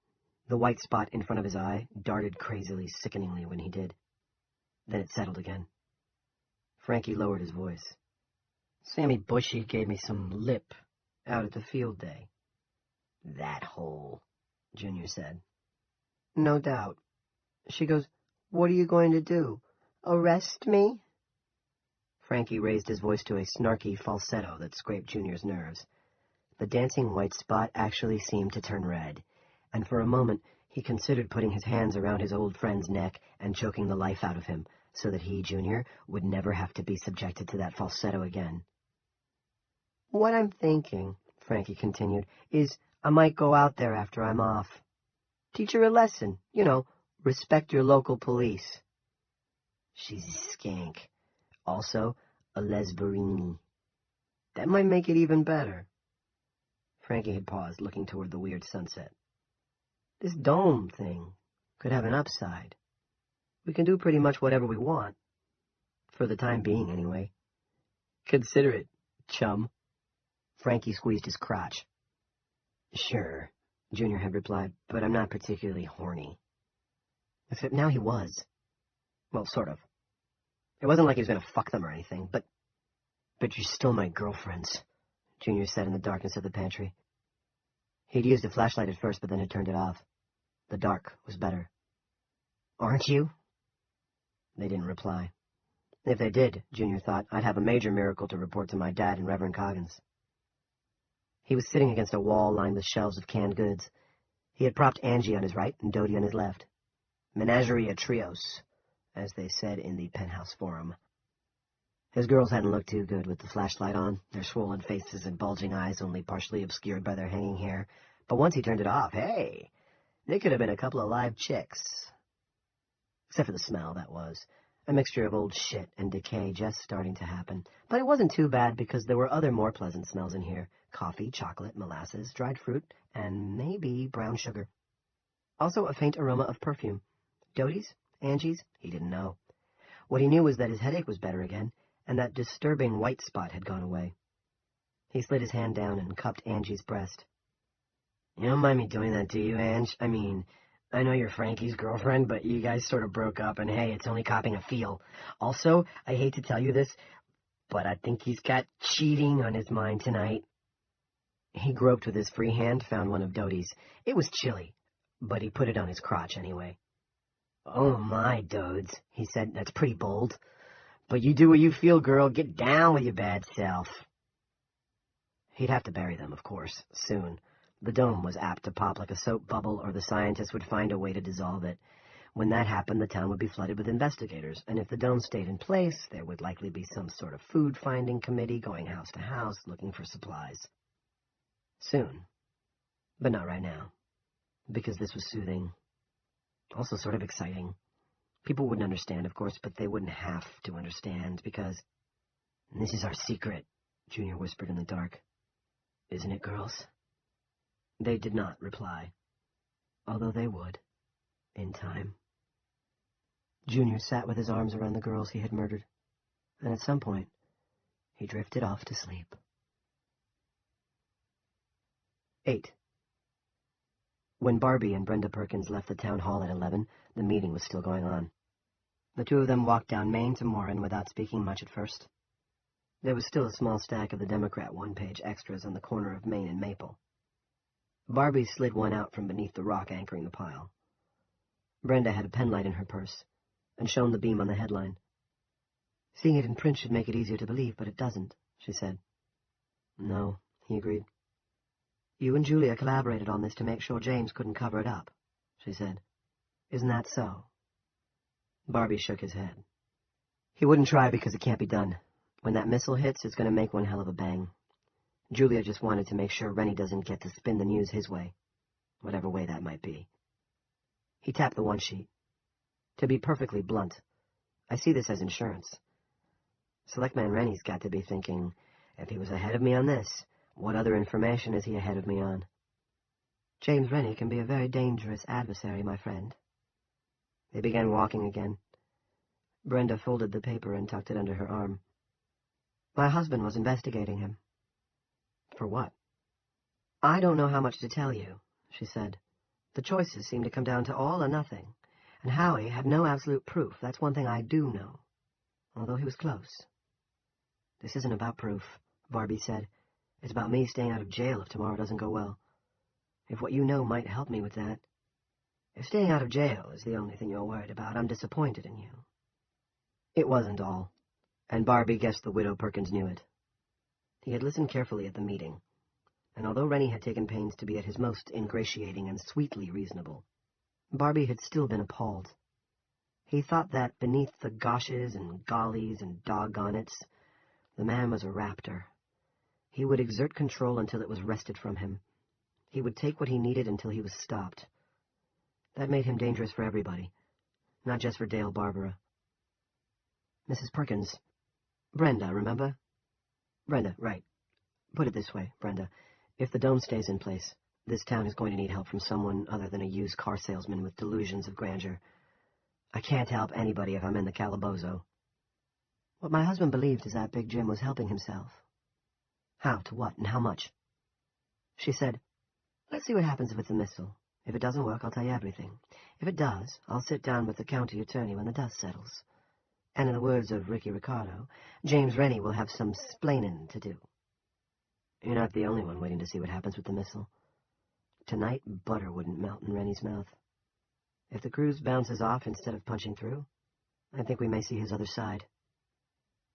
The white spot in front of his eye darted crazily, sickeningly when he did. Then it settled again. Frankie lowered his voice. "Sammy Bushy gave me some lip out at the field day." "That hole," Junior said. "No doubt." She goes, "What are you going to do? Arrest me?" Frankie raised his voice to a snarky falsetto that scraped Junior's nerves. The dancing white spot actually seemed to turn red, and for a moment he considered putting his hands around his old friend's neck and choking the life out of him, so that he, Junior, would never have to be subjected to that falsetto again. "What I'm thinking," Frankie continued, "is I might go out there after I'm off. Teach her a lesson, respect your local police." "She's a skank. Also, a lesberini." "That might make it even better." Frankie had paused, looking toward the weird sunset. "This dome thing could have an upside. We can do pretty much whatever we want. For the time being, anyway. Consider it, chum." Frankie squeezed his crotch. "Sure," Junior had replied, "but I'm not particularly horny." Except now he was. Well, sort of. It wasn't like he was going to fuck them or anything, but you're still my girlfriends," Junior said in the darkness of the pantry. He'd used a flashlight at first, but then had turned it off. The dark was better. "Aren't you?" They didn't reply. If they did, Junior thought, I'd have a major miracle to report to my dad and Reverend Coggins. He was sitting against a wall lined with shelves of canned goods. He had propped Angie on his right and Dodie on his left. Menagerie a trios, as they said in the Penthouse Forum. His girls hadn't looked too good with the flashlight on, their swollen faces and bulging eyes only partially obscured by their hanging hair. But once he turned it off, hey, they could have been a couple of live chicks. Except for the smell, that was. A mixture of old shit and decay just starting to happen. But it wasn't too bad because there were other more pleasant smells in here. Coffee, chocolate, molasses, dried fruit, and maybe brown sugar. Also a faint aroma of perfume. Dodie's? Angie's? He didn't know. What he knew was that his headache was better again, and that disturbing white spot had gone away. He slid his hand down and cupped Angie's breast. You don't mind me doing that, do you, Ange? I mean, I know you're Frankie's girlfriend, but you guys sort of broke up, and hey, it's only copping a feel. Also, I hate to tell you this, but I think he's got cheating on his mind tonight. He groped with his free hand, found one of Dodie's. It was chilly, but he put it on his crotch anyway. Oh my, Dodes, he said, that's pretty bold. But you do what you feel, girl. Get down with your bad self. He'd have to bury them, of course, soon. The dome was apt to pop like a soap bubble, or the scientists would find a way to dissolve it. When that happened, the town would be flooded with investigators, and if the dome stayed in place, there would likely be some sort of food-finding committee going house to house looking for supplies. Soon. But not right now. Because this was soothing. Also sort of exciting. People wouldn't understand, of course, but they wouldn't have to understand, because... This is our secret, Junior whispered in the dark. Isn't it, girls? They did not reply, although they would, in time. Junior sat with his arms around the girls he had murdered, and at some point, he drifted off to sleep. 8. When Barbie and Brenda Perkins left the town hall at 11, the meeting was still going on. The two of them walked down Main to Morin without speaking much at first. There was still a small stack of the Democrat one-page extras on the corner of Main and Maple. Barbie slid one out from beneath the rock anchoring the pile. Brenda had a penlight in her purse, and shone the beam on the headline. Seeing it in print should make it easier to believe, but it doesn't, she said. No, he agreed. You and Julia collaborated on this to make sure James couldn't cover it up, she said. Isn't that so? Barbie shook his head. He wouldn't try because it can't be done. When that missile hits, it's going to make one hell of a bang. Julia just wanted to make sure Rennie doesn't get to spin the news his way, whatever way that might be. He tapped the one sheet. To be perfectly blunt, I see this as insurance. Selectman Rennie's got to be thinking, if he was ahead of me on this, what other information is he ahead of me on? James Rennie can be a very dangerous adversary, my friend. They began walking again. Brenda folded the paper and tucked it under her arm. My husband was investigating him. For what? I don't know how much to tell you, she said. The choices seem to come down to all or nothing, and Howie had no absolute proof. That's one thing I do know, although he was close. This isn't about proof, Barbie said. It's about me staying out of jail if tomorrow doesn't go well. If what you know might help me with that. If staying out of jail is the only thing you're worried about, I'm disappointed in you. It wasn't all, and Barbie guessed the widow Perkins knew it. He had listened carefully at the meeting, and although Rennie had taken pains to be at his most ingratiating and sweetly reasonable, Barbie had still been appalled. He thought that beneath the goshes and gollies and doggone-its, the man was a raptor. He would exert control until it was wrested from him. He would take what he needed until he was stopped. That made him dangerous for everybody, not just for Dale Barbara. Mrs. Perkins. Brenda, remember? Brenda, right. Put it this way, Brenda. If the dome stays in place, this town is going to need help from someone other than a used car salesman with delusions of grandeur. I can't help anybody if I'm in the calabozo. What my husband believed is that Big Jim was helping himself. How, to what, and how much? She said, let's see what happens if it's a missile. If it doesn't work, I'll tell you everything. If it does, I'll sit down with the county attorney when the dust settles. And in the words of Ricky Ricardo, James Rennie will have some splaining to do. You're not the only one waiting to see what happens with the missile. Tonight, butter wouldn't melt in Rennie's mouth. If the cruise bounces off instead of punching through, I think we may see his other side.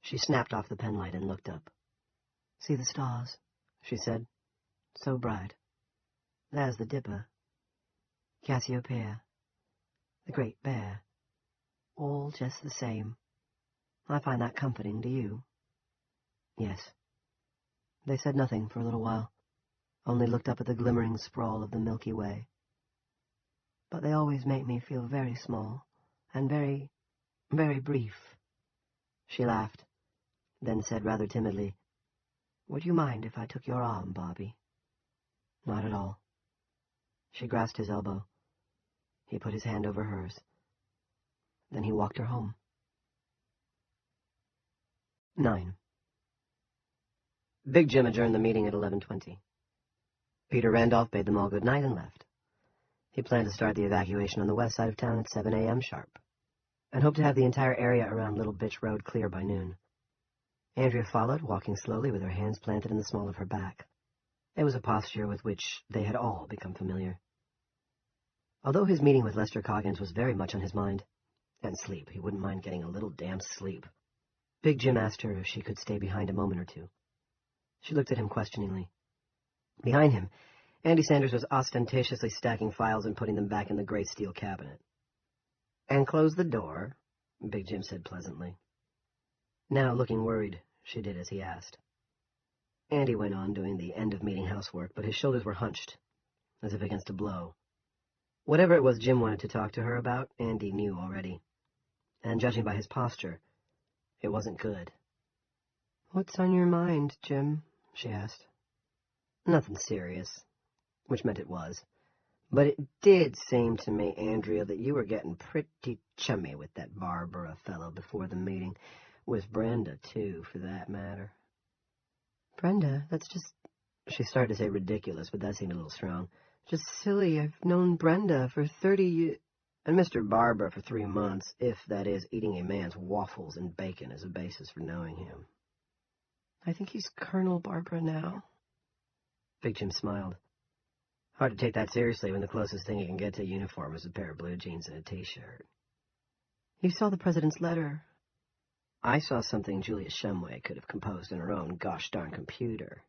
She snapped off the penlight and looked up. See the stars, she said. So bright. There's the Dipper. Cassiopeia. The Great Bear. All just the same. I find that comforting, do you? Yes. They said nothing for a little while, only looked up at the glimmering sprawl of the Milky Way. But they always make me feel very small, and very, very brief. She laughed, then said rather timidly, Would you mind if I took your arm, Barbie? Not at all. She grasped his elbow. He put his hand over hers. Then he walked her home. 9. Big Jim adjourned the meeting at 11:20. Peter Randolph bade them all good night and left. He planned to start the evacuation on the west side of town at 7 a.m. sharp, and hoped to have the entire area around Little Bitch Road clear by noon. Andrea followed, walking slowly with her hands planted in the small of her back. It was a posture with which they had all become familiar. Although his meeting with Lester Coggins was very much on his mind, and sleep, he wouldn't mind getting a little damn sleep, Big Jim asked her if she could stay behind a moment or two. She looked at him questioningly. Behind him, Andy Sanders was ostentatiously stacking files and putting them back in the gray steel cabinet. And close the door, Big Jim said pleasantly. Now, looking worried, she did as he asked. Andy went on doing the end-of-meeting housework, but his shoulders were hunched, as if against a blow. Whatever it was Jim wanted to talk to her about, Andy knew already. And judging by his posture, it wasn't good. "What's on your mind, Jim?" she asked. "Nothing serious," which meant it was. "But it did seem to me, Andrea, that you were getting pretty chummy with that Barbara fellow before the meeting. With Brenda, too, for that matter." "Brenda? That's just—" She started to say ridiculous, but that seemed a little strong. "Just silly. I've known Brenda for 30 years. And Mr. Barbara for 3 months, if, that is, eating a man's waffles and bacon is a basis for knowing him." "I think he's Colonel Barbara now." Big Jim smiled. Hard to take that seriously when the closest thing you can get to a uniform is a pair of blue jeans and a T-shirt. "You saw the president's letter." "I saw something Julia Shumway could have composed in her own gosh-darn computer.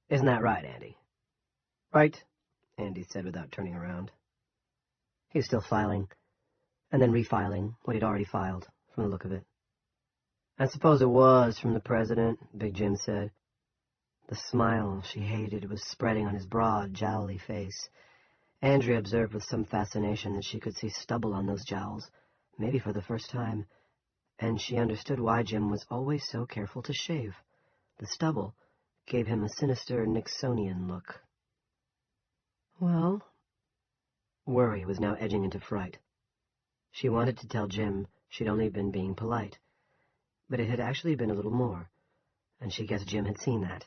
Isn't that right, Andy?" "Right," Andy said without turning around. He was still filing, and then refiling what he'd already filed, from the look of it. "I suppose it was from the president," Big Jim said. The smile she hated was spreading on his broad, jowly face. Andrea observed with some fascination that she could see stubble on those jowls, maybe for the first time, and she understood why Jim was always so careful to shave. The stubble gave him a sinister Nixonian look. "Well?" Worry was now edging into fright. She wanted to tell Jim she'd only been being polite, but it had actually been a little more, and she guessed Jim had seen that.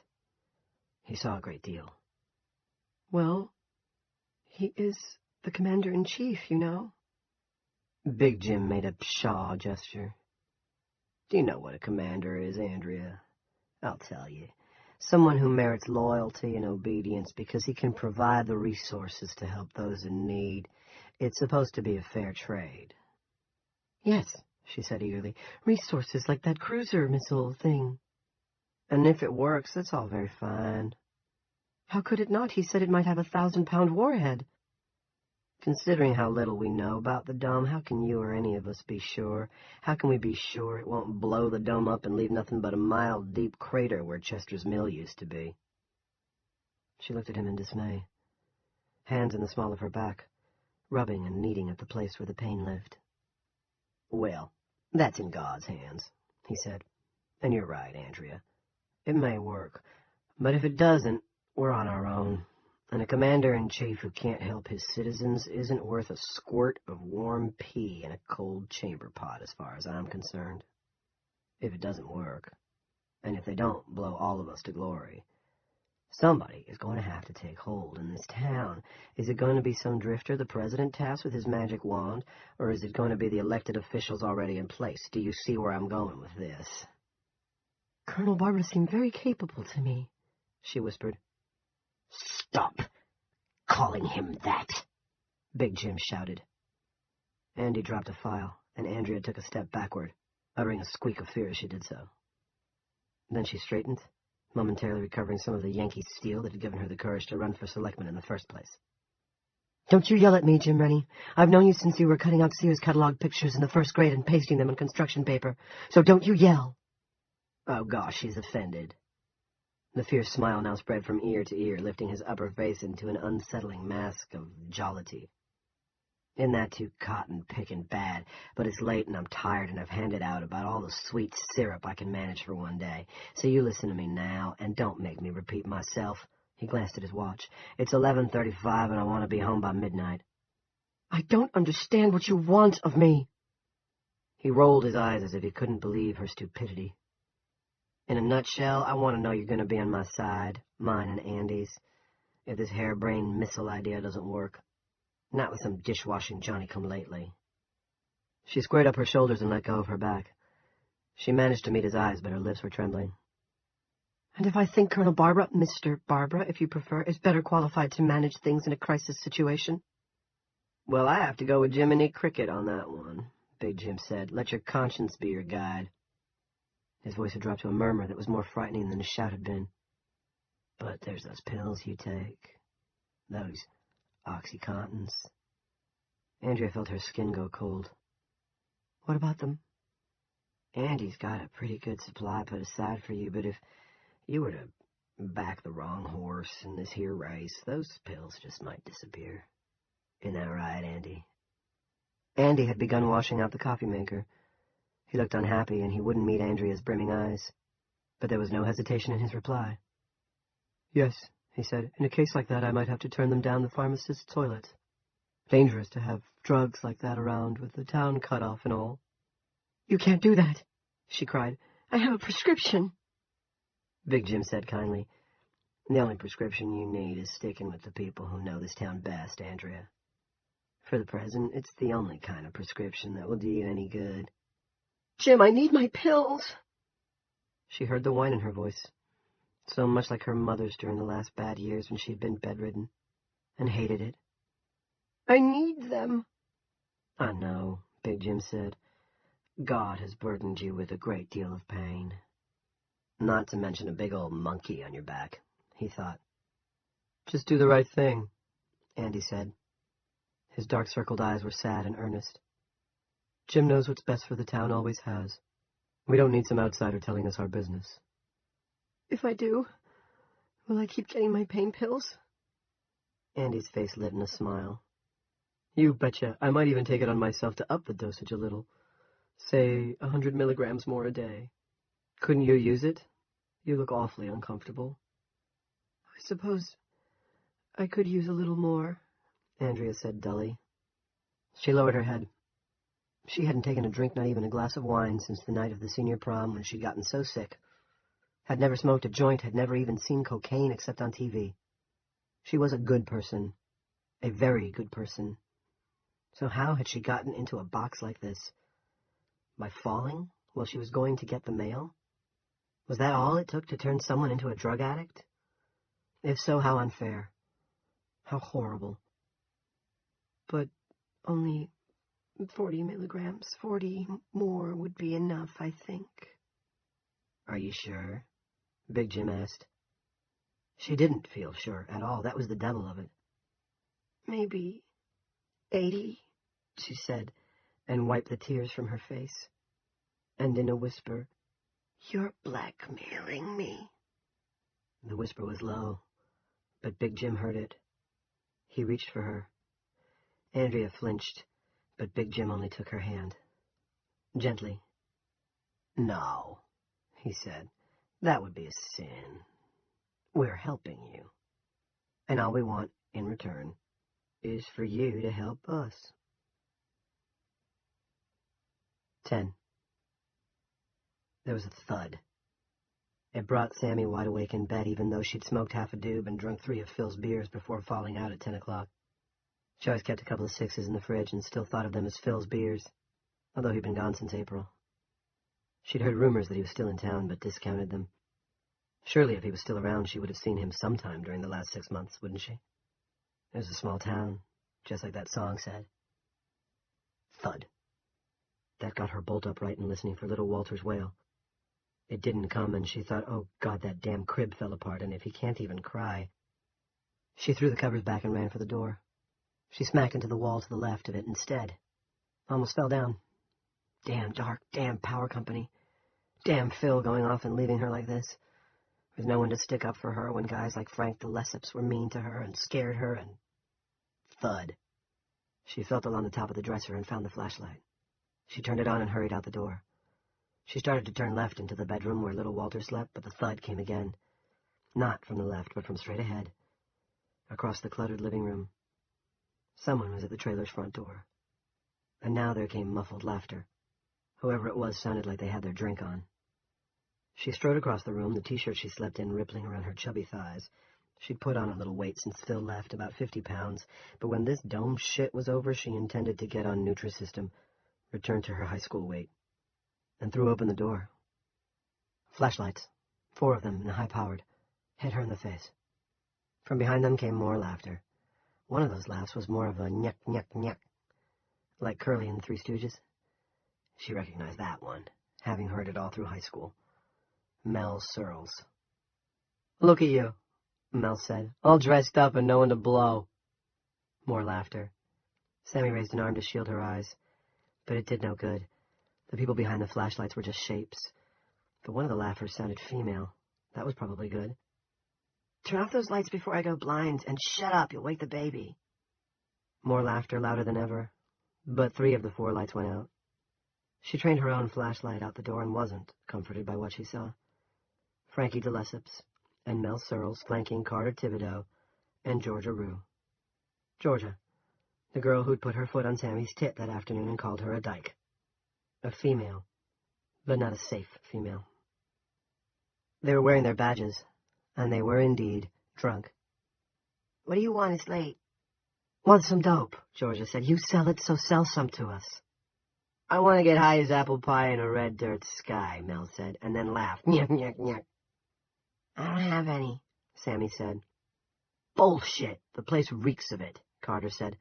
He saw a great deal. "Well, he is the commander-in-chief, you know." Big Jim made a pshaw gesture. "Do you know what a commander is, Andrea? I'll tell you. Someone who merits loyalty and obedience because he can provide the resources to help those in need. It's supposed to be a fair trade." "Yes," she said eagerly. "Resources like that cruiser missile thing." "And if it works, that's all very fine." "How could it not? He said it might have a 1,000-pound warhead." "Considering how little we know about the dome, how can you or any of us be sure? How can we be sure it won't blow the dome up and leave nothing but a mile-deep crater where Chester's Mill used to be?" She looked at him in dismay, hands in the small of her back, rubbing and kneading at the place where the pain lived. "Well, that's in God's hands," he said. "And you're right, Andrea. It may work, but if it doesn't, we're on our own. And a commander-in-chief who can't help his citizens isn't worth a squirt of warm pee in a cold chamber pot, as far as I'm concerned. If it doesn't work, and if they don't blow all of us to glory, somebody is going to have to take hold in this town. Is it going to be some drifter the president taps with his magic wand, or is it going to be the elected officials already in place? Do you see where I'm going with this?" "Colonel Barbara seemed very capable to me," she whispered. "Stop calling him that," Big Jim shouted. Andy dropped a file, and Andrea took a step backward, uttering a squeak of fear as she did so. Then she straightened, momentarily recovering some of the Yankee steel that had given her the courage to run for selectman in the first place. "Don't you yell at me, Jim Rennie. I've known you since you were cutting out Sears catalog pictures in the first grade and pasting them on construction paper, so don't you yell." "Oh, gosh, she's offended." The fierce smile now spread from ear to ear, lifting his upper face into an unsettling mask of jollity. "Isn't that too cotton-picking bad? But it's late and I'm tired and I've handed out about all the sweet syrup I can manage for one day. So you listen to me now and don't make me repeat myself." He glanced at his watch. "It's 11:35 and I want to be home by midnight." "I don't understand what you want of me." He rolled his eyes as if he couldn't believe her stupidity. "In a nutshell, I want to know you're going to be on my side, mine and Andy's, if this harebrained missile idea doesn't work. Not with some dishwashing Johnny-come-lately." She squared up her shoulders and let go of her back. She managed to meet his eyes, but her lips were trembling. "And if I think Colonel Barbara, Mr. Barbara, if you prefer, is better qualified to manage things in a crisis situation?" "Well, I have to go with Jiminy Cricket on that one," Big Jim said. "Let your conscience be your guide." His voice had dropped to a murmur that was more frightening than his shout had been. "But there's those pills you take. Those Oxycontins." Andrea felt her skin go cold. What about them? Andy's got a pretty good supply put aside for you, but if you were to back the wrong horse in this here race, those pills just might disappear. Isn't that right, Andy? Andy had begun washing out the coffee maker. He looked unhappy, and he wouldn't meet Andrea's brimming eyes. But there was no hesitation in his reply. Yes, he said, in a case like that I might have to turn them down the pharmacist's toilets. Dangerous to have drugs like that around with the town cut off and all. You can't do that, she cried. I have a prescription. Big Jim said kindly, the only prescription you need is sticking with the people who know this town best, Andrea. For the present, it's the only kind of prescription that will do you any good. Jim, I need my pills. She heard the whine in her voice, so much like her mother's during the last bad years when she'd been bedridden, and hated it. I need them. I know, Big Jim said. God has burdened you with a great deal of pain. Not to mention a big old monkey on your back, he thought. Just do the right thing, Andy said. His dark-circled eyes were sad and earnest. Jim knows what's best for the town, always has. We don't need some outsider telling us our business. If I do, will I keep getting my pain pills? Andy's face lit in a smile. You betcha. I might even take it on myself to up the dosage a little. Say 100 milligrams more a day. Couldn't you use it? You look awfully uncomfortable. I suppose I could use a little more, Andrea said dully. She lowered her head. She hadn't taken a drink, not even a glass of wine, since the night of the senior prom when she'd gotten so sick. Had never smoked a joint, had never even seen cocaine except on TV. She was a good person. A very good person. So how had she gotten into a box like this? By falling while she was going to get the mail? Was that all it took to turn someone into a drug addict? If so, how unfair. How horrible. But only 40 milligrams. 40 more would be enough, I think. Are you sure? Big Jim asked. She didn't feel sure at all. That was the devil of it. Maybe 80, she said, and wiped the tears from her face. And in a whisper, You're blackmailing me. The whisper was low, but Big Jim heard it. He reached for her. Andrea flinched, but Big Jim only took her hand. Gently. No, he said. That would be a sin. We're helping you. And all we want in return is for you to help us. 10. There was a thud. It brought Sammy wide awake in bed, even though she'd smoked half a doob and drunk 3 of Phil's beers before falling out at 10 o'clock. She always kept a couple of 6s in the fridge and still thought of them as Phil's beers, although he'd been gone since April. She'd heard rumors that he was still in town, but discounted them. Surely if he was still around, she would have seen him sometime during the last 6 months, wouldn't she? It was a small town, just like that song said. Thud. That got her bolt upright and listening for little Walter's wail. It didn't come, and she thought, oh, God, that damn crib fell apart, and if he can't even cry. She threw the covers back and ran for the door. She smacked into the wall to the left of it instead. Almost fell down. Damn dark, damn power company. Damn Phil going off and leaving her like this. With no one to stick up for her when guys like Frank the Lesseps were mean to her and scared her and... Thud. She felt along the top of the dresser and found the flashlight. She turned it on and hurried out the door. She started to turn left into the bedroom where little Walter slept, but the thud came again. Not from the left, but from straight ahead. Across the cluttered living room. Someone was at the trailer's front door. And now there came muffled laughter. Whoever it was sounded like they had their drink on. She strode across the room, the t-shirt she slept in rippling around her chubby thighs. She'd put on a little weight since Phil left, about 50 pounds, but when this dome shit was over, she intended to get on Nutrisystem, return to her high school weight, and threw open the door. Flashlights, 4 of them and high-powered, hit her in the face. From behind them came more laughter. One of those laughs was more of a nyuk, nyuk, nyuk, like Curly in the Three Stooges. She recognized that one, having heard it all through high school. Mel Searles. Look at you, Mel said, all dressed up and no one to blow. More laughter. Sammy raised an arm to shield her eyes, but it did no good. The people behind the flashlights were just shapes, but one of the laughers sounded female. That was probably good. Turn off those lights before I go blind, and shut up, you'll wake the baby. More laughter, louder than ever, but 3 of the 4 lights went out. She trained her own flashlight out the door and wasn't comforted by what she saw. Frankie de Lesseps and Mel Searles flanking Carter Thibodeau and Georgia Rue. Georgia, the girl who'd put her foot on Sammy's tit that afternoon and called her a dyke. A female, but not a safe female. They were wearing their badges, and they were indeed drunk. What do you want? It's late. Want some dope, Georgia said. You sell it, so sell some to us. I want to get high as apple pie in a red dirt sky, Mel said, and then laughed. Nyuk, nyuk, nyuk. I don't have any, Sammy said. Bullshit. The place reeks of it, Carter said.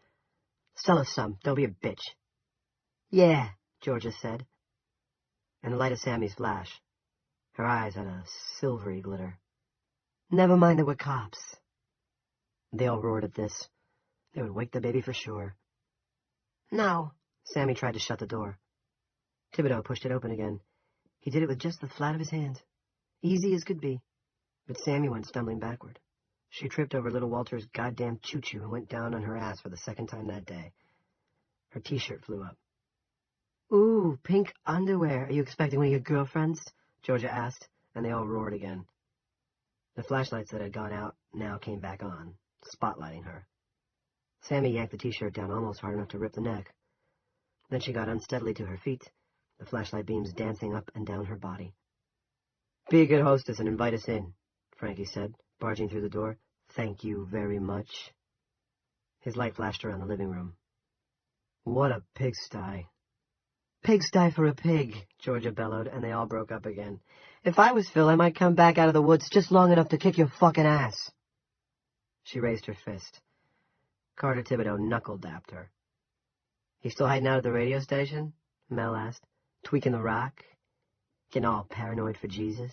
Sell us some. Don't be a bitch. Yeah, Georgia said. In the light of Sammy's flash, her eyes had a silvery glitter. Never mind that we're cops. They all roared at this. They would wake the baby for sure. No. Sammy tried to shut the door. Thibodeau pushed it open again. He did it with just the flat of his hand. Easy as could be. But Sammy went stumbling backward. She tripped over little Walter's goddamn choo-choo and went down on her ass for the second time that day. Her T-shirt flew up. Ooh, pink underwear. Are you expecting one of your girlfriends? Georgia asked, and they all roared again. The flashlights that had gone out now came back on, spotlighting her. Sammy yanked the T-shirt down almost hard enough to rip the neck. Then she got unsteadily to her feet, the flashlight beams dancing up and down her body. Be a good hostess and invite us in, Frankie said, barging through the door. Thank you very much. His light flashed around the living room. What a pigsty. Pigsty for a pig, Georgia bellowed, and they all broke up again. If I was Phil, I might come back out of the woods just long enough to kick your fucking ass. She raised her fist. Carter Thibodeau knuckle-dapped her. You still hiding out at the radio station? Mel asked. Tweaking the rock? Getting all paranoid for Jesus?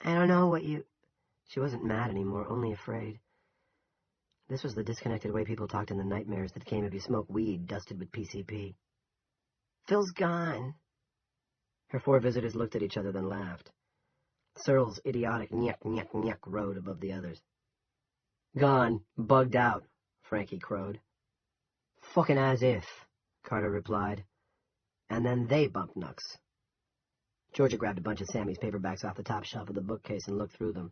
I don't know what you... She wasn't mad anymore, only afraid. This was the disconnected way people talked in the nightmares that came if you smoked weed dusted with PCP. Phil's gone. Her 4 visitors looked at each other, then laughed. Searle's idiotic nyek, nyek, nyek rode above the others. Gone, bugged out, Frankie crowed. Fucking as if, Carter replied. And then they bumped knucks. Georgia grabbed a bunch of Sammy's paperbacks off the top shelf of the bookcase and looked through them.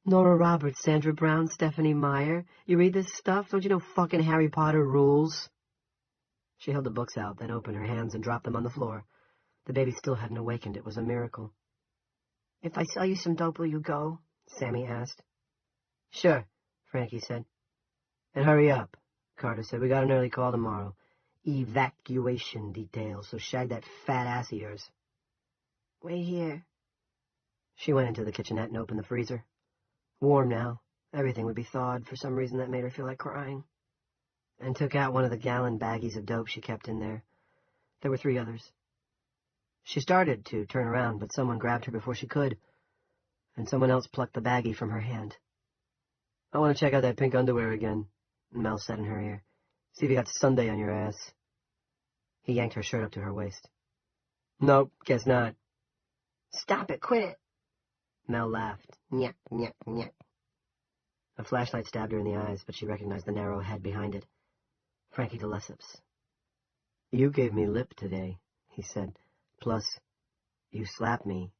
Nora Roberts, Sandra Brown, Stephanie Meyer. You read this stuff? Don't you know fucking Harry Potter rules? She held the books out, then opened her hands and dropped them on the floor. The baby still hadn't awakened. It was a miracle. If I sell you some dope, will you go? Sammy asked. Sure, Frankie said. And hurry up, Carter said. We got an early call tomorrow. Evacuation details, so shag that fat ass of yours. Wait here. She went into the kitchenette and opened the freezer. Warm now. Everything would be thawed. For some reason that made her feel like crying. And took out one of the gallon baggies of dope she kept in there. There were 3 others. She started to turn around, but someone grabbed her before she could, and someone else plucked the baggie from her hand. I want to check out that pink underwear again, Mel said in her ear. See if you got Sunday on your ass. He yanked her shirt up to her waist. Nope, guess not. Stop it, quit it. Mel laughed. Nyek, nyek, nyek. A flashlight stabbed her in the eyes, but she recognized the narrow head behind it. Frankie de Lesseps. You gave me lip today, he said. Plus, you slapped me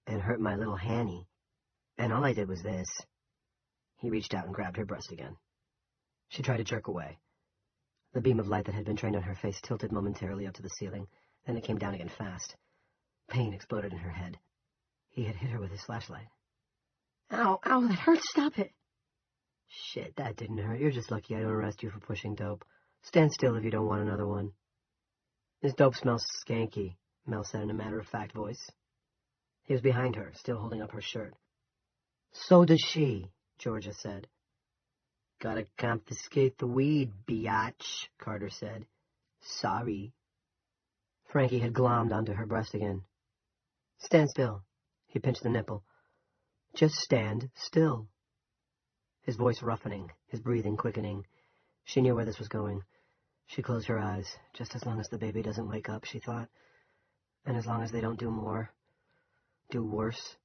and hurt my little Hanny. And all I did was this. He reached out and grabbed her breast again. She tried to jerk away. The beam of light that had been trained on her face tilted momentarily up to the ceiling, then it came down again fast. Pain exploded in her head. He had hit her with his flashlight. Ow, ow, that hurts, stop it. Shit, that didn't hurt. You're just lucky I don't arrest you for pushing dope. Stand still if you don't want another one. This dope smells skanky, Mel said in a matter-of-fact voice. He was behind her, still holding up her shirt. So does she, Georgia said. Gotta confiscate the weed, biatch, Carter said. Sorry. Frankie had glommed onto her breast again. Stand still. He pinched the nipple. Just stand still. His voice roughening, his breathing quickening. She knew where this was going. She closed her eyes. Just as long as the baby doesn't wake up, she thought. And as long as they don't do more. Do worse.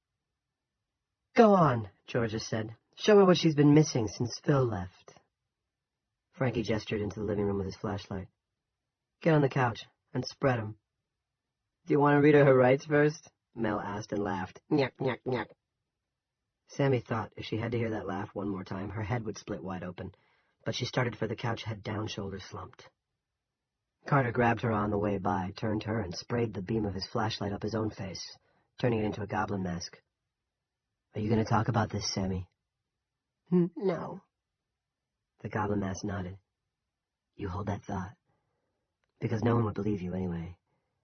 Go on, Georgia said. Show her what she's been missing since Phil left. Frankie gestured into the living room with his flashlight. Get on the couch and spread 'em. Do you want to read her rights first? Mel asked and laughed. Nyuk, nyuk, nyuk. Sammy thought if she had to hear that laugh one more time, her head would split wide open, but she started for the couch, head down, shoulders slumped. Carter grabbed her on the way by, turned her, and sprayed the beam of his flashlight up his own face, turning it into a goblin mask. Are you going to talk about this, Sammy? No. The goblin mask nodded. You hold that thought. Because no one would believe you anyway.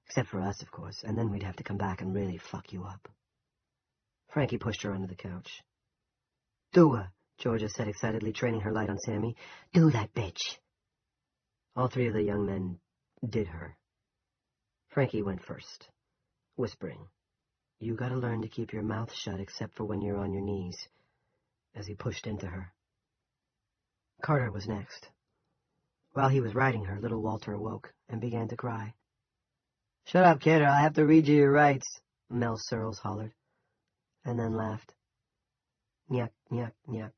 Except for us, of course, and then we'd have to come back and really fuck you up. Frankie pushed her under the couch. Do her, Georgia said excitedly, training her light on Sammy. Do that bitch. All three of the young men did her. Frankie went first, whispering, You gotta learn to keep your mouth shut except for when you're on your knees, as he pushed into her. Carter was next. While he was riding her, little Walter awoke and began to cry. Shut up, kid, or I'll have to read you your rights, Mel Searles hollered, and then laughed. Nyuk, nyuk, nyuk.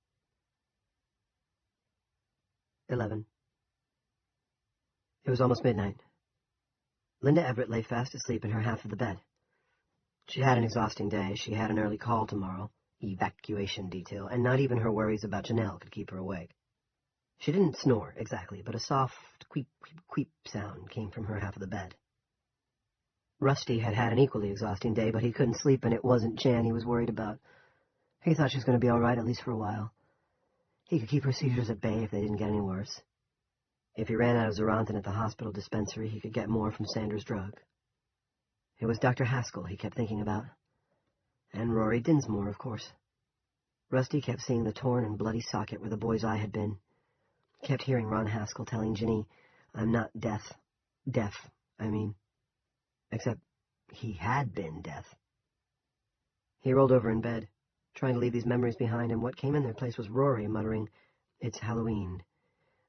11. It was almost midnight. Linda Everett lay fast asleep in her half of the bed. She had an exhausting day. She had an early call tomorrow, evacuation detail, and not even her worries about Janelle could keep her awake. She didn't snore, exactly, but a soft queep, queep, queep sound came from her half of the bed. Rusty had had an equally exhausting day, but he couldn't sleep, and it wasn't Jan he was worried about. He thought she was going to be all right, at least for a while. He could keep her seizures at bay if they didn't get any worse. If he ran out of Zerontin at the hospital dispensary, he could get more from Sanders' drug. It was Dr. Haskell he kept thinking about. And Rory Dinsmore, of course. Rusty kept seeing the torn and bloody socket where the boy's eye had been. Kept hearing Ron Haskell telling Ginny, I'm not deaf, I mean. Except he had been deaf. He rolled over in bed, trying to leave these memories behind, and what came in their place was Rory muttering, It's Halloween.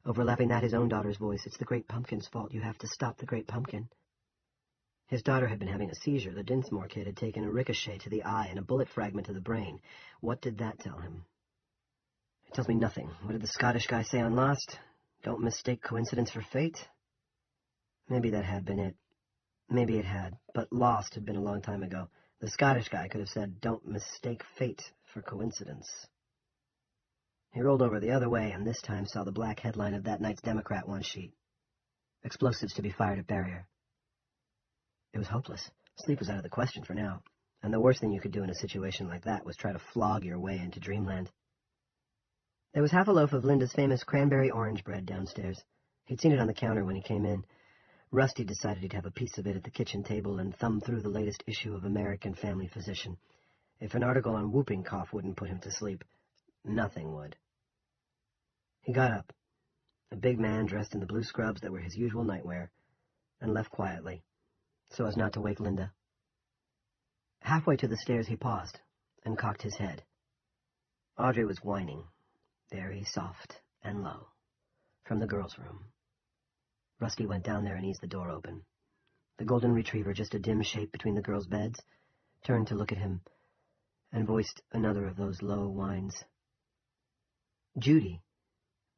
Overlapping that, his own daughter's voice, It's the Great Pumpkin's fault. You have to stop the Great Pumpkin. His daughter had been having a seizure. The Dinsmore kid had taken a ricochet to the eye and a bullet fragment to the brain. What did that tell him? It tells me nothing. What did the Scottish guy say on Lost? Don't mistake coincidence for fate? Maybe that had been it. Maybe it had, but Lost had been a long time ago. The Scottish guy could have said, don't mistake fate for coincidence. He rolled over the other way and this time saw the black headline of that night's Democrat one sheet. Explosives to be fired at barrier. It was hopeless. Sleep was out of the question for now, and the worst thing you could do in a situation like that was try to flog your way into dreamland. There was half a loaf of Linda's famous cranberry orange bread downstairs. He'd seen it on the counter when he came in. Rusty decided he'd have a piece of it at the kitchen table and thumb through the latest issue of American Family Physician. If an article on whooping cough wouldn't put him to sleep, nothing would. He got up, a big man dressed in the blue scrubs that were his usual nightwear, and left quietly, so as not to wake Linda. Halfway to the stairs he paused and cocked his head. Audrey was whining, very soft and low, from the girls' room. Rusty went down there and eased the door open. The golden retriever, just a dim shape between the girls' beds, turned to look at him and voiced another of those low whines. Judy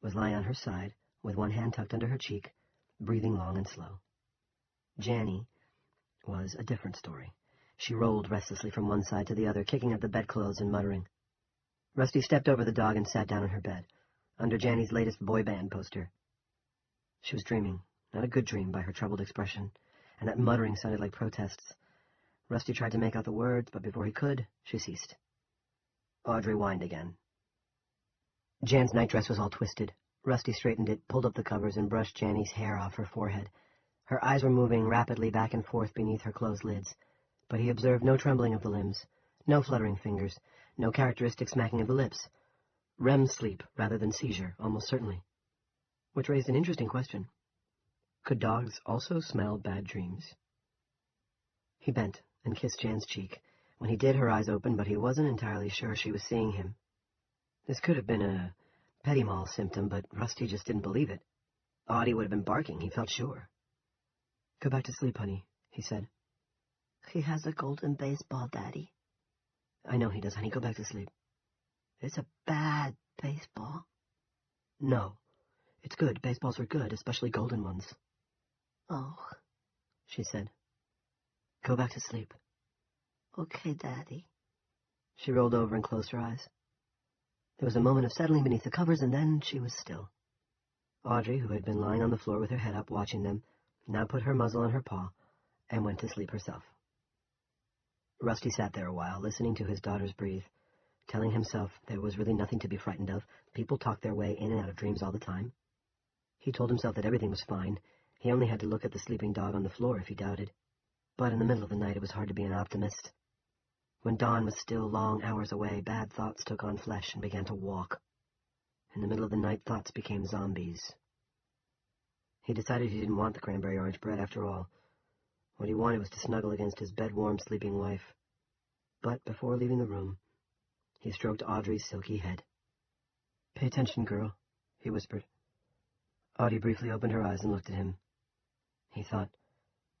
was lying on her side, with one hand tucked under her cheek, breathing long and slow. Janny was a different story. She rolled restlessly from one side to the other, kicking at the bedclothes and muttering. Rusty stepped over the dog and sat down on her bed, under Janny's latest boy band poster. She was dreaming, not a good dream by her troubled expression, and that muttering sounded like protests. Rusty tried to make out the words, but before he could, she ceased. Audrey whined again. Jan's nightdress was all twisted. Rusty straightened it, pulled up the covers, and brushed Janny's hair off her forehead. Her eyes were moving rapidly back and forth beneath her closed lids, but he observed no trembling of the limbs, no fluttering fingers, no characteristic smacking of the lips. REM sleep rather than seizure, almost certainly. Which raised an interesting question. Could dogs also smell bad dreams? He bent and kissed Jan's cheek. When he did, her eyes opened, but he wasn't entirely sure she was seeing him. This could have been a Petty Mall symptom, but Rusty just didn't believe it. Audie would have been barking, he felt sure. "Go back to sleep, honey," he said. "He has a golden baseball, Daddy." "I know he does, honey. Go back to sleep." "It's a bad baseball." "No, it's good. Baseballs are good, especially golden ones." "Oh," she said. "Go back to sleep." "Okay, Daddy." She rolled over and closed her eyes. There was a moment of settling beneath the covers, and then she was still. Audrey, who had been lying on the floor with her head up watching them, now put her muzzle on her paw and went to sleep herself. Rusty sat there a while, listening to his daughters breathe, telling himself there was really nothing to be frightened of. People talked their way in and out of dreams all the time. He told himself that everything was fine. He only had to look at the sleeping dog on the floor if he doubted. But in the middle of the night, it was hard to be an optimist. When dawn was still long hours away, bad thoughts took on flesh and began to walk. In the middle of the night, thoughts became zombies. He decided he didn't want the cranberry orange bread after all. What he wanted was to snuggle against his bed-warm sleeping wife. But before leaving the room, he stroked Audrey's silky head. "Pay attention, girl," he whispered. Audie briefly opened her eyes and looked at him. He thought,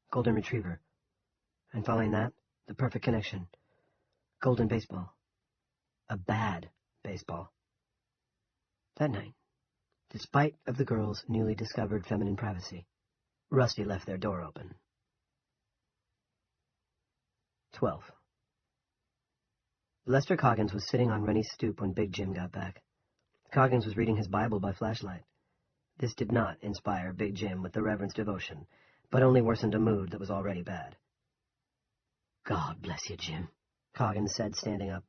golden retriever. And following that, the perfect connection. Golden baseball. A bad baseball. That night, despite of the girls' newly discovered feminine privacy, Rusty left their door open. 12. Lester Coggins was sitting on Rennie's stoop when Big Jim got back. Coggins was reading his Bible by flashlight. This did not inspire Big Jim with the reverence devotion, but only worsened a mood that was already bad. "God bless you, Jim," Coggins said, standing up.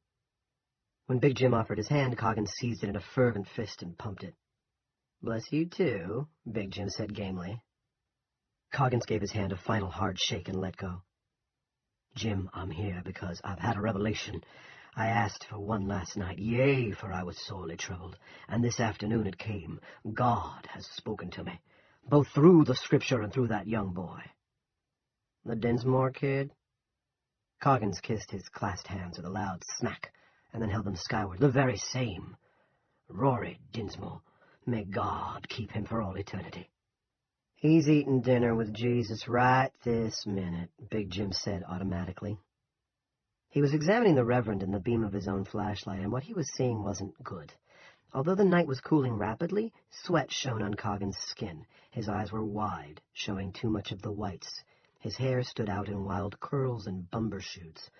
When Big Jim offered his hand, Coggins seized it in a fervent fist and pumped it. "Bless you, too," Big Jim said gamely. Coggins gave his hand a final hard shake and let go. "Jim, I'm here because I've had a revelation. I asked for one last night, yea, for I was sorely troubled, and this afternoon it came. God has spoken to me, both through the Scripture and through that young boy." "The Dinsmore kid?" Coggins kissed his clasped hands with a loud smack, and then held them skyward. "The very same. Rory Dinsmore. May God keep him for all eternity." "He's eating dinner with Jesus right this minute," Big Jim said automatically. He was examining the Reverend in the beam of his own flashlight, and what he was seeing wasn't good. Although the night was cooling rapidly, sweat shone on Coggins' skin. His eyes were wide, showing too much of the whites. His hair stood out in wild curls and bumbershoots.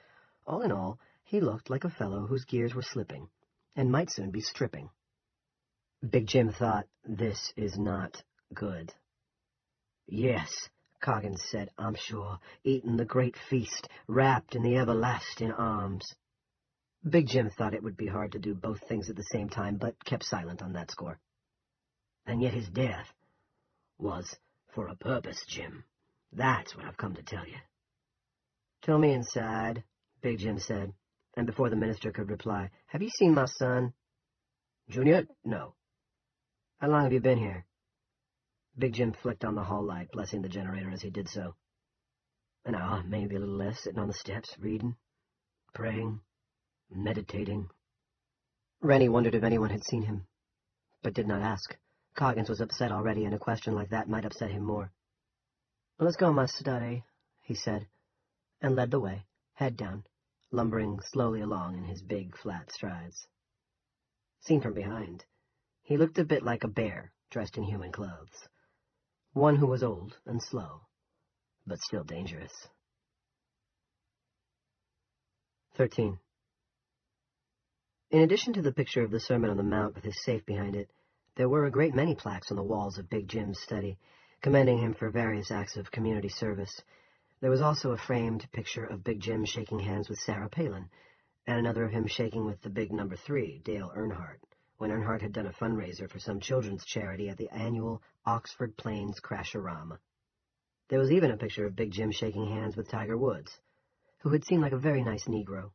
All in all, he looked like a fellow whose gears were slipping, and might soon be stripping. Big Jim thought, this is not good. "Yes," Coggins said, "I'm sure, eating the great feast, wrapped in the everlasting arms." Big Jim thought it would be hard to do both things at the same time, but kept silent on that score. "And yet his death was for a purpose, Jim. That's what I've come to tell you." "Tell me inside," Big Jim said, and before the minister could reply, "Have you seen my son?" "Junior? No." "How long have you been here?" Big Jim flicked on the hall light, blessing the generator as he did so. "An hour, maybe a little less, sitting on the steps, reading, praying, meditating." Rennie wondered if anyone had seen him, but did not ask. Coggins was upset already, and a question like that might upset him more. "Let's go in my study," he said, and led the way, head down, lumbering slowly along in his big, flat strides. Seen from behind, he looked a bit like a bear dressed in human clothes. One who was old and slow, but still dangerous. 13. In addition to the picture of the Sermon on the Mount with his safe behind it, there were a great many plaques on the walls of Big Jim's study, commending him for various acts of community service. There was also a framed picture of Big Jim shaking hands with Sarah Palin, and another of him shaking with the big number 3, Dale Earnhardt, when Earnhardt had done a fundraiser for some children's charity at the annual Oxford Plains Crasherama. There was even a picture of Big Jim shaking hands with Tiger Woods, who had seemed like a very nice Negro.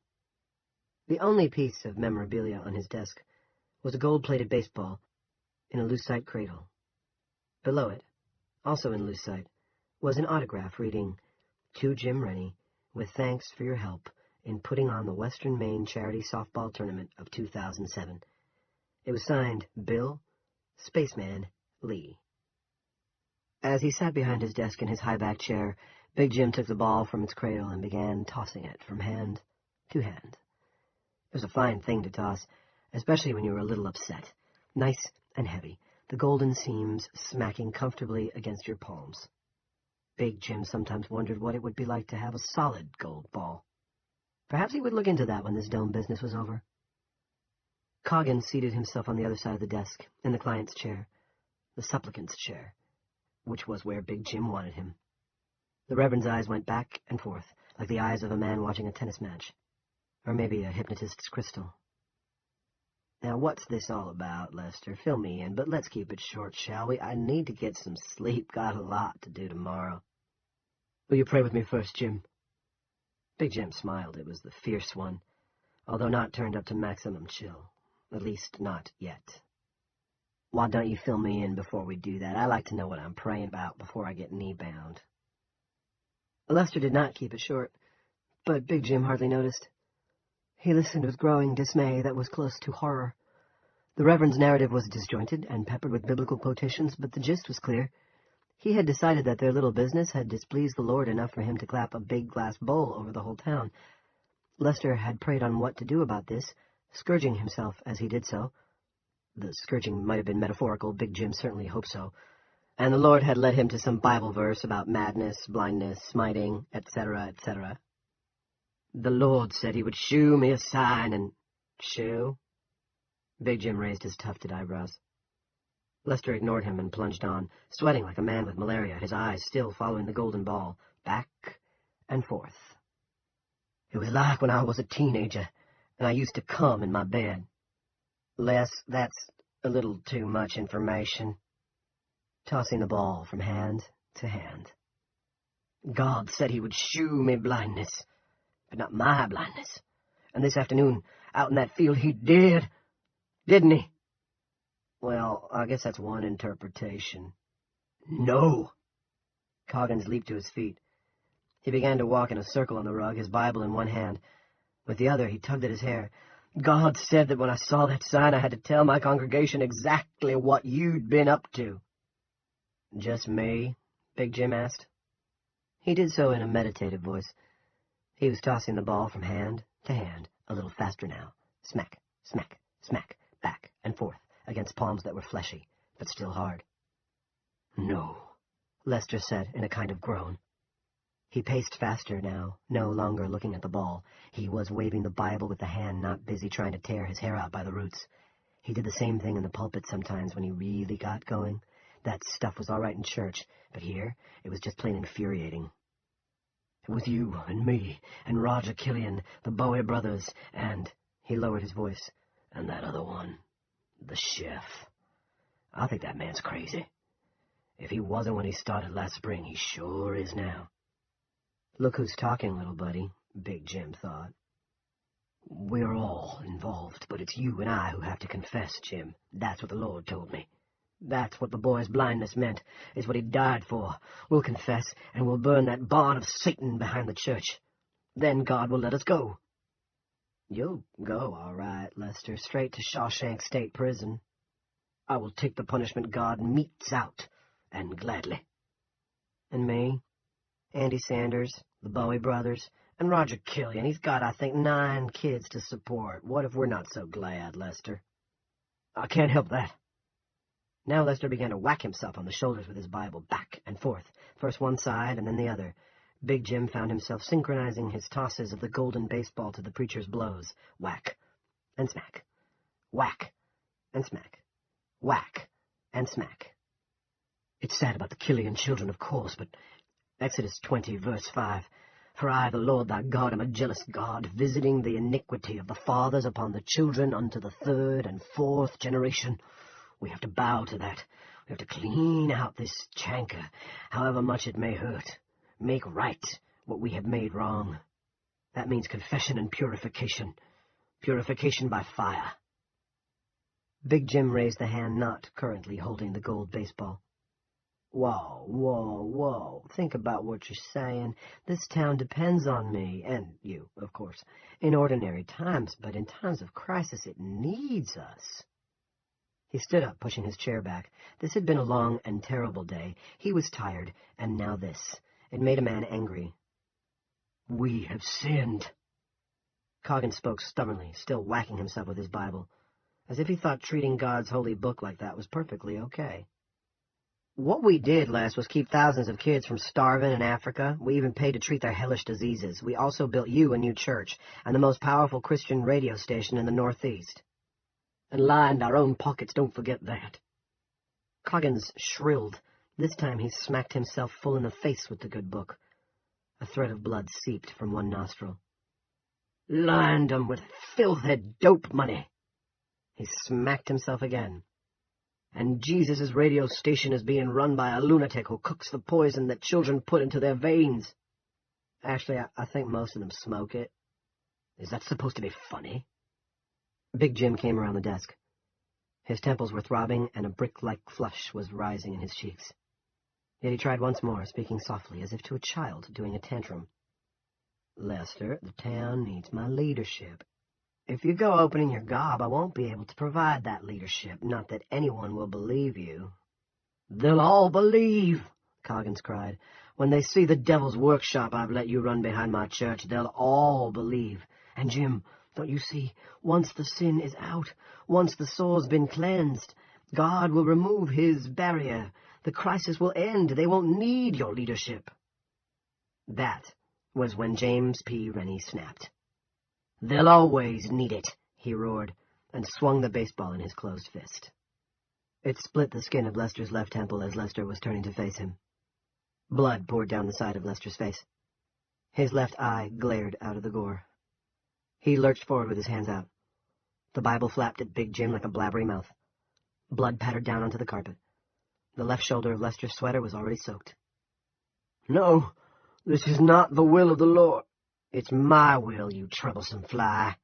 The only piece of memorabilia on his desk was a gold-plated baseball in a lucite cradle. Below it, also in lucite, was an autograph reading, "To Jim Rennie, with thanks for your help in putting on the Western Maine Charity Softball Tournament of 2007. It was signed Bill Spaceman Lee." As he sat behind his desk in his high-backed chair, Big Jim took the ball from its cradle and began tossing it from hand to hand. It was a fine thing to toss, especially when you were a little upset. Nice and heavy, the golden seams smacking comfortably against your palms. Big Jim sometimes wondered what it would be like to have a solid gold ball. Perhaps he would look into that when this dome business was over. Coggins seated himself on the other side of the desk, in the client's chair, the supplicant's chair, which was where Big Jim wanted him. The Reverend's eyes went back and forth, like the eyes of a man watching a tennis match, or maybe a hypnotist's crystal. Now, what's this all about, Lester? Fill me in, but let's keep it short, shall we? I need to get some sleep. Got a lot to do tomorrow. Will you pray with me first, Jim? Big Jim smiled. It was the fierce one, although not turned up to maximum chill. At least not yet. Why don't you fill me in before we do that? I like to know what I'm praying about before I get knee-bound. Lester did not keep it short, but Big Jim hardly noticed. He listened with growing dismay that was close to horror. The Reverend's narrative was disjointed and peppered with biblical quotations, but the gist was clear. He had decided that their little business had displeased the Lord enough for him to clap a big glass bowl over the whole town. Lester had prayed on what to do about this, scourging himself as he did so. The scourging might have been metaphorical, Big Jim certainly hoped so, and the Lord had led him to some Bible verse about madness, blindness, smiting, etc., etc. The Lord said he would shew me a sign and... Shew? Big Jim raised his tufted eyebrows. Lester ignored him and plunged on, sweating like a man with malaria, his eyes still following the golden ball, back and forth. It was like when I was a teenager, and I used to come in my bed. Les, that's a little too much information. Tossing the ball from hand to hand. God said he would shew me blindness, but not my blindness. And this afternoon, out in that field, he did, didn't he? Well, I guess that's one interpretation. No! Coggins leaped to his feet. He began to walk in a circle on the rug, his Bible in one hand. With the other, he tugged at his hair. God said that when I saw that sign, I had to tell my congregation exactly what you'd been up to. Just me? Big Jim asked. He did so in a meditative voice. He was tossing the ball from hand to hand, a little faster now. Smack, smack, smack, back and forth, against palms that were fleshy, but still hard. No, Lester said in a kind of groan. He paced faster now, no longer looking at the ball. He was waving the Bible with the hand, not busy trying to tear his hair out by the roots. He did the same thing in the pulpit sometimes when he really got going. That stuff was all right in church, but here it was just plain infuriating. It was you and me and Roger Killian, the Bowie brothers, and... He lowered his voice. And that other one, the chef. I think that man's crazy. If he wasn't when he started last spring, he sure is now. Look who's talking, little buddy, Big Jim thought. We're all involved, but it's you and I who have to confess, Jim. That's what the Lord told me. That's what the boy's blindness meant. It's what he died for. We'll confess, and we'll burn that barn of Satan behind the church. Then God will let us go. You'll go, all right, Lester, straight to Shawshank State Prison. I will take the punishment God metes out, and gladly. And me? Andy Sanders, the Bowie brothers, and Roger Killian. He's got, I think, 9 kids to support. What if we're not so glad, Lester? I can't help that. Now Lester began to whack himself on the shoulders with his Bible, back and forth, first one side and then the other. Big Jim found himself synchronizing his tosses of the golden baseball to the preacher's blows. Whack and smack. Whack and smack. Whack and smack. It's sad about the Killian children, of course, but Exodus 20, verse 5, For I, the Lord thy God, am a jealous God, visiting the iniquity of the fathers upon the children unto the 3rd and 4th generation. We have to bow to that. We have to clean out this chancre, however much it may hurt. Make right what we have made wrong. That means confession and purification. Purification by fire. Big Jim raised the hand not currently holding the gold baseball. Whoa, whoa, whoa. Think about what you're saying. This town depends on me, and you, of course, in ordinary times, but in times of crisis it needs us. He stood up, pushing his chair back. This had been a long and terrible day. He was tired, and now this. It made a man angry. "We have sinned." Coggins spoke stubbornly, still whacking himself with his Bible, as if he thought treating God's holy book like that was perfectly okay. "What we did, Les, was keep thousands of kids from starving in Africa. We even paid to treat their hellish diseases. We also built you a new church, and the most powerful Christian radio station in the Northeast. And lined our own pockets, don't forget that." Coggins shrilled. This time he smacked himself full in the face with the good book. A thread of blood seeped from one nostril. "Lined 'em with filthy dope money." He smacked himself again. "And Jesus' radio station is being run by a lunatic who cooks the poison that children put into their veins. Actually, I think most of them smoke it. Is that supposed to be funny?" Big Jim came around the desk. His temples were throbbing, and a brick-like flush was rising in his cheeks. Yet he tried once more, speaking softly, as if to a child doing a tantrum. "Lester, the town needs my leadership. If you go opening your gob, I won't be able to provide that leadership, not that anyone will believe you." "They'll all believe," Coggins cried. "When they see the devil's workshop I've let you run behind my church, they'll all believe. And Jim, don't you see, once the sin is out, once the soul's been cleansed, God will remove his barrier. The crisis will end. They won't need your leadership." That was when James P. Rennie snapped. "They'll always need it," he roared, and swung the baseball in his closed fist. It split the skin of Lester's left temple as Lester was turning to face him. Blood poured down the side of Lester's face. His left eye glared out of the gore. He lurched forward with his hands out. The Bible flapped at Big Jim like a blabbery mouth. Blood pattered down onto the carpet. The left shoulder of Lester's sweater was already soaked. "No, this is not the will of the Lord. It's my will, you troublesome fly."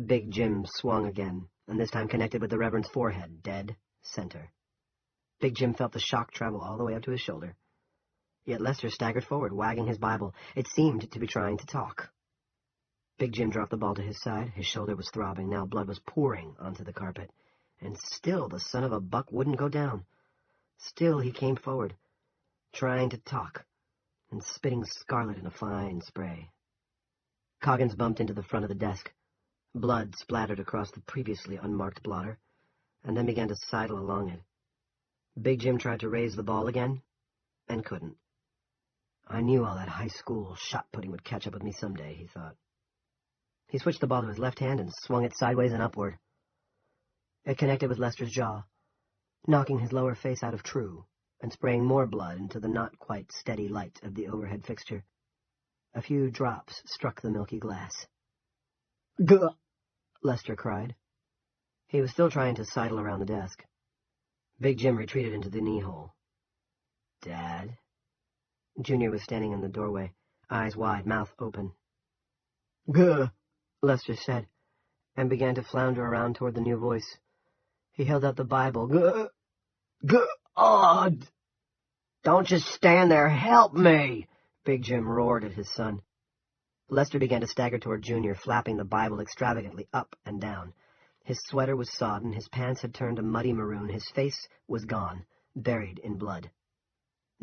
Big Jim swung again, and this time connected with the Reverend's forehead, dead center. Big Jim felt the shock travel all the way up to his shoulder. Yet Lester staggered forward, wagging his Bible. It seemed to be trying to talk. Big Jim dropped the ball to his side. His shoulder was throbbing. Now blood was pouring onto the carpet. And still the son of a buck wouldn't go down. Still he came forward, trying to talk, and spitting scarlet in a fine spray. Coggins bumped into the front of the desk. Blood splattered across the previously unmarked blotter, and then began to sidle along it. Big Jim tried to raise the ball again, and couldn't. I knew all that high school shot-putting would catch up with me someday, he thought. He switched the ball to his left hand and swung it sideways and upward. It connected with Lester's jaw, knocking his lower face out of true, and spraying more blood into the not-quite-steady light of the overhead fixture. A few drops struck the milky glass. "Gah!" Lester cried. He was still trying to sidle around the desk. Big Jim retreated into the knee-hole. "Dad?" Junior was standing in the doorway, eyes wide, mouth open. "Gah!" Lester said, and began to flounder around toward the new voice. He held out the Bible. "Gah! God! Don't just stand there. Help me!" Big Jim roared at his son. Lester began to stagger toward Junior, flapping the Bible extravagantly up and down. His sweater was sodden, his pants had turned a muddy maroon, his face was gone, buried in blood.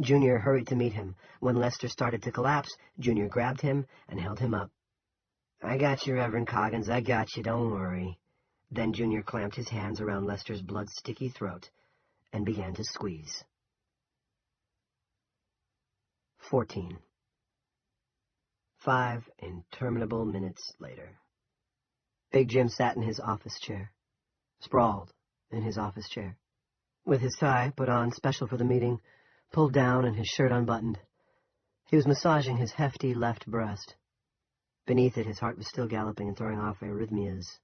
Junior hurried to meet him. When Lester started to collapse, Junior grabbed him and held him up. "I got you, Reverend Coggins, I got you, don't worry." Then Junior clamped his hands around Lester's blood-sticky throat and began to squeeze. 14. 5 interminable minutes later. Big Jim sat in his office chair, sprawled in his office chair, with his tie put on special for the meeting, pulled down and his shirt unbuttoned. He was massaging his hefty left breast. Beneath it, his heart was still galloping and throwing off arrhythmias,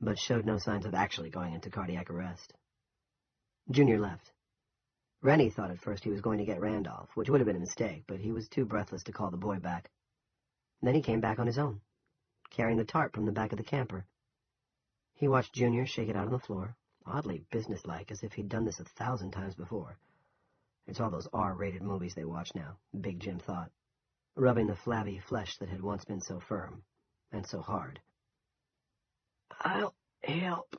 but showed no signs of actually going into cardiac arrest. Junior left. Rennie thought at first he was going to get Randolph, which would have been a mistake, but he was too breathless to call the boy back. Then he came back on his own, carrying the tarp from the back of the camper. He watched Junior shake it out on the floor, oddly businesslike, as if he'd done this 1,000 times before. It's all those R-rated movies they watch now, Big Jim thought, rubbing the flabby flesh that had once been so firm and so hard. "I'll help,"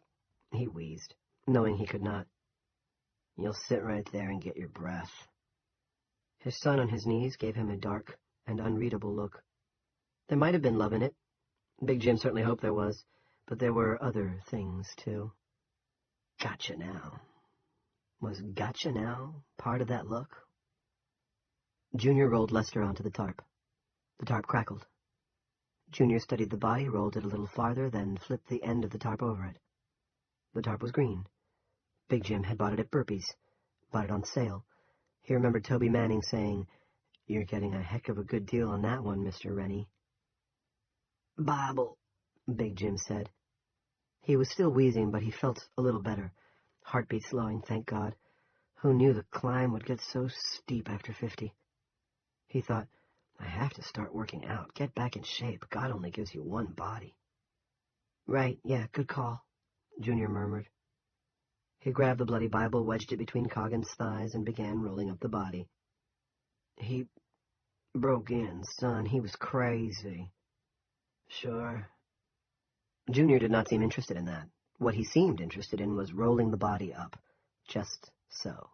he wheezed. knowing he could not. "You'll sit right there and get your breath." His son on his knees gave him a dark and unreadable look. There might have been love in it. Big Jim certainly hoped there was, but there were other things, too. Gotcha now. Was gotcha now part of that look? Junior rolled Lester onto the tarp. The tarp crackled. Junior studied the body, rolled it a little farther, then flipped the end of the tarp over it. The tarp was green. Big Jim had bought it at Burpee's, bought it on sale. He remembered Toby Manning saying, "You're getting a heck of a good deal on that one, Mr. Rennie." "Bible," Big Jim said. He was still wheezing, but he felt a little better. Heartbeat slowing, thank God. Who knew the climb would get so steep after 50? He thought, I have to start working out, get back in shape. God only gives you one body. Right, yeah, good call, Junior murmured. He grabbed the bloody Bible, wedged it between Coggin's thighs, and began rolling up the body. He broke in, son. He was crazy. Sure. Junior did not seem interested in that. What he seemed interested in was rolling the body up. Just so.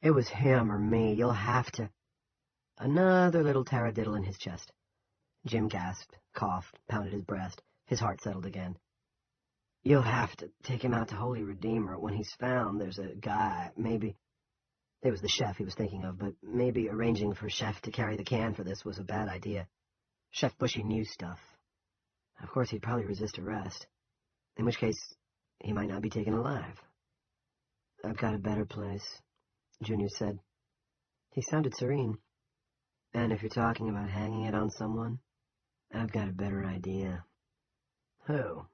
It was him or me. You'll have to... Another little taradiddle in his chest. Jim gasped, coughed, pounded his breast. His heart settled again. You'll have to take him out to Holy Redeemer. When he's found, there's a guy, maybe... It was the chef he was thinking of, but maybe arranging for Chef to carry the can for this was a bad idea. Chef Bushy knew stuff. Of course, he'd probably resist arrest, in which case he might not be taken alive. I've got a better place, Junior said. He sounded serene. And if you're talking about hanging it on someone, I've got a better idea. Who?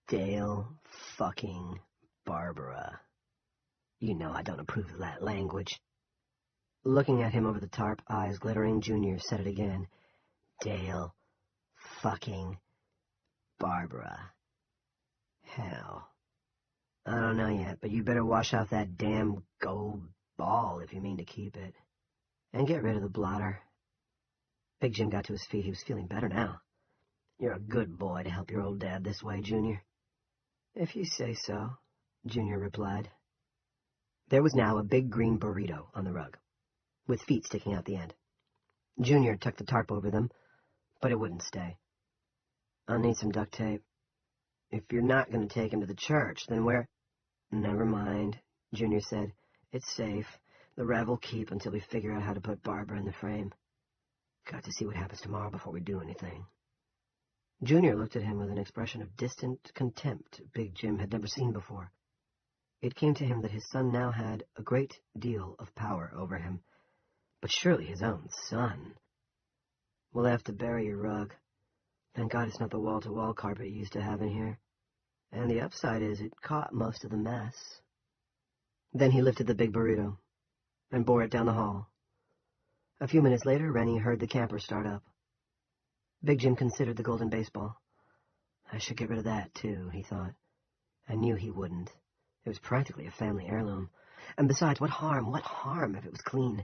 Dale fucking Barbara. You know I don't approve of that language. Looking at him over the tarp, eyes glittering, Junior said it again. Dale fucking Barbara. Hell. I don't know yet, but you better wash out that damn gold ball if you mean to keep it. And get rid of the blotter. Big Jim got to his feet. He was feeling better now. You're a good boy to help your old dad this way, Junior. If you say so, Junior replied. There was now a big green burrito on the rug, with feet sticking out the end. Junior tucked the tarp over them, but it wouldn't stay. I'll need some duct tape. If you're not going to take him to the church, then where... Never mind, Junior said. It's safe. The Rev will keep until we figure out how to put Barbara in the frame. Got to see what happens tomorrow before we do anything. Junior looked at him with an expression of distant contempt Big Jim had never seen before. It came to him that his son now had a great deal of power over him, but surely his own son. We'll have to bury your rug. Thank God it's not the wall-to-wall carpet you used to have in here. And the upside is it caught most of the mess. Then he lifted the big burrito and bore it down the hall. A few minutes later, Rennie heard the camper start up. Big Jim considered the golden baseball. I should get rid of that, too, he thought. I knew he wouldn't. It was practically a family heirloom. And besides, what harm if it was clean?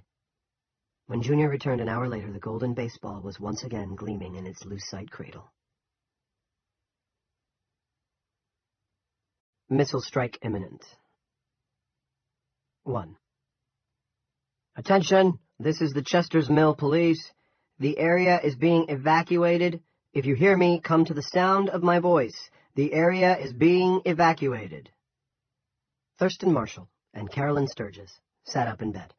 When Junior returned an hour later, the golden baseball was once again gleaming in its lucite cradle. Missile strike imminent. 1. Attention! This is the Chester's Mill Police. The area is being evacuated. If you hear me, come to the sound of my voice. The area is being evacuated. Thurston Marshall and Carolyn Sturgis sat up in bed,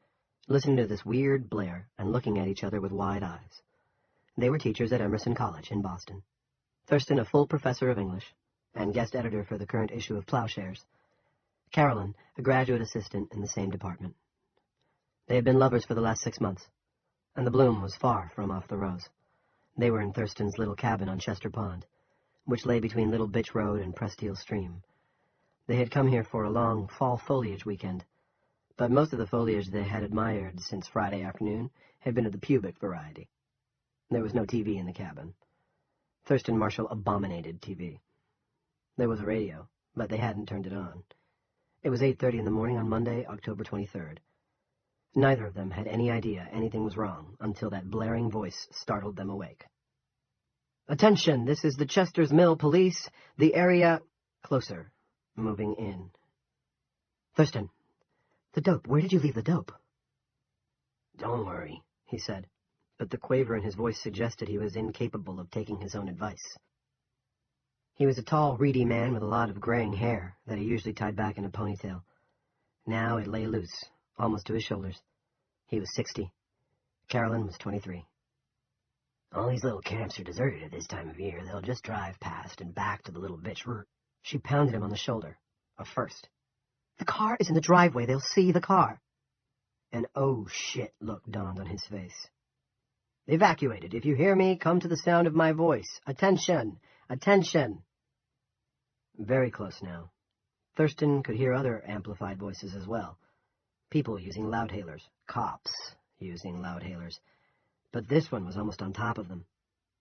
listening to this weird blare and looking at each other with wide eyes. They were teachers at Emerson College in Boston. Thurston, a full professor of English and guest editor for the current issue of Plowshares. Carolyn, a graduate assistant in the same department. They had been lovers for the last 6 months, and the bloom was far from off the rose. They were in Thurston's little cabin on Chester Pond, which lay between Little Bitch Road and Presteel Stream. They had come here for a long fall foliage weekend, but most of the foliage they had admired since Friday afternoon had been of the pubic variety. There was no TV in the cabin. Thurston Marshall abominated TV. There was a radio, but they hadn't turned it on. It was 8:30 in the morning on Monday, October 23rd. Neither of them had any idea anything was wrong until that blaring voice startled them awake. Attention, this is the Chester's Mill Police. The area... Closer, moving in. "Thurston, the dope. Where did you leave the dope?" "Don't worry," he said, but the quaver in his voice suggested he was incapable of taking his own advice. He was a tall, reedy man with a lot of graying hair that he usually tied back in a ponytail. Now it lay loose, almost to his shoulders. He was 60. Carolyn was 23. "All these little camps are deserted at this time of year. They'll just drive past and back to the little bitch route." She pounded him on the shoulder. A first. "The car is in the driveway. They'll see the car." An "oh shit" look dawned on his face. "Evacuated. If you hear me, come to the sound of my voice. Attention! Attention!" Very close now. Thurston could hear other amplified voices as well. People using loudhailers. Cops using loudhailers. But this one was almost on top of them.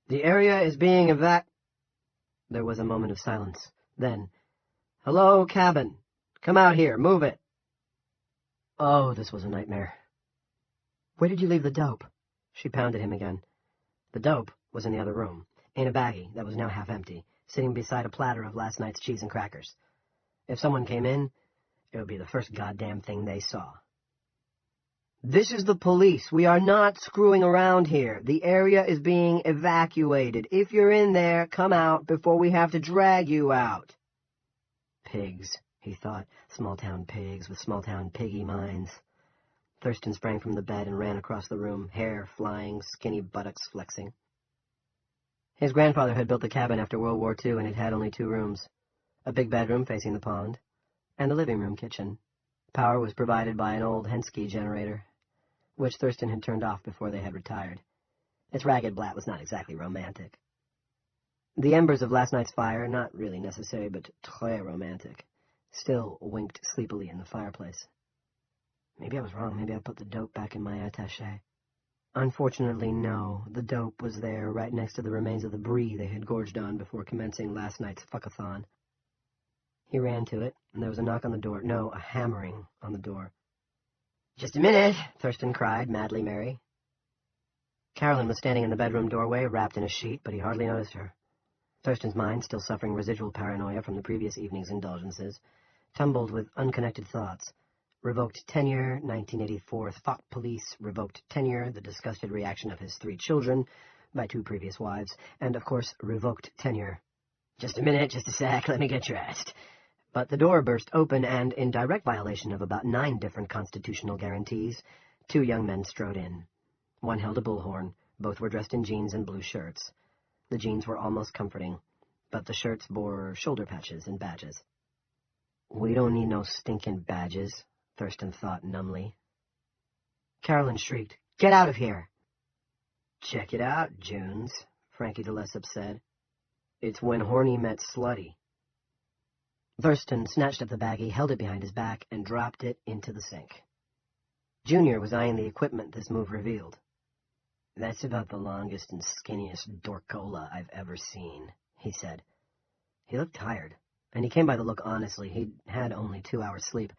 "The area is being There was a moment of silence. Then, "Hello, cabin. Come out here. Move it." Oh, this was a nightmare. "Where did you leave the dope?" She pounded him again. The dope was in the other room, in a baggie that was now half empty, sitting beside a platter of last night's cheese and crackers. If someone came in, it would be the first goddamn thing they saw. "This is the police. We are not screwing around here. The area is being evacuated. If you're in there, come out before we have to drag you out." Pigs, he thought. Small-town pigs with small-town piggy minds. Thurston sprang from the bed and ran across the room, hair flying, skinny buttocks flexing. His grandfather had built the cabin after World War II, and it had only 2 rooms. A big bedroom facing the pond, and a living room kitchen. Power was provided by an old Henschke generator, which Thurston had turned off before they had retired. Its ragged blat was not exactly romantic. The embers of last night's fire, not really necessary, but très romantic, still winked sleepily in the fireplace. Maybe I was wrong. Maybe I put the dope back in my attaché. Unfortunately, no. The dope was there, right next to the remains of the brie they had gorged on before commencing last night's fuckathon. He ran to it, and there was a knock on the door. No, a hammering on the door. "Just a minute," Thurston cried, madly merry. Carolyn was standing in the bedroom doorway, wrapped in a sheet, but he hardly noticed her. Thurston's mind, still suffering residual paranoia from the previous evening's indulgences, tumbled with unconnected thoughts. Revoked tenure, 1984 thought police, revoked tenure, the disgusted reaction of his 3 children by 2 previous wives, and, of course, revoked tenure. "Just a minute, just a sec, let me get dressed." But the door burst open, and, in direct violation of about 9 different constitutional guarantees, 2 young men strode in. One held a bullhorn. Both were dressed in jeans and blue shirts. The jeans were almost comforting, but the shirts bore shoulder patches and badges. "We don't need no stinking badges," Thurston thought numbly. Carolyn shrieked, "Get out of here!" "Check it out, Junes," Frankie de Lesseps said. "It's when horny met slutty." Thurston snatched up the baggie, held it behind his back, and dropped it into the sink. Junior was eyeing the equipment this move revealed. "That's about the longest and skinniest dorkola I've ever seen," he said. He looked tired, and he came by the look honestly. He'd had only 2 hours' sleep,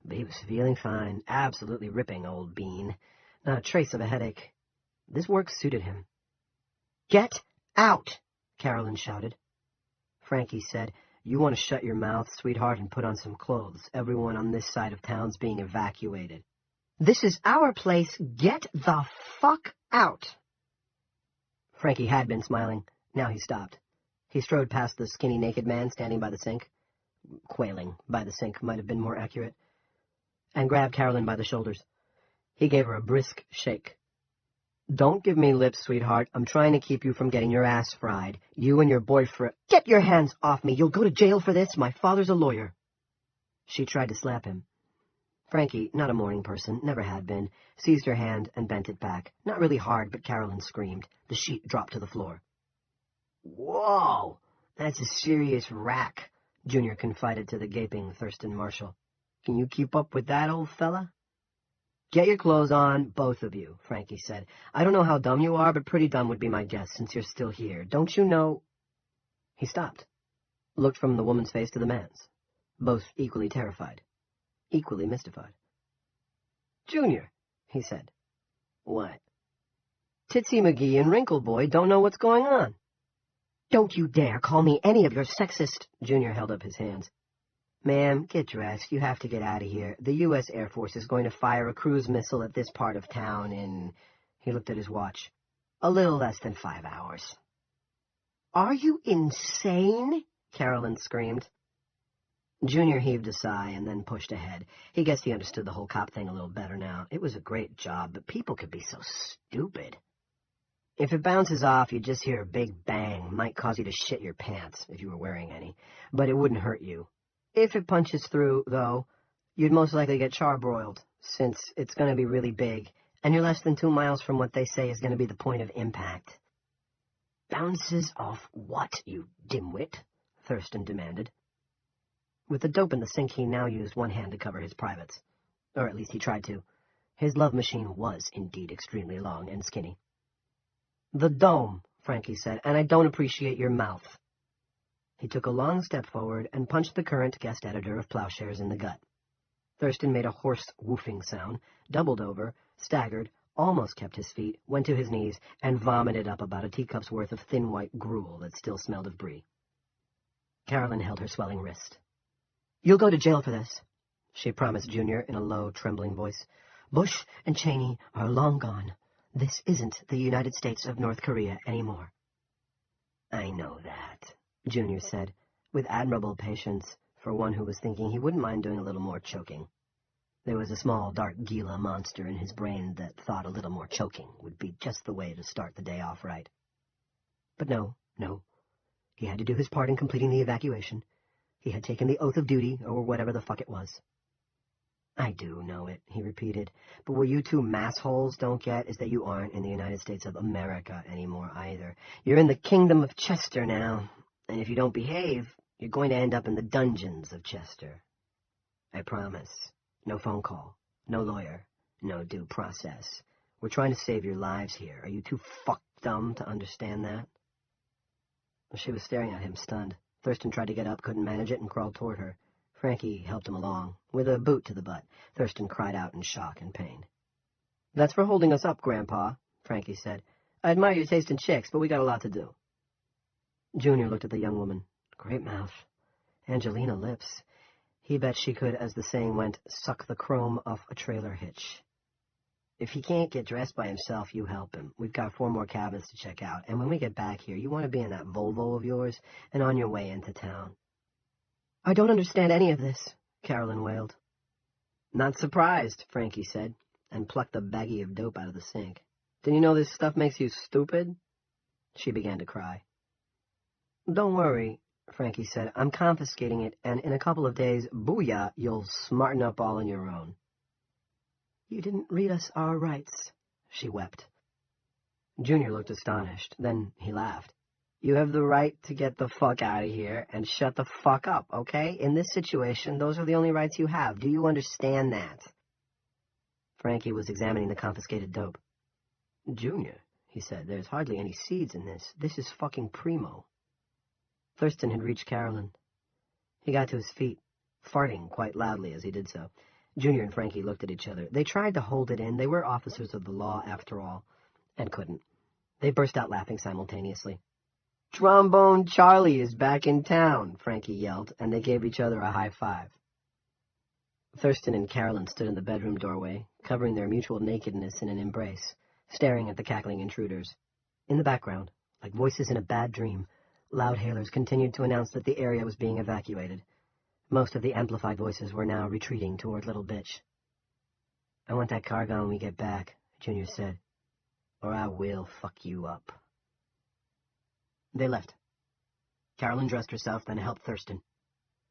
but he was feeling fine, absolutely ripping, old bean. Not a trace of a headache. This work suited him. "Get out!" Carolyn shouted. Frankie said, "You want to shut your mouth, sweetheart, and put on some clothes. Everyone on this side of town's being evacuated." "This is our place. Get the fuck out!" Frankie had been smiling. Now he stopped. He strode past the skinny, naked man standing by the sink. Quailing by the sink might have been more accurate. And grabbed Carolyn by the shoulders. He gave her a brisk shake. "Don't give me lips, sweetheart. I'm trying to keep you from getting your ass fried. You and your boyfriend—" "Get your hands off me. You'll go to jail for this. My father's a lawyer." She tried to slap him. Frankie, not a morning person, never had been, seized her hand and bent it back. Not really hard, but Carolyn screamed. The sheet dropped to the floor. "Whoa! That's a serious rack," Junior confided to the gaping Thurston Marshall. "Can you keep up with that, old fella?" "Get your clothes on, both of you," Frankie said. "I don't know how dumb you are, but pretty dumb would be my guess, since you're still here. Don't you know—" He stopped, looked from the woman's face to the man's, both equally terrified, equally mystified. "Junior," he said. "What?" "Titsy McGee and Wrinkle Boy don't know what's going on." "Don't you dare call me any of your sexist—" Junior held up his hands. Ma'am, get dressed. You have to get out of here. The U.S. Air Force is going to fire a cruise missile at this part of town in... He looked at his watch. A little less than 5 hours. Are you insane? Carolyn screamed. Junior heaved a sigh and then pushed ahead. He guessed he understood the whole cop thing a little better now. It was a great job, but people could be so stupid. If it bounces off, you'd just hear a big bang. Might cause you to shit your pants, if you were wearing any. But it wouldn't hurt you. If it punches through, though, you'd most likely get charbroiled, since it's going to be really big, and you're less than 2 miles from what they say is going to be the point of impact. Bounces off what, you dimwit? Thurston demanded. With the dope in the sink, he now used one hand to cover his privates. Or at least he tried to. His love machine was indeed extremely long and skinny. The dome, Frankie said, and I don't appreciate your mouth. He took a long step forward and punched the current guest editor of Plowshares in the gut. Thurston made a hoarse woofing sound, doubled over, staggered, almost kept his feet, went to his knees, and vomited up about a teacup's worth of thin white gruel that still smelled of brie. Carolyn held her swelling wrist. You'll go to jail for this, she promised Junior in a low, trembling voice. Bush and Cheney are long gone. This isn't the United States of North Korea anymore. I know that, Junior said, with admirable patience for one who was thinking he wouldn't mind doing a little more choking. There was a small, dark Gila monster in his brain that thought a little more choking would be just the way to start the day off right. But no. He had to do his part in completing the evacuation. He had taken the oath of duty, or whatever the fuck it was. I do know it, he repeated, but what you two massholes don't get is that you aren't in the United States of America anymore either. You're in the Kingdom of Chester now, and if you don't behave, you're going to end up in the dungeons of Chester. I promise. No phone call, no lawyer, no due process. We're trying to save your lives here. Are you too fucked dumb to understand that? She was staring at him, stunned. Thurston tried to get up, couldn't manage it, and crawled toward her. Frankie helped him along. With a boot to the butt, Thurston cried out in shock and pain. That's for holding us up, Grandpa, Frankie said. I admire your taste in chicks, but we got a lot to do. Junior looked at the young woman. Great mouth. Angelina lips. He bet she could, as the saying went, suck the chrome off a trailer hitch. If he can't get dressed by himself, you help him. We've got 4 more cabins to check out, and when we get back here, you want to be in that Volvo of yours and on your way into town. I don't understand any of this, Carolyn wailed. Not surprised, Frankie said, and plucked a baggie of dope out of the sink. Didn't you know this stuff makes you stupid? She began to cry. Don't worry, Frankie said. I'm confiscating it, and in a couple of days, booyah, you'll smarten up all on your own. You didn't read us our rights, she wept. Junior looked astonished. Then he laughed. You have the right to get the fuck out of here and shut the fuck up, okay? In this situation, those are the only rights you have. Do you understand that? Frankie was examining the confiscated dope. Junior, he said, there's hardly any seeds in this. This is fucking primo. Thurston had reached Carolyn. He got to his feet, farting quite loudly as he did so. Junior and Frankie looked at each other. They tried to hold it in. They were officers of the law, after all, and couldn't. They burst out laughing simultaneously. Trombone Charlie is back in town, Frankie yelled, and they gave each other a high five. Thurston and Carolyn stood in the bedroom doorway, covering their mutual nakedness in an embrace, staring at the cackling intruders. In the background, like voices in a bad dream, loud hailers continued to announce that the area was being evacuated. Most of the amplified voices were now retreating toward Little Bitch. I want that cargo when we get back, Junior said, or I will fuck you up. They left. Carolyn dressed herself, then helped Thurston.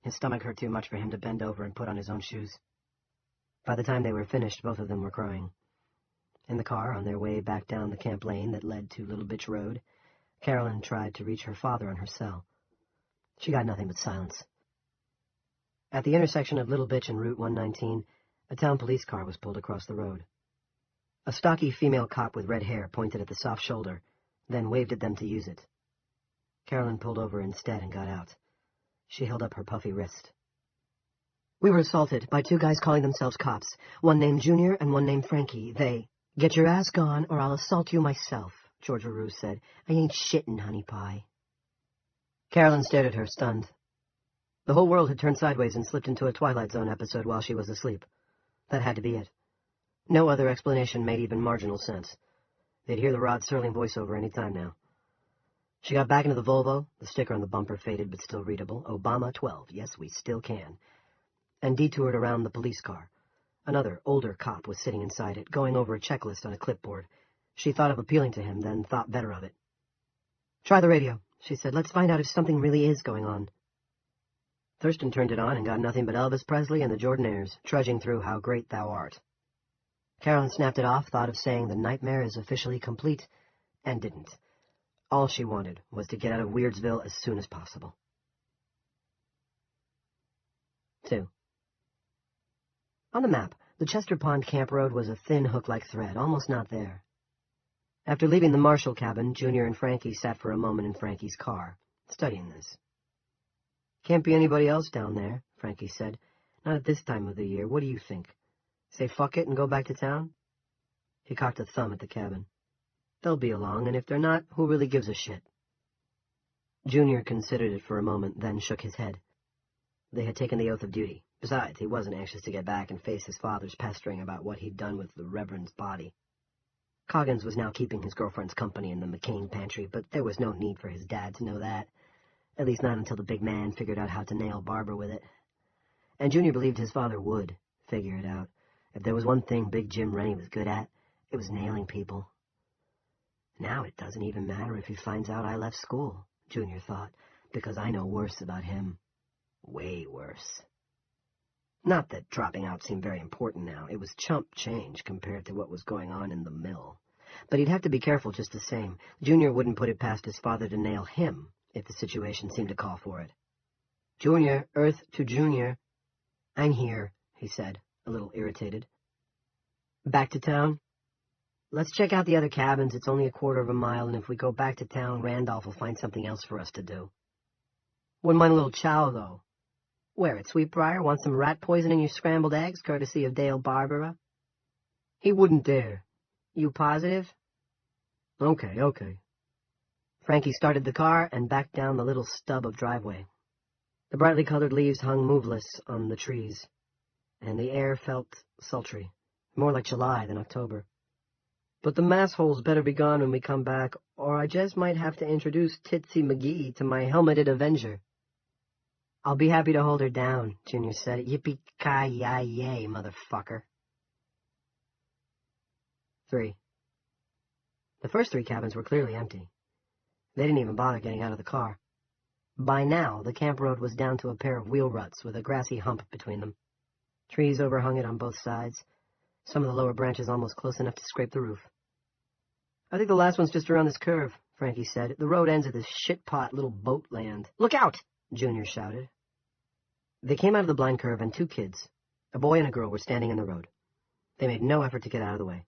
His stomach hurt too much for him to bend over and put on his own shoes. By the time they were finished, both of them were crying. In the car, on their way back down the camp lane that led to Little Bitch Road, Carolyn tried to reach her father on her cell. She got nothing but silence. At the intersection of Little Bitch and Route 119, a town police car was pulled across the road. A stocky female cop with red hair pointed at the soft shoulder, then waved at them to use it. Carolyn pulled over instead and got out. She held up her puffy wrist. We were assaulted by 2 guys calling themselves cops, one named Junior and one named Frankie. They, get your ass gone or I'll assault you myself, George LaRue said. I ain't shitting, honey pie. Carolyn stared at her, stunned. The whole world had turned sideways and slipped into a Twilight Zone episode while she was asleep. That had to be it. No other explanation made even marginal sense. They'd hear the Rod Serling voiceover any time now. She got back into the Volvo, the sticker on the bumper faded but still readable, Obama 12, yes, we still can, and detoured around the police car. Another, older cop was sitting inside it, going over a checklist on a clipboard. She thought of appealing to him, then thought better of it. "Try the radio," she said. "Let's find out if something really is going on." Thurston turned it on and got nothing but Elvis Presley and the Jordanaires, trudging through How Great Thou Art. Carolyn snapped it off, thought of saying the nightmare is officially complete, and didn't. All she wanted was to get out of Weirdsville as soon as possible. 2. On the map, the Chester Pond Camp Road was a thin hook-like thread, almost not there. After leaving the Marshall cabin, Junior and Frankie sat for a moment in Frankie's car, studying this. "Can't be anybody else down there," Frankie said. "Not at this time of the year. What do you think? Say fuck it and go back to town?" He cocked a thumb at the cabin. "They'll be along, and if they're not, who really gives a shit?" Junior considered it for a moment, then shook his head. They had taken the oath of duty. Besides, he wasn't anxious to get back and face his father's pestering about what he'd done with the Reverend's body. Coggins was now keeping his girlfriend's company in the McCain pantry, but there was no need for his dad to know that. At least not until the big man figured out how to nail Barbara with it. And Junior believed his father would figure it out. If there was one thing Big Jim Rennie was good at, it was nailing people. "Now it doesn't even matter if he finds out I left school," Junior thought, "because I know worse about him. Way worse." Not that dropping out seemed very important now. It was chump change compared to what was going on in the mill. But he'd have to be careful just the same. Junior wouldn't put it past his father to nail him if the situation seemed to call for it. "Junior, Earth to Junior." "I'm here," he said, a little irritated. "Back to town?" "Let's check out the other cabins. It's only a quarter of a mile, and if we go back to town, Randolph will find something else for us to do." "Wouldn't mind a little chow, though." "Where, at Sweetbriar? Want some rat poison in your scrambled eggs, courtesy of Dale Barbara?" "He wouldn't dare." "You positive?" Okay. Frankie started the car and backed down the little stub of driveway. The brightly colored leaves hung moveless on the trees, and the air felt sultry, more like July than October. "But the massholes better be gone when we come back, or I just might have to introduce Titsy McGee to my helmeted avenger." "I'll be happy to hold her down," Junior said. "Yippee-ki-yay, motherfucker." 3. The first 3 cabins were clearly empty. They didn't even bother getting out of the car. By now, the camp road was down to a pair of wheel ruts with a grassy hump between them. Trees overhung it on both sides, some of the lower branches almost close enough to scrape the roof. "I think the last one's just around this curve," Frankie said. "The road ends at this shit-pot little boat land." "Look out!" Junior shouted. They came out of the blind curve, and 2 kids, a boy and a girl, were standing in the road. They made no effort to get out of the way.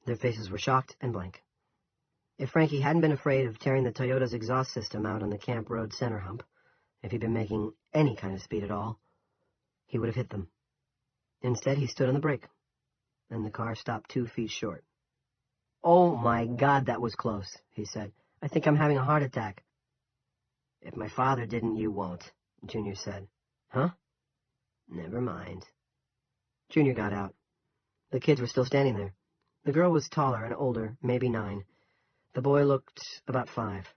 Their faces were shocked and blank. If Frankie hadn't been afraid of tearing the Toyota's exhaust system out on the camp road center hump, if he'd been making any kind of speed at all, he would have hit them. Instead, he stood on the brake, and the car stopped 2 feet short. "Oh, my God, that was close," he said. "I think I'm having a heart attack." "If my father didn't, you won't," Junior said. "Huh?" "Never mind." Junior got out. The kids were still standing there. The girl was taller and older, maybe 9. The boy looked about 5.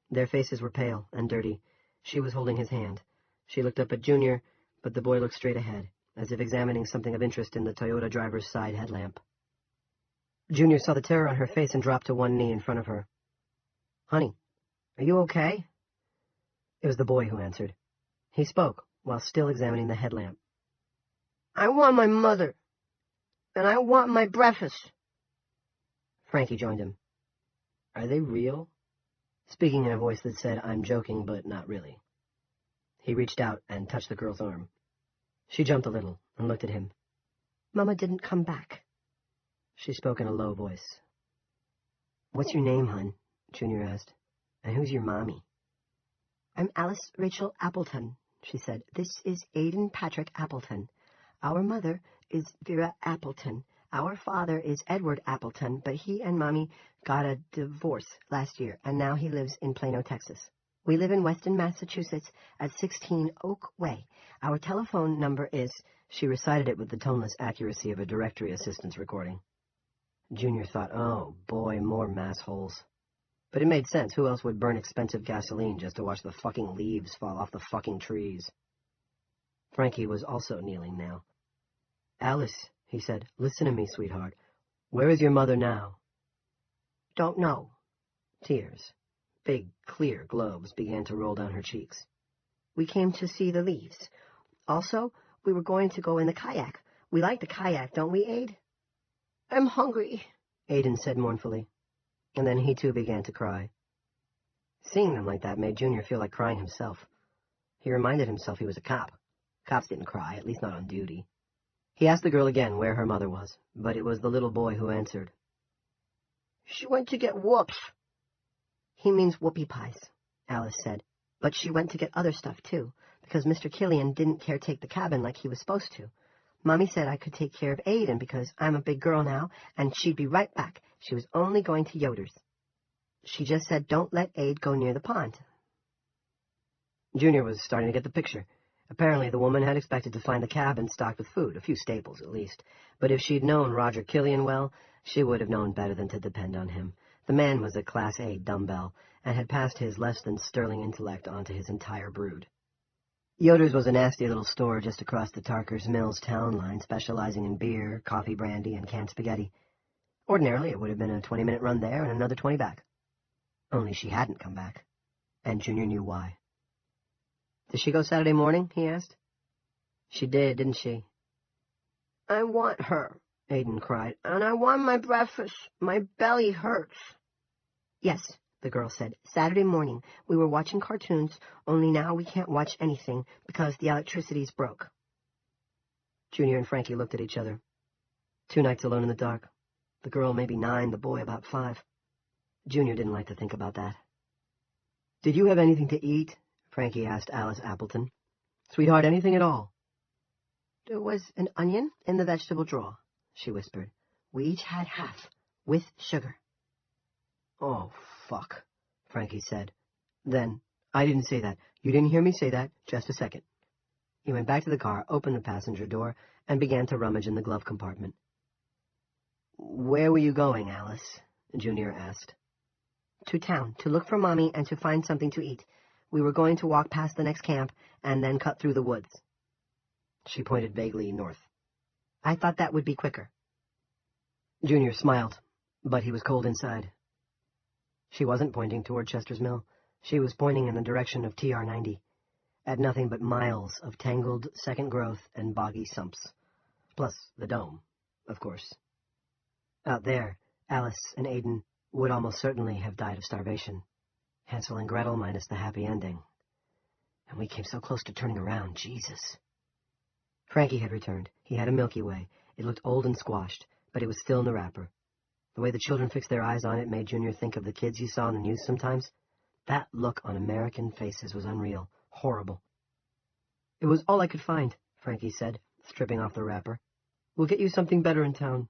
Their faces were pale and dirty. She was holding his hand. She looked up at Junior, but the boy looked straight ahead, as if examining something of interest in the Toyota driver's side headlamp. Junior saw the terror on her face and dropped to one knee in front of her. "Honey, are you okay?" It was the boy who answered. He spoke, while still examining the headlamp. "I want my mother, and I want my breakfast." Frankie joined him. "Are they real?" Speaking in a voice that said, "I'm joking, but not really." He reached out and touched the girl's arm. She jumped a little and looked at him. "Mama didn't come back." She spoke in a low voice. "What's your name, hon?" Junior asked. "And who's your mommy?" "I'm Alice Rachel Appleton," she said. "This is Aiden Patrick Appleton. Our mother is Vera Appleton. Our father is Edward Appleton, but he and Mommy got a divorce last year, and now he lives in Plano, Texas." We live in Weston, Massachusetts, at 16 Oak Way. Our telephone number is... She recited it with the toneless accuracy of a directory assistant's recording. Junior thought, oh, boy, more mass holes. But it made sense. Who else would burn expensive gasoline just to watch the fucking leaves fall off the fucking trees? Frankie was also kneeling now. Alice, he said, listen to me, sweetheart. Where is your mother now? Don't know. Tears, big, clear globes, began to roll down her cheeks. We came to see the leaves. Also, we were going to go in the kayak. We like the kayak, don't we, Aid? I'm hungry, Aiden said mournfully. And then he too began to cry. Seeing them like that made Junior feel like crying himself. He reminded himself he was a cop. Cops didn't cry, at least not on duty. He asked the girl again where her mother was, but it was the little boy who answered. She went to get whoops. He means whoopie pies, Alice said. But she went to get other stuff, too, because Mr. Killian didn't caretake the cabin like he was supposed to. Mommy said I could take care of Aiden because I'm a big girl now, and she'd be right back. She was only going to Yoder's. She just said don't let Aid go near the pond. Junior was starting to get the picture. Apparently the woman had expected to find the cabin stocked with food, a few staples at least. But if she'd known Roger Killian well, she would have known better than to depend on him. The man was a Class A dumbbell, and had passed his less-than-sterling intellect onto his entire brood. Yoder's was a nasty little store just across the Tarker's Mills town line, specializing in beer, coffee brandy, and canned spaghetti. Ordinarily, it would have been a 20-minute run there and another 20 back. Only she hadn't come back, and Junior knew why. Did she go Saturday morning? He asked. She did, didn't she? I want her, Aiden cried, and I want my breakfast. My belly hurts. Yes, the girl said. Saturday morning. We were watching cartoons, only now we can't watch anything because the electricity's broke. Junior and Frankie looked at each other. 2 nights alone in the dark. The girl maybe 9, the boy about 5. Junior didn't like to think about that. Did you have anything to eat? Frankie asked Alice Appleton. Sweetheart, anything at all? There was an onion in the vegetable drawer, she whispered. We each had half, with sugar. Oh, fuck, Frankie said. Then, I didn't say that. You didn't hear me say that. Just a second. He went back to the car, opened the passenger door, and began to rummage in the glove compartment. Where were you going, Alice? Junior asked. To town, to look for Mommy and to find something to eat. We were going to walk past the next camp and then cut through the woods. She pointed vaguely north. I thought that would be quicker. Junior smiled, but he was cold inside. She wasn't pointing toward Chester's Mill. She was pointing in the direction of TR-90, at nothing but miles of tangled second growth and boggy sumps. Plus the dome, of course. Out there, Alice and Aiden would almost certainly have died of starvation. Hansel and Gretel minus the happy ending. And we came so close to turning around, Jesus. Frankie had returned. He had a Milky Way. It looked old and squashed, but it was still in the wrapper. The way the children fixed their eyes on it made Junior think of the kids you saw in the news sometimes. That look on American faces was unreal, horrible. It was all I could find, Frankie said, stripping off the wrapper. We'll get you something better in town.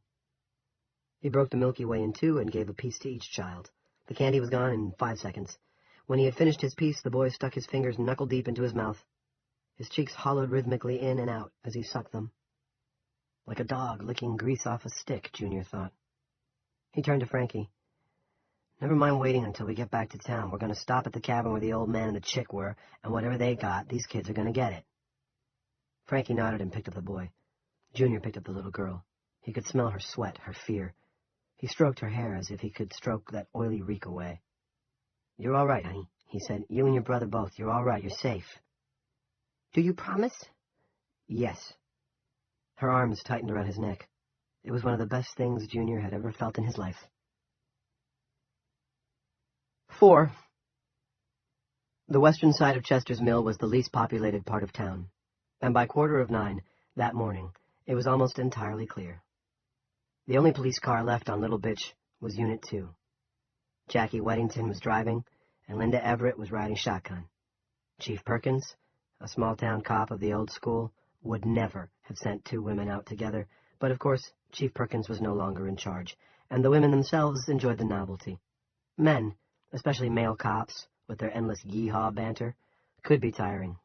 He broke the Milky Way in 2 and gave a piece to each child. The candy was gone in 5 seconds. When he had finished his piece, the boy stuck his fingers knuckle-deep into his mouth. His cheeks hollowed rhythmically in and out as he sucked them. Like a dog licking grease off a stick, Junior thought. He turned to Frankie. Never mind waiting until we get back to town. We're going to stop at the cabin where the old man and the chick were, and whatever they got, these kids are going to get it. Frankie nodded and picked up the boy. Junior picked up the little girl. He could smell her sweat, her fear. He stroked her hair as if he could stroke that oily reek away. You're all right, honey, he said. You and your brother both. You're all right. You're safe. Do you promise? Yes. Her arms tightened around his neck. It was one of the best things Junior had ever felt in his life. 4. The western side of Chester's Mill was the least populated part of town, and by 9:15 that morning, it was almost entirely clear. The only police car left on Little Bitch was Unit 2. Jackie Weddington was driving, and Linda Everett was riding shotgun. Chief Perkins, a small-town cop of the old school, would never have sent 2 women out together, but of course, Chief Perkins was no longer in charge, and the women themselves enjoyed the novelty. Men, especially male cops, with their endless yee-haw banter, could be tiring.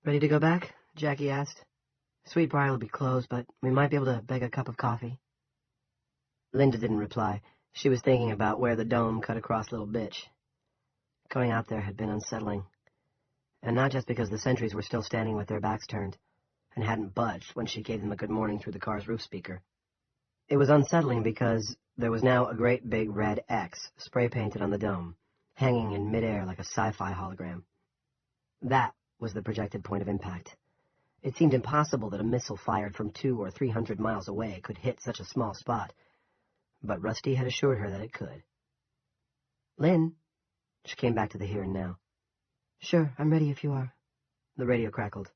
"Ready to go back?" Jackie asked. "Sweetbriar will be closed, but we might be able to beg a cup of coffee." Linda didn't reply. She was thinking about where the dome cut across Little Bitch. Going out there had been unsettling, and not just because the sentries were still standing with their backs turned and hadn't budged when she gave them a good morning through the car's roof speaker. It was unsettling because there was now a great big red X spray-painted on the dome, hanging in midair like a sci-fi hologram. That was the projected point of impact. It seemed impossible that a missile fired from 200 or 300 miles away could hit such a small spot, but Rusty had assured her that it could. "Lynn." She came back to the here and now. "Sure, I'm ready if you are." The radio crackled.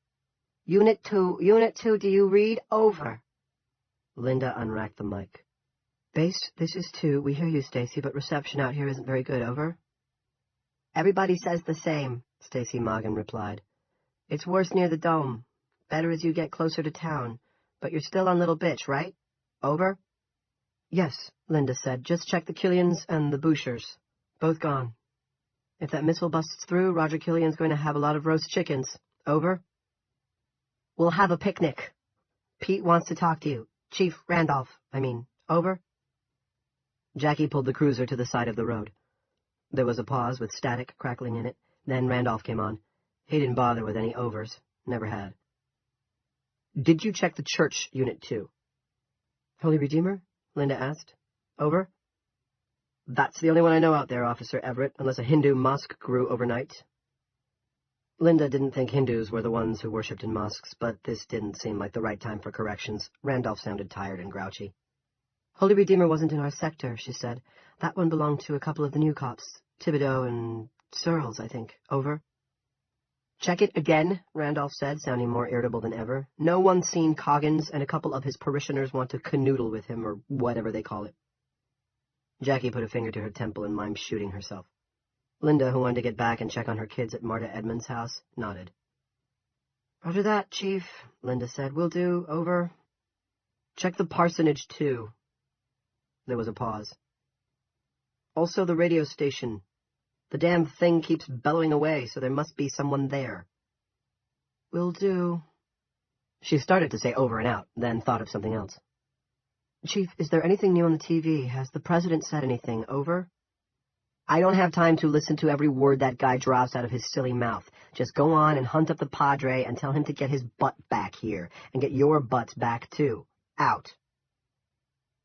Unit 2, do you read? Over." Linda unracked the mic. "Base, this is 2. We hear you, Stacy, but reception out here isn't very good. Over." "Everybody says the same," Stacy Morgan replied. "It's worse near the dome. Better as you get closer to town. But you're still on Little Bitch, right? Over." "Yes," Linda said. "Just check the Killians and the Bouchers. Both gone. If that missile busts through, Roger Killian's going to have a lot of roast chickens. Over." "We'll have a picnic. Pete wants to talk to you. Chief Randolph, I mean. Over." Jackie pulled the cruiser to the side of the road. There was a pause with static crackling in it. Then Randolph came on. He didn't bother with any overs. Never had. "Did you check the church, Unit 2? "Holy Redeemer?" Linda asked. "Over." "That's the only one I know out there, Officer Everett, unless a Hindu mosque grew overnight." Linda didn't think Hindus were the ones who worshipped in mosques, but this didn't seem like the right time for corrections. Randolph sounded tired and grouchy. "Holy Redeemer wasn't in our sector," she said. "That one belonged to a couple of the new cops. Thibodeau and Searles, I think. Over." "Check it again," Randolph said, sounding more irritable than ever. "No one's seen Coggins, and a couple of his parishioners want to canoodle with him, or whatever they call it." Jackie put a finger to her temple and mimed shooting herself. Linda, who wanted to get back and check on her kids at Marta Edmonds' house, nodded. "Roger that, Chief," Linda said. "Will do. Over." "Check the parsonage, too." There was a pause. "Also the radio station. The damn thing keeps bellowing away, so there must be someone there." "Will do." She started to say over and out, then thought of something else. "Chief, is there anything new on the TV? Has the president said anything? Over?" "I don't have time to listen to every word that guy drops out of his silly mouth. Just go on and hunt up the Padre and tell him to get his butt back here, and get your butts back, too. Out."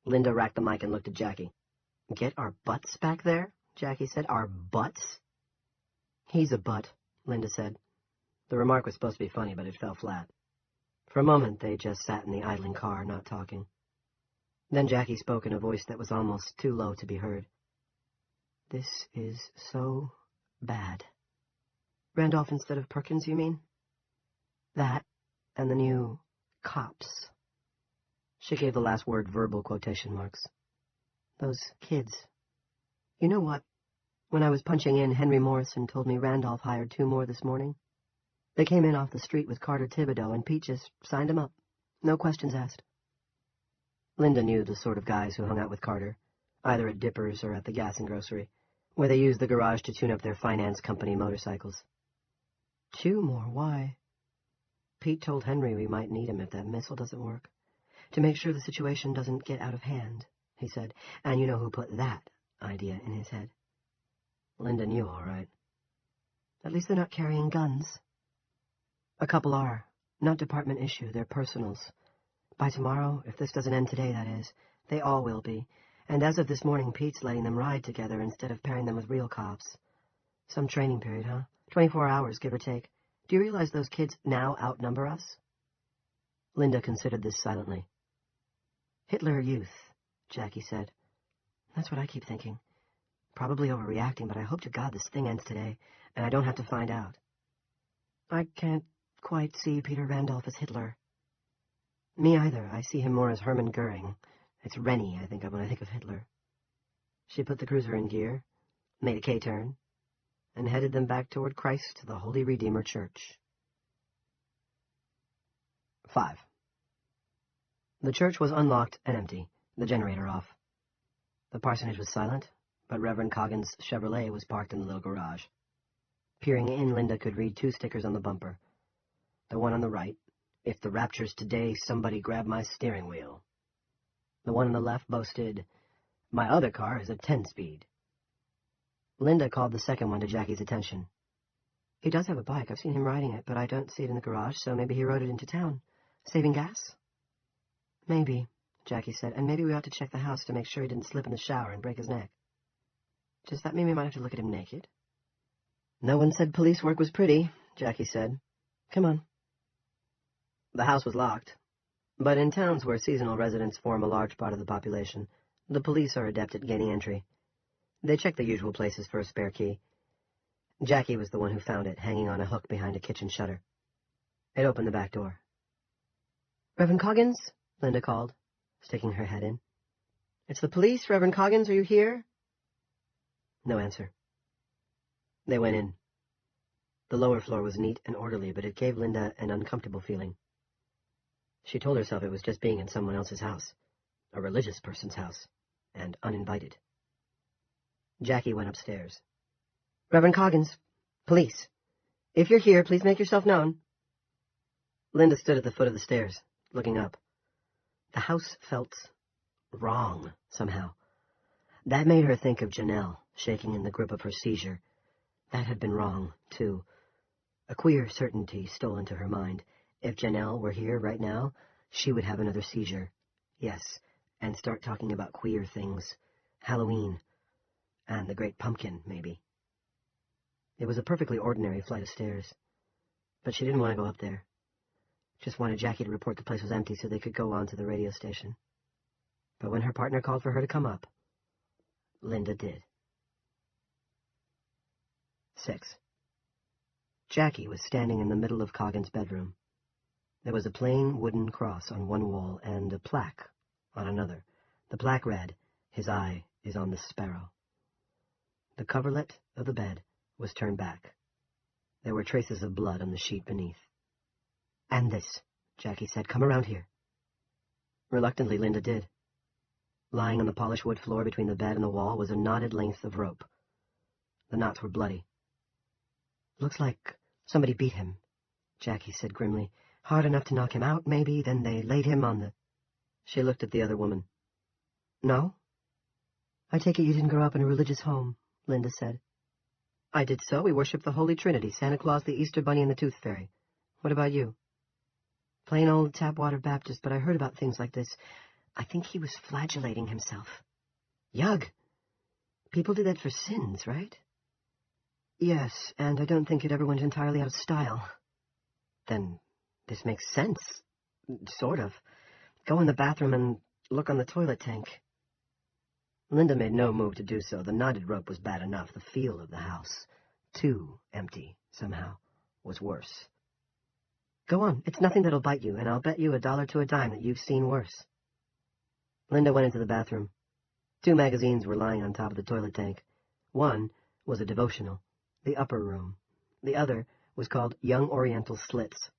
Linda racked the mic and looked at Jackie. "Get our butts back there?" Jackie said. "Our butts?" "He's a butt," Linda said. The remark was supposed to be funny, but it fell flat. For a moment, they just sat in the idling car, not talking. Then Jackie spoke in a voice that was almost too low to be heard. "This is so bad." "Randolph instead of Perkins, you mean?" "That, and the new cops." She gave the last word verbal quotation marks. "Those kids. You know what? When I was punching in, Henry Morrison told me Randolph hired 2 more this morning. They came in off the street with Carter Thibodeau, and Pete just signed them up. No questions asked." Linda knew the sort of guys who hung out with Carter, either at Dippers or at the gas and grocery, where they used the garage to tune up their finance company motorcycles. 2 more, why? "Pete told Henry we might need him if that missile doesn't work. To make sure the situation doesn't get out of hand," he said. "And you know who put that idea in his head." Linda knew, all right. "At least they're not carrying guns." "A couple are. Not department issue, they're personals. By tomorrow, if this doesn't end today, that is, they all will be. And as of this morning, Pete's letting them ride together instead of pairing them with real cops. Some training period, huh? 24 hours, give or take. Do you realize those kids now outnumber us?" Linda considered this silently. "Hitler Youth," Jackie said. "That's what I keep thinking. Probably overreacting, but I hope to God this thing ends today, and I don't have to find out." "I can't quite see Peter Randolph as Hitler." "Me either. I see him more as Hermann Goering. It's Rennie I think of when I think of Hitler." She put the cruiser in gear, made a K-turn, and headed them back toward Christ, the Holy Redeemer Church. 5. The church was unlocked and empty, the generator off. The parsonage was silent, but Reverend Coggins' Chevrolet was parked in the little garage. Peering in, Linda could read 2 stickers on the bumper. The one on the right, "If the rapture's today, somebody grab my steering wheel." The one on the left boasted, "My other car is a 10-speed. Linda called the second one to Jackie's attention. "He does have a bike. I've seen him riding it, but I don't see it in the garage, so maybe he rode it into town. Saving gas?" "Maybe," Jackie said, "and maybe we ought to check the house to make sure he didn't slip in the shower and break his neck." "Does that mean we might have to look at him naked?" "No one said police work was pretty," Jackie said. "Come on." The house was locked, but in towns where seasonal residents form a large part of the population, the police are adept at gaining entry. They check the usual places for a spare key. Jackie was the one who found it, hanging on a hook behind a kitchen shutter. It opened the back door. "Reverend Coggins?" Linda called, sticking her head in. "It's the police. Reverend Coggins, are you here?" No answer. They went in. The lower floor was neat and orderly, but it gave Linda an uncomfortable feeling. She told herself it was just being in someone else's house, a religious person's house, and uninvited. Jackie went upstairs. "Reverend Coggins, police. If you're here, please make yourself known." Linda stood at the foot of the stairs, looking up. The house felt wrong, somehow. That made her think of Janelle, shaking in the grip of her seizure. That had been wrong, too. A queer certainty stole into her mind. If Janelle were here right now, she would have another seizure. Yes, and start talking about queer things. Halloween. And the Great Pumpkin, maybe. It was a perfectly ordinary flight of stairs. But she didn't want to go up there. Just wanted Jackie to report the place was empty so they could go on to the radio station. But when her partner called for her to come up, Linda did. 6. Jackie was standing in the middle of Coggins' bedroom. There was a plain wooden cross on one wall and a plaque on another. The plaque read, "His eye is on the sparrow." The coverlet of the bed was turned back. There were traces of blood on the sheet beneath. "And this," Jackie said. "Come around here." Reluctantly, Linda did. Lying on the polished wood floor between the bed and the wall was a knotted length of rope. The knots were bloody. "Looks like somebody beat him," Jackie said grimly. "Hard enough to knock him out, maybe, then they laid him on the—" She looked at the other woman. "No? I take it you didn't grow up in a religious home," Linda said. "I did so. We worship the Holy Trinity, Santa Claus, the Easter Bunny, and the Tooth Fairy. What about you?" "Plain old Tapwater Baptist, but I heard about things like this. I think he was flagellating himself." "Yug! People do that for sins, right?" "Yes, and I don't think it ever went entirely out of style." "Then this makes sense. Sort of. Go in the bathroom and look on the toilet tank." Linda made no move to do so. The knotted rope was bad enough. The feel of the house, too empty, somehow, was worse. "Go on. It's nothing that'll bite you, and I'll bet you $1 to a dime that you've seen worse." Linda went into the bathroom. 2 magazines were lying on top of the toilet tank. One was a devotional, The Upper Room. The other was called Young Oriental Slits.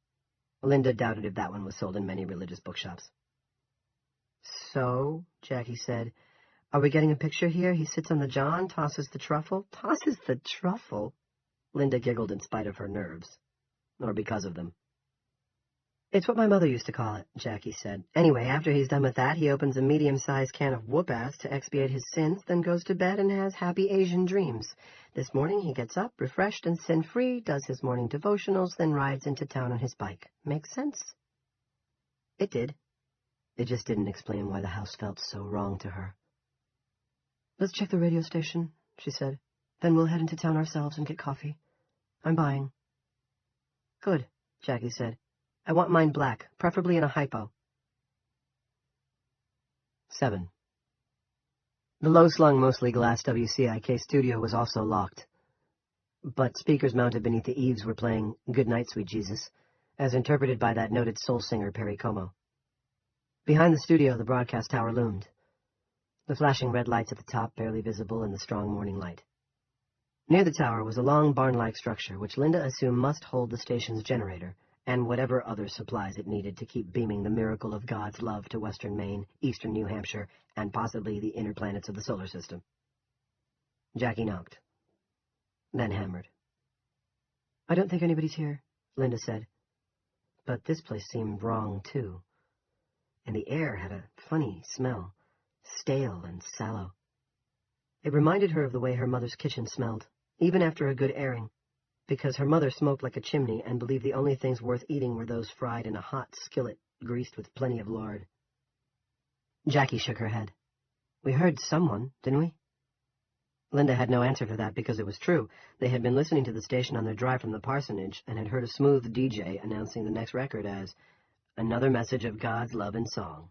Linda doubted if that one was sold in many religious bookshops. "So," Jackie said, "are we getting a picture here? He sits on the john, tosses the truffle." "Tosses the truffle?" Linda giggled in spite of her nerves. Or because of them. "It's what my mother used to call it," Jackie said. "Anyway, after he's done with that, he opens a medium-sized can of whoop-ass to expiate his sins, then goes to bed and has happy Asian dreams. This morning he gets up, refreshed and sin-free, does his morning devotionals, then rides into town on his bike. Make sense?" It did. It just didn't explain why the house felt so wrong to her. "Let's check the radio station," she said. "Then we'll head into town ourselves and get coffee. I'm buying." "Good," Jackie said. "I want mine black, preferably in a hypo." 7. The low-slung, mostly glass WCIK studio was also locked. But speakers mounted beneath the eaves were playing Good Night, Sweet Jesus, as interpreted by that noted soul singer Perry Como. Behind the studio, the broadcast tower loomed, the flashing red lights at the top barely visible in the strong morning light. Near the tower was a long barn-like structure, which Linda assumed must hold the station's generator, and whatever other supplies it needed to keep beaming the miracle of God's love to western Maine, eastern New Hampshire, and possibly the inner planets of the solar system. Jackie knocked, then hammered. "I don't think anybody's here," Linda said. But this place seemed wrong, too. And the air had a funny smell, stale and sallow. It reminded her of the way her mother's kitchen smelled, even after a good airing, because her mother smoked like a chimney and believed the only things worth eating were those fried in a hot skillet greased with plenty of lard. Jackie shook her head. "We heard someone, didn't we?" Linda had no answer for that because it was true. They had been listening to the station on their drive from the parsonage and had heard a smooth DJ announcing the next record as "Another Message of God's Love and Song."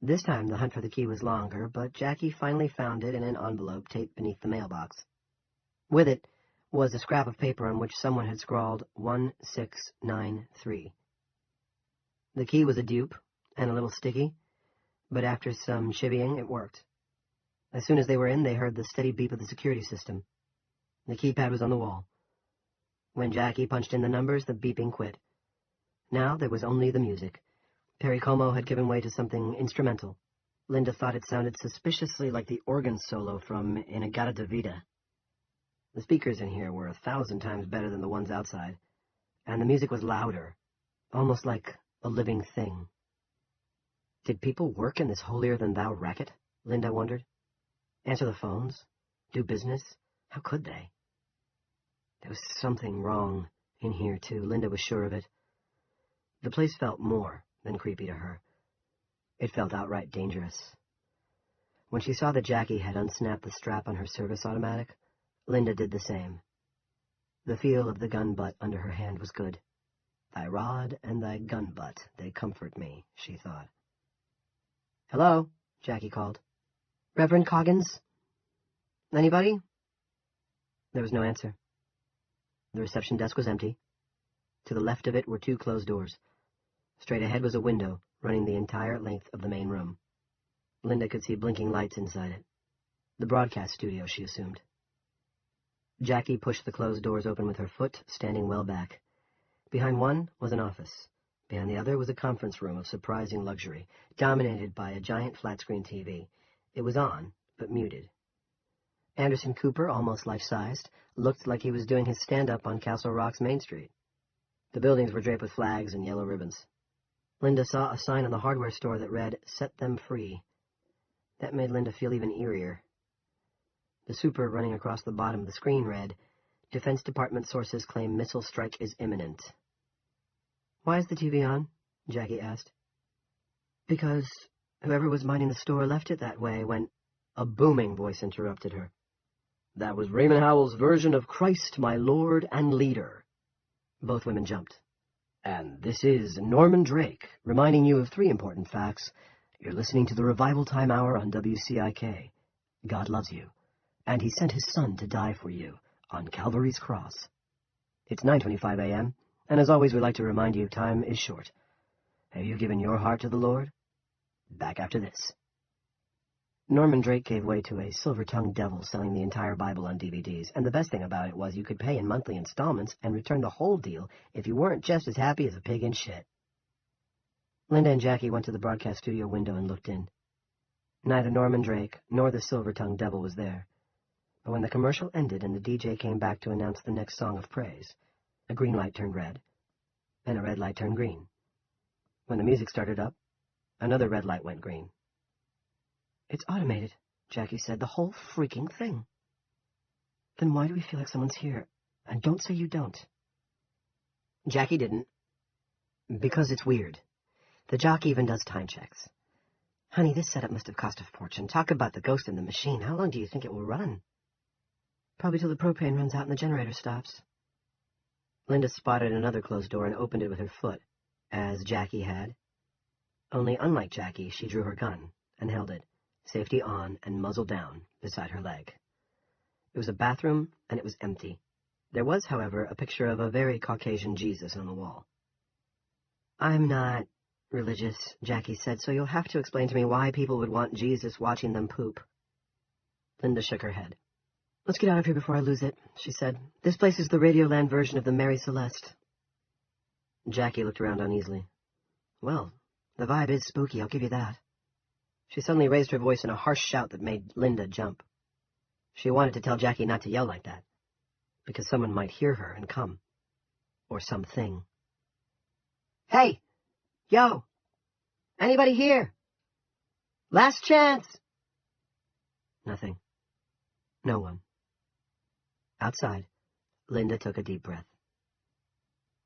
This time the hunt for the key was longer, but Jackie finally found it in an envelope taped beneath the mailbox. With it was a scrap of paper on which someone had scrawled 1693. The key was a dupe and a little sticky, but after some chivying it worked. As soon as they were in, they heard the steady beep of the security system. The keypad was on the wall. When Jackie punched in the numbers, the beeping quit. Now there was only the music. Perry Como had given way to something instrumental. Linda thought it sounded suspiciously like the organ solo from In-A-Gadda-Da-Vida. The speakers in here were 1,000 times better than the ones outside, and the music was louder, almost like a living thing. Did people work in this holier-than-thou racket? Linda wondered. Answer the phones? Do business? How could they? There was something wrong in here, too. Linda was sure of it. The place felt more than creepy to her. It felt outright dangerous. When she saw that Jackie had unsnapped the strap on her service automatic, Linda did the same. The feel of the gun butt under her hand was good. "Thy rod and thy gun butt, they comfort me," she thought. "Hello?" Jackie called. "Reverend Coggins? Anybody?" There was no answer. The reception desk was empty. To the left of it were 2 closed doors. Straight ahead was a window running the entire length of the main room. Linda could see blinking lights inside it. The broadcast studio, she assumed. Jackie pushed the closed doors open with her foot, standing well back. Behind one was an office. Behind the other was a conference room of surprising luxury, dominated by a giant flat-screen TV. It was on, but muted. Anderson Cooper, almost life-sized, looked like he was doing his stand-up on Castle Rock's Main Street. The buildings were draped with flags and yellow ribbons. Linda saw a sign on the hardware store that read, "Set them free." That made Linda feel even eerier. The super running across the bottom of the screen read, "Defense Department sources claim missile strike is imminent." "Why is the TV on?" Jackie asked. "Because whoever was minding the store left it that way when—" A booming voice interrupted her. "That was Raymond Howell's version of Christ, my Lord and Leader." Both women jumped. "And this is Norman Drake, reminding you of 3 important facts. You're listening to the Revival Time Hour on WCIK. God loves you, and he sent his son to die for you on Calvary's cross. It's 9:25 a.m., and as always, we'd like to remind you time is short. Have you given your heart to the Lord? Back after this." Norman Drake gave way to a silver-tongued devil selling the entire Bible on DVDs, and the best thing about it was you could pay in monthly installments and return the whole deal if you weren't just as happy as a pig in shit. Linda and Jackie went to the broadcast studio window and looked in. Neither Norman Drake nor the silver-tongued devil was there. But when the commercial ended and the DJ came back to announce the next song of praise, a green light turned red, and a red light turned green. When the music started up, another red light went green. "It's automated," Jackie said, "the whole freaking thing." "Then why do we feel like someone's here? And don't say you don't." Jackie didn't. "Because it's weird. The jock even does time checks. Honey, this setup must have cost a fortune. Talk about the ghost in the machine. How long do you think it will run?" "Probably till the propane runs out and the generator stops." Linda spotted another closed door and opened it with her foot, as Jackie had. Only unlike Jackie, she drew her gun and held it, safety on and muzzle down, beside her leg. It was a bathroom, and it was empty. There was, however, a picture of a very Caucasian Jesus on the wall. "I'm not religious," Jackie said, "so you'll have to explain to me why people would want Jesus watching them poop." Linda shook her head. "Let's get out of here before I lose it," she said. "This place is the Radioland version of the Mary Celeste." Jackie looked around uneasily. "Well, the vibe is spooky, I'll give you that." She suddenly raised her voice in a harsh shout that made Linda jump. She wanted to tell Jackie not to yell like that, because someone might hear her and come. Or something. Hey! Yo! Anybody here? Last chance! Nothing. No one. Outside, Linda took a deep breath.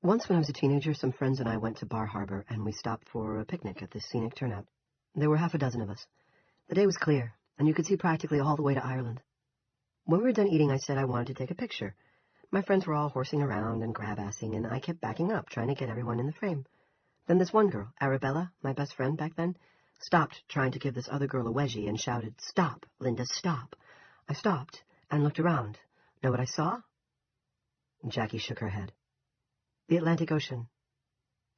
Once when I was a teenager, some friends and I went to Bar Harbor, and we stopped for a picnic at this scenic turnout. There were half a dozen of us. The day was clear, and you could see practically all the way to Ireland. When we were done eating, I said I wanted to take a picture. My friends were all horsing around and grab-assing, and I kept backing up, trying to get everyone in the frame. Then this one girl, Arabella, my best friend back then, stopped trying to give this other girl a wedgie and shouted, "Stop, Linda, stop." I stopped and looked around. Know what I saw? Jackie shook her head. The Atlantic Ocean.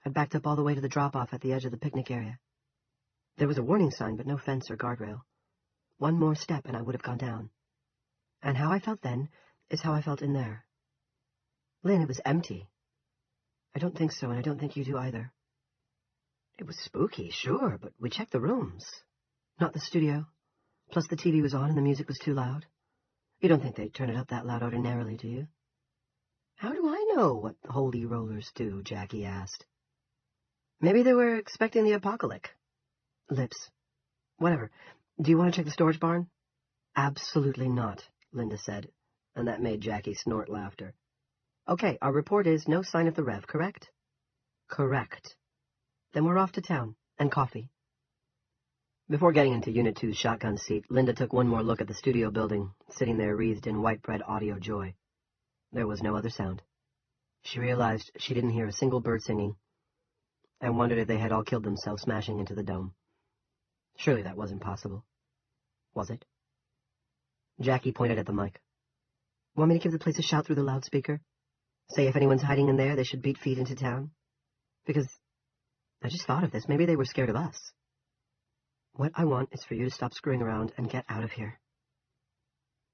I'd backed up all the way to the drop-off at the edge of the picnic area. There was a warning sign, but no fence or guardrail. One more step and I would have gone down. And how I felt then is how I felt in there. Lynn, it was empty. I don't think so, and I don't think you do either. It was spooky, sure, but we checked the rooms. Not the studio. Plus the TV was on and the music was too loud. You don't think they'd turn it up that loud ordinarily, do you? How do I know what holy rollers do? Jackie asked. Maybe they were expecting the apocalypse. Lips. Whatever. Do you want to check the storage barn? Absolutely not, Linda said, and that made Jackie snort laughter. Okay, our report is no sign of the Rev, correct? Correct. Then we're off to town, and coffee. Before getting into Unit 2's shotgun seat, Linda took one more look at the studio building, sitting there wreathed in white bread audio joy. There was no other sound. She realized she didn't hear a single bird singing, and wondered if they had all killed themselves smashing into the dome. Surely that wasn't possible. Was it? Jackie pointed at the mic. Want me to give the place a shout through the loudspeaker? Say if anyone's hiding in there, they should beat feet into town? Because I just thought of this. Maybe they were scared of us. What I want is for you to stop screwing around and get out of here.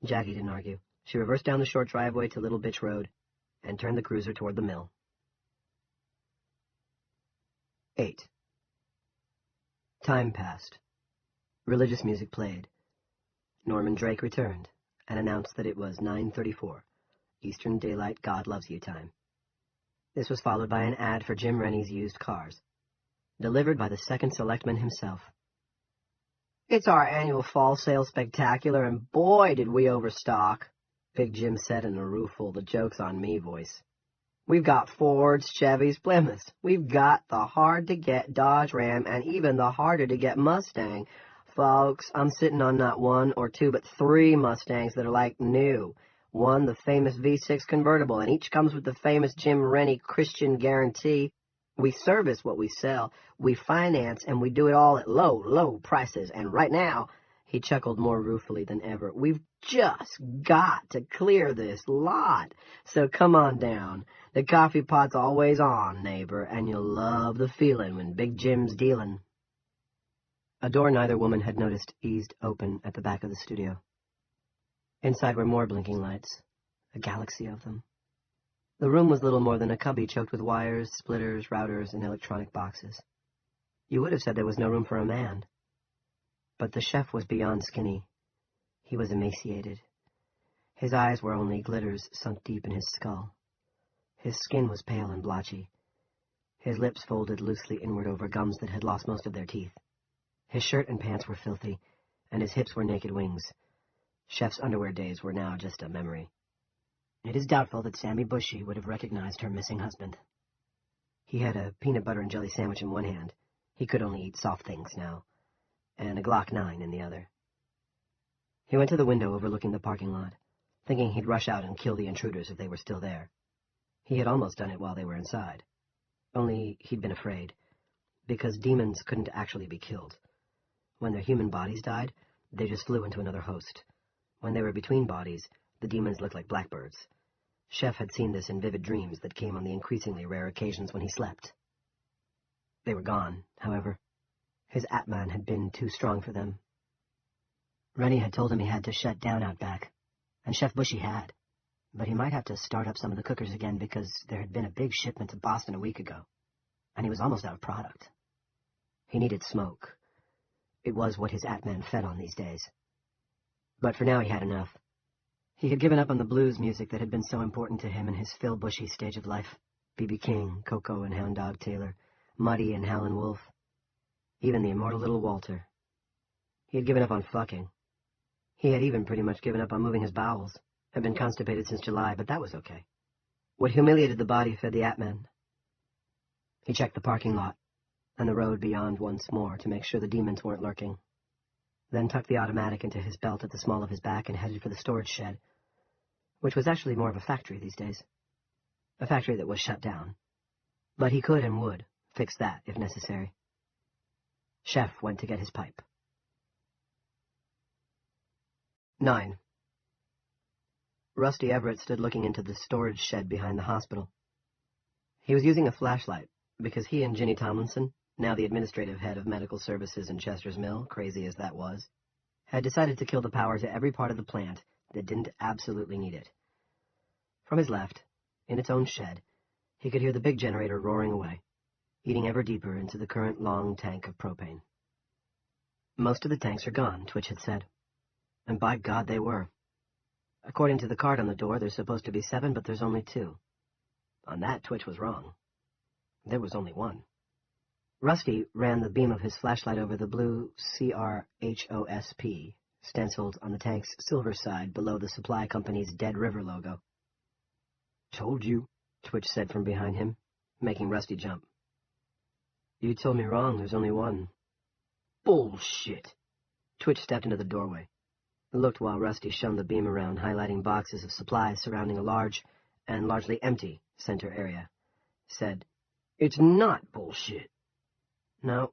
Jackie didn't argue. She reversed down the short driveway to Little Bitch Road and turned the cruiser toward the mill. 8. Time passed. Religious music played. Norman Drake returned and announced that it was 9:34, Eastern Daylight God Loves You time. This was followed by an ad for Jim Rennie's used cars, delivered by the second selectman himself. It's our annual fall sale spectacular, and boy, did we overstock, Big Jim said in a rueful, the joke's on me voice. We've got Fords, Chevys, Plymouths. We've got the hard-to-get Dodge Ram and even the harder-to-get Mustang. Folks, I'm sitting on not one or two, but 3 Mustangs that are like new. One, the famous V6 convertible, and each comes with the famous Jim Rennie Christian guarantee. We service what we sell. We finance, and we do it all at low, low prices. And right now, he chuckled more ruefully than ever, we've just got to clear this lot. So come on down. The coffee pot's always on, neighbor, and you'll love the feeling when Big Jim's dealing. A door neither woman had noticed eased open at the back of the studio. Inside were more blinking lights, a galaxy of them. The room was little more than a cubby choked with wires, splitters, routers, and electronic boxes. You would have said there was no room for a man. But the chef was beyond skinny. He was emaciated. His eyes were only glitters sunk deep in his skull. His skin was pale and blotchy. His lips folded loosely inward over gums that had lost most of their teeth. His shirt and pants were filthy, and his hips were naked wings. Chef's underwear days were now just a memory. It is doubtful that Sammy Bushy would have recognized her missing husband. He had a peanut butter and jelly sandwich in one hand. He could only eat soft things now, and a Glock 9 in the other. He went to the window overlooking the parking lot, thinking he'd rush out and kill the intruders if they were still there. He had almost done it while they were inside. Only he'd been afraid, because demons couldn't actually be killed. When their human bodies died, they just flew into another host. When they were between bodies, the demons looked like blackbirds. Chef had seen this in vivid dreams that came on the increasingly rare occasions when he slept. They were gone, however. His Atman had been too strong for them. Rennie had told him he had to shut down out back, and Chef Bushy had. But he might have to start up some of the cookers again because there had been a big shipment to Boston a week ago, and he was almost out of product. He needed smoke. It was what his Atman fed on these days. But for now he had enough. He had given up on the blues music that had been so important to him in his Phil Bushy stage of life. B.B. King, Coco and Hound Dog Taylor, Muddy and Howlin' Wolf, even the immortal little Walter. He had given up on fucking. He had even pretty much given up on moving his bowels. Had been constipated since July, but that was okay. What humiliated the body fed the Atman. He checked the parking lot and the road beyond once more to make sure the demons weren't lurking. Then tucked the automatic into his belt at the small of his back and headed for the storage shed, which was actually more of a factory these days. A factory that was shut down. But he could and would fix that if necessary. Chef went to get his pipe. 9. Rusty Everett stood looking into the storage shed behind the hospital. He was using a flashlight because he and Ginny Tomlinson, now the administrative head of medical services in Chester's Mill, crazy as that was, had decided to kill the power to every part of the plant that didn't absolutely need it. From his left, in its own shed, he could hear the big generator roaring away, eating ever deeper into the current long tank of propane. Most of the tanks are gone, Twitch had said. And by God they were. According to the card on the door, there's supposed to be 7, but there's only 2. On that, Twitch was wrong. There was only 1. Rusty ran the beam of his flashlight over the blue CRHOSP, stenciled on the tank's silver side below the supply company's Dead River logo. Told you, Twitch said from behind him, making Rusty jump. You told me wrong, there's only 1. Bullshit! Twitch stepped into the doorway. Looked while Rusty shone the beam around, highlighting boxes of supplies surrounding a large and largely empty center area. Said, It's not bullshit. No.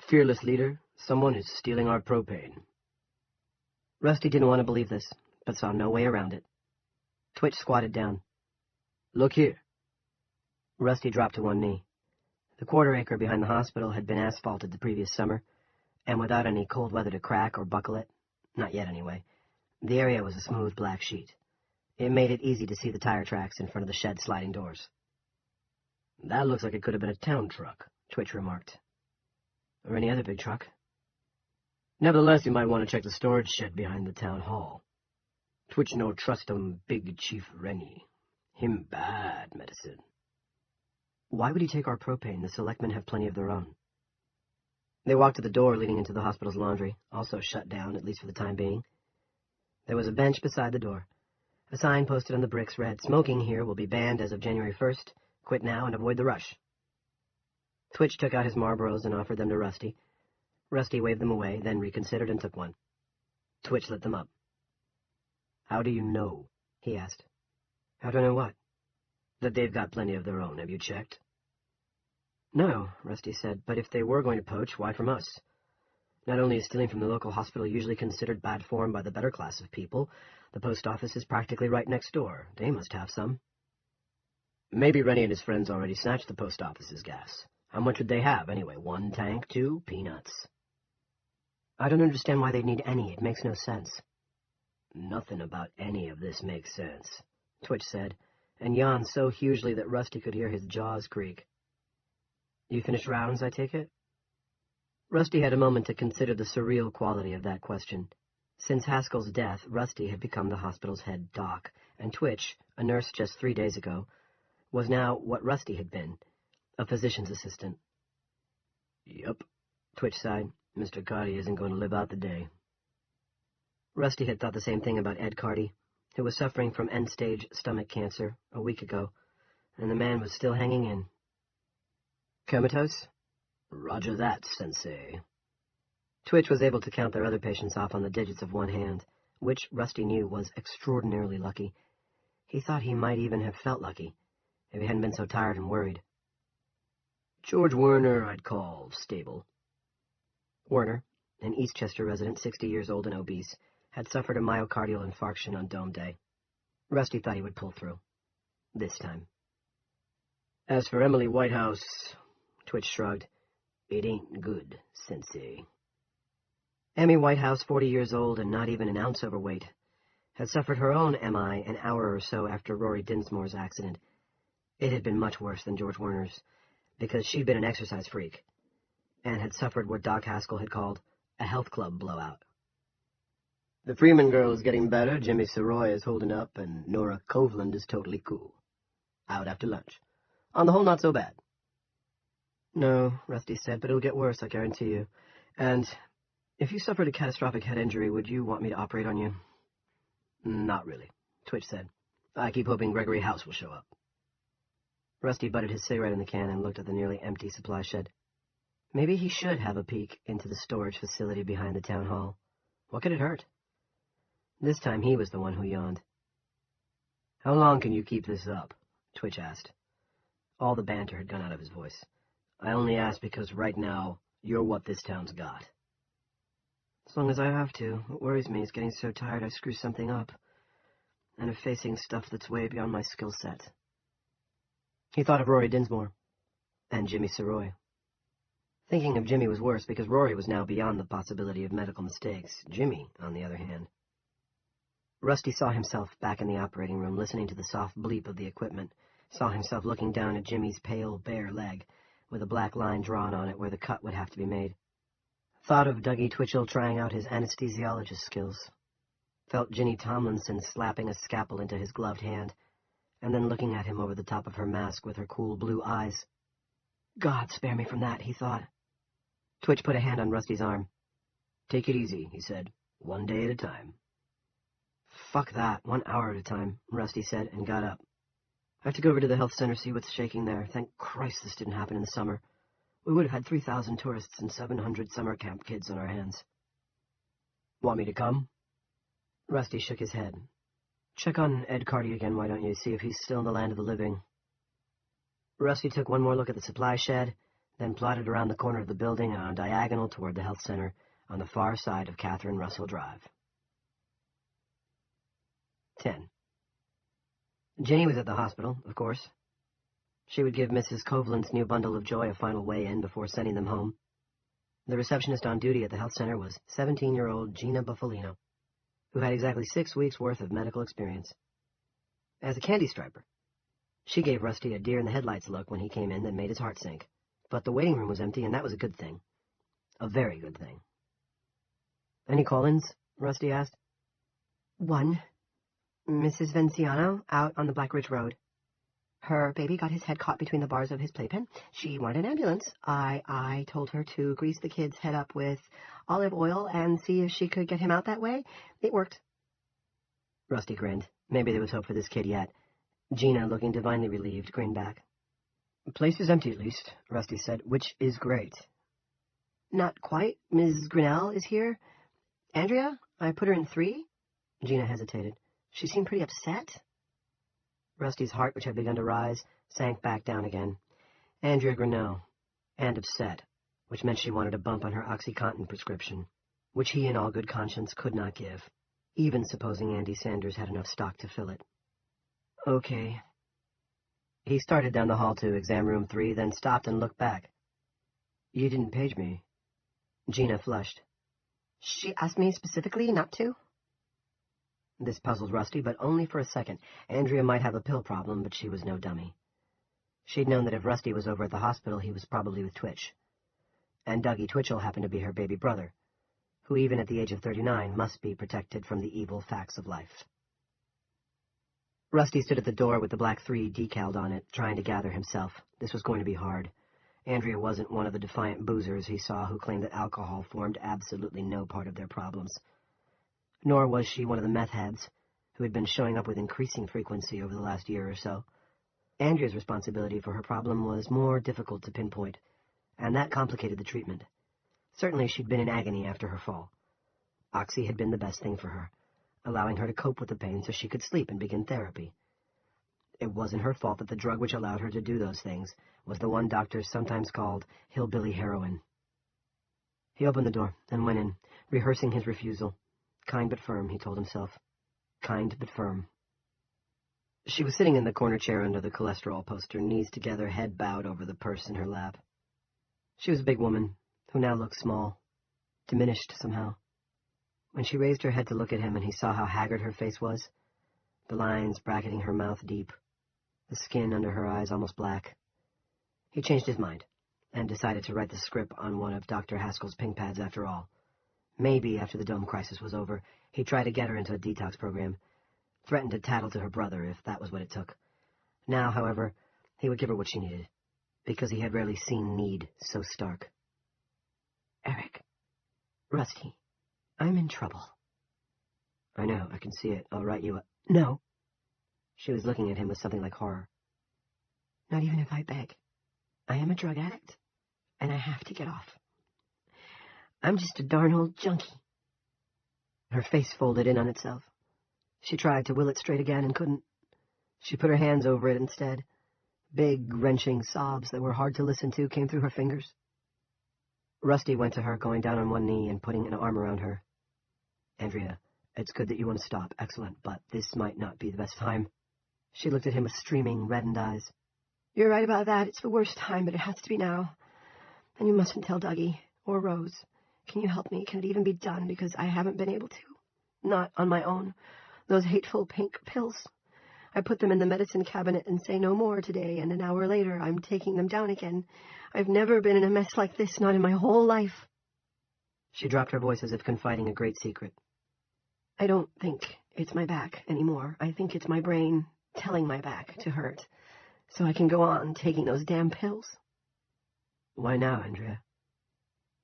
Fearless leader, someone is stealing our propane. Rusty didn't want to believe this, but saw no way around it. Twitch squatted down. Look here. Rusty dropped to one knee. The quarter-acre behind the hospital had been asphalted the previous summer, and without any cold weather to crack or buckle it, not yet anyway, the area was a smooth black sheet. It made it easy to see the tire tracks in front of the shed's sliding doors. That looks like it could have been a town truck, Twitch remarked. Or any other big truck. Nevertheless, you might want to check the storage shed behind the town hall. Twitch no trust Big Chief Rennie. Him bad medicine. Why would he take our propane? The selectmen have plenty of their own. They walked to the door leading into the hospital's laundry, also shut down, at least for the time being. There was a bench beside the door. A sign posted on the bricks read, Smoking here will be banned as of January 1st. Quit now and avoid the rush. Twitch took out his Marlboros and offered them to Rusty. Rusty waved them away, then reconsidered and took one. Twitch lit them up. How do you know? He asked. How do I know what? That they've got plenty of their own. Have you checked? No, Rusty said, but if they were going to poach, why from us? Not only is stealing from the local hospital usually considered bad form by the better class of people, the post office is practically right next door. They must have some. Maybe Rennie and his friends already snatched the post office's gas. How much would they have, anyway? 1 tank, 2? Peanuts. I don't understand why they'd need any. It makes no sense. Nothing about any of this makes sense, Twitch said, and yawned so hugely that Rusty could hear his jaws creak. You finished rounds, I take it? Rusty had a moment to consider the surreal quality of that question. Since Haskell's death, Rusty had become the hospital's head doc, and Twitch, a nurse just 3 days ago, was now what Rusty had been, a physician's assistant. Yup, Twitch sighed. Mr. Carty isn't going to live out the day. Rusty had thought the same thing about Ed Carty, who was suffering from end-stage stomach cancer a week ago, and the man was still hanging in. Comatose? Roger that, Sensei. Twitch was able to count their other patients off on the digits of one hand, which Rusty knew was extraordinarily lucky. He thought he might even have felt lucky, if he hadn't been so tired and worried. George Werner I'd call stable. Werner, an Eastchester resident, 60 years old and obese, had suffered a myocardial infarction on Dome Day. Rusty thought he would pull through. This time. As for Emily Whitehouse, Twitch shrugged. It ain't good, Sensei. Emmy Whitehouse, 40 years old and not even an ounce overweight, had suffered her own MI an hour or so after Rory Dinsmore's accident. It had been much worse than George Werner's, because she'd been an exercise freak, and had suffered what Doc Haskell had called a health club blowout. The Freeman girl is getting better, Jimmy Soroy is holding up, and Nora Coveland is totally cool. Out after lunch. On the whole, not so bad. No, Rusty said, but it'll get worse, I guarantee you. And if you suffered a catastrophic head injury, would you want me to operate on you? Not really, Twitch said. I keep hoping Gregory House will show up. Rusty butted his cigarette in the can and looked at the nearly empty supply shed. Maybe he should have a peek into the storage facility behind the town hall. What could it hurt? This time he was the one who yawned. How long can you keep this up? Twitch asked. All the banter had gone out of his voice. I only ask because right now, you're what this town's got. As long as I have to. What worries me is getting so tired I screw something up, and of facing stuff that's way beyond my skill set. He thought of Rory Dinsmore, and Jimmy Soroy. Thinking of Jimmy was worse because Rory was now beyond the possibility of medical mistakes. Jimmy, on the other hand. Rusty saw himself back in the operating room, listening to the soft bleep of the equipment, saw himself looking down at Jimmy's pale, bare leg, with a black line drawn on it where the cut would have to be made. Thought of Dougie Twitchell trying out his anesthesiologist skills. Felt Ginny Tomlinson slapping a scalpel into his gloved hand, and then looking at him over the top of her mask with her cool blue eyes. God spare me from that, he thought. Twitch put a hand on Rusty's arm. Take it easy, he said. 1 day at a time. Fuck that, 1 hour at a time, Rusty said, and got up. I have to go over to the health center, see what's shaking there. Thank Christ this didn't happen in the summer. We would have had 3,000 tourists and 700 summer camp kids on our hands. Want me to come? Rusty shook his head. Check on Ed Carty again, why don't you, see if he's still in the land of the living. Rusty took one more look at the supply shed, then plodded around the corner of the building on a diagonal toward the health center on the far side of Catherine Russell Drive. 10. Ginny was at the hospital, of course. She would give Mrs. Coveland's new bundle of joy a final weigh-in before sending them home. The receptionist on duty at the health center was 17-year-old Gina Buffalino, who had exactly 6 weeks' worth of medical experience. As a candy striper, she gave Rusty a deer-in-the-headlights look when he came in that made his heart sink. But the waiting room was empty, and that was a good thing. A very good thing. Any call-ins? Rusty asked. One. Mrs. Venciano, out on the Black Ridge Road. Her baby got his head caught between the bars of his playpen. She wanted an ambulance. I told her to grease the kid's head up with olive oil and see if she could get him out that way. It worked. Rusty grinned. Maybe there was hope for this kid yet. Gina, looking divinely relieved, grinned back. The place is empty, at least, Rusty said, which is great. Not quite. Ms. Grinnell is here. Andrea, I put her in 3. Gina hesitated. She seemed pretty upset. Rusty's heart, which had begun to rise, sank back down again. Andrea Grinnell. And upset, which meant she wanted a bump on her OxyContin prescription, which he in all good conscience could not give, even supposing Andy Sanders had enough stock to fill it. Okay. He started down the hall to exam room 3, then stopped and looked back. You didn't page me. Gina flushed. She asked me specifically not to? This puzzled Rusty, but only for a second. Andrea might have a pill problem, but she was no dummy. She'd known that if Rusty was over at the hospital, he was probably with Twitch. And Dougie Twitchell happened to be her baby brother, who even at the age of 39 must be protected from the evil facts of life. Rusty stood at the door with the black 3 decaled on it, trying to gather himself. This was going to be hard. Andrea wasn't one of the defiant boozers he saw who claimed that alcohol formed absolutely no part of their problems. Nor was she one of the meth heads who had been showing up with increasing frequency over the last year or so. Andrea's responsibility for her problem was more difficult to pinpoint, and that complicated the treatment. Certainly she'd been in agony after her fall. Oxy had been the best thing for her, allowing her to cope with the pain so she could sleep and begin therapy. It wasn't her fault that the drug which allowed her to do those things was the one doctors sometimes called hillbilly heroin. He opened the door and went in, rehearsing his refusal. Kind but firm, he told himself. Kind but firm. She was sitting in the corner chair under the cholesterol poster, knees together, head bowed over the purse in her lap. She was a big woman, who now looked small, diminished somehow. When she raised her head to look at him and he saw how haggard her face was, the lines bracketing her mouth deep, the skin under her eyes almost black, he changed his mind and decided to write the script on one of Dr. Haskell's pink pads after all. Maybe after the dome crisis was over, he'd try to get her into a detox program, threatened to tattle to her brother if that was what it took. Now, however, he would give her what she needed, because he had rarely seen need so stark. Eric. Rusty. I'm in trouble. I know, I can see it. I'll write you a... No. She was looking at him with something like horror. Not even if I beg. I am a drug addict, and I have to get off. I'm just a darn old junkie. Her face folded in on itself. She tried to will it straight again and couldn't. She put her hands over it instead. Big, wrenching sobs that were hard to listen to came through her fingers. Rusty went to her, going down on one knee and putting an arm around her. Andrea, it's good that you want to stop. Excellent, but this might not be the best time. She looked at him with streaming, reddened eyes. You're right about that. It's the worst time, but it has to be now. And you mustn't tell Dougie or Rose. Can you help me? Can it even be done? Because I haven't been able to. Not on my own. Those hateful pink pills. I put them in the medicine cabinet and say no more today, and an hour later I'm taking them down again. I've never been in a mess like this, not in my whole life. She dropped her voice as if confiding a great secret. I don't think it's my back anymore. I think it's my brain telling my back to hurt, so I can go on taking those damn pills. Why now, Andrea?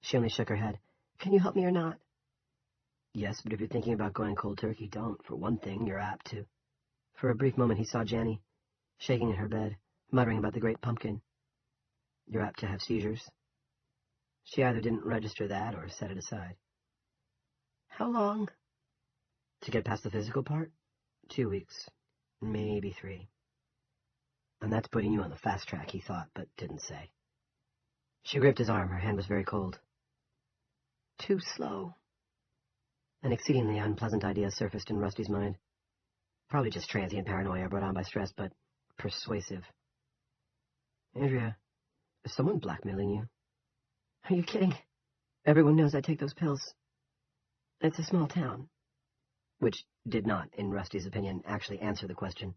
She only shook her head. Can you help me or not? Yes, but if you're thinking about going cold turkey, don't. For one thing, you're apt to. For a brief moment he saw Janny, shaking in her bed, muttering about the great pumpkin. You're apt to have seizures. She either didn't register that or set it aside. How long? To get past the physical part? 2 weeks. Maybe 3. And that's putting you on the fast track, he thought, but didn't say. She gripped his arm. Her hand was very cold. Too slow. An exceedingly unpleasant idea surfaced in Rusty's mind. Probably just transient paranoia brought on by stress, but persuasive. Andrea, is someone blackmailing you? Are you kidding? Everyone knows I take those pills. It's a small town. Which did not, in Rusty's opinion, actually answer the question.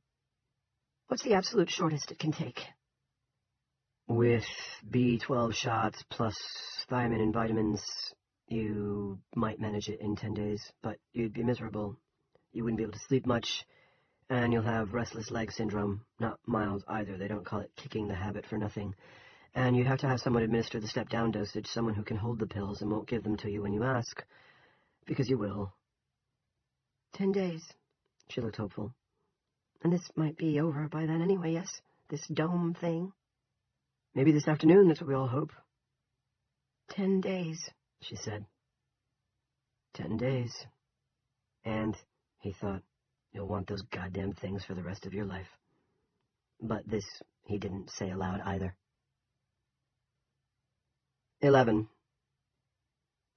What's the absolute shortest it can take? With B12 shots plus thiamine and vitamins, you might manage it in 10 days, but you'd be miserable. You wouldn't be able to sleep much, and you'll have restless leg syndrome. Not mild either. They don't call it kicking the habit for nothing. And you'd have to have someone administer the step-down dosage, someone who can hold the pills and won't give them to you when you ask. Because you will. 10 days. She looked hopeful. And this might be over by then anyway, yes? This dome thing? Maybe this afternoon, that's what we all hope. 10 days, she said. 10 days. And, he thought, you'll want those goddamn things for the rest of your life. But this he didn't say aloud either. 11.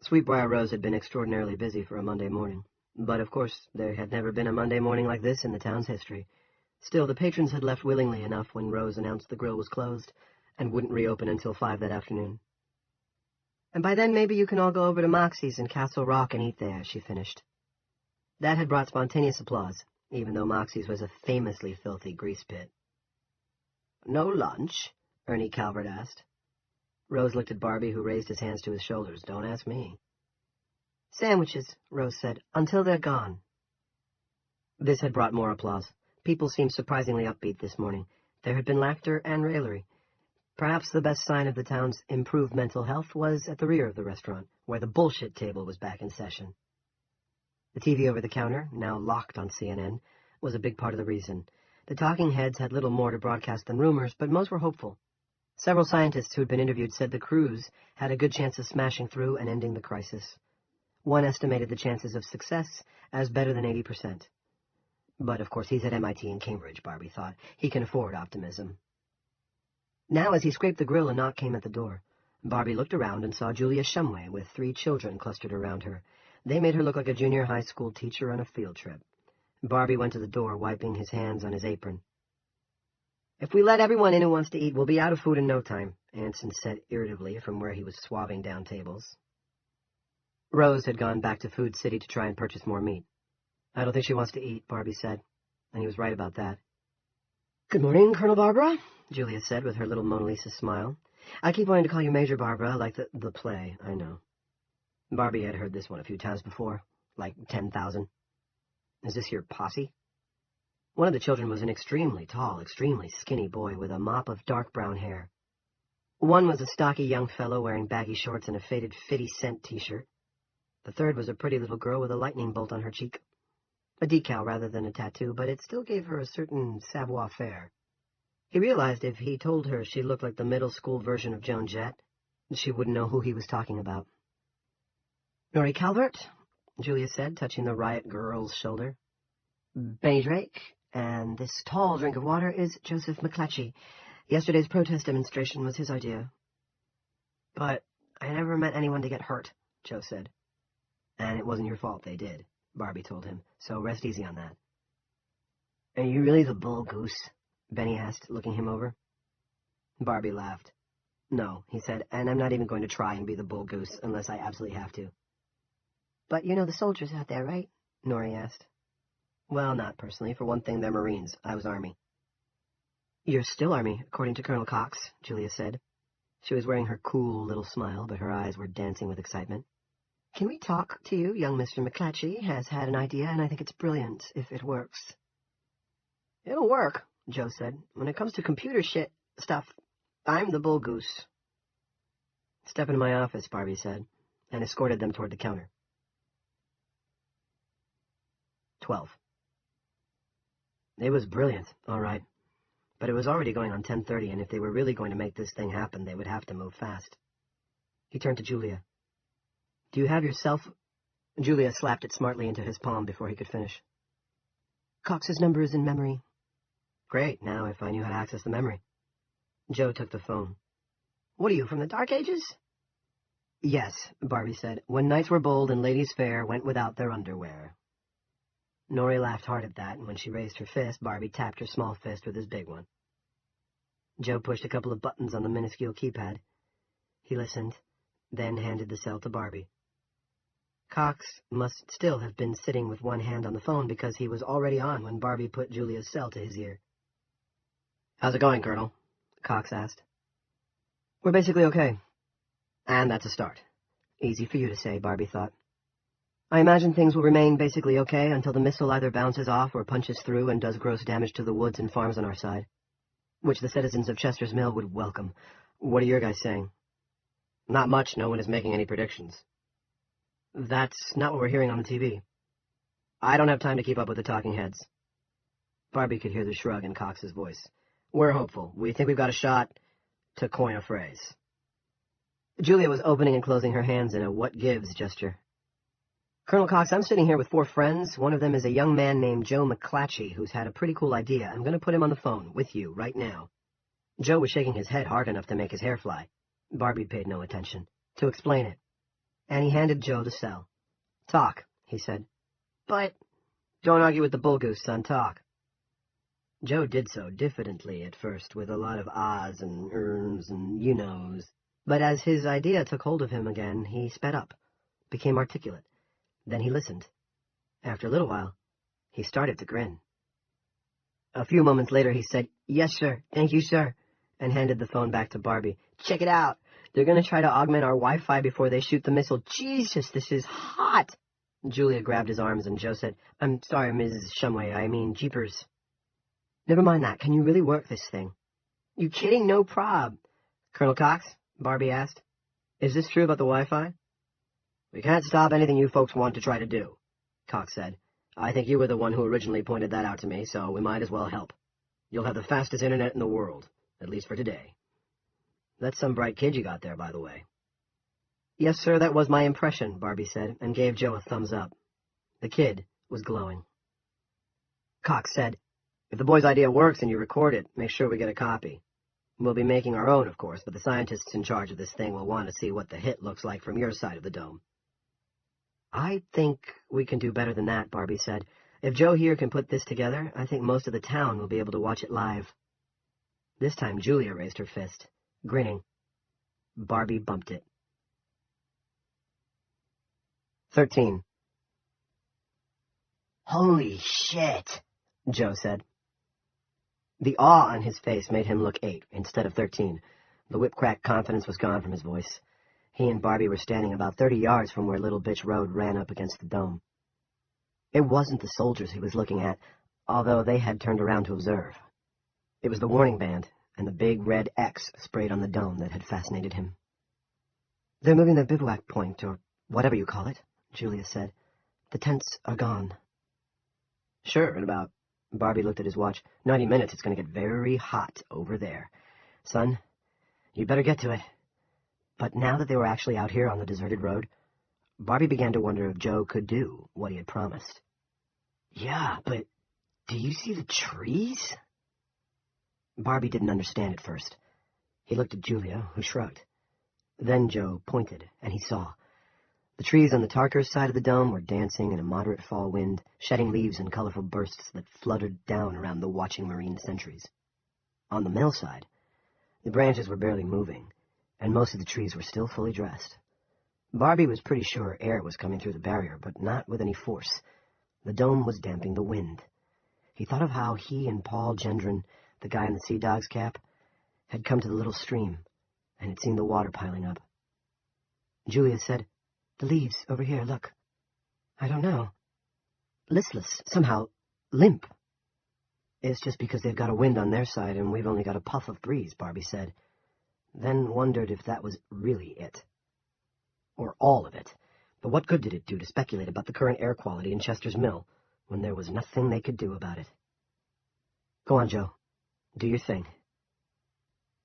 Sweetbriar Rose had been extraordinarily busy for a Monday morning. But, of course, there had never been a Monday morning like this in the town's history. Still, the patrons had left willingly enough when Rose announced the grill was closed and wouldn't reopen until 5 that afternoon. And by then maybe you can all go over to Moxie's in Castle Rock and eat there, she finished. That had brought spontaneous applause, even though Moxie's was a famously filthy grease pit. No lunch? Ernie Calvert asked. Rose looked at Barbie, who raised his hands to his shoulders. Don't ask me. Sandwiches, Rose said, until they're gone. This had brought more applause. People seemed surprisingly upbeat this morning. There had been laughter and raillery. Perhaps the best sign of the town's improved mental health was at the rear of the restaurant, where the bullshit table was back in session. The TV over the counter, now locked on CNN, was a big part of the reason. The talking heads had little more to broadcast than rumors, but most were hopeful. Several scientists who had been interviewed said the cruise had a good chance of smashing through and ending the crisis. One estimated the chances of success as better than 80%. But, of course, he's at MIT and Cambridge, Barbie thought. He can afford optimism. Now, as he scraped the grill, a knock came at the door. Barbie looked around and saw Julia Shumway with 3 children clustered around her. They made her look like a junior high school teacher on a field trip. Barbie went to the door, wiping his hands on his apron. If we let everyone in who wants to eat, we'll be out of food in no time, Anson said irritably from where he was swabbing down tables. Rose had gone back to Food City to try and purchase more meat. I don't think she wants to eat, Barbie said, and he was right about that. Good morning, Colonel Barbara, Julia said with her little Mona Lisa smile. I keep wanting to call you Major Barbara, like the play, I know. Barbie had heard this one a few times before, like 10,000. Is this your posse? One of the children was an extremely tall, extremely skinny boy with a mop of dark brown hair. One was a stocky young fellow wearing baggy shorts and a faded 50-cent t-shirt. The third was a pretty little girl with a lightning bolt on her cheek. A decal rather than a tattoo, but it still gave her a certain savoir-faire. He realized if he told her she looked like the middle school version of Joan Jett, she wouldn't know who he was talking about. Norrie Calvert, Julia said, touching the riot girl's shoulder. Benny Drake, and this tall drink of water is Joseph McClatchy. Yesterday's protest demonstration was his idea. But I never meant anyone to get hurt, Joe said. And it wasn't your fault they did, Barbie told him, so rest easy on that. Are you really the bull goose? Benny asked, looking him over. Barbie laughed. No, he said, and I'm not even going to try and be the bull goose unless I absolutely have to. But you know the soldiers out there, right? Norrie asked. Well, not personally. For one thing, they're Marines. I was Army. You're still Army, according to Colonel Cox, Julia said. She was wearing her cool little smile, but her eyes were dancing with excitement. Can we talk to you? Young Mr. McClatchy has had an idea, and I think it's brilliant, if it works. It'll work, Joe said. When it comes to computer stuff, I'm the bull goose. Step into my office, Barbie said, and escorted them toward the counter. 12. It was brilliant, all right. But it was already going on 10:30, and if they were really going to make this thing happen, they would have to move fast. He turned to Julia. Do you have your Julia slapped it smartly into his palm before he could finish. Cox's number is in memory. Great, now if I knew how to access the memory. Joe took the phone. What are you, from the Dark Ages? Yes, Barbie said, when knights were bold and ladies fair went without their underwear. Norrie laughed hard at that, and when she raised her fist, Barbie tapped her small fist with his big one. Joe pushed a couple of buttons on the minuscule keypad. He listened, then handed the cell to Barbie. Cox must still have been sitting with one hand on the phone because he was already on when Barbie put Julia's cell to his ear. How's it going, Colonel? Cox asked. We're basically okay. And that's a start. Easy for you to say, Barbie thought. I imagine things will remain basically okay until the missile either bounces off or punches through and does gross damage to the woods and farms on our side, which the citizens of Chester's Mill would welcome. What are your guys saying? Not much. No one is making any predictions. That's not what we're hearing on the TV. I don't have time to keep up with the talking heads. Barbie could hear the shrug in Cox's voice. We're hopeful. We think we've got a shot, to coin a phrase. Julia was opening and closing her hands in a what gives gesture. Colonel Cox, I'm sitting here with 4 friends. One of them is a young man named Joe McClatchy, who's had a pretty cool idea. I'm going to put him on the phone with you right now. Joe was shaking his head hard enough to make his hair fly. Barbie paid no attention. To explain it. And he handed Joe the cell. Talk, he said. But don't argue with the bull goose, son. Talk. Joe did so diffidently at first, with a lot of ahs and ums and you-knows. But as his idea took hold of him again, he sped up, became articulate. Then he listened. After a little while, he started to grin. A few moments later, he said, Yes, sir. Thank you, sir, and handed the phone back to Barbie. Check it out. They're going to try to augment our Wi-Fi before they shoot the missile. Jesus, this is hot. Julia grabbed his arms, and Joe said, I'm sorry, Mrs. Shumway. I mean, jeepers. Never mind that. Can you really work this thing? You kidding? No prob. Colonel Cox, Barbie asked, is this true about the Wi-Fi? We can't stop anything you folks want to try to do, Cox said. I think you were the one who originally pointed that out to me, so we might as well help. You'll have the fastest internet in the world, at least for today. That's some bright kid you got there, by the way. Yes, sir, that was my impression, Barbie said, and gave Joe a thumbs up. The kid was glowing. Cox said, if the boy's idea works and you record it, make sure we get a copy. We'll be making our own, of course, but the scientists in charge of this thing will want to see what the hit looks like from your side of the dome. I think we can do better than that, Barbie said. If Joe here can put this together, I think most of the town will be able to watch it live. This time Julia raised her fist, grinning. Barbie bumped it. 13. Holy shit, Joe said. The awe on his face made him look 8 instead of 13. The whip-crack confidence was gone from his voice. He and Barbie were standing about 30 yards from where Little Bitch Road ran up against the dome. It wasn't the soldiers he was looking at, although they had turned around to observe. It was the warning band and the big red X sprayed on the dome that had fascinated him. "They're moving their bivouac point, or whatever you call it," Julia said. "The tents are gone." "Sure, in about..." Barbie looked at his watch. 90 minutes, it's going to get very hot over there. Son, you better get to it." But now that they were actually out here on the deserted road, Barbie began to wonder if Joe could do what he had promised. "Yeah, but do you see the trees?" Barbie didn't understand at first. He looked at Julia, who shrugged. Then Joe pointed, and he saw. The trees on the Tarkers side of the dome were dancing in a moderate fall wind, shedding leaves in colorful bursts that fluttered down around the watching Marine sentries. On the mill side, the branches were barely moving, and most of the trees were still fully dressed. Barbie was pretty sure air was coming through the barrier, but not with any force. The dome was damping the wind. He thought of how he and Paul Gendron, the guy in the Sea Dog's cap, had come to the little stream, and had seen the water piling up. Julia said, "The leaves over here, look." "I don't know. Listless, somehow, limp." "It's just because they've got a wind on their side and we've only got a puff of breeze," Barbie said. Then wondered if that was really it. Or all of it. But what good did it do to speculate about the current air quality in Chester's Mill when there was nothing they could do about it? "Go on, Joe. Do your thing."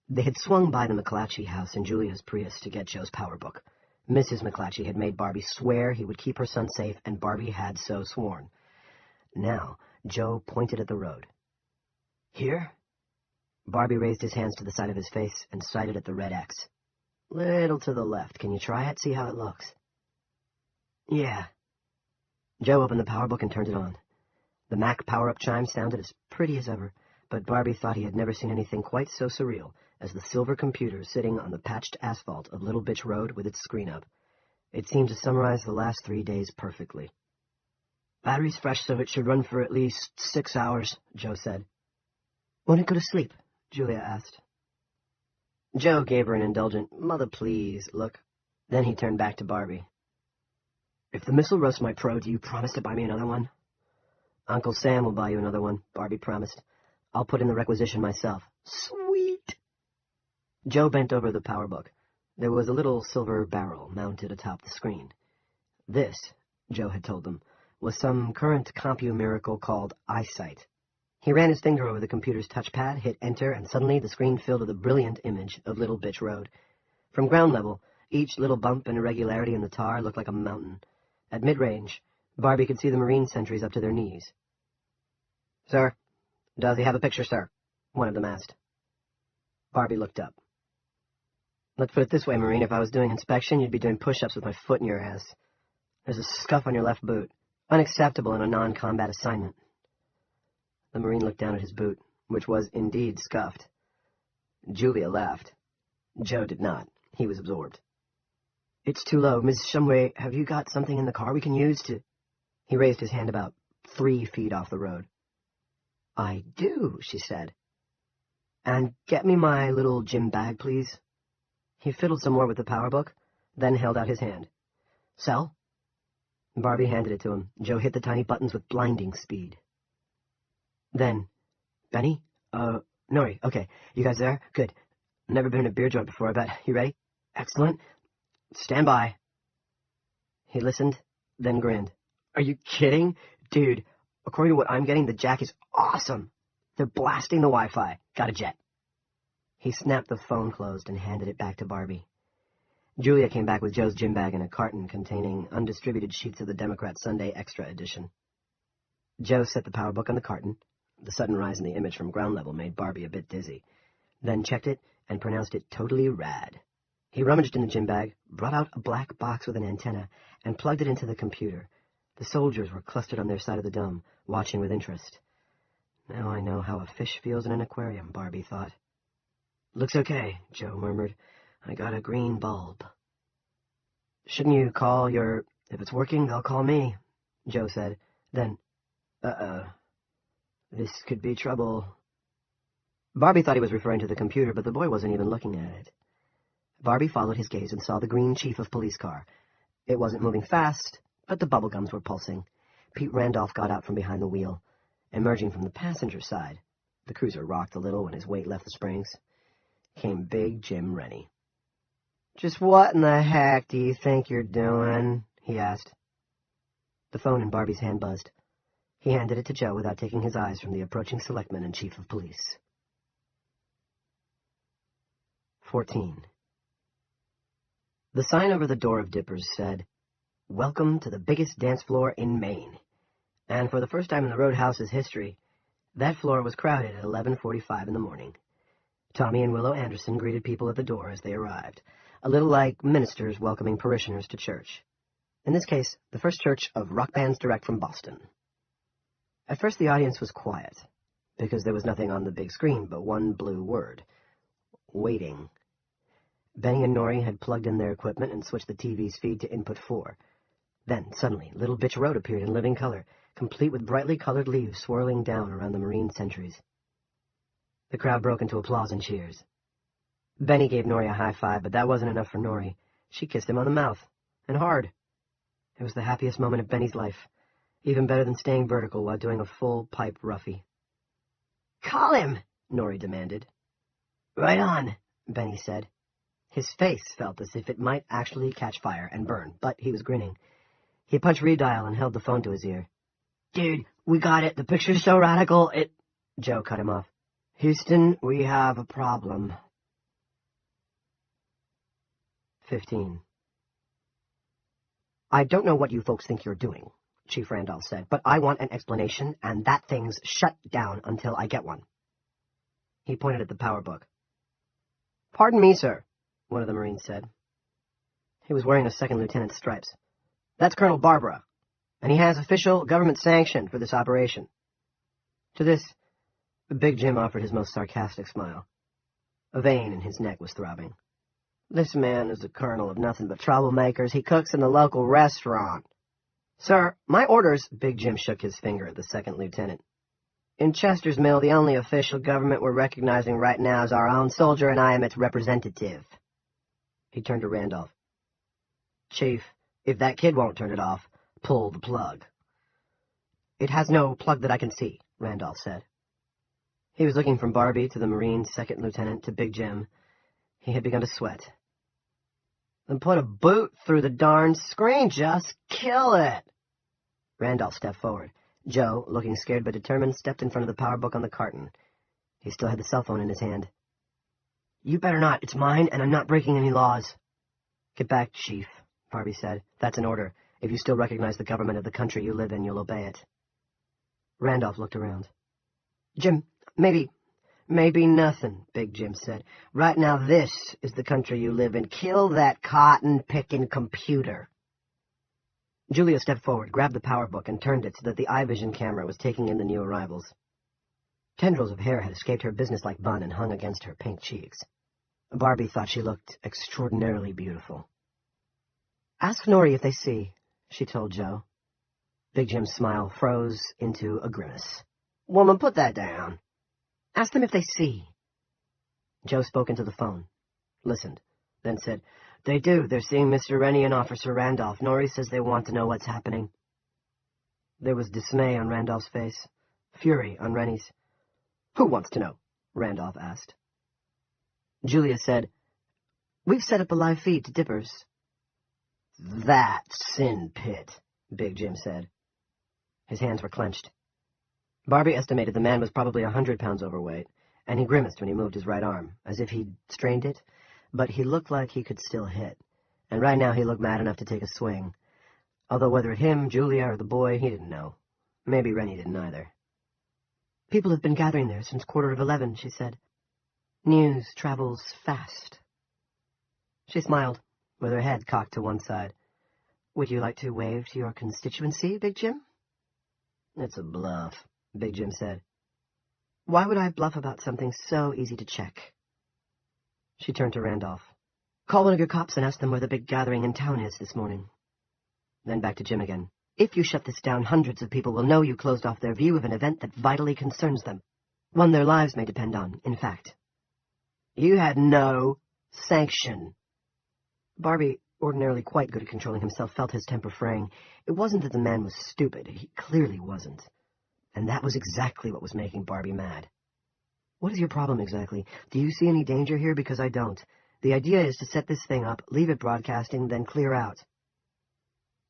They had swung by the McClatchy house in Julia's Prius to get Joe's power book. Mrs. McClatchy had made Barbie swear he would keep her son safe, and Barbie had so sworn. Now, Joe pointed at the road. "Here?" Barbie raised his hands to the side of his face and sighted at the red X. "Little to the left. Can you try it? See how it looks?" "Yeah." Joe opened the power book and turned it on. The Mac power-up chime sounded as pretty as ever, but Barbie thought he had never seen anything quite so surreal as the silver computer sitting on the patched asphalt of Little Bitch Road with its screen up. It seemed to summarize the last 3 days perfectly. "Battery's fresh, so it should run for at least 6 hours, Joe said. "Won't it go to sleep?" Julia asked. Joe gave her an indulgent, "Mother, please," look. Then he turned back to Barbie. "If the missile roasts my Pro, do you promise to buy me another one?" "Uncle Sam will buy you another one," Barbie promised. "I'll put in the requisition myself." "Sweet!" Joe bent over the power book. There was a little silver barrel mounted atop the screen. This, Joe had told them, was some current compu miracle called eyesight. He ran his finger over the computer's touchpad, hit enter, and suddenly the screen filled with a brilliant image of Little Bitch Road. From ground level, each little bump and irregularity in the tar looked like a mountain. At mid-range, Barbie could see the Marine sentries up to their knees. "Sir, does he have a picture, sir?" one of them asked. Barbie looked up. "Let's put it this way, Marine. If I was doing inspection, you'd be doing push-ups with my foot in your ass. There's a scuff on your left boot. Unacceptable in a non-combat assignment." The Marine looked down at his boot, which was indeed scuffed. Julia laughed. Joe did not. He was absorbed. "It's too low. Miss Shumway, have you got something in the car we can use to—" He raised his hand about 3 feet off the road. "I do," she said. "And get me my little gym bag, please." He fiddled some more with the power book, then held out his hand. "Sell?" Barbie handed it to him. Joe hit the tiny buttons with blinding speed. Then, "Benny? Nori, okay. You guys there? Good. Never been in a beer joint before, I bet. You ready? Excellent. Stand by." He listened, then grinned. "Are you kidding? Dude, according to what I'm getting, the jack is awesome. They're blasting the Wi-Fi. Got a jet." He snapped the phone closed and handed it back to Barbie. Julia came back with Joe's gym bag and a carton containing undistributed sheets of the Democrat Sunday Extra edition. Joe set the power book on the carton. The sudden rise in the image from ground level made Barbie a bit dizzy, then checked it and pronounced it totally rad. He rummaged in the gym bag, brought out a black box with an antenna, and plugged it into the computer. The soldiers were clustered on their side of the dome, watching with interest. "Now I know how a fish feels in an aquarium," Barbie thought. "Looks okay," Joe murmured. "I got a green bulb." "Shouldn't you call your... If it's working, they'll call me," Joe said. Then, this could be trouble. Barbie thought he was referring to the computer, but the boy wasn't even looking at it. Barbie followed his gaze and saw the green chief of police car. It wasn't moving fast, but the bubblegums were pulsing. Pete Randolph got out from behind the wheel. Emerging from the passenger side, the cruiser rocked a little when his weight left the springs, came Big Jim Rennie. "Just what in the heck do you think you're doing?" he asked. The phone in Barbie's hand buzzed. He handed it to Joe without taking his eyes from the approaching selectman and chief of police. 14. The sign over the door of Dippers said, "Welcome to the biggest dance floor in Maine." And for the first time in the Roadhouse's history, that floor was crowded at 11:45 in the morning. Tommy and Willow Anderson greeted people at the door as they arrived, a little like ministers welcoming parishioners to church. In this case, the First Church of Rock Bands Direct from Boston. At first the audience was quiet, because there was nothing on the big screen but one blue word: waiting. Benny and Norrie had plugged in their equipment and switched the TV's feed to input 4. Then, suddenly, Little Bitch Road appeared in living color, complete with brightly colored leaves swirling down around the marine sentries. The crowd broke into applause and cheers. Benny gave Norrie a high five, but that wasn't enough for Norrie. She kissed him on the mouth, and hard. It was the happiest moment of Benny's life, even better than staying vertical while doing a full pipe roughie. "Call him," Norrie demanded. "Right on," Benny said. His face felt as if it might actually catch fire and burn, but he was grinning. He punched redial and held the phone to his ear. "Dude, we got it. The picture's so radical, it—" Joe cut him off. "Houston, we have a problem." 15. "I don't know what you folks think you're doing," Chief Randolph said, "but I want an explanation, and that thing's shut down until I get one." He pointed at the power book. "Pardon me, sir," one of the Marines said. He was wearing a second lieutenant's stripes. "That's Colonel Barbara, and he has official government sanction for this operation." To this, Big Jim offered his most sarcastic smile. A vein in his neck was throbbing. "This man is a colonel of nothing but troublemakers. He cooks in the local restaurant." "Sir, my orders—" Big Jim shook his finger at the second lieutenant. "In Chester's Mill, the only official government we're recognizing right now is our own soldier, and I am its representative." He turned to Randolph. "Chief, if that kid won't turn it off, pull the plug." "It has no plug that I can see," Randolph said. He was looking from Barbie to the Marine's second lieutenant to Big Jim. He had begun to sweat. "Then put a boot through the darn screen. Just kill it." Randolph stepped forward. Joe, looking scared but determined, stepped in front of the power book on the carton. He still had the cell phone in his hand. "You better not. It's mine, and I'm not breaking any laws." "Get back, Chief," Barbie said. "That's an order. If you still recognize the government of the country you live in, you'll obey it." Randolph looked around. "Jim, maybe nothing," Big Jim said. "Right now this is the country you live in. Kill that cotton-picking computer." Julia stepped forward, grabbed the power book, and turned it so that the iVision camera was taking in the new arrivals. Tendrils of hair had escaped her businesslike bun and hung against her pink cheeks. Barbie thought she looked extraordinarily beautiful. "Ask Norrie if they see," she told Joe. Big Jim's smile froze into a grimace. "Woman, put that down." "Ask them if they see." Joe spoke into the phone, listened, then said, "They do. They're seeing Mr. Rennie and Officer Randolph. Norrie says they want to know what's happening." There was dismay on Randolph's face, fury on Rennie's. "Who wants to know?" Randolph asked. Julia said, "We've set up a live feed to Dippers." "That sin pit," Big Jim said. His hands were clenched. Barbie estimated the man was probably 100 pounds overweight, and he grimaced when he moved his right arm, as if he'd strained it, but he looked like he could still hit, and right now he looked mad enough to take a swing. Although whether it him, Julia, or the boy, he didn't know. Maybe Rennie didn't either. "People have been gathering there since 11:15, she said. "News travels fast." She smiled, with her head cocked to one side. "Would you like to wave to your constituency, Big Jim?" "It's a bluff," Big Jim said. "Why would I bluff about something so easy to check?" She turned to Randolph. "Call one of your cops and ask them where the big gathering in town is this morning." Then back to Jim again. "If you shut this down, hundreds of people will know you closed off their view of an event that vitally concerns them. One their lives may depend on, in fact." "You had no sanction," Barbie, ordinarily quite good at controlling himself, felt his temper fraying. It wasn't that the man was stupid. He clearly wasn't. And that was exactly what was making Barbie mad. What is your problem exactly? Do you see any danger here? Because I don't. The idea is to set this thing up, leave it broadcasting, then clear out.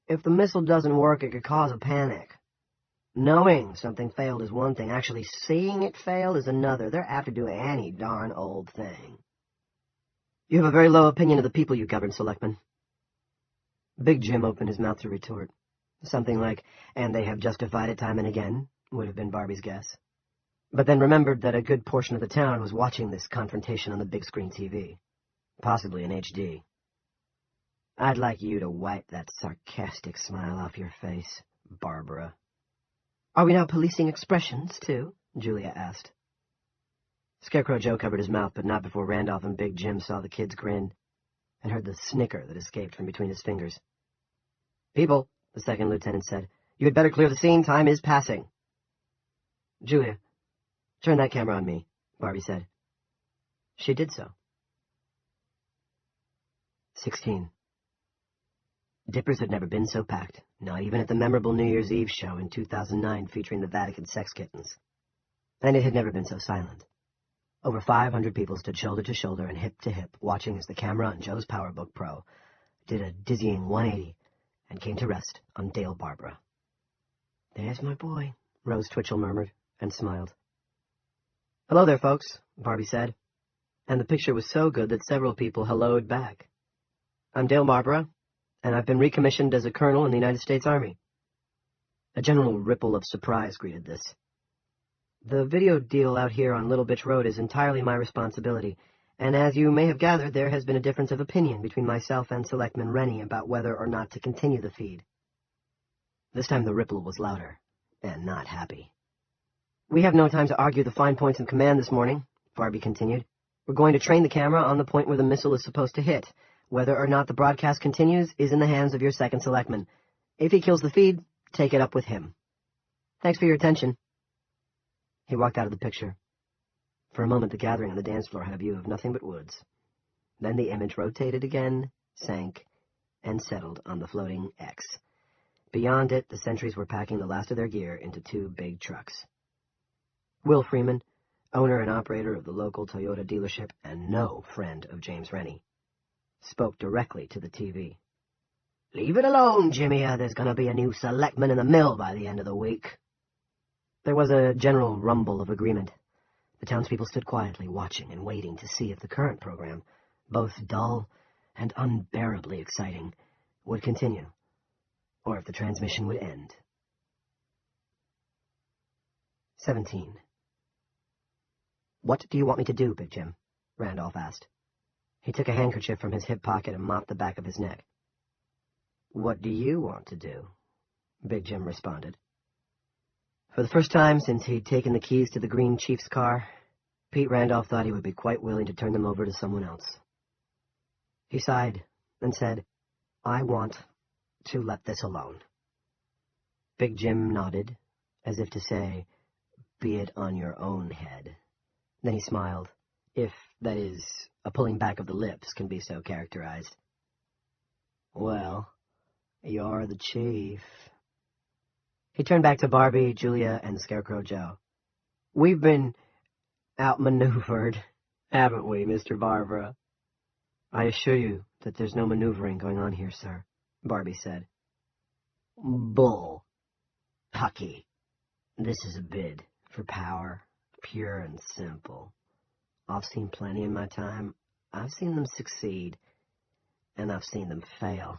If the missile doesn't work, it could cause a panic. Knowing something failed is one thing. Actually seeing it fail is another. They're apt to do any darn old thing. You have a very low opinion of the people you govern, Selectman. Big Jim opened his mouth to retort. Something like, and they have justified it time and again, would have been Barbie's guess. But then remembered that a good portion of the town was watching this confrontation on the big screen TV. Possibly in HD. I'd like you to wipe that sarcastic smile off your face, Barbara. Are we now policing expressions, too? Julia asked. Scarecrow Joe covered his mouth, but not before Randolph and Big Jim saw the kid's grin and heard the snicker that escaped from between his fingers. People, the second lieutenant said, you had better clear the scene. Time is passing. Julia, turn that camera on me, Barbie said. She did so. 16. Dippers had never been so packed, not even at the memorable New Year's Eve show in 2009 featuring the Vatican sex kittens. And it had never been so silent. Over 500 people stood shoulder to shoulder and hip to hip, watching as the camera on Joe's PowerBook Pro did a dizzying 180 and came to rest on Dale Barbara. There's my boy, Rose Twitchell murmured and smiled. Hello there, folks, Barbie said, and the picture was so good that several people helloed back. I'm Dale Barbara, and I've been recommissioned as a colonel in the United States Army. A general ripple of surprise greeted this. The video deal out here on Little Bitch Road is entirely my responsibility, and as you may have gathered, there has been a difference of opinion between myself and Selectman Rennie about whether or not to continue the feed. This time the ripple was louder, and not happy. We have no time to argue the fine points of command this morning, Barbie continued. We're going to train the camera on the point where the missile is supposed to hit. Whether or not the broadcast continues is in the hands of your second selectman. If he kills the feed, take it up with him. Thanks for your attention. He walked out of the picture. For a moment, the gathering on the dance floor had a view of nothing but woods. Then the image rotated again, sank, and settled on the floating X. Beyond it, the sentries were packing the last of their gear into 2 big trucks. Will Freeman, owner and operator of the local Toyota dealership and no friend of James Rennie, spoke directly to the TV. Leave it alone, Jimmy. There's going to be a new selectman in the mill by the end of the week. There was a general rumble of agreement. The townspeople stood quietly, watching and waiting to see if the current program, both dull and unbearably exciting, would continue, or if the transmission would end. 17. What do you want me to do, Big Jim? Randolph asked. He took a handkerchief from his hip pocket and mopped the back of his neck. What do you want to do? Big Jim responded. For the first time since he'd taken the keys to the Green Chief's car, Pete Randolph thought he would be quite willing to turn them over to someone else. He sighed and said, I want to let this alone. Big Jim nodded, as if to say, be it on your own head. Then he smiled, if, that is, a pulling back of the lips can be so characterized. Well, you're the chief. He turned back to Barbie, Julia, and Scarecrow Joe. We've been outmaneuvered, haven't we, Mr. Barbara? I assure you that there's no maneuvering going on here, sir, Barbie said. Bull. Pucky. This is a bid for power, pure and simple. I've seen plenty in my time. I've seen them succeed, and I've seen them fail.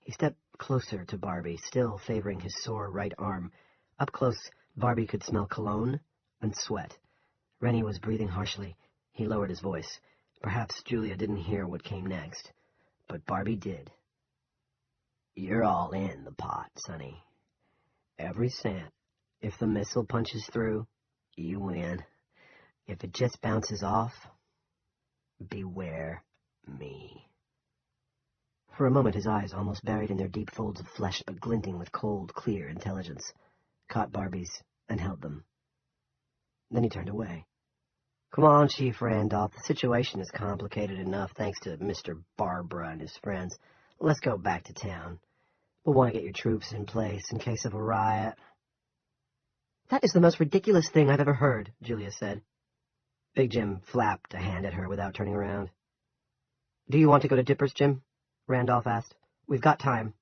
He stepped closer to Barbie, still favoring his sore right arm. Up close, Barbie could smell cologne and sweat. Rennie was breathing harshly. He lowered his voice. Perhaps Julia didn't hear what came next, but Barbie did. You're all in the pot, Sonny. Every cent. If the missile punches through, you win. If it just bounces off, beware me. For a moment his eyes, almost buried in their deep folds of flesh but glinting with cold, clear intelligence, caught Barbie's and held them. Then he turned away. Come on, Chief Randolph. The situation is complicated enough thanks to Mr. Barbara and his friends. Let's go back to town. We'll want to get your troops in place in case of a riot. That is the most ridiculous thing I've ever heard, Julia said. Big Jim flapped a hand at her without turning around. Do you want to go to Dippers, Jim? Randolph asked. We've got time.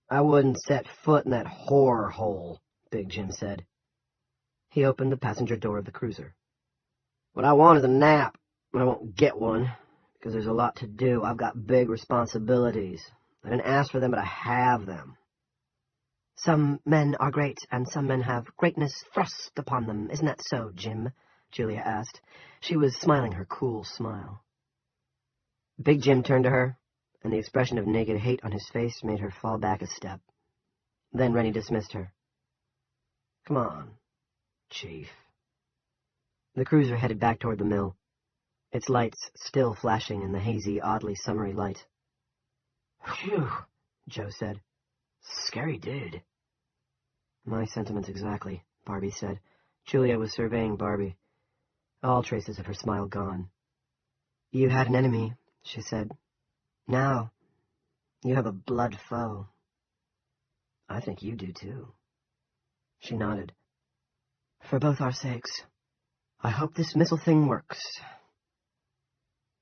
I wouldn't set foot in that whore hole, Big Jim said. He opened the passenger door of the cruiser. What I want is a nap, but I won't get one, because there's a lot to do. I've got big responsibilities. I didn't ask for them, but I have them. Some men are great, and some men have greatness thrust upon them. Isn't that so, Jim? Julia asked. She was smiling her cool smile. Big Jim turned to her, and the expression of naked hate on his face made her fall back a step. Then Rennie dismissed her. Come on, Chief. The cruiser headed back toward the mill, its lights still flashing in the hazy, oddly summery light. Phew, Joe said. Scary dude. My sentiments exactly, Barbie said. Julia was surveying Barbie, all traces of her smile gone. You had an enemy, she said. Now, you have a blood foe. I think you do, too. She nodded. For both our sakes, I hope this missile thing works.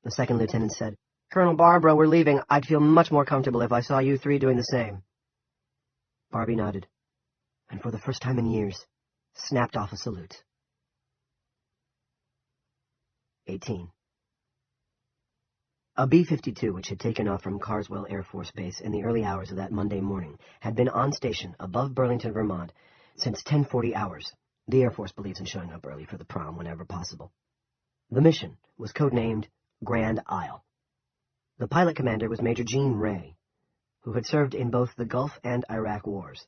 The second lieutenant said, Colonel Barbara, we're leaving. I'd feel much more comfortable if I saw you three doing the same. Barbie nodded, and for the first time in years, snapped off a salute. 18. A B-52, which had taken off from Carswell Air Force Base in the early hours of that Monday morning, had been on station above Burlington, Vermont, since 10:40 hours. The Air Force believes in showing up early for the prom whenever possible. The mission was codenamed Grand Isle. The pilot commander was Major Gene Ray, who had served in both the Gulf and Iraq wars.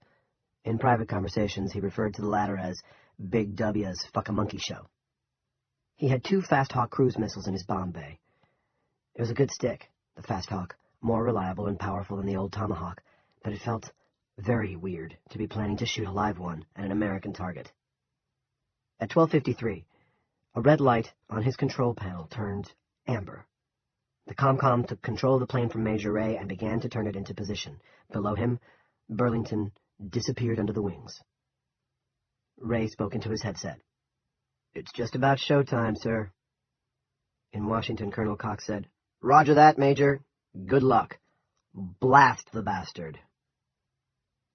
In private conversations, he referred to the latter as Big W's fuck-a-monkey show. He had 2 Fast Hawk cruise missiles in his bomb bay. It was a good stick, the Fast Hawk, more reliable and powerful than the old Tomahawk, but it felt very weird to be planning to shoot a live one at an American target. At 12:53, a red light on his control panel turned amber. The ComCom took control of the plane from Major Ray and began to turn it into position. Below him, Burlington disappeared under the wings. Ray spoke into his headset. It's just about showtime, sir. In Washington, Colonel Cox said, Roger that, Major. Good luck. Blast the bastard.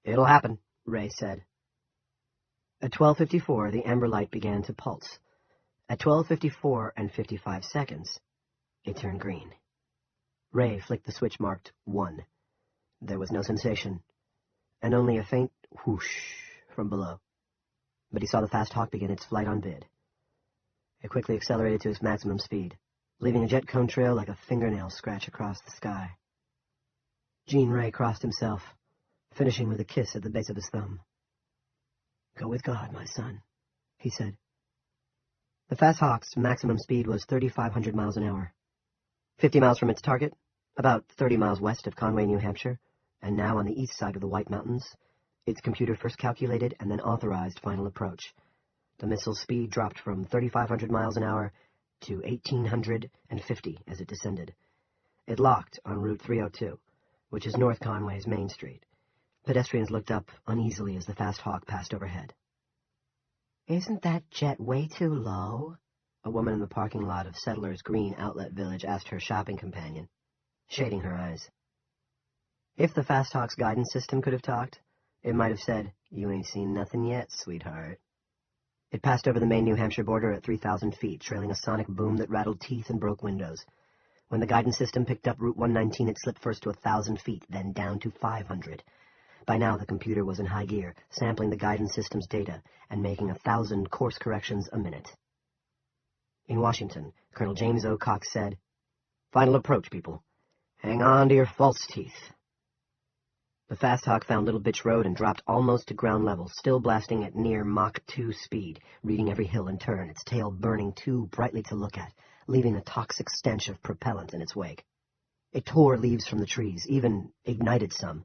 It'll happen, Ray said. At 12:54, the amber light began to pulse. At 12:54 and 55 seconds, it turned green. Ray flicked the switch marked 1. There was no sensation, and only a faint whoosh from below. But he saw the Fast Hawk begin its flight on bid. It quickly accelerated to its maximum speed, leaving a jet cone trail like a fingernail scratch across the sky. Gene Ray crossed himself, finishing with a kiss at the base of his thumb. Go with God, my son, he said. The Fast Hawk's maximum speed was 3,500 miles an hour. 50 miles from its target, about 30 miles west of Conway, New Hampshire, and now on the east side of the White Mountains, its computer first calculated and then authorized final approach. The missile's speed dropped from 3,500 miles an hour to 1,850 as it descended. It locked on Route 302, which is North Conway's Main Street. Pedestrians looked up uneasily as the Fast Hawk passed overhead. Isn't that jet way too low? A woman in the parking lot of Settlers Green Outlet Village asked her shopping companion, shading her eyes. If the Fast Hawk's guidance system could have talked, it might have said, You ain't seen nothing yet, sweetheart. It passed over the Maine, New Hampshire border at 3,000 feet, trailing a sonic boom that rattled teeth and broke windows. When the guidance system picked up Route 119, it slipped first to 1,000 feet, then down to 500. By now, the computer was in high gear, sampling the guidance system's data and making 1,000 course corrections a minute. In Washington, Colonel James O. Cox said, Final approach, people. Hang on to your false teeth. The Fast Hawk found Little Bitch Road and dropped almost to ground level, still blasting at near Mach 2 speed, reading every hill and turn, its tail burning too brightly to look at, leaving a toxic stench of propellant in its wake. It tore leaves from the trees, even ignited some.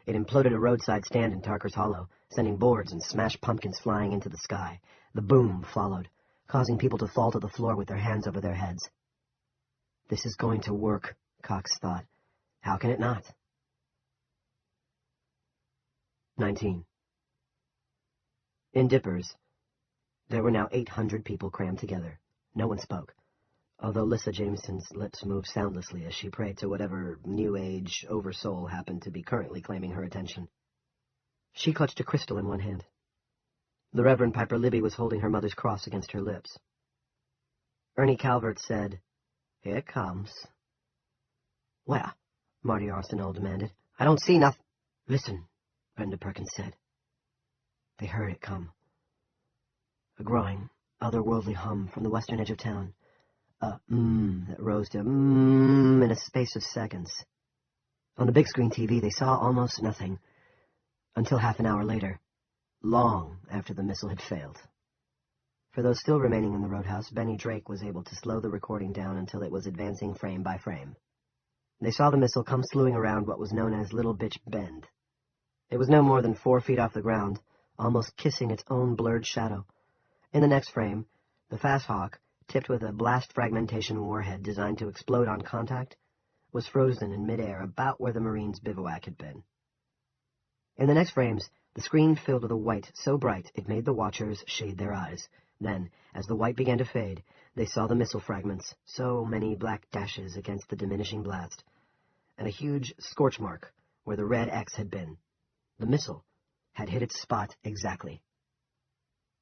It imploded a roadside stand in Tarker's Hollow, sending boards and smashed pumpkins flying into the sky. The boom followed. causing people to fall to the floor with their hands over their heads. This is going to work, Cox thought. How can it not? 19. In Dippers, there were now 800 people crammed together. No one spoke, although Lissa Jameson's lips moved soundlessly as she prayed to whatever New Age oversoul happened to be currently claiming her attention. She clutched a crystal in one hand. The Reverend Piper Libby was holding her mother's cross against her lips. Ernie Calvert said, "Here it comes." "Where?" Marty Arsenault demanded. "I don't see nothing." "Listen," Brenda Perkins said. They heard it come. A growing, otherworldly hum from the western edge of town. A that rose to in a space of seconds. On the big screen TV, they saw almost nothing, until half an hour later, long after the missile had failed. For those still remaining in the roadhouse, Benny Drake was able to slow the recording down until it was advancing frame by frame. They saw the missile come slewing around what was known as Little Bitch Bend. It was no more than 4 feet off the ground, almost kissing its own blurred shadow. In the next frame, the Fast Hawk, tipped with a blast fragmentation warhead designed to explode on contact, was frozen in midair about where the Marines' bivouac had been. In the next frames, the screen filled with a white so bright it made the watchers shade their eyes. Then, as the white began to fade, they saw the missile fragments, so many black dashes against the diminishing blast, and a huge scorch mark where the red X had been. The missile had hit its spot exactly.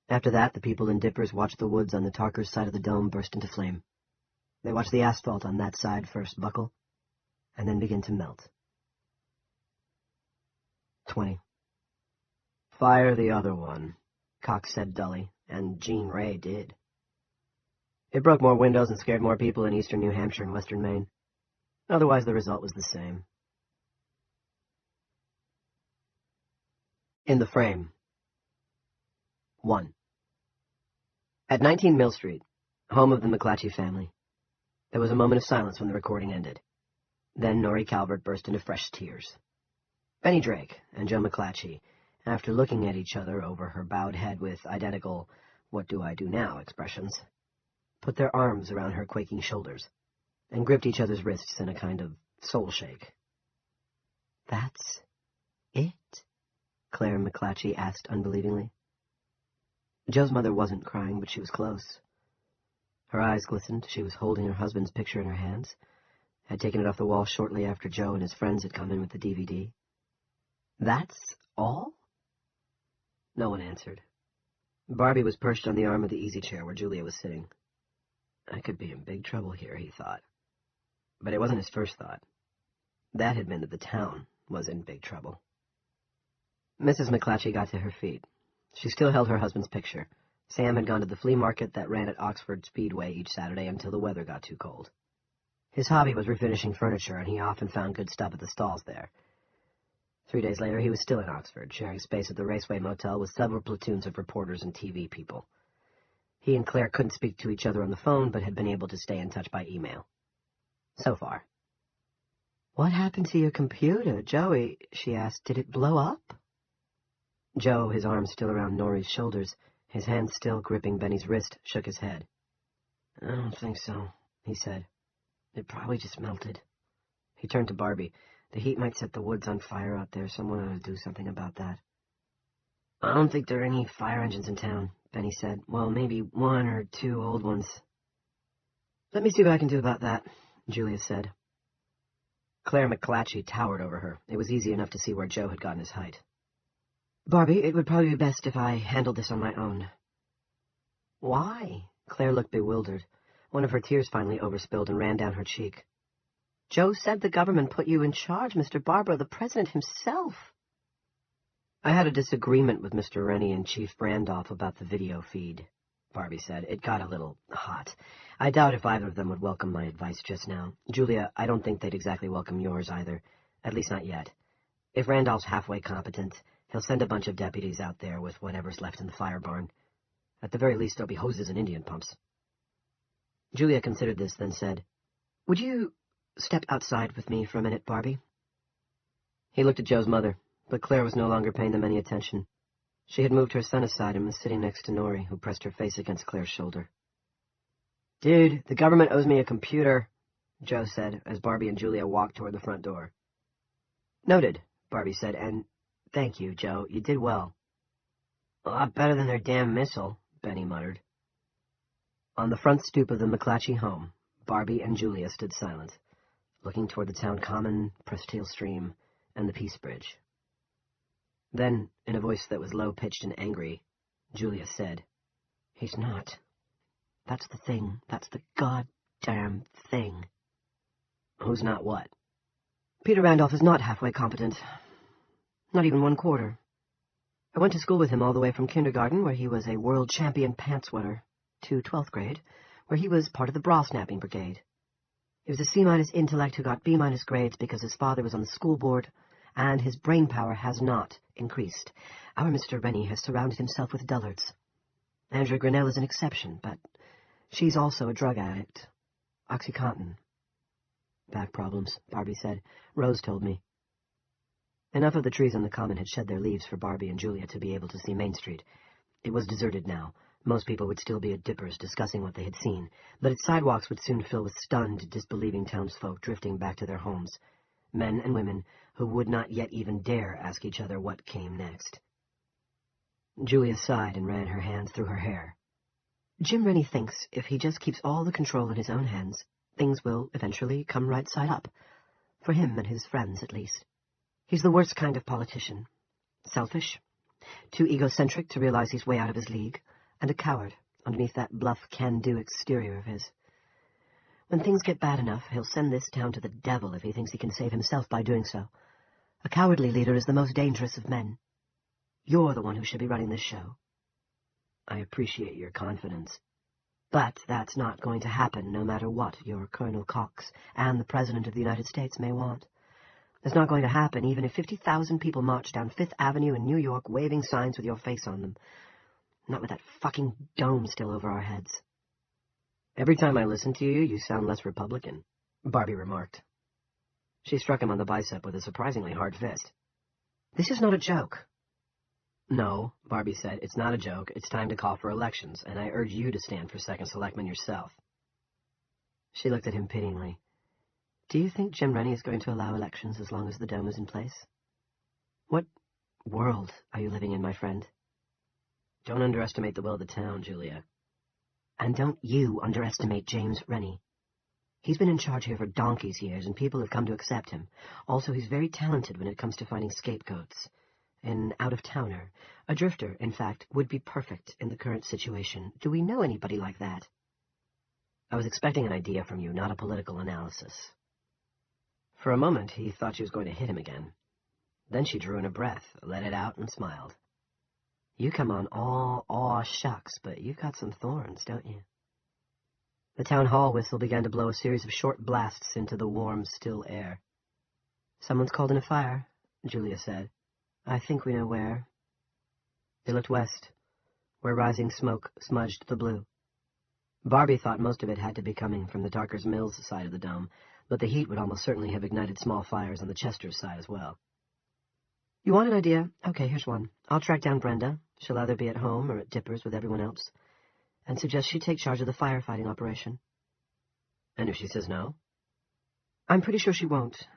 After that, the people in Dippers watched the woods on the Tarker's side of the dome burst into flame. They watched the asphalt on that side first buckle, and then begin to melt. 20. "Fire the other one," Cox said dully, and Jean Ray did. It broke more windows and scared more people in eastern New Hampshire and western Maine. Otherwise, the result was the same. In the frame. 1. At 19 Mill Street, home of the McClatchy family, there was a moment of silence when the recording ended. Then Norrie Calvert burst into fresh tears. Benny Drake and Joe McClatchy, after looking at each other over her bowed head with identical "what do I do now" expressions, put their arms around her quaking shoulders and gripped each other's wrists in a kind of soul shake. "That's it?" Claire McClatchy asked unbelievingly. Joe's mother wasn't crying, but she was close. Her eyes glistened. She was holding her husband's picture in her hands, had taken it off the wall shortly after Joe and his friends had come in with the DVD. "That's all?" No one answered. Barbie was perched on the arm of the easy chair where Julia was sitting. I could be in big trouble here, he thought. But it wasn't his first thought. That had been that the town was in big trouble. Mrs. McClatchy got to her feet. She still held her husband's picture. Sam had gone to the flea market that ran at Oxford Speedway each Saturday until the weather got too cold. His hobby was refinishing furniture, and he often found good stuff at the stalls there. 3 days later, he was still in Oxford, sharing space at the Raceway Motel with several platoons of reporters and TV people. He and Claire couldn't speak to each other on the phone, but had been able to stay in touch by email. So far. "What happened to your computer, Joey?" she asked. "Did it blow up?" Joe, his arms still around Norrie's shoulders, his hands still gripping Benny's wrist, shook his head. "I don't think so," he said. "It probably just melted." He turned to Barbie. "The heat might set the woods on fire out there. Someone ought to do something about that." "I don't think there are any fire engines in town," Benny said. "Well, maybe 1 or 2 old ones." "Let me see what I can do about that," Julia said. Claire McClatchy towered over her. It was easy enough to see where Joe had gotten his height. "Barbie, it would probably be best if I handled this on my own." "Why?" Claire looked bewildered. One of her tears finally overspilled and ran down her cheek. "Joe said the government put you in charge, Mr. Barbara, the president himself." "I had a disagreement with Mr. Rennie and Chief Randolph about the video feed," Barbie said. "It got a little hot. I doubt if either of them would welcome my advice just now. Julia, I don't think they'd exactly welcome yours either. At least not yet. If Randolph's halfway competent, he'll send a bunch of deputies out there with whatever's left in the fire barn. At the very least, there'll be hoses and Indian pumps." Julia considered this, then said, "Would you step outside with me for a minute, Barbie?" He looked at Joe's mother, but Claire was no longer paying them any attention. She had moved her son aside and was sitting next to Norrie, who pressed her face against Claire's shoulder. Dude, the government owes me a computer, Joe said as Barbie and Julia walked toward the front door. Noted, Barbie said, and thank you, Joe. You did well. A lot better than their damn missile, Benny muttered. On the front stoop of the McClatchy home, Barbie and Julia stood silent, looking toward the town common, Prestile Stream, and the Peace Bridge. Then, in a voice that was low-pitched and angry, Julia said, "He's not. That's the thing. That's the goddamn thing." "Who's not what?" "Peter Randolph is not halfway competent. Not even 1/4. I went to school with him all the way from kindergarten, where he was a world champion pantsweater, to 12th grade, where he was part of the bra-snapping brigade. He was a C- intellect who got B- grades because his father was on the school board, and his brain power has not increased. Our Mr. Rennie has surrounded himself with dullards. Andrea Grinnell is an exception, but she's also a drug addict. OxyContin." "Back problems," Barbie said. "Rose told me." Enough of the trees on the common had shed their leaves for Barbie and Julia to be able to see Main Street. It was deserted now. Most people would still be at Dippers discussing what they had seen, but its sidewalks would soon fill with stunned, disbelieving townsfolk drifting back to their homes, men and women who would not yet even dare ask each other what came next. Julia sighed and ran her hands through her hair. "Jim Rennie thinks if he just keeps all the control in his own hands, things will eventually come right side up. For him and his friends, at least. He's the worst kind of politician. Selfish, too egocentric to realize he's way out of his league, and a coward underneath that bluff can-do exterior of his. When things get bad enough, he'll send this town to the devil if he thinks he can save himself by doing so. A cowardly leader is the most dangerous of men. You're the one who should be running this show." "I appreciate your confidence. But that's not going to happen no matter what your Colonel Cox and the President of the United States may want. It's not going to happen even if 50,000 people march down Fifth Avenue in New York waving signs with your face on them. Not with that fucking dome still over our heads." "Every time I listen to you, you sound less Republican," Barbie remarked. She struck him on the bicep with a surprisingly hard fist. "This is not a joke." "No," Barbie said, "it's not a joke. It's time to call for elections, and I urge you to stand for second selectman yourself." She looked at him pityingly. "Do you think Jim Rennie is going to allow elections as long as the dome is in place? What world are you living in, my friend?" "Don't underestimate the will of the town, Julia." "And don't you underestimate James Rennie. He's been in charge here for donkey's years, and people have come to accept him. Also, he's very talented when it comes to finding scapegoats. An out-of-towner, a drifter, in fact, would be perfect in the current situation. Do we know anybody like that?" "I was expecting an idea from you, not a political analysis." For a moment, he thought she was going to hit him again. Then she drew in a breath, let it out, and smiled. "You come on all aw shucks, but you've got some thorns, don't you?" The town hall whistle began to blow a series of short blasts into the warm, still air. "Someone's called in a fire," Julia said. "I think we know where." They looked west, where rising smoke smudged the blue. Barbie thought most of it had to be coming from the Darker's Mills side of the dome, but the heat would almost certainly have ignited small fires on the Chester's side as well. "You want an idea? Okay, here's one. I'll track down Brenda. She'll either be at home or at Dippers with everyone else, and suggest she take charge of the firefighting operation." "And if she says no?" "I'm pretty sure she won't.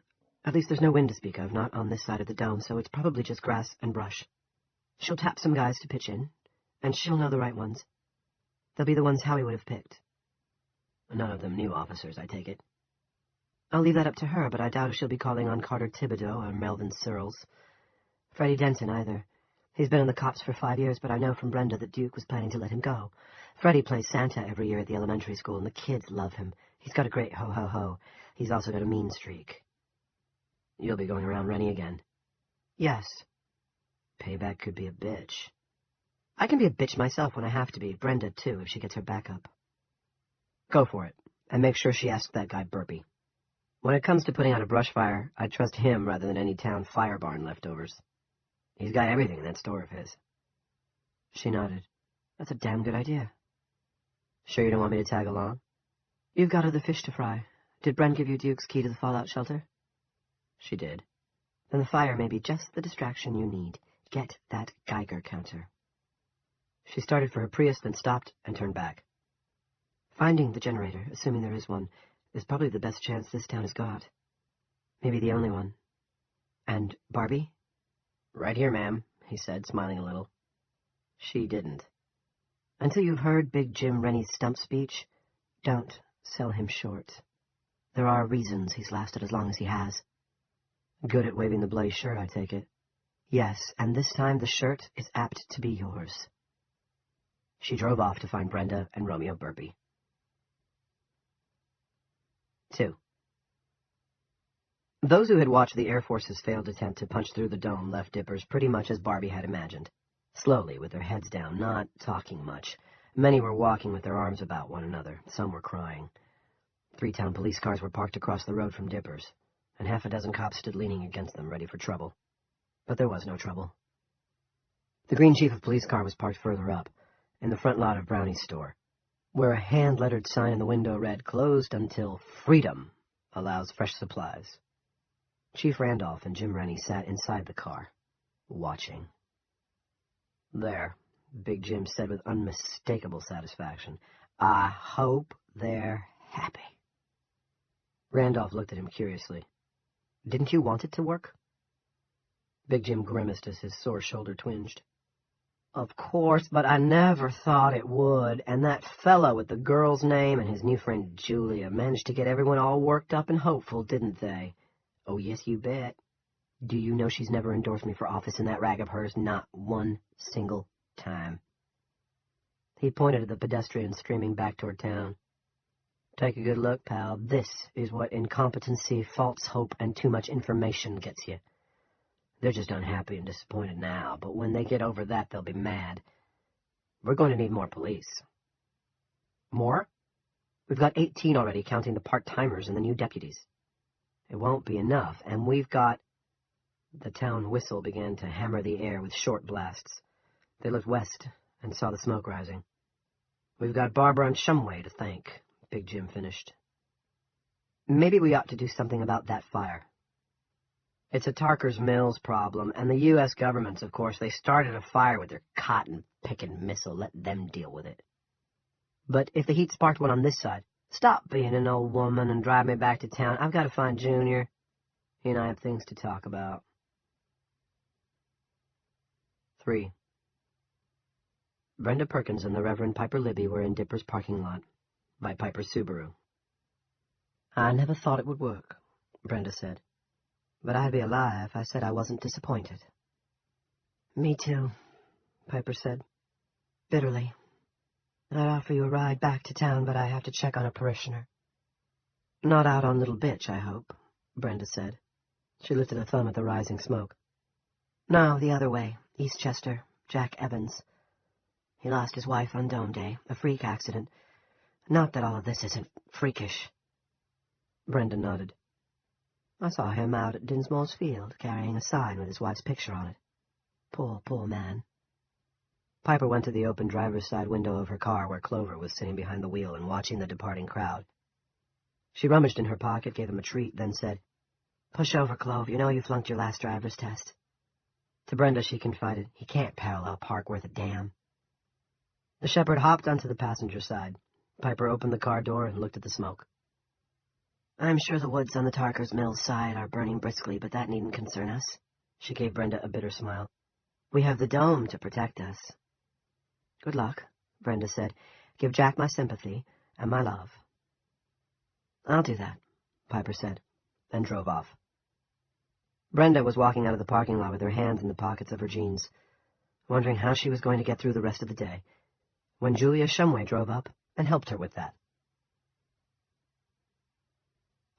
At least there's no wind to speak of, not on this side of the dome, so it's probably just grass and brush. She'll tap some guys to pitch in, and she'll know the right ones. They'll be the ones Howie would have picked." "None of them new officers, I take it?" "I'll leave that up to her, but I doubt if she'll be calling on Carter Thibodeau or Melvin Searles. Freddie Denton, either. He's been in the cops for 5 years, but I know from Brenda that Duke was planning to let him go. Freddie plays Santa every year at the elementary school, and the kids love him. He's got a great ho-ho-ho. He's also got a mean streak." "You'll be going around Rennie again?" "Yes." "Payback could be a bitch." "I can be a bitch myself when I have to be. Brenda, too, if she gets her back up." "Go for it, and make sure she asks that guy Burpee. When it comes to putting out a brush fire, I'd trust him rather than any town fire barn leftovers. He's got everything in that store of his." She nodded. "That's a damn good idea." "Sure you don't want me to tag along?" "You've got other fish to fry. Did Bren give you Duke's key to the fallout shelter?" "She did." "Then the fire may be just the distraction you need. Get that Geiger counter." She started for her Prius, then stopped and turned back. Finding the generator, assuming there is one, is probably the best chance this town has got. Maybe the only one. And Barbie? Right here, ma'am, he said, smiling a little. She didn't. Until you've heard Big Jim Rennie's stump speech, don't sell him short. There are reasons he's lasted as long as he has. Good at waving the bloody shirt, I take it. Yes, and this time the shirt is apt to be yours. She drove off to find Brenda and Romeo Burpee. 2. Those who had watched the Air Force's failed attempt to punch through the dome left Dippers pretty much as Barbie had imagined. Slowly, with their heads down, not talking much. Many were walking with their arms about one another. Some were crying. 3 town police cars were parked across the road from Dippers, and half a dozen cops stood leaning against them, ready for trouble. But there was no trouble. The green chief of police car was parked further up, in the front lot of Brownie's store, where a hand-lettered sign in the window read, "Closed until freedom allows fresh supplies." Chief Randolph and Jim Rennie sat inside the car, watching. "There," Big Jim said with unmistakable satisfaction. "I hope they're happy." Randolph looked at him curiously. "Didn't you want it to work?" Big Jim grimaced as his sore shoulder twinged. "Of course, but I never thought it would, and that fellow with the girl's name and his new friend Julia managed to get everyone all worked up and hopeful, didn't they? Oh, yes, you bet. Do you know she's never endorsed me for office in that rag of hers? Not one single time." He pointed at the pedestrians streaming back toward town. "Take a good look, pal. This is what incompetency, false hope, and too much information gets you. They're just unhappy and disappointed now, but when they get over that, they'll be mad. We're going to need more police." "More? We've got 18 already, counting the part-timers and the new deputies." "It won't be enough, and we've got—" The town whistle began to hammer the air with short blasts. They looked west and saw the smoke rising. "We've got Barbara and Shumway to thank," Big Jim finished. "Maybe we ought to do something about that fire. It's a Tarker's Mills problem, and the U.S. government's, of course, they started a fire with their cotton-picking missile. Let them deal with it. But if the heat sparked one on this side, stop being an old woman and drive me back to town. I've got to find Junior. He and I have things to talk about." 3. Brenda Perkins and the Reverend Piper Libby were in Dipper's parking lot, by Piper's Subaru. "I never thought it would work," Brenda said. "But I'd be a lie if I said I wasn't disappointed." "Me too," Piper said, bitterly. "I'd offer you a ride back to town, but I have to check on a parishioner." "Not out on Little Bitch, I hope," Brenda said. She lifted a thumb at the rising smoke. "No, the other way, Eastchester, Jack Evans. He lost his wife on Dome Day, a freak accident. Not that all of this isn't freakish." Brenda nodded. "I saw him out at Dinsmore's field, carrying a sign with his wife's picture on it. Poor, poor man." Piper went to the open driver's side window of her car where Clover was sitting behind the wheel and watching the departing crowd. She rummaged in her pocket, gave him a treat, then said, "Push over, Clove. You know you flunked your last driver's test." To Brenda she confided, "He can't parallel park worth a damn." The shepherd hopped onto the passenger side. Piper opened the car door and looked at the smoke. "I'm sure the woods on the Tarker's Mills side are burning briskly, but that needn't concern us." She gave Brenda a bitter smile. "We have the dome to protect us." "Good luck," Brenda said. "Give Jack my sympathy and my love." "I'll do that," Piper said, then drove off. Brenda was walking out of the parking lot with her hands in the pockets of her jeans, wondering how she was going to get through the rest of the day, when Julia Shumway drove up and helped her with that.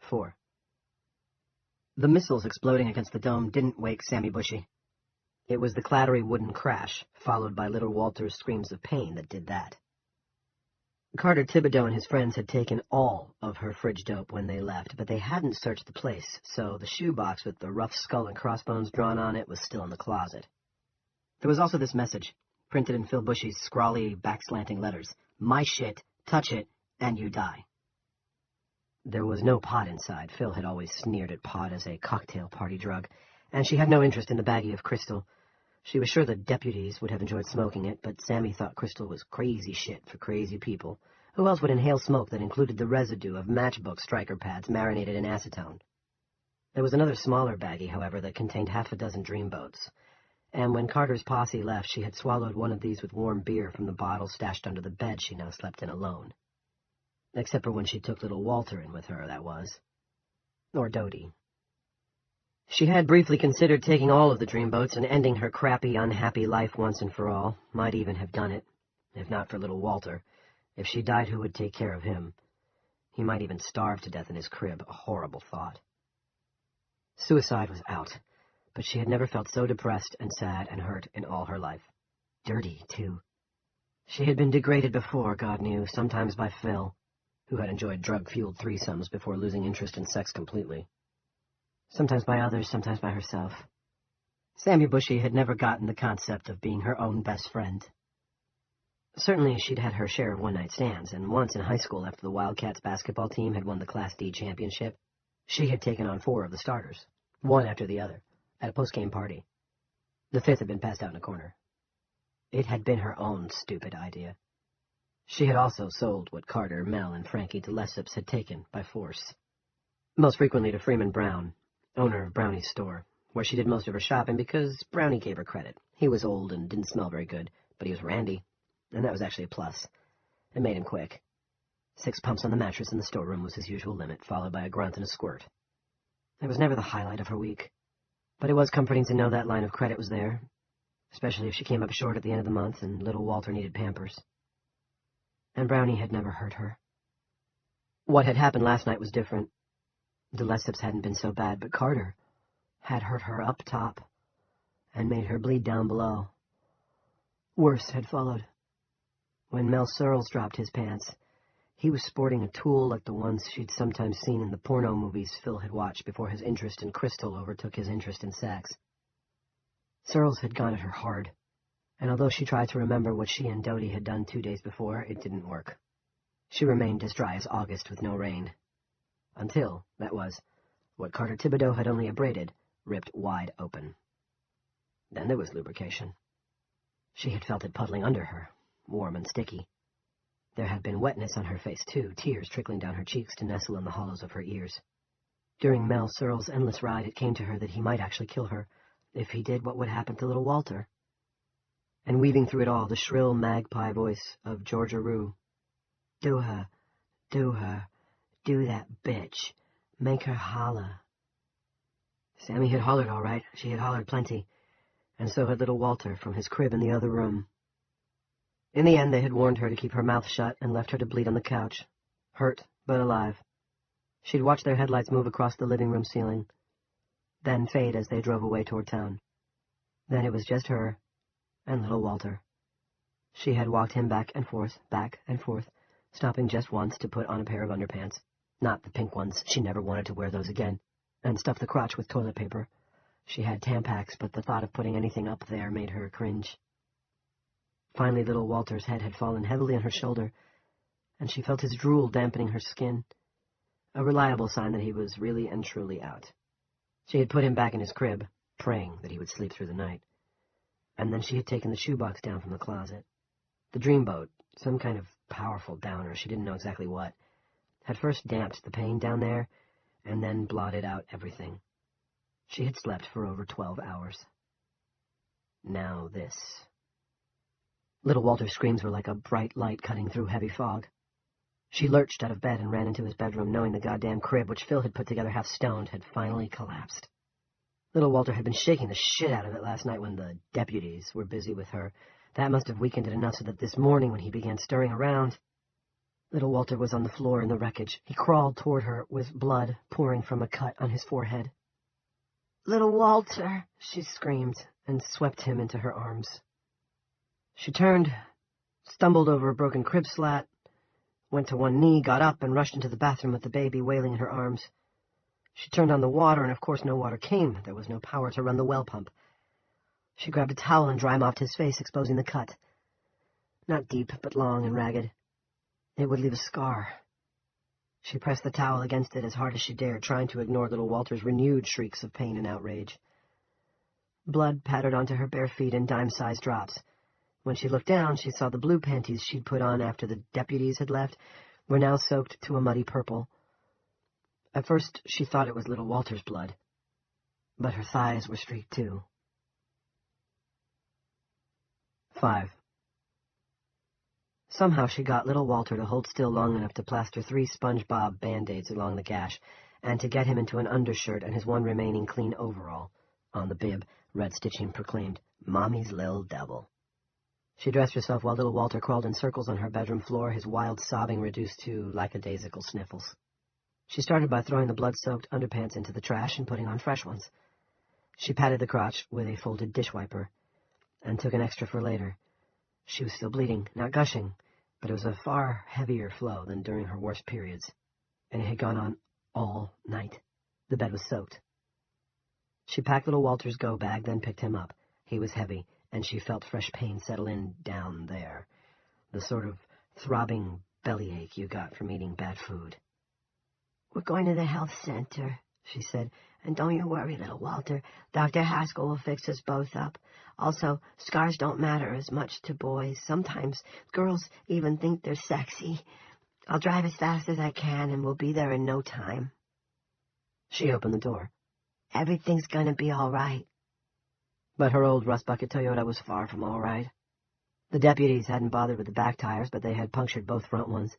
4. The missiles exploding against the dome didn't wake Sammy Bushy. It was the clattery wooden crash, followed by little Walter's screams of pain, that did that. Carter Thibodeau and his friends had taken all of her fridge dope when they left, but they hadn't searched the place, so the shoebox with the rough skull and crossbones drawn on it was still in the closet. There was also this message, printed in Phil Bushy's scrawly, back-slanting letters: "My shit, touch it, and you die." There was no pot inside. Phil had always sneered at pot as a cocktail party drug, and she had no interest in the baggie of crystal. She was sure the deputies would have enjoyed smoking it, but Sammy thought crystal was crazy shit for crazy people, Who else would inhale smoke that included the residue of matchbook striker pads marinated in acetone? There was another smaller baggie, however, that contained half a dozen dreamboats, and when Carter's posse left, she had swallowed one of these with warm beer from the bottle stashed under the bed she now slept in alone. Except for when she took little Walter in with her, that was. Or Dodie. She had briefly considered taking all of the dreamboats and ending her crappy, unhappy life once and for all. Might even have done it, if not for little Walter. If she died, who would take care of him? He might even starve to death in his crib, a horrible thought. Suicide was out, but she had never felt so depressed and sad and hurt in all her life. Dirty, too. She had been degraded before, God knew, sometimes by Phil, who had enjoyed drug-fueled threesomes before losing interest in sex completely. Sometimes by others, sometimes by herself. Sammy Bushy had never gotten the concept of being her own best friend. Certainly she'd had her share of one-night stands, and once in high school after the Wildcats basketball team had won the Class D championship, she had taken on 4 of the starters, one after the other, at a post-game party. The 5th had been passed out in a corner. It had been her own stupid idea. She had also sold what Carter, Mel, and Frankie de Lesseps had taken by force. Most frequently to Freeman Brown, owner of Brownie's store, where she did most of her shopping because Brownie gave her credit. He was old and didn't smell very good, but he was randy, and that was actually a plus. It made him quick. 6 pumps on the mattress in the storeroom was his usual limit, followed by a grunt and a squirt. It was never the highlight of her week, but it was comforting to know that line of credit was there, especially if she came up short at the end of the month and little Walter needed Pampers. And Brownie had never hurt her. What had happened last night was different. The Lesseps hadn't been so bad, but Carter had hurt her up top and made her bleed down below. Worse had followed. When Mel Searles dropped his pants, he was sporting a tool like the ones she'd sometimes seen in the porno movies Phil had watched before his interest in Crystal overtook his interest in sex. Searles had gone at her hard, and although she tried to remember what she and Dodie had done 2 days before, it didn't work. She remained as dry as August with no rain. Until, that was, what Carter Thibodeau had only abraded, ripped wide open. Then there was lubrication. She had felt it puddling under her, warm and sticky. There had been wetness on her face, too, tears trickling down her cheeks to nestle in the hollows of her ears. During Mel Searles' endless ride, it came to her that he might actually kill her. If he did, what would happen to little Walter? And weaving through it all, the shrill magpie voice of Georgia Rue. Do her, do that bitch, make her holler. Sammy had hollered all right, she had hollered plenty, and so had little Walter from his crib in the other room. In the end, they had warned her to keep her mouth shut and left her to bleed on the couch, hurt but alive. She'd watched their headlights move across the living room ceiling, then fade as they drove away toward town. Then it was just her and little Walter. She had walked him back and forth, stopping just once to put on a pair of underpants, not the pink ones, she never wanted to wear those again, and stuff the crotch with toilet paper. She had Tampax, but the thought of putting anything up there made her cringe. Finally, little Walter's head had fallen heavily on her shoulder, and she felt his drool dampening her skin, a reliable sign that he was really and truly out. She had put him back in his crib, praying that he would sleep through the night, and then she had taken the shoebox down from the closet. The dreamboat, some kind of powerful downer, she didn't know exactly what, had first damped the pain down there, and then blotted out everything. She had slept for over 12 hours. Now this. Little Walter's screams were like a bright light cutting through heavy fog. She lurched out of bed and ran into his bedroom, knowing the goddamn crib, which Phil had put together half stoned, had finally collapsed. Little Walter had been shaking the shit out of it last night when the deputies were busy with her. That must have weakened it enough so that this morning, when he began stirring around, little Walter was on the floor in the wreckage. He crawled toward her with blood pouring from a cut on his forehead. "Little Walter," she screamed, and swept him into her arms. She turned, stumbled over a broken crib slat, went to one knee, got up, and rushed into the bathroom with the baby wailing in her arms. She turned on the water, and of course no water came. There was no power to run the well pump. She grabbed a towel and dry mopped his face, exposing the cut. Not deep, but long and ragged. It would leave a scar. She pressed the towel against it as hard as she dared, trying to ignore little Walter's renewed shrieks of pain and outrage. Blood pattered onto her bare feet in dime-sized drops, When she looked down, she saw the blue panties she'd put on after the deputies had left were now soaked to a muddy purple. At first, she thought it was little Walter's blood, but her thighs were streaked too. 5. Somehow she got little Walter to hold still long enough to plaster 3 SpongeBob Band-Aids along the gash, and to get him into an undershirt and his one remaining clean overall. On the bib, red stitching proclaimed, "Mommy's Lil' Devil." She dressed herself while little Walter crawled in circles on her bedroom floor, his wild sobbing reduced to lackadaisical sniffles. She started by throwing the blood-soaked underpants into the trash and putting on fresh ones. She patted the crotch with a folded dish wiper, and took an extra for later. She was still bleeding, not gushing, but it was a far heavier flow than during her worst periods, and it had gone on all night. The bed was soaked. She packed little Walter's go bag, then picked him up. He was heavy, and she felt fresh pain settle in down there, the sort of throbbing bellyache you got from eating bad food. "We're going to the health center," she said, "and don't you worry, little Walter. Dr. Haskell will fix us both up. Also, scars don't matter as much to boys. Sometimes girls even think they're sexy. I'll drive as fast as I can, and we'll be there in no time." She opened the door. "Everything's going to be all right." But her old rust-bucket Toyota was far from all right. The deputies hadn't bothered with the back tires, but they had punctured both front ones.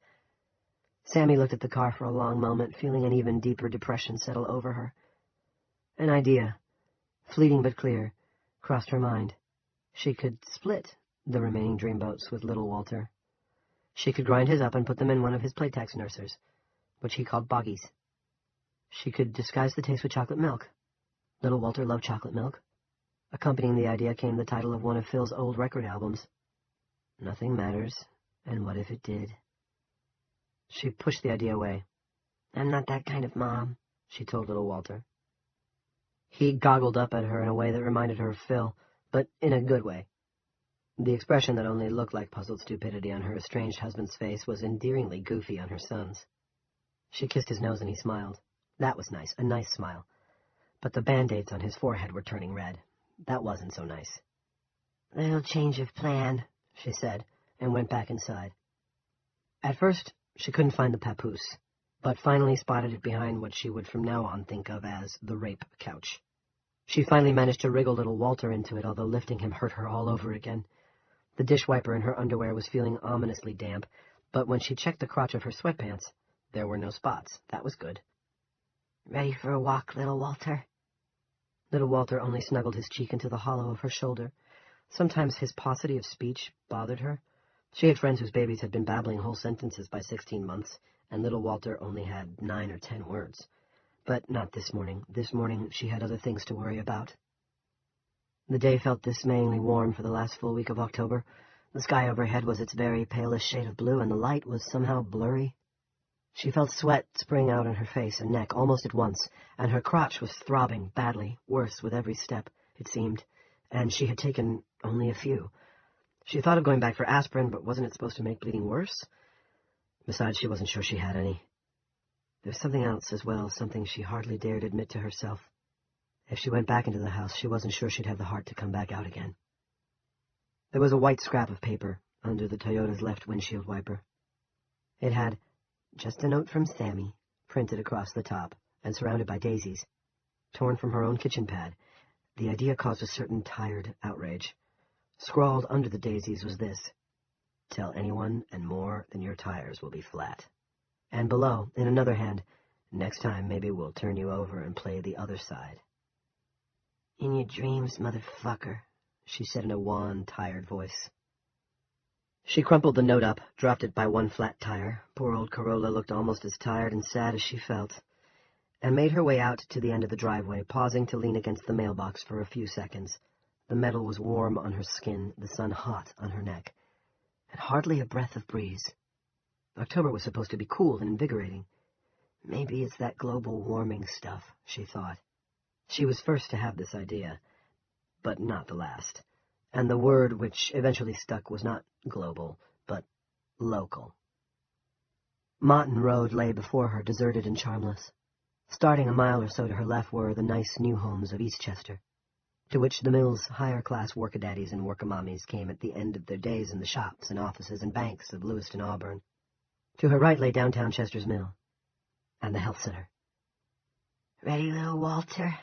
Sammy looked at the car for a long moment, feeling an even deeper depression settle over her. An idea, fleeting but clear, crossed her mind. She could split the remaining dreamboats with little Walter. She could grind his up and put them in one of his Playtex nursers, which he called boggies. She could disguise the taste with chocolate milk. Little Walter loved chocolate milk. Accompanying the idea came the title of one of Phil's old record albums. Nothing matters, and what if it did? She pushed the idea away. "I'm not that kind of mom," she told little Walter. He goggled up at her in a way that reminded her of Phil, but in a good way. The expression that only looked like puzzled stupidity on her estranged husband's face was endearingly goofy on her son's. She kissed his nose and he smiled. That was nice, a nice smile. But the Band-Aids on his forehead were turning red. That wasn't so nice. "Little change of plan," she said, and went back inside. At first, she couldn't find the papoose, but finally spotted it behind what she would from now on think of as the rape couch. She finally managed to wriggle little Walter into it, although lifting him hurt her all over again. The dish wiper in her underwear was feeling ominously damp, but when she checked the crotch of her sweatpants, there were no spots. That was good. "Ready for a walk, little Walter?" Little Walter only snuggled his cheek into the hollow of her shoulder. Sometimes his paucity of speech bothered her. She had friends whose babies had been babbling whole sentences by 16 months, and little Walter only had 9 or 10 words. But not this morning. This morning she had other things to worry about. The day felt dismayingly warm for the last full week of October. The sky overhead was its very palest shade of blue, and the light was somehow blurry. She felt sweat spring out on her face and neck almost at once, and her crotch was throbbing badly, worse with every step, it seemed, and she had taken only a few. She thought of going back for aspirin, but wasn't it supposed to make bleeding worse? Besides, she wasn't sure she had any. There was something else as well, something she hardly dared admit to herself. If she went back into the house, she wasn't sure she'd have the heart to come back out again. There was a white scrap of paper under the Toyota's left windshield wiper. It had "Just a note from Sammy," printed across the top, and surrounded by daisies, torn from her own kitchen pad. The idea caused a certain tired outrage. Scrawled under the daisies was this: "Tell anyone, and more than your tires will be flat." And below, in another hand, "Next time maybe we'll turn you over and play the other side." "In your dreams, motherfucker," she said in a wan, tired voice. She crumpled the note up, dropped it by one flat tire. Poor old Corolla looked almost as tired and sad as she felt, and made her way out to the end of the driveway, pausing to lean against the mailbox for a few seconds. The metal was warm on her skin, the sun hot on her neck, and hardly a breath of breeze. October was supposed to be cool and invigorating. Maybe it's that global warming stuff, she thought. She was first to have this idea, but not the last. And the word which eventually stuck was not global, but local. Moughton Road lay before her, deserted and charmless. Starting a mile or so to her left were the nice new homes of Eastchester. to which the mill's higher-class workadaddies and workamommies came at the end of their days in the shops and offices and banks of Lewiston, Auburn. To her right lay downtown Chester's Mill and the health center. "Ready, little Walter?"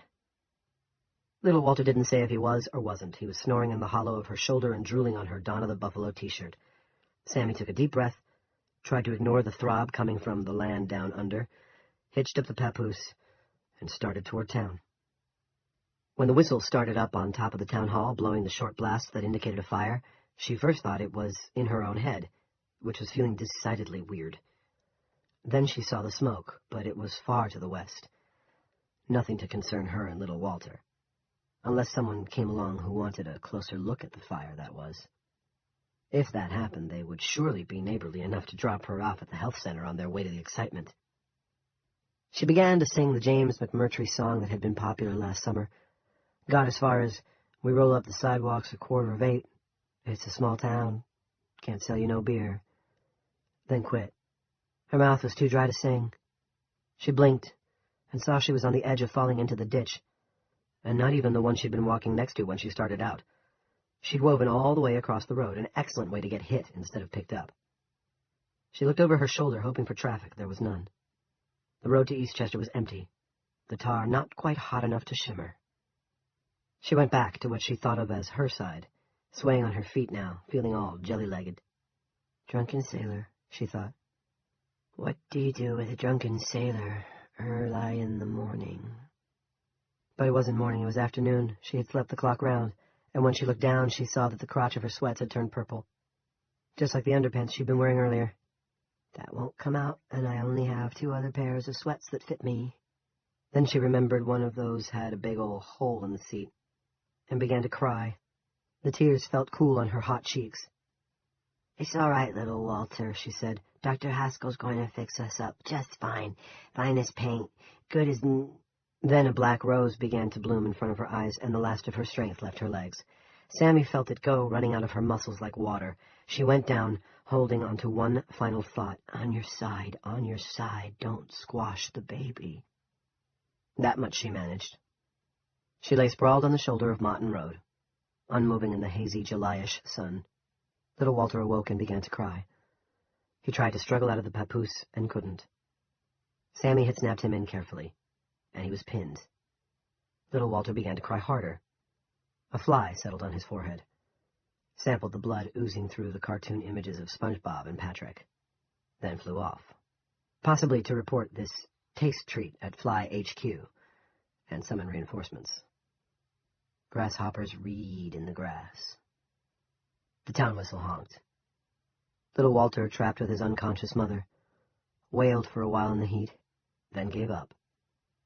Little Walter didn't say if he was or wasn't. He was snoring in the hollow of her shoulder and drooling on her Dawn of the Buffalo t-shirt. Sammy took a deep breath, tried to ignore the throb coming from the land down under, hitched up the papoose, and started toward town. When the whistle started up on top of the town hall, blowing the short blast that indicated a fire, she first thought it was in her own head, which was feeling decidedly weird. Then she saw the smoke, but it was far to the west. Nothing to concern her and little Walter. Unless someone came along who wanted a closer look at the fire, that was. If that happened, they would surely be neighborly enough to drop her off at the health center on their way to the excitement. She began to sing the James McMurtry song that had been popular last summer. Got as far as, "We roll up the sidewalks 8:15. It's a small town. Can't sell you no beer." Then quit. Her mouth was too dry to sing. She blinked and saw she was on the edge of falling into the ditch, and not even the one she'd been walking next to when she started out. She'd woven all the way across the road, an excellent way to get hit instead of picked up. She looked over her shoulder, hoping for traffic. There was none. The road to Eastchester was empty, the tar not quite hot enough to shimmer. She went back to what she thought of as her side, swaying on her feet now, feeling all jelly-legged. "Drunken sailor," she thought. "What do you do with a drunken sailor early in the morning?" But it wasn't morning, it was afternoon. She had slept the clock round, and when she looked down, she saw that the crotch of her sweats had turned purple, just like the underpants she'd been wearing earlier. "That won't come out, and I only have 2 other pairs of sweats that fit me." Then she remembered one of those had a big old hole in the seat, and began to cry. The tears felt cool on her hot cheeks. "It's all right, little Walter," she said. "Dr. Haskell's going to fix us up just fine. Fine as paint. Good as Then a black rose began to bloom in front of her eyes, and the last of her strength left her legs. Sammy felt it go, running out of her muscles like water. She went down, holding on to one final thought. On your side, don't squash the baby." That much she managed. She lay sprawled on the shoulder of Motton Road, unmoving in the hazy July-ish sun. Little Walter awoke and began to cry. He tried to struggle out of the papoose and couldn't. Sammy had snapped him in carefully, and he was pinned. Little Walter began to cry harder. A fly settled on his forehead, sampled the blood oozing through the cartoon images of SpongeBob and Patrick, then flew off, possibly to report this taste treat at Fly HQ and summon reinforcements. Grasshoppers reed in the grass. The town whistle honked. Little Walter, trapped with his unconscious mother, wailed for a while in the heat, then gave up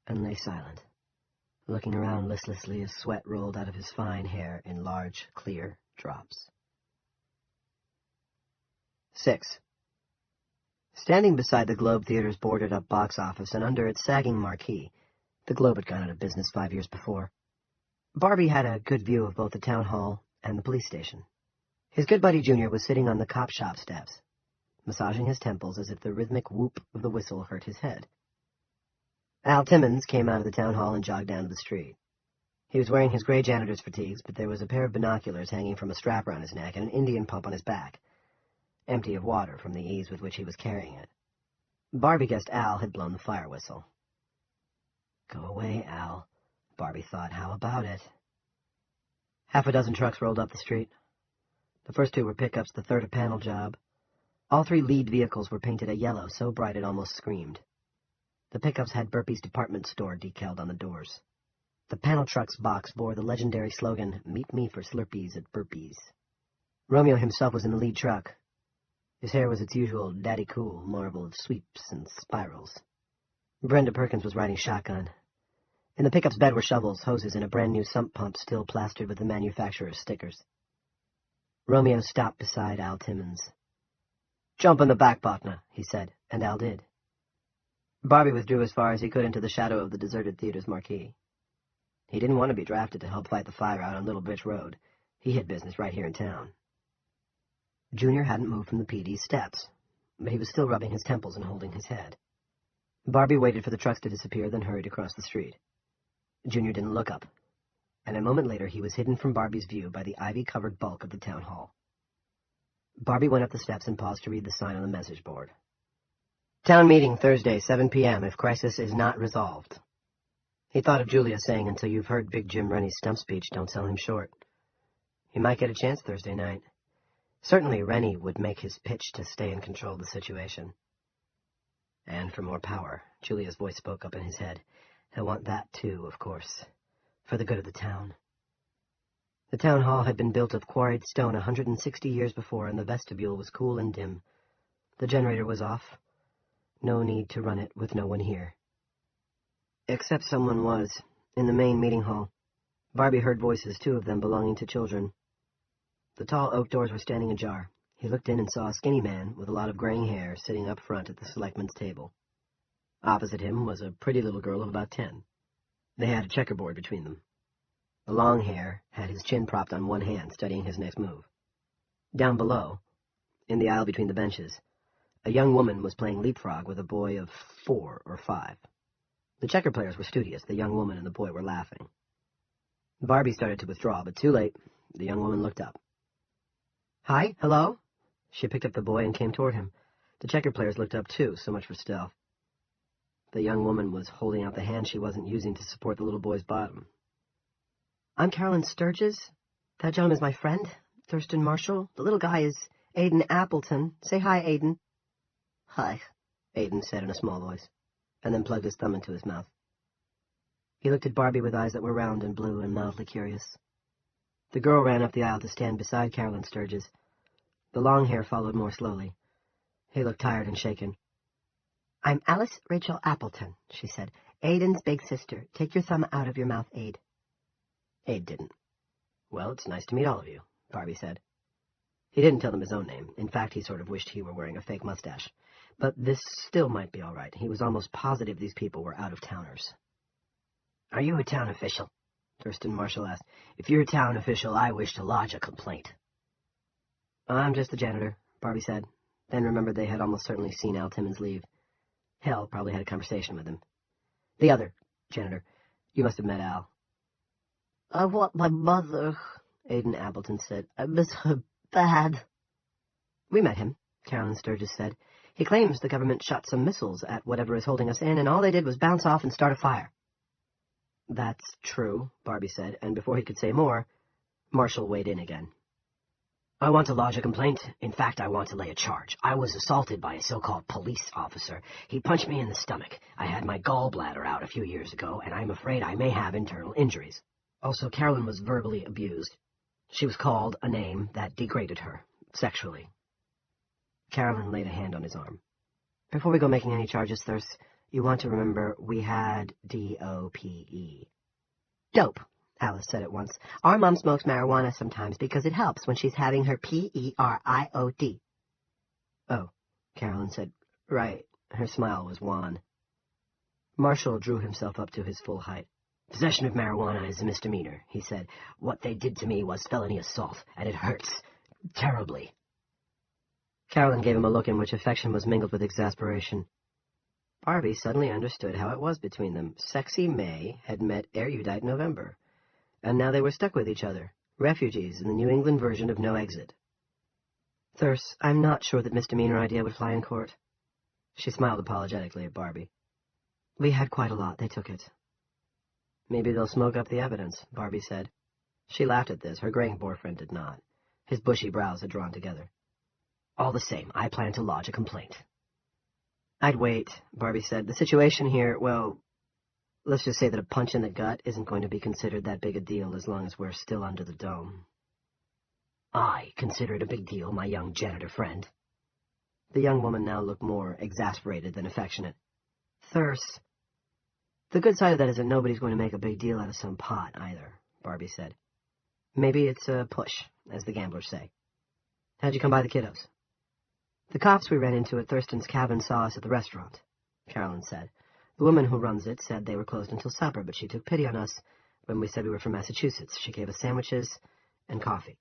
and lay silent, looking around listlessly as sweat rolled out of his fine hair in large, clear drops. 6. Standing beside the Globe Theater's boarded-up box office and under its sagging marquee, the Globe had gone out of business 5 years before, Barbie had a good view of both the town hall and the police station. His good buddy Junior was sitting on the cop shop steps, massaging his temples as if the rhythmic whoop of the whistle hurt his head. Al Timmons came out of the town hall and jogged down to the street. He was wearing his gray janitor's fatigues, but there was a pair of binoculars hanging from a strap around his neck and an Indian pump on his back, empty of water from the ease with which he was carrying it. Barbie guessed Al had blown the fire whistle. Go away, Al, Barbie thought. How about it? Half a dozen trucks rolled up the street. The first 2 were pickups, the third a panel job. All 3 lead vehicles were painted a yellow so bright it almost screamed. The pickups had Burpee's department store decaled on the doors. The panel truck's box bore the legendary slogan, "Meet me for Slurpees at Burpee's." Romeo himself was in the lead truck. His hair was its usual daddy cool marvel of sweeps and spirals. Brenda Perkins was riding shotgun. In the pickup's bed were shovels, hoses, and a brand-new sump pump still plastered with the manufacturer's stickers. Romeo stopped beside Al Timmons. "Jump in the back, partner," he said, and Al did. Barbie withdrew as far as he could into the shadow of the deserted theater's marquee. He didn't want to be drafted to help fight the fire out on Little Bitch Road. He had business right here in town. Junior hadn't moved from the PD's steps, but he was still rubbing his temples and holding his head. Barbie waited for the trucks to disappear, then hurried across the street. Junior didn't look up. and a moment later he was hidden from Barbie's view by the ivy-covered bulk of the town hall. Barbie went up the steps and paused to read the sign on the message board. Town meeting Thursday, 7 p.m. if crisis is not resolved. He thought of Julia saying, until you've heard Big Jim Rennie's stump speech, don't sell him short. He might get a chance Thursday night. Certainly Rennie would make his pitch to stay in control of the situation. And for more power, Julia's voice spoke up in his head. He'll want that too, of course, for the good of the town. The town hall had been built of quarried stone 160 years before, and the vestibule was cool and dim. The generator was off. No need to run it with no one here. Except someone was, in the main meeting hall. Barbie heard voices, 2 of them belonging to children. The tall oak doors were standing ajar. He looked in and saw a skinny man with a lot of graying hair sitting up front at the selectmen's table. Opposite him was a pretty little girl of about 10. They had a checkerboard between them. The long hair had his chin propped on one hand, studying his next move. Down below, in the aisle between the benches, a young woman was playing leapfrog with a boy of 4 or 5. The checker players were studious. The young woman and the boy were laughing. Barbie started to withdraw, but too late. The young woman looked up. Hi, hello? She picked up the boy and came toward him. The checker players looked up too, so much for stealth. The young woman was holding out the hand she wasn't using to support the little boy's bottom. I'm Carolyn Sturgis. That gentleman is my friend, Thurston Marshall. The little guy is Aiden Appleton. Say hi, Aiden. Hi, Aiden said in a small voice, and then plugged his thumb into his mouth. He looked at Barbie with eyes that were round and blue and mildly curious. The girl ran up the aisle to stand beside Carolyn Sturgis. The long hair followed more slowly. He looked tired and shaken. I'm Alice Rachel Appleton, she said. Aiden's big sister. Take your thumb out of your mouth, Aid. Aid didn't. Well, it's nice to meet all of you, Barbie said. He didn't tell them his own name. In fact, he sort of wished he were wearing a fake mustache. But this still might be all right. He was almost positive these people were out-of-towners. Are you a town official? Thurston Marshall asked. If you're a town official, I wish to lodge a complaint. I'm just the janitor, Barbie said, then remembered they had almost certainly seen Al Timmons leave. Hell probably had a conversation with him. The other janitor. You must have met Al. I want my mother, Aiden Appleton said. I miss her bad. We met him, Carolyn Sturgis said. He claims the government shot some missiles at whatever is holding us in, and all they did was bounce off and start a fire. That's true, Barbie said, and before he could say more, Marshall weighed in again. I want to lodge a complaint. In fact, I want to lay a charge. I was assaulted by a so-called police officer. He punched me in the stomach. I had my gallbladder out a few years ago, and I'm afraid I may have internal injuries. Also, Carolyn was verbally abused. She was called a name that degraded her, sexually. Carolyn laid a hand on his arm. Before we go making any charges, Thirst, you want to remember we had D-O-P-E. Dope, Alice said at once. Our mom smokes marijuana sometimes because it helps when she's having her P-E-R-I-O-D. Oh, Carolyn said. Right. Her smile was wan. Marshall drew himself up to his full height. Possession of marijuana is a misdemeanor, he said. What they did to me was felony assault, and it hurts terribly. Carolyn gave him a look in which affection was mingled with exasperation. Barbie suddenly understood how it was between them. Sexy May had met erudite November, and now they were stuck with each other, refugees in the New England version of No Exit. Thirst, I'm not sure that misdemeanor idea would fly in court. She smiled apologetically at Barbie. We had quite a lot. They took it. Maybe they'll smoke up the evidence, Barbie said. She laughed at this. Her graying boyfriend did not. His bushy brows had drawn together. All the same, I plan to lodge a complaint. I'd wait, Barbie said. The situation here, well, let's just say that a punch in the gut isn't going to be considered that big a deal as long as we're still under the dome. I consider it a big deal, my young janitor friend. The young woman now looked more exasperated than affectionate. Thirst. The good side of that is that nobody's going to make a big deal out of some pot, either, Barbie said. Maybe it's a push, as the gamblers say. How'd you come by the kiddos? The cops we ran into at Thurston's cabin saw us at the restaurant, Carolyn said. The woman who runs it said they were closed until supper, but she took pity on us when we said we were from Massachusetts. She gave us sandwiches and coffee.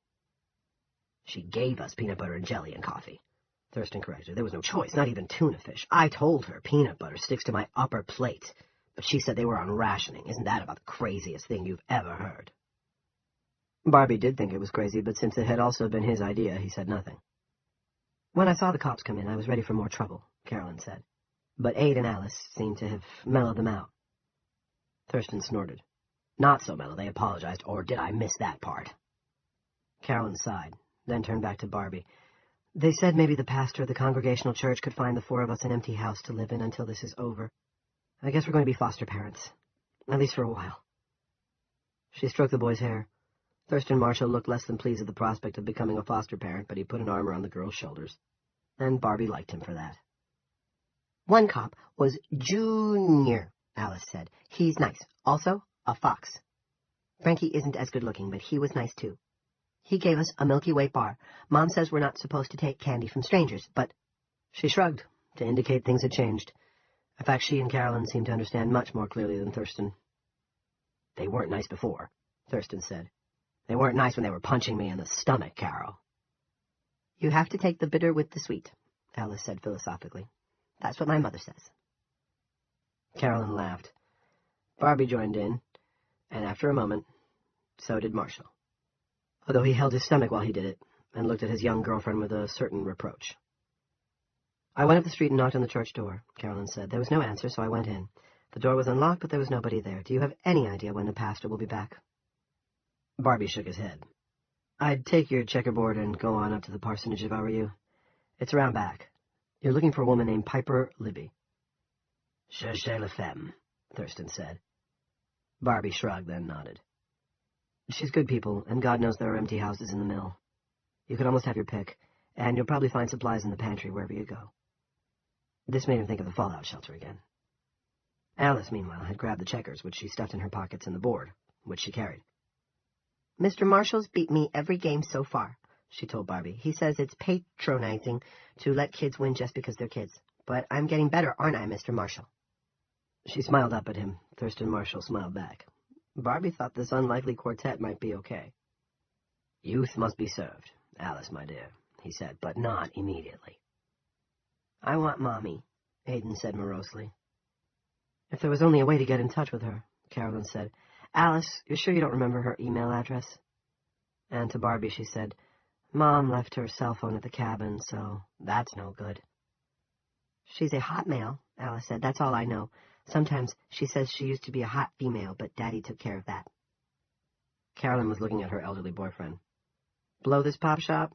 She gave us peanut butter and jelly and coffee, Thurston corrected her. There was no choice, not even tuna fish. I told her peanut butter sticks to my upper plate, but she said they were on rationing. Isn't that about the craziest thing you've ever heard? Barbie did think it was crazy, but since it had also been his idea, he said nothing. When I saw the cops come in, I was ready for more trouble, Carolyn said. But Aid and Alice seemed to have mellowed them out. Thurston snorted. Not so mellow, they apologized, or did I miss that part? Carolyn sighed, then turned back to Barbie. They said maybe the pastor of the Congregational Church could find the four of us an empty house to live in until this is over. I guess we're going to be foster parents, at least for a while. She stroked the boy's hair. Thurston Marshall looked less than pleased at the prospect of becoming a foster parent, but he put an arm around the girl's shoulders, and Barbie liked him for that. One cop was Junior, Alice said. He's nice. Also, a fox. Frankie isn't as good-looking, but he was nice, too. He gave us a Milky Way bar. Mom says we're not supposed to take candy from strangers, but... She shrugged, to indicate things had changed. In fact, she and Carolyn seemed to understand much more clearly than Thurston. They weren't nice before, Thurston said. They weren't nice when they were punching me in the stomach, Carol. You have to take the bitter with the sweet, Alice said philosophically. That's what my mother says. Carolyn laughed. Barbie joined in, and after a moment, so did Marshall, although he held his stomach while he did it, and looked at his young girlfriend with a certain reproach. I went up the street and knocked on the church door, Carolyn said. There was no answer, so I went in. The door was unlocked, but there was nobody there. Do you have any idea when the pastor will be back? Barbie shook his head. I'd take your checkerboard and go on up to the parsonage if I were you. It's around back. You're looking for a woman named Piper Libby. Cherchez la femme, Thurston said. Barbie shrugged, then nodded. She's good people, and God knows there are empty houses in the mill. You could almost have your pick, and you'll probably find supplies in the pantry wherever you go. This made him think of the fallout shelter again. Alice, meanwhile, had grabbed the checkers, which she stuffed in her pockets, and the board, which she carried. Mr. Marshall's beat me every game so far, she told Barbie. He says it's patronizing to let kids win just because they're kids. But I'm getting better, aren't I, Mr. Marshall? She smiled up at him. Thurston Marshall smiled back. Barbie thought this unlikely quartet might be okay. Youth must be served, Alice, my dear, he said, but not immediately. I want Mommy, Aiden said morosely. If there was only a way to get in touch with her, Carolyn said. Alice, you're sure you don't remember her email address? And to Barbie she said, Mom left her cell phone at the cabin, so that's no good. She's a hot male, Alice said. That's all I know. Sometimes she says she used to be a hot female, but Daddy took care of that. Carolyn was looking at her elderly boyfriend. Blow this pop shop?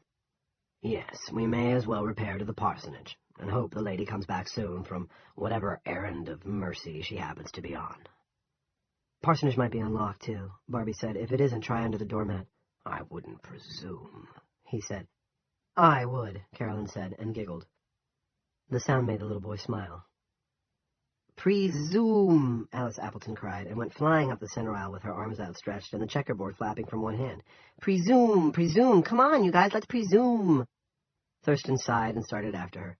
Yes, we may as well repair to the parsonage, and hope the lady comes back soon from whatever errand of mercy she happens to be on. Parsonage might be unlocked, too, Barbie said. If it isn't, try under the doormat. I wouldn't presume, he said. I would, Carolyn said, and giggled. The sound made the little boy smile. Presume, Alice Appleton cried, and went flying up the center aisle with her arms outstretched and the checkerboard flapping from one hand. Presume, presume, come on, you guys, let's presume. Thurston sighed and started after her.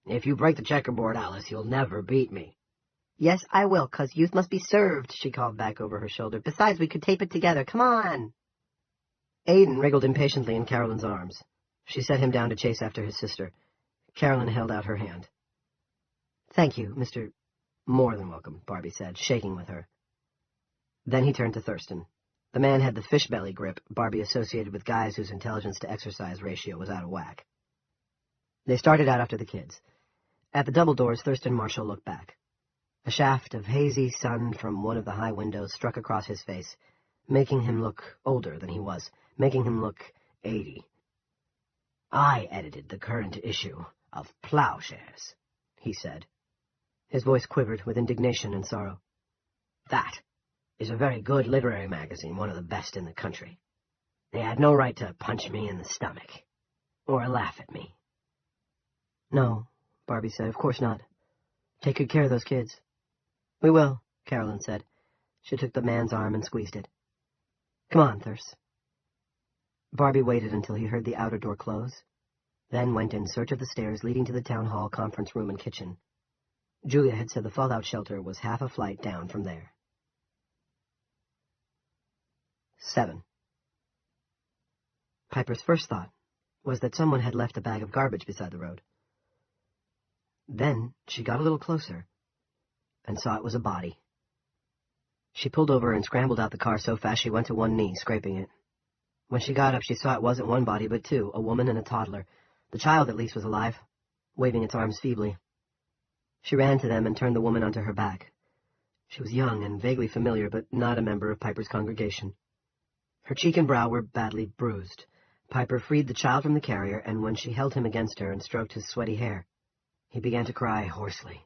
If you break the checkerboard, Alice, you'll never beat me. Yes, I will, 'cause youth must be served, she called back over her shoulder. Besides, we could tape it together. Come on. Aiden wriggled impatiently in Carolyn's arms. She set him down to chase after his sister. Carolyn held out her hand. Thank you, Mr. More than welcome, Barbie said, shaking with her. Then he turned to Thurston. The man had the fish-belly grip Barbie associated with guys whose intelligence-to-exercise ratio was out of whack. They started out after the kids. At the double doors, Thurston Marshall looked back. A shaft of hazy sun from one of the high windows struck across his face, making him look older than he was, making him look 80. I edited the current issue of Plowshares, he said. His voice quivered with indignation and sorrow. That is a very good literary magazine, one of the best in the country. They had no right to punch me in the stomach, or laugh at me. No, Barbie said, of course not. Take good care of those kids. We will, Carolyn said. She took the man's arm and squeezed it. Come on, Thurs. Barbie waited until he heard the outer door close, then went in search of the stairs leading to the town hall, conference room, and kitchen. Julia had said the fallout shelter was half a flight down from there. 7. Piper's first thought was that someone had left a bag of garbage beside the road. Then she got a little closer and saw it was a body. She pulled over and scrambled out the car so fast she went to one knee, scraping it. When she got up, she saw it wasn't one body, but two, a woman and a toddler. The child, at least, was alive, waving its arms feebly. She ran to them and turned the woman onto her back. She was young and vaguely familiar, but not a member of Piper's congregation. Her cheek and brow were badly bruised. Piper freed the child from the carrier, and when she held him against her and stroked his sweaty hair, he began to cry hoarsely.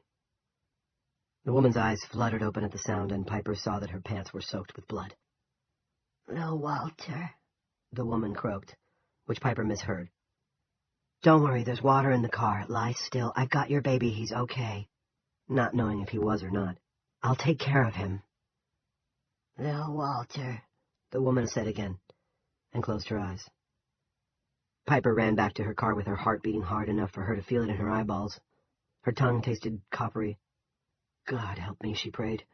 The woman's eyes fluttered open at the sound, and Piper saw that her pants were soaked with blood. "Little Walter," the woman croaked, which Piper misheard. "Don't worry, there's water in the car. Lie still. I've got your baby. He's okay." Not knowing if he was or not. "I'll take care of him." "Little Walter," the woman said again, and closed her eyes. Piper ran back to her car with her heart beating hard enough for her to feel it in her eyeballs. Her tongue tasted coppery. "God help me," she prayed,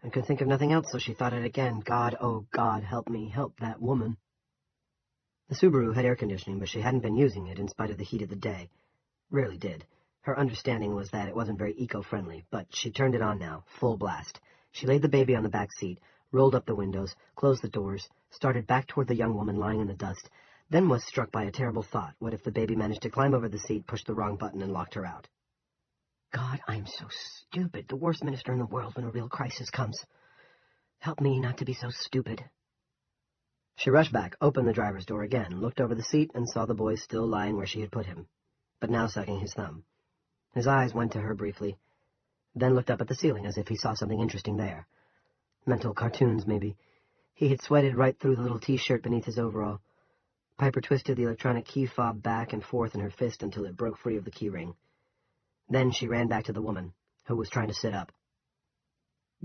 and could think of nothing else, so she thought it again. God, oh God, help me, help that woman. The Subaru had air conditioning, but she hadn't been using it in spite of the heat of the day. Rarely did. Her understanding was that it wasn't very eco-friendly, but she turned it on now, full blast. She laid the baby on the back seat, rolled up the windows, closed the doors, started back toward the young woman lying in the dust, then was struck by a terrible thought. What if the baby managed to climb over the seat, pushed the wrong button, and locked her out? God, I'm so stupid. The worst minister in the world when a real crisis comes. Help me not to be so stupid. She rushed back, opened the driver's door again, looked over the seat, and saw the boy still lying where she had put him, but now sucking his thumb. His eyes went to her briefly, then looked up at the ceiling as if he saw something interesting there. Mental cartoons, maybe. He had sweated right through the little T-shirt beneath his overall. Piper twisted the electronic key fob back and forth in her fist until it broke free of the key ring. Then she ran back to the woman, who was trying to sit up.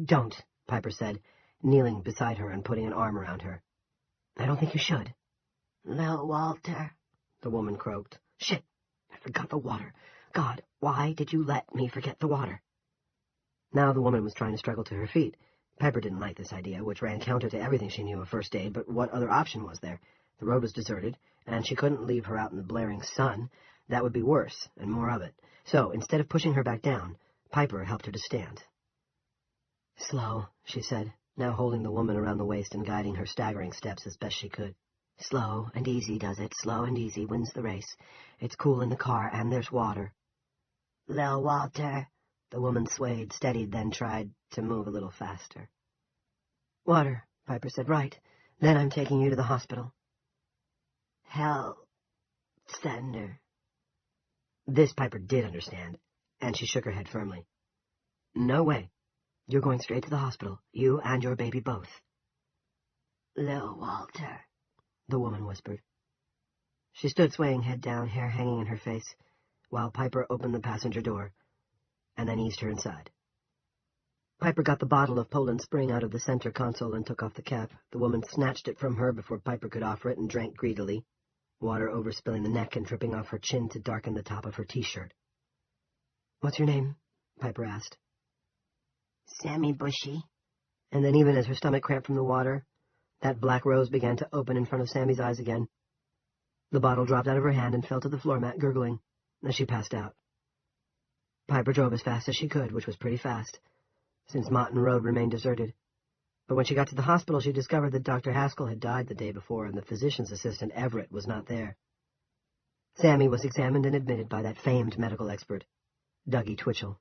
"Don't," Piper said, kneeling beside her and putting an arm around her. "I don't think you should." "Little Walter," the woman croaked. "Shit, I forgot the water. God, why did you let me forget the water?" Now the woman was trying to struggle to her feet. Piper didn't like this idea, which ran counter to everything she knew of first aid, but what other option was there? The road was deserted, and she couldn't leave her out in the blaring sun. That would be worse, and more of it. So, instead of pushing her back down, Piper helped her to stand. "Slow," she said, now holding the woman around the waist and guiding her staggering steps as best she could. "Slow and easy does it. Slow and easy wins the race. It's cool in the car, and there's water." "Little Walter," the woman swayed, steadied, then tried to move a little faster. "Water," Piper said. "Right. Then I'm taking you to the hospital." "Health center." This Piper did understand, and she shook her head firmly. "No way. You're going straight to the hospital, you and your baby both." "Little Walter," the woman whispered. She stood swaying head down, hair hanging in her face, while Piper opened the passenger door, and then eased her inside. Piper got the bottle of Poland Spring out of the center console and took off the cap. The woman snatched it from her before Piper could offer it and drank greedily, water overspilling the neck and dripping off her chin to darken the top of her T-shirt. "What's your name?" Piper asked. "Sammy Bushy." And then even as her stomach cramped from the water, that black rose began to open in front of Sammy's eyes again. The bottle dropped out of her hand and fell to the floor mat, gurgling, as she passed out. Piper drove as fast as she could, which was pretty fast, since Motton Road remained deserted. But when she got to the hospital, she discovered that Dr. Haskell had died the day before, and the physician's assistant, Everett, was not there. Sammy was examined and admitted by that famed medical expert, Dougie Twitchell.